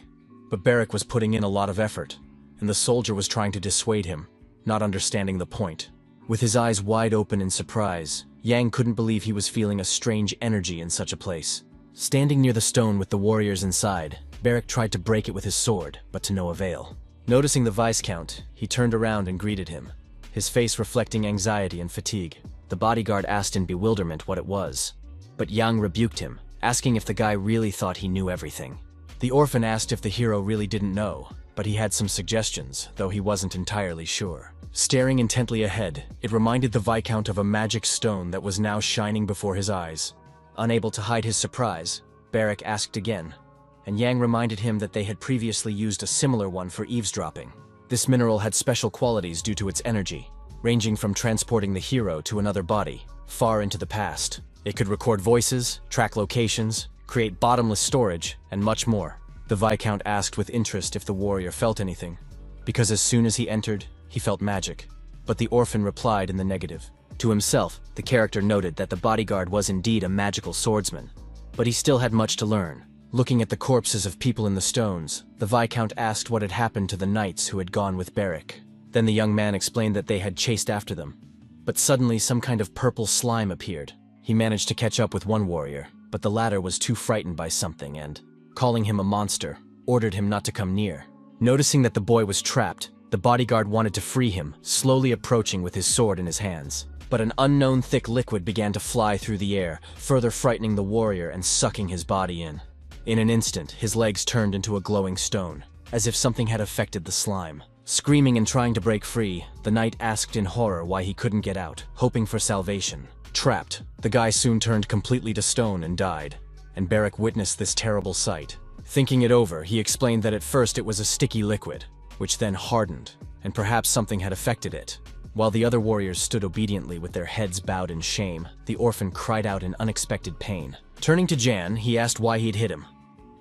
but Beric was putting in a lot of effort, and the soldier was trying to dissuade him, not understanding the point. With his eyes wide open in surprise, Yang couldn't believe he was feeling a strange energy in such a place. Standing near the stone with the warriors inside, Beric tried to break it with his sword, but to no avail. Noticing the Viscount, he turned around and greeted him, his face reflecting anxiety and fatigue. The bodyguard asked in bewilderment what it was, but Yang rebuked him, asking if the guy really thought he knew everything. The orphan asked if the hero really didn't know, but he had some suggestions, though he wasn't entirely sure. Staring intently ahead, it reminded the Viscount of a magic stone that was now shining before his eyes. Unable to hide his surprise, Beric asked again, and Yang reminded him that they had previously used a similar one for eavesdropping. This mineral had special qualities due to its energy, ranging from transporting the hero to another body, far into the past. It could record voices, track locations, create bottomless storage, and much more. The Viscount asked with interest if the warrior felt anything, because as soon as he entered, he felt magic. But the orphan replied in the negative. To himself, the character noted that the bodyguard was indeed a magical swordsman, but he still had much to learn. Looking at the corpses of people in the stones, the Viscount asked what had happened to the knights who had gone with Beric. Then the young man explained that they had chased after them. But suddenly some kind of purple slime appeared. He managed to catch up with one warrior, but the latter was too frightened by something and, calling him a monster, ordered him not to come near. Noticing that the boy was trapped, the bodyguard wanted to free him, slowly approaching with his sword in his hands. But an unknown thick liquid began to fly through the air, further frightening the warrior and sucking his body in. In an instant, his legs turned into a glowing stone, as if something had affected the slime. Screaming and trying to break free, the knight asked in horror why he couldn't get out, hoping for salvation. Trapped, the guy soon turned completely to stone and died, and Beric witnessed this terrible sight. Thinking it over, he explained that at first it was a sticky liquid, which then hardened, and perhaps something had affected it. While the other warriors stood obediently with their heads bowed in shame, the orphan cried out in unexpected pain. Turning to Jan, he asked why he'd hit him,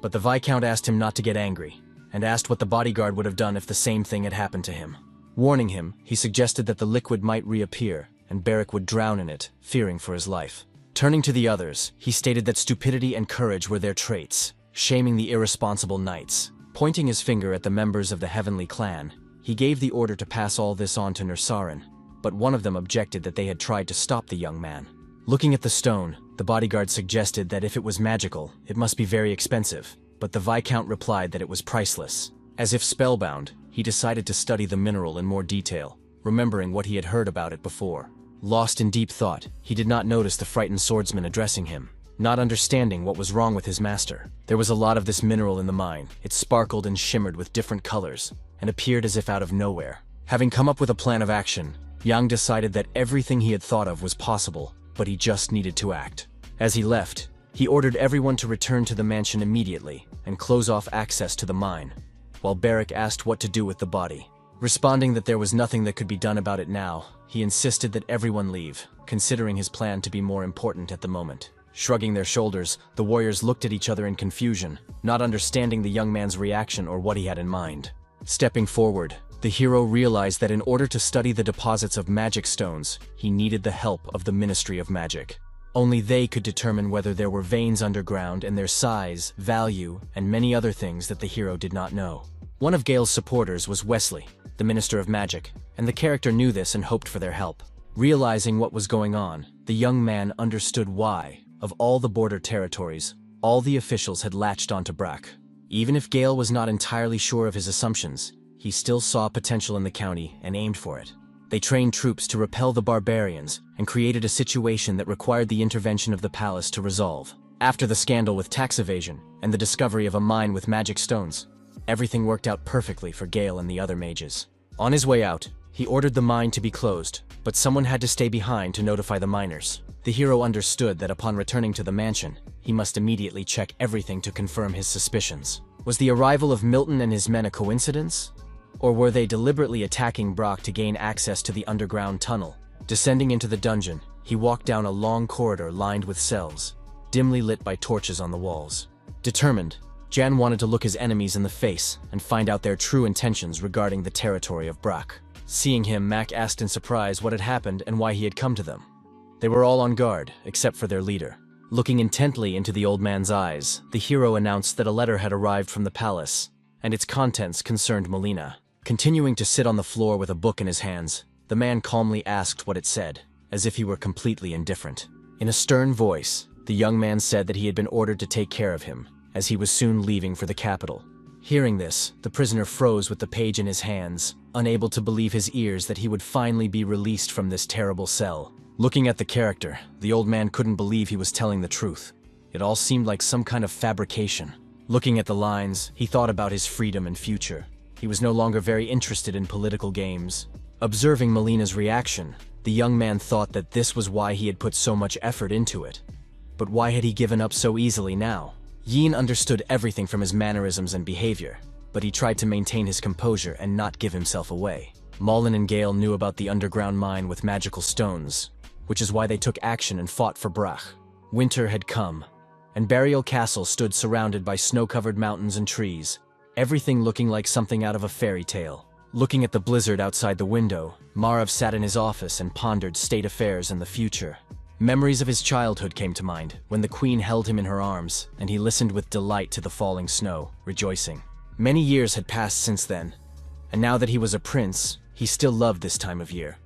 but the Viscount asked him not to get angry, and asked what the bodyguard would have done if the same thing had happened to him. Warning him, he suggested that the liquid might reappear, and Beric would drown in it, fearing for his life. Turning to the others, he stated that stupidity and courage were their traits, shaming the irresponsible knights. Pointing his finger at the members of the Heavenly Clan, he gave the order to pass all this on to Nursarin, but one of them objected that they had tried to stop the young man. Looking at the stone, the bodyguard suggested that if it was magical, it must be very expensive, but the Viscount replied that it was priceless. As if spellbound, he decided to study the mineral in more detail, remembering what he had heard about it before. Lost in deep thought, he did not notice the frightened swordsman addressing him, not understanding what was wrong with his master. There was a lot of this mineral in the mine. It sparkled and shimmered with different colors, and appeared as if out of nowhere. Having come up with a plan of action, Yang decided that everything he had thought of was possible, but he just needed to act. As he left, he ordered everyone to return to the mansion immediately and close off access to the mine, while Beric asked what to do with the body. Responding that there was nothing that could be done about it now, he insisted that everyone leave, considering his plan to be more important at the moment. Shrugging their shoulders, the warriors looked at each other in confusion, not understanding the young man's reaction or what he had in mind. Stepping forward, the hero realized that in order to study the deposits of magic stones, he needed the help of the Ministry of Magic. Only they could determine whether there were veins underground and their size, value, and many other things that the hero did not know. One of Gale's supporters was Wesley, the Minister of Magic, and the character knew this and hoped for their help. Realizing what was going on, the young man understood why, of all the border territories, all the officials had latched onto Brack. Even if Gale was not entirely sure of his assumptions, he still saw potential in the county and aimed for it. They trained troops to repel the Barbarians and created a situation that required the intervention of the palace to resolve. After the scandal with tax evasion and the discovery of a mine with magic stones, everything worked out perfectly for Gale and the other mages. On his way out, he ordered the mine to be closed, but someone had to stay behind to notify the miners. The hero understood that upon returning to the mansion, he must immediately check everything to confirm his suspicions. Was the arrival of Milton and his men a coincidence? Or were they deliberately attacking Brock to gain access to the underground tunnel? Descending into the dungeon, he walked down a long corridor lined with cells, dimly lit by torches on the walls. Determined, Jan wanted to look his enemies in the face and find out their true intentions regarding the territory of Brock. Seeing him, Mac asked in surprise what had happened and why he had come to them. They were all on guard, except for their leader. Looking intently into the old man's eyes, the hero announced that a letter had arrived from the palace, and its contents concerned Melina. Continuing to sit on the floor with a book in his hands, the man calmly asked what it said, as if he were completely indifferent. In a stern voice, the young man said that he had been ordered to take care of him, as he was soon leaving for the capital. Hearing this, the prisoner froze with the page in his hands, unable to believe his ears that he would finally be released from this terrible cell. Looking at the character, the old man couldn't believe he was telling the truth. It all seemed like some kind of fabrication. Looking at the lines, he thought about his freedom and future. He was no longer very interested in political games. Observing Melina's reaction, the young man thought that this was why he had put so much effort into it. But why had he given up so easily now? Yin understood everything from his mannerisms and behavior, but he tried to maintain his composure and not give himself away. Malin and Gale knew about the underground mine with magical stones, which is why they took action and fought for Brach. Winter had come, and Burial Castle stood surrounded by snow-covered mountains and trees, everything looking like something out of a fairy tale. Looking at the blizzard outside the window, Marav sat in his office and pondered state affairs and the future. Memories of his childhood came to mind when the queen held him in her arms, and he listened with delight to the falling snow, rejoicing. Many years had passed since then, and now that he was a prince, he still loved this time of year.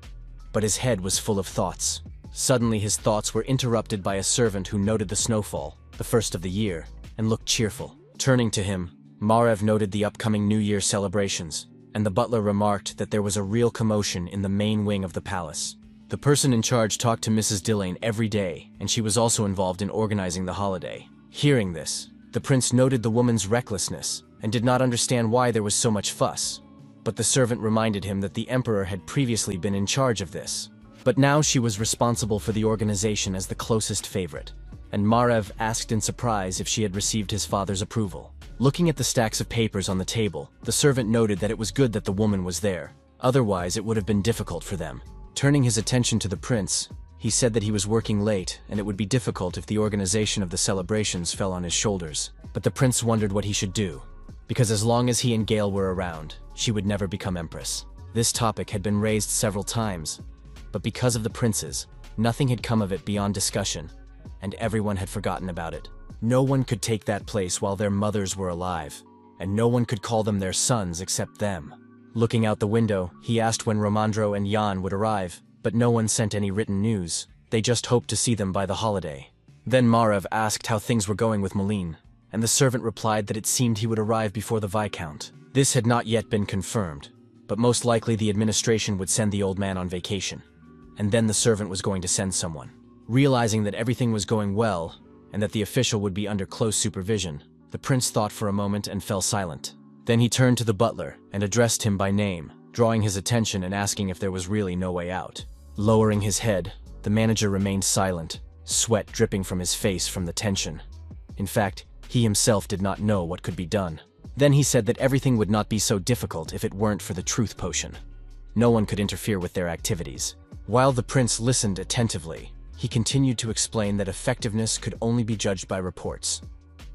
But his head was full of thoughts. Suddenly his thoughts were interrupted by a servant who noted the snowfall, the first of the year, and looked cheerful. Turning to him, Marav noted the upcoming New Year celebrations, and the butler remarked that there was a real commotion in the main wing of the palace. The person in charge talked to Mrs. Dillane every day, and she was also involved in organizing the holiday. Hearing this, the prince noted the woman's recklessness and did not understand why there was so much fuss. But the servant reminded him that the emperor had previously been in charge of this. But now she was responsible for the organization as the closest favorite, and Marav asked in surprise if she had received his father's approval. Looking at the stacks of papers on the table, the servant noted that it was good that the woman was there. Otherwise, it would have been difficult for them. Turning his attention to the prince, he said that he was working late and it would be difficult if the organization of the celebrations fell on his shoulders. But the prince wondered what he should do, because as long as he and Gale were around, she would never become empress. This topic had been raised several times, but because of the princes, nothing had come of it beyond discussion, and everyone had forgotten about it. No one could take that place while their mothers were alive, and no one could call them their sons except them. Looking out the window, he asked when Romandro and Jan would arrive, but no one sent any written news. They just hoped to see them by the holiday. Then Marav asked how things were going with Meline, and the servant replied that it seemed he would arrive before the Viscount. This had not yet been confirmed, but most likely the administration would send the old man on vacation, and then the servant was going to send someone. Realizing that everything was going well, and that the official would be under close supervision, the prince thought for a moment and fell silent. Then he turned to the butler and addressed him by name, drawing his attention and asking if there was really no way out. Lowering his head, the manager remained silent, sweat dripping from his face from the tension. In fact, he himself did not know what could be done. Then he said that everything would not be so difficult if it weren't for the truth potion. No one could interfere with their activities. While the prince listened attentively, he continued to explain that effectiveness could only be judged by reports,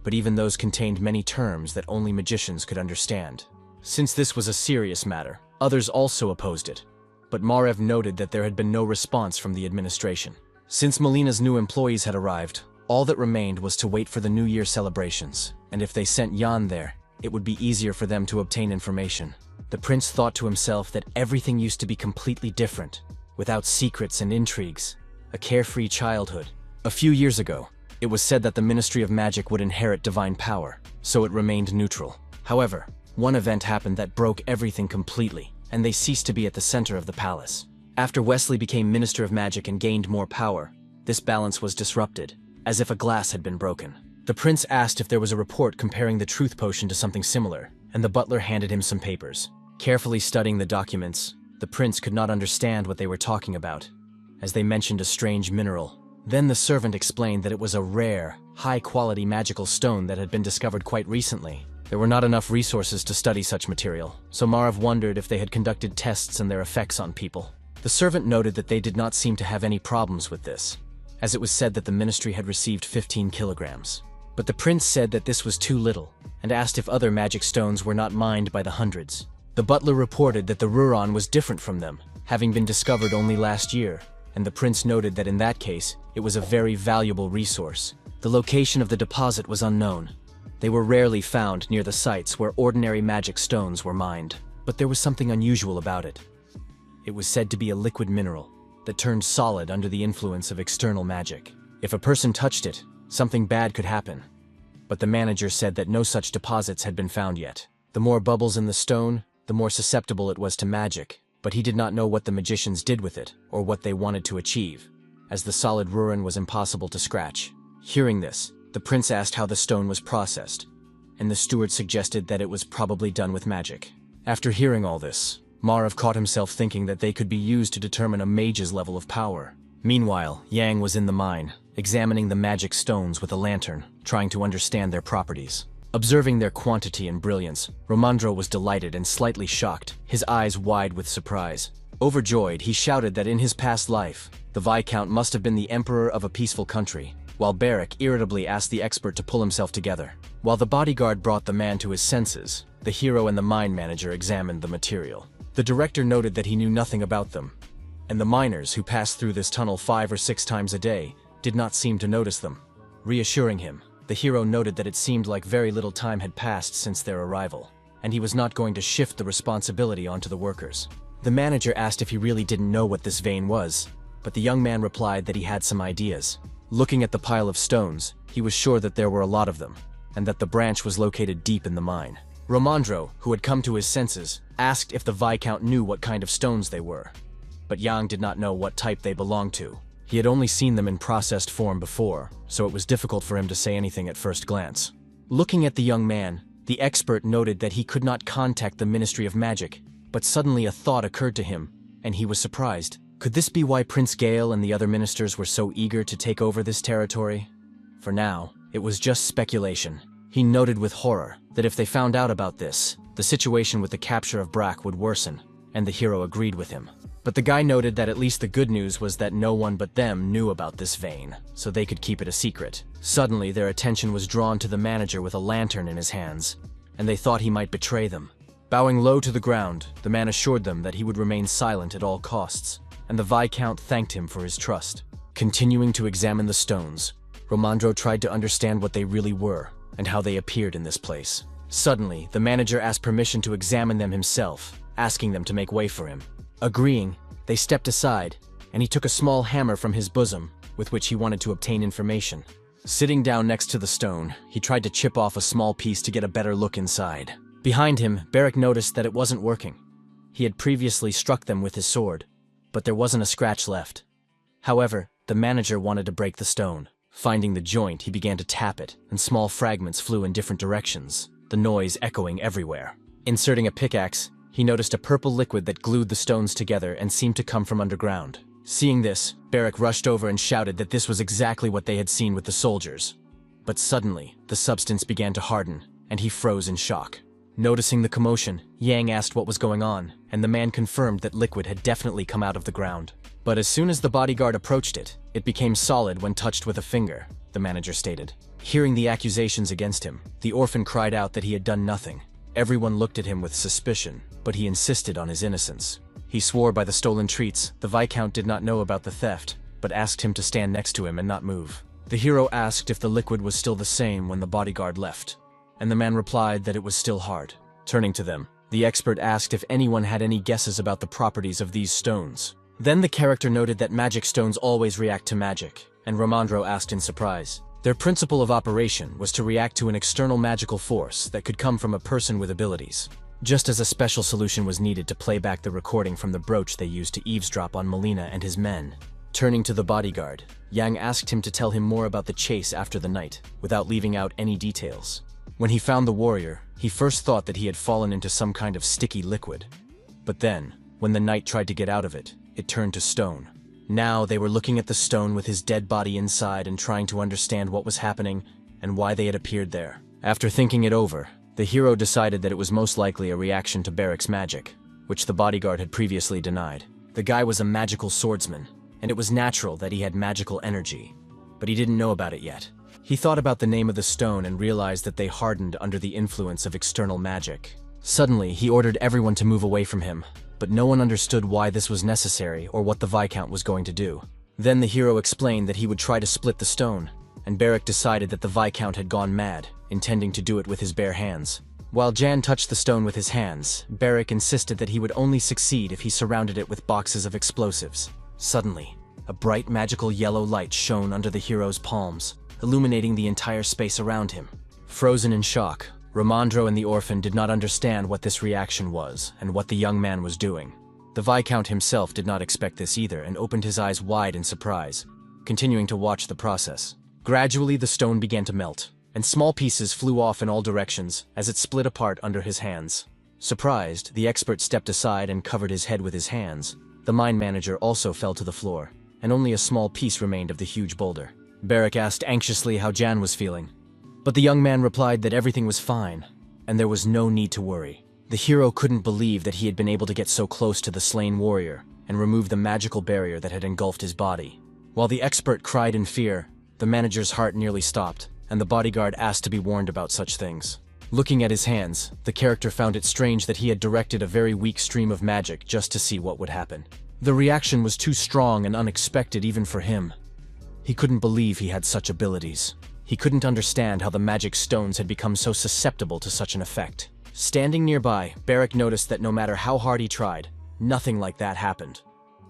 but even those contained many terms that only magicians could understand. Since this was a serious matter, others also opposed it, but Marav noted that there had been no response from the administration. Since Melina's new employees had arrived, all that remained was to wait for the New Year celebrations, and if they sent Jan there, it would be easier for them to obtain information. The prince thought to himself that everything used to be completely different, without secrets and intrigues, a carefree childhood. A few years ago, it was said that the Ministry of Magic would inherit divine power, so it remained neutral. However, one event happened that broke everything completely, and they ceased to be at the center of the palace. After Wesley became Minister of Magic and gained more power, this balance was disrupted, as if a glass had been broken. The prince asked if there was a report comparing the truth potion to something similar, and the butler handed him some papers. Carefully studying the documents, the prince could not understand what they were talking about, as they mentioned a strange mineral. Then the servant explained that it was a rare, high-quality magical stone that had been discovered quite recently. There were not enough resources to study such material, so Marav wondered if they had conducted tests and their effects on people. The servant noted that they did not seem to have any problems with this, as it was said that the ministry had received 15 kilograms. But the prince said that this was too little, and asked if other magic stones were not mined by the hundreds. The butler reported that the Ruron was different from them, having been discovered only last year, and the prince noted that in that case, it was a very valuable resource. The location of the deposit was unknown. They were rarely found near the sites where ordinary magic stones were mined, but there was something unusual about it. It was said to be a liquid mineral that turned solid under the influence of external magic. If a person touched it, something bad could happen. But the manager said that no such deposits had been found yet. The more bubbles in the stone, the more susceptible it was to magic, but he did not know what the magicians did with it or what they wanted to achieve, as the solid ruin was impossible to scratch. Hearing this, the prince asked how the stone was processed, and the steward suggested that it was probably done with magic. After hearing all this, Marv caught himself thinking that they could be used to determine a mage's level of power. Meanwhile, Yang was in the mine, examining the magic stones with a lantern, trying to understand their properties. Observing their quantity and brilliance, Romandro was delighted and slightly shocked, his eyes wide with surprise. Overjoyed, he shouted that in his past life, the Viscount must have been the emperor of a peaceful country, while Barrack irritably asked the expert to pull himself together. While the bodyguard brought the man to his senses, the hero and the mine manager examined the material. The director noted that he knew nothing about them, and the miners who passed through this tunnel 5 or 6 times a day did not seem to notice them. Reassuring him, the hero noted that it seemed like very little time had passed since their arrival, and he was not going to shift the responsibility onto the workers. The manager asked if he really didn't know what this vein was, but the young man replied that he had some ideas. Looking at the pile of stones, he was sure that there were a lot of them, and that the branch was located deep in the mine. Romandro, who had come to his senses, asked if the Viscount knew what kind of stones they were, but Yang did not know what type they belonged to. He had only seen them in processed form before, so it was difficult for him to say anything at first glance. Looking at the young man, the expert noted that he could not contact the Ministry of Magic, but suddenly a thought occurred to him, and he was surprised. Could this be why Prince Gale and the other ministers were so eager to take over this territory? For now, it was just speculation. He noted with horror that if they found out about this, the situation with the capture of Brack would worsen, and the hero agreed with him. But the guy noted that at least the good news was that no one but them knew about this vein, so they could keep it a secret. Suddenly, their attention was drawn to the manager with a lantern in his hands, and they thought he might betray them. Bowing low to the ground, the man assured them that he would remain silent at all costs, and the Viscount thanked him for his trust. Continuing to examine the stones, Romandro tried to understand what they really were, and how they appeared in this place. Suddenly, the manager asked permission to examine them himself, asking them to make way for him. Agreeing, they stepped aside, and he took a small hammer from his bosom, with which he wanted to obtain information. Sitting down next to the stone, he tried to chip off a small piece to get a better look inside. Behind him, Barrack noticed that it wasn't working. He had previously struck them with his sword, but there wasn't a scratch left. However, the manager wanted to break the stone. Finding the joint, he began to tap it, and small fragments flew in different directions, the noise echoing everywhere. Inserting a pickaxe, he noticed a purple liquid that glued the stones together and seemed to come from underground. Seeing this, Barrack rushed over and shouted that this was exactly what they had seen with the soldiers. But suddenly, the substance began to harden, and he froze in shock. Noticing the commotion, Yang asked what was going on, and the man confirmed that liquid had definitely come out of the ground. But as soon as the bodyguard approached it, it became solid when touched with a finger, the manager stated. Hearing the accusations against him, the orphan cried out that he had done nothing. Everyone looked at him with suspicion, but he insisted on his innocence. He swore by the stolen treats the Viscount did not know about the theft, but asked him to stand next to him and not move. The hero asked if the liquid was still the same when the bodyguard left, and the man replied that it was still hard. Turning to them, the expert asked if anyone had any guesses about the properties of these stones. Then the character noted that magic stones always react to magic, and Romandro asked in surprise. Their principle of operation was to react to an external magical force that could come from a person with abilities. Just as a special solution was needed to play back the recording from the brooch they used to eavesdrop on Molina and his men. Turning to the bodyguard, Yang asked him to tell him more about the chase after the night, without leaving out any details. When he found the warrior, he first thought that he had fallen into some kind of sticky liquid. But then, when the knight tried to get out of it, it turned to stone. Now they were looking at the stone with his dead body inside and trying to understand what was happening and why they had appeared there. After thinking it over, the hero decided that it was most likely a reaction to Barrack's magic, which the bodyguard had previously denied. The guy was a magical swordsman, and it was natural that he had magical energy, but he didn't know about it yet. He thought about the name of the stone and realized that they hardened under the influence of external magic. Suddenly, he ordered everyone to move away from him, but no one understood why this was necessary or what the Viscount was going to do. Then the hero explained that he would try to split the stone, and Beric decided that the Viscount had gone mad, intending to do it with his bare hands. While Jan touched the stone with his hands, Beric insisted that he would only succeed if he surrounded it with boxes of explosives. Suddenly, a bright magical yellow light shone under the hero's palms, illuminating the entire space around him. Frozen in shock, Ramandro and the orphan did not understand what this reaction was and what the young man was doing. The Viscount himself did not expect this either and opened his eyes wide in surprise, continuing to watch the process. Gradually, the stone began to melt, and small pieces flew off in all directions as it split apart under his hands. Surprised, the expert stepped aside and covered his head with his hands. The mine manager also fell to the floor, and only a small piece remained of the huge boulder. Beric asked anxiously how Jan was feeling, but the young man replied that everything was fine, and there was no need to worry. The hero couldn't believe that he had been able to get so close to the slain warrior and remove the magical barrier that had engulfed his body. While the expert cried in fear, the manager's heart nearly stopped, and the bodyguard asked to be warned about such things. Looking at his hands, the character found it strange that he had directed a very weak stream of magic just to see what would happen. The reaction was too strong and unexpected even for him. He couldn't believe he had such abilities. He couldn't understand how the magic stones had become so susceptible to such an effect. Standing nearby, Beric noticed that no matter how hard he tried, nothing like that happened.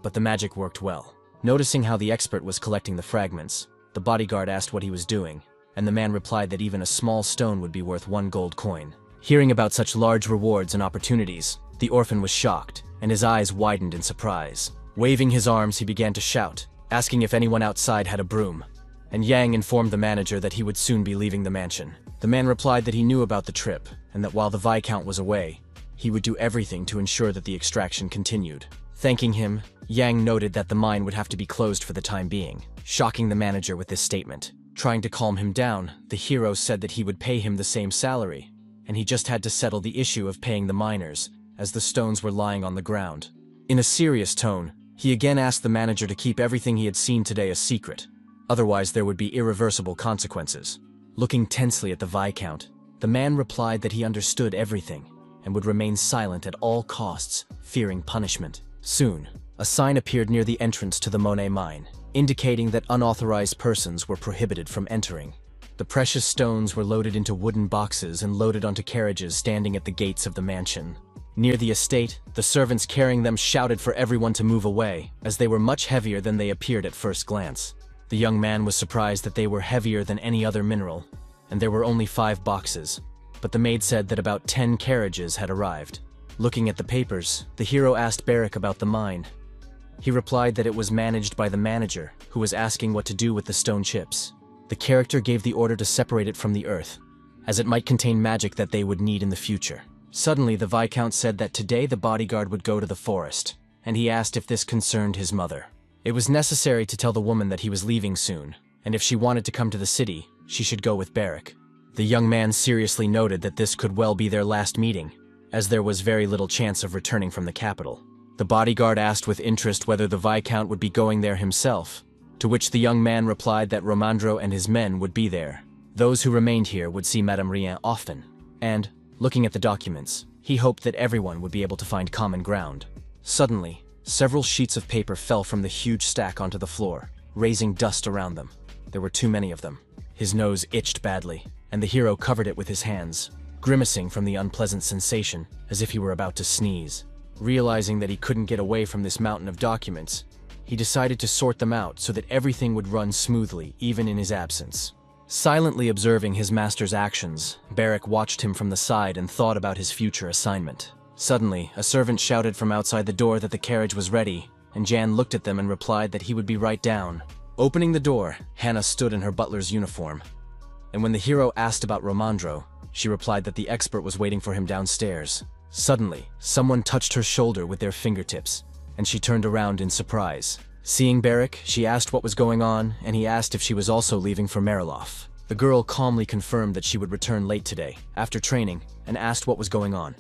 But the magic worked well. Noticing how the expert was collecting the fragments, the bodyguard asked what he was doing, and the man replied that even a small stone would be worth 1 gold coin. Hearing about such large rewards and opportunities, the orphan was shocked, and his eyes widened in surprise. Waving his arms, he began to shout, asking if anyone outside had a broom. And Yang informed the manager that he would soon be leaving the mansion. The man replied that he knew about the trip, and that while the Viscount was away, he would do everything to ensure that the extraction continued. Thanking him, Yang noted that the mine would have to be closed for the time being, shocking the manager with this statement. Trying to calm him down, the hero said that he would pay him the same salary, and he just had to settle the issue of paying the miners, as the stones were lying on the ground. In a serious tone, he again asked the manager to keep everything he had seen today a secret. Otherwise, there would be irreversible consequences. Looking tensely at the Viscount, the man replied that he understood everything and would remain silent at all costs, fearing punishment. Soon, a sign appeared near the entrance to the Monet mine, indicating that unauthorized persons were prohibited from entering. The precious stones were loaded into wooden boxes and loaded onto carriages standing at the gates of the mansion. Near the estate, the servants carrying them shouted for everyone to move away, as they were much heavier than they appeared at first glance. The young man was surprised that they were heavier than any other mineral, and there were only 5 boxes, but the maid said that about 10 carriages had arrived. Looking at the papers, the hero asked Beric about the mine. He replied that it was managed by the manager, who was asking what to do with the stone chips. The character gave the order to separate it from the earth, as it might contain magic that they would need in the future. Suddenly, the Viscount said that today the bodyguard would go to the forest, and he asked if this concerned his mother. It was necessary to tell the woman that he was leaving soon, and if she wanted to come to the city, she should go with Beric. The young man seriously noted that this could well be their last meeting, as there was very little chance of returning from the capital. The bodyguard asked with interest whether the Viscount would be going there himself, to which the young man replied that Ramandro and his men would be there. Those who remained here would see Madame Rien often, and, looking at the documents, he hoped that everyone would be able to find common ground. Suddenly, several sheets of paper fell from the huge stack onto the floor, raising dust around them. There were too many of them. His nose itched badly, and the hero covered it with his hands, grimacing from the unpleasant sensation, as if he were about to sneeze. Realizing that he couldn't get away from this mountain of documents, he decided to sort them out so that everything would run smoothly, even in his absence. Silently observing his master's actions, Beric watched him from the side and thought about his future assignment. Suddenly, a servant shouted from outside the door that the carriage was ready, and Jan looked at them and replied that he would be right down. Opening the door, Hannah stood in her butler's uniform, and when the hero asked about Ramandro, she replied that the expert was waiting for him downstairs. Suddenly, someone touched her shoulder with their fingertips, and she turned around in surprise. Seeing Beric, she asked what was going on, and he asked if she was also leaving for Mariloff. The girl calmly confirmed that she would return late today, after training, and asked what was going on.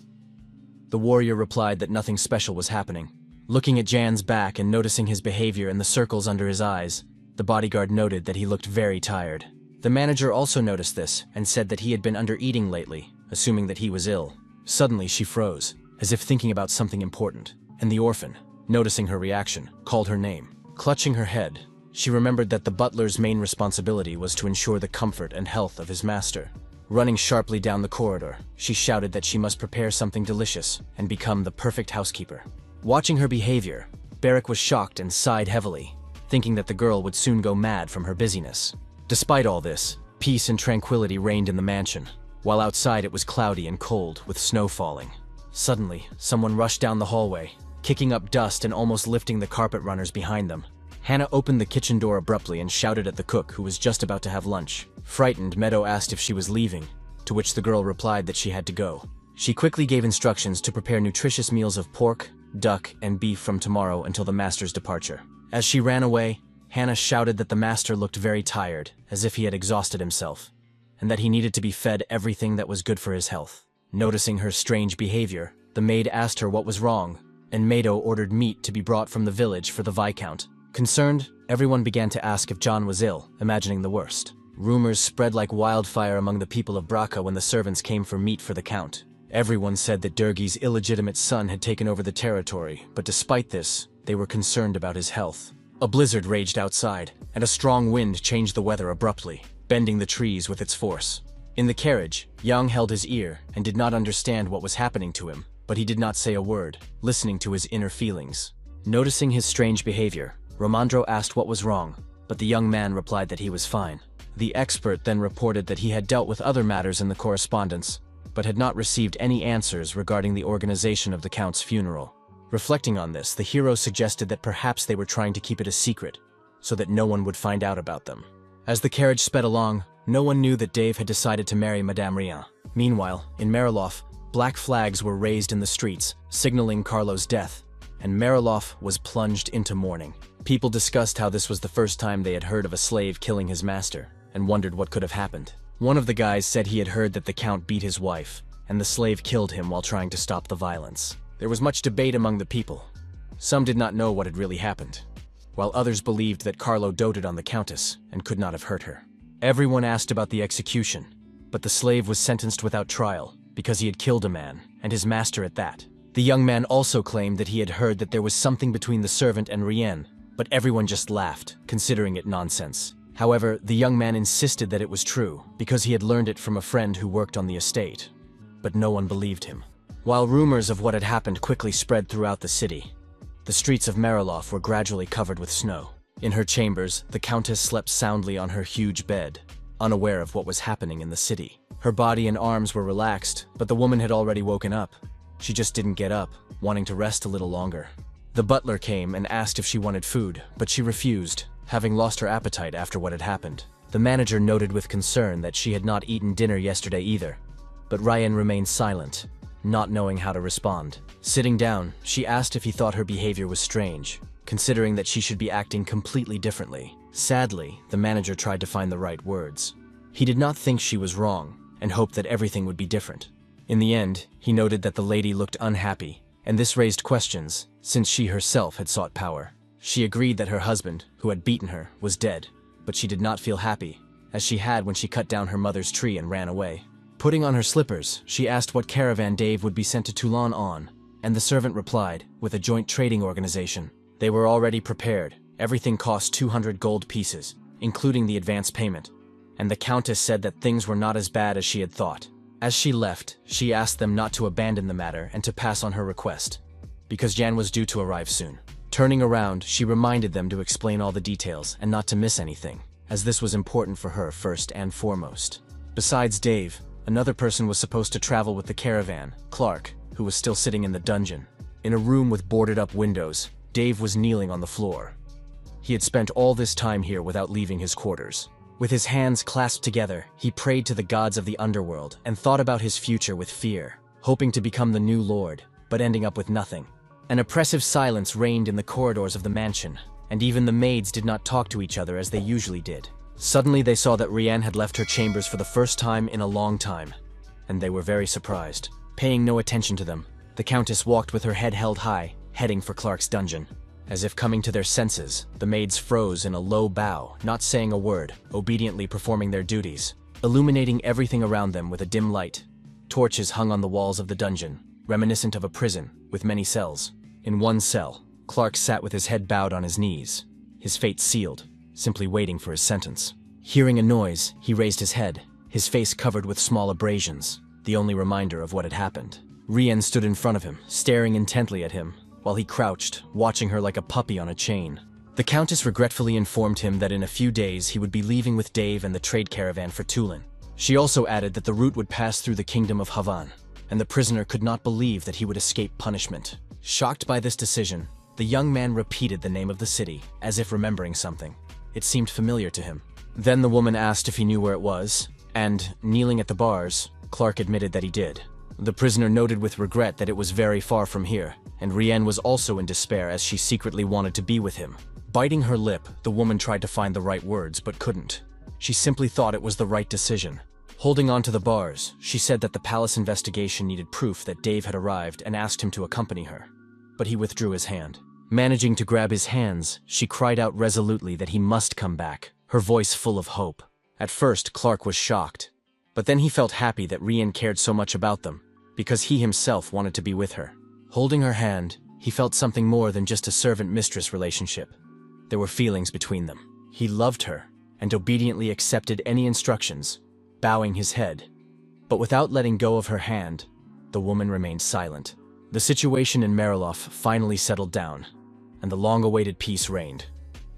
The warrior replied that nothing special was happening. Looking at Jan's back and noticing his behavior and the circles under his eyes, the bodyguard noted that he looked very tired. The manager also noticed this and said that he had been under-eating lately, assuming that he was ill. Suddenly, she froze, as if thinking about something important, and the orphan, noticing her reaction, called her name. Clutching her head, she remembered that the butler's main responsibility was to ensure the comfort and health of his master. Running sharply down the corridor, she shouted that she must prepare something delicious and become the perfect housekeeper. Watching her behavior, Barrack was shocked and sighed heavily, thinking that the girl would soon go mad from her busyness. Despite all this, peace and tranquility reigned in the mansion, while outside it was cloudy and cold with snow falling. Suddenly, someone rushed down the hallway, kicking up dust and almost lifting the carpet runners behind them. Hannah opened the kitchen door abruptly and shouted at the cook, who was just about to have lunch. Frightened, Meadow asked if she was leaving, to which the girl replied that she had to go. She quickly gave instructions to prepare nutritious meals of pork, duck, and beef from tomorrow until the master's departure. As she ran away, Hannah shouted that the master looked very tired, as if he had exhausted himself, and that he needed to be fed everything that was good for his health. Noticing her strange behavior, the maid asked her what was wrong, and Meadow ordered meat to be brought from the village for the Viscount. Concerned, everyone began to ask if John was ill, imagining the worst. Rumors spread like wildfire among the people of Braca when the servants came for meat for the Count. Everyone said that Durgi's illegitimate son had taken over the territory, but despite this, they were concerned about his health. A blizzard raged outside, and a strong wind changed the weather abruptly, bending the trees with its force. In the carriage, Yang held his ear and did not understand what was happening to him, but he did not say a word, listening to his inner feelings. Noticing his strange behavior, Romandro asked what was wrong, but the young man replied that he was fine. The expert then reported that he had dealt with other matters in the correspondence, but had not received any answers regarding the organization of the Count's funeral. Reflecting on this, the hero suggested that perhaps they were trying to keep it a secret, so that no one would find out about them. As the carriage sped along, no one knew that Dave had decided to marry Madame Rien. Meanwhile, in Mariloff, black flags were raised in the streets, signaling Carlo's death, and Mariloff was plunged into mourning. People discussed how this was the first time they had heard of a slave killing his master, and wondered what could have happened. One of the guys said he had heard that the Count beat his wife, and the slave killed him while trying to stop the violence. There was much debate among the people. Some did not know what had really happened, while others believed that Carlo doted on the Countess and could not have hurt her. Everyone asked about the execution, but the slave was sentenced without trial because he had killed a man, and his master at that. The young man also claimed that he had heard that there was something between the servant and Rien, but everyone just laughed, considering it nonsense. However, the young man insisted that it was true, because he had learned it from a friend who worked on the estate. But no one believed him. While rumors of what had happened quickly spread throughout the city, the streets of Mariloff were gradually covered with snow. In her chambers, the Countess slept soundly on her huge bed, unaware of what was happening in the city. Her body and arms were relaxed, but the woman had already woken up. She just didn't get up, wanting to rest a little longer. The butler came and asked if she wanted food, but she refused, having lost her appetite after what had happened. The manager noted with concern that she had not eaten dinner yesterday either, but Ryan remained silent, not knowing how to respond. Sitting down, she asked if he thought her behavior was strange, considering that she should be acting completely differently. Sadly, the manager tried to find the right words. He did not think she was wrong, and hoped that everything would be different. In the end, he noted that the lady looked unhappy, and this raised questions, since she herself had sought power. She agreed that her husband, who had beaten her, was dead, but she did not feel happy, as she had when she cut down her mother's tree and ran away. Putting on her slippers, she asked what caravan Dave would be sent to Toulon on, and the servant replied, with a joint trading organization. They were already prepared. Everything cost 200 gold pieces, including the advance payment, and the Countess said that things were not as bad as she had thought. As she left, she asked them not to abandon the matter and to pass on her request, because Jan was due to arrive soon. Turning around, she reminded them to explain all the details and not to miss anything, as this was important for her first and foremost. Besides Dave, another person was supposed to travel with the caravan, Clark, who was still sitting in the dungeon. In a room with boarded-up windows, Dave was kneeling on the floor. He had spent all this time here without leaving his quarters. With his hands clasped together, he prayed to the gods of the underworld and thought about his future with fear, hoping to become the new lord, but ending up with nothing. An oppressive silence reigned in the corridors of the mansion, and even the maids did not talk to each other as they usually did. Suddenly they saw that Rianne had left her chambers for the first time in a long time, and they were very surprised. Paying no attention to them, the Countess walked with her head held high, heading for Clark's dungeon. As if coming to their senses, the maids froze in a low bow, not saying a word, obediently performing their duties, illuminating everything around them with a dim light. Torches hung on the walls of the dungeon, reminiscent of a prison, with many cells. In one cell, Clark sat with his head bowed on his knees, his fate sealed, simply waiting for his sentence. Hearing a noise, he raised his head, his face covered with small abrasions, the only reminder of what had happened. Rien stood in front of him, staring intently at him, while he crouched, watching her like a puppy on a chain. The Countess regretfully informed him that in a few days he would be leaving with Dave and the trade caravan for Tulin. She also added that the route would pass through the kingdom of Havan, and the prisoner could not believe that he would escape punishment. Shocked by this decision, the young man repeated the name of the city, as if remembering something. It seemed familiar to him. Then the woman asked if he knew where it was, and, kneeling at the bars, Clark admitted that he did. The prisoner noted with regret that it was very far from here, and Rien was also in despair as she secretly wanted to be with him. Biting her lip, the woman tried to find the right words, but couldn't. She simply thought it was the right decision. Holding on to the bars, she said that the palace investigation needed proof that Dave had arrived and asked him to accompany her. But he withdrew his hand. Managing to grab his hands, she cried out resolutely that he must come back, her voice full of hope. At first, Clark was shocked, but then he felt happy that Rien cared so much about them, because he himself wanted to be with her. Holding her hand, he felt something more than just a servant-mistress relationship. There were feelings between them. He loved her, and obediently accepted any instructions, bowing his head. But without letting go of her hand, the woman remained silent. The situation in Marilof finally settled down, and the long-awaited peace reigned,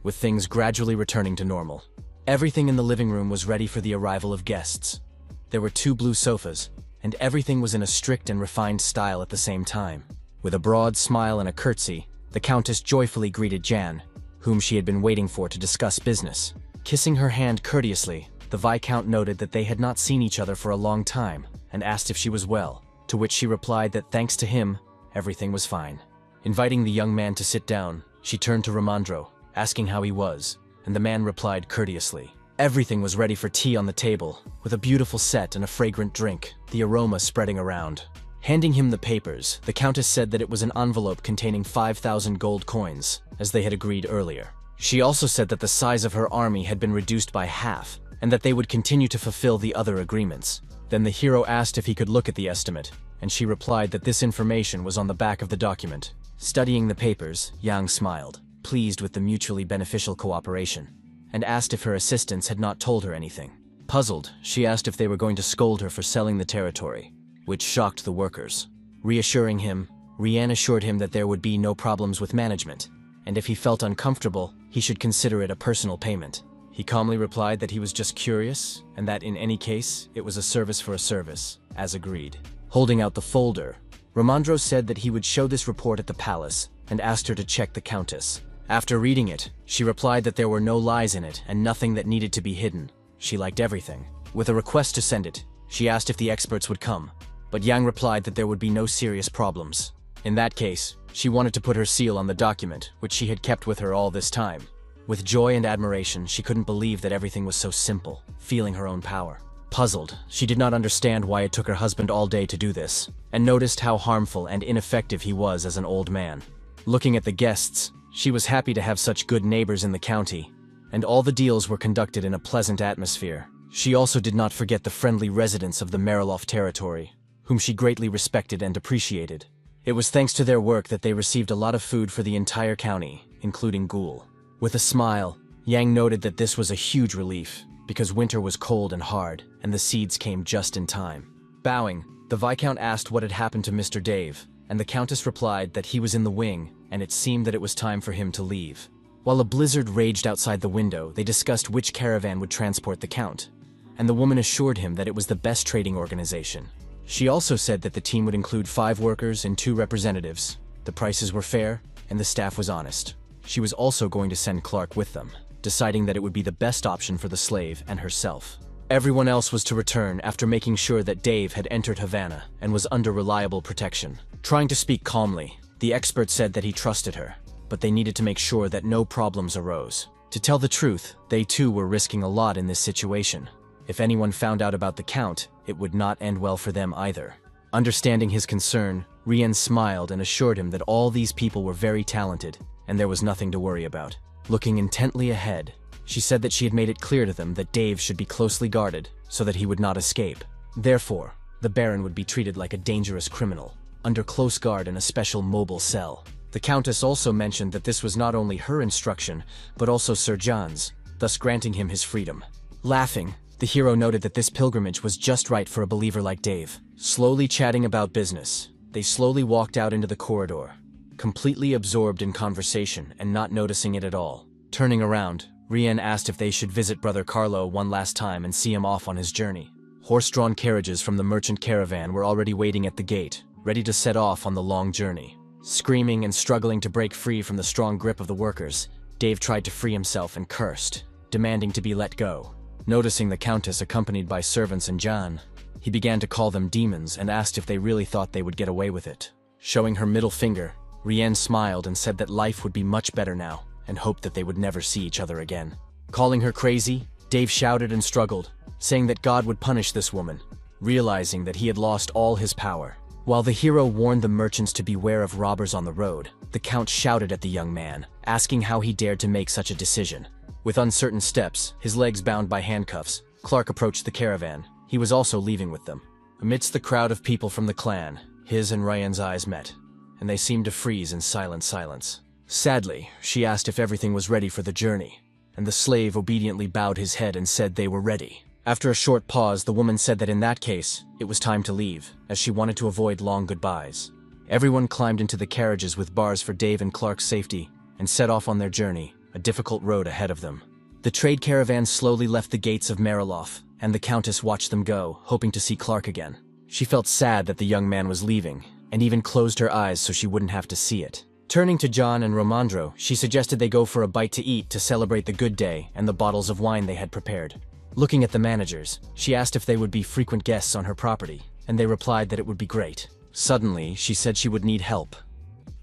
with things gradually returning to normal. Everything in the living room was ready for the arrival of guests. There were 2 blue sofas, and everything was in a strict and refined style at the same time. With a broad smile and a curtsy, the Countess joyfully greeted Jan, whom she had been waiting for to discuss business. Kissing her hand courteously, the Viscount noted that they had not seen each other for a long time, and asked if she was well, to which she replied that thanks to him, everything was fine. Inviting the young man to sit down, she turned to Ramandro, asking how he was, and the man replied courteously. Everything was ready for tea on the table, with a beautiful set and a fragrant drink, the aroma spreading around. Handing him the papers, the Countess said that it was an envelope containing 5,000 gold coins, as they had agreed earlier. She also said that the size of her army had been reduced by half, and that they would continue to fulfill the other agreements. Then the hero asked if he could look at the estimate, and she replied that this information was on the back of the document. Studying the papers, Yang smiled, pleased with the mutually beneficial cooperation, and asked if her assistants had not told her anything. Puzzled, she asked if they were going to scold her for selling the territory, which shocked the workers. Reassuring him, Rien assured him that there would be no problems with management, and if he felt uncomfortable, he should consider it a personal payment. He calmly replied that he was just curious, and that in any case, it was a service for a service, as agreed. Holding out the folder, Ramandro said that he would show this report at the palace, and asked her to check the Countess. After reading it, she replied that there were no lies in it and nothing that needed to be hidden. She liked everything. With a request to send it, she asked if the experts would come, but Yang replied that there would be no serious problems. In that case, she wanted to put her seal on the document, which she had kept with her all this time. With joy and admiration, she couldn't believe that everything was so simple, feeling her own power. Puzzled, she did not understand why it took her husband all day to do this, and noticed how harmful and ineffective he was as an old man. Looking at the guests, she was happy to have such good neighbors in the county, and all the deals were conducted in a pleasant atmosphere. She also did not forget the friendly residents of the Marilof territory, whom she greatly respected and appreciated. It was thanks to their work that they received a lot of food for the entire county, including Ghoul. With a smile, Yang noted that this was a huge relief, because winter was cold and hard, and the seeds came just in time. Bowing, the Viscount asked what had happened to Mr. Dave, and the Countess replied that he was in the wing, and it seemed that it was time for him to leave. While a blizzard raged outside the window, they discussed which caravan would transport the Count, and the woman assured him that it was the best trading organization. She also said that the team would include 5 workers and 2 representatives. The prices were fair, and the staff was honest. She was also going to send Clark with them, deciding that it would be the best option for the slave and herself. Everyone else was to return after making sure that Dave had entered Havana and was under reliable protection. Trying to speak calmly, the expert said that he trusted her, but they needed to make sure that no problems arose. To tell the truth, they too were risking a lot in this situation. If anyone found out about the Count, it would not end well for them either. Understanding his concern, Rien smiled and assured him that all these people were very talented, and there was nothing to worry about. Looking intently ahead, she said that she had made it clear to them that Dave should be closely guarded so that he would not escape. Therefore, the Baron would be treated like a dangerous criminal, under close guard in a special mobile cell. The Countess also mentioned that this was not only her instruction, but also Sir John's, thus granting him his freedom. Laughing, the hero noted that this pilgrimage was just right for a believer like Dave. Slowly chatting about business, they slowly walked out into the corridor, completely absorbed in conversation and not noticing it at all. Turning around, Rien asked if they should visit Brother Carlo one last time and see him off on his journey. Horse-drawn carriages from the merchant caravan were already waiting at the gate, ready to set off on the long journey. Screaming and struggling to break free from the strong grip of the workers, Dave tried to free himself and cursed, demanding to be let go. Noticing the Countess accompanied by servants and John, he began to call them demons and asked if they really thought they would get away with it. Showing her middle finger, Rien smiled and said that life would be much better now, and hoped that they would never see each other again. Calling her crazy, Dave shouted and struggled, saying that God would punish this woman, realizing that he had lost all his power. While the hero warned the merchants to beware of robbers on the road, the Count shouted at the young man, asking how he dared to make such a decision. With uncertain steps, his legs bound by handcuffs, Clark approached the caravan. He was also leaving with them. Amidst the crowd of people from the clan, his and Ryan's eyes met, and they seemed to freeze in silent silence. Sadly, she asked if everything was ready for the journey, and the slave obediently bowed his head and said they were ready. After a short pause, the woman said that in that case, it was time to leave, as she wanted to avoid long goodbyes. Everyone climbed into the carriages with bars for Dave and Clark's safety, and set off on their journey, a difficult road ahead of them. The trade caravan slowly left the gates of Mariloff, and the Countess watched them go, hoping to see Clark again. She felt sad that the young man was leaving, and even closed her eyes so she wouldn't have to see it. Turning to John and Romandro, she suggested they go for a bite to eat to celebrate the good day and the bottles of wine they had prepared. Looking at the managers, she asked if they would be frequent guests on her property, and they replied that it would be great. Suddenly, she said she would need help.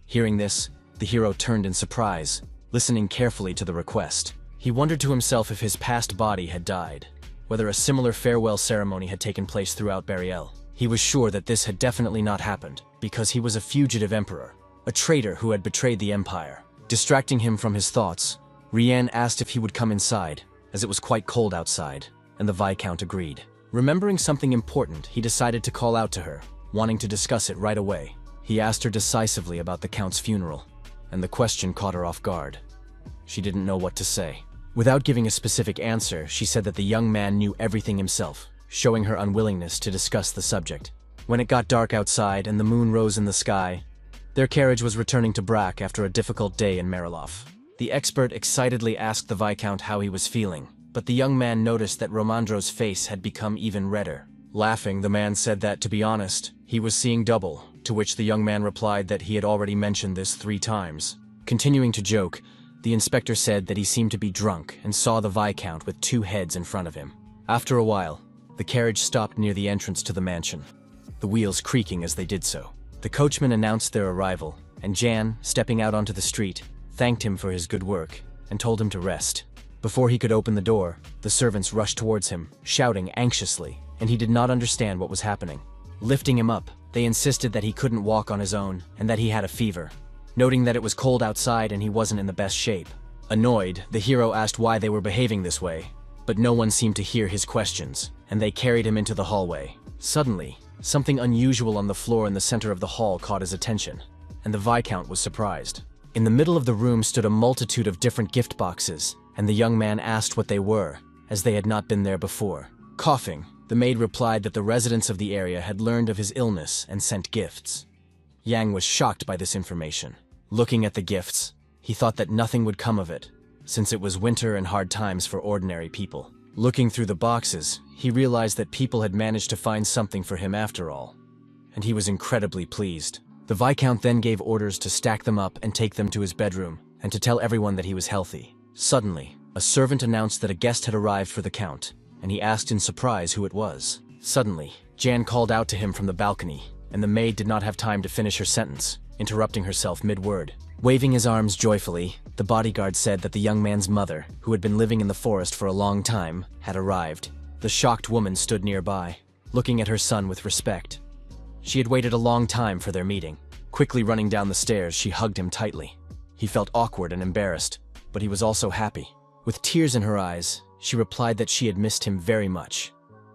Hearing this, the hero turned in surprise, listening carefully to the request. He wondered to himself if his past body had died, whether a similar farewell ceremony had taken place throughout Bariel. He was sure that this had definitely not happened, because he was a fugitive emperor, a traitor who had betrayed the empire. Distracting him from his thoughts, Rien asked if he would come inside, as it was quite cold outside, and the Viscount agreed. Remembering something important, he decided to call out to her, wanting to discuss it right away. He asked her decisively about the Count's funeral, and the question caught her off guard. She didn't know what to say. Without giving a specific answer, she said that the young man knew everything himself, showing her unwillingness to discuss the subject. When it got dark outside and the moon rose in the sky, their carriage was returning to Brack after a difficult day in Mariloff. The expert excitedly asked the Viscount how he was feeling, but the young man noticed that Romandro's face had become even redder. Laughing, the man said that, to be honest, he was seeing double, to which the young man replied that he had already mentioned this 3 times. Continuing to joke, the inspector said that he seemed to be drunk and saw the Viscount with 2 heads in front of him. After a while, the carriage stopped near the entrance to the mansion, the wheels creaking as they did so. The coachman announced their arrival, and Jan, stepping out onto the street, thanked him for his good work and told him to rest. Before he could open the door, the servants rushed towards him, shouting anxiously, and he did not understand what was happening. Lifting him up, they insisted that he couldn't walk on his own and that he had a fever, noting that it was cold outside and he wasn't in the best shape. Annoyed, the hero asked why they were behaving this way, but no one seemed to hear his questions, and they carried him into the hallway. Suddenly, something unusual on the floor in the center of the hall caught his attention, and the Viscount was surprised. In the middle of the room stood a multitude of different gift boxes, and the young man asked what they were, as they had not been there before. Coughing, the maid replied that the residents of the area had learned of his illness and sent gifts. Yang was shocked by this information. Looking at the gifts, he thought that nothing would come of it, since it was winter and hard times for ordinary people. Looking through the boxes, he realized that people had managed to find something for him after all, and he was incredibly pleased. The Viscount then gave orders to stack them up and take them to his bedroom, and to tell everyone that he was healthy. Suddenly, a servant announced that a guest had arrived for the Count, and he asked in surprise who it was. Suddenly, Jan called out to him from the balcony, and the maid did not have time to finish her sentence, interrupting herself mid-word. Waving his arms joyfully, the bodyguard said that the young man's mother, who had been living in the forest for a long time, had arrived. The shocked woman stood nearby, looking at her son with respect. She had waited a long time for their meeting. Quickly running down the stairs, she hugged him tightly. He felt awkward and embarrassed, but he was also happy. With tears in her eyes, she replied that she had missed him very much,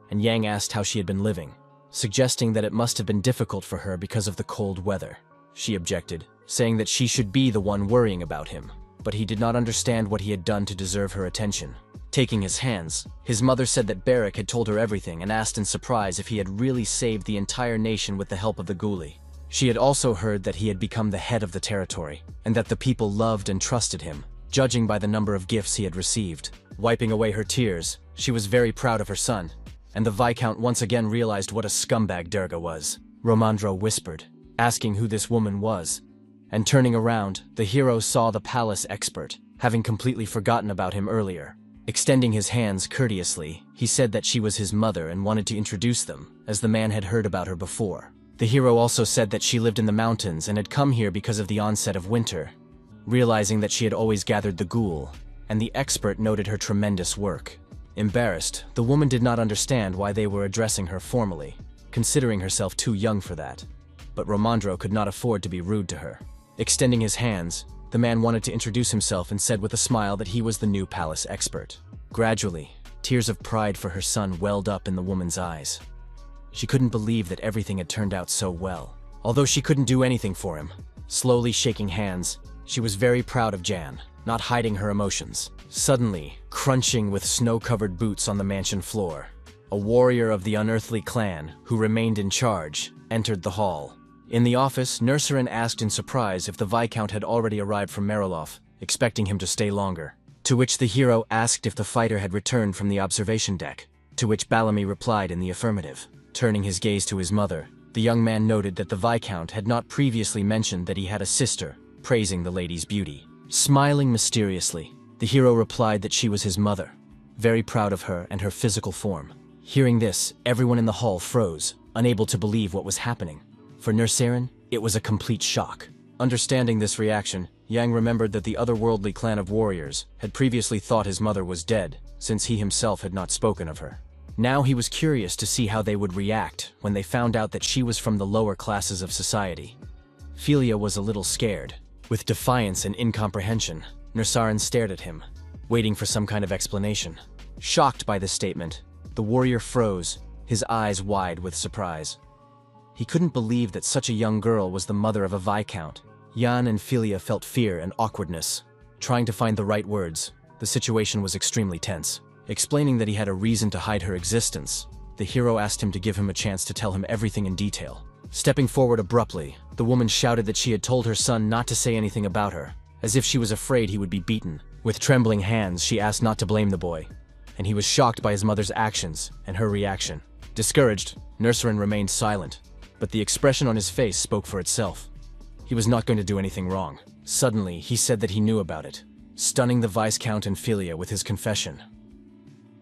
and Yang asked how she had been living, suggesting that it must have been difficult for her because of the cold weather. she objected, saying that she should be the one worrying about him. But he did not understand what he had done to deserve her attention. Taking his hands, his mother said that Barak had told her everything and asked in surprise if he had really saved the entire nation with the help of the ghoulie. She had also heard that he had become the head of the territory, and that the people loved and trusted him, judging by the number of gifts he had received. Wiping away her tears, she was very proud of her son, and the Viscount once again realized what a scumbag Durga was. Romandro whispered, asking who this woman was. And turning around, the hero saw the palace expert, having completely forgotten about him earlier. Extending his hands courteously, he said that she was his mother and wanted to introduce them, as the man had heard about her before. The hero also said that she lived in the mountains and had come here because of the onset of winter, realizing that she had always gathered the ghoul, and the expert noted her tremendous work. Embarrassed, the woman did not understand why they were addressing her formally, considering herself too young for that. But Romandro could not afford to be rude to her. Extending his hands, the man wanted to introduce himself and said with a smile that he was the new palace expert. Gradually, tears of pride for her son welled up in the woman's eyes. She couldn't believe that everything had turned out so well. Although she couldn't do anything for him, slowly shaking hands, she was very proud of Jan, not hiding her emotions. Suddenly, crunching with snow-covered boots on the mansion floor, a warrior of the unearthly clan, who remained in charge, entered the hall. In the office, Nurserin asked in surprise if the Viscount had already arrived from Mariloff, expecting him to stay longer. To which the hero asked if the fighter had returned from the observation deck, to which Bellamy replied in the affirmative. Turning his gaze to his mother, the young man noted that the Viscount had not previously mentioned that he had a sister, praising the lady's beauty. Smiling mysteriously, the hero replied that she was his mother, very proud of her and her physical form. Hearing this, everyone in the hall froze, unable to believe what was happening. For Nurserin, it was a complete shock. Understanding this reaction, Yang remembered that the otherworldly clan of warriors had previously thought his mother was dead, since he himself had not spoken of her. Now he was curious to see how they would react when they found out that she was from the lower classes of society. Philia was a little scared. With defiance and incomprehension, Nurserin stared at him, waiting for some kind of explanation. Shocked by this statement, the warrior froze, his eyes wide with surprise. He couldn't believe that such a young girl was the mother of a Viscount. Jan and Philia felt fear and awkwardness. Trying to find the right words, the situation was extremely tense. Explaining that he had a reason to hide her existence, the hero asked him to give him a chance to tell him everything in detail. Stepping forward abruptly, the woman shouted that she had told her son not to say anything about her, as if she was afraid he would be beaten. With trembling hands, she asked not to blame the boy, and he was shocked by his mother's actions and her reaction. Discouraged, Nurserin remained silent, but the expression on his face spoke for itself. He was not going to do anything wrong. Suddenly, he said that he knew about it, stunning the Viscount and Philia with his confession.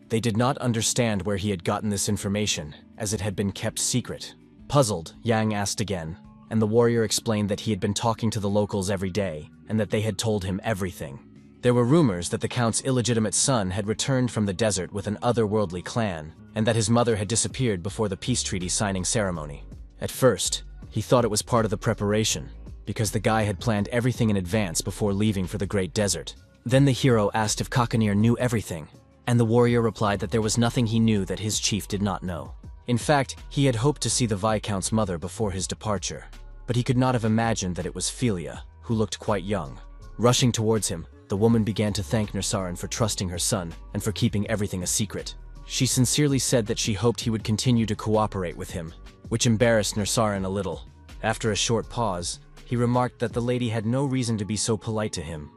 They did not understand where he had gotten this information, as it had been kept secret. Puzzled, Yang asked again, and the warrior explained that he had been talking to the locals every day, and that they had told him everything. There were rumors that the Count's illegitimate son had returned from the desert with an otherworldly clan, and that his mother had disappeared before the peace treaty signing ceremony. At first, he thought it was part of the preparation, because the guy had planned everything in advance before leaving for the Great Desert. Then the hero asked if Kakanir knew everything, and the warrior replied that there was nothing he knew that his chief did not know. In fact, he had hoped to see the Viscount's mother before his departure, but he could not have imagined that it was Philia, who looked quite young. Rushing towards him, the woman began to thank Nurserin for trusting her son and for keeping everything a secret. She sincerely said that she hoped he would continue to cooperate with him, which embarrassed Nurserin a little. After a short pause, he remarked that the lady had no reason to be so polite to him,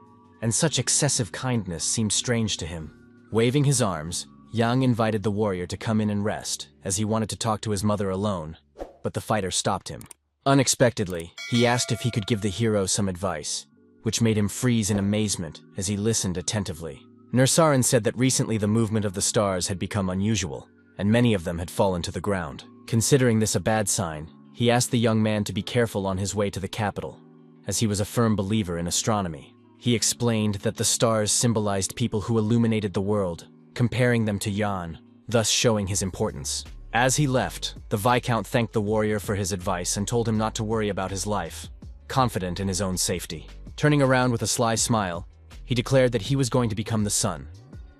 and such excessive kindness seemed strange to him. Waving his arms, Yang invited the warrior to come in and rest, as he wanted to talk to his mother alone, but the fighter stopped him. Unexpectedly, he asked if he could give the hero some advice, which made him freeze in amazement as he listened attentively. Nurserin said that recently the movement of the stars had become unusual, and many of them had fallen to the ground. Considering this a bad sign, he asked the young man to be careful on his way to the capital, as he was a firm believer in astronomy. He explained that the stars symbolized people who illuminated the world, comparing them to Jan, thus showing his importance. As he left, the Viscount thanked the warrior for his advice and told him not to worry about his life, confident in his own safety. Turning around with a sly smile, he declared that he was going to become the sun,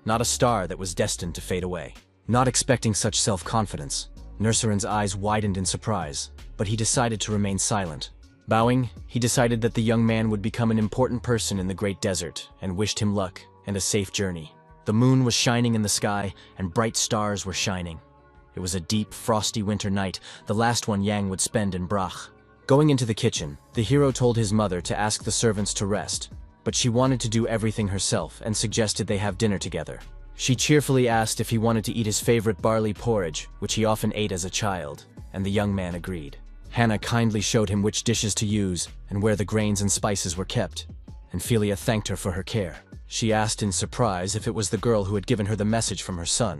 not a star that was destined to fade away. Not expecting such self-confidence, Nurserin's eyes widened in surprise, but he decided to remain silent. Bowing, he decided that the young man would become an important person in the great desert and wished him luck and a safe journey. The moon was shining in the sky and bright stars were shining. It was a deep, frosty winter night, the last one Yang would spend in Brach. Going into the kitchen, the hero told his mother to ask the servants to rest, but she wanted to do everything herself and suggested they have dinner together. She cheerfully asked if he wanted to eat his favorite barley porridge, which he often ate as a child, and the young man agreed. Hannah kindly showed him which dishes to use and where the grains and spices were kept, and Philia thanked her for her care. She asked in surprise if it was the girl who had given her the message from her son,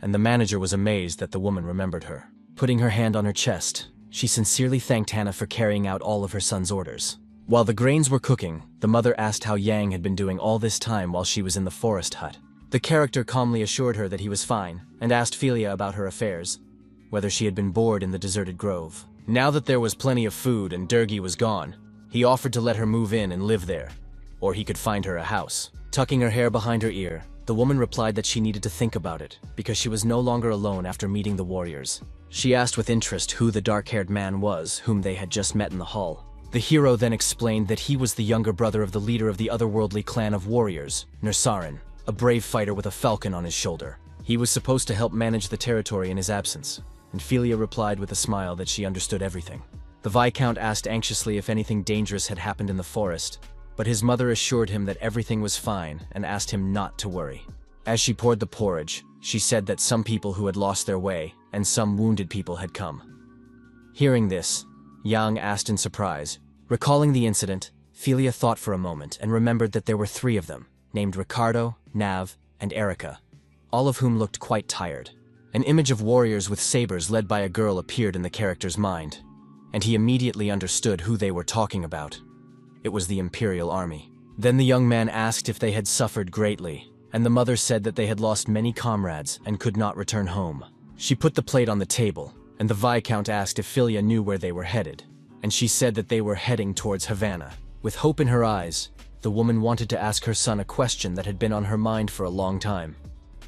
and the manager was amazed that the woman remembered her. Putting her hand on her chest, she sincerely thanked Hannah for carrying out all of her son's orders. While the grains were cooking, the mother asked how Yang had been doing all this time while she was in the forest hut. The character calmly assured her that he was fine, and asked Philia about her affairs, whether she had been bored in the deserted grove. Now that there was plenty of food and Durgi was gone, he offered to let her move in and live there, or he could find her a house. Tucking her hair behind her ear, the woman replied that she needed to think about it, because she was no longer alone after meeting the warriors. She asked with interest who the dark-haired man was, whom they had just met in the hall. The hero then explained that he was the younger brother of the leader of the otherworldly clan of warriors, Nursarin, a brave fighter with a falcon on his shoulder. He was supposed to help manage the territory in his absence, and Philia replied with a smile that she understood everything. The Viscount asked anxiously if anything dangerous had happened in the forest, but his mother assured him that everything was fine and asked him not to worry. As she poured the porridge, she said that some people who had lost their way and some wounded people had come. Hearing this, Yang asked in surprise. Recalling the incident, Philia thought for a moment and remembered that there were 3 of them, named Ricardo, Nav, and Erica, all of whom looked quite tired. An image of warriors with sabers led by a girl appeared in the character's mind, and he immediately understood who they were talking about. It was the Imperial Army. Then the young man asked if they had suffered greatly, and the mother said that they had lost many comrades and could not return home. She put the plate on the table, and the Viscount asked if Philia knew where they were headed, and she said that they were heading towards Havana. With hope in her eyes, the woman wanted to ask her son a question that had been on her mind for a long time,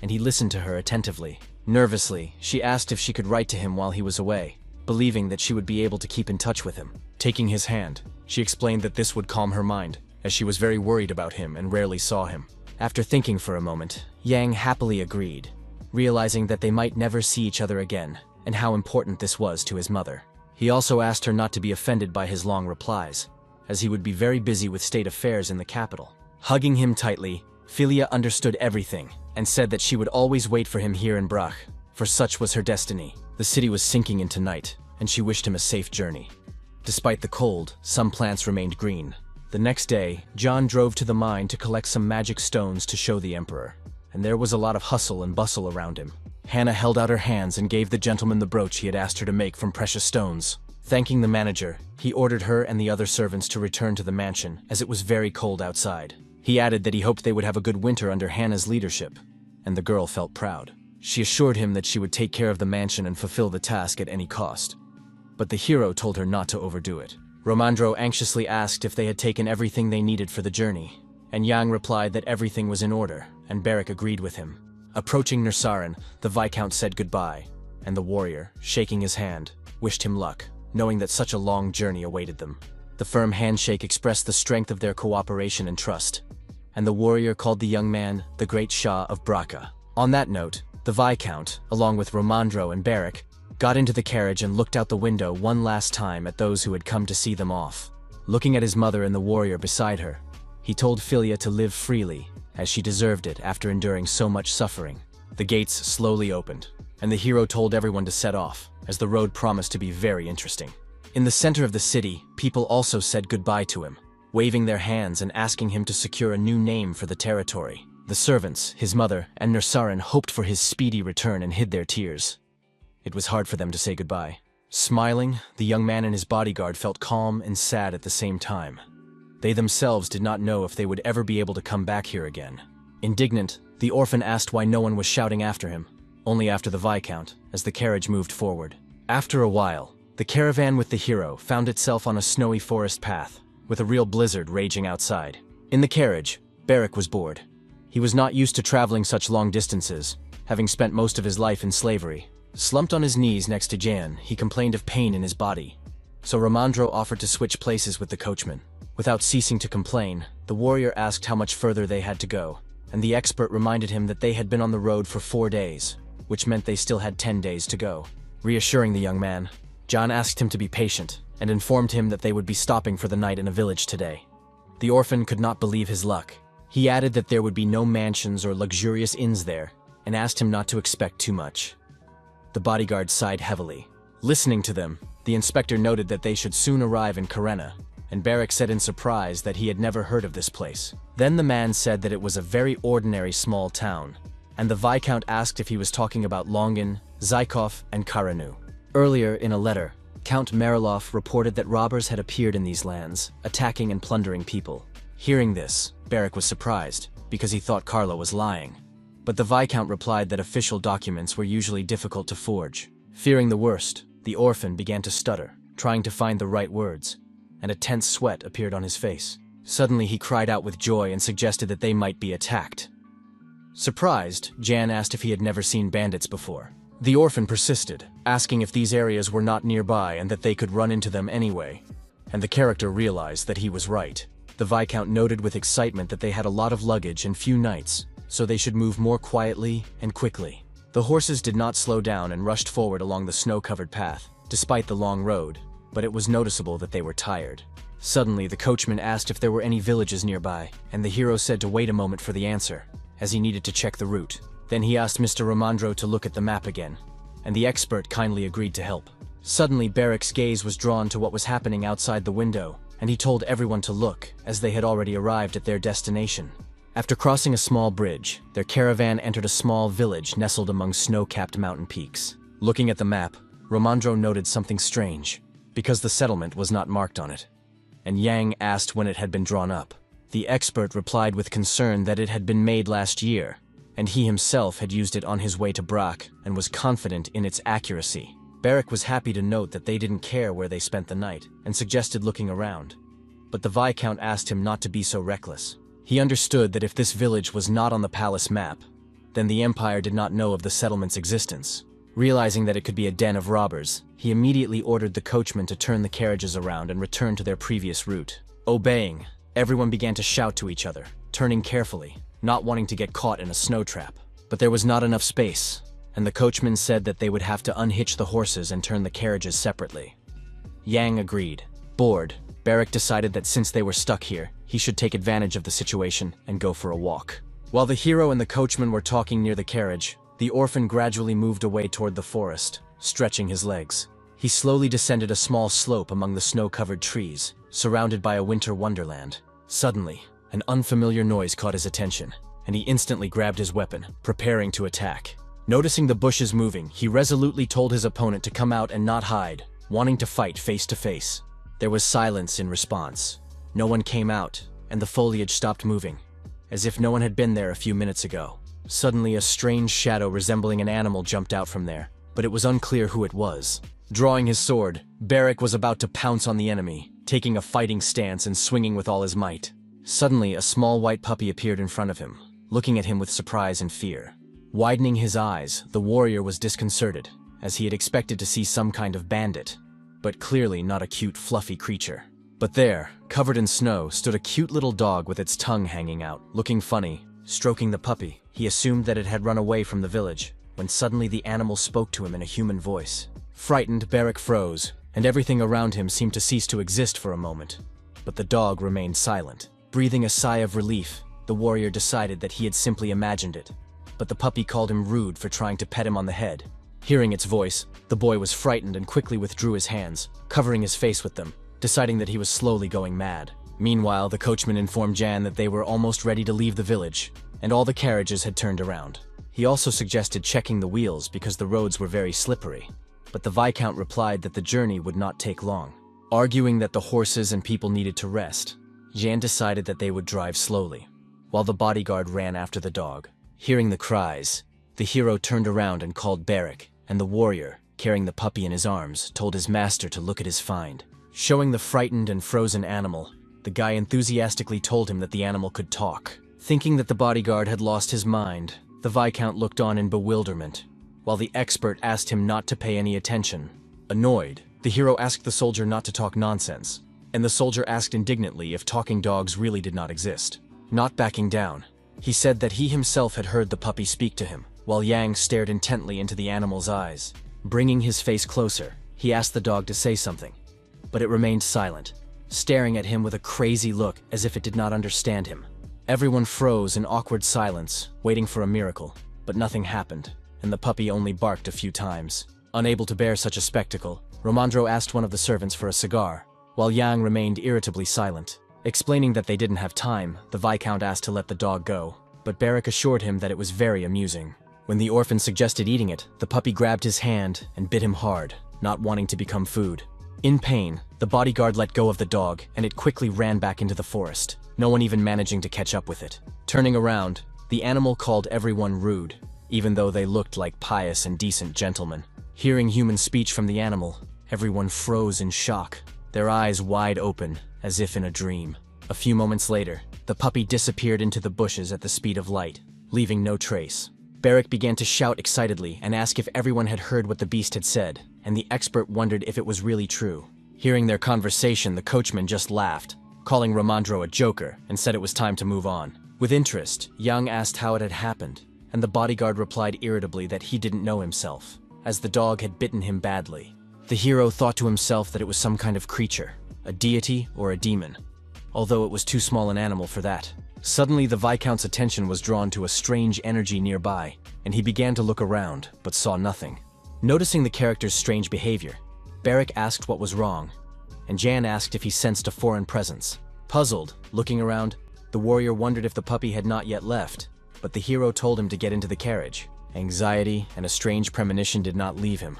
and he listened to her attentively. Nervously, she asked if she could write to him while he was away, believing that she would be able to keep in touch with him. Taking his hand, she explained that this would calm her mind, as she was very worried about him and rarely saw him. After thinking for a moment, Yang happily agreed, realizing that they might never see each other again, and how important this was to his mother. He also asked her not to be offended by his long replies, as he would be very busy with state affairs in the capital. Hugging him tightly, Philia understood everything, and said that she would always wait for him here in Brach, for such was her destiny. The city was sinking into night, and she wished him a safe journey. Despite the cold, some plants remained green. The next day, John drove to the mine to collect some magic stones to show the Emperor, and there was a lot of hustle and bustle around him. Hannah held out her hands and gave the gentleman the brooch he had asked her to make from precious stones. Thanking the manager, he ordered her and the other servants to return to the mansion, as it was very cold outside. He added that he hoped they would have a good winter under Hannah's leadership, and the girl felt proud. She assured him that she would take care of the mansion and fulfill the task at any cost. But the hero told her not to overdo it. Romandro anxiously asked if they had taken everything they needed for the journey, and Yang replied that everything was in order, and Barrick agreed with him. Approaching Nursarin, the Viscount said goodbye, and the warrior, shaking his hand, wished him luck, knowing that such a long journey awaited them. The firm handshake expressed the strength of their cooperation and trust, and the warrior called the young man the Great Shah of Braca. On that note, the Viscount, along with Romandro and Barrick, got into the carriage and looked out the window one last time at those who had come to see them off. Looking at his mother and the warrior beside her, he told Philia to live freely, as she deserved it after enduring so much suffering. The gates slowly opened, and the hero told everyone to set off, as the road promised to be very interesting. In the center of the city, people also said goodbye to him, waving their hands and asking him to secure a new name for the territory. The servants, his mother, and Nursarin hoped for his speedy return and hid their tears. It was hard for them to say goodbye. Smiling, the young man and his bodyguard felt calm and sad at the same time. They themselves did not know if they would ever be able to come back here again. Indignant, the orphan asked why no one was shouting after him, only after the Viscount, as the carriage moved forward. After a while, the caravan with the hero found itself on a snowy forest path, with a real blizzard raging outside. In the carriage, Barrick was bored. He was not used to traveling such long distances, having spent most of his life in slavery. Slumped on his knees next to Jan, he complained of pain in his body. so Ramandro offered to switch places with the coachman. Without ceasing to complain, the warrior asked how much further they had to go, and the expert reminded him that they had been on the road for 4 days, which meant they still had 10 days to go. Reassuring the young man, John asked him to be patient and informed him that they would be stopping for the night in a village today. The orphan could not believe his luck. He added that there would be no mansions or luxurious inns there, and asked him not to expect too much. The bodyguard sighed heavily. Listening to them, the inspector noted that they should soon arrive in Karenna, and Barrick said in surprise that he had never heard of this place. Then the man said that it was a very ordinary small town, and the Viscount asked if he was talking about Longin, Zykov, and Karanu. Earlier, in a letter, Count Marilov reported that robbers had appeared in these lands, attacking and plundering people. Hearing this, Barrick was surprised, because he thought Carlo was lying. But the Viscount replied that official documents were usually difficult to forge. Fearing the worst, the orphan began to stutter, trying to find the right words, and a tense sweat appeared on his face. Suddenly he cried out with joy and suggested that they might be attacked. Surprised, Jan asked if he had never seen bandits before. The orphan persisted, asking if these areas were not nearby and that they could run into them anyway. And the character realized that he was right. The Viscount noted with excitement that they had a lot of luggage and few knights, so they should move more quietly and quickly. The horses did not slow down and rushed forward along the snow-covered path, despite the long road, but it was noticeable that they were tired. Suddenly, the coachman asked if there were any villages nearby, and the hero said to wait a moment for the answer, as he needed to check the route. Then he asked Mr. Ramandro to look at the map again, and the expert kindly agreed to help. Suddenly, Barrick's gaze was drawn to what was happening outside the window, and he told everyone to look, as they had already arrived at their destination. After crossing a small bridge, their caravan entered a small village nestled among snow-capped mountain peaks. Looking at the map, Ramandro noted something strange, because the settlement was not marked on it, and Yang asked when it had been drawn up. The expert replied with concern that it had been made last year, and he himself had used it on his way to Brack and was confident in its accuracy. Barrick was happy to note that they didn't care where they spent the night, and suggested looking around. But the Viscount asked him not to be so reckless. He understood that if this village was not on the palace map, then the Empire did not know of the settlement's existence. Realizing that it could be a den of robbers, he immediately ordered the coachman to turn the carriages around and return to their previous route. Obeying, everyone began to shout to each other, turning carefully, not wanting to get caught in a snow trap. But there was not enough space, and the coachman said that they would have to unhitch the horses and turn the carriages separately. Yang agreed. Bored, Barrick decided that since they were stuck here, he should take advantage of the situation and go for a walk. While the hero and the coachman were talking near the carriage, the orphan gradually moved away toward the forest, stretching his legs. He slowly descended a small slope among the snow-covered trees, surrounded by a winter wonderland. Suddenly, an unfamiliar noise caught his attention, and he instantly grabbed his weapon, preparing to attack. Noticing the bushes moving, he resolutely told his opponent to come out and not hide, wanting to fight face to face. There was silence in response. No one came out, and the foliage stopped moving, as if no one had been there a few minutes ago. Suddenly, a strange shadow resembling an animal jumped out from there, but it was unclear who it was. Drawing his sword, Barrick was about to pounce on the enemy, taking a fighting stance and swinging with all his might. Suddenly, a small white puppy appeared in front of him, looking at him with surprise and fear. Widening his eyes, the warrior was disconcerted, as he had expected to see some kind of bandit, but clearly not a cute, fluffy creature. But there, covered in snow, stood a cute little dog with its tongue hanging out, looking funny. Stroking the puppy, he assumed that it had run away from the village, when suddenly the animal spoke to him in a human voice. Frightened, Barrick froze, and everything around him seemed to cease to exist for a moment. But the dog remained silent. Breathing a sigh of relief, the warrior decided that he had simply imagined it. But the puppy called him rude for trying to pet him on the head. Hearing its voice, the boy was frightened and quickly withdrew his hands, covering his face with them, deciding that he was slowly going mad. Meanwhile, the coachman informed Jan that they were almost ready to leave the village, and all the carriages had turned around. He also suggested checking the wheels because the roads were very slippery, but the Viscount replied that the journey would not take long. Arguing that the horses and people needed to rest, Jan decided that they would drive slowly, while the bodyguard ran after the dog. Hearing the cries, the hero turned around and called Barrick, and the warrior, carrying the puppy in his arms, told his master to look at his find. Showing the frightened and frozen animal, the guy enthusiastically told him that the animal could talk. Thinking that the bodyguard had lost his mind, the Viscount looked on in bewilderment, while the expert asked him not to pay any attention. Annoyed, The hero asked the soldier not to talk nonsense, and the soldier asked indignantly if talking dogs really did not exist. Not backing down, he said that he himself had heard the puppy speak to him, while Yang stared intently into the animal's eyes. Bringing his face closer, he asked the dog to say something, but it remained silent, staring at him with a crazy look as if it did not understand him. Everyone froze in awkward silence, waiting for a miracle, but nothing happened, and the puppy only barked a few times. Unable to bear such a spectacle, Romandro asked one of the servants for a cigar, while Yang remained irritably silent. Explaining that they didn't have time, the Viscount asked to let the dog go, but Barrack assured him that it was very amusing. When the orphan suggested eating it, the puppy grabbed his hand and bit him hard, not wanting to become food. In pain, the bodyguard let go of the dog, and it quickly ran back into the forest, no one even managing to catch up with it. Turning around, the animal called everyone rude, even though they looked like pious and decent gentlemen. Hearing human speech from the animal, everyone froze in shock, their eyes wide open, as if in a dream. A few moments later, the puppy disappeared into the bushes at the speed of light, leaving no trace. Barrack began to shout excitedly and ask if everyone had heard what the beast had said, and the expert wondered if it was really true. Hearing their conversation, the coachman just laughed, calling Romandro a joker, and said it was time to move on. With interest, Yang asked how it had happened, and the bodyguard replied irritably that he didn't know himself, as the dog had bitten him badly. The hero thought to himself that it was some kind of creature, a deity or a demon, although it was too small an animal for that. Suddenly, the Viscount's attention was drawn to a strange energy nearby, and he began to look around, but saw nothing. Noticing the character's strange behavior, Barrack asked what was wrong, and Jan asked if he sensed a foreign presence. Puzzled, looking around, the warrior wondered if the puppy had not yet left, but the hero told him to get into the carriage. Anxiety and a strange premonition did not leave him,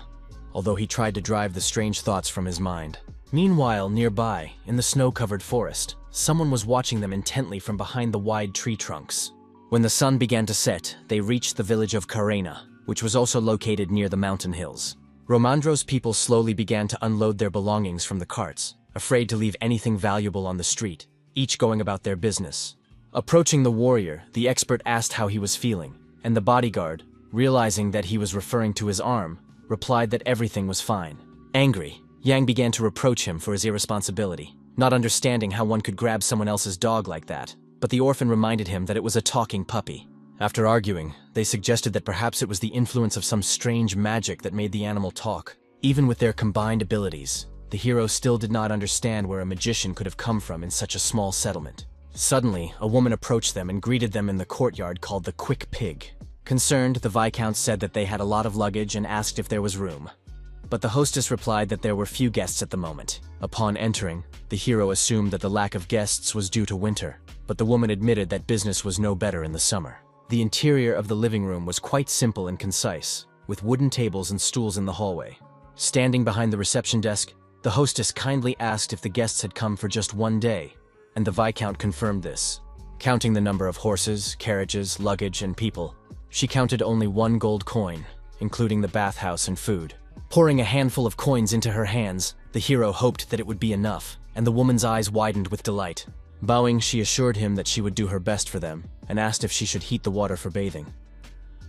although he tried to drive the strange thoughts from his mind. Meanwhile, nearby, in the snow-covered forest, someone was watching them intently from behind the wide tree trunks. When the sun began to set, they reached the village of Karena, which was also located near the mountain hills. Romandro's people slowly began to unload their belongings from the carts, afraid to leave anything valuable on the street, each going about their business. Approaching the warrior, the expert asked how he was feeling, and the bodyguard, realizing that he was referring to his arm, replied that everything was fine. Angry, Yang began to reproach him for his irresponsibility, not understanding how one could grab someone else's dog like that, but the orphan reminded him that it was a talking puppy. After arguing, they suggested that perhaps it was the influence of some strange magic that made the animal talk. Even with their combined abilities, the hero still did not understand where a magician could have come from in such a small settlement. Suddenly, a woman approached them and greeted them in the courtyard called the Quick Pig. Concerned, the Viscount said that they had a lot of luggage and asked if there was room. But the hostess replied that there were few guests at the moment. Upon entering, the hero assumed that the lack of guests was due to winter, but the woman admitted that business was no better in the summer. The interior of the living room was quite simple and concise, with wooden tables and stools in the hallway. Standing behind the reception desk, the hostess kindly asked if the guests had come for just one day, and the Viscount confirmed this. Counting the number of horses, carriages, luggage, and people, she counted only 1 gold coin, including the bathhouse and food. Pouring a handful of coins into her hands, the hero hoped that it would be enough, and the woman's eyes widened with delight. Bowing, she assured him that she would do her best for them, and asked if she should heat the water for bathing.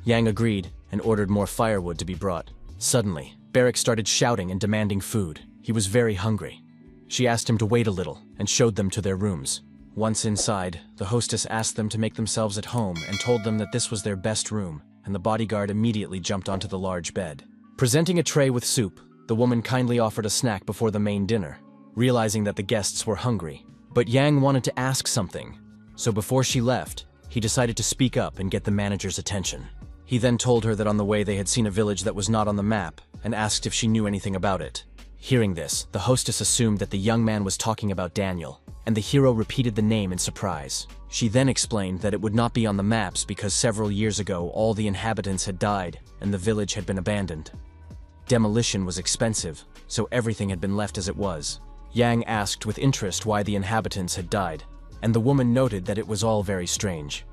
Yang agreed, and ordered more firewood to be brought. Suddenly, Barrack started shouting and demanding food. He was very hungry. She asked him to wait a little, and showed them to their rooms. Once inside, the hostess asked them to make themselves at home and told them that this was their best room, and the bodyguard immediately jumped onto the large bed. Presenting a tray with soup, the woman kindly offered a snack before the main dinner, realizing that the guests were hungry. But Yang wanted to ask something, so before she left, he decided to speak up and get the manager's attention. He then told her that on the way they had seen a village that was not on the map, and asked if she knew anything about it. Hearing this, the hostess assumed that the young man was talking about Daniel, and the hero repeated the name in surprise. She then explained that it would not be on the maps because several years ago all the inhabitants had died, and the village had been abandoned. Demolition was expensive, so everything had been left as it was. Yang asked with interest why the inhabitants had died, and the woman noted that it was all very strange.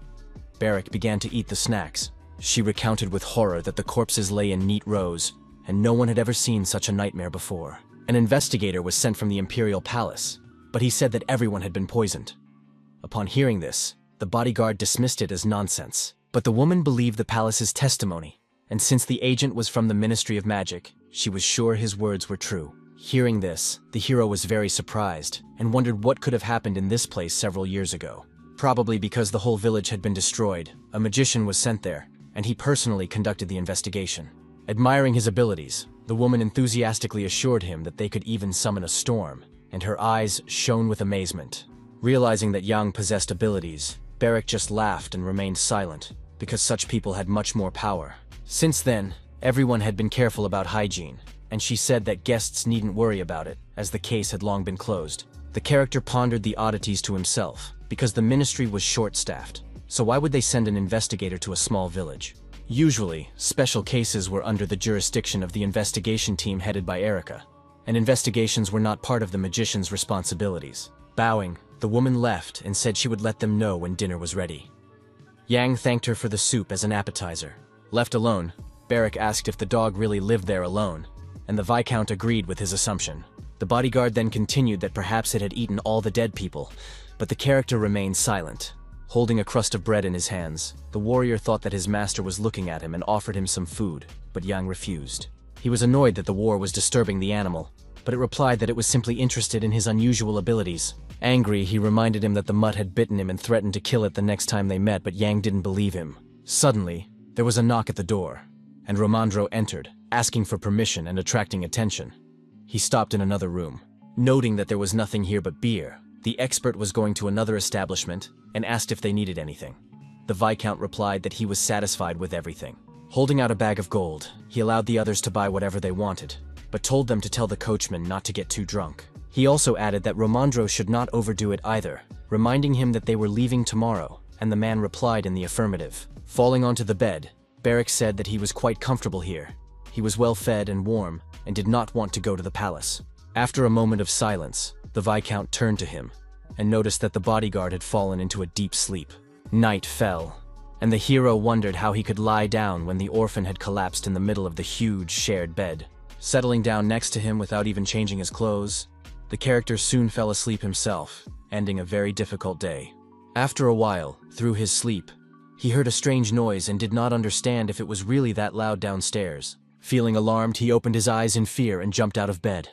Barrack began to eat the snacks. She recounted with horror that the corpses lay in neat rows, and no one had ever seen such a nightmare before. An investigator was sent from the Imperial Palace, but he said that everyone had been poisoned. Upon hearing this, the bodyguard dismissed it as nonsense, but the woman believed the palace's testimony, and since the agent was from the Ministry of Magic, she was sure his words were true. Hearing this, the hero was very surprised and wondered what could have happened in this place several years ago. Probably because the whole village had been destroyed, a magician was sent there, and he personally conducted the investigation. Admiring his abilities, the woman enthusiastically assured him that they could even summon a storm, and her eyes shone with amazement. Realizing that Yang possessed abilities, Barak just laughed and remained silent, because such people had much more power. Since then, everyone had been careful about hygiene, and she said that guests needn't worry about it, as the case had long been closed. The character pondered the oddities to himself, because the ministry was short-staffed, so why would they send an investigator to a small village? Usually, special cases were under the jurisdiction of the investigation team headed by Erica, and investigations were not part of the magician's responsibilities. Bowing, the woman left and said she would let them know when dinner was ready. Yang thanked her for the soup as an appetizer. Left alone, Barak asked if the dog really lived there alone, and the Viscount agreed with his assumption. The bodyguard then continued that perhaps it had eaten all the dead people, but the character remained silent. Holding a crust of bread in his hands, the warrior thought that his master was looking at him and offered him some food, but Yang refused. He was annoyed that the war was disturbing the animal, but it replied that it was simply interested in his unusual abilities. Angry, he reminded him that the mutt had bitten him and threatened to kill it the next time they met, but Yang didn't believe him. Suddenly, there was a knock at the door, and Romandro entered, asking for permission and attracting attention. He stopped in another room. Noting that there was nothing here but beer, the expert was going to another establishment and asked if they needed anything. The Viscount replied that he was satisfied with everything. Holding out a bag of gold, he allowed the others to buy whatever they wanted, but told them to tell the coachman not to get too drunk. He also added that Romandro should not overdo it either, reminding him that they were leaving tomorrow, and the man replied in the affirmative. Falling onto the bed, Barak said that he was quite comfortable here. He was well fed and warm, and did not want to go to the palace. After a moment of silence, the Viscount turned to him, and noticed that the bodyguard had fallen into a deep sleep. Night fell, and the hero wondered how he could lie down when the orphan had collapsed in the middle of the huge shared bed. Settling down next to him without even changing his clothes, the character soon fell asleep himself, ending a very difficult day. After a while, through his sleep, he heard a strange noise and did not understand if it was really that loud downstairs. Feeling alarmed, he opened his eyes in fear and jumped out of bed.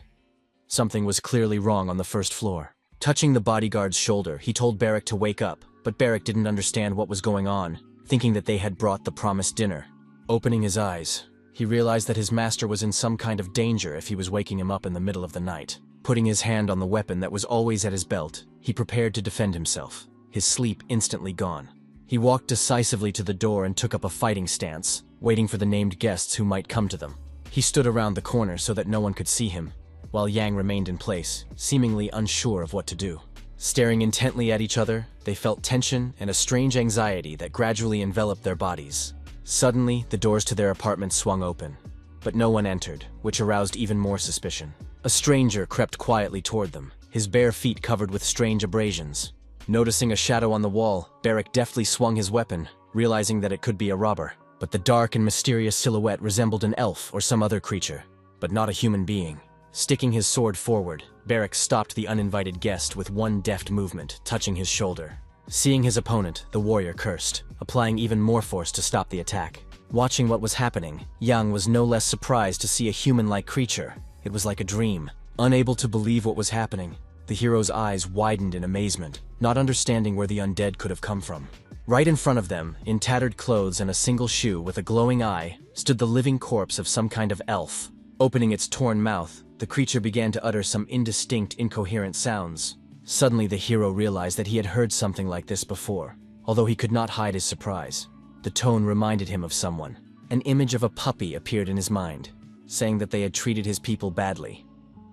Something was clearly wrong on the first floor. Touching the bodyguard's shoulder, he told Barak to wake up, but Barak didn't understand what was going on, thinking that they had brought the promised dinner. Opening his eyes, he realized that his master was in some kind of danger if he was waking him up in the middle of the night. Putting his hand on the weapon that was always at his belt, he prepared to defend himself, his sleep instantly gone. He walked decisively to the door and took up a fighting stance, waiting for the named guests who might come to them. He stood around the corner so that no one could see him, while Yang remained in place, seemingly unsure of what to do. Staring intently at each other, they felt tension and a strange anxiety that gradually enveloped their bodies. Suddenly, the doors to their apartment swung open, but no one entered, which aroused even more suspicion. A stranger crept quietly toward them, his bare feet covered with strange abrasions. Noticing a shadow on the wall, Barak deftly swung his weapon, realizing that it could be a robber. But the dark and mysterious silhouette resembled an elf or some other creature, but not a human being. Sticking his sword forward, Barak stopped the uninvited guest with one deft movement, touching his shoulder. Seeing his opponent, the warrior cursed, applying even more force to stop the attack. Watching what was happening, Yang was no less surprised to see a human-like creature. It was like a dream. Unable to believe what was happening, the hero's eyes widened in amazement, not understanding where the undead could have come from. Right in front of them, in tattered clothes and a single shoe with a glowing eye, stood the living corpse of some kind of elf. Opening its torn mouth, the creature began to utter some indistinct, incoherent sounds. Suddenly, the hero realized that he had heard something like this before, although he could not hide his surprise. The tone reminded him of someone. An image of a puppy appeared in his mind, saying that they had treated his people badly.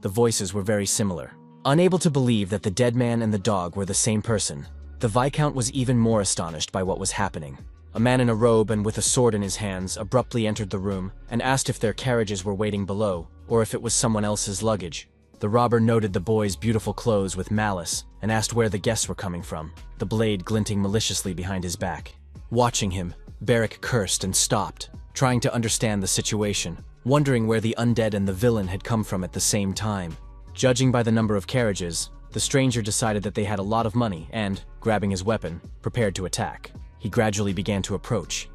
The voices were very similar. Unable to believe that the dead man and the dog were the same person, the Viscount was even more astonished by what was happening. A man in a robe and with a sword in his hands abruptly entered the room and asked if their carriages were waiting below, or if it was someone else's luggage. The robber noted the boy's beautiful clothes with malice and asked where the guests were coming from, the blade glinting maliciously behind his back. Watching him, Barak cursed and stopped, trying to understand the situation, wondering where the undead and the villain had come from at the same time. Judging by the number of carriages, the stranger decided that they had a lot of money and, grabbing his weapon, prepared to attack. He gradually began to approach,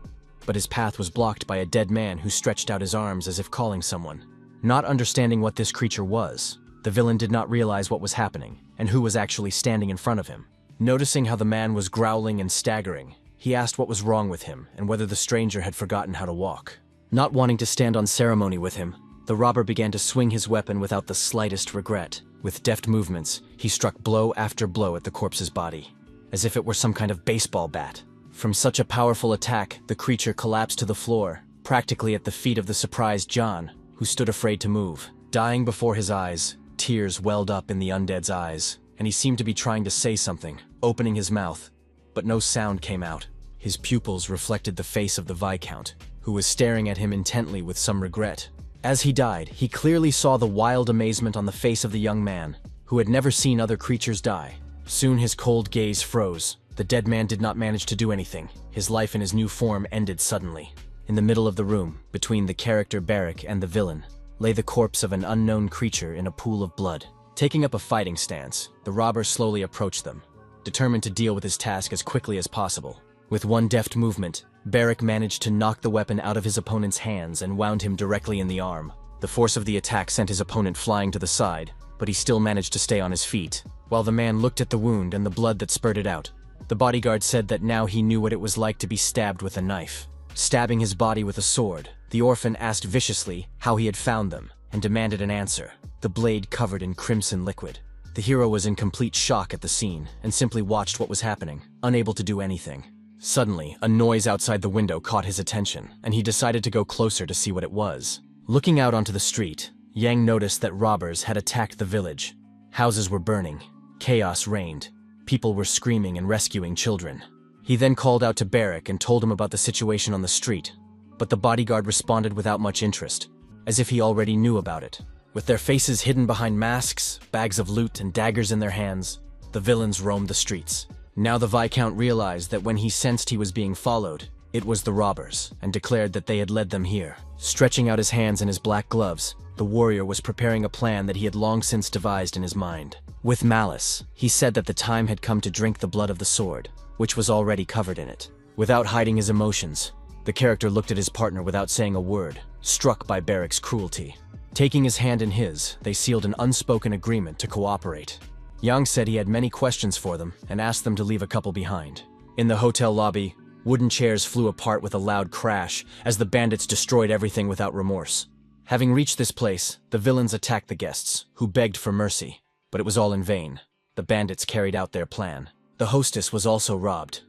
but his path was blocked by a dead man who stretched out his arms as if calling someone. Not understanding what this creature was, the villain did not realize what was happening and who was actually standing in front of him. Noticing how the man was growling and staggering, he asked what was wrong with him and whether the stranger had forgotten how to walk. Not wanting to stand on ceremony with him, the robber began to swing his weapon without the slightest regret. With deft movements, he struck blow after blow at the corpse's body, as if it were some kind of baseball bat. From such a powerful attack, the creature collapsed to the floor, practically at the feet of the surprised John, who stood afraid to move. Dying before his eyes, tears welled up in the undead's eyes, and he seemed to be trying to say something, opening his mouth, but no sound came out. His pupils reflected the face of the Viscount, who was staring at him intently with some regret. As he died, he clearly saw the wild amazement on the face of the young man, who had never seen other creatures die. Soon his cold gaze froze. The dead man did not manage to do anything. His life in his new form ended suddenly. In the middle of the room, between the character Barrack and the villain, lay the corpse of an unknown creature in a pool of blood. Taking up a fighting stance, the robber slowly approached them, determined to deal with his task as quickly as possible. With one deft movement, Barrack managed to knock the weapon out of his opponent's hands and wound him directly in the arm. The force of the attack sent his opponent flying to the side, but he still managed to stay on his feet. While the man looked at the wound and the blood that spurted out, the bodyguard said that now he knew what it was like to be stabbed with a knife. Stabbing his body with a sword, the orphan asked viciously how he had found them and demanded an answer, the blade covered in crimson liquid. The hero was in complete shock at the scene and simply watched what was happening, unable to do anything. Suddenly, a noise outside the window caught his attention, and he decided to go closer to see what it was. Looking out onto the street, Yang noticed that robbers had attacked the village. Houses were burning. Chaos reigned. People were screaming and rescuing children. He then called out to Barrack and told him about the situation on the street, but the bodyguard responded without much interest, as if he already knew about it. With their faces hidden behind masks, bags of loot, and daggers in their hands, the villains roamed the streets. Now the Viscount realized that when he sensed he was being followed, it was the robbers, and declared that they had led them here. Stretching out his hands in his black gloves, the warrior was preparing a plan that he had long since devised in his mind. With malice, he said that the time had come to drink the blood of the sword, which was already covered in it. Without hiding his emotions, the character looked at his partner without saying a word, struck by Barrack's cruelty. Taking his hand in his, they sealed an unspoken agreement to cooperate. Yang said he had many questions for them and asked them to leave a couple behind. In the hotel lobby, wooden chairs flew apart with a loud crash as the bandits destroyed everything without remorse. Having reached this place, the villains attacked the guests, who begged for mercy, but it was all in vain. The bandits carried out their plan. The hostess was also robbed.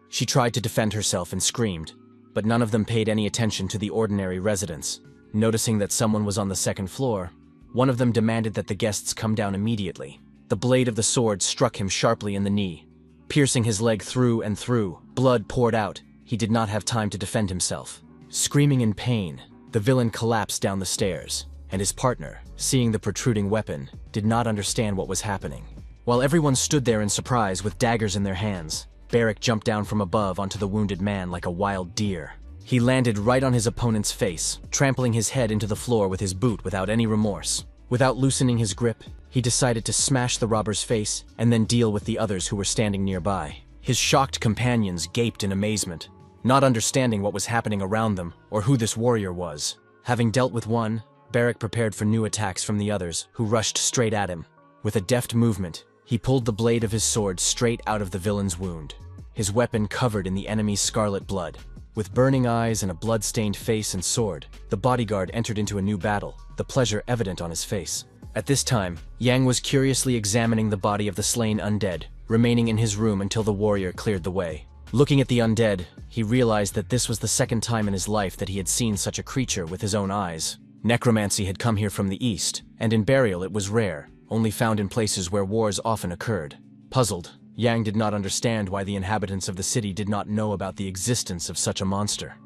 She tried to defend herself and screamed, but none of them paid any attention to the ordinary residents. Noticing that someone was on the second floor, one of them demanded that the guests come down immediately. The blade of the sword struck him sharply in the knee, piercing his leg through and through. Blood poured out. He did not have time to defend himself. Screaming in pain, the villain collapsed down the stairs, and his partner, seeing the protruding weapon, did not understand what was happening. While everyone stood there in surprise with daggers in their hands, Barrack jumped down from above onto the wounded man like a wild deer. He landed right on his opponent's face, trampling his head into the floor with his boot without any remorse. Without loosening his grip, he decided to smash the robber's face and then deal with the others who were standing nearby. His shocked companions gaped in amazement, not understanding what was happening around them or who this warrior was. Having dealt with one, Barrack prepared for new attacks from the others, who rushed straight at him. With a deft movement, he pulled the blade of his sword straight out of the villain's wound, his weapon covered in the enemy's scarlet blood. With burning eyes and a blood-stained face and sword, the bodyguard entered into a new battle, the pleasure evident on his face. At this time, Yang was curiously examining the body of the slain undead, remaining in his room until the warrior cleared the way. Looking at the undead, he realized that this was the second time in his life that he had seen such a creature with his own eyes. Necromancy had come here from the east, and in burial it was rare, only found in places where wars often occurred. Puzzled, Yang did not understand why the inhabitants of the city did not know about the existence of such a monster.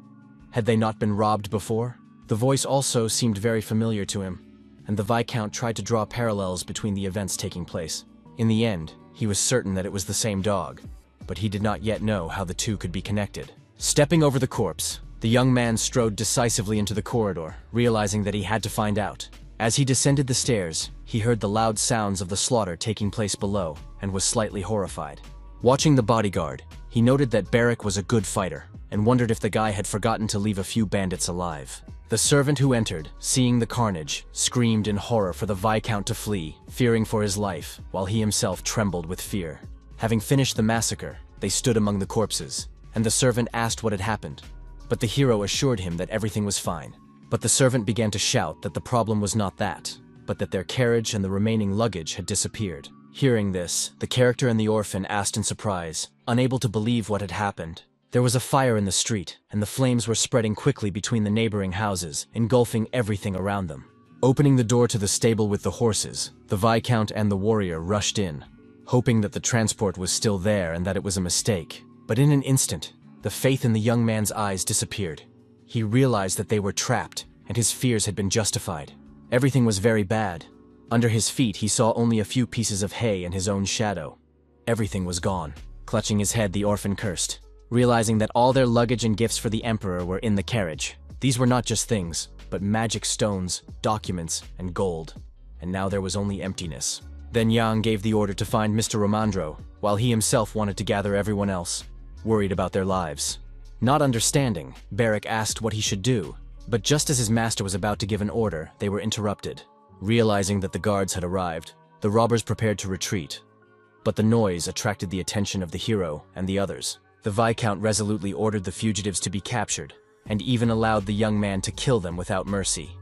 Had they not been robbed before? The voice also seemed very familiar to him, and the Viscount tried to draw parallels between the events taking place. In the end, he was certain that it was the same dog, but he did not yet know how the two could be connected. Stepping over the corpse, the young man strode decisively into the corridor, realizing that he had to find out. As he descended the stairs, he heard the loud sounds of the slaughter taking place below and was slightly horrified. Watching the bodyguard, he noted that Barrack was a good fighter and wondered if the guy had forgotten to leave a few bandits alive. The servant who entered, seeing the carnage, screamed in horror for the Viscount to flee, fearing for his life, while he himself trembled with fear. Having finished the massacre, they stood among the corpses, and the servant asked what had happened. But the hero assured him that everything was fine. But the servant began to shout that the problem was not that, but that their carriage and the remaining luggage had disappeared. Hearing this, the character and the orphan asked in surprise, unable to believe what had happened. There was a fire in the street, and the flames were spreading quickly between the neighboring houses, engulfing everything around them. Opening the door to the stable with the horses, the Viscount and the warrior rushed in, hoping that the transport was still there and that it was a mistake. But in an instant, the faith in the young man's eyes disappeared. He realized that they were trapped, and his fears had been justified. Everything was very bad. Under his feet, he saw only a few pieces of hay and his own shadow. Everything was gone. Clutching his head, the orphan cursed, realizing that all their luggage and gifts for the emperor were in the carriage. These were not just things, but magic stones, documents, and gold. And now there was only emptiness. Then Yang gave the order to find Mr. Romandro, while he himself wanted to gather everyone else, worried about their lives. Not understanding, Barrack asked what he should do, but just as his master was about to give an order, they were interrupted. Realizing that the guards had arrived, the robbers prepared to retreat. But the noise attracted the attention of the hero and the others. The Viscount resolutely ordered the fugitives to be captured, and even allowed the young man to kill them without mercy.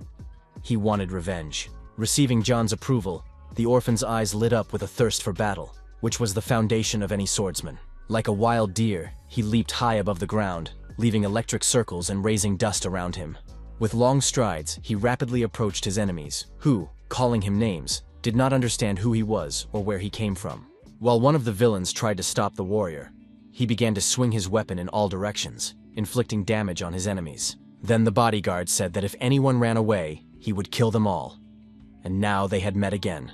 He wanted revenge. Receiving John's approval, the orphan's eyes lit up with a thirst for battle, which was the foundation of any swordsman. Like a wild deer, he leaped high above the ground, leaving electric circles and raising dust around him. With long strides, he rapidly approached his enemies, who, calling him names, did not understand who he was or where he came from. While one of the villains tried to stop the warrior, he began to swing his weapon in all directions, inflicting damage on his enemies. Then the bodyguard said that if anyone ran away, he would kill them all. And now they had met again,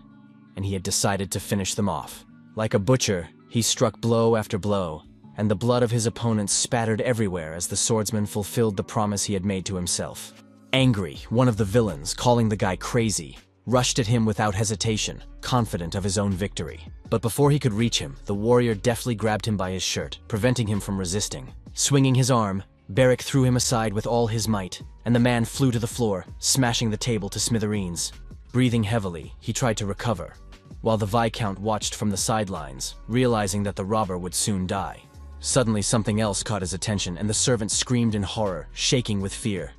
and he had decided to finish them off. Like a butcher, he struck blow after blow, and the blood of his opponents spattered everywhere as the swordsman fulfilled the promise he had made to himself. Angry, one of the villains, calling the guy crazy, rushed at him without hesitation, confident of his own victory. But before he could reach him, the warrior deftly grabbed him by his shirt, preventing him from resisting. Swinging his arm, Barrack threw him aside with all his might, and the man flew to the floor, smashing the table to smithereens. Breathing heavily, he tried to recover, while the Viscount watched from the sidelines, realizing that the robber would soon die. Suddenly something else caught his attention, and the servant screamed in horror, shaking with fear.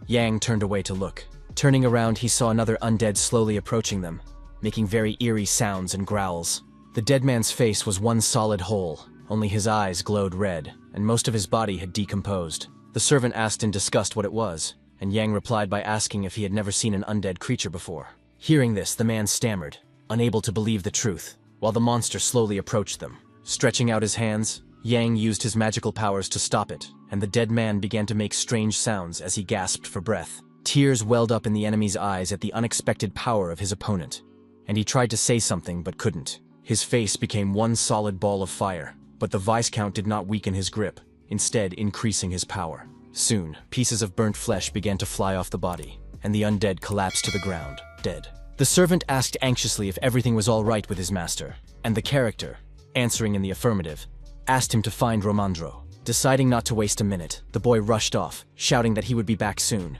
Yang turned away to look. Turning around, he saw another undead slowly approaching them, making very eerie sounds and growls. The dead man's face was one solid hole, only his eyes glowed red, and most of his body had decomposed. The servant asked in disgust what it was, and Yang replied by asking if he had never seen an undead creature before. Hearing this, the man stammered, unable to believe the truth, while the monster slowly approached them. Stretching out his hands, Yang used his magical powers to stop it, and the dead man began to make strange sounds as he gasped for breath. Tears welled up in the enemy's eyes at the unexpected power of his opponent, and he tried to say something but couldn't. His face became one solid ball of fire, but the Viscount did not weaken his grip, instead increasing his power. Soon, pieces of burnt flesh began to fly off the body, and the undead collapsed to the ground, dead. The servant asked anxiously if everything was all right with his master, and the character, answering in the affirmative, asked him to find Romandro. Deciding not to waste a minute, the boy rushed off, shouting that he would be back soon.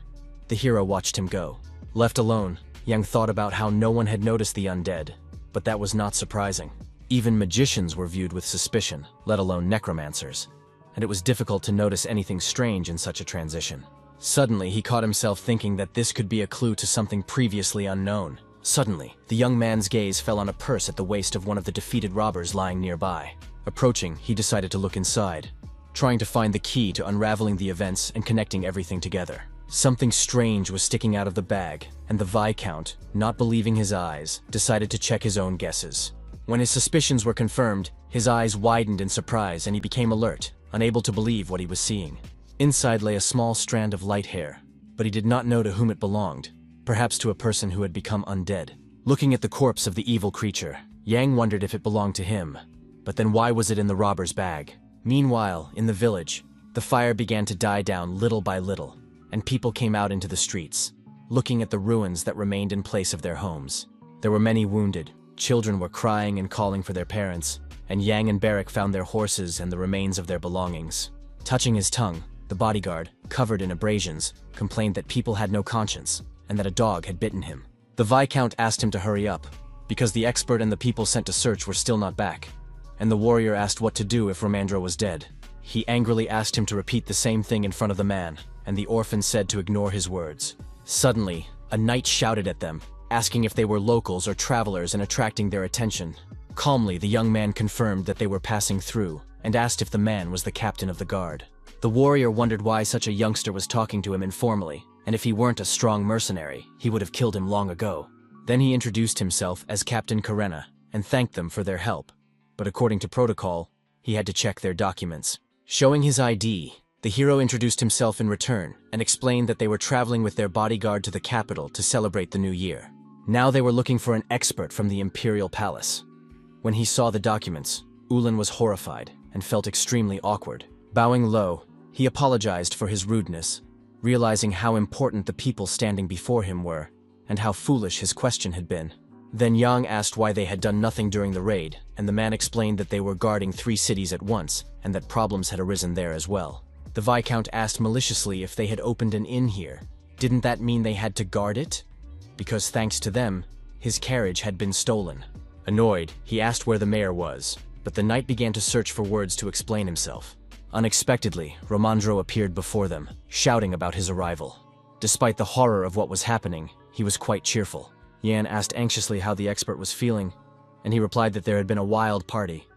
The hero watched him go. Left alone, Yang thought about how no one had noticed the undead, but that was not surprising. Even magicians were viewed with suspicion, let alone necromancers, and it was difficult to notice anything strange in such a transition. Suddenly, he caught himself thinking that this could be a clue to something previously unknown. Suddenly, the young man's gaze fell on a purse at the waist of one of the defeated robbers lying nearby. Approaching, he decided to look inside, trying to find the key to unraveling the events and connecting everything together. Something strange was sticking out of the bag, and the Viscount, not believing his eyes, decided to check his own guesses. When his suspicions were confirmed, his eyes widened in surprise and he became alert, unable to believe what he was seeing. Inside lay a small strand of light hair, but he did not know to whom it belonged, perhaps to a person who had become undead. Looking at the corpse of the evil creature, Yang wondered if it belonged to him, but then why was it in the robber's bag? Meanwhile, in the village, the fire began to die down little by little, and people came out into the streets, looking at the ruins that remained in place of their homes. There were many wounded, children were crying and calling for their parents, and Yang and Barrack found their horses and the remains of their belongings. Touching his tongue, The bodyguard, covered in abrasions, complained that people had no conscience, and that a dog had bitten him. The Viscount asked him to hurry up, because the expert and the people sent to search were still not back, and the warrior asked what to do if Romandro was dead. He angrily asked him to repeat the same thing in front of the man, and the orphan said to ignore his words. Suddenly, a knight shouted at them, asking if they were locals or travelers and attracting their attention. Calmly, the young man confirmed that they were passing through, and asked if the man was the captain of the guard. The warrior wondered why such a youngster was talking to him informally, and if he weren't a strong mercenary, he would have killed him long ago. Then he introduced himself as Captain Karena, and thanked them for their help. But according to protocol, he had to check their documents. Showing his ID, the hero introduced himself in return, and explained that they were traveling with their bodyguard to the capital to celebrate the new year. Now they were looking for an expert from the Imperial Palace. When he saw the documents, Ulan was horrified, and felt extremely awkward. Bowing low, he apologized for his rudeness, realizing how important the people standing before him were, and how foolish his question had been. Then Yang asked why they had done nothing during the raid, and the man explained that they were guarding 3 cities at once, and that problems had arisen there as well. The Viscount asked maliciously if they had opened an inn here. Didn't that mean they had to guard it? Because thanks to them, his carriage had been stolen. Annoyed, he asked where the mayor was, but the knight began to search for words to explain himself. Unexpectedly, Romandro appeared before them, shouting about his arrival. Despite the horror of what was happening, he was quite cheerful. Yan asked anxiously how the expert was feeling, and he replied that there had been a wild party,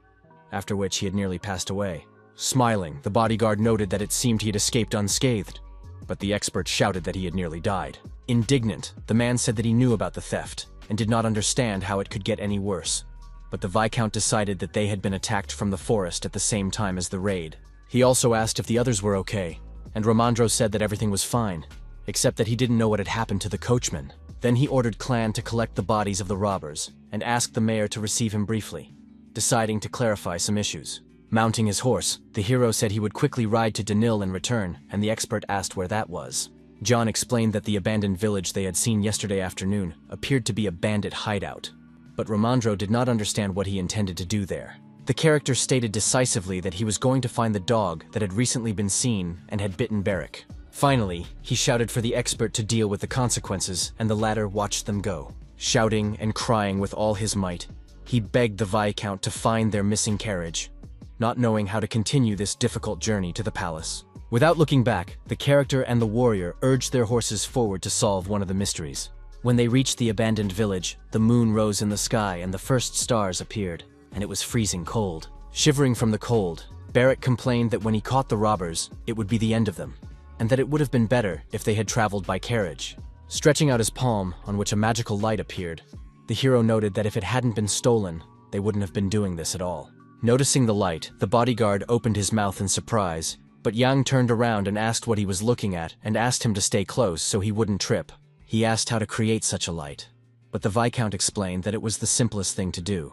after which he had nearly passed away. Smiling, the bodyguard noted that it seemed he had escaped unscathed, but the expert shouted that he had nearly died. Indignant, the man said that he knew about the theft, and did not understand how it could get any worse. But the Viscount decided that they had been attacked from the forest at the same time as the raid. He also asked if the others were okay, and Romandro said that everything was fine, except that he didn't know what had happened to the coachman. Then he ordered Clan to collect the bodies of the robbers, and asked the mayor to receive him briefly, deciding to clarify some issues. Mounting his horse, the hero said he would quickly ride to Danil and return, and the expert asked where that was. John explained that the abandoned village they had seen yesterday afternoon appeared to be a bandit hideout, but Romandro did not understand what he intended to do there. The character stated decisively that he was going to find the dog that had recently been seen and had bitten Beric. Finally, he shouted for the expert to deal with the consequences, and the latter watched them go. Shouting and crying with all his might, he begged the Viscount to find their missing carriage, not knowing how to continue this difficult journey to the palace. Without looking back, the character and the warrior urged their horses forward to solve one of the mysteries. When they reached the abandoned village, the moon rose in the sky and the first stars appeared, and it was freezing cold. Shivering from the cold, Beric complained that when he caught the robbers, it would be the end of them, and that it would have been better if they had traveled by carriage. Stretching out his palm, on which a magical light appeared, the hero noted that if it hadn't been stolen, they wouldn't have been doing this at all. Noticing the light, the bodyguard opened his mouth in surprise, but Yang turned around and asked what he was looking at and asked him to stay close so he wouldn't trip. He asked how to create such a light, but the Viscount explained that it was the simplest thing to do.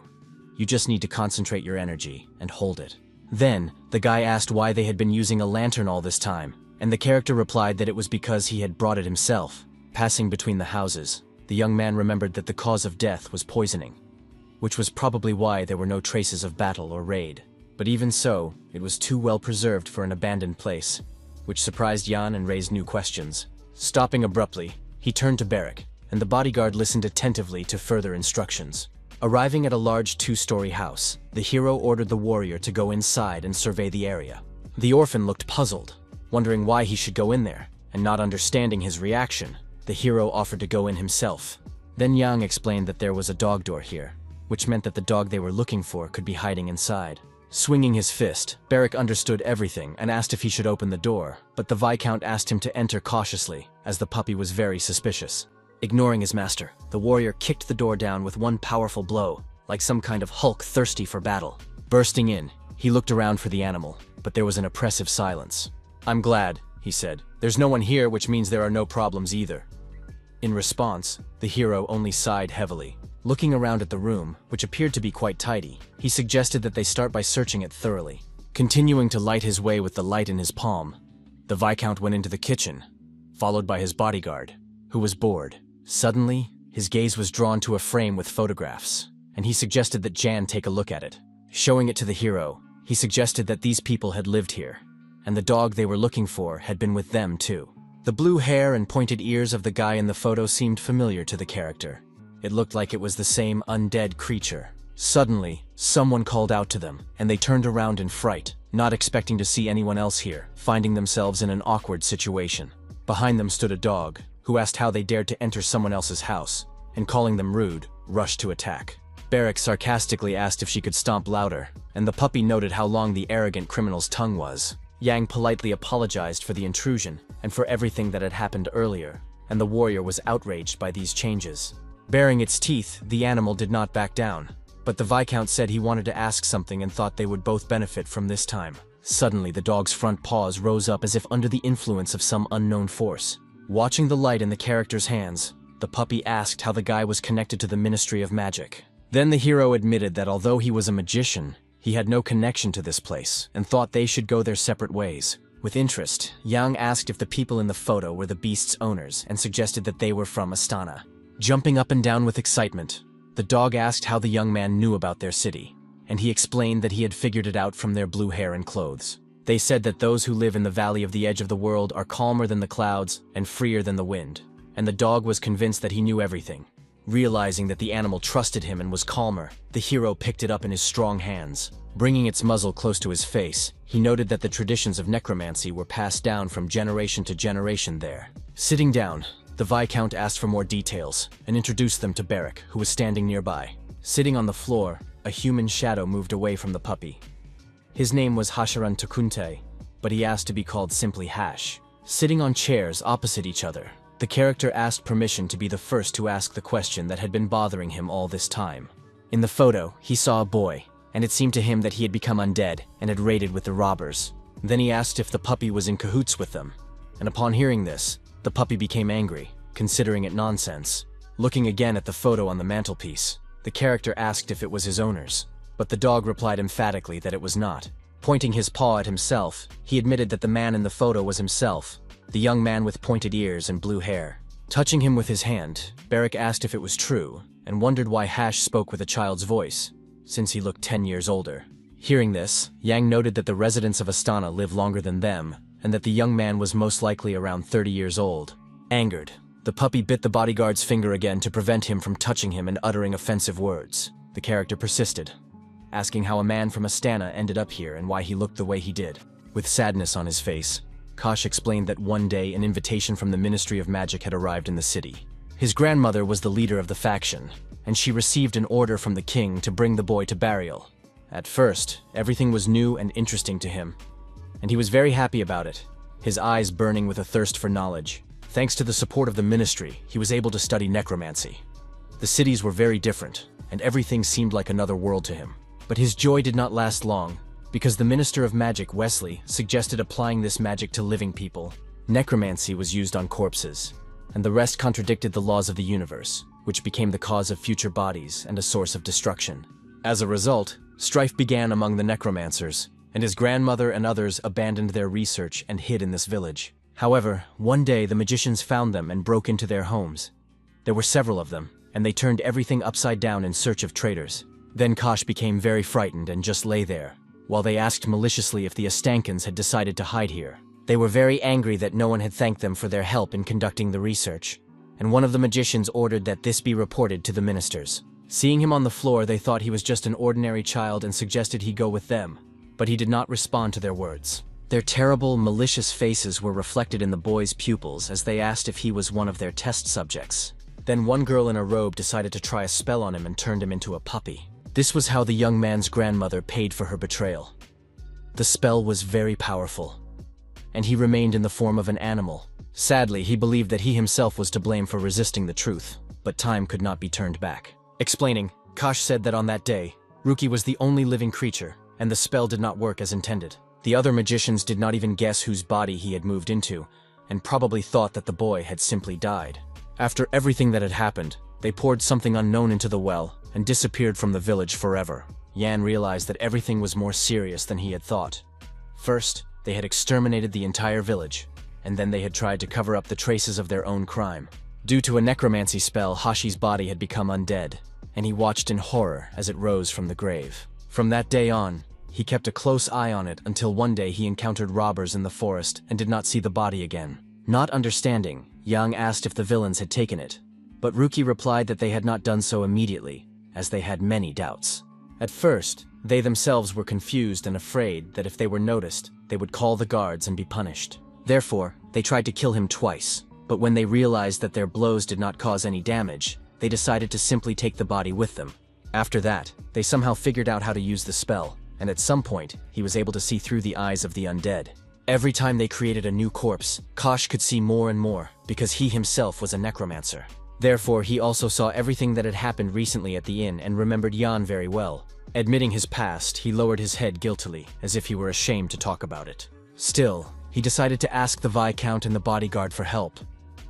You just need to concentrate your energy and hold it. Then, the guy asked why they had been using a lantern all this time, and the character replied that it was because he had brought it himself. Passing between the houses, the young man remembered that the cause of death was poisoning, which was probably why there were no traces of battle or raid. But even so, it was too well preserved for an abandoned place, which surprised Jan and raised new questions. Stopping abruptly, he turned to Beric, and the bodyguard listened attentively to further instructions. Arriving at a large 2-story house, the hero ordered the warrior to go inside and survey the area. The orphan looked puzzled, wondering why he should go in there, and not understanding his reaction, the hero offered to go in himself. Then Yang explained that there was a dog door here, which meant that the dog they were looking for could be hiding inside. Swinging his fist, Beric understood everything and asked if he should open the door, but the Viscount asked him to enter cautiously, as the puppy was very suspicious. Ignoring his master, the warrior kicked the door down with one powerful blow, like some kind of Hulk thirsty for battle. Bursting in, he looked around for the animal, but there was an oppressive silence. "I'm glad," he said. "There's no one here, which means there are no problems either." In response, the hero only sighed heavily. Looking around at the room, which appeared to be quite tidy, he suggested that they start by searching it thoroughly. Continuing to light his way with the light in his palm, the Viscount went into the kitchen, followed by his bodyguard, who was bored. Suddenly, his gaze was drawn to a frame with photographs, and he suggested that Jan take a look at it. Showing it to the hero, he suggested that these people had lived here, and the dog they were looking for had been with them too. The blue hair and pointed ears of the guy in the photo seemed familiar to the character. It looked like it was the same undead creature. Suddenly, someone called out to them, and they turned around in fright, not expecting to see anyone else here, finding themselves in an awkward situation. Behind them stood a dog, who asked how they dared to enter someone else's house, and calling them rude, rushed to attack. Barrack sarcastically asked if she could stomp louder, and the puppy noted how long the arrogant criminal's tongue was. Yang politely apologized for the intrusion and for everything that had happened earlier, and the warrior was outraged by these changes. Baring its teeth, the animal did not back down, but the Viscount said he wanted to ask something and thought they would both benefit from this time. Suddenly, the dog's front paws rose up as if under the influence of some unknown force. Watching the light in the character's hands, the puppy asked how the guy was connected to the Ministry of Magic. Then the hero admitted that although he was a magician, he had no connection to this place and thought they should go their separate ways. With interest, Yang asked if the people in the photo were the beast's owners and suggested that they were from Astana. Jumping up and down with excitement, the dog asked how the young man knew about their city, and he explained that he had figured it out from their blue hair and clothes. They said that those who live in the valley of the edge of the world are calmer than the clouds and freer than the wind, and the dog was convinced that he knew everything. Realizing that the animal trusted him and was calmer, the hero picked it up in his strong hands. Bringing its muzzle close to his face, he noted that the traditions of necromancy were passed down from generation to generation there. Sitting down, the Viscount asked for more details and introduced them to Barrack, who was standing nearby. Sitting on the floor, a human shadow moved away from the puppy. His name was Hasharan Takunte, but he asked to be called simply Hash. Sitting on chairs opposite each other, the character asked permission to be the first to ask the question that had been bothering him all this time. In the photo, he saw a boy, and it seemed to him that he had become undead and had raided with the robbers. Then he asked if the puppy was in cahoots with them, and upon hearing this, the puppy became angry, considering it nonsense. Looking again at the photo on the mantelpiece, the character asked if it was his owner's, but the dog replied emphatically that it was not. Pointing his paw at himself, he admitted that the man in the photo was himself, the young man with pointed ears and blue hair. Touching him with his hand, Barrack asked if it was true, and wondered why Hash spoke with a child's voice, since he looked 10 years older. Hearing this, Yang noted that the residents of Astana live longer than them, and that the young man was most likely around 30 years old. Angered, the puppy bit the bodyguard's finger again to prevent him from touching him and uttering offensive words. The character persisted, asking how a man from Astana ended up here and why he looked the way he did. With sadness on his face, Kosh explained that one day an invitation from the Ministry of Magic had arrived in the city. His grandmother was the leader of the faction, and she received an order from the king to bring the boy to burial. At first, everything was new and interesting to him, and he was very happy about it, his eyes burning with a thirst for knowledge. Thanks to the support of the ministry, he was able to study necromancy. The cities were very different, and everything seemed like another world to him. But his joy did not last long, because the Minister of Magic, Wesley, suggested applying this magic to living people. Necromancy was used on corpses, and the rest contradicted the laws of the universe, which became the cause of future bodies and a source of destruction. As a result, strife began among the necromancers, and his grandmother and others abandoned their research and hid in this village. However, one day the magicians found them and broke into their homes. There were several of them, and they turned everything upside down in search of traitors. Then Kosh became very frightened and just lay there, while they asked maliciously if the Astankans had decided to hide here. They were very angry that no one had thanked them for their help in conducting the research, and one of the magicians ordered that this be reported to the ministers. Seeing him on the floor, they thought he was just an ordinary child and suggested he go with them, but he did not respond to their words. Their terrible, malicious faces were reflected in the boy's pupils as they asked if he was one of their test subjects. Then one girl in a robe decided to try a spell on him and turned him into a puppy. This was how the young man's grandmother paid for her betrayal. The spell was very powerful, and he remained in the form of an animal. Sadly, he believed that he himself was to blame for resisting the truth, but time could not be turned back. Explaining, Kosh said that on that day, Ruki was the only living creature, and the spell did not work as intended. The other magicians did not even guess whose body he had moved into, and probably thought that the boy had simply died. After everything that had happened, they poured something unknown into the well and disappeared from the village forever. Yan realized that everything was more serious than he had thought. First, they had exterminated the entire village, and then they had tried to cover up the traces of their own crime. Due to a necromancy spell, Hashi's body had become undead, and he watched in horror as it rose from the grave. From that day on, He kept a close eye on it until one day he encountered robbers in the forest and did not see the body again. Not understanding, Yang asked if the villains had taken it, but Ruki replied that they had not done so immediately, as they had many doubts. At first, they themselves were confused and afraid that if they were noticed, they would call the guards and be punished. Therefore, they tried to kill him twice, but when they realized that their blows did not cause any damage, they decided to simply take the body with them. After that, they somehow figured out how to use the spell, and at some point, he was able to see through the eyes of the undead. Every time they created a new corpse, Kosh could see more and more, because he himself was a necromancer. Therefore, he also saw everything that had happened recently at the inn and remembered Jan very well. Admitting his past, he lowered his head guiltily, as if he were ashamed to talk about it. Still, he decided to ask the Viscount and the bodyguard for help.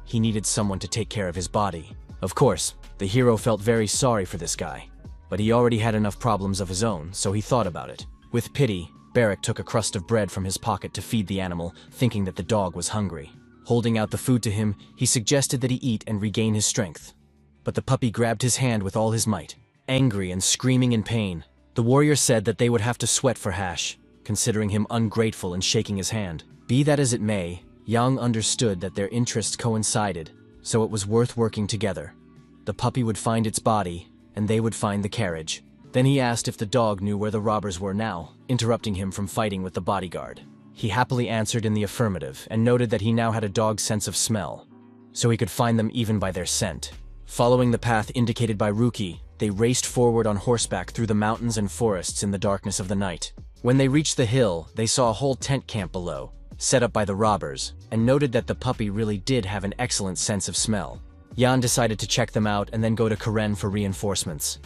He needed someone to take care of his body. Of course, the hero felt very sorry for this guy, but he already had enough problems of his own, so he thought about it. With pity, Barrack took a crust of bread from his pocket to feed the animal, thinking that the dog was hungry. Holding out the food to him, he suggested that he eat and regain his strength. But the puppy grabbed his hand with all his might. Angry and screaming in pain, the warrior said that they would have to sweat for Hash, considering him ungrateful and shaking his hand. Be that as it may, Yang understood that their interests coincided, so it was worth working together. The puppy would find its body, and they would find the carriage. Then he asked if the dog knew where the robbers were now, interrupting him from fighting with the bodyguard. He happily answered in the affirmative and noted that he now had a dog's sense of smell, so he could find them even by their scent. Following the path indicated by Ruki, they raced forward on horseback through the mountains and forests in the darkness of the night. When they reached the hill, they saw a whole tent camp below, set up by the robbers, and noted that the puppy really did have an excellent sense of smell. Jan decided to check them out and then go to Karen for reinforcements.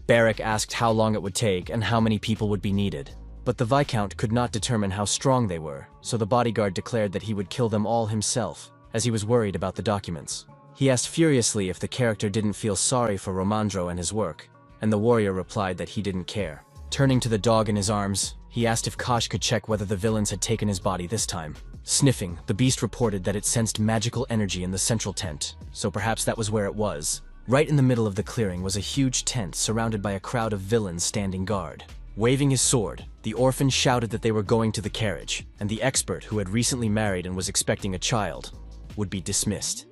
Barrack asked how long it would take and how many people would be needed. But the Viscount could not determine how strong they were, so the bodyguard declared that he would kill them all himself, as he was worried about the documents. He asked furiously if the character didn't feel sorry for Romandro and his work, and the warrior replied that he didn't care. Turning to the dog in his arms, he asked if Kosh could check whether the villains had taken his body this time. Sniffing, the beast reported that it sensed magical energy in the central tent, so perhaps that was where it was. Right in the middle of the clearing was a huge tent surrounded by a crowd of villains standing guard. Waving his sword, the orphan shouted that they were going to the carriage, and the expert, who had recently married and was expecting a child, would be dismissed.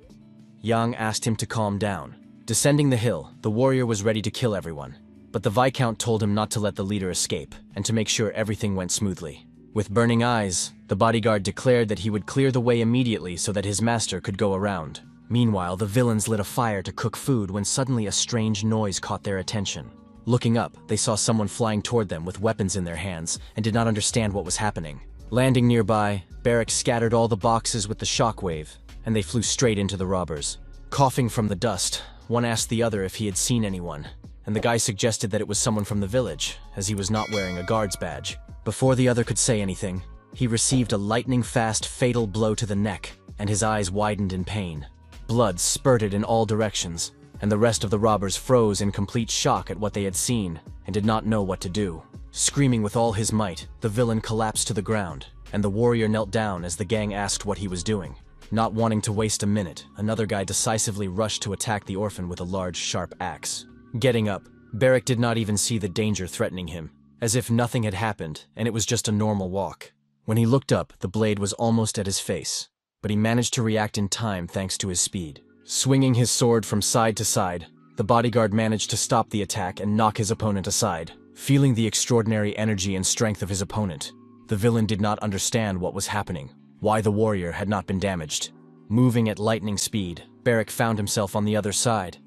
Yang asked him to calm down. Descending the hill, the warrior was ready to kill everyone, but the Viscount told him not to let the leader escape, and to make sure everything went smoothly. With burning eyes, the bodyguard declared that he would clear the way immediately so that his master could go around. Meanwhile, the villains lit a fire to cook food when suddenly a strange noise caught their attention. Looking up, they saw someone flying toward them with weapons in their hands and did not understand what was happening. Landing nearby, Barrack scattered all the boxes with the shockwave, and they flew straight into the robbers. Coughing from the dust, one asked the other if he had seen anyone, and the guy suggested that it was someone from the village, as he was not wearing a guard's badge. Before the other could say anything, he received a lightning-fast fatal blow to the neck, and his eyes widened in pain. Blood spurted in all directions, and the rest of the robbers froze in complete shock at what they had seen and did not know what to do. Screaming with all his might, the villain collapsed to the ground, and the warrior knelt down as the gang asked what he was doing. Not wanting to waste a minute, another guy decisively rushed to attack the orphan with a large, sharp axe. Getting up, Barrack did not even see the danger threatening him, as if nothing had happened and it was just a normal walk. When he looked up, the blade was almost at his face, but he managed to react in time thanks to his speed. Swinging his sword from side to side, the bodyguard managed to stop the attack and knock his opponent aside. Feeling the extraordinary energy and strength of his opponent, the villain did not understand what was happening, why the warrior had not been damaged. Moving at lightning speed, Barrack found himself on the other side,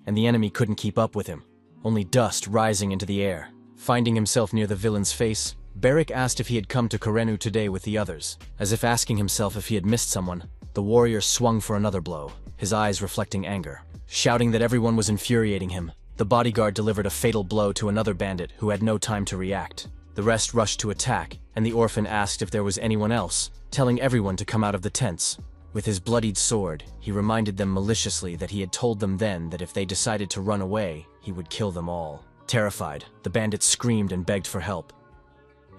and the enemy couldn't keep up with him, only dust rising into the air. Finding himself near the villain's face, Barrack asked if he had come to Karenu today with the others. As if asking himself if he had missed someone, the warrior swung for another blow, his eyes reflecting anger. Shouting that everyone was infuriating him, the bodyguard delivered a fatal blow to another bandit who had no time to react. The rest rushed to attack, and the orphan asked if there was anyone else, telling everyone to come out of the tents. With his bloodied sword, he reminded them maliciously that he had told them then that if they decided to run away, he would kill them all. Terrified, the bandits screamed and begged for help.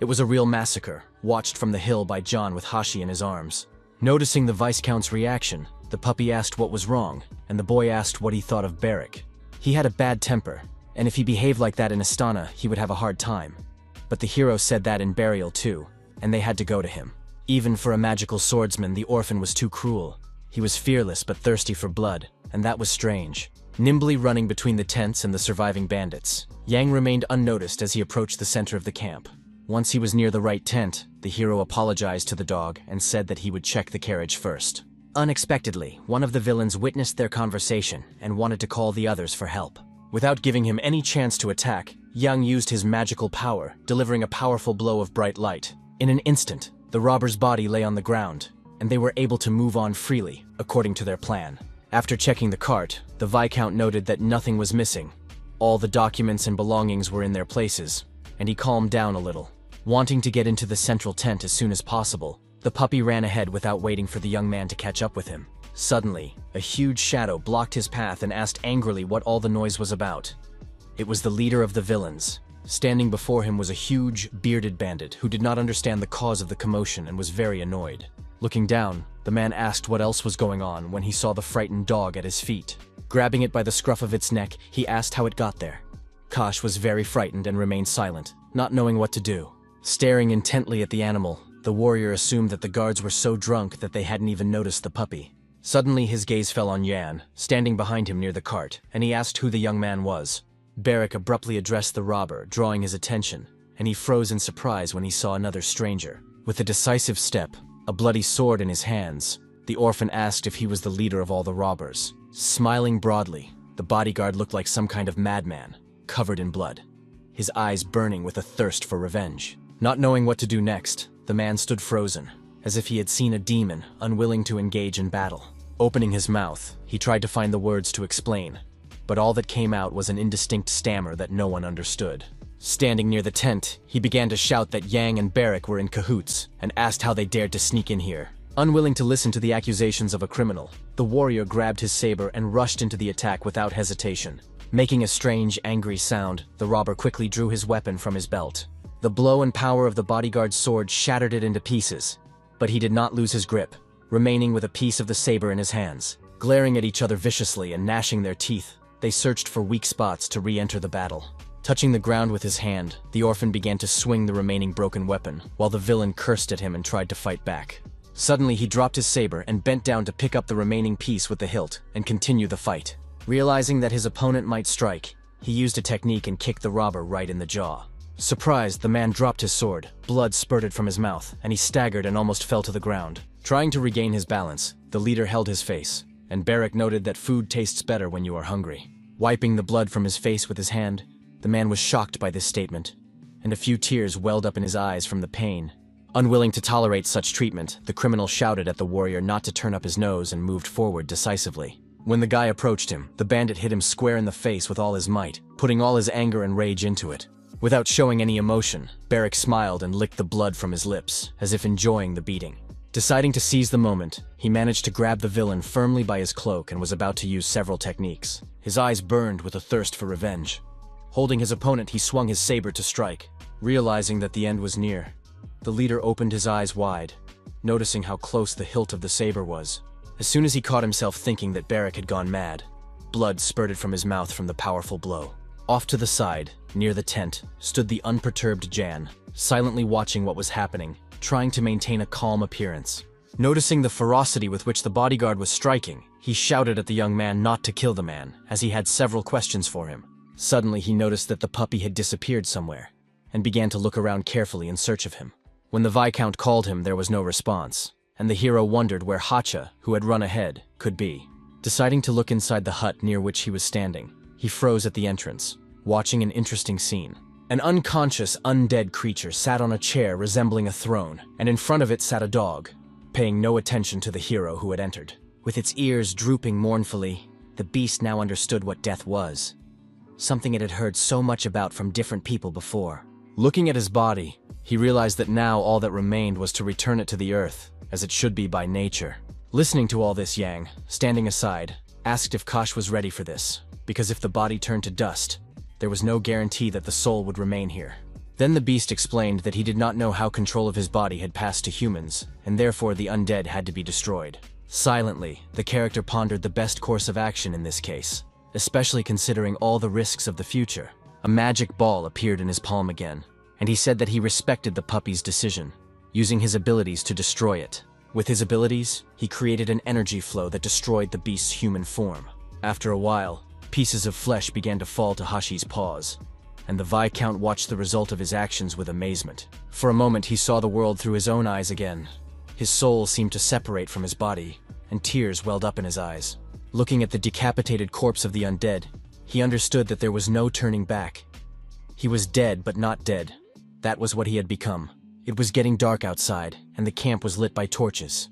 It was a real massacre, watched from the hill by John with Hashi in his arms. Noticing the Viscount's reaction, the puppy asked what was wrong, and the boy asked what he thought of Barrack. He had a bad temper, and if he behaved like that in Astana, he would have a hard time. But the hero said that in burial too, and they had to go to him. Even for a magical swordsman, the orphan was too cruel. He was fearless but thirsty for blood, and that was strange. Nimbly running between the tents and the surviving bandits, Yang remained unnoticed as he approached the center of the camp. Once he was near the right tent, the hero apologized to the dog and said that he would check the carriage first. Unexpectedly, one of the villains witnessed their conversation and wanted to call the others for help. Without giving him any chance to attack, Yang used his magical power, delivering a powerful blow of bright light. In an instant, the robber's body lay on the ground, and they were able to move on freely, according to their plan. After checking the cart, the Viscount noted that nothing was missing. All the documents and belongings were in their places, and he calmed down a little. Wanting to get into the central tent as soon as possible, the puppy ran ahead without waiting for the young man to catch up with him. Suddenly, a huge shadow blocked his path and asked angrily what all the noise was about. It was the leader of the villains. Standing before him was a huge, bearded bandit who did not understand the cause of the commotion and was very annoyed. Looking down, the man asked what else was going on when he saw the frightened dog at his feet. Grabbing it by the scruff of its neck, he asked how it got there. Kosh was very frightened and remained silent, not knowing what to do. Staring intently at the animal, the warrior assumed that the guards were so drunk that they hadn't even noticed the puppy. Suddenly his gaze fell on Yan, standing behind him near the cart, and he asked who the young man was. Barrack abruptly addressed the robber, drawing his attention, and he froze in surprise when he saw another stranger. With a decisive step, a bloody sword in his hands, the orphan asked if he was the leader of all the robbers. Smiling broadly, the bodyguard looked like some kind of madman, covered in blood, his eyes burning with a thirst for revenge. Not knowing what to do next, the man stood frozen, as if he had seen a demon, unwilling to engage in battle. Opening his mouth, he tried to find the words to explain, but all that came out was an indistinct stammer that no one understood. Standing near the tent, he began to shout that Yang and Barrack were in cahoots, and asked how they dared to sneak in here. Unwilling to listen to the accusations of a criminal, the warrior grabbed his saber and rushed into the attack without hesitation. Making a strange, angry sound, the robber quickly drew his weapon from his belt. The blow and power of the bodyguard's sword shattered it into pieces, but he did not lose his grip, remaining with a piece of the saber in his hands. Glaring at each other viciously and gnashing their teeth, they searched for weak spots to re-enter the battle. Touching the ground with his hand, the orphan began to swing the remaining broken weapon, while the villain cursed at him and tried to fight back. Suddenly he dropped his saber and bent down to pick up the remaining piece with the hilt and continue the fight. Realizing that his opponent might strike, he used a technique and kicked the robber right in the jaw. Surprised, the man dropped his sword, blood spurted from his mouth, and he staggered and almost fell to the ground. Trying to regain his balance, the leader held his face, and Barrack noted that food tastes better when you are hungry. Wiping the blood from his face with his hand, the man was shocked by this statement, and a few tears welled up in his eyes from the pain. Unwilling to tolerate such treatment, the criminal shouted at the warrior not to turn up his nose and moved forward decisively. When the guy approached him, the bandit hit him square in the face with all his might, putting all his anger and rage into it. Without showing any emotion, Barrack smiled and licked the blood from his lips, as if enjoying the beating. Deciding to seize the moment, he managed to grab the villain firmly by his cloak and was about to use several techniques. His eyes burned with a thirst for revenge. Holding his opponent, he swung his saber to strike. Realizing that the end was near, the leader opened his eyes wide, noticing how close the hilt of the saber was. As soon as he caught himself thinking that Barrack had gone mad, blood spurted from his mouth from the powerful blow. Off to the side, near the tent, stood the unperturbed Jan, silently watching what was happening, trying to maintain a calm appearance. Noticing the ferocity with which the bodyguard was striking, he shouted at the young man not to kill the man, as he had several questions for him. Suddenly he noticed that the puppy had disappeared somewhere, and began to look around carefully in search of him. When the Viscount called him, there was no response, and the hero wondered where Hacha, who had run ahead, could be. Deciding to look inside the hut near which he was standing, he froze at the entrance, watching an interesting scene. An unconscious, undead creature sat on a chair resembling a throne, and in front of it sat a dog, paying no attention to the hero who had entered. With its ears drooping mournfully, the beast now understood what death was, something it had heard so much about from different people before. Looking at his body, he realized that now all that remained was to return it to the earth, as it should be by nature. Listening to all this, Yang, standing aside, asked if Kosh was ready for this, because if the body turned to dust, there was no guarantee that the soul would remain here. Then the beast explained that he did not know how control of his body had passed to humans, and therefore the undead had to be destroyed. Silently, the character pondered the best course of action in this case, especially considering all the risks of the future. A magic ball appeared in his palm again, and he said that he respected the puppy's decision, using his abilities to destroy it. With his abilities, he created an energy flow that destroyed the beast's human form. After a while, pieces of flesh began to fall to Hashi's paws, and the Viscount watched the result of his actions with amazement. For a moment, he saw the world through his own eyes again. His soul seemed to separate from his body, and tears welled up in his eyes. Looking at the decapitated corpse of the undead, he understood that there was no turning back. He was dead, but not dead. That was what he had become. It was getting dark outside, and the camp was lit by torches.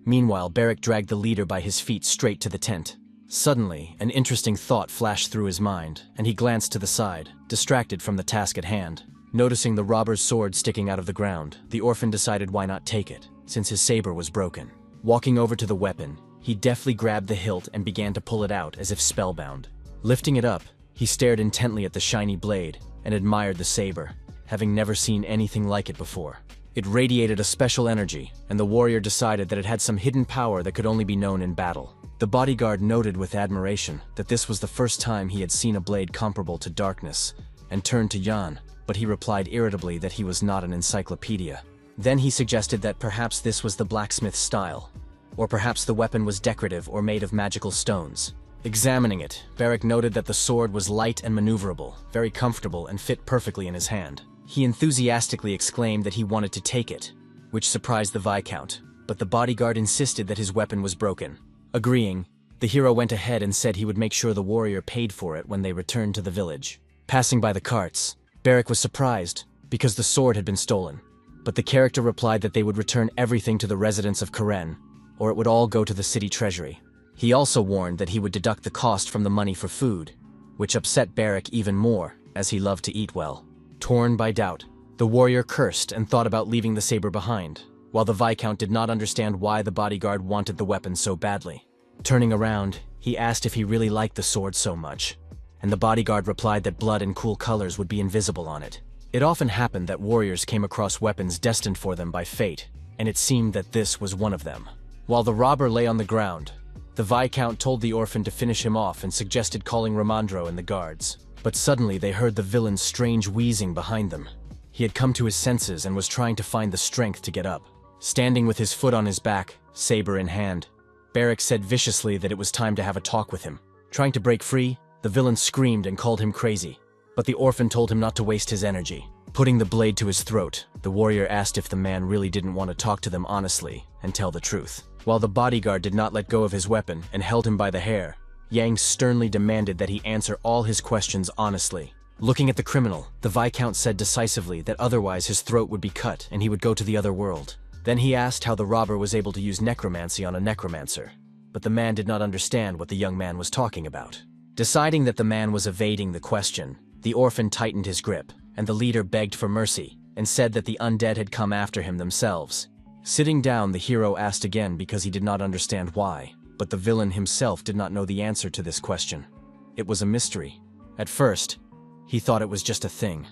Meanwhile, Beric dragged the leader by his feet straight to the tent. Suddenly, an interesting thought flashed through his mind, and he glanced to the side, distracted from the task at hand. Noticing the robber's sword sticking out of the ground, the orphan decided why not take it, since his saber was broken. Walking over to the weapon, he deftly grabbed the hilt and began to pull it out as if spellbound. Lifting it up, he stared intently at the shiny blade and admired the saber, having never seen anything like it before. It radiated a special energy, and the warrior decided that it had some hidden power that could only be known in battle. The bodyguard noted with admiration that this was the first time he had seen a blade comparable to darkness, and turned to Jan, but he replied irritably that he was not an encyclopedia. Then he suggested that perhaps this was the blacksmith's style, or perhaps the weapon was decorative or made of magical stones. Examining it, Beric noted that the sword was light and maneuverable, very comfortable and fit perfectly in his hand. He enthusiastically exclaimed that he wanted to take it, which surprised the Viscount, but the bodyguard insisted that his weapon was broken. Agreeing, the hero went ahead and said he would make sure the warrior paid for it when they returned to the village. Passing by the carts, Beric was surprised, because the sword had been stolen, but the character replied that they would return everything to the residents of Karen, or it would all go to the city treasury. He also warned that he would deduct the cost from the money for food, which upset Beric even more, as he loved to eat well. Torn by doubt, the warrior cursed and thought about leaving the saber behind, while the Viscount did not understand why the bodyguard wanted the weapon so badly. Turning around, he asked if he really liked the sword so much, and the bodyguard replied that blood and cool colors would be invisible on it. It often happened that warriors came across weapons destined for them by fate, and it seemed that this was one of them. While the robber lay on the ground, the Viscount told the orphan to finish him off and suggested calling Ramandro and the guards. But suddenly they heard the villain's strange wheezing behind them. He had come to his senses and was trying to find the strength to get up. Standing with his foot on his back, saber in hand, Beric said viciously that it was time to have a talk with him. Trying to break free, the villain screamed and called him crazy, but the orphan told him not to waste his energy. Putting the blade to his throat, the warrior asked if the man really didn't want to talk to them honestly and tell the truth. While the bodyguard did not let go of his weapon and held him by the hair, Yang sternly demanded that he answer all his questions honestly. Looking at the criminal, the Viscount said decisively that otherwise his throat would be cut and he would go to the other world. Then he asked how the robber was able to use necromancy on a necromancer, but the man did not understand what the young man was talking about. Deciding that the man was evading the question, the orphan tightened his grip, and the leader begged for mercy and said that the undead had come after him themselves. Sitting down, the hero asked again because he did not understand why, but the villain himself did not know the answer to this question. It was a mystery. At first, he thought it was just a thing,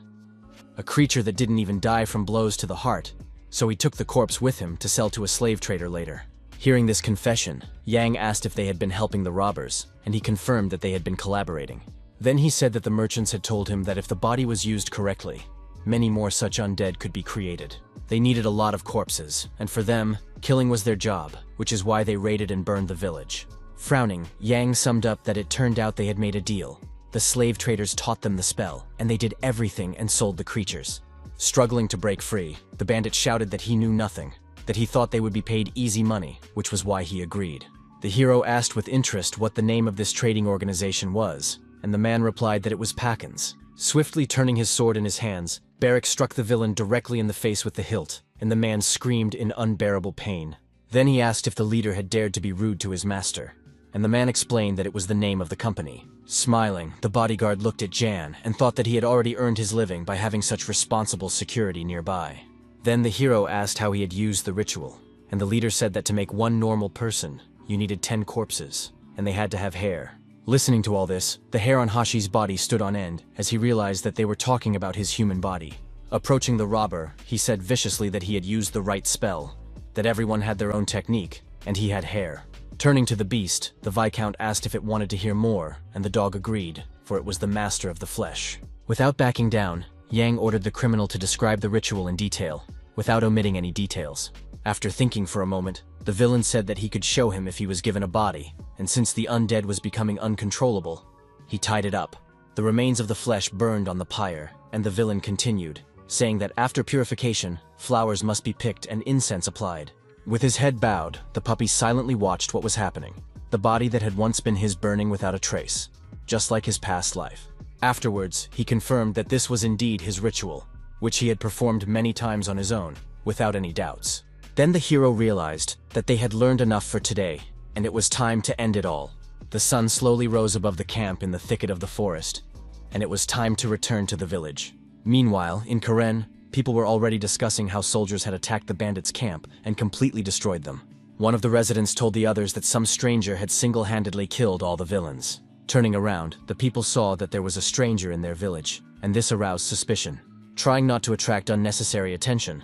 a creature that didn't even die from blows to the heart, so he took the corpse with him to sell to a slave trader later. Hearing this confession, Yang asked if they had been helping the robbers, and he confirmed that they had been collaborating. Then he said that the merchants had told him that if the body was used correctly, many more such undead could be created. They needed a lot of corpses, and for them, killing was their job, which is why they raided and burned the village. Frowning, Yang summed up that it turned out they had made a deal. The slave traders taught them the spell, and they did everything and sold the creatures. Struggling to break free, the bandit shouted that he knew nothing, that he thought they would be paid easy money, which was why he agreed. The hero asked with interest what the name of this trading organization was, and the man replied that it was Packins. Swiftly turning his sword in his hands, Beric struck the villain directly in the face with the hilt, and the man screamed in unbearable pain. Then he asked if the leader had dared to be rude to his master, and the man explained that it was the name of the company. Smiling, the bodyguard looked at Jan and thought that he had already earned his living by having such responsible security nearby. Then the hero asked how he had used the ritual, and the leader said that to make one normal person, you needed 10 corpses, and they had to have hair. Listening to all this, the hair on Hashi's body stood on end as he realized that they were talking about his human body. Approaching the robber, he said viciously that he had used the right spell, that everyone had their own technique, and he had hair. Turning to the beast, the Viscount asked if it wanted to hear more, and the dog agreed, for it was the master of the flesh. Without backing down, Yang ordered the criminal to describe the ritual in detail, without omitting any details. After thinking for a moment, the villain said that he could show him if he was given a body, and since the undead was becoming uncontrollable, he tied it up. The remains of the flesh burned on the pyre, and the villain continued, saying that after purification, flowers must be picked and incense applied. With his head bowed, the puppy silently watched what was happening. The body that had once been his burning without a trace, just like his past life. Afterwards, he confirmed that this was indeed his ritual, which he had performed many times on his own, without any doubts. Then the hero realized that they had learned enough for today, and it was time to end it all. The sun slowly rose above the camp in the thicket of the forest, and it was time to return to the village. Meanwhile, in Karen, people were already discussing how soldiers had attacked the bandits' camp and completely destroyed them. One of the residents told the others that some stranger had single-handedly killed all the villains. Turning around, the people saw that there was a stranger in their village, and this aroused suspicion. Trying not to attract unnecessary attention,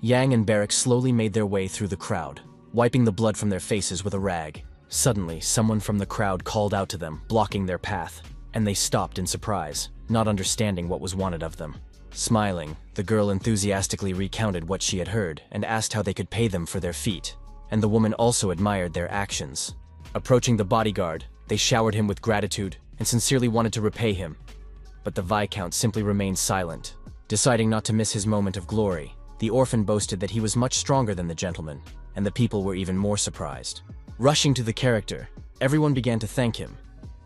Yang and Barrack slowly made their way through the crowd, wiping the blood from their faces with a rag. Suddenly, someone from the crowd called out to them, blocking their path, and they stopped in surprise, not understanding what was wanted of them. Smiling, the girl enthusiastically recounted what she had heard and asked how they could pay them for their feat, and the woman also admired their actions. Approaching the bodyguard, they showered him with gratitude and sincerely wanted to repay him, but the Viscount simply remained silent. Deciding not to miss his moment of glory, the orphan boasted that he was much stronger than the gentleman, and the people were even more surprised. Rushing to the character, everyone began to thank him,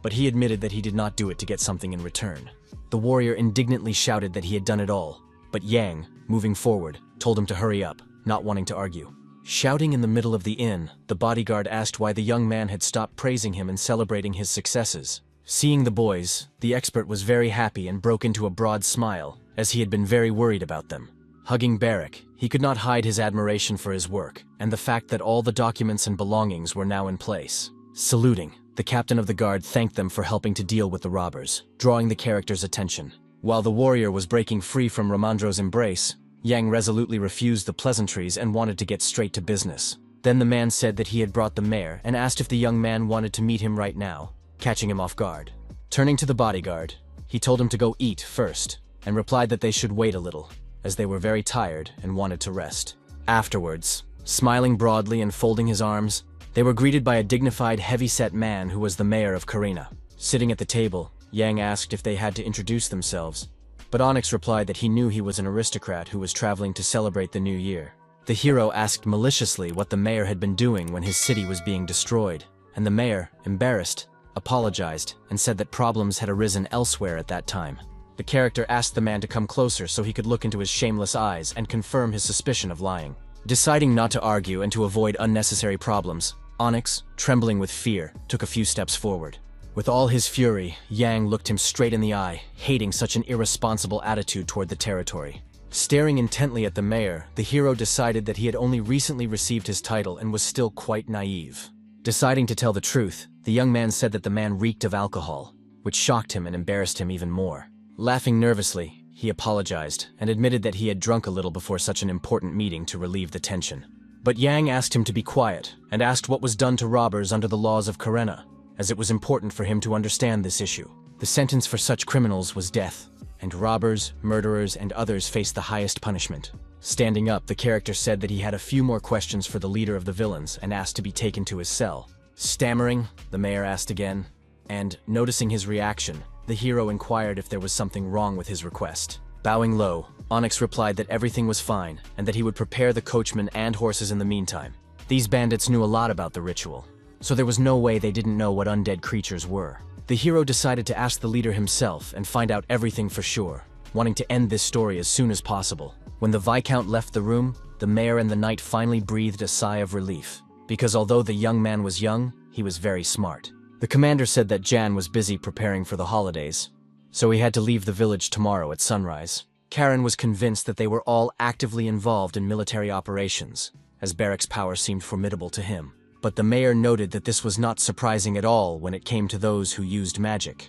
but he admitted that he did not do it to get something in return. The warrior indignantly shouted that he had done it all, but Yang, moving forward, told him to hurry up, not wanting to argue. Shouting in the middle of the inn, the bodyguard asked why the young man had stopped praising him and celebrating his successes. Seeing the boys, the expert was very happy and broke into a broad smile, as he had been very worried about them. Hugging Barrack, he could not hide his admiration for his work, and the fact that all the documents and belongings were now in place. Saluting, the captain of the guard thanked them for helping to deal with the robbers, drawing the character's attention. While the warrior was breaking free from Ramandro's embrace, Yang resolutely refused the pleasantries and wanted to get straight to business. Then the man said that he had brought the mayor and asked if the young man wanted to meet him right now, catching him off guard. Turning to the bodyguard, he told him to go eat first, and replied that they should wait a little, as they were very tired and wanted to rest. Afterwards, smiling broadly and folding his arms, they were greeted by a dignified, heavy-set man who was the mayor of Karina. Sitting at the table, Yang asked if they had to introduce themselves, but Onyx replied that he knew he was an aristocrat who was traveling to celebrate the new year. The hero asked maliciously what the mayor had been doing when his city was being destroyed, and the mayor, embarrassed, apologized and said that problems had arisen elsewhere at that time. The character asked the man to come closer so he could look into his shameless eyes and confirm his suspicion of lying. Deciding not to argue and to avoid unnecessary problems, Onyx, trembling with fear, took a few steps forward. With all his fury, Yang looked him straight in the eye, hating such an irresponsible attitude toward the territory. Staring intently at the mayor, the hero decided that he had only recently received his title and was still quite naive. Deciding to tell the truth, the young man said that the man reeked of alcohol, which shocked him and embarrassed him even more. Laughing nervously, he apologized and admitted that he had drunk a little before such an important meeting to relieve the tension. But Yang asked him to be quiet and asked what was done to robbers under the laws of Karena, as it was important for him to understand this issue. The sentence for such criminals was death, and robbers, murderers, and others faced the highest punishment. Standing up, the character said that he had a few more questions for the leader of the villains and asked to be taken to his cell. Stammering, the mayor asked again, and, noticing his reaction, the hero inquired if there was something wrong with his request. Bowing low, Onyx replied that everything was fine and that he would prepare the coachman and horses in the meantime. These bandits knew a lot about the ritual, so there was no way they didn't know what undead creatures were. The hero decided to ask the leader himself and find out everything for sure, wanting to end this story as soon as possible. When the Viscount left the room, the mayor and the knight finally breathed a sigh of relief, because although the young man was young, he was very smart. The commander said that Jan was busy preparing for the holidays, so he had to leave the village tomorrow at sunrise. Karen was convinced that they were all actively involved in military operations, as Barrack's power seemed formidable to him. But the mayor noted that this was not surprising at all when it came to those who used magic.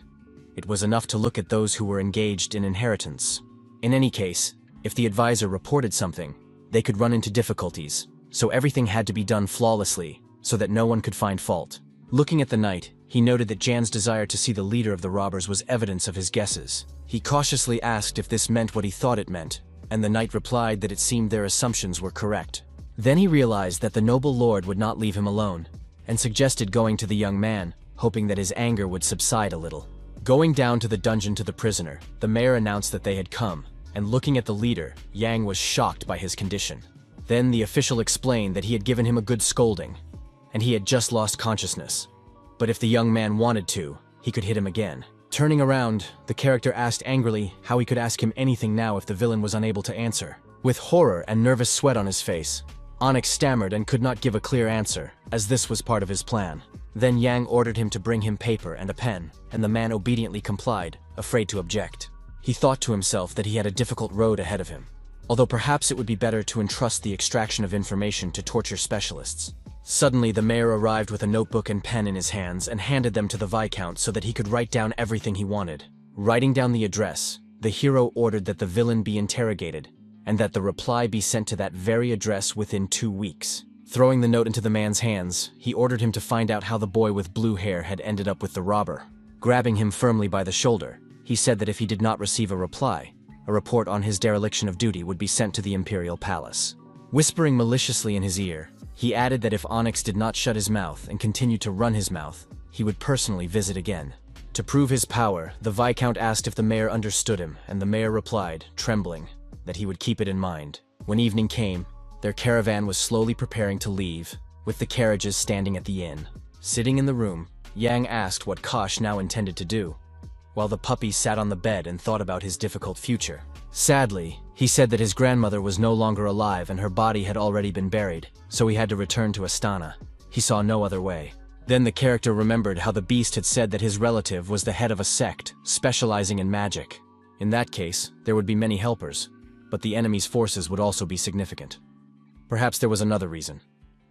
It was enough to look at those who were engaged in inheritance. In any case, if the advisor reported something, they could run into difficulties, so everything had to be done flawlessly, so that no one could find fault. Looking at the knight, He noted that Jan's desire to see the leader of the robbers was evidence of his guesses. He cautiously asked if this meant what he thought it meant, and the knight replied that it seemed their assumptions were correct. Then he realized that the noble lord would not leave him alone, and suggested going to the young man, hoping that his anger would subside a little. Going down to the dungeon to the prisoner, the mayor announced that they had come, and looking at the leader, Yang was shocked by his condition. Then the official explained that he had given him a good scolding, and he had just lost consciousness. But if the young man wanted to, he could hit him again. Turning around, the character asked angrily how he could ask him anything now if the villain was unable to answer. With horror and nervous sweat on his face, Onyx stammered and could not give a clear answer, as this was part of his plan. Then Yang ordered him to bring him paper and a pen, and the man obediently complied, afraid to object. He thought to himself that he had a difficult road ahead of him, although perhaps it would be better to entrust the extraction of information to torture specialists. Suddenly, the mayor arrived with a notebook and pen in his hands and handed them to the Viscount so that he could write down everything he wanted. Writing down the address, the hero ordered that the villain be interrogated, and that the reply be sent to that very address within 2 weeks. Throwing the note into the man's hands, he ordered him to find out how the boy with blue hair had ended up with the robber. Grabbing him firmly by the shoulder, he said that if he did not receive a reply, a report on his dereliction of duty would be sent to the imperial palace. Whispering maliciously in his ear, he added that if Onyx did not shut his mouth and continued to run his mouth, he would personally visit again. To prove his power, the Viscount asked if the mayor understood him, and the mayor replied, trembling, that he would keep it in mind. When evening came, their caravan was slowly preparing to leave, with the carriages standing at the inn. Sitting in the room, Yang asked what Kosh now intended to do, while the puppy sat on the bed and thought about his difficult future. Sadly, he said that his grandmother was no longer alive and her body had already been buried, so he had to return to Astana. He saw no other way. Then the character remembered how the beast had said that his relative was the head of a sect, specializing in magic. In that case, there would be many helpers, but the enemy's forces would also be significant. Perhaps there was another reason.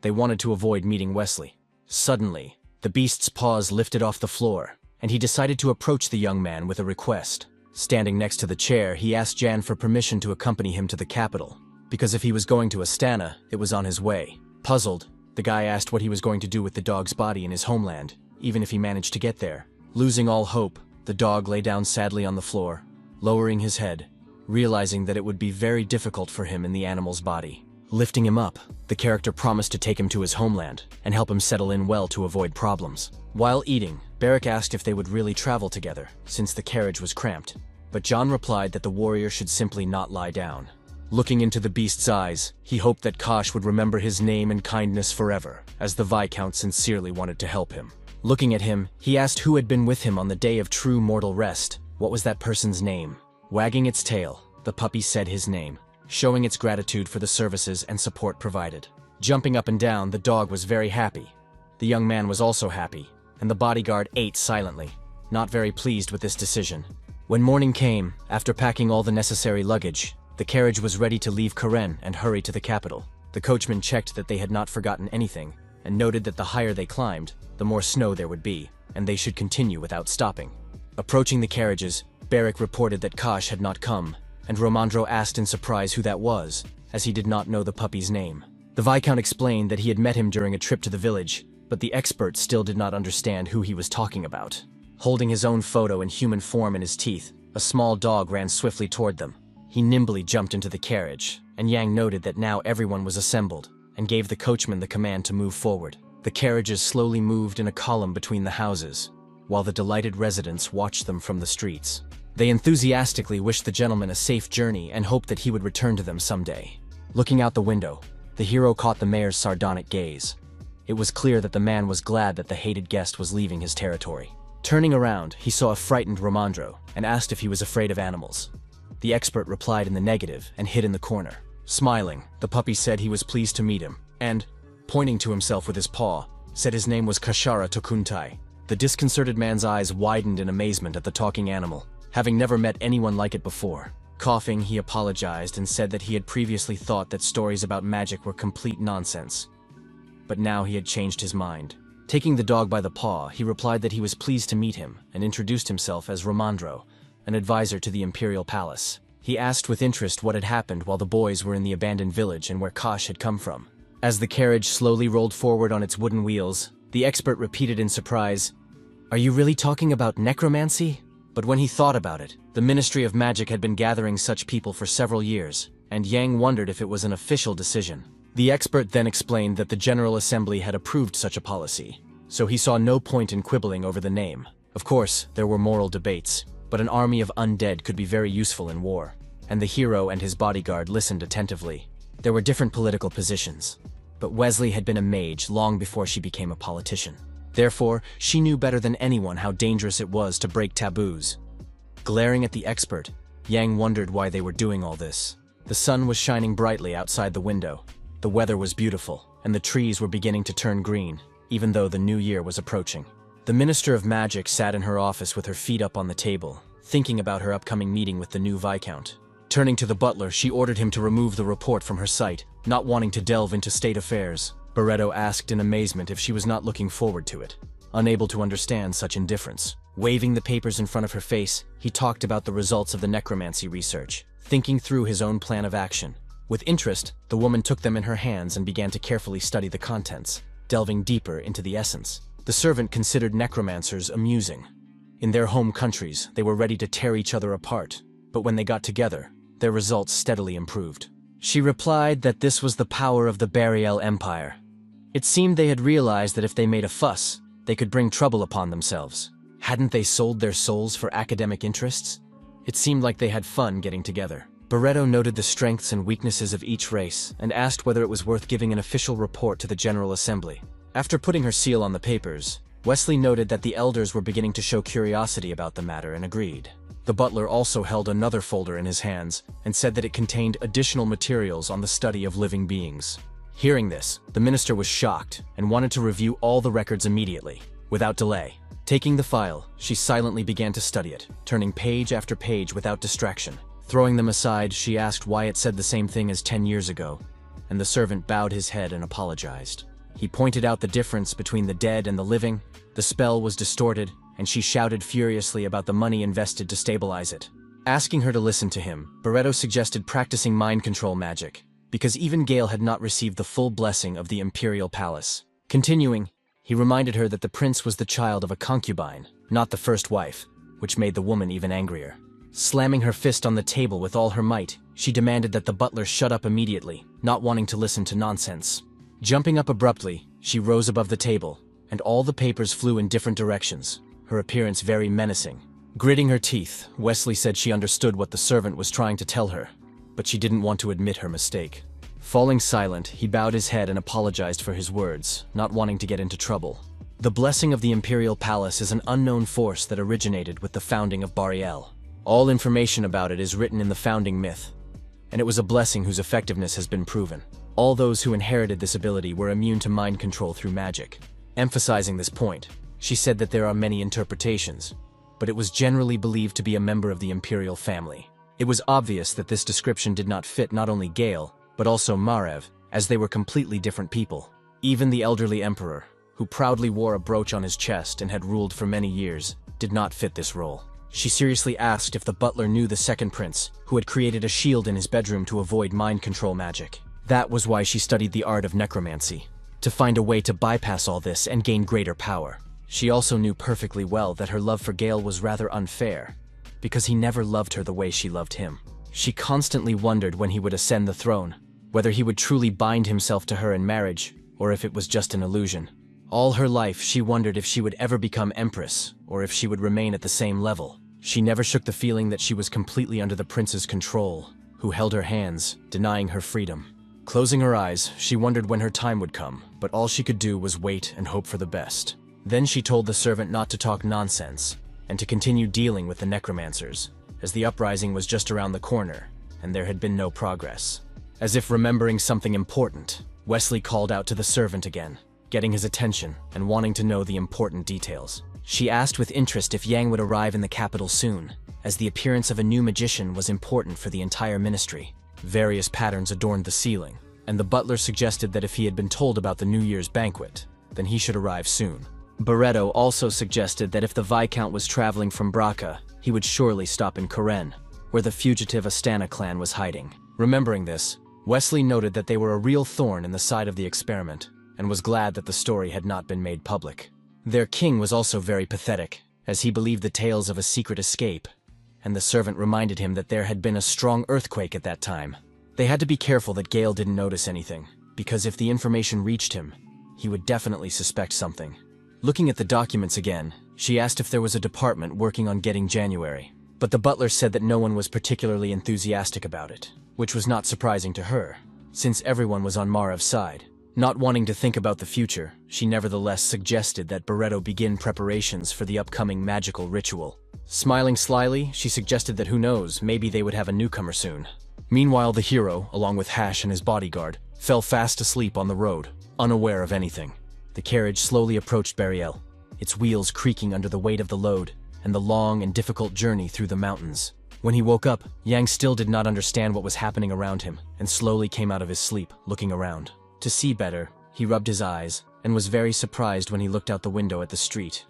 They wanted to avoid meeting Wesley. Suddenly, the beast's paws lifted off the floor, and he decided to approach the young man with a request. Standing next to the chair, he asked Jan for permission to accompany him to the capital, because if he was going to Astana, it was on his way. Puzzled, the guy asked what he was going to do with the dog's body in his homeland, even if he managed to get there. Losing all hope, the dog lay down sadly on the floor, lowering his head, realizing that it would be very difficult for him in the animal's body. Lifting him up, the character promised to take him to his homeland and help him settle in well to avoid problems. While eating, Barrack asked if they would really travel together, since the carriage was cramped, but John replied that the warrior should simply not lie down. Looking into the beast's eyes, he hoped that Kosh would remember his name and kindness forever, as the Viscount sincerely wanted to help him. Looking at him, he asked who had been with him on the day of true mortal rest. What was that person's name? Wagging its tail, the puppy said his name, showing its gratitude for the services and support provided. Jumping up and down, the dog was very happy. The young man was also happy, and the bodyguard ate silently, not very pleased with this decision. When morning came, after packing all the necessary luggage, the carriage was ready to leave Karen and hurry to the capital. The coachman checked that they had not forgotten anything, and noted that the higher they climbed, the more snow there would be, and they should continue without stopping. Approaching the carriages, Barrack reported that Kosh had not come, and Romandro asked in surprise who that was, as he did not know the puppy's name. The Viscount explained that he had met him during a trip to the village, but the expert still did not understand who he was talking about. Holding his own photo in human form in his teeth, a small dog ran swiftly toward them. He nimbly jumped into the carriage, and Yang noted that now everyone was assembled, and gave the coachman the command to move forward. The carriages slowly moved in a column between the houses, while the delighted residents watched them from the streets. They enthusiastically wished the gentleman a safe journey and hoped that he would return to them someday. Looking out the window, the hero caught the mayor's sardonic gaze. It was clear that the man was glad that the hated guest was leaving his territory. Turning around, he saw a frightened Romandro and asked if he was afraid of animals. The expert replied in the negative and hid in the corner. Smiling, the puppy said he was pleased to meet him, and, pointing to himself with his paw, said his name was Kashara Tokuntai. The disconcerted man's eyes widened in amazement at the talking animal, having never met anyone like it before. Coughing, he apologized and said that he had previously thought that stories about magic were complete nonsense. But now he had changed his mind. Taking the dog by the paw, he replied that he was pleased to meet him and introduced himself as Romandro, an advisor to the imperial palace. He asked with interest what had happened while the boys were in the abandoned village and where Kosh had come from. As the carriage slowly rolled forward on its wooden wheels, the expert repeated in surprise, Are you really talking about necromancy? But when he thought about it, the Ministry of Magic had been gathering such people for several years, and Yang wondered if it was an official decision. The expert then explained that the General Assembly had approved such a policy, so he saw no point in quibbling over the name. Of course, there were moral debates, but an army of undead could be very useful in war, and the hero and his bodyguard listened attentively. There were different political positions, but Wesley had been a mage long before she became a politician. Therefore, she knew better than anyone how dangerous it was to break taboos. Glaring at the expert, Yang wondered why they were doing all this. The sun was shining brightly outside the window. The weather was beautiful, and the trees were beginning to turn green, even though the new year was approaching. The Minister of Magic sat in her office with her feet up on the table, thinking about her upcoming meeting with the new Viscount. Turning to the butler, she ordered him to remove the report from her sight, not wanting to delve into state affairs. Barreto asked in amazement if she was not looking forward to it, unable to understand such indifference. Waving the papers in front of her face, he talked about the results of the necromancy research, thinking through his own plan of action. With interest, the woman took them in her hands and began to carefully study the contents, delving deeper into the essence. The servant considered necromancers amusing. In their home countries, they were ready to tear each other apart, but when they got together, their results steadily improved. She replied that this was the power of the Bariel Empire. It seemed they had realized that if they made a fuss, they could bring trouble upon themselves. Hadn't they sold their souls for academic interests? It seemed like they had fun getting together. Barreto noted the strengths and weaknesses of each race and asked whether it was worth giving an official report to the General Assembly. After putting her seal on the papers, Wesley noted that the elders were beginning to show curiosity about the matter and agreed. The butler also held another folder in his hands and said that it contained additional materials on the study of living beings. Hearing this, the minister was shocked and wanted to review all the records immediately, without delay. Taking the file, she silently began to study it, turning page after page without distraction. Throwing them aside, she asked why it said the same thing as 10 years ago, and the servant bowed his head and apologized. He pointed out the difference between the dead and the living. The spell was distorted, and she shouted furiously about the money invested to stabilize it. Asking her to listen to him, Barreto suggested practicing mind control magic, because even Gale had not received the full blessing of the Imperial Palace. Continuing, he reminded her that the prince was the child of a concubine, not the first wife, which made the woman even angrier. Slamming her fist on the table with all her might, she demanded that the butler shut up immediately, not wanting to listen to nonsense. Jumping up abruptly, she rose above the table, and all the papers flew in different directions, her appearance very menacing. Gritting her teeth, Wesley said she understood what the servant was trying to tell her, but she didn't want to admit her mistake. Falling silent, he bowed his head and apologized for his words, not wanting to get into trouble. The blessing of the Imperial Palace is an unknown force that originated with the founding of Bariel. All information about it is written in the founding myth, and it was a blessing whose effectiveness has been proven. All those who inherited this ability were immune to mind control through magic. Emphasizing this point, she said that there are many interpretations, but it was generally believed to be a member of the imperial family. It was obvious that this description did not fit not only Gale, but also Marev, as they were completely different people. Even the elderly emperor, who proudly wore a brooch on his chest and had ruled for many years, did not fit this role. She seriously asked if the butler knew the second prince, who had created a shield in his bedroom to avoid mind control magic. That was why she studied the art of necromancy, to find a way to bypass all this and gain greater power. She also knew perfectly well that her love for Gale was rather unfair, because he never loved her the way she loved him. She constantly wondered when he would ascend the throne, whether he would truly bind himself to her in marriage, or if it was just an illusion. All her life, she wondered if she would ever become empress, or if she would remain at the same level. She never shook the feeling that she was completely under the prince's control, who held her hands, denying her freedom. Closing her eyes, she wondered when her time would come, but all she could do was wait and hope for the best. Then she told the servant not to talk nonsense, and to continue dealing with the necromancers, as the uprising was just around the corner, and there had been no progress. As if remembering something important, Wesley called out to the servant again, getting his attention and wanting to know the important details. She asked with interest if Yang would arrive in the capital soon, as the appearance of a new magician was important for the entire ministry. Various patterns adorned the ceiling, and the butler suggested that if he had been told about the New Year's banquet, then he should arrive soon. Barreto also suggested that if the Viscount was traveling from Braca, he would surely stop in Karen, where the fugitive Astana clan was hiding. Remembering this, Wesley noted that they were a real thorn in the side of the experiment, and was glad that the story had not been made public. Their king was also very pathetic, as he believed the tales of a secret escape, and the servant reminded him that there had been a strong earthquake at that time. They had to be careful that Gale didn't notice anything, because if the information reached him, he would definitely suspect something. Looking at the documents again, she asked if there was a department working on getting January, but the butler said that no one was particularly enthusiastic about it, which was not surprising to her, since everyone was on Marev's side. Not wanting to think about the future, she nevertheless suggested that Barreto begin preparations for the upcoming magical ritual. Smiling slyly, she suggested that who knows, maybe they would have a newcomer soon. Meanwhile, the hero, along with Hash and his bodyguard, fell fast asleep on the road, unaware of anything. The carriage slowly approached Bariel, its wheels creaking under the weight of the load, and the long and difficult journey through the mountains. When he woke up, Yang still did not understand what was happening around him, and slowly came out of his sleep, looking around. To see better, he rubbed his eyes, and was very surprised when he looked out the window at the street.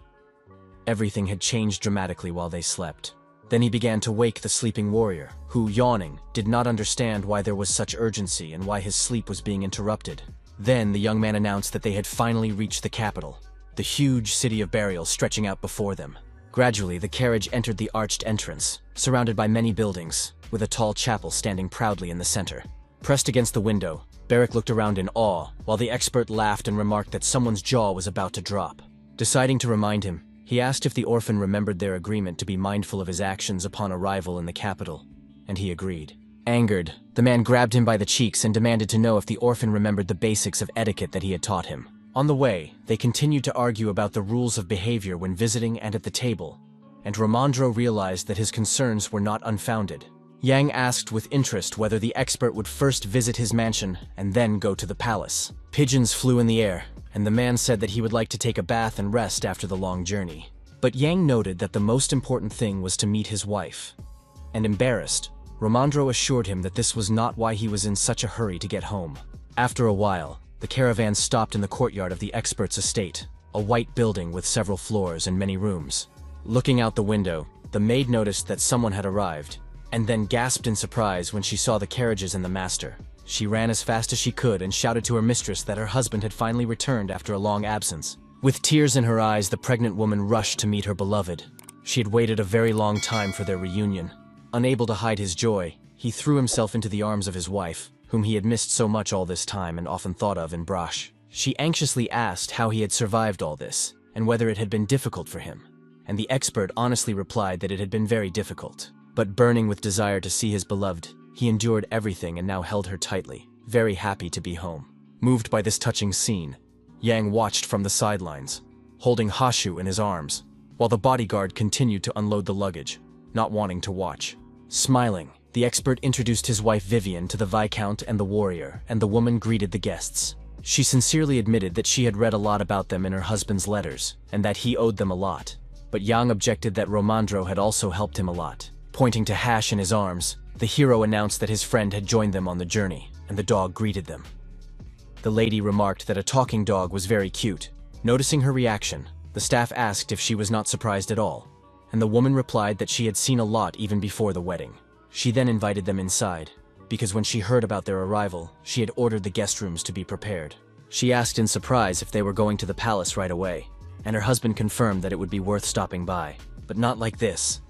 Everything had changed dramatically while they slept. Then he began to wake the sleeping warrior, who, yawning, did not understand why there was such urgency and why his sleep was being interrupted. Then the young man announced that they had finally reached the capital, the huge city of Burial stretching out before them. Gradually, the carriage entered the arched entrance, surrounded by many buildings, with a tall chapel standing proudly in the center. Pressed against the window, Barrick looked around in awe, while the expert laughed and remarked that someone's jaw was about to drop. Deciding to remind him, he asked if the orphan remembered their agreement to be mindful of his actions upon arrival in the capital, and he agreed. Angered, the man grabbed him by the cheeks and demanded to know if the orphan remembered the basics of etiquette that he had taught him. On the way, they continued to argue about the rules of behavior when visiting and at the table, and Ramondro realized that his concerns were not unfounded. Yang asked with interest whether the expert would first visit his mansion and then go to the palace. Pigeons flew in the air, and the man said that he would like to take a bath and rest after the long journey. But Yang noted that the most important thing was to meet his wife. And embarrassed, Ramondro assured him that this was not why he was in such a hurry to get home. After a while, the caravan stopped in the courtyard of the expert's estate, a white building with several floors and many rooms. Looking out the window, the maid noticed that someone had arrived, and then gasped in surprise when she saw the carriages and the master. She ran as fast as she could and shouted to her mistress that her husband had finally returned after a long absence. With tears in her eyes, the pregnant woman rushed to meet her beloved. She had waited a very long time for their reunion. Unable to hide his joy, he threw himself into the arms of his wife, whom he had missed so much all this time and often thought of in Brash. She anxiously asked how he had survived all this, and whether it had been difficult for him. And the expert honestly replied that it had been very difficult. But burning with desire to see his beloved, he endured everything and now held her tightly, very happy to be home. Moved by this touching scene, Yang watched from the sidelines, holding Hashu in his arms, while the bodyguard continued to unload the luggage, not wanting to watch. Smiling, the expert introduced his wife Vivian to the Viscount and the warrior, and the woman greeted the guests. She sincerely admitted that she had read a lot about them in her husband's letters, and that he owed them a lot. But Yang objected that Romandro had also helped him a lot. Pointing to Hash in his arms, the hero announced that his friend had joined them on the journey, and the dog greeted them. The lady remarked that a talking dog was very cute. Noticing her reaction, the staff asked if she was not surprised at all, and the woman replied that she had seen a lot even before the wedding. She then invited them inside, because when she heard about their arrival, she had ordered the guest rooms to be prepared. She asked in surprise if they were going to the palace right away, and her husband confirmed that it would be worth stopping by, but not like this.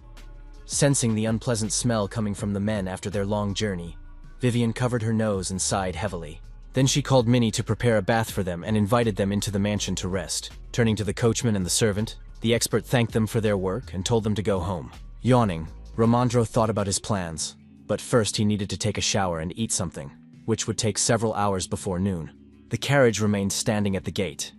Sensing the unpleasant smell coming from the men after their long journey, Vivian covered her nose and sighed heavily. Then she called Minnie to prepare a bath for them and invited them into the mansion to rest. Turning to the coachman and the servant, the expert thanked them for their work and told them to go home. Yawning, Ramondro thought about his plans, but first he needed to take a shower and eat something, which would take several hours before noon. The carriage remained standing at the gate.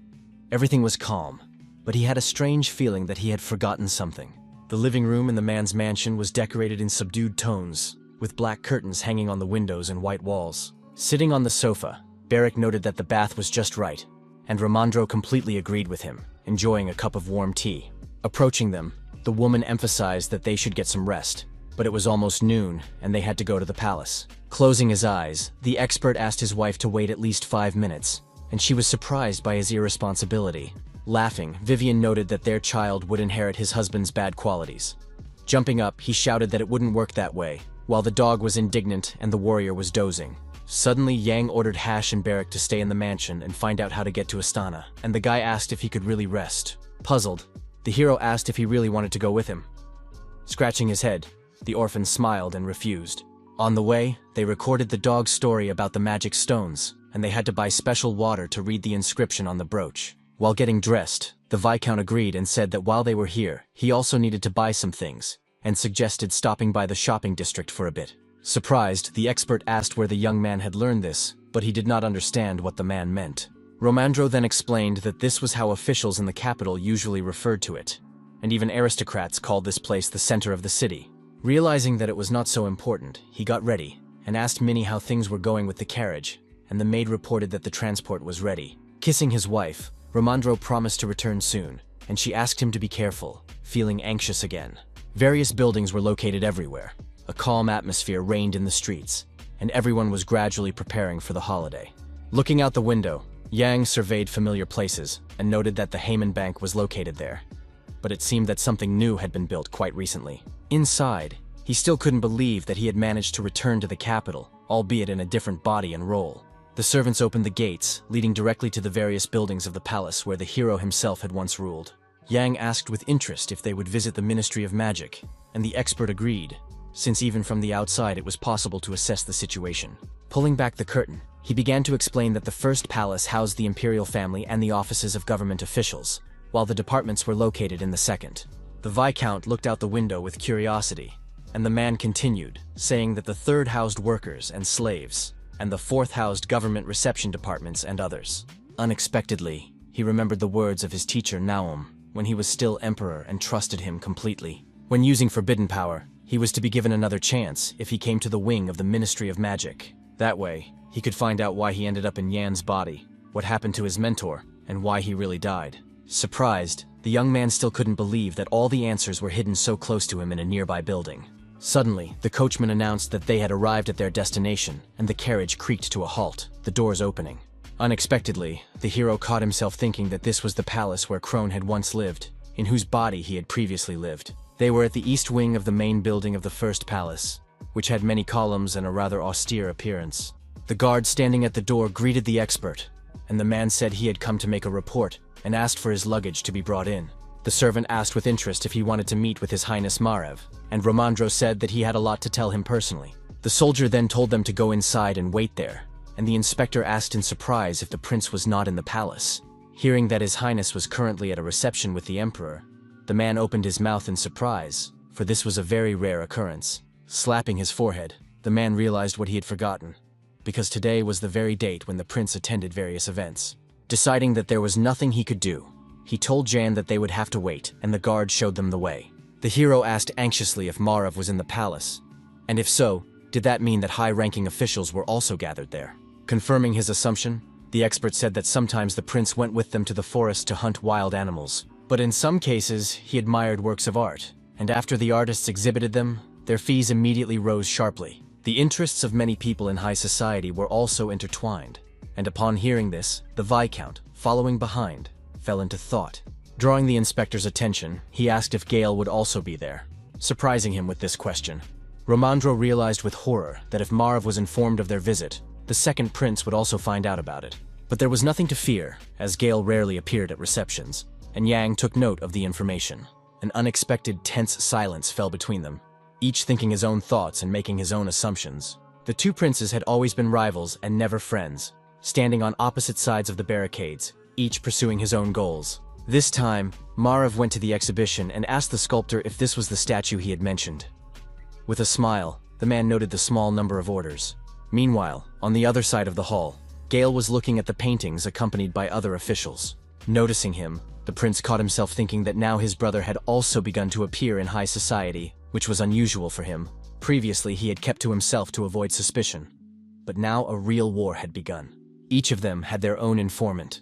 Everything was calm, but he had a strange feeling that he had forgotten something. The living room in the man's mansion was decorated in subdued tones, with black curtains hanging on the windows and white walls. Sitting on the sofa, Barrick noted that the bath was just right, and Ramondro completely agreed with him, enjoying a cup of warm tea. Approaching them, the woman emphasized that they should get some rest, but it was almost noon, and they had to go to the palace. Closing his eyes, the expert asked his wife to wait at least 5 minutes, and she was surprised by his irresponsibility. Laughing, Vivian noted that their child would inherit his husband's bad qualities. Jumping up, he shouted that it wouldn't work that way, while the dog was indignant and the warrior was dozing. Suddenly, Yang ordered Hash and Barrick to stay in the mansion and find out how to get to Astana, and the guy asked if he could really rest. Puzzled, the hero asked if he really wanted to go with him. Scratching his head, the orphan smiled and refused. On the way, they recorded the dog's story about the magic stones, and they had to buy special water to read the inscription on the brooch. While getting dressed, the Viscount agreed and said that while they were here, he also needed to buy some things, and suggested stopping by the shopping district for a bit. Surprised, the expert asked where the young man had learned this, but he did not understand what the man meant. Romandro then explained that this was how officials in the capital usually referred to it, and even aristocrats called this place the center of the city. Realizing that it was not so important, he got ready, and asked Minnie how things were going with the carriage, and the maid reported that the transport was ready. Kissing his wife, Romandro promised to return soon, and she asked him to be careful, feeling anxious again. Various buildings were located everywhere. A calm atmosphere reigned in the streets, and everyone was gradually preparing for the holiday. Looking out the window, Yang surveyed familiar places and noted that the Heyman Bank was located there. But it seemed that something new had been built quite recently. Inside, he still couldn't believe that he had managed to return to the capital, albeit in a different body and role. The servants opened the gates, leading directly to the various buildings of the palace where the hero himself had once ruled. Yang asked with interest if they would visit the Ministry of Magic, and the expert agreed, since even from the outside it was possible to assess the situation. Pulling back the curtain, he began to explain that the first palace housed the imperial family and the offices of government officials, while the departments were located in the second. The Viscount looked out the window with curiosity, and the man continued, saying that the third housed workers and slaves, and the fourth housed government reception departments and others. Unexpectedly, he remembered the words of his teacher Naum, when he was still emperor and trusted him completely. When using forbidden power, he was to be given another chance if he came to the wing of the Ministry of Magic. That way, he could find out why he ended up in Yan's body, what happened to his mentor, and why he really died. Surprised, the young man still couldn't believe that all the answers were hidden so close to him in a nearby building. Suddenly, the coachman announced that they had arrived at their destination, and the carriage creaked to a halt, the doors opening. Unexpectedly, the hero caught himself thinking that this was the palace where Crone had once lived, in whose body he had previously lived. They were at the east wing of the main building of the first palace, which had many columns and a rather austere appearance. The guard standing at the door greeted the expert, and the man said he had come to make a report and asked for his luggage to be brought in. The servant asked with interest if he wanted to meet with His Highness Marev, and Romandro said that he had a lot to tell him personally. The soldier then told them to go inside and wait there, and the inspector asked in surprise if the prince was not in the palace. Hearing that His Highness was currently at a reception with the emperor, the man opened his mouth in surprise, for this was a very rare occurrence. Slapping his forehead, the man realized what he had forgotten, because today was the very date when the prince attended various events. Deciding that there was nothing he could do, he told Jan that they would have to wait, and the guard showed them the way. The hero asked anxiously if Marev was in the palace, and if so, did that mean that high-ranking officials were also gathered there? Confirming his assumption, the expert said that sometimes the prince went with them to the forest to hunt wild animals, but in some cases he admired works of art, and after the artists exhibited them, their fees immediately rose sharply. The interests of many people in high society were also intertwined, and upon hearing this, the Viscount, following behind, fell into thought. Drawing the inspector's attention, he asked if Gale would also be there, surprising him with this question. Romandro realized with horror that if Marev was informed of their visit, the second prince would also find out about it. But there was nothing to fear, as Gale rarely appeared at receptions, and Yang took note of the information. An unexpected tense silence fell between them, each thinking his own thoughts and making his own assumptions. The two princes had always been rivals and never friends, standing on opposite sides of the barricades, each pursuing his own goals. This time, Marev went to the exhibition and asked the sculptor if this was the statue he had mentioned. With a smile, the man noted the small number of orders. Meanwhile, on the other side of the hall, Gale was looking at the paintings accompanied by other officials. Noticing him, the prince caught himself thinking that now his brother had also begun to appear in high society, which was unusual for him. Previously, he had kept to himself to avoid suspicion. But now a real war had begun. Each of them had their own informant.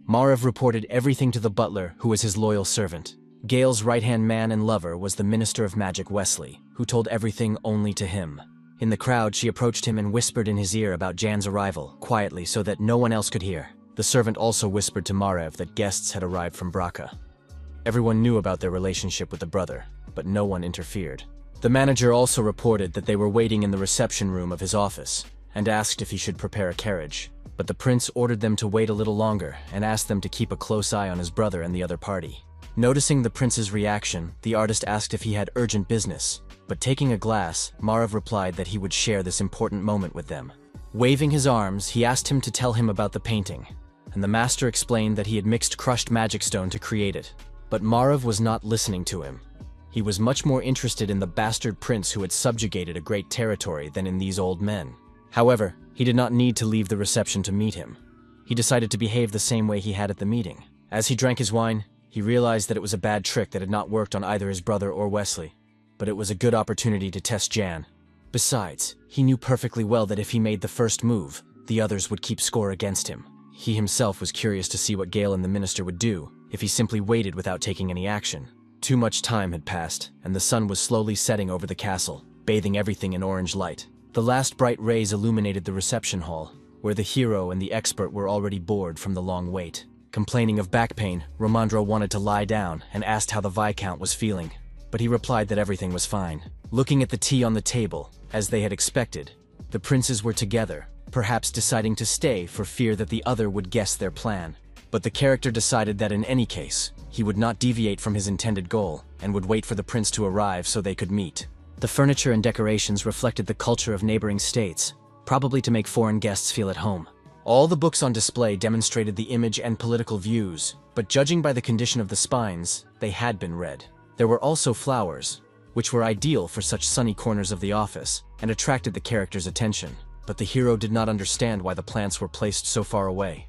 Marev reported everything to the butler, who was his loyal servant. Gale's right-hand man and lover was the Minister of Magic Wesley, who told everything only to him. In the crowd, she approached him and whispered in his ear about Jan's arrival, quietly so that no one else could hear. The servant also whispered to Marev that guests had arrived from Braca. Everyone knew about their relationship with the brother, but no one interfered. The manager also reported that they were waiting in the reception room of his office, and asked if he should prepare a carriage. but the prince ordered them to wait a little longer and asked them to keep a close eye on his brother and the other party. Noticing the prince's reaction, the artist asked if he had urgent business, but taking a glass, Marav replied that he would share this important moment with them. Waving his arms, he asked him to tell him about the painting, and the master explained that he had mixed crushed magic stone to create it. But Marav was not listening to him. He was much more interested in the bastard prince who had subjugated a great territory than in these old men. However, he did not need to leave the reception to meet him. He decided to behave the same way he had at the meeting. As he drank his wine, he realized that it was a bad trick that had not worked on either his brother or Wesley, but it was a good opportunity to test Jan. Besides, he knew perfectly well that if he made the first move, the others would keep score against him. He himself was curious to see what Gale and the minister would do if he simply waited without taking any action. Too much time had passed, and the sun was slowly setting over the castle, bathing everything in orange light. The last bright rays illuminated the reception hall, where the hero and the expert were already bored from the long wait. Complaining of back pain, Romandro wanted to lie down and asked how the Viscount was feeling, but he replied that everything was fine. Looking at the tea on the table, as they had expected, the princes were together, perhaps deciding to stay for fear that the other would guess their plan. But the character decided that in any case, he would not deviate from his intended goal and would wait for the prince to arrive so they could meet. The furniture and decorations reflected the culture of neighboring states, probably to make foreign guests feel at home. All the books on display demonstrated the image and political views, but judging by the condition of the spines, they had been read. There were also flowers, which were ideal for such sunny corners of the office and attracted the character's attention. But the hero did not understand why the plants were placed so far away.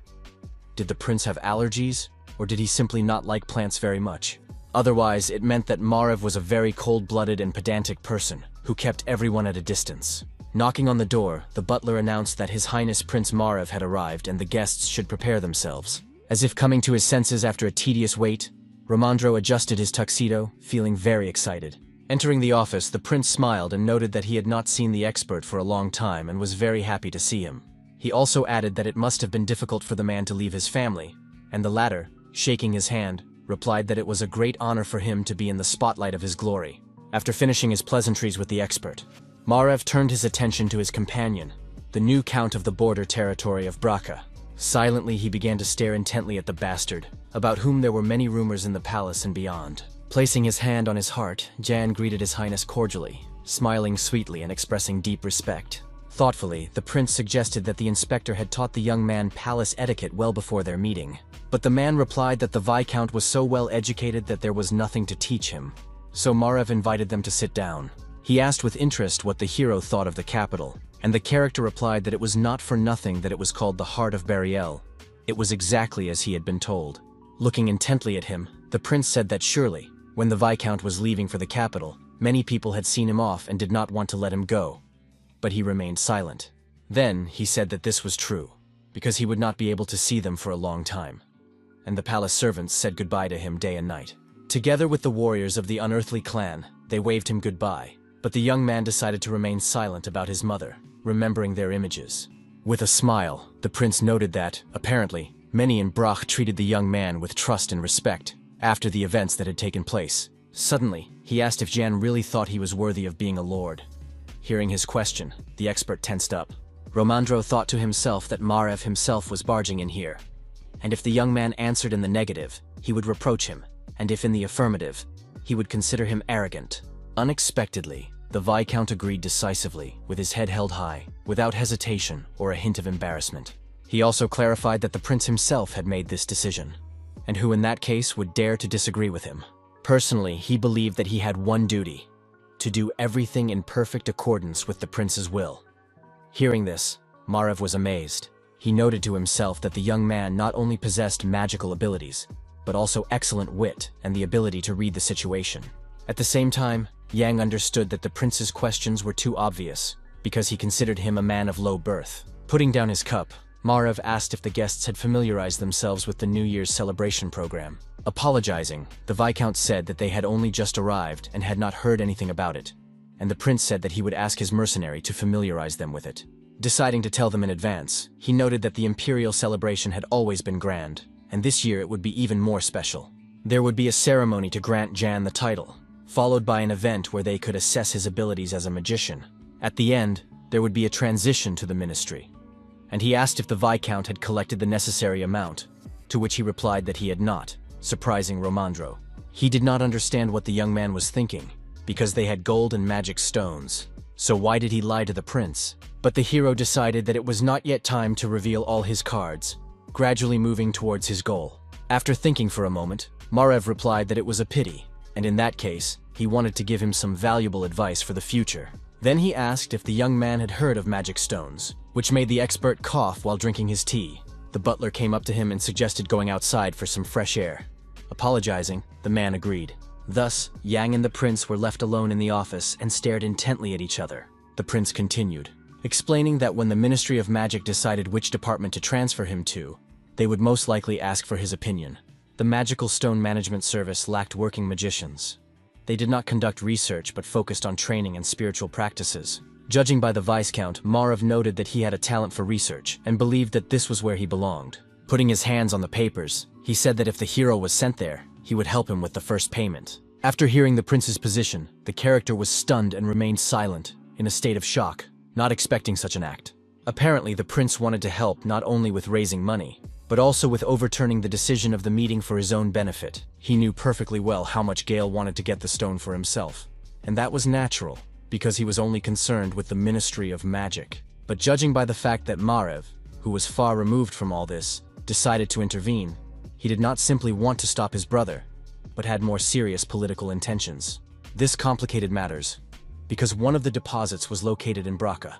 Did the prince have allergies, or did he simply not like plants very much? Otherwise, it meant that Marav was a very cold-blooded and pedantic person who kept everyone at a distance. Knocking on the door, the butler announced that His Highness Prince Marav had arrived and the guests should prepare themselves. As if coming to his senses after a tedious wait, Romandro adjusted his tuxedo, feeling very excited. Entering the office, the prince smiled and noted that he had not seen the expert for a long time and was very happy to see him. He also added that it must have been difficult for the man to leave his family, and the latter, shaking his hand, replied that it was a great honor for him to be in the spotlight of his glory. After finishing his pleasantries with the expert, Marav turned his attention to his companion, the new count of the border territory of Braca. Silently he began to stare intently at the bastard, about whom there were many rumors in the palace and beyond. Placing his hand on his heart, Jan greeted His Highness cordially, smiling sweetly and expressing deep respect. Thoughtfully, the prince suggested that the inspector had taught the young man palace etiquette well before their meeting. But the man replied that the Viscount was so well educated that there was nothing to teach him. So Marav invited them to sit down. He asked with interest what the hero thought of the capital, and the character replied that it was not for nothing that it was called the Heart of Bariel. It was exactly as he had been told. Looking intently at him, the prince said that surely, when the Viscount was leaving for the capital, many people had seen him off and did not want to let him go. But he remained silent. Then he said that this was true, because he would not be able to see them for a long time. And the palace servants said goodbye to him day and night. Together with the warriors of the unearthly clan, they waved him goodbye, but the young man decided to remain silent about his mother, remembering their images. With a smile, the prince noted that, apparently, many in Brach treated the young man with trust and respect after the events that had taken place. Suddenly, he asked if Jan really thought he was worthy of being a lord. Hearing his question, the expert tensed up. Romandro thought to himself that Marav himself was barging in here, and if the young man answered in the negative, he would reproach him, and if in the affirmative, he would consider him arrogant. Unexpectedly, the Viscount agreed decisively, with his head held high, without hesitation or a hint of embarrassment. He also clarified that the prince himself had made this decision, and who in that case would dare to disagree with him. Personally, he believed that he had one duty: to do everything in perfect accordance with the prince's will. Hearing this, Marav was amazed. He noted to himself that the young man not only possessed magical abilities, but also excellent wit and the ability to read the situation. At the same time, Yang understood that the prince's questions were too obvious, because he considered him a man of low birth. Putting down his cup, Marav asked if the guests had familiarized themselves with the New Year's celebration program. Apologizing, the Viscount said that they had only just arrived and had not heard anything about it, and the prince said that he would ask his mercenary to familiarize them with it. Deciding to tell them in advance, he noted that the imperial celebration had always been grand, and this year it would be even more special. There would be a ceremony to grant Jan the title, followed by an event where they could assess his abilities as a magician. At the end, there would be a transition to the ministry. and he asked if the Viscount had collected the necessary amount, to which he replied that he had not, surprising Romandro. He did not understand what the young man was thinking, because they had gold and magic stones. So why did he lie to the prince? But the hero decided that it was not yet time to reveal all his cards, gradually moving towards his goal. After thinking for a moment, Marev replied that it was a pity, and in that case, he wanted to give him some valuable advice for the future. Then he asked if the young man had heard of magic stones, which made the expert cough while drinking his tea. The butler came up to him and suggested going outside for some fresh air. Apologizing, the man agreed. Thus, Yang and the prince were left alone in the office and stared intently at each other. The prince continued, explaining that when the Ministry of Magic decided which department to transfer him to, they would most likely ask for his opinion. The Magical Stone Management Service lacked working magicians. They did not conduct research but focused on training and spiritual practices. Judging by the Viscount, Marev noted that he had a talent for research and believed that this was where he belonged. Putting his hands on the papers, he said that if the hero was sent there, he would help him with the first payment. After hearing the prince's position, the character was stunned and remained silent, in a state of shock, not expecting such an act. Apparently, the prince wanted to help not only with raising money, but also with overturning the decision of the meeting for his own benefit. He knew perfectly well how much Gale wanted to get the stone for himself, and that was natural, because he was only concerned with the Ministry of Magic. But judging by the fact that Marev, who was far removed from all this, decided to intervene, he did not simply want to stop his brother, but had more serious political intentions. This complicated matters, because one of the deposits was located in Braca,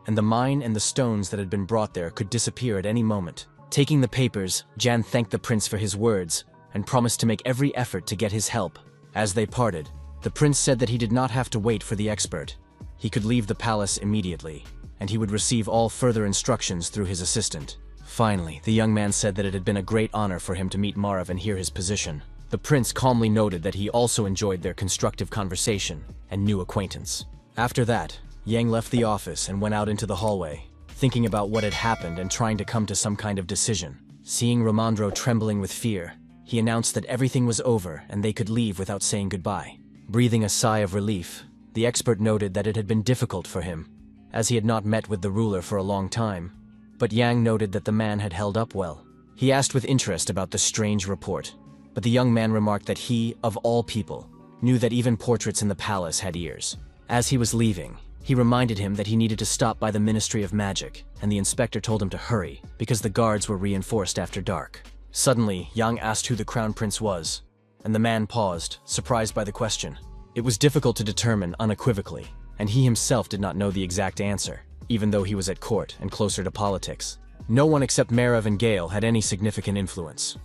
and the mine and the stones that had been brought there could disappear at any moment. Taking the papers, Jan thanked the prince for his words and promised to make every effort to get his help. As they parted, the prince said that he did not have to wait for the expert. He could leave the palace immediately, and he would receive all further instructions through his assistant. Finally, the young man said that it had been a great honor for him to meet Marev and hear his position. The prince calmly noted that he also enjoyed their constructive conversation and new acquaintance. After that, Yang left the office and went out into the hallway, thinking about what had happened and trying to come to some kind of decision. Seeing Romandro trembling with fear, he announced that everything was over and they could leave without saying goodbye. Breathing a sigh of relief, the expert noted that it had been difficult for him, as he had not met with the ruler for a long time. But Yang noted that the man had held up well. He asked with interest about the strange report, but the young man remarked that he, of all people, knew that even portraits in the palace had ears. As he was leaving, he reminded him that he needed to stop by the Ministry of Magic, and the inspector told him to hurry, because the guards were reinforced after dark. Suddenly, Yang asked who the crown prince was, and the man paused, surprised by the question. It was difficult to determine unequivocally, and he himself did not know the exact answer, even though he was at court and closer to politics. No one except Marev and Gale had any significant influence.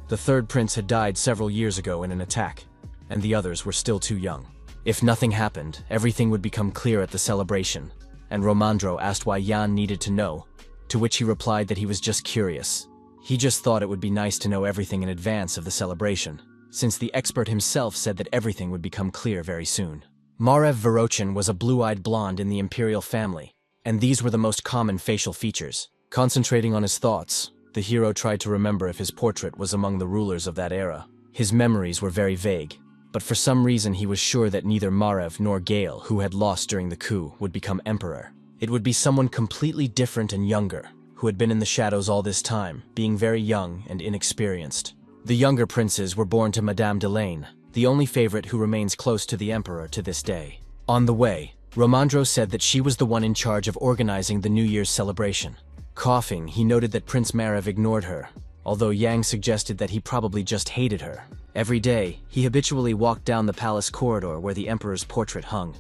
The third prince had died several years ago in an attack, and the others were still too young. If nothing happened, everything would become clear at the celebration, and Romandro asked why Jan needed to know, to which he replied that he was just curious. He just thought it would be nice to know everything in advance of the celebration, since the expert himself said that everything would become clear very soon. Marev Vorochin was a blue-eyed blonde in the imperial family, and these were the most common facial features. Concentrating on his thoughts, the hero tried to remember if his portrait was among the rulers of that era. His memories were very vague, but for some reason he was sure that neither Marev nor Gale, who had lost during the coup, would become emperor. It would be someone completely different and younger, who had been in the shadows all this time, being very young and inexperienced. The younger princes were born to Madame Delane, the only favorite who remains close to the emperor to this day. On the way, Romandro said that she was the one in charge of organizing the New Year's celebration. Coughing, he noted that Prince Marev ignored her, although Yang suggested that he probably just hated her. Every day, he habitually walked down the palace corridor where the emperor's portrait hung,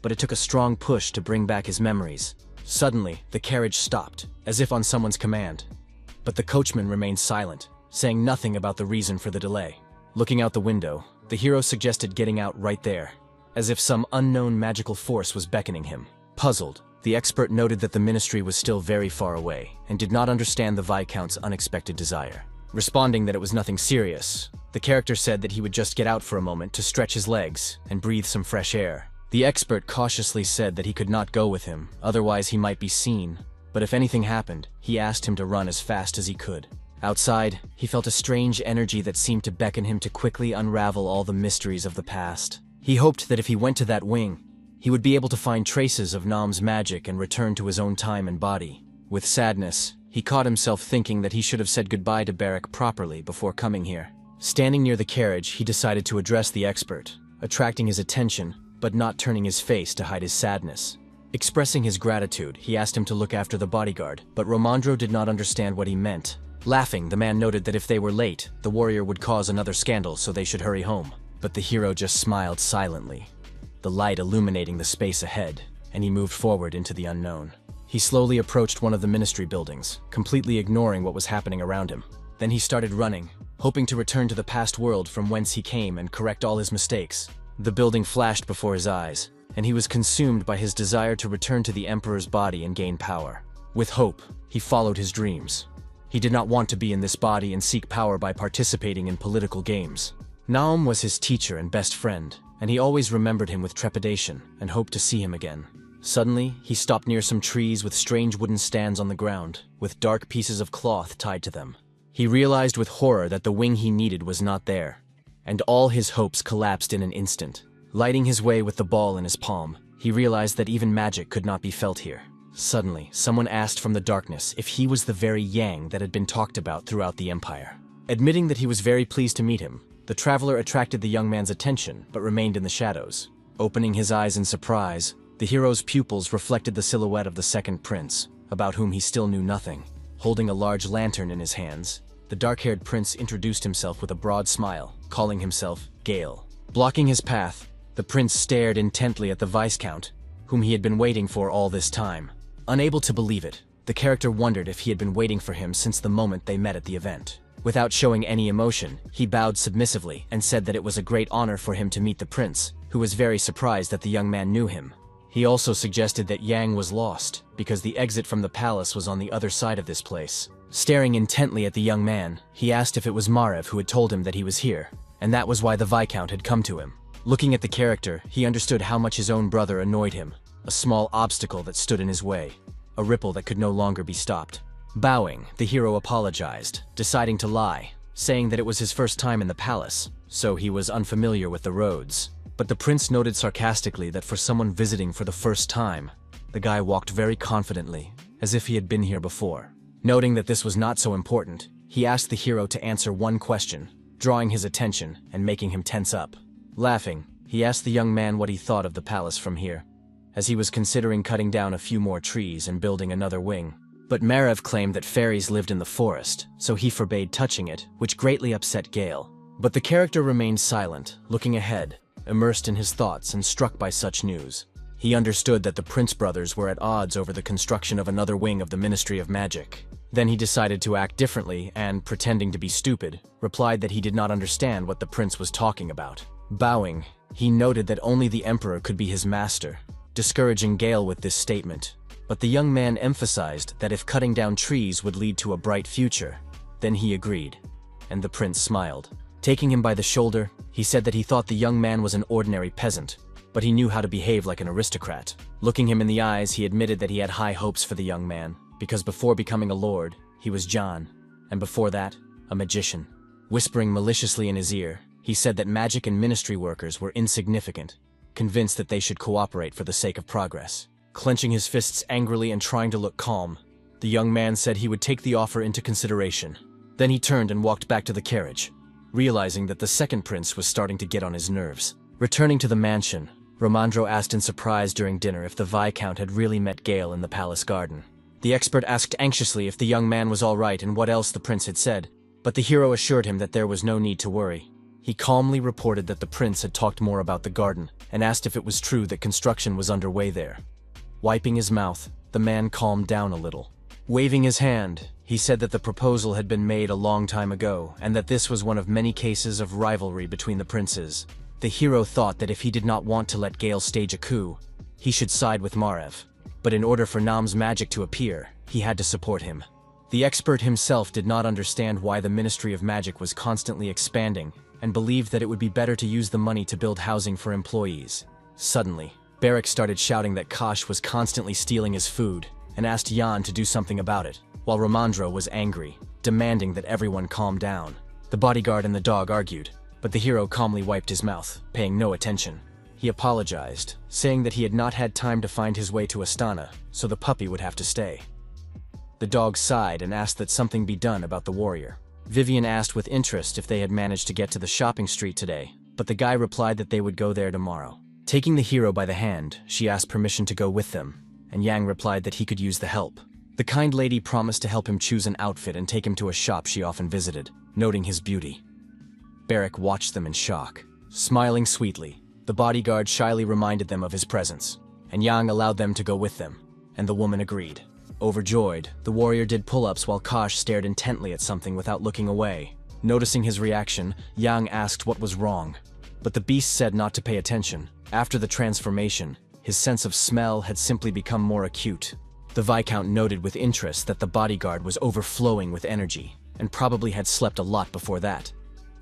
but it took a strong push to bring back his memories. Suddenly, the carriage stopped, as if on someone's command, but the coachman remained silent, saying nothing about the reason for the delay. Looking out the window, the hero suggested getting out right there, as if some unknown magical force was beckoning him. Puzzled, the expert noted that the ministry was still very far away and did not understand the Viscount's unexpected desire. Responding that it was nothing serious, the character said that he would just get out for a moment to stretch his legs and breathe some fresh air. The expert cautiously said that he could not go with him, otherwise he might be seen, but if anything happened, he asked him to run as fast as he could. Outside, he felt a strange energy that seemed to beckon him to quickly unravel all the mysteries of the past. He hoped that if he went to that wing, he would be able to find traces of Nam's magic and return to his own time and body. With sadness, he caught himself thinking that he should have said goodbye to Barrack properly before coming here. Standing near the carriage, he decided to address the expert, attracting his attention, but not turning his face to hide his sadness. Expressing his gratitude, he asked him to look after the bodyguard, but Romandro did not understand what he meant. Laughing, the man noted that if they were late, the warrior would cause another scandal, so they should hurry home. But the hero just smiled silently, the light illuminating the space ahead, and he moved forward into the unknown. He slowly approached one of the ministry buildings, completely ignoring what was happening around him. Then he started running, hoping to return to the past world from whence he came and correct all his mistakes. The building flashed before his eyes, and he was consumed by his desire to return to the Emperor's body and gain power. With hope, he followed his dreams. He did not want to be in this body and seek power by participating in political games. Naum was his teacher and best friend, and he always remembered him with trepidation and hoped to see him again. Suddenly, he stopped near some trees with strange wooden stands on the ground, with dark pieces of cloth tied to them. He realized with horror that the wing he needed was not there, and all his hopes collapsed in an instant. Lighting his way with the ball in his palm, he realized that even magic could not be felt here. Suddenly, someone asked from the darkness if he was the very Yang that had been talked about throughout the Empire. Admitting that he was very pleased to meet him, the traveler attracted the young man's attention but remained in the shadows. Opening his eyes in surprise, the hero's pupils reflected the silhouette of the second prince, about whom he still knew nothing. Holding a large lantern in his hands, the dark-haired prince introduced himself with a broad smile, calling himself Gale. Blocking his path, the prince stared intently at the Viscount, whom he had been waiting for all this time. Unable to believe it, the character wondered if he had been waiting for him since the moment they met at the event. Without showing any emotion, he bowed submissively and said that it was a great honor for him to meet the prince, who was very surprised that the young man knew him. He also suggested that Yang was lost, because the exit from the palace was on the other side of this place. Staring intently at the young man, he asked if it was Marev who had told him that he was here, and that was why the Viscount had come to him. Looking at the character, he understood how much his own brother annoyed him, a small obstacle that stood in his way, a ripple that could no longer be stopped. Bowing, the hero apologized, deciding to lie, saying that it was his first time in the palace, so he was unfamiliar with the roads. But the prince noted sarcastically that for someone visiting for the first time, the guy walked very confidently, as if he had been here before. Noting that this was not so important, he asked the hero to answer one question, drawing his attention and making him tense up. Laughing, he asked the young man what he thought of the palace from here, as he was considering cutting down a few more trees and building another wing. But Marev claimed that fairies lived in the forest, so he forbade touching it, which greatly upset Gale. But the character remained silent, looking ahead, immersed in his thoughts and struck by such news. He understood that the Prince brothers were at odds over the construction of another wing of the Ministry of Magic. Then he decided to act differently and, pretending to be stupid, replied that he did not understand what the prince was talking about. Bowing, he noted that only the Emperor could be his master, discouraging Gale with this statement. But the young man emphasized that if cutting down trees would lead to a bright future, then he agreed, and the prince smiled. Taking him by the shoulder, he said that he thought the young man was an ordinary peasant, but he knew how to behave like an aristocrat. Looking him in the eyes, he admitted that he had high hopes for the young man, because before becoming a lord, he was John, and before that, a magician. Whispering maliciously in his ear, he said that magic and ministry workers were insignificant, convinced that they should cooperate for the sake of progress. Clenching his fists angrily and trying to look calm, the young man said he would take the offer into consideration. Then he turned and walked back to the carriage, realizing that the second prince was starting to get on his nerves. Returning to the mansion, Romandro asked in surprise during dinner if the Viscount had really met Gale in the palace garden. The expert asked anxiously if the young man was all right and what else the prince had said, but the hero assured him that there was no need to worry. He calmly reported that the prince had talked more about the garden and asked if it was true that construction was underway there. Wiping his mouth, the man calmed down a little. Waving his hand, he said that the proposal had been made a long time ago and that this was one of many cases of rivalry between the princes. The hero thought that if he did not want to let Gale stage a coup, he should side with Marev. But in order for Nam's magic to appear, he had to support him. The expert himself did not understand why the Ministry of Magic was constantly expanding and believed that it would be better to use the money to build housing for employees. Suddenly, Barrack started shouting that Kosh was constantly stealing his food and asked Jan to do something about it, while Romandro was angry, demanding that everyone calm down. The bodyguard and the dog argued, but the hero calmly wiped his mouth, paying no attention. He apologized, saying that he had not had time to find his way to Astana, so the puppy would have to stay. The dog sighed and asked that something be done about the warrior. Vivian asked with interest if they had managed to get to the shopping street today, but the guy replied that they would go there tomorrow. Taking the hero by the hand, she asked permission to go with them, and Yang replied that he could use the help. The kind lady promised to help him choose an outfit and take him to a shop she often visited, noting his beauty. Barrick watched them in shock. Smiling sweetly, the bodyguard shyly reminded them of his presence, and Yang allowed them to go with them, and the woman agreed. Overjoyed, the warrior did pull-ups while Kosh stared intently at something without looking away. Noticing his reaction, Yang asked what was wrong, but the beast said not to pay attention. After the transformation, his sense of smell had simply become more acute. The Viscount noted with interest that the bodyguard was overflowing with energy, and probably had slept a lot before that,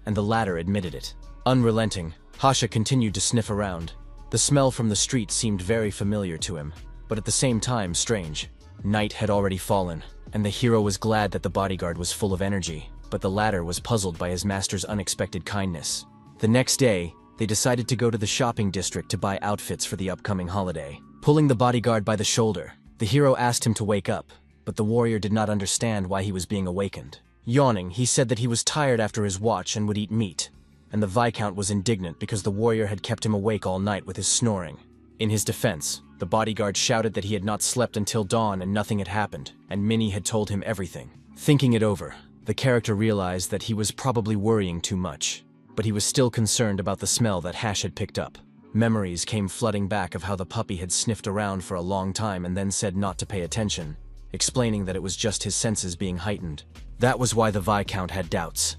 and the latter admitted it. Unrelenting, Hasha continued to sniff around. The smell from the street seemed very familiar to him, but at the same time strange. Night had already fallen, and the hero was glad that the bodyguard was full of energy, but the latter was puzzled by his master's unexpected kindness. The next day, they decided to go to the shopping district to buy outfits for the upcoming holiday. Pulling the bodyguard by the shoulder, the hero asked him to wake up, but the warrior did not understand why he was being awakened. Yawning, he said that he was tired after his watch and would eat meat, and the Viscount was indignant because the warrior had kept him awake all night with his snoring. In his defense, the bodyguard shouted that he had not slept until dawn and nothing had happened, and Minnie had told him everything. Thinking it over, the character realized that he was probably worrying too much, but he was still concerned about the smell that Hash had picked up. Memories came flooding back of how the puppy had sniffed around for a long time and then said not to pay attention, explaining that it was just his senses being heightened. That was why the Viscount had doubts,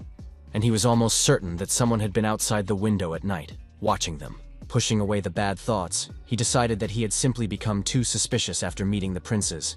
and he was almost certain that someone had been outside the window at night, watching them. Pushing away the bad thoughts, he decided that he had simply become too suspicious after meeting the princes,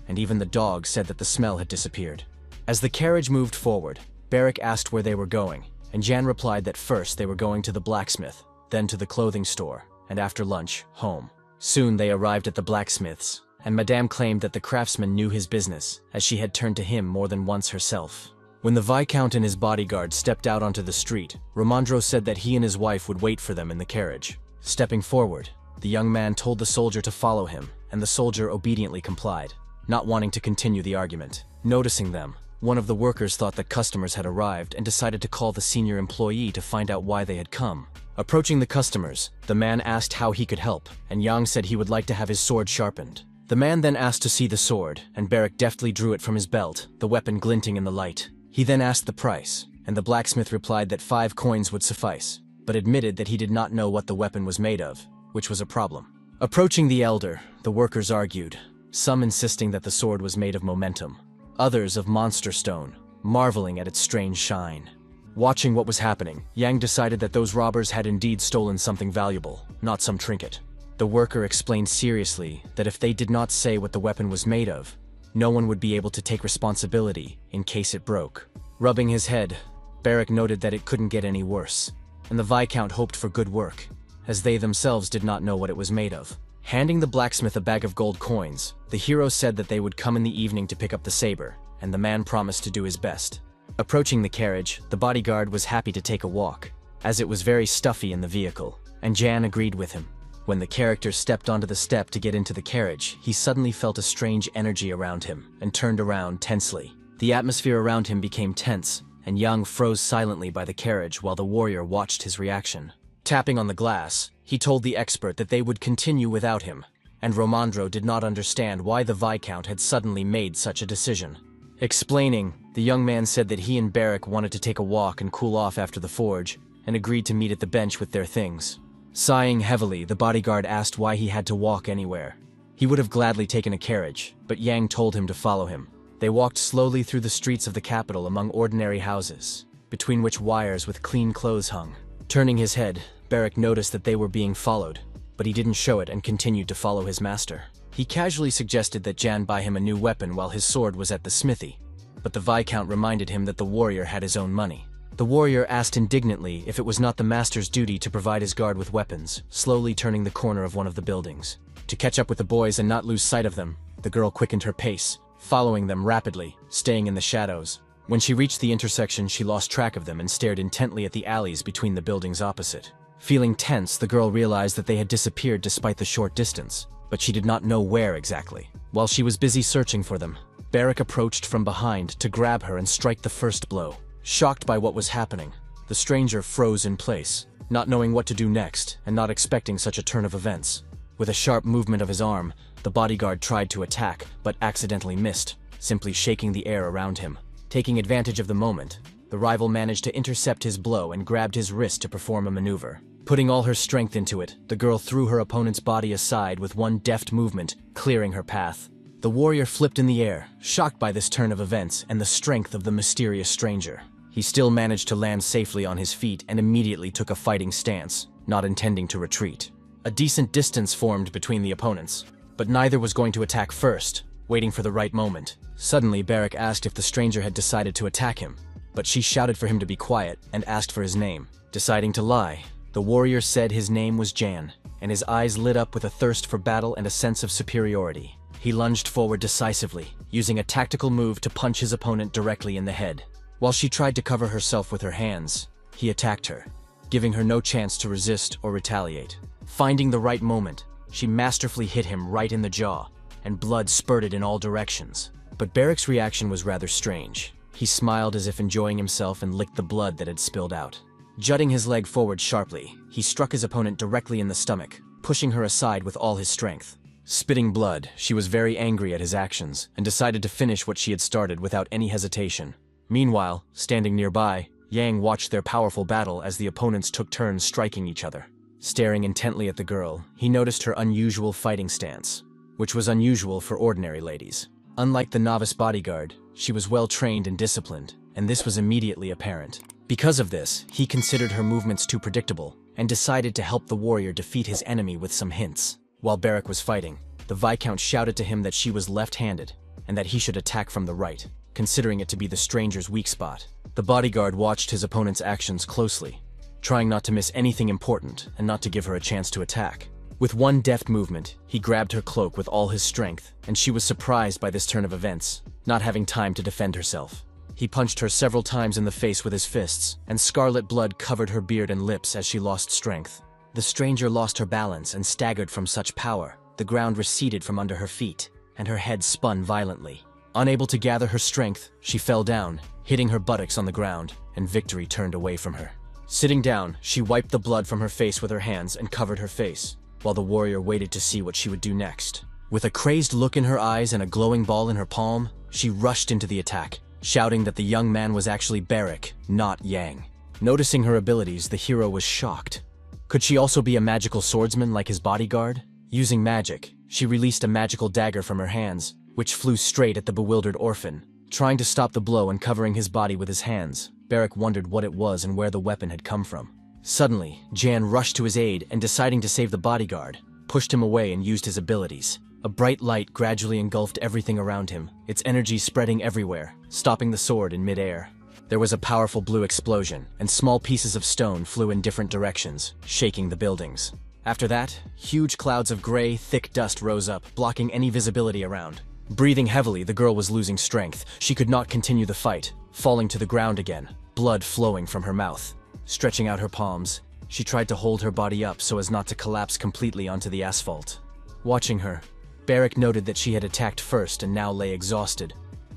and even the dog said that the smell had disappeared. As the carriage moved forward, Barrick asked where they were going, and Jan replied that first they were going to the blacksmith, then to the clothing store, and after lunch, home. Soon they arrived at the blacksmith's, and Madame claimed that the craftsman knew his business, as she had turned to him more than once herself. When the Viscount and his bodyguard stepped out onto the street, Romandro said that he and his wife would wait for them in the carriage. Stepping forward, the young man told the soldier to follow him, and the soldier obediently complied, not wanting to continue the argument. Noticing them, one of the workers thought that customers had arrived and decided to call the senior employee to find out why they had come. Approaching the customers, the man asked how he could help, and Yang said he would like to have his sword sharpened. The man then asked to see the sword, and Barrick deftly drew it from his belt, the weapon glinting in the light. He then asked the price, and the blacksmith replied that 5 coins would suffice, but admitted that he did not know what the weapon was made of, which was a problem. Approaching the elder, the workers argued, some insisting that the sword was made of momentum, others of monster stone, marveling at its strange shine. Watching what was happening, Yang decided that those robbers had indeed stolen something valuable, not some trinket. The worker explained seriously that if they did not say what the weapon was made of, no one would be able to take responsibility in case it broke. Rubbing his head, Barrick noted that it couldn't get any worse, and the Viscount hoped for good work, as they themselves did not know what it was made of. Handing the blacksmith a bag of gold coins, the hero said that they would come in the evening to pick up the saber, and the man promised to do his best. Approaching the carriage, the bodyguard was happy to take a walk, as it was very stuffy in the vehicle, and Jan agreed with him. When the character stepped onto the step to get into the carriage, he suddenly felt a strange energy around him and turned around tensely. The atmosphere around him became tense, and Yang froze silently by the carriage while the warrior watched his reaction. Tapping on the glass, he told the expert that they would continue without him, and Romandro did not understand why the Viscount had suddenly made such a decision. Explaining, the young man said that he and Barrick wanted to take a walk and cool off after the forge, and agreed to meet at the bench with their things. Sighing heavily, the bodyguard asked why he had to walk anywhere. He would have gladly taken a carriage, but Yang told him to follow him. They walked slowly through the streets of the capital among ordinary houses, between which wires with clean clothes hung. Turning his head, Barrick noticed that they were being followed, but he didn't show it and continued to follow his master. He casually suggested that Jan buy him a new weapon while his sword was at the smithy, but the Viscount reminded him that the warrior had his own money. The warrior asked indignantly if it was not the master's duty to provide his guard with weapons, slowly turning the corner of one of the buildings. To catch up with the boys and not lose sight of them, the girl quickened her pace, following them rapidly, staying in the shadows. When she reached the intersection, she lost track of them and stared intently at the alleys between the buildings opposite. Feeling tense, the girl realized that they had disappeared despite the short distance, but she did not know where exactly. While she was busy searching for them, Barrack approached from behind to grab her and strike the first blow. Shocked by what was happening, the stranger froze in place, not knowing what to do next and not expecting such a turn of events. With a sharp movement of his arm, the bodyguard tried to attack, but accidentally missed, simply shaking the air around him. Taking advantage of the moment, the rival managed to intercept his blow and grabbed his wrist to perform a maneuver. Putting all her strength into it, the girl threw her opponent's body aside with one deft movement, clearing her path. The warrior flipped in the air, shocked by this turn of events and the strength of the mysterious stranger. He still managed to land safely on his feet and immediately took a fighting stance, not intending to retreat. A decent distance formed between the opponents, but neither was going to attack first, waiting for the right moment. Suddenly, Barrack asked if the stranger had decided to attack him, but she shouted for him to be quiet and asked for his name. Deciding to lie, the warrior said his name was Jan, and his eyes lit up with a thirst for battle and a sense of superiority. He lunged forward decisively, using a tactical move to punch his opponent directly in the head. While she tried to cover herself with her hands, he attacked her, giving her no chance to resist or retaliate. Finding the right moment, she masterfully hit him right in the jaw, and blood spurted in all directions. But Barrack's reaction was rather strange. He smiled as if enjoying himself and licked the blood that had spilled out. Jutting his leg forward sharply, he struck his opponent directly in the stomach, pushing her aside with all his strength. Spitting blood, she was very angry at his actions and decided to finish what she had started without any hesitation. Meanwhile, standing nearby, Yang watched their powerful battle as the opponents took turns striking each other. Staring intently at the girl, he noticed her unusual fighting stance, which was unusual for ordinary ladies. Unlike the novice bodyguard, she was well trained and disciplined, and this was immediately apparent. Because of this, he considered her movements too predictable and decided to help the warrior defeat his enemy with some hints. While Barrack was fighting, the Viscount shouted to him that she was left-handed and that he should attack from the right, considering it to be the stranger's weak spot. The bodyguard watched his opponent's actions closely, trying not to miss anything important and not to give her a chance to attack. With one deft movement, he grabbed her cloak with all his strength, and she was surprised by this turn of events, not having time to defend herself. He punched her several times in the face with his fists, and scarlet blood covered her beard and lips as she lost strength. The stranger lost her balance and staggered from such power. The ground receded from under her feet, and her head spun violently. Unable to gather her strength, she fell down, hitting her buttocks on the ground, and victory turned away from her. Sitting down, she wiped the blood from her face with her hands and covered her face, while the warrior waited to see what she would do next. With a crazed look in her eyes and a glowing ball in her palm, she rushed into the attack, shouting that the young man was actually Barrack, not Yang. Noticing her abilities, the hero was shocked. Could she also be a magical swordsman like his bodyguard? Using magic, she released a magical dagger from her hands, which flew straight at the bewildered orphan. Trying to stop the blow and covering his body with his hands, Barrack wondered what it was and where the weapon had come from. Suddenly, Jan rushed to his aid and, deciding to save the bodyguard, pushed him away and used his abilities. A bright light gradually engulfed everything around him, its energy spreading everywhere, stopping the sword in mid-air. There was a powerful blue explosion, and small pieces of stone flew in different directions, shaking the buildings. After that, huge clouds of gray, thick dust rose up, blocking any visibility around. Breathing heavily, the girl was losing strength. She could not continue the fight, falling to the ground again, blood flowing from her mouth. Stretching out her palms, she tried to hold her body up so as not to collapse completely onto the asphalt. Watching her, Barrack noted that she had attacked first and now lay exhausted,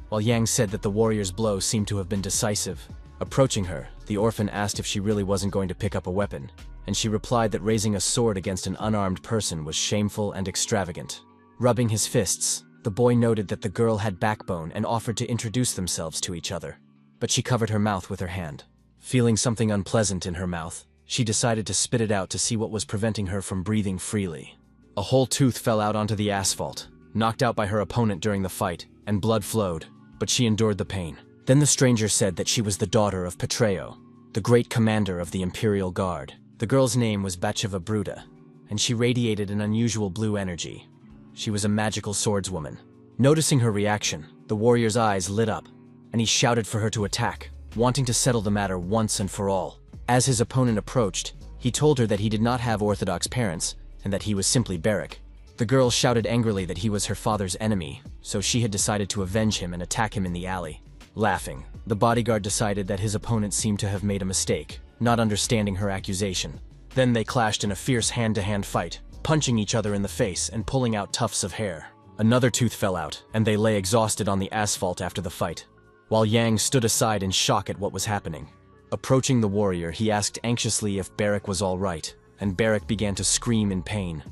while Yang said that the warrior's blow seemed to have been decisive. Approaching her, the orphan asked if she really wasn't going to pick up a weapon, and she replied that raising a sword against an unarmed person was shameful and extravagant. Rubbing his fists, the boy noted that the girl had backbone and offered to introduce themselves to each other, but she covered her mouth with her hand. Feeling something unpleasant in her mouth, she decided to spit it out to see what was preventing her from breathing freely. A whole tooth fell out onto the asphalt, knocked out by her opponent during the fight, and blood flowed, but she endured the pain. Then the stranger said that she was the daughter of Petreo, the great commander of the Imperial Guard. The girl's name was Batcheva Bruda, and she radiated an unusual blue energy. She was a magical swordswoman. Noticing her reaction, the warrior's eyes lit up, and he shouted for her to attack, wanting to settle the matter once and for all. As his opponent approached, he told her that he did not have orthodox parents, and that he was simply Barrack. The girl shouted angrily that he was her father's enemy, so she had decided to avenge him and attack him in the alley. Laughing, the bodyguard decided that his opponent seemed to have made a mistake, not understanding her accusation. Then they clashed in a fierce hand-to-hand fight, punching each other in the face and pulling out tufts of hair. Another tooth fell out, and they lay exhausted on the asphalt after the fight, while Yang stood aside in shock at what was happening. Approaching the warrior, he asked anxiously if Barak was all right, and Barak began to scream in pain.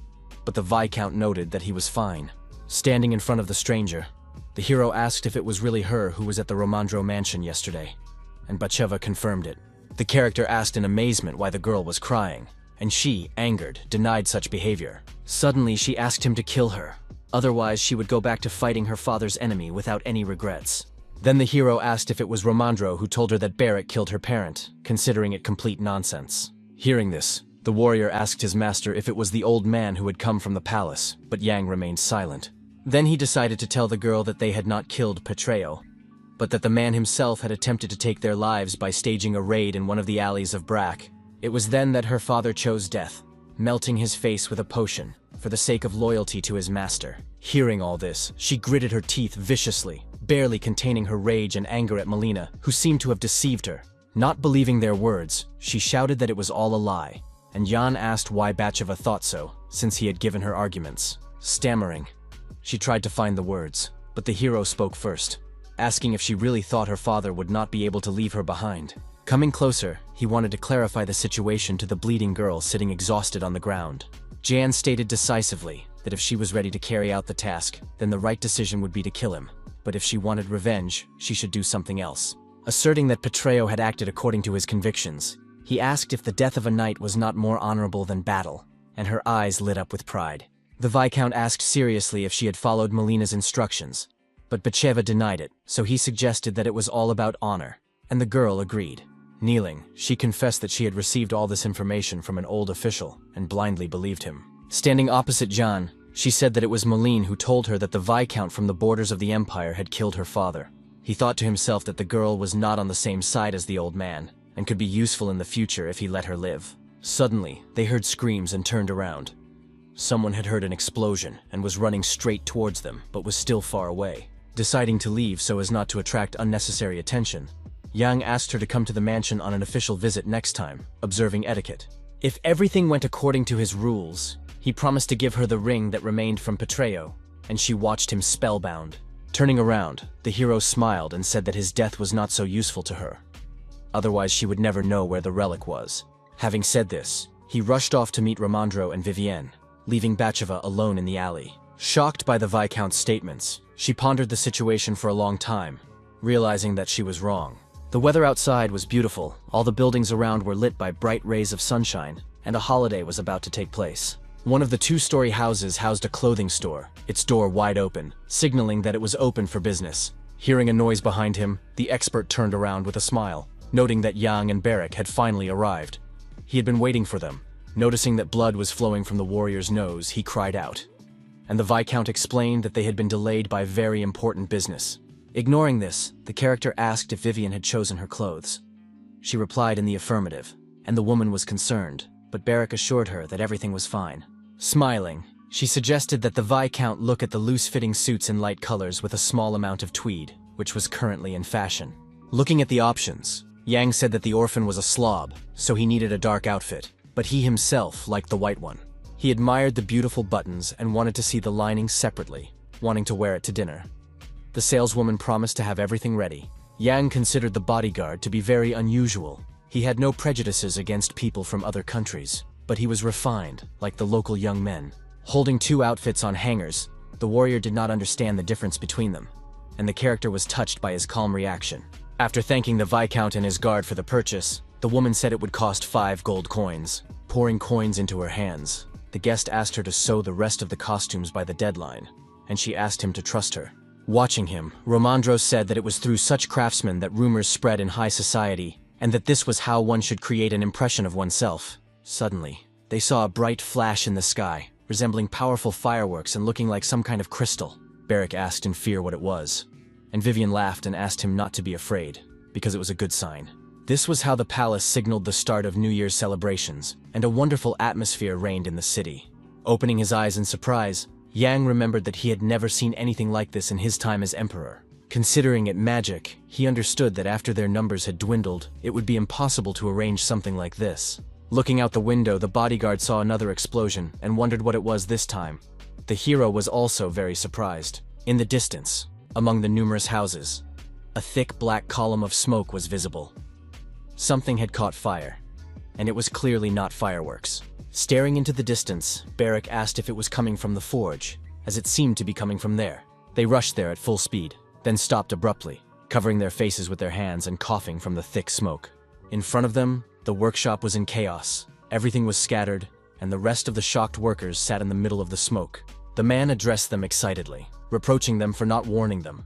But the Viscount noted that he was fine. Standing in front of the stranger, the hero asked if it was really her who was at the Romandro mansion yesterday, and Batsheva confirmed it. The character asked in amazement why the girl was crying, and she, angered, denied such behavior. Suddenly, she asked him to kill her. Otherwise, she would go back to fighting her father's enemy without any regrets. Then the hero asked if it was Romandro who told her that Barak killed her parent, considering it complete nonsense. Hearing this, the warrior asked his master if it was the old man who had come from the palace, but Yang remained silent. Then he decided to tell the girl that they had not killed Petreo, but that the man himself had attempted to take their lives by staging a raid in one of the alleys of Brack. It was then that her father chose death, melting his face with a potion, for the sake of loyalty to his master. Hearing all this, she gritted her teeth viciously, barely containing her rage and anger at Melina, who seemed to have deceived her. Not believing their words, she shouted that it was all a lie, and Jan asked why Batsheva thought so, since he had given her arguments. Stammering, she tried to find the words, but the hero spoke first, asking if she really thought her father would not be able to leave her behind. Coming closer, he wanted to clarify the situation to the bleeding girl sitting exhausted on the ground. Jan stated decisively that if she was ready to carry out the task, then the right decision would be to kill him, but if she wanted revenge, she should do something else. Asserting that Petreo had acted according to his convictions, he asked if the death of a knight was not more honorable than battle, and her eyes lit up with pride. The Viscount asked seriously if she had followed Melina's instructions, but Batsheva denied it, so he suggested that it was all about honor, and the girl agreed. Kneeling, she confessed that she had received all this information from an old official, and blindly believed him. Standing opposite Jan, she said that it was Meline who told her that the Viscount from the borders of the Empire had killed her father. He thought to himself that the girl was not on the same side as the old man, and could be useful in the future if he let her live. Suddenly, they heard screams and turned around. Someone had heard an explosion and was running straight towards them, but was still far away. Deciding to leave so as not to attract unnecessary attention, Yang asked her to come to the mansion on an official visit next time, observing etiquette. If everything went according to his rules, he promised to give her the ring that remained from Petreo, and she watched him spellbound. Turning around, the hero smiled and said that his death was not so useful to her. Otherwise, she would never know where the relic was. Having said this, he rushed off to meet Romandro and Vivienne, leaving Batsheva alone in the alley. Shocked by the Viscount's statements, she pondered the situation for a long time, realizing that she was wrong. The weather outside was beautiful, all the buildings around were lit by bright rays of sunshine, and a holiday was about to take place. One of the two-story houses housed a clothing store, its door wide open, signaling that it was open for business. Hearing a noise behind him, the expert turned around with a smile, noting that Yang and Barak had finally arrived. He had been waiting for them. Noticing that blood was flowing from the warrior's nose, he cried out. And the Viscount explained that they had been delayed by very important business. Ignoring this, the character asked if Vivienne had chosen her clothes. She replied in the affirmative, and the woman was concerned, but Barak assured her that everything was fine. Smiling, she suggested that the Viscount look at the loose-fitting suits in light colors with a small amount of tweed, which was currently in fashion. Looking at the options, Yang said that the orphan was a slob, so he needed a dark outfit, but he himself liked the white one. He admired the beautiful buttons and wanted to see the lining separately, wanting to wear it to dinner. The saleswoman promised to have everything ready. Yang considered the bodyguard to be very unusual. He had no prejudices against people from other countries, but he was refined, like the local young men. Holding two outfits on hangers, the warrior did not understand the difference between them, and the character was touched by his calm reaction. After thanking the Viscount and his guard for the purchase, the woman said it would cost 5 gold coins. Pouring coins into her hands, the guest asked her to sew the rest of the costumes by the deadline, and she asked him to trust her. Watching him, Romandro said that it was through such craftsmen that rumors spread in high society, and that this was how one should create an impression of oneself. Suddenly, they saw a bright flash in the sky, resembling powerful fireworks and looking like some kind of crystal. Barak asked in fear what it was, and Vivienne laughed and asked him not to be afraid, because it was a good sign. This was how the palace signaled the start of New Year's celebrations, and a wonderful atmosphere reigned in the city. Opening his eyes in surprise, Yang remembered that he had never seen anything like this in his time as emperor. Considering it magic, he understood that after their numbers had dwindled, it would be impossible to arrange something like this. Looking out the window, the bodyguard saw another explosion and wondered what it was this time. The hero was also very surprised. In the distance, among the numerous houses, a thick black column of smoke was visible. Something had caught fire, and it was clearly not fireworks. Staring into the distance, Barrack asked if it was coming from the forge, as it seemed to be coming from there. They rushed there at full speed, then stopped abruptly, covering their faces with their hands and coughing from the thick smoke. In front of them, the workshop was in chaos. Everything was scattered, and the rest of the shocked workers sat in the middle of the smoke. The man addressed them excitedly, reproaching them for not warning them.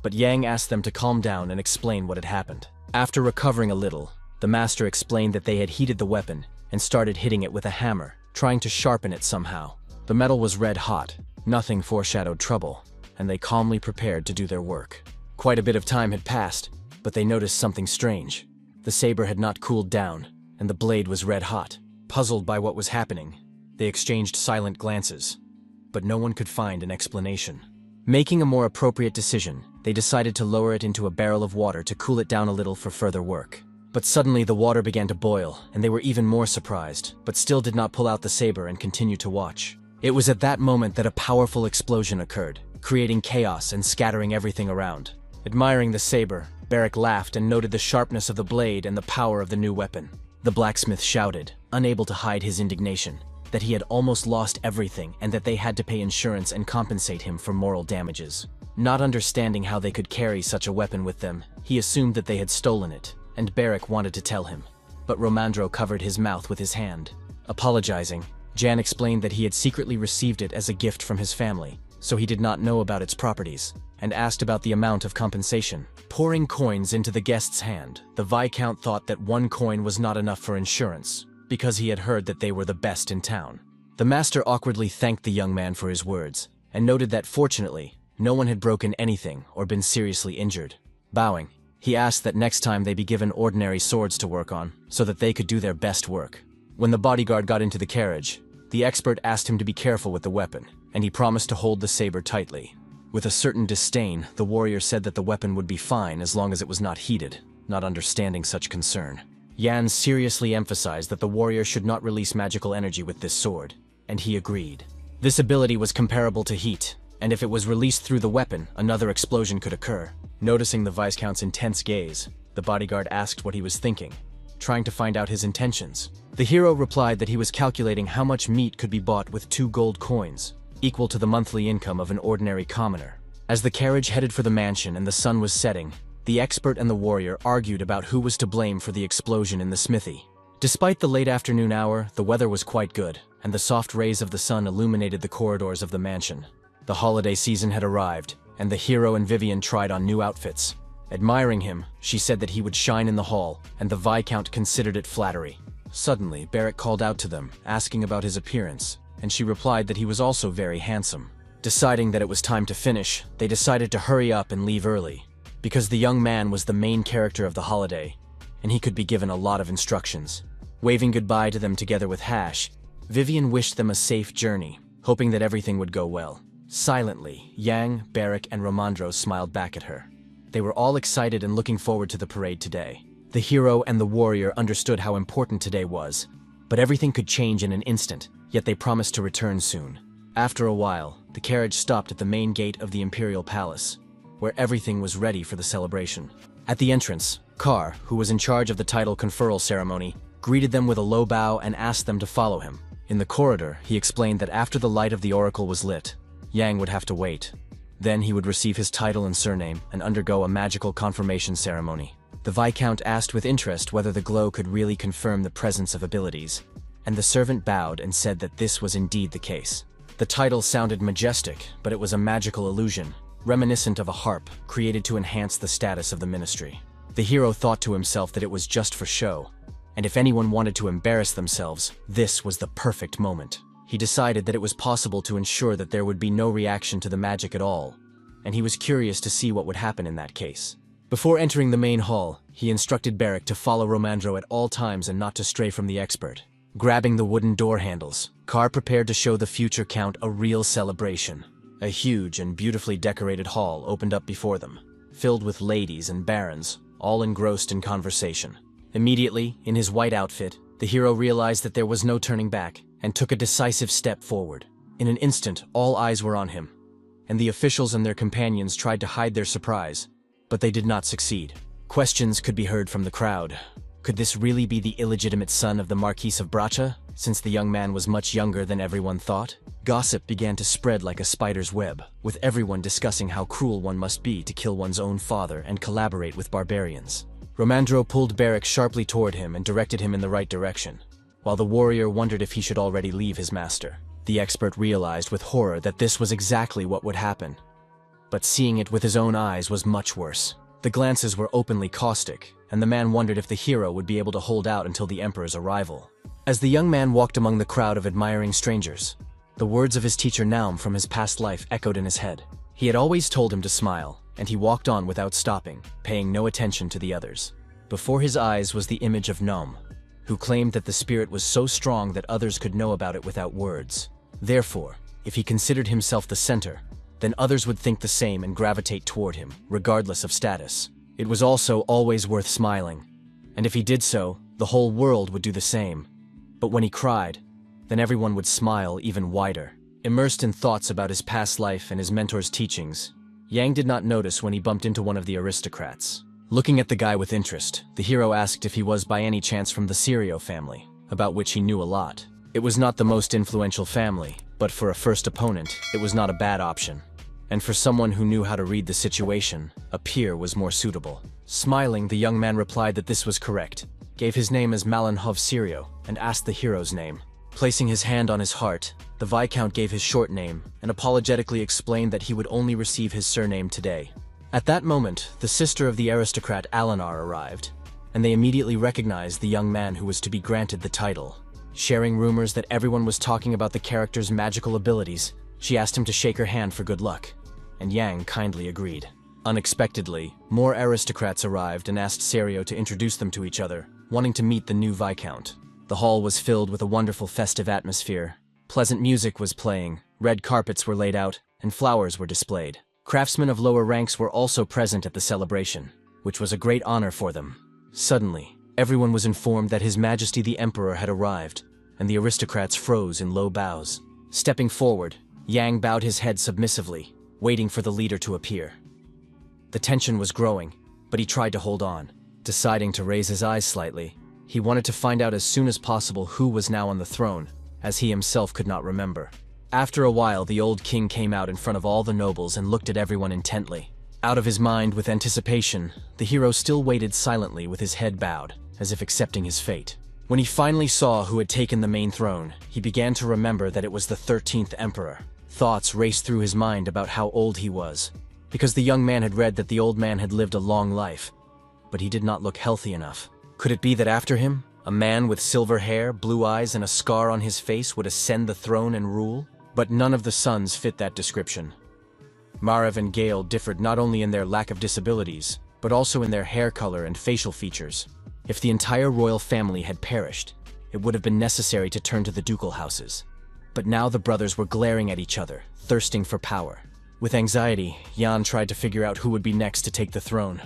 But Yang asked them to calm down and explain what had happened. After recovering a little, the master explained that they had heated the weapon and started hitting it with a hammer, trying to sharpen it somehow. The metal was red hot, nothing foreshadowed trouble, and they calmly prepared to do their work. Quite a bit of time had passed, but they noticed something strange. The saber had not cooled down, and the blade was red hot. Puzzled by what was happening, they exchanged silent glances, but no one could find an explanation. Making a more appropriate decision, they decided to lower it into a barrel of water to cool it down a little for further work. But suddenly the water began to boil, and they were even more surprised, but still did not pull out the saber and continue to watch. It was at that moment that a powerful explosion occurred, creating chaos and scattering everything around. Admiring the saber, Barrack laughed and noted the sharpness of the blade and the power of the new weapon. The blacksmith shouted, unable to hide his indignation, that he had almost lost everything and that they had to pay insurance and compensate him for moral damages. Not understanding how they could carry such a weapon with them, he assumed that they had stolen it, and Barrack wanted to tell him. But Romandro covered his mouth with his hand. Apologizing, Jan explained that he had secretly received it as a gift from his family, so he did not know about its properties, and asked about the amount of compensation. Pouring coins into the guest's hand, the Viscount thought that 1 coin was not enough for insurance, because he had heard that they were the best in town. The master awkwardly thanked the young man for his words, and noted that fortunately, no one had broken anything or been seriously injured. Bowing, he asked that next time they be given ordinary swords to work on, so that they could do their best work. When the bodyguard got into the carriage, the expert asked him to be careful with the weapon, and he promised to hold the saber tightly. With a certain disdain, the warrior said that the weapon would be fine as long as it was not heated, not understanding such concern. Yan seriously emphasized that the warrior should not release magical energy with this sword, and he agreed. This ability was comparable to heat, and if it was released through the weapon, another explosion could occur. Noticing the Viscount's intense gaze, the bodyguard asked what he was thinking, trying to find out his intentions. The hero replied that he was calculating how much meat could be bought with 2 gold coins, equal to the monthly income of an ordinary commoner. As the carriage headed for the mansion and the sun was setting, the expert and the warrior argued about who was to blame for the explosion in the smithy. Despite the late afternoon hour, the weather was quite good, and the soft rays of the sun illuminated the corridors of the mansion. The holiday season had arrived, and the hero and Vivian tried on new outfits. Admiring him, she said that he would shine in the hall, and the Viscount considered it flattery. Suddenly, Barrack called out to them, asking about his appearance, and she replied that he was also very handsome. Deciding that it was time to finish, they decided to hurry up and leave early, because the young man was the main character of the holiday, and he could be given a lot of instructions. Waving goodbye to them together with Hash, Vivian wished them a safe journey, hoping that everything would go well. Silently, Yang, Barrack, and Romandro smiled back at her. They were all excited and looking forward to the parade today. The hero and the warrior understood how important today was, but everything could change in an instant, yet they promised to return soon. After a while, the carriage stopped at the main gate of the Imperial Palace, where everything was ready for the celebration. At the entrance, Carr, who was in charge of the title conferral ceremony, greeted them with a low bow and asked them to follow him. In the corridor, he explained that after the light of the oracle was lit, Yang would have to wait. Then he would receive his title and surname and undergo a magical confirmation ceremony. The Viscount asked with interest whether the glow could really confirm the presence of abilities, and the servant bowed and said that this was indeed the case. The title sounded majestic, but it was a magical illusion, reminiscent of a harp created to enhance the status of the ministry. The hero thought to himself that it was just for show, and if anyone wanted to embarrass themselves, this was the perfect moment. He decided that it was possible to ensure that there would be no reaction to the magic at all, and he was curious to see what would happen in that case. Before entering the main hall, he instructed Barrack to follow Romandro at all times and not to stray from the expert. Grabbing the wooden door handles, Carr prepared to show the future Count a real celebration. A huge and beautifully decorated hall opened up before them, filled with ladies and barons, all engrossed in conversation. Immediately, in his white outfit, the hero realized that there was no turning back, and took a decisive step forward. In an instant, all eyes were on him, and the officials and their companions tried to hide their surprise, but they did not succeed. Questions could be heard from the crowd. Could this really be the illegitimate son of the Marquis of Bracha, since the young man was much younger than everyone thought? Gossip began to spread like a spider's web, with everyone discussing how cruel one must be to kill one's own father and collaborate with barbarians. Romandro pulled Barrack sharply toward him and directed him in the right direction, while the warrior wondered if he should already leave his master. The expert realized with horror that this was exactly what would happen, but seeing it with his own eyes was much worse. The glances were openly caustic, and the man wondered if the hero would be able to hold out until the Emperor's arrival. As the young man walked among the crowd of admiring strangers, the words of his teacher Naum from his past life echoed in his head. He had always told him to smile, and he walked on without stopping, paying no attention to the others. Before his eyes was the image of Naum, who claimed that the spirit was so strong that others could know about it without words. Therefore, if he considered himself the center, then others would think the same and gravitate toward him, regardless of status. It was also always worth smiling, and if he did so, the whole world would do the same. But when he cried, then everyone would smile even wider. Immersed in thoughts about his past life and his mentor's teachings, Yang did not notice when he bumped into one of the aristocrats. Looking at the guy with interest, the hero asked if he was by any chance from the Sirio family, about which he knew a lot. It was not the most influential family, but for a first opponent, it was not a bad option. And for someone who knew how to read the situation, a peer was more suitable. Smiling, the young man replied that this was correct, gave his name as Malanhov Sirio, and asked the hero's name. Placing his hand on his heart, the Viscount gave his short name and apologetically explained that he would only receive his surname today. At that moment, the sister of the aristocrat Alinar arrived, and they immediately recognized the young man who was to be granted the title. Sharing rumors that everyone was talking about the character's magical abilities, she asked him to shake her hand for good luck, and Yang kindly agreed. Unexpectedly, more aristocrats arrived and asked Serio to introduce them to each other, wanting to meet the new Viscount. The hall was filled with a wonderful festive atmosphere. Pleasant music was playing, red carpets were laid out, and flowers were displayed. Craftsmen of lower ranks were also present at the celebration, which was a great honor for them. Suddenly, everyone was informed that His Majesty the Emperor had arrived, and the aristocrats froze in low bows. Stepping forward, Yang bowed his head submissively, waiting for the leader to appear. The tension was growing, but he tried to hold on. Deciding to raise his eyes slightly, he wanted to find out as soon as possible who was now on the throne, as he himself could not remember. After a while, the old king came out in front of all the nobles and looked at everyone intently. Out of his mind with anticipation, the hero still waited silently with his head bowed, as if accepting his fate. When he finally saw who had taken the main throne, he began to remember that it was the 13th emperor. Thoughts raced through his mind about how old he was, because the young man had read that the old man had lived a long life, but he did not look healthy enough. Could it be that after him, a man with silver hair, blue eyes, and a scar on his face would ascend the throne and rule? But none of the sons fit that description. Marav and Gale differed not only in their lack of disabilities, but also in their hair color and facial features. If the entire royal family had perished, it would have been necessary to turn to the ducal houses. But now the brothers were glaring at each other, thirsting for power. With anxiety, Jan tried to figure out who would be next to take the throne,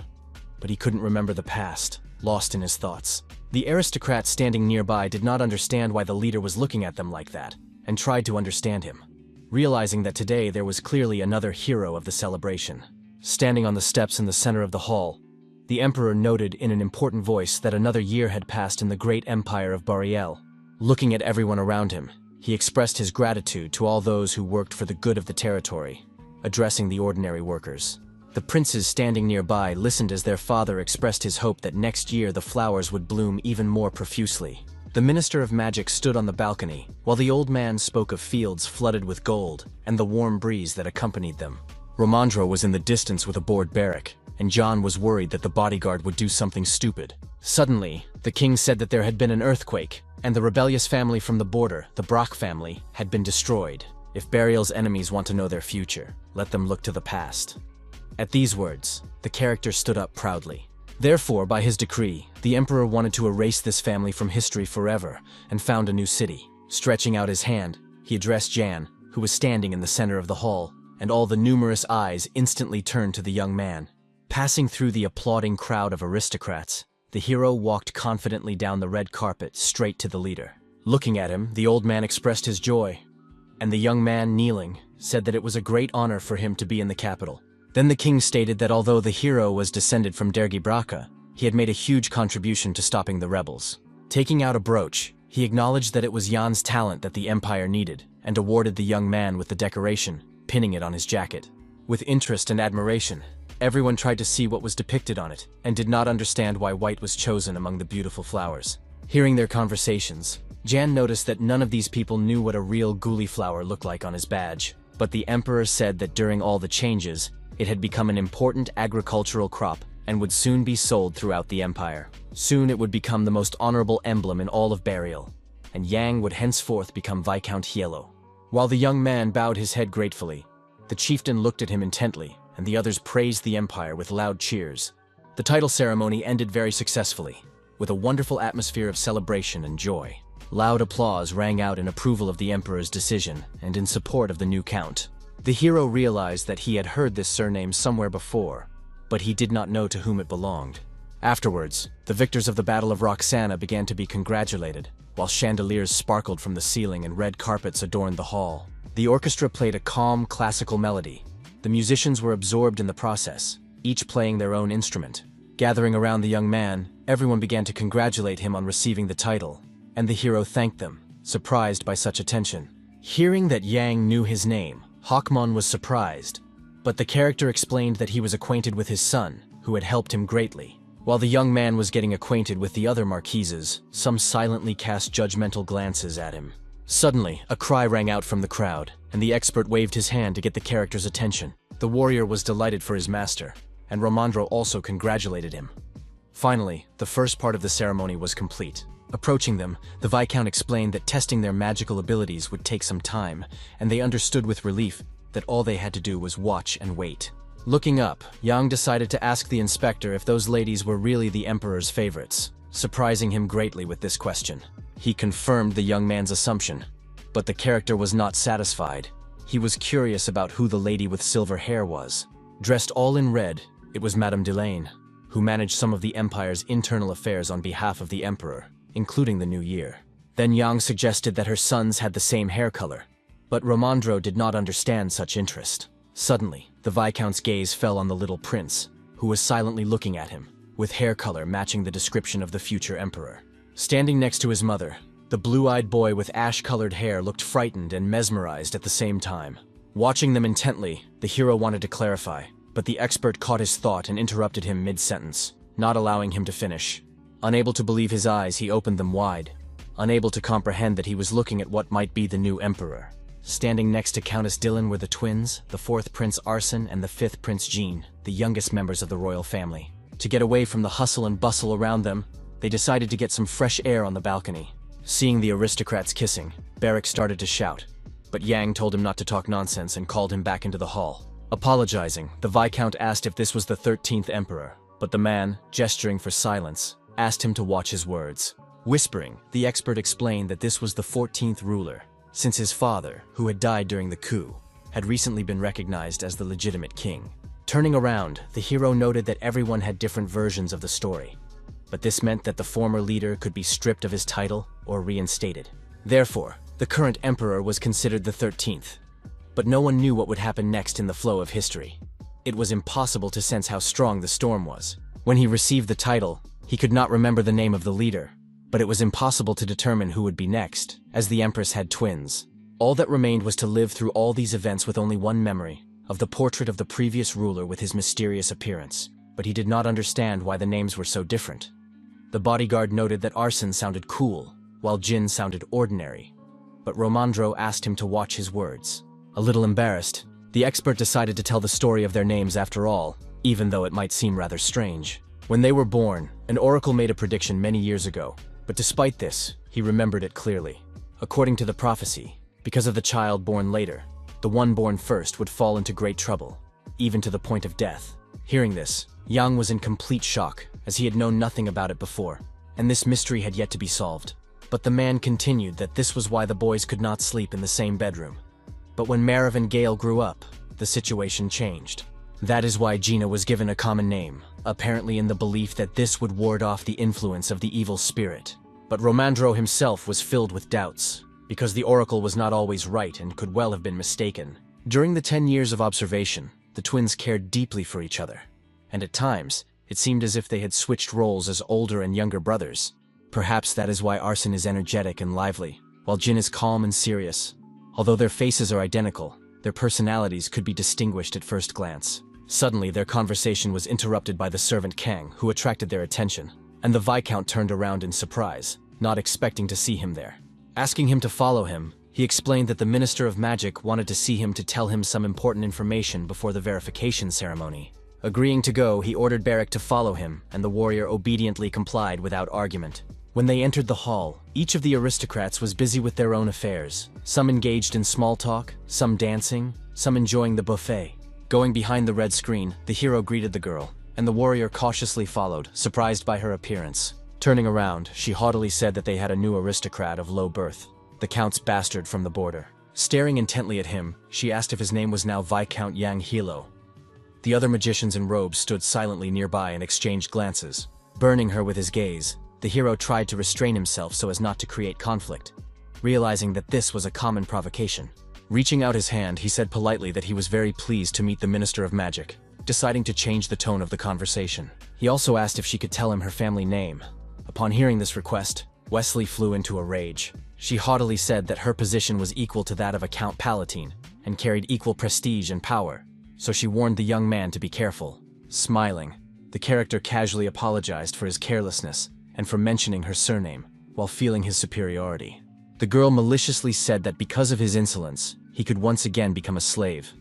but he couldn't remember the past, lost in his thoughts. The aristocrat standing nearby did not understand why the leader was looking at them like that, and tried to understand him, realizing that today there was clearly another hero of the celebration. Standing on the steps in the center of the hall, the emperor noted in an important voice that another year had passed in the great empire of Bariel. Looking at everyone around him, he expressed his gratitude to all those who worked for the good of the territory, addressing the ordinary workers. The princes standing nearby listened as their father expressed his hope that next year the flowers would bloom even more profusely. The Minister of Magic stood on the balcony, while the old man spoke of fields flooded with gold and the warm breeze that accompanied them. Romandro was in the distance with a bored Barrack, and John was worried that the bodyguard would do something stupid. Suddenly, the king said that there had been an earthquake, and the rebellious family from the border, the Brock family, had been destroyed. If Burial's enemies want to know their future, let them look to the past. At these words, the character stood up proudly. Therefore, by his decree, the emperor wanted to erase this family from history forever and found a new city. Stretching out his hand, he addressed Jan, who was standing in the center of the hall, and all the numerous eyes instantly turned to the young man. Passing through the applauding crowd of aristocrats, the hero walked confidently down the red carpet straight to the leader. Looking at him, the old man expressed his joy. and the young man, kneeling, said that it was a great honor for him to be in the capital. Then the king stated that although the hero was descended from Dergi Braka, he had made a huge contribution to stopping the rebels. Taking out a brooch, he acknowledged that it was Yan's talent that the empire needed, and awarded the young man with the decoration, pinning it on his jacket. With interest and admiration, everyone tried to see what was depicted on it, and did not understand why white was chosen among the beautiful flowers. Hearing their conversations, Jan noticed that none of these people knew what a real guli flower looked like on his badge, but the emperor said that during all the changes, it had become an important agricultural crop and would soon be sold throughout the empire. Soon it would become the most honorable emblem in all of Burial, and Yang would henceforth become Viscount Yahello. While the young man bowed his head gratefully, the chieftain looked at him intently, and the others praised the empire with loud cheers. The title ceremony ended very successfully, with a wonderful atmosphere of celebration and joy. Loud applause rang out in approval of the emperor's decision and in support of the new count. The hero realized that he had heard this surname somewhere before, but he did not know to whom it belonged. Afterwards, the victors of the Battle of Roxana began to be congratulated, while chandeliers sparkled from the ceiling and red carpets adorned the hall. The orchestra played a calm, classical melody. The musicians were absorbed in the process, each playing their own instrument. Gathering around the young man, everyone began to congratulate him on receiving the title, and the hero thanked them, surprised by such attention. Hearing that Yang knew his name, Hawkmon was surprised, but the character explained that he was acquainted with his son, who had helped him greatly. While the young man was getting acquainted with the other marquises, some silently cast judgmental glances at him. Suddenly, a cry rang out from the crowd, and the expert waved his hand to get the character's attention. The warrior was delighted for his master, and Romandro also congratulated him. Finally, the first part of the ceremony was complete. Approaching them, the Viscount explained that testing their magical abilities would take some time, and they understood with relief that all they had to do was watch and wait. Looking up, Yang decided to ask the inspector if those ladies were really the emperor's favorites, surprising him greatly with this question. He confirmed the young man's assumption, but the character was not satisfied. He was curious about who the lady with silver hair was. Dressed all in red, it was Madame Delane, who managed some of the empire's internal affairs on behalf of the emperor, including the new year. Then Yang suggested that her sons had the same hair color, but Romandro did not understand such interest. Suddenly, the Viscount's gaze fell on the little prince, who was silently looking at him, with hair color matching the description of the future emperor. Standing next to his mother, the blue-eyed boy with ash-colored hair looked frightened and mesmerized at the same time. Watching them intently, the hero wanted to clarify, but the expert caught his thought and interrupted him mid-sentence, not allowing him to finish. Unable to believe his eyes, he opened them wide, unable to comprehend that he was looking at what might be the new emperor. Standing next to Countess Dylan were the twins, the fourth Prince Arson and the fifth Prince Jean, the youngest members of the royal family. To get away from the hustle and bustle around them, they decided to get some fresh air on the balcony. Seeing the aristocrats kissing, Barrack started to shout, but Yang told him not to talk nonsense and called him back into the hall. Apologizing, the Viscount asked if this was the 13th emperor, but the man, gesturing for silence, asked him to watch his words. Whispering, the expert explained that this was the 14th ruler, since his father, who had died during the coup, had recently been recognized as the legitimate king. Turning around, the hero noted that everyone had different versions of the story, but this meant that the former leader could be stripped of his title or reinstated. Therefore, the current emperor was considered the 13th, but no one knew what would happen next in the flow of history. It was impossible to sense how strong the storm was. When he received the title, he could not remember the name of the leader, but it was impossible to determine who would be next, as the Empress had twins. All that remained was to live through all these events with only one memory, of the portrait of the previous ruler with his mysterious appearance, but he did not understand why the names were so different. The bodyguard noted that Arson sounded cool, while Jin sounded ordinary, but Romandro asked him to watch his words. A little embarrassed, the expert decided to tell the story of their names after all, even though it might seem rather strange. When they were born, an oracle made a prediction many years ago, but despite this, he remembered it clearly. According to the prophecy, because of the child born later, the one born first would fall into great trouble, even to the point of death. Hearing this, Yang was in complete shock, as he had known nothing about it before, and this mystery had yet to be solved. But the man continued that this was why the boys could not sleep in the same bedroom. But when Marav and Gale grew up, the situation changed. That is why Gina was given a common name, apparently in the belief that this would ward off the influence of the evil spirit. But Romandro himself was filled with doubts. because the oracle was not always right and could well have been mistaken. During the 10 years of observation, the twins cared deeply for each other, and at times, it seemed as if they had switched roles as older and younger brothers. Perhaps that is why Arson is energetic and lively, while Jin is calm and serious. Although their faces are identical, their personalities could be distinguished at first glance. Suddenly, their conversation was interrupted by the servant Kang, who attracted their attention, and the Viscount turned around in surprise, not expecting to see him there. Asking him to follow him, he explained that the Minister of Magic wanted to see him to tell him some important information before the verification ceremony. Agreeing to go, he ordered Barrack to follow him, and the warrior obediently complied without argument. When they entered the hall, each of the aristocrats was busy with their own affairs, some engaged in small talk, some dancing, some enjoying the buffet. Going behind the red screen, the hero greeted the girl, and the warrior cautiously followed, surprised by her appearance. Turning around, she haughtily said that they had a new aristocrat of low birth, the Count's bastard from the border. Staring intently at him, she asked if his name was now Viscount Yahello. The other magicians in robes stood silently nearby and exchanged glances. Burning her with his gaze, the hero tried to restrain himself so as not to create conflict, realizing that this was a common provocation. Reaching out his hand, he said politely that he was very pleased to meet the Minister of Magic, deciding to change the tone of the conversation. He also asked if she could tell him her family name. Upon hearing this request, Wesley flew into a rage. She haughtily said that her position was equal to that of a Count Palatine, and carried equal prestige and power, so she warned the young man to be careful. Smiling, the character casually apologized for his carelessness and for mentioning her surname, while feeling his superiority. The girl maliciously said that because of his insolence, he could once again become a slave,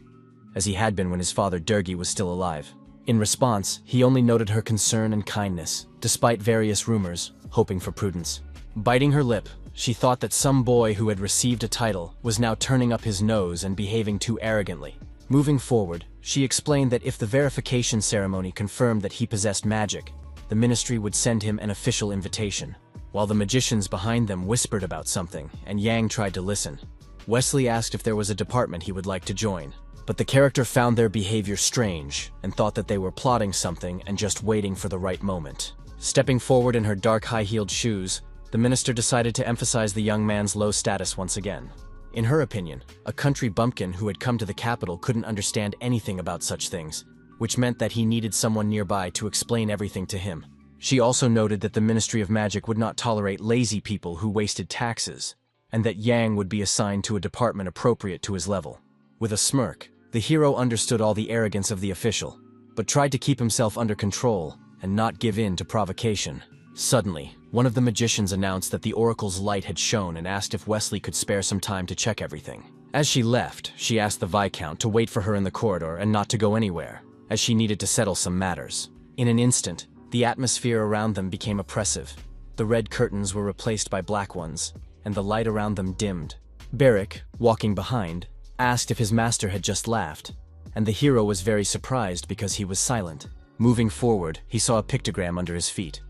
as he had been when his father Durgi was still alive. In response, he only noted her concern and kindness, despite various rumors, hoping for prudence. Biting her lip, she thought that some boy who had received a title was now turning up his nose and behaving too arrogantly. Moving forward, she explained that if the verification ceremony confirmed that he possessed magic, the ministry would send him an official invitation. While the magicians behind them whispered about something, and Yang tried to listen, Wesley asked if there was a department he would like to join. But the character found their behavior strange, and thought that they were plotting something and just waiting for the right moment. Stepping forward in her dark high-heeled shoes, the minister decided to emphasize the young man's low status once again. In her opinion, a country bumpkin who had come to the capital couldn't understand anything about such things, which meant that he needed someone nearby to explain everything to him. She also noted that the Ministry of Magic would not tolerate lazy people who wasted taxes, and that Yang would be assigned to a department appropriate to his level. With a smirk, the hero understood all the arrogance of the official, but tried to keep himself under control and not give in to provocation. Suddenly, one of the magicians announced that the oracle's light had shone and asked if Wesley could spare some time to check everything. As she left, she asked the Viscount to wait for her in the corridor and not to go anywhere, as she needed to settle some matters. In an instant, the atmosphere around them became oppressive. The red curtains were replaced by black ones, and the light around them dimmed. Barrack, walking behind, asked if his master had just laughed, and the hero was very surprised because he was silent. Moving forward, he saw a pictogram under his feet.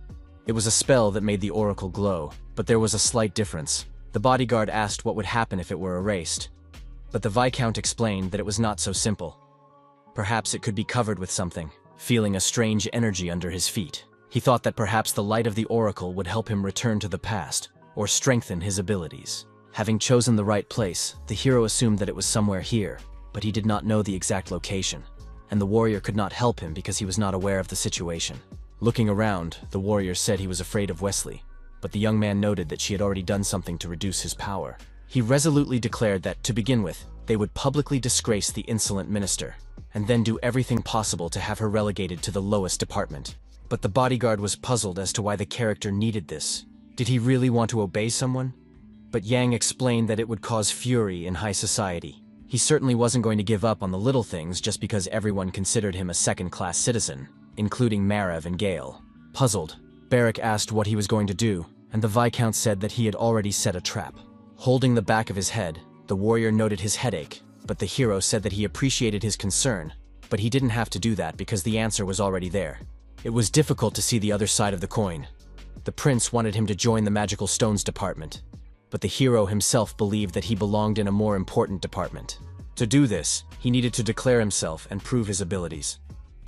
It was a spell that made the oracle glow, but there was a slight difference. The bodyguard asked what would happen if it were erased, but the Viscount explained that it was not so simple. Perhaps it could be covered with something. Feeling a strange energy under his feet, he thought that perhaps the light of the oracle would help him return to the past, or strengthen his abilities. Having chosen the right place, the hero assumed that it was somewhere here, but he did not know the exact location, and the warrior could not help him because he was not aware of the situation. Looking around, the warrior said he was afraid of Wesley, but the young man noted that she had already done something to reduce his power. He resolutely declared that, to begin with, they would publicly disgrace the insolent minister, and then do everything possible to have her relegated to the lowest department. But the bodyguard was puzzled as to why the character needed this. Did he really want to obey someone? But Yang explained that it would cause fury in high society. He certainly wasn't going to give up on the little things just because everyone considered him a second-class citizen, including Marav and Gale. Puzzled, Barrack asked what he was going to do, and the Viscount said that he had already set a trap. Holding the back of his head, the warrior noted his headache, but the hero said that he appreciated his concern, but he didn't have to do that because the answer was already there. It was difficult to see the other side of the coin. The prince wanted him to join the magical stones department, but the hero himself believed that he belonged in a more important department. To do this, he needed to declare himself and prove his abilities.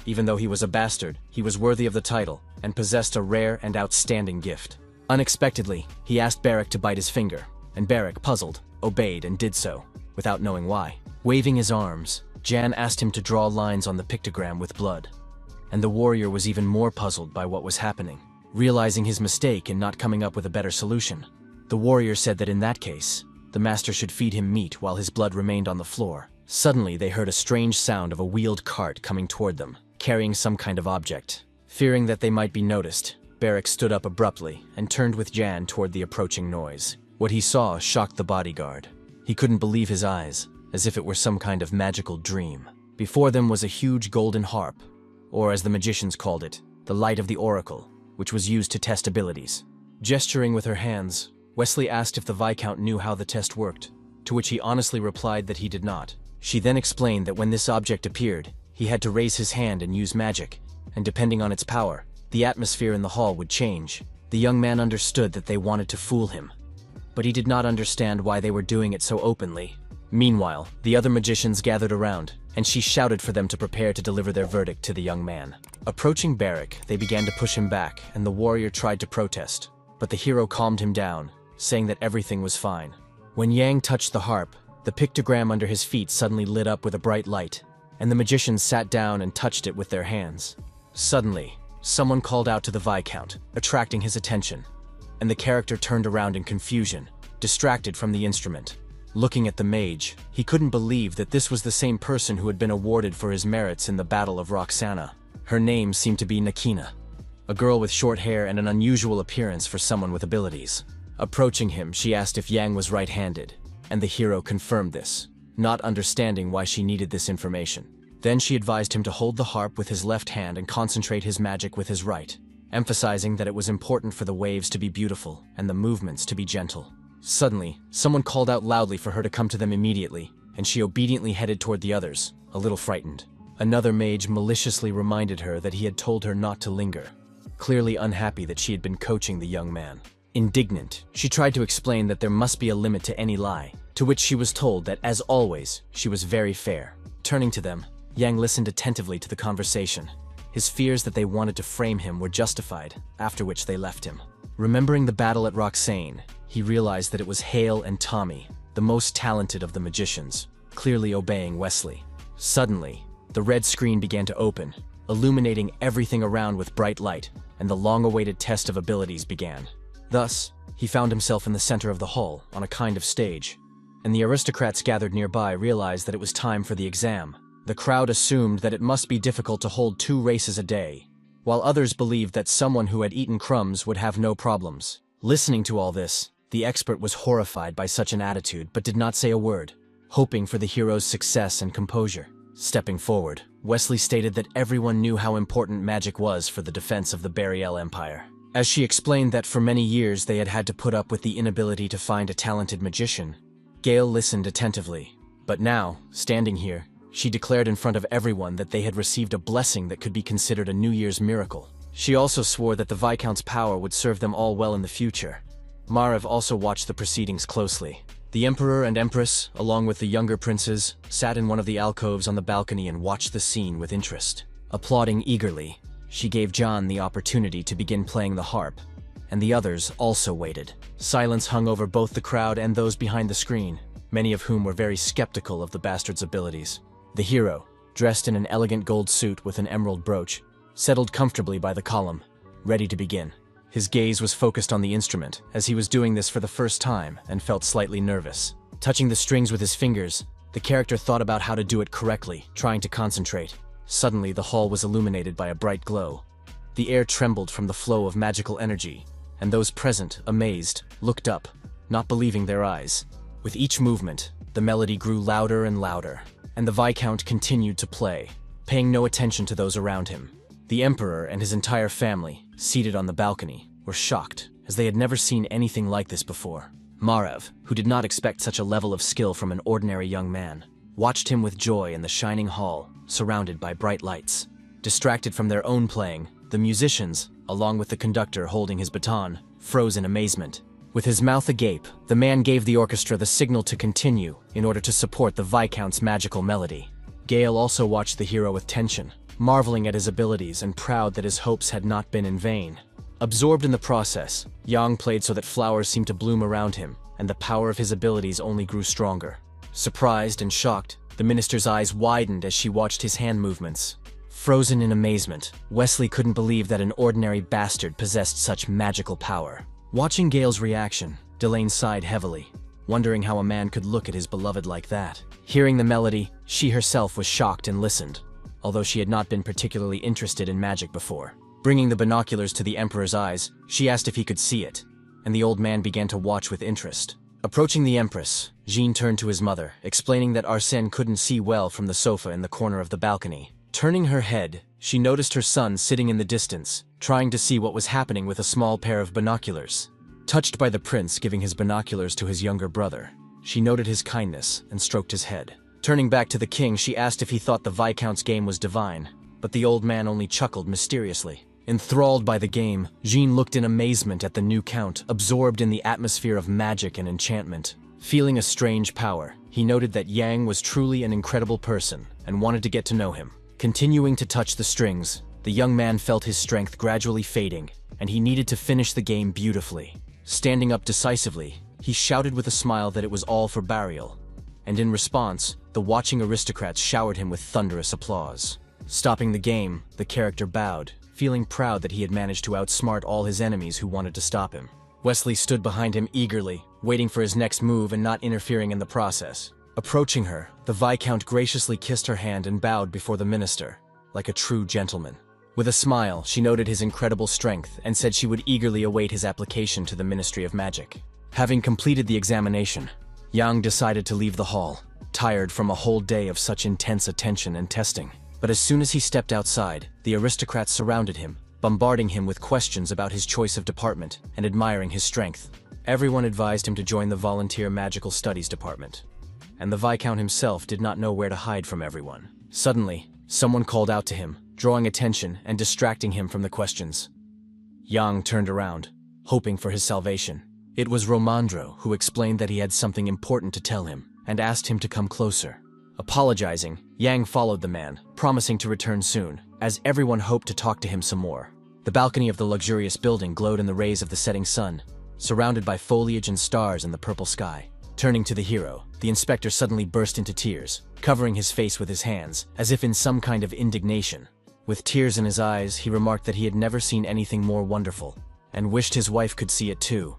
Even though he was a bastard, he was worthy of the title and possessed a rare and outstanding gift. Unexpectedly, he asked Barrack to bite his finger, and Barak, puzzled, obeyed and did so, without knowing why. Waving his arms, Jan asked him to draw lines on the pictogram with blood, and the warrior was even more puzzled by what was happening. Realizing his mistake in not coming up with a better solution, the warrior said that in that case, the master should feed him meat while his blood remained on the floor. Suddenly, they heard a strange sound of a wheeled cart coming toward them, carrying some kind of object. Fearing that they might be noticed, Barak stood up abruptly and turned with Jan toward the approaching noise. What he saw shocked the bodyguard. He couldn't believe his eyes, as if it were some kind of magical dream. Before them was a huge golden harp, or as the magicians called it, the light of the oracle, which was used to test abilities. Gesturing with her hands, Wesley asked if the Viscount knew how the test worked, to which he honestly replied that he did not. She then explained that when this object appeared, he had to raise his hand and use magic, and depending on its power, the atmosphere in the hall would change. The young man understood that they wanted to fool him, but he did not understand why they were doing it so openly. Meanwhile, the other magicians gathered around, and she shouted for them to prepare to deliver their verdict to the young man. Approaching Barak, they began to push him back, and the warrior tried to protest, but the hero calmed him down, saying that everything was fine. When Yang touched the harp, the pictogram under his feet suddenly lit up with a bright light, and the magicians sat down and touched it with their hands. Suddenly, someone called out to the Viscount, attracting his attention, and the character turned around in confusion, distracted from the instrument. Looking at the mage, he couldn't believe that this was the same person who had been awarded for his merits in the Battle of Roxana. Her name seemed to be Nakina, a girl with short hair and an unusual appearance for someone with abilities. Approaching him, she asked if Yang was right-handed, and the hero confirmed this, not understanding why she needed this information. Then she advised him to hold the harp with his left hand and concentrate his magic with his right, emphasizing that it was important for the waves to be beautiful and the movements to be gentle. Suddenly, someone called out loudly for her to come to them immediately, and she obediently headed toward the others, a little frightened. Another mage maliciously reminded her that he had told her not to linger, clearly unhappy that she had been coaching the young man. Indignant, she tried to explain that there must be a limit to any lie, to which she was told that, as always, she was very fair. Turning to them, Yang listened attentively to the conversation. His fears that they wanted to frame him were justified, after which they left him. Remembering the battle at Roxane, he realized that it was Hale and Tommy, the most talented of the magicians, clearly obeying Wesley. Suddenly, the red screen began to open, illuminating everything around with bright light, and the long-awaited test of abilities began. Thus, he found himself in the center of the hall, on a kind of stage, and the aristocrats gathered nearby realized that it was time for the exam. The crowd assumed that it must be difficult to hold 2 races a day, while others believed that someone who had eaten crumbs would have no problems. Listening to all this, the expert was horrified by such an attitude but did not say a word, hoping for the hero's success and composure. Stepping forward, Wesley stated that everyone knew how important magic was for the defense of the Bariel Empire. As she explained that for many years they had had to put up with the inability to find a talented magician, Gale listened attentively. But now, standing here, she declared in front of everyone that they had received a blessing that could be considered a New Year's miracle. She also swore that the Viscount's power would serve them all well in the future. Marev also watched the proceedings closely. The Emperor and Empress, along with the younger princes, sat in one of the alcoves on the balcony and watched the scene with interest. Applauding eagerly, she gave John the opportunity to begin playing the harp, and the others also waited. Silence hung over both the crowd and those behind the screen, many of whom were very skeptical of the bastard's abilities. The hero, dressed in an elegant gold suit with an emerald brooch, settled comfortably by the column, ready to begin. His gaze was focused on the instrument, as he was doing this for the first time and felt slightly nervous. Touching the strings with his fingers, the character thought about how to do it correctly, trying to concentrate. Suddenly, the hall was illuminated by a bright glow. The air trembled from the flow of magical energy, and those present, amazed, looked up, not believing their eyes. With each movement, the melody grew louder and louder, and the Viscount continued to play, paying no attention to those around him. The Emperor and his entire family, seated on the balcony, were shocked, as they had never seen anything like this before. Marev, who did not expect such a level of skill from an ordinary young man, watched him with joy in the shining hall, surrounded by bright lights. Distracted from their own playing, the musicians, along with the conductor holding his baton, froze in amazement. With his mouth agape, the man gave the orchestra the signal to continue in order to support the Viscount's magical melody. Gale also watched the hero with tension, marveling at his abilities and proud that his hopes had not been in vain. Absorbed in the process, Yang played so that flowers seemed to bloom around him, and the power of his abilities only grew stronger. Surprised and shocked, the minister's eyes widened as she watched his hand movements. Frozen in amazement, Wesley couldn't believe that an ordinary bastard possessed such magical power. Watching Gale's reaction, Delane sighed heavily, wondering how a man could look at his beloved like that. Hearing the melody, she herself was shocked and listened, although she had not been particularly interested in magic before. Bringing the binoculars to the Emperor's eyes, she asked if he could see it, and the old man began to watch with interest. Approaching the Empress, Jean turned to his mother, explaining that Arsène couldn't see well from the sofa in the corner of the balcony. Turning her head, she noticed her son sitting in the distance, trying to see what was happening with a small pair of binoculars. Touched by the prince giving his binoculars to his younger brother, she noted his kindness and stroked his head. Turning back to the king, she asked if he thought the Viscount's game was divine, but the old man only chuckled mysteriously. Enthralled by the game, Jean looked in amazement at the new count, absorbed in the atmosphere of magic and enchantment. Feeling a strange power, he noted that Yang was truly an incredible person and wanted to get to know him. Continuing to touch the strings, the young man felt his strength gradually fading, and he needed to finish the game beautifully. Standing up decisively, he shouted with a smile that it was all for Burial, and in response, the watching aristocrats showered him with thunderous applause. Stopping the game, the character bowed, feeling proud that he had managed to outsmart all his enemies who wanted to stop him. Wesley stood behind him eagerly, waiting for his next move and not interfering in the process. Approaching her, the Viscount graciously kissed her hand and bowed before the minister, like a true gentleman. With a smile, she noted his incredible strength and said she would eagerly await his application to the Ministry of Magic. Having completed the examination, Yang decided to leave the hall, tired from a whole day of such intense attention and testing. But as soon as he stepped outside, the aristocrats surrounded him, bombarding him with questions about his choice of department and admiring his strength. Everyone advised him to join the Volunteer Magical Studies Department, and the Viscount himself did not know where to hide from everyone. Suddenly, someone called out to him, drawing attention and distracting him from the questions. Yang turned around, hoping for his salvation. It was Romandro, who explained that he had something important to tell him, and asked him to come closer. Apologizing, Yang followed the man, promising to return soon, as everyone hoped to talk to him some more. The balcony of the luxurious building glowed in the rays of the setting sun, surrounded by foliage and stars in the purple sky. Turning to the hero, the inspector suddenly burst into tears, covering his face with his hands, as if in some kind of indignation. With tears in his eyes, he remarked that he had never seen anything more wonderful, and wished his wife could see it too,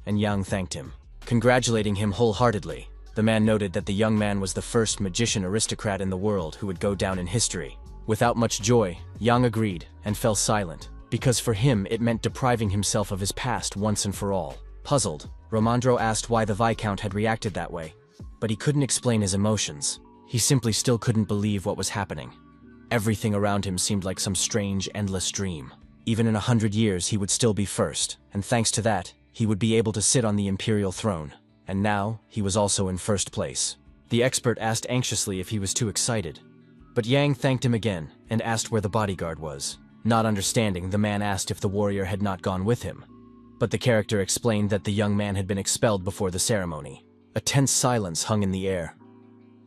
and Yang thanked him. Congratulating him wholeheartedly, the man noted that the young man was the first magician aristocrat in the world who would go down in history. Without much joy, Yang agreed and fell silent, because for him it meant depriving himself of his past once and for all. Puzzled, Romandro asked why the Viscount had reacted that way, but he couldn't explain his emotions. He simply still couldn't believe what was happening. Everything around him seemed like some strange, endless dream. Even in 100 years he would still be first, and thanks to that, he would be able to sit on the imperial throne. And now, he was also in first place. The expert asked anxiously if he was too excited, but Yang thanked him again and asked where the bodyguard was. Not understanding, the man asked if the warrior had not gone with him, but the character explained that the young man had been expelled before the ceremony. A tense silence hung in the air.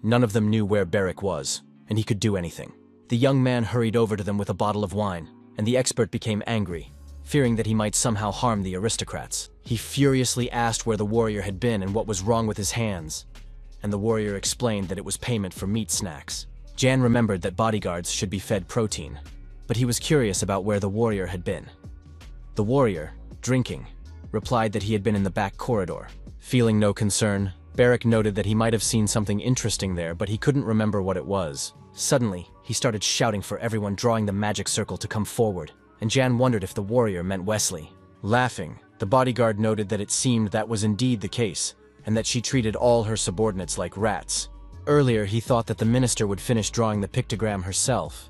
None of them knew where Beric was, and he could do anything. The young man hurried over to them with a bottle of wine, and the expert became angry, fearing that he might somehow harm the aristocrats. He furiously asked where the warrior had been and what was wrong with his hands, and the warrior explained that it was payment for meat snacks. Jan remembered that bodyguards should be fed protein, but he was curious about where the warrior had been. The warrior, drinking, replied that he had been in the back corridor. Feeling no concern, Beric noted that he might have seen something interesting there, but he couldn't remember what it was. Suddenly, he started shouting for everyone drawing the magic circle to come forward, and Jan wondered if the warrior meant Wesley. Laughing, the bodyguard noted that it seemed that was indeed the case, and that she treated all her subordinates like rats. Earlier, he thought that the minister would finish drawing the pictogram herself,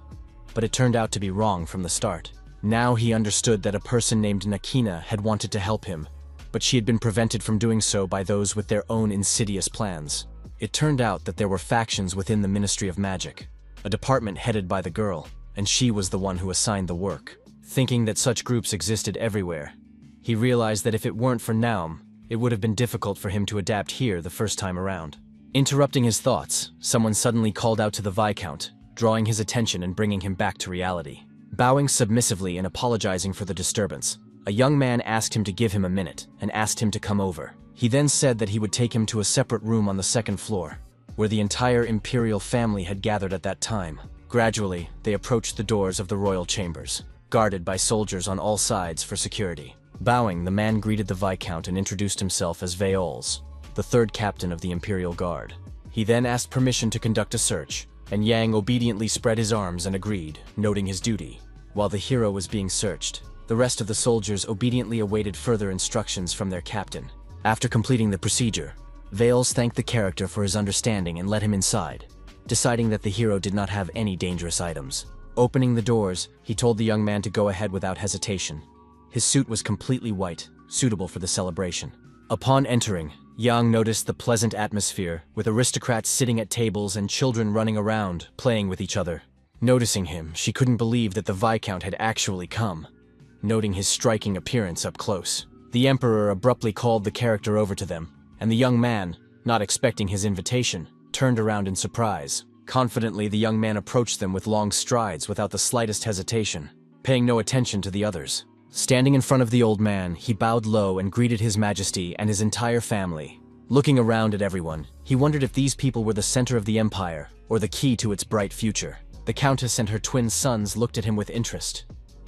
but it turned out to be wrong from the start. Now he understood that a person named Nakina had wanted to help him, but she had been prevented from doing so by those with their own insidious plans. It turned out that there were factions within the Ministry of Magic, a department headed by the girl, and she was the one who assigned the work. Thinking that such groups existed everywhere, he realized that if it weren't for Naum, it would have been difficult for him to adapt here the first time around. Interrupting his thoughts, someone suddenly called out to the Viscount, drawing his attention and bringing him back to reality. Bowing submissively and apologizing for the disturbance, a young man asked him to give him a minute and asked him to come over. He then said that he would take him to a separate room on the second floor, where the entire imperial family had gathered at that time. Gradually, they approached the doors of the royal chambers, guarded by soldiers on all sides for security. Bowing, the man greeted the Viscount and introduced himself as Vaols, the third captain of the Imperial Guard. He then asked permission to conduct a search, and Yang obediently spread his arms and agreed, noting his duty. While the hero was being searched, the rest of the soldiers obediently awaited further instructions from their captain. After completing the procedure, Vaols thanked the character for his understanding and let him inside, deciding that the hero did not have any dangerous items. Opening the doors, he told the young man to go ahead without hesitation. His suit was completely white, suitable for the celebration. Upon entering, Yang noticed the pleasant atmosphere, with aristocrats sitting at tables and children running around, playing with each other. Noticing him, she couldn't believe that the Viscount had actually come, noting his striking appearance up close. The Emperor abruptly called the character over to them, and the young man, not expecting his invitation, turned around in surprise. Confidently, the young man approached them with long strides without the slightest hesitation, paying no attention to the others. Standing in front of the old man, he bowed low and greeted His Majesty and his entire family. Looking around at everyone, he wondered if these people were the center of the empire, or the key to its bright future. The Countess and her twin sons looked at him with interest,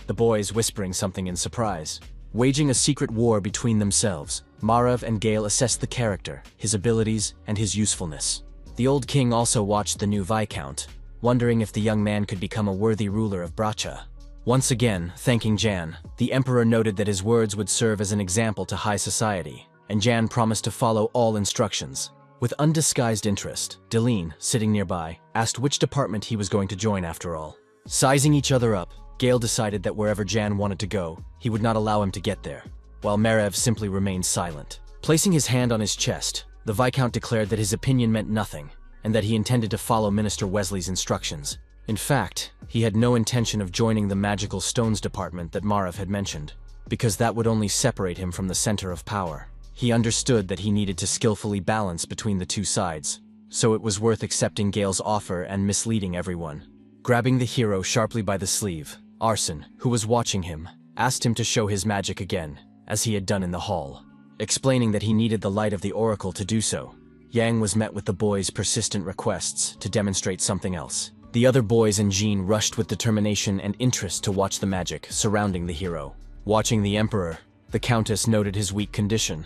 the boys whispering something in surprise. Waging a secret war between themselves, Marav and Gale assessed the character, his abilities, and his usefulness. The old king also watched the new Viscount, wondering if the young man could become a worthy ruler of Bracha. Once again, thanking Jan, the Emperor noted that his words would serve as an example to high society, and Jan promised to follow all instructions. With undisguised interest, Deline, sitting nearby, asked which department he was going to join after all. Sizing each other up, Gale decided that wherever Jan wanted to go, he would not allow him to get there, while Marav simply remained silent. Placing his hand on his chest, the Viscount declared that his opinion meant nothing, and that he intended to follow Minister Wesley's instructions. In fact, he had no intention of joining the magical stones department that Marav had mentioned, because that would only separate him from the center of power. He understood that he needed to skillfully balance between the two sides, so it was worth accepting Gale's offer and misleading everyone. Grabbing the hero sharply by the sleeve, Arson, who was watching him, asked him to show his magic again, as he had done in the hall, explaining that he needed the light of the oracle to do so. Yang was met with the boys' persistent requests to demonstrate something else. The other boys and Jean rushed with determination and interest to watch the magic surrounding the hero. Watching the Emperor, the Countess noted his weak condition.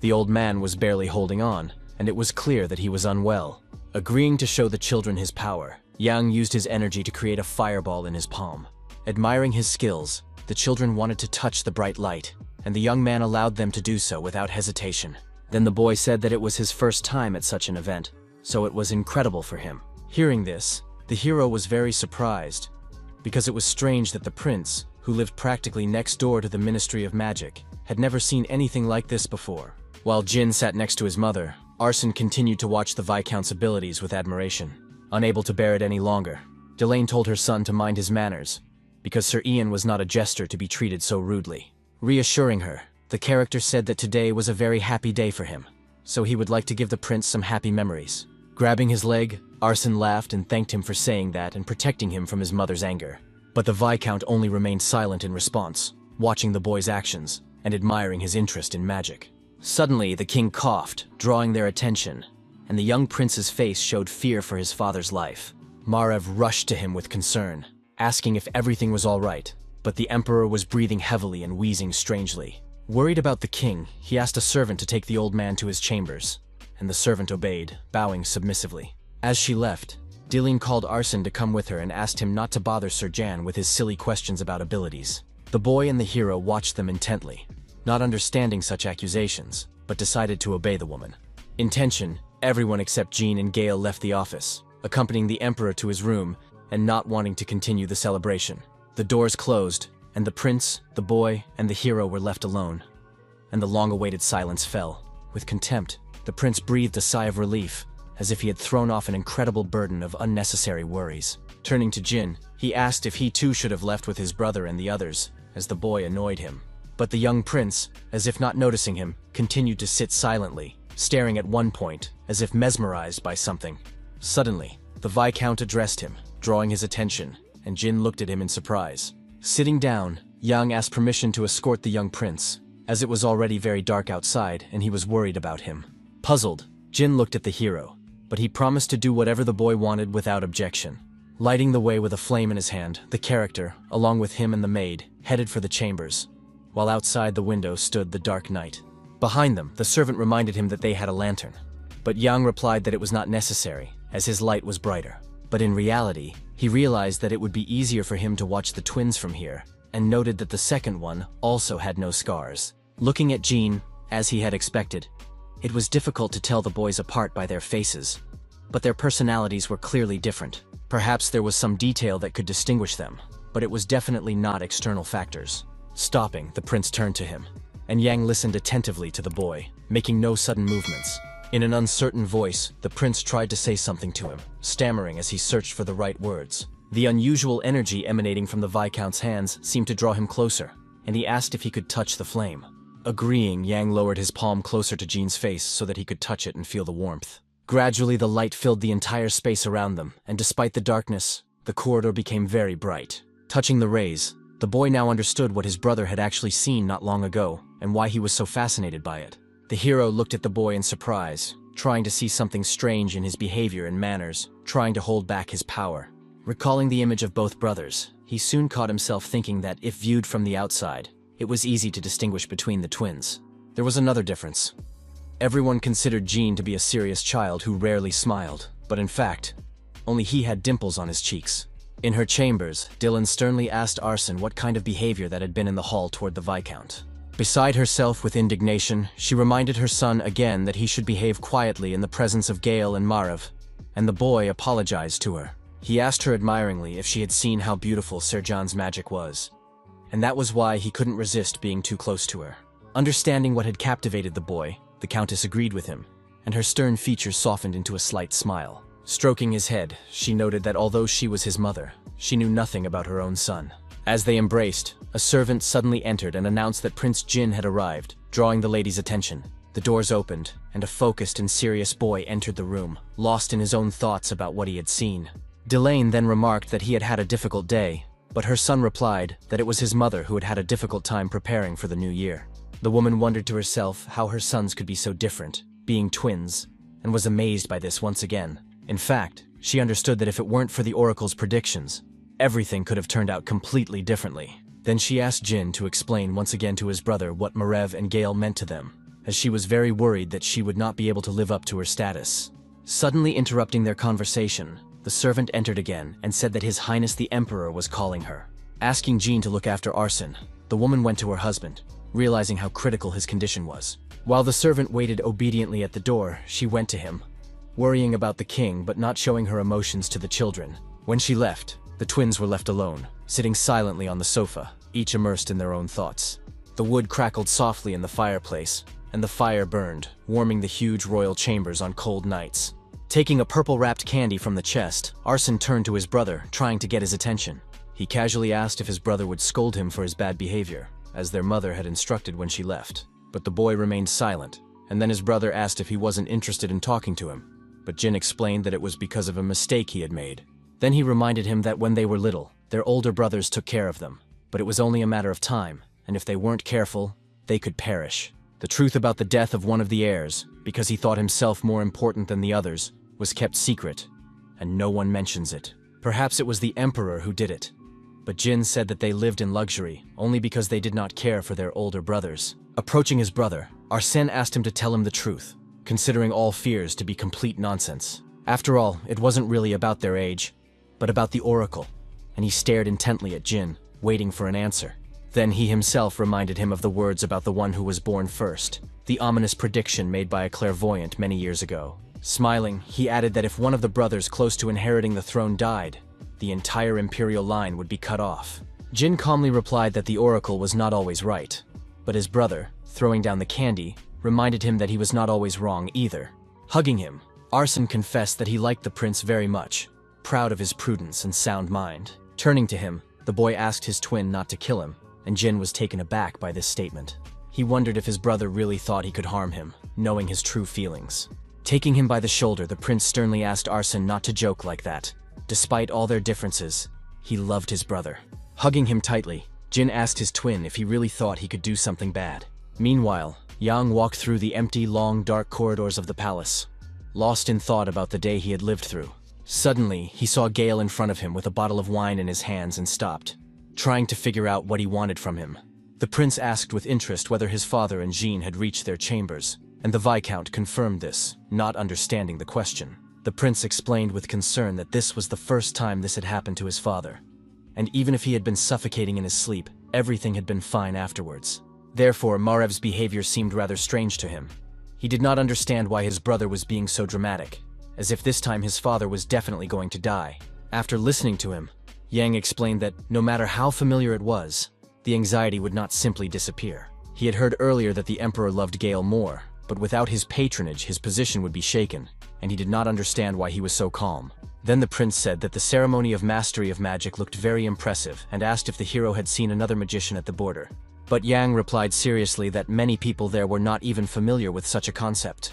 The old man was barely holding on, and it was clear that he was unwell. Agreeing to show the children his power, Yang used his energy to create a fireball in his palm. Admiring his skills, the children wanted to touch the bright light, and the young man allowed them to do so without hesitation. Then the boy said that it was his first time at such an event, so it was incredible for him. Hearing this, the hero was very surprised, because it was strange that the prince, who lived practically next door to the Ministry of Magic, had never seen anything like this before. While Jin sat next to his mother, Arson continued to watch the Viscount's abilities with admiration. Unable to bear it any longer, Delane told her son to mind his manners, because Sir Ian was not a jester to be treated so rudely. Reassuring her, the character said that today was a very happy day for him, so he would like to give the prince some happy memories. Grabbing his leg, Arson laughed and thanked him for saying that and protecting him from his mother's anger. But the Viscount only remained silent in response, watching the boy's actions and admiring his interest in magic. Suddenly, the king coughed, drawing their attention, and the young prince's face showed fear for his father's life. Marav rushed to him with concern, asking if everything was all right, but the Emperor was breathing heavily and wheezing strangely. Worried about the king, he asked a servant to take the old man to his chambers, and the servant obeyed, bowing submissively. As she left, Deline called Arson to come with her and asked him not to bother Sir Jan with his silly questions about abilities. The boy and the hero watched them intently, not understanding such accusations, but decided to obey the woman. In tension, everyone except Jean and Gale left the office, accompanying the Emperor to his room and not wanting to continue the celebration. The doors closed, and the prince, the boy, and the hero were left alone, and the long-awaited silence fell. With contempt, the prince breathed a sigh of relief, as if he had thrown off an incredible burden of unnecessary worries. Turning to Jin, he asked if he too should have left with his brother and the others, as the boy annoyed him. But the young prince, as if not noticing him, continued to sit silently, staring at one point, as if mesmerized by something. Suddenly, the Viscount addressed him, drawing his attention, and Jin looked at him in surprise. Sitting down, Yang asked permission to escort the young prince, as it was already very dark outside and he was worried about him. Puzzled, Jin looked at the hero, but he promised to do whatever the boy wanted without objection. Lighting the way with a flame in his hand, the character, along with him and the maid, headed for the chambers, while outside the window stood the dark knight. Behind them, the servant reminded him that they had a lantern, but Yang replied that it was not necessary, as his light was brighter. But in reality, he realized that it would be easier for him to watch the twins from here, and noted that the second one also had no scars. Looking at Jean, as he had expected, it was difficult to tell the boys apart by their faces, but their personalities were clearly different. Perhaps there was some detail that could distinguish them, but it was definitely not external factors. Stopping, the prince turned to him, and Yang listened attentively to the boy, making no sudden movements. In an uncertain voice, the prince tried to say something to him, stammering as he searched for the right words. The unusual energy emanating from the Viscount's hands seemed to draw him closer, and he asked if he could touch the flame. Agreeing, Yang lowered his palm closer to Jean's face so that he could touch it and feel the warmth. Gradually, the light filled the entire space around them, and despite the darkness, the corridor became very bright. Touching the rays, the boy now understood what his brother had actually seen not long ago, and why he was so fascinated by it. The hero looked at the boy in surprise, trying to see something strange in his behavior and manners, trying to hold back his power. Recalling the image of both brothers, he soon caught himself thinking that, if viewed from the outside, it was easy to distinguish between the twins. There was another difference. Everyone considered Jean to be a serious child who rarely smiled, but in fact, only he had dimples on his cheeks. In her chambers, Dylan sternly asked Arsene what kind of behavior that had been in the hall toward the Viscount. Beside herself with indignation, she reminded her son again that he should behave quietly in the presence of Gale and Marav, and the boy apologized to her. He asked her admiringly if she had seen how beautiful Serjan's magic was, and that was why he couldn't resist being too close to her. Understanding what had captivated the boy, the Countess agreed with him, and her stern features softened into a slight smile. Stroking his head, she noted that although she was his mother, she knew nothing about her own son. As they embraced, a servant suddenly entered and announced that Prince Jin had arrived, drawing the lady's attention. The doors opened, and a focused and serious boy entered the room, lost in his own thoughts about what he had seen. Delane then remarked that he had had a difficult day, but her son replied that it was his mother who had had a difficult time preparing for the new year. The woman wondered to herself how her sons could be so different, being twins, and was amazed by this once again. In fact, she understood that if it weren't for the Oracle's predictions, everything could have turned out completely differently. Then she asked Jin to explain once again to his brother what Marev and Gale meant to them, as she was very worried that she would not be able to live up to her status. Suddenly interrupting their conversation, the servant entered again and said that His Highness the Emperor was calling her. Asking Jean to look after Arsene, the woman went to her husband, realizing how critical his condition was. While the servant waited obediently at the door, she went to him, worrying about the king but not showing her emotions to the children. When she left, the twins were left alone, sitting silently on the sofa, each immersed in their own thoughts. The wood crackled softly in the fireplace, and the fire burned, warming the huge royal chambers on cold nights. Taking a purple-wrapped candy from the chest, Arsene turned to his brother, trying to get his attention. He casually asked if his brother would scold him for his bad behavior, as their mother had instructed when she left. But the boy remained silent, and then his brother asked if he wasn't interested in talking to him. But Jin explained that it was because of a mistake he had made. Then he reminded him that when they were little, their older brothers took care of them, but it was only a matter of time, and if they weren't careful, they could perish. The truth about the death of one of the heirs, because he thought himself more important than the others, was kept secret, and no one mentions it. Perhaps it was the Emperor who did it, but Jin said that they lived in luxury only because they did not care for their older brothers. Approaching his brother, Arsene asked him to tell him the truth, considering all fears to be complete nonsense. After all, it wasn't really about their age, but about the Oracle, and he stared intently at Jin, waiting for an answer. Then he himself reminded him of the words about the one who was born first, the ominous prediction made by a clairvoyant many years ago. Smiling, he added that if one of the brothers close to inheriting the throne died, the entire imperial line would be cut off. Jin calmly replied that the Oracle was not always right, but his brother, throwing down the candy, reminded him that he was not always wrong either. Hugging him, Arsene confessed that he liked the prince very much, proud of his prudence and sound mind. Turning to him, the boy asked his twin not to kill him, and Jin was taken aback by this statement. He wondered if his brother really thought he could harm him, knowing his true feelings. Taking him by the shoulder, the prince sternly asked Arsene not to joke like that. Despite all their differences, he loved his brother. Hugging him tightly, Jin asked his twin if he really thought he could do something bad. Meanwhile, Yang walked through the empty, long, dark corridors of the palace, lost in thought about the day he had lived through. Suddenly, he saw Gale in front of him with a bottle of wine in his hands and stopped, trying to figure out what he wanted from him. The prince asked with interest whether his father and Jean had reached their chambers, and the Viscount confirmed this, not understanding the question. The prince explained with concern that this was the first time this had happened to his father, and even if he had been suffocating in his sleep, everything had been fine afterwards. Therefore, Marev's behavior seemed rather strange to him. He did not understand why his brother was being so dramatic, as if this time his father was definitely going to die. After listening to him, Yang explained that no matter how familiar it was, the anxiety would not simply disappear. He had heard earlier that the emperor loved Gale more, but without his patronage his position would be shaken, and he did not understand why he was so calm. Then the prince said that the ceremony of mastery of magic looked very impressive and asked if the hero had seen another magician at the border. But Yang replied seriously that many people there were not even familiar with such a concept.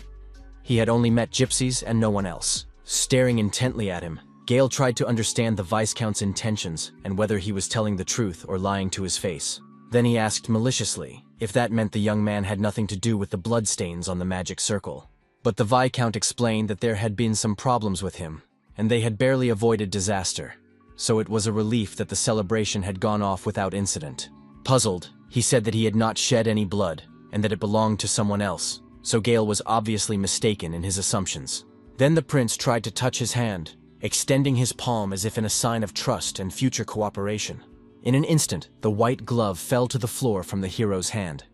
He had only met gypsies and no one else. Staring intently at him, Gale tried to understand the Viscount's intentions and whether he was telling the truth or lying to his face. Then he asked maliciously if that meant the young man had nothing to do with the bloodstains on the magic circle. But the Viscount explained that there had been some problems with him, and they had barely avoided disaster, so it was a relief that the celebration had gone off without incident. Puzzled, he said that he had not shed any blood, and that it belonged to someone else, so Gale was obviously mistaken in his assumptions. Then the prince tried to touch his hand, extending his palm as if in a sign of trust and future cooperation. In an instant, the white glove fell to the floor from the hero's hand.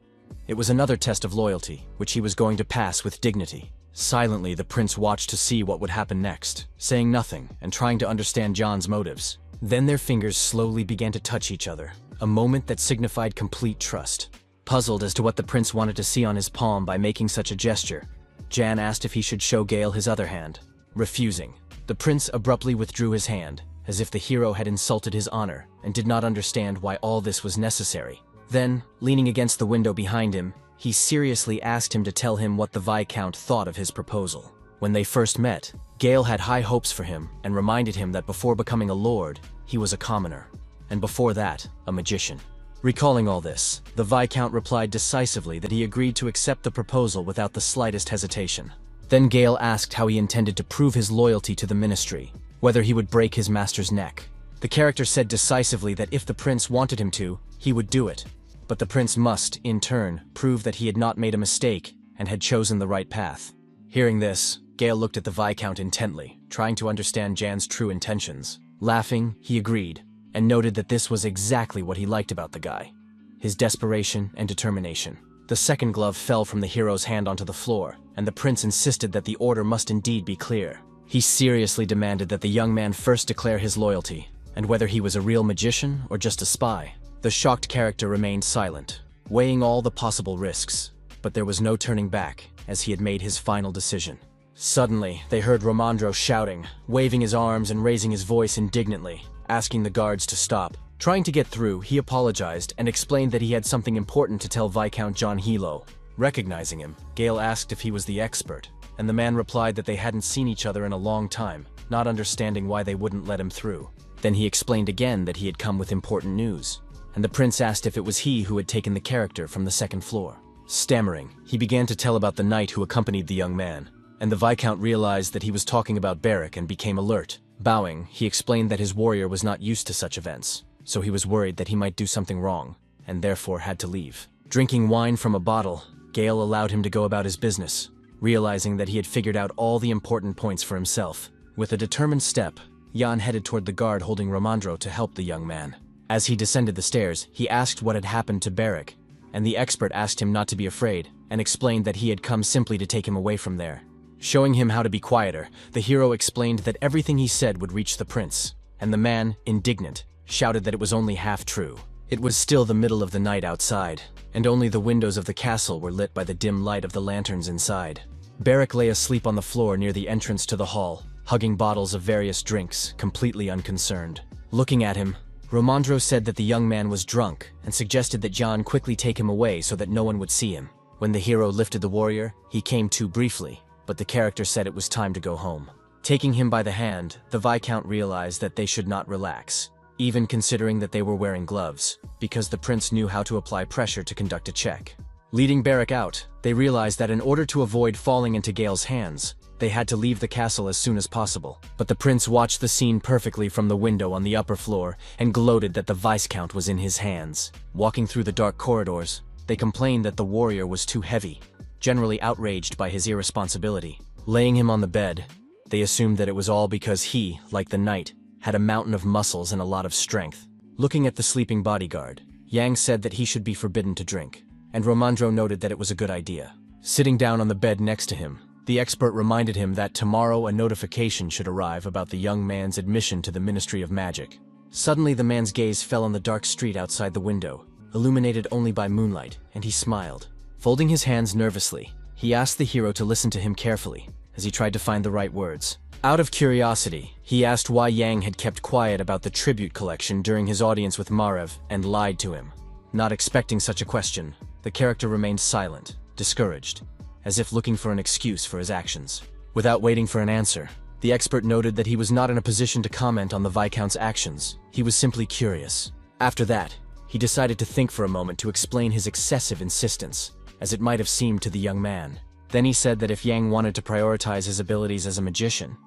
It was another test of loyalty, which he was going to pass with dignity. Silently, the prince watched to see what would happen next, saying nothing and trying to understand John's motives. Then their fingers slowly began to touch each other, a moment that signified complete trust. Puzzled as to what the prince wanted to see on his palm by making such a gesture, Jan asked if he should show Gale his other hand. Refusing, the prince abruptly withdrew his hand, as if the hero had insulted his honor and did not understand why all this was necessary. Then, leaning against the window behind him, he seriously asked him to tell him what the Viscount thought of his proposal. When they first met, Gale had high hopes for him and reminded him that before becoming a lord, he was a commoner, and before that, a magician. Recalling all this, the Viscount replied decisively that he agreed to accept the proposal without the slightest hesitation. Then Gale asked how he intended to prove his loyalty to the ministry, whether he would break his master's neck. The character said decisively that if the prince wanted him to, he would do it, but the prince must, in turn, prove that he had not made a mistake and had chosen the right path. Hearing this, Gale looked at the Viscount intently, trying to understand Jan's true intentions. Laughing, he agreed, and noted that this was exactly what he liked about the guy: his desperation and determination. The second glove fell from the hero's hand onto the floor, and the prince insisted that the order must indeed be clear. He seriously demanded that the young man first declare his loyalty, and whether he was a real magician or just a spy. The shocked character remained silent, weighing all the possible risks, but there was no turning back, as he had made his final decision. Suddenly, they heard Romandro shouting, waving his arms and raising his voice indignantly, asking the guards to stop. Trying to get through, he apologized and explained that he had something important to tell Viscount Yahello. Recognizing him, Gale asked if he was the expert, and the man replied that they hadn't seen each other in a long time, not understanding why they wouldn't let him through. Then he explained again that he had come with important news, and the prince asked if it was he who had taken the character from the second floor. Stammering, he began to tell about the knight who accompanied the young man, and the Viscount realized that he was talking about Barrack and became alert. Bowing, he explained that his warrior was not used to such events, so he was worried that he might do something wrong, and therefore had to leave. Drinking wine from a bottle, Gale allowed him to go about his business, realizing that he had figured out all the important points for himself. With a determined step, Jan headed toward the guard holding Romandro to help the young man. As he descended the stairs, he asked what had happened to Barrack, and the expert asked him not to be afraid, and explained that he had come simply to take him away from there. Showing him how to be quieter, the hero explained that everything he said would reach the prince, and the man, indignant, shouted that it was only half true. It was still the middle of the night outside, and only the windows of the castle were lit by the dim light of the lanterns inside. Barrack lay asleep on the floor near the entrance to the hall, hugging bottles of various drinks, completely unconcerned. Looking at him, Romandro said that the young man was drunk and suggested that Jan quickly take him away so that no one would see him. When the hero lifted the warrior, he came to briefly, but the character said it was time to go home. Taking him by the hand, the Viscount realized that they should not relax, even considering that they were wearing gloves, because the prince knew how to apply pressure to conduct a check. Leading Beric out, they realized that in order to avoid falling into Gale's hands, they had to leave the castle as soon as possible. But the prince watched the scene perfectly from the window on the upper floor and gloated that the Viscount was in his hands. Walking through the dark corridors, they complained that the warrior was too heavy, generally outraged by his irresponsibility. Laying him on the bed, they assumed that it was all because he, like the knight, had a mountain of muscles and a lot of strength. Looking at the sleeping bodyguard, Yang said that he should be forbidden to drink, and Romandro noted that it was a good idea. Sitting down on the bed next to him, the expert reminded him that tomorrow a notification should arrive about the young man's admission to the Ministry of Magic. Suddenly the man's gaze fell on the dark street outside the window, illuminated only by moonlight, and he smiled. Folding his hands nervously, he asked the hero to listen to him carefully, as he tried to find the right words. Out of curiosity, he asked why Yang had kept quiet about the tribute collection during his audience with Marev and lied to him. Not expecting such a question, the character remained silent, discouraged, as if looking for an excuse for his actions. Without waiting for an answer, the expert noted that he was not in a position to comment on the Viscount's actions. He was simply curious. After that, he decided to think for a moment to explain his excessive insistence, as it might have seemed to the young man. Then he said that if Yang wanted to prioritize his abilities as a magician,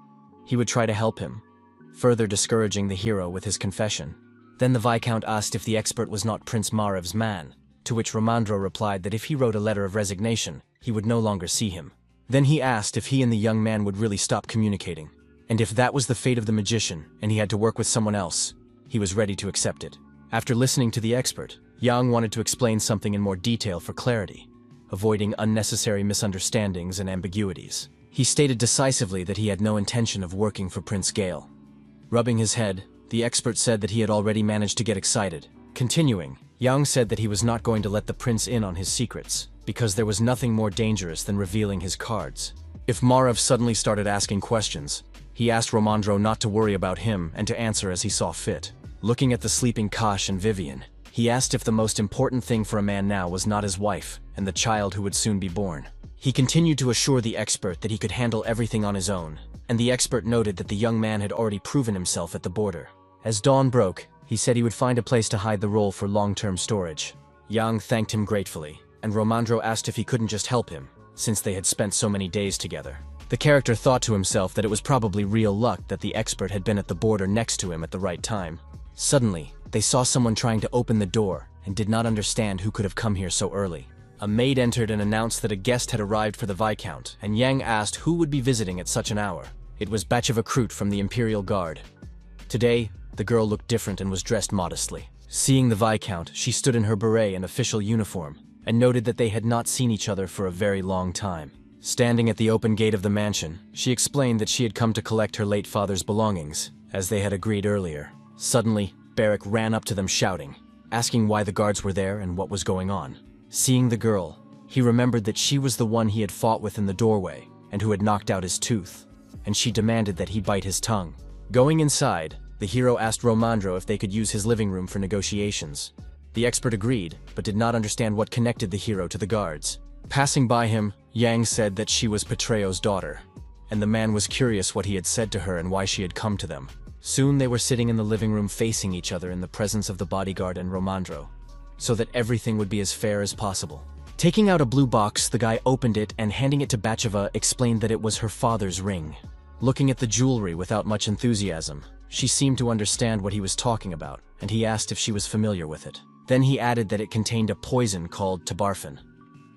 he would try to help him, further discouraging the hero with his confession. Then the Viscount asked if the expert was not Prince Marev's man, to which Romandro replied that if he wrote a letter of resignation, he would no longer see him. Then he asked if he and the young man would really stop communicating, and if that was the fate of the magician and he had to work with someone else, he was ready to accept it. After listening to the expert, Yang wanted to explain something in more detail for clarity, avoiding unnecessary misunderstandings and ambiguities. He stated decisively that he had no intention of working for Prince Gale. Rubbing his head, the expert said that he had already managed to get excited. Continuing, Yang said that he was not going to let the prince in on his secrets, because there was nothing more dangerous than revealing his cards. If Marev suddenly started asking questions, he asked Romandro not to worry about him and to answer as he saw fit. Looking at the sleeping Kosh and Vivian, he asked if the most important thing for a man now was not his wife and the child who would soon be born. He continued to assure the expert that he could handle everything on his own, and the expert noted that the young man had already proven himself at the border. As dawn broke, he said he would find a place to hide the roll for long-term storage. Yang thanked him gratefully, and Romandro asked if he couldn't just help him, since they had spent so many days together. The character thought to himself that it was probably real luck that the expert had been at the border next to him at the right time. Suddenly, they saw someone trying to open the door and did not understand who could have come here so early. A maid entered and announced that a guest had arrived for the Viscount, and Yang asked who would be visiting at such an hour. It was Batcheva Krut from the Imperial Guard. Today, the girl looked different and was dressed modestly. Seeing the Viscount, she stood in her beret and official uniform, and noted that they had not seen each other for a very long time. Standing at the open gate of the mansion, she explained that she had come to collect her late father's belongings, as they had agreed earlier. Suddenly, Beric ran up to them shouting, asking why the guards were there and what was going on. Seeing the girl, he remembered that she was the one he had fought with in the doorway and who had knocked out his tooth, and she demanded that he bite his tongue. Going inside, the hero asked Romandro if they could use his living room for negotiations. The expert agreed, but did not understand what connected the hero to the guards. Passing by him, Yang said that she was Petreo's daughter, and the man was curious what he had said to her and why she had come to them. Soon they were sitting in the living room facing each other in the presence of the bodyguard and Romandro, so that everything would be as fair as possible. Taking out a blue box, the guy opened it and handing it to Batcheva explained that it was her father's ring. Looking at the jewelry without much enthusiasm, she seemed to understand what he was talking about, and he asked if she was familiar with it. Then he added that it contained a poison called tabarfin,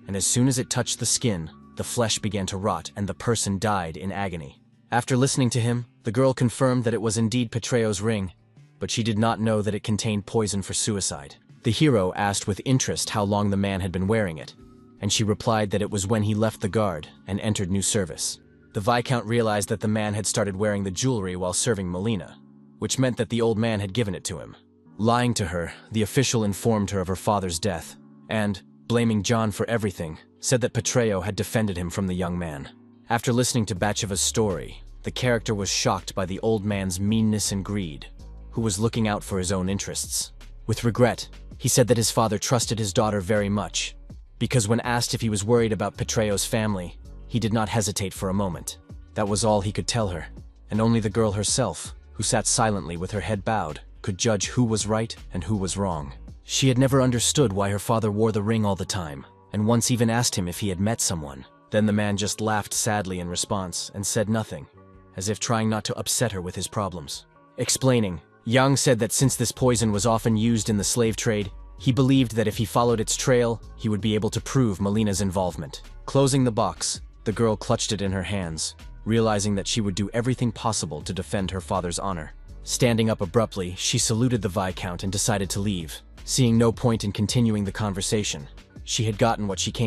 and as soon as it touched the skin, the flesh began to rot and the person died in agony. After listening to him, the girl confirmed that it was indeed Petreo's ring, but she did not know that it contained poison for suicide. The hero asked with interest how long the man had been wearing it, and she replied that it was when he left the guard and entered new service. The Viscount realized that the man had started wearing the jewelry while serving Melina, which meant that the old man had given it to him. Lying to her, the official informed her of her father's death, and, blaming John for everything, said that Petreo had defended him from the young man. After listening to Batcheva's story, the character was shocked by the old man's meanness and greed, who was looking out for his own interests. With regret, he said that his father trusted his daughter very much, because when asked if he was worried about Petreo's family, he did not hesitate for a moment. That was all he could tell her, and only the girl herself, who sat silently with her head bowed, could judge who was right and who was wrong. She had never understood why her father wore the ring all the time, and once even asked him if he had met someone. Then the man just laughed sadly in response and said nothing, as if trying not to upset her with his problems. Explaining, Yang said that since this poison was often used in the slave trade, he believed that if he followed its trail, he would be able to prove Melina's involvement. Closing the box, the girl clutched it in her hands, realizing that she would do everything possible to defend her father's honor. Standing up abruptly, she saluted the Viscount and decided to leave, seeing no point in continuing the conversation. She had gotten what she came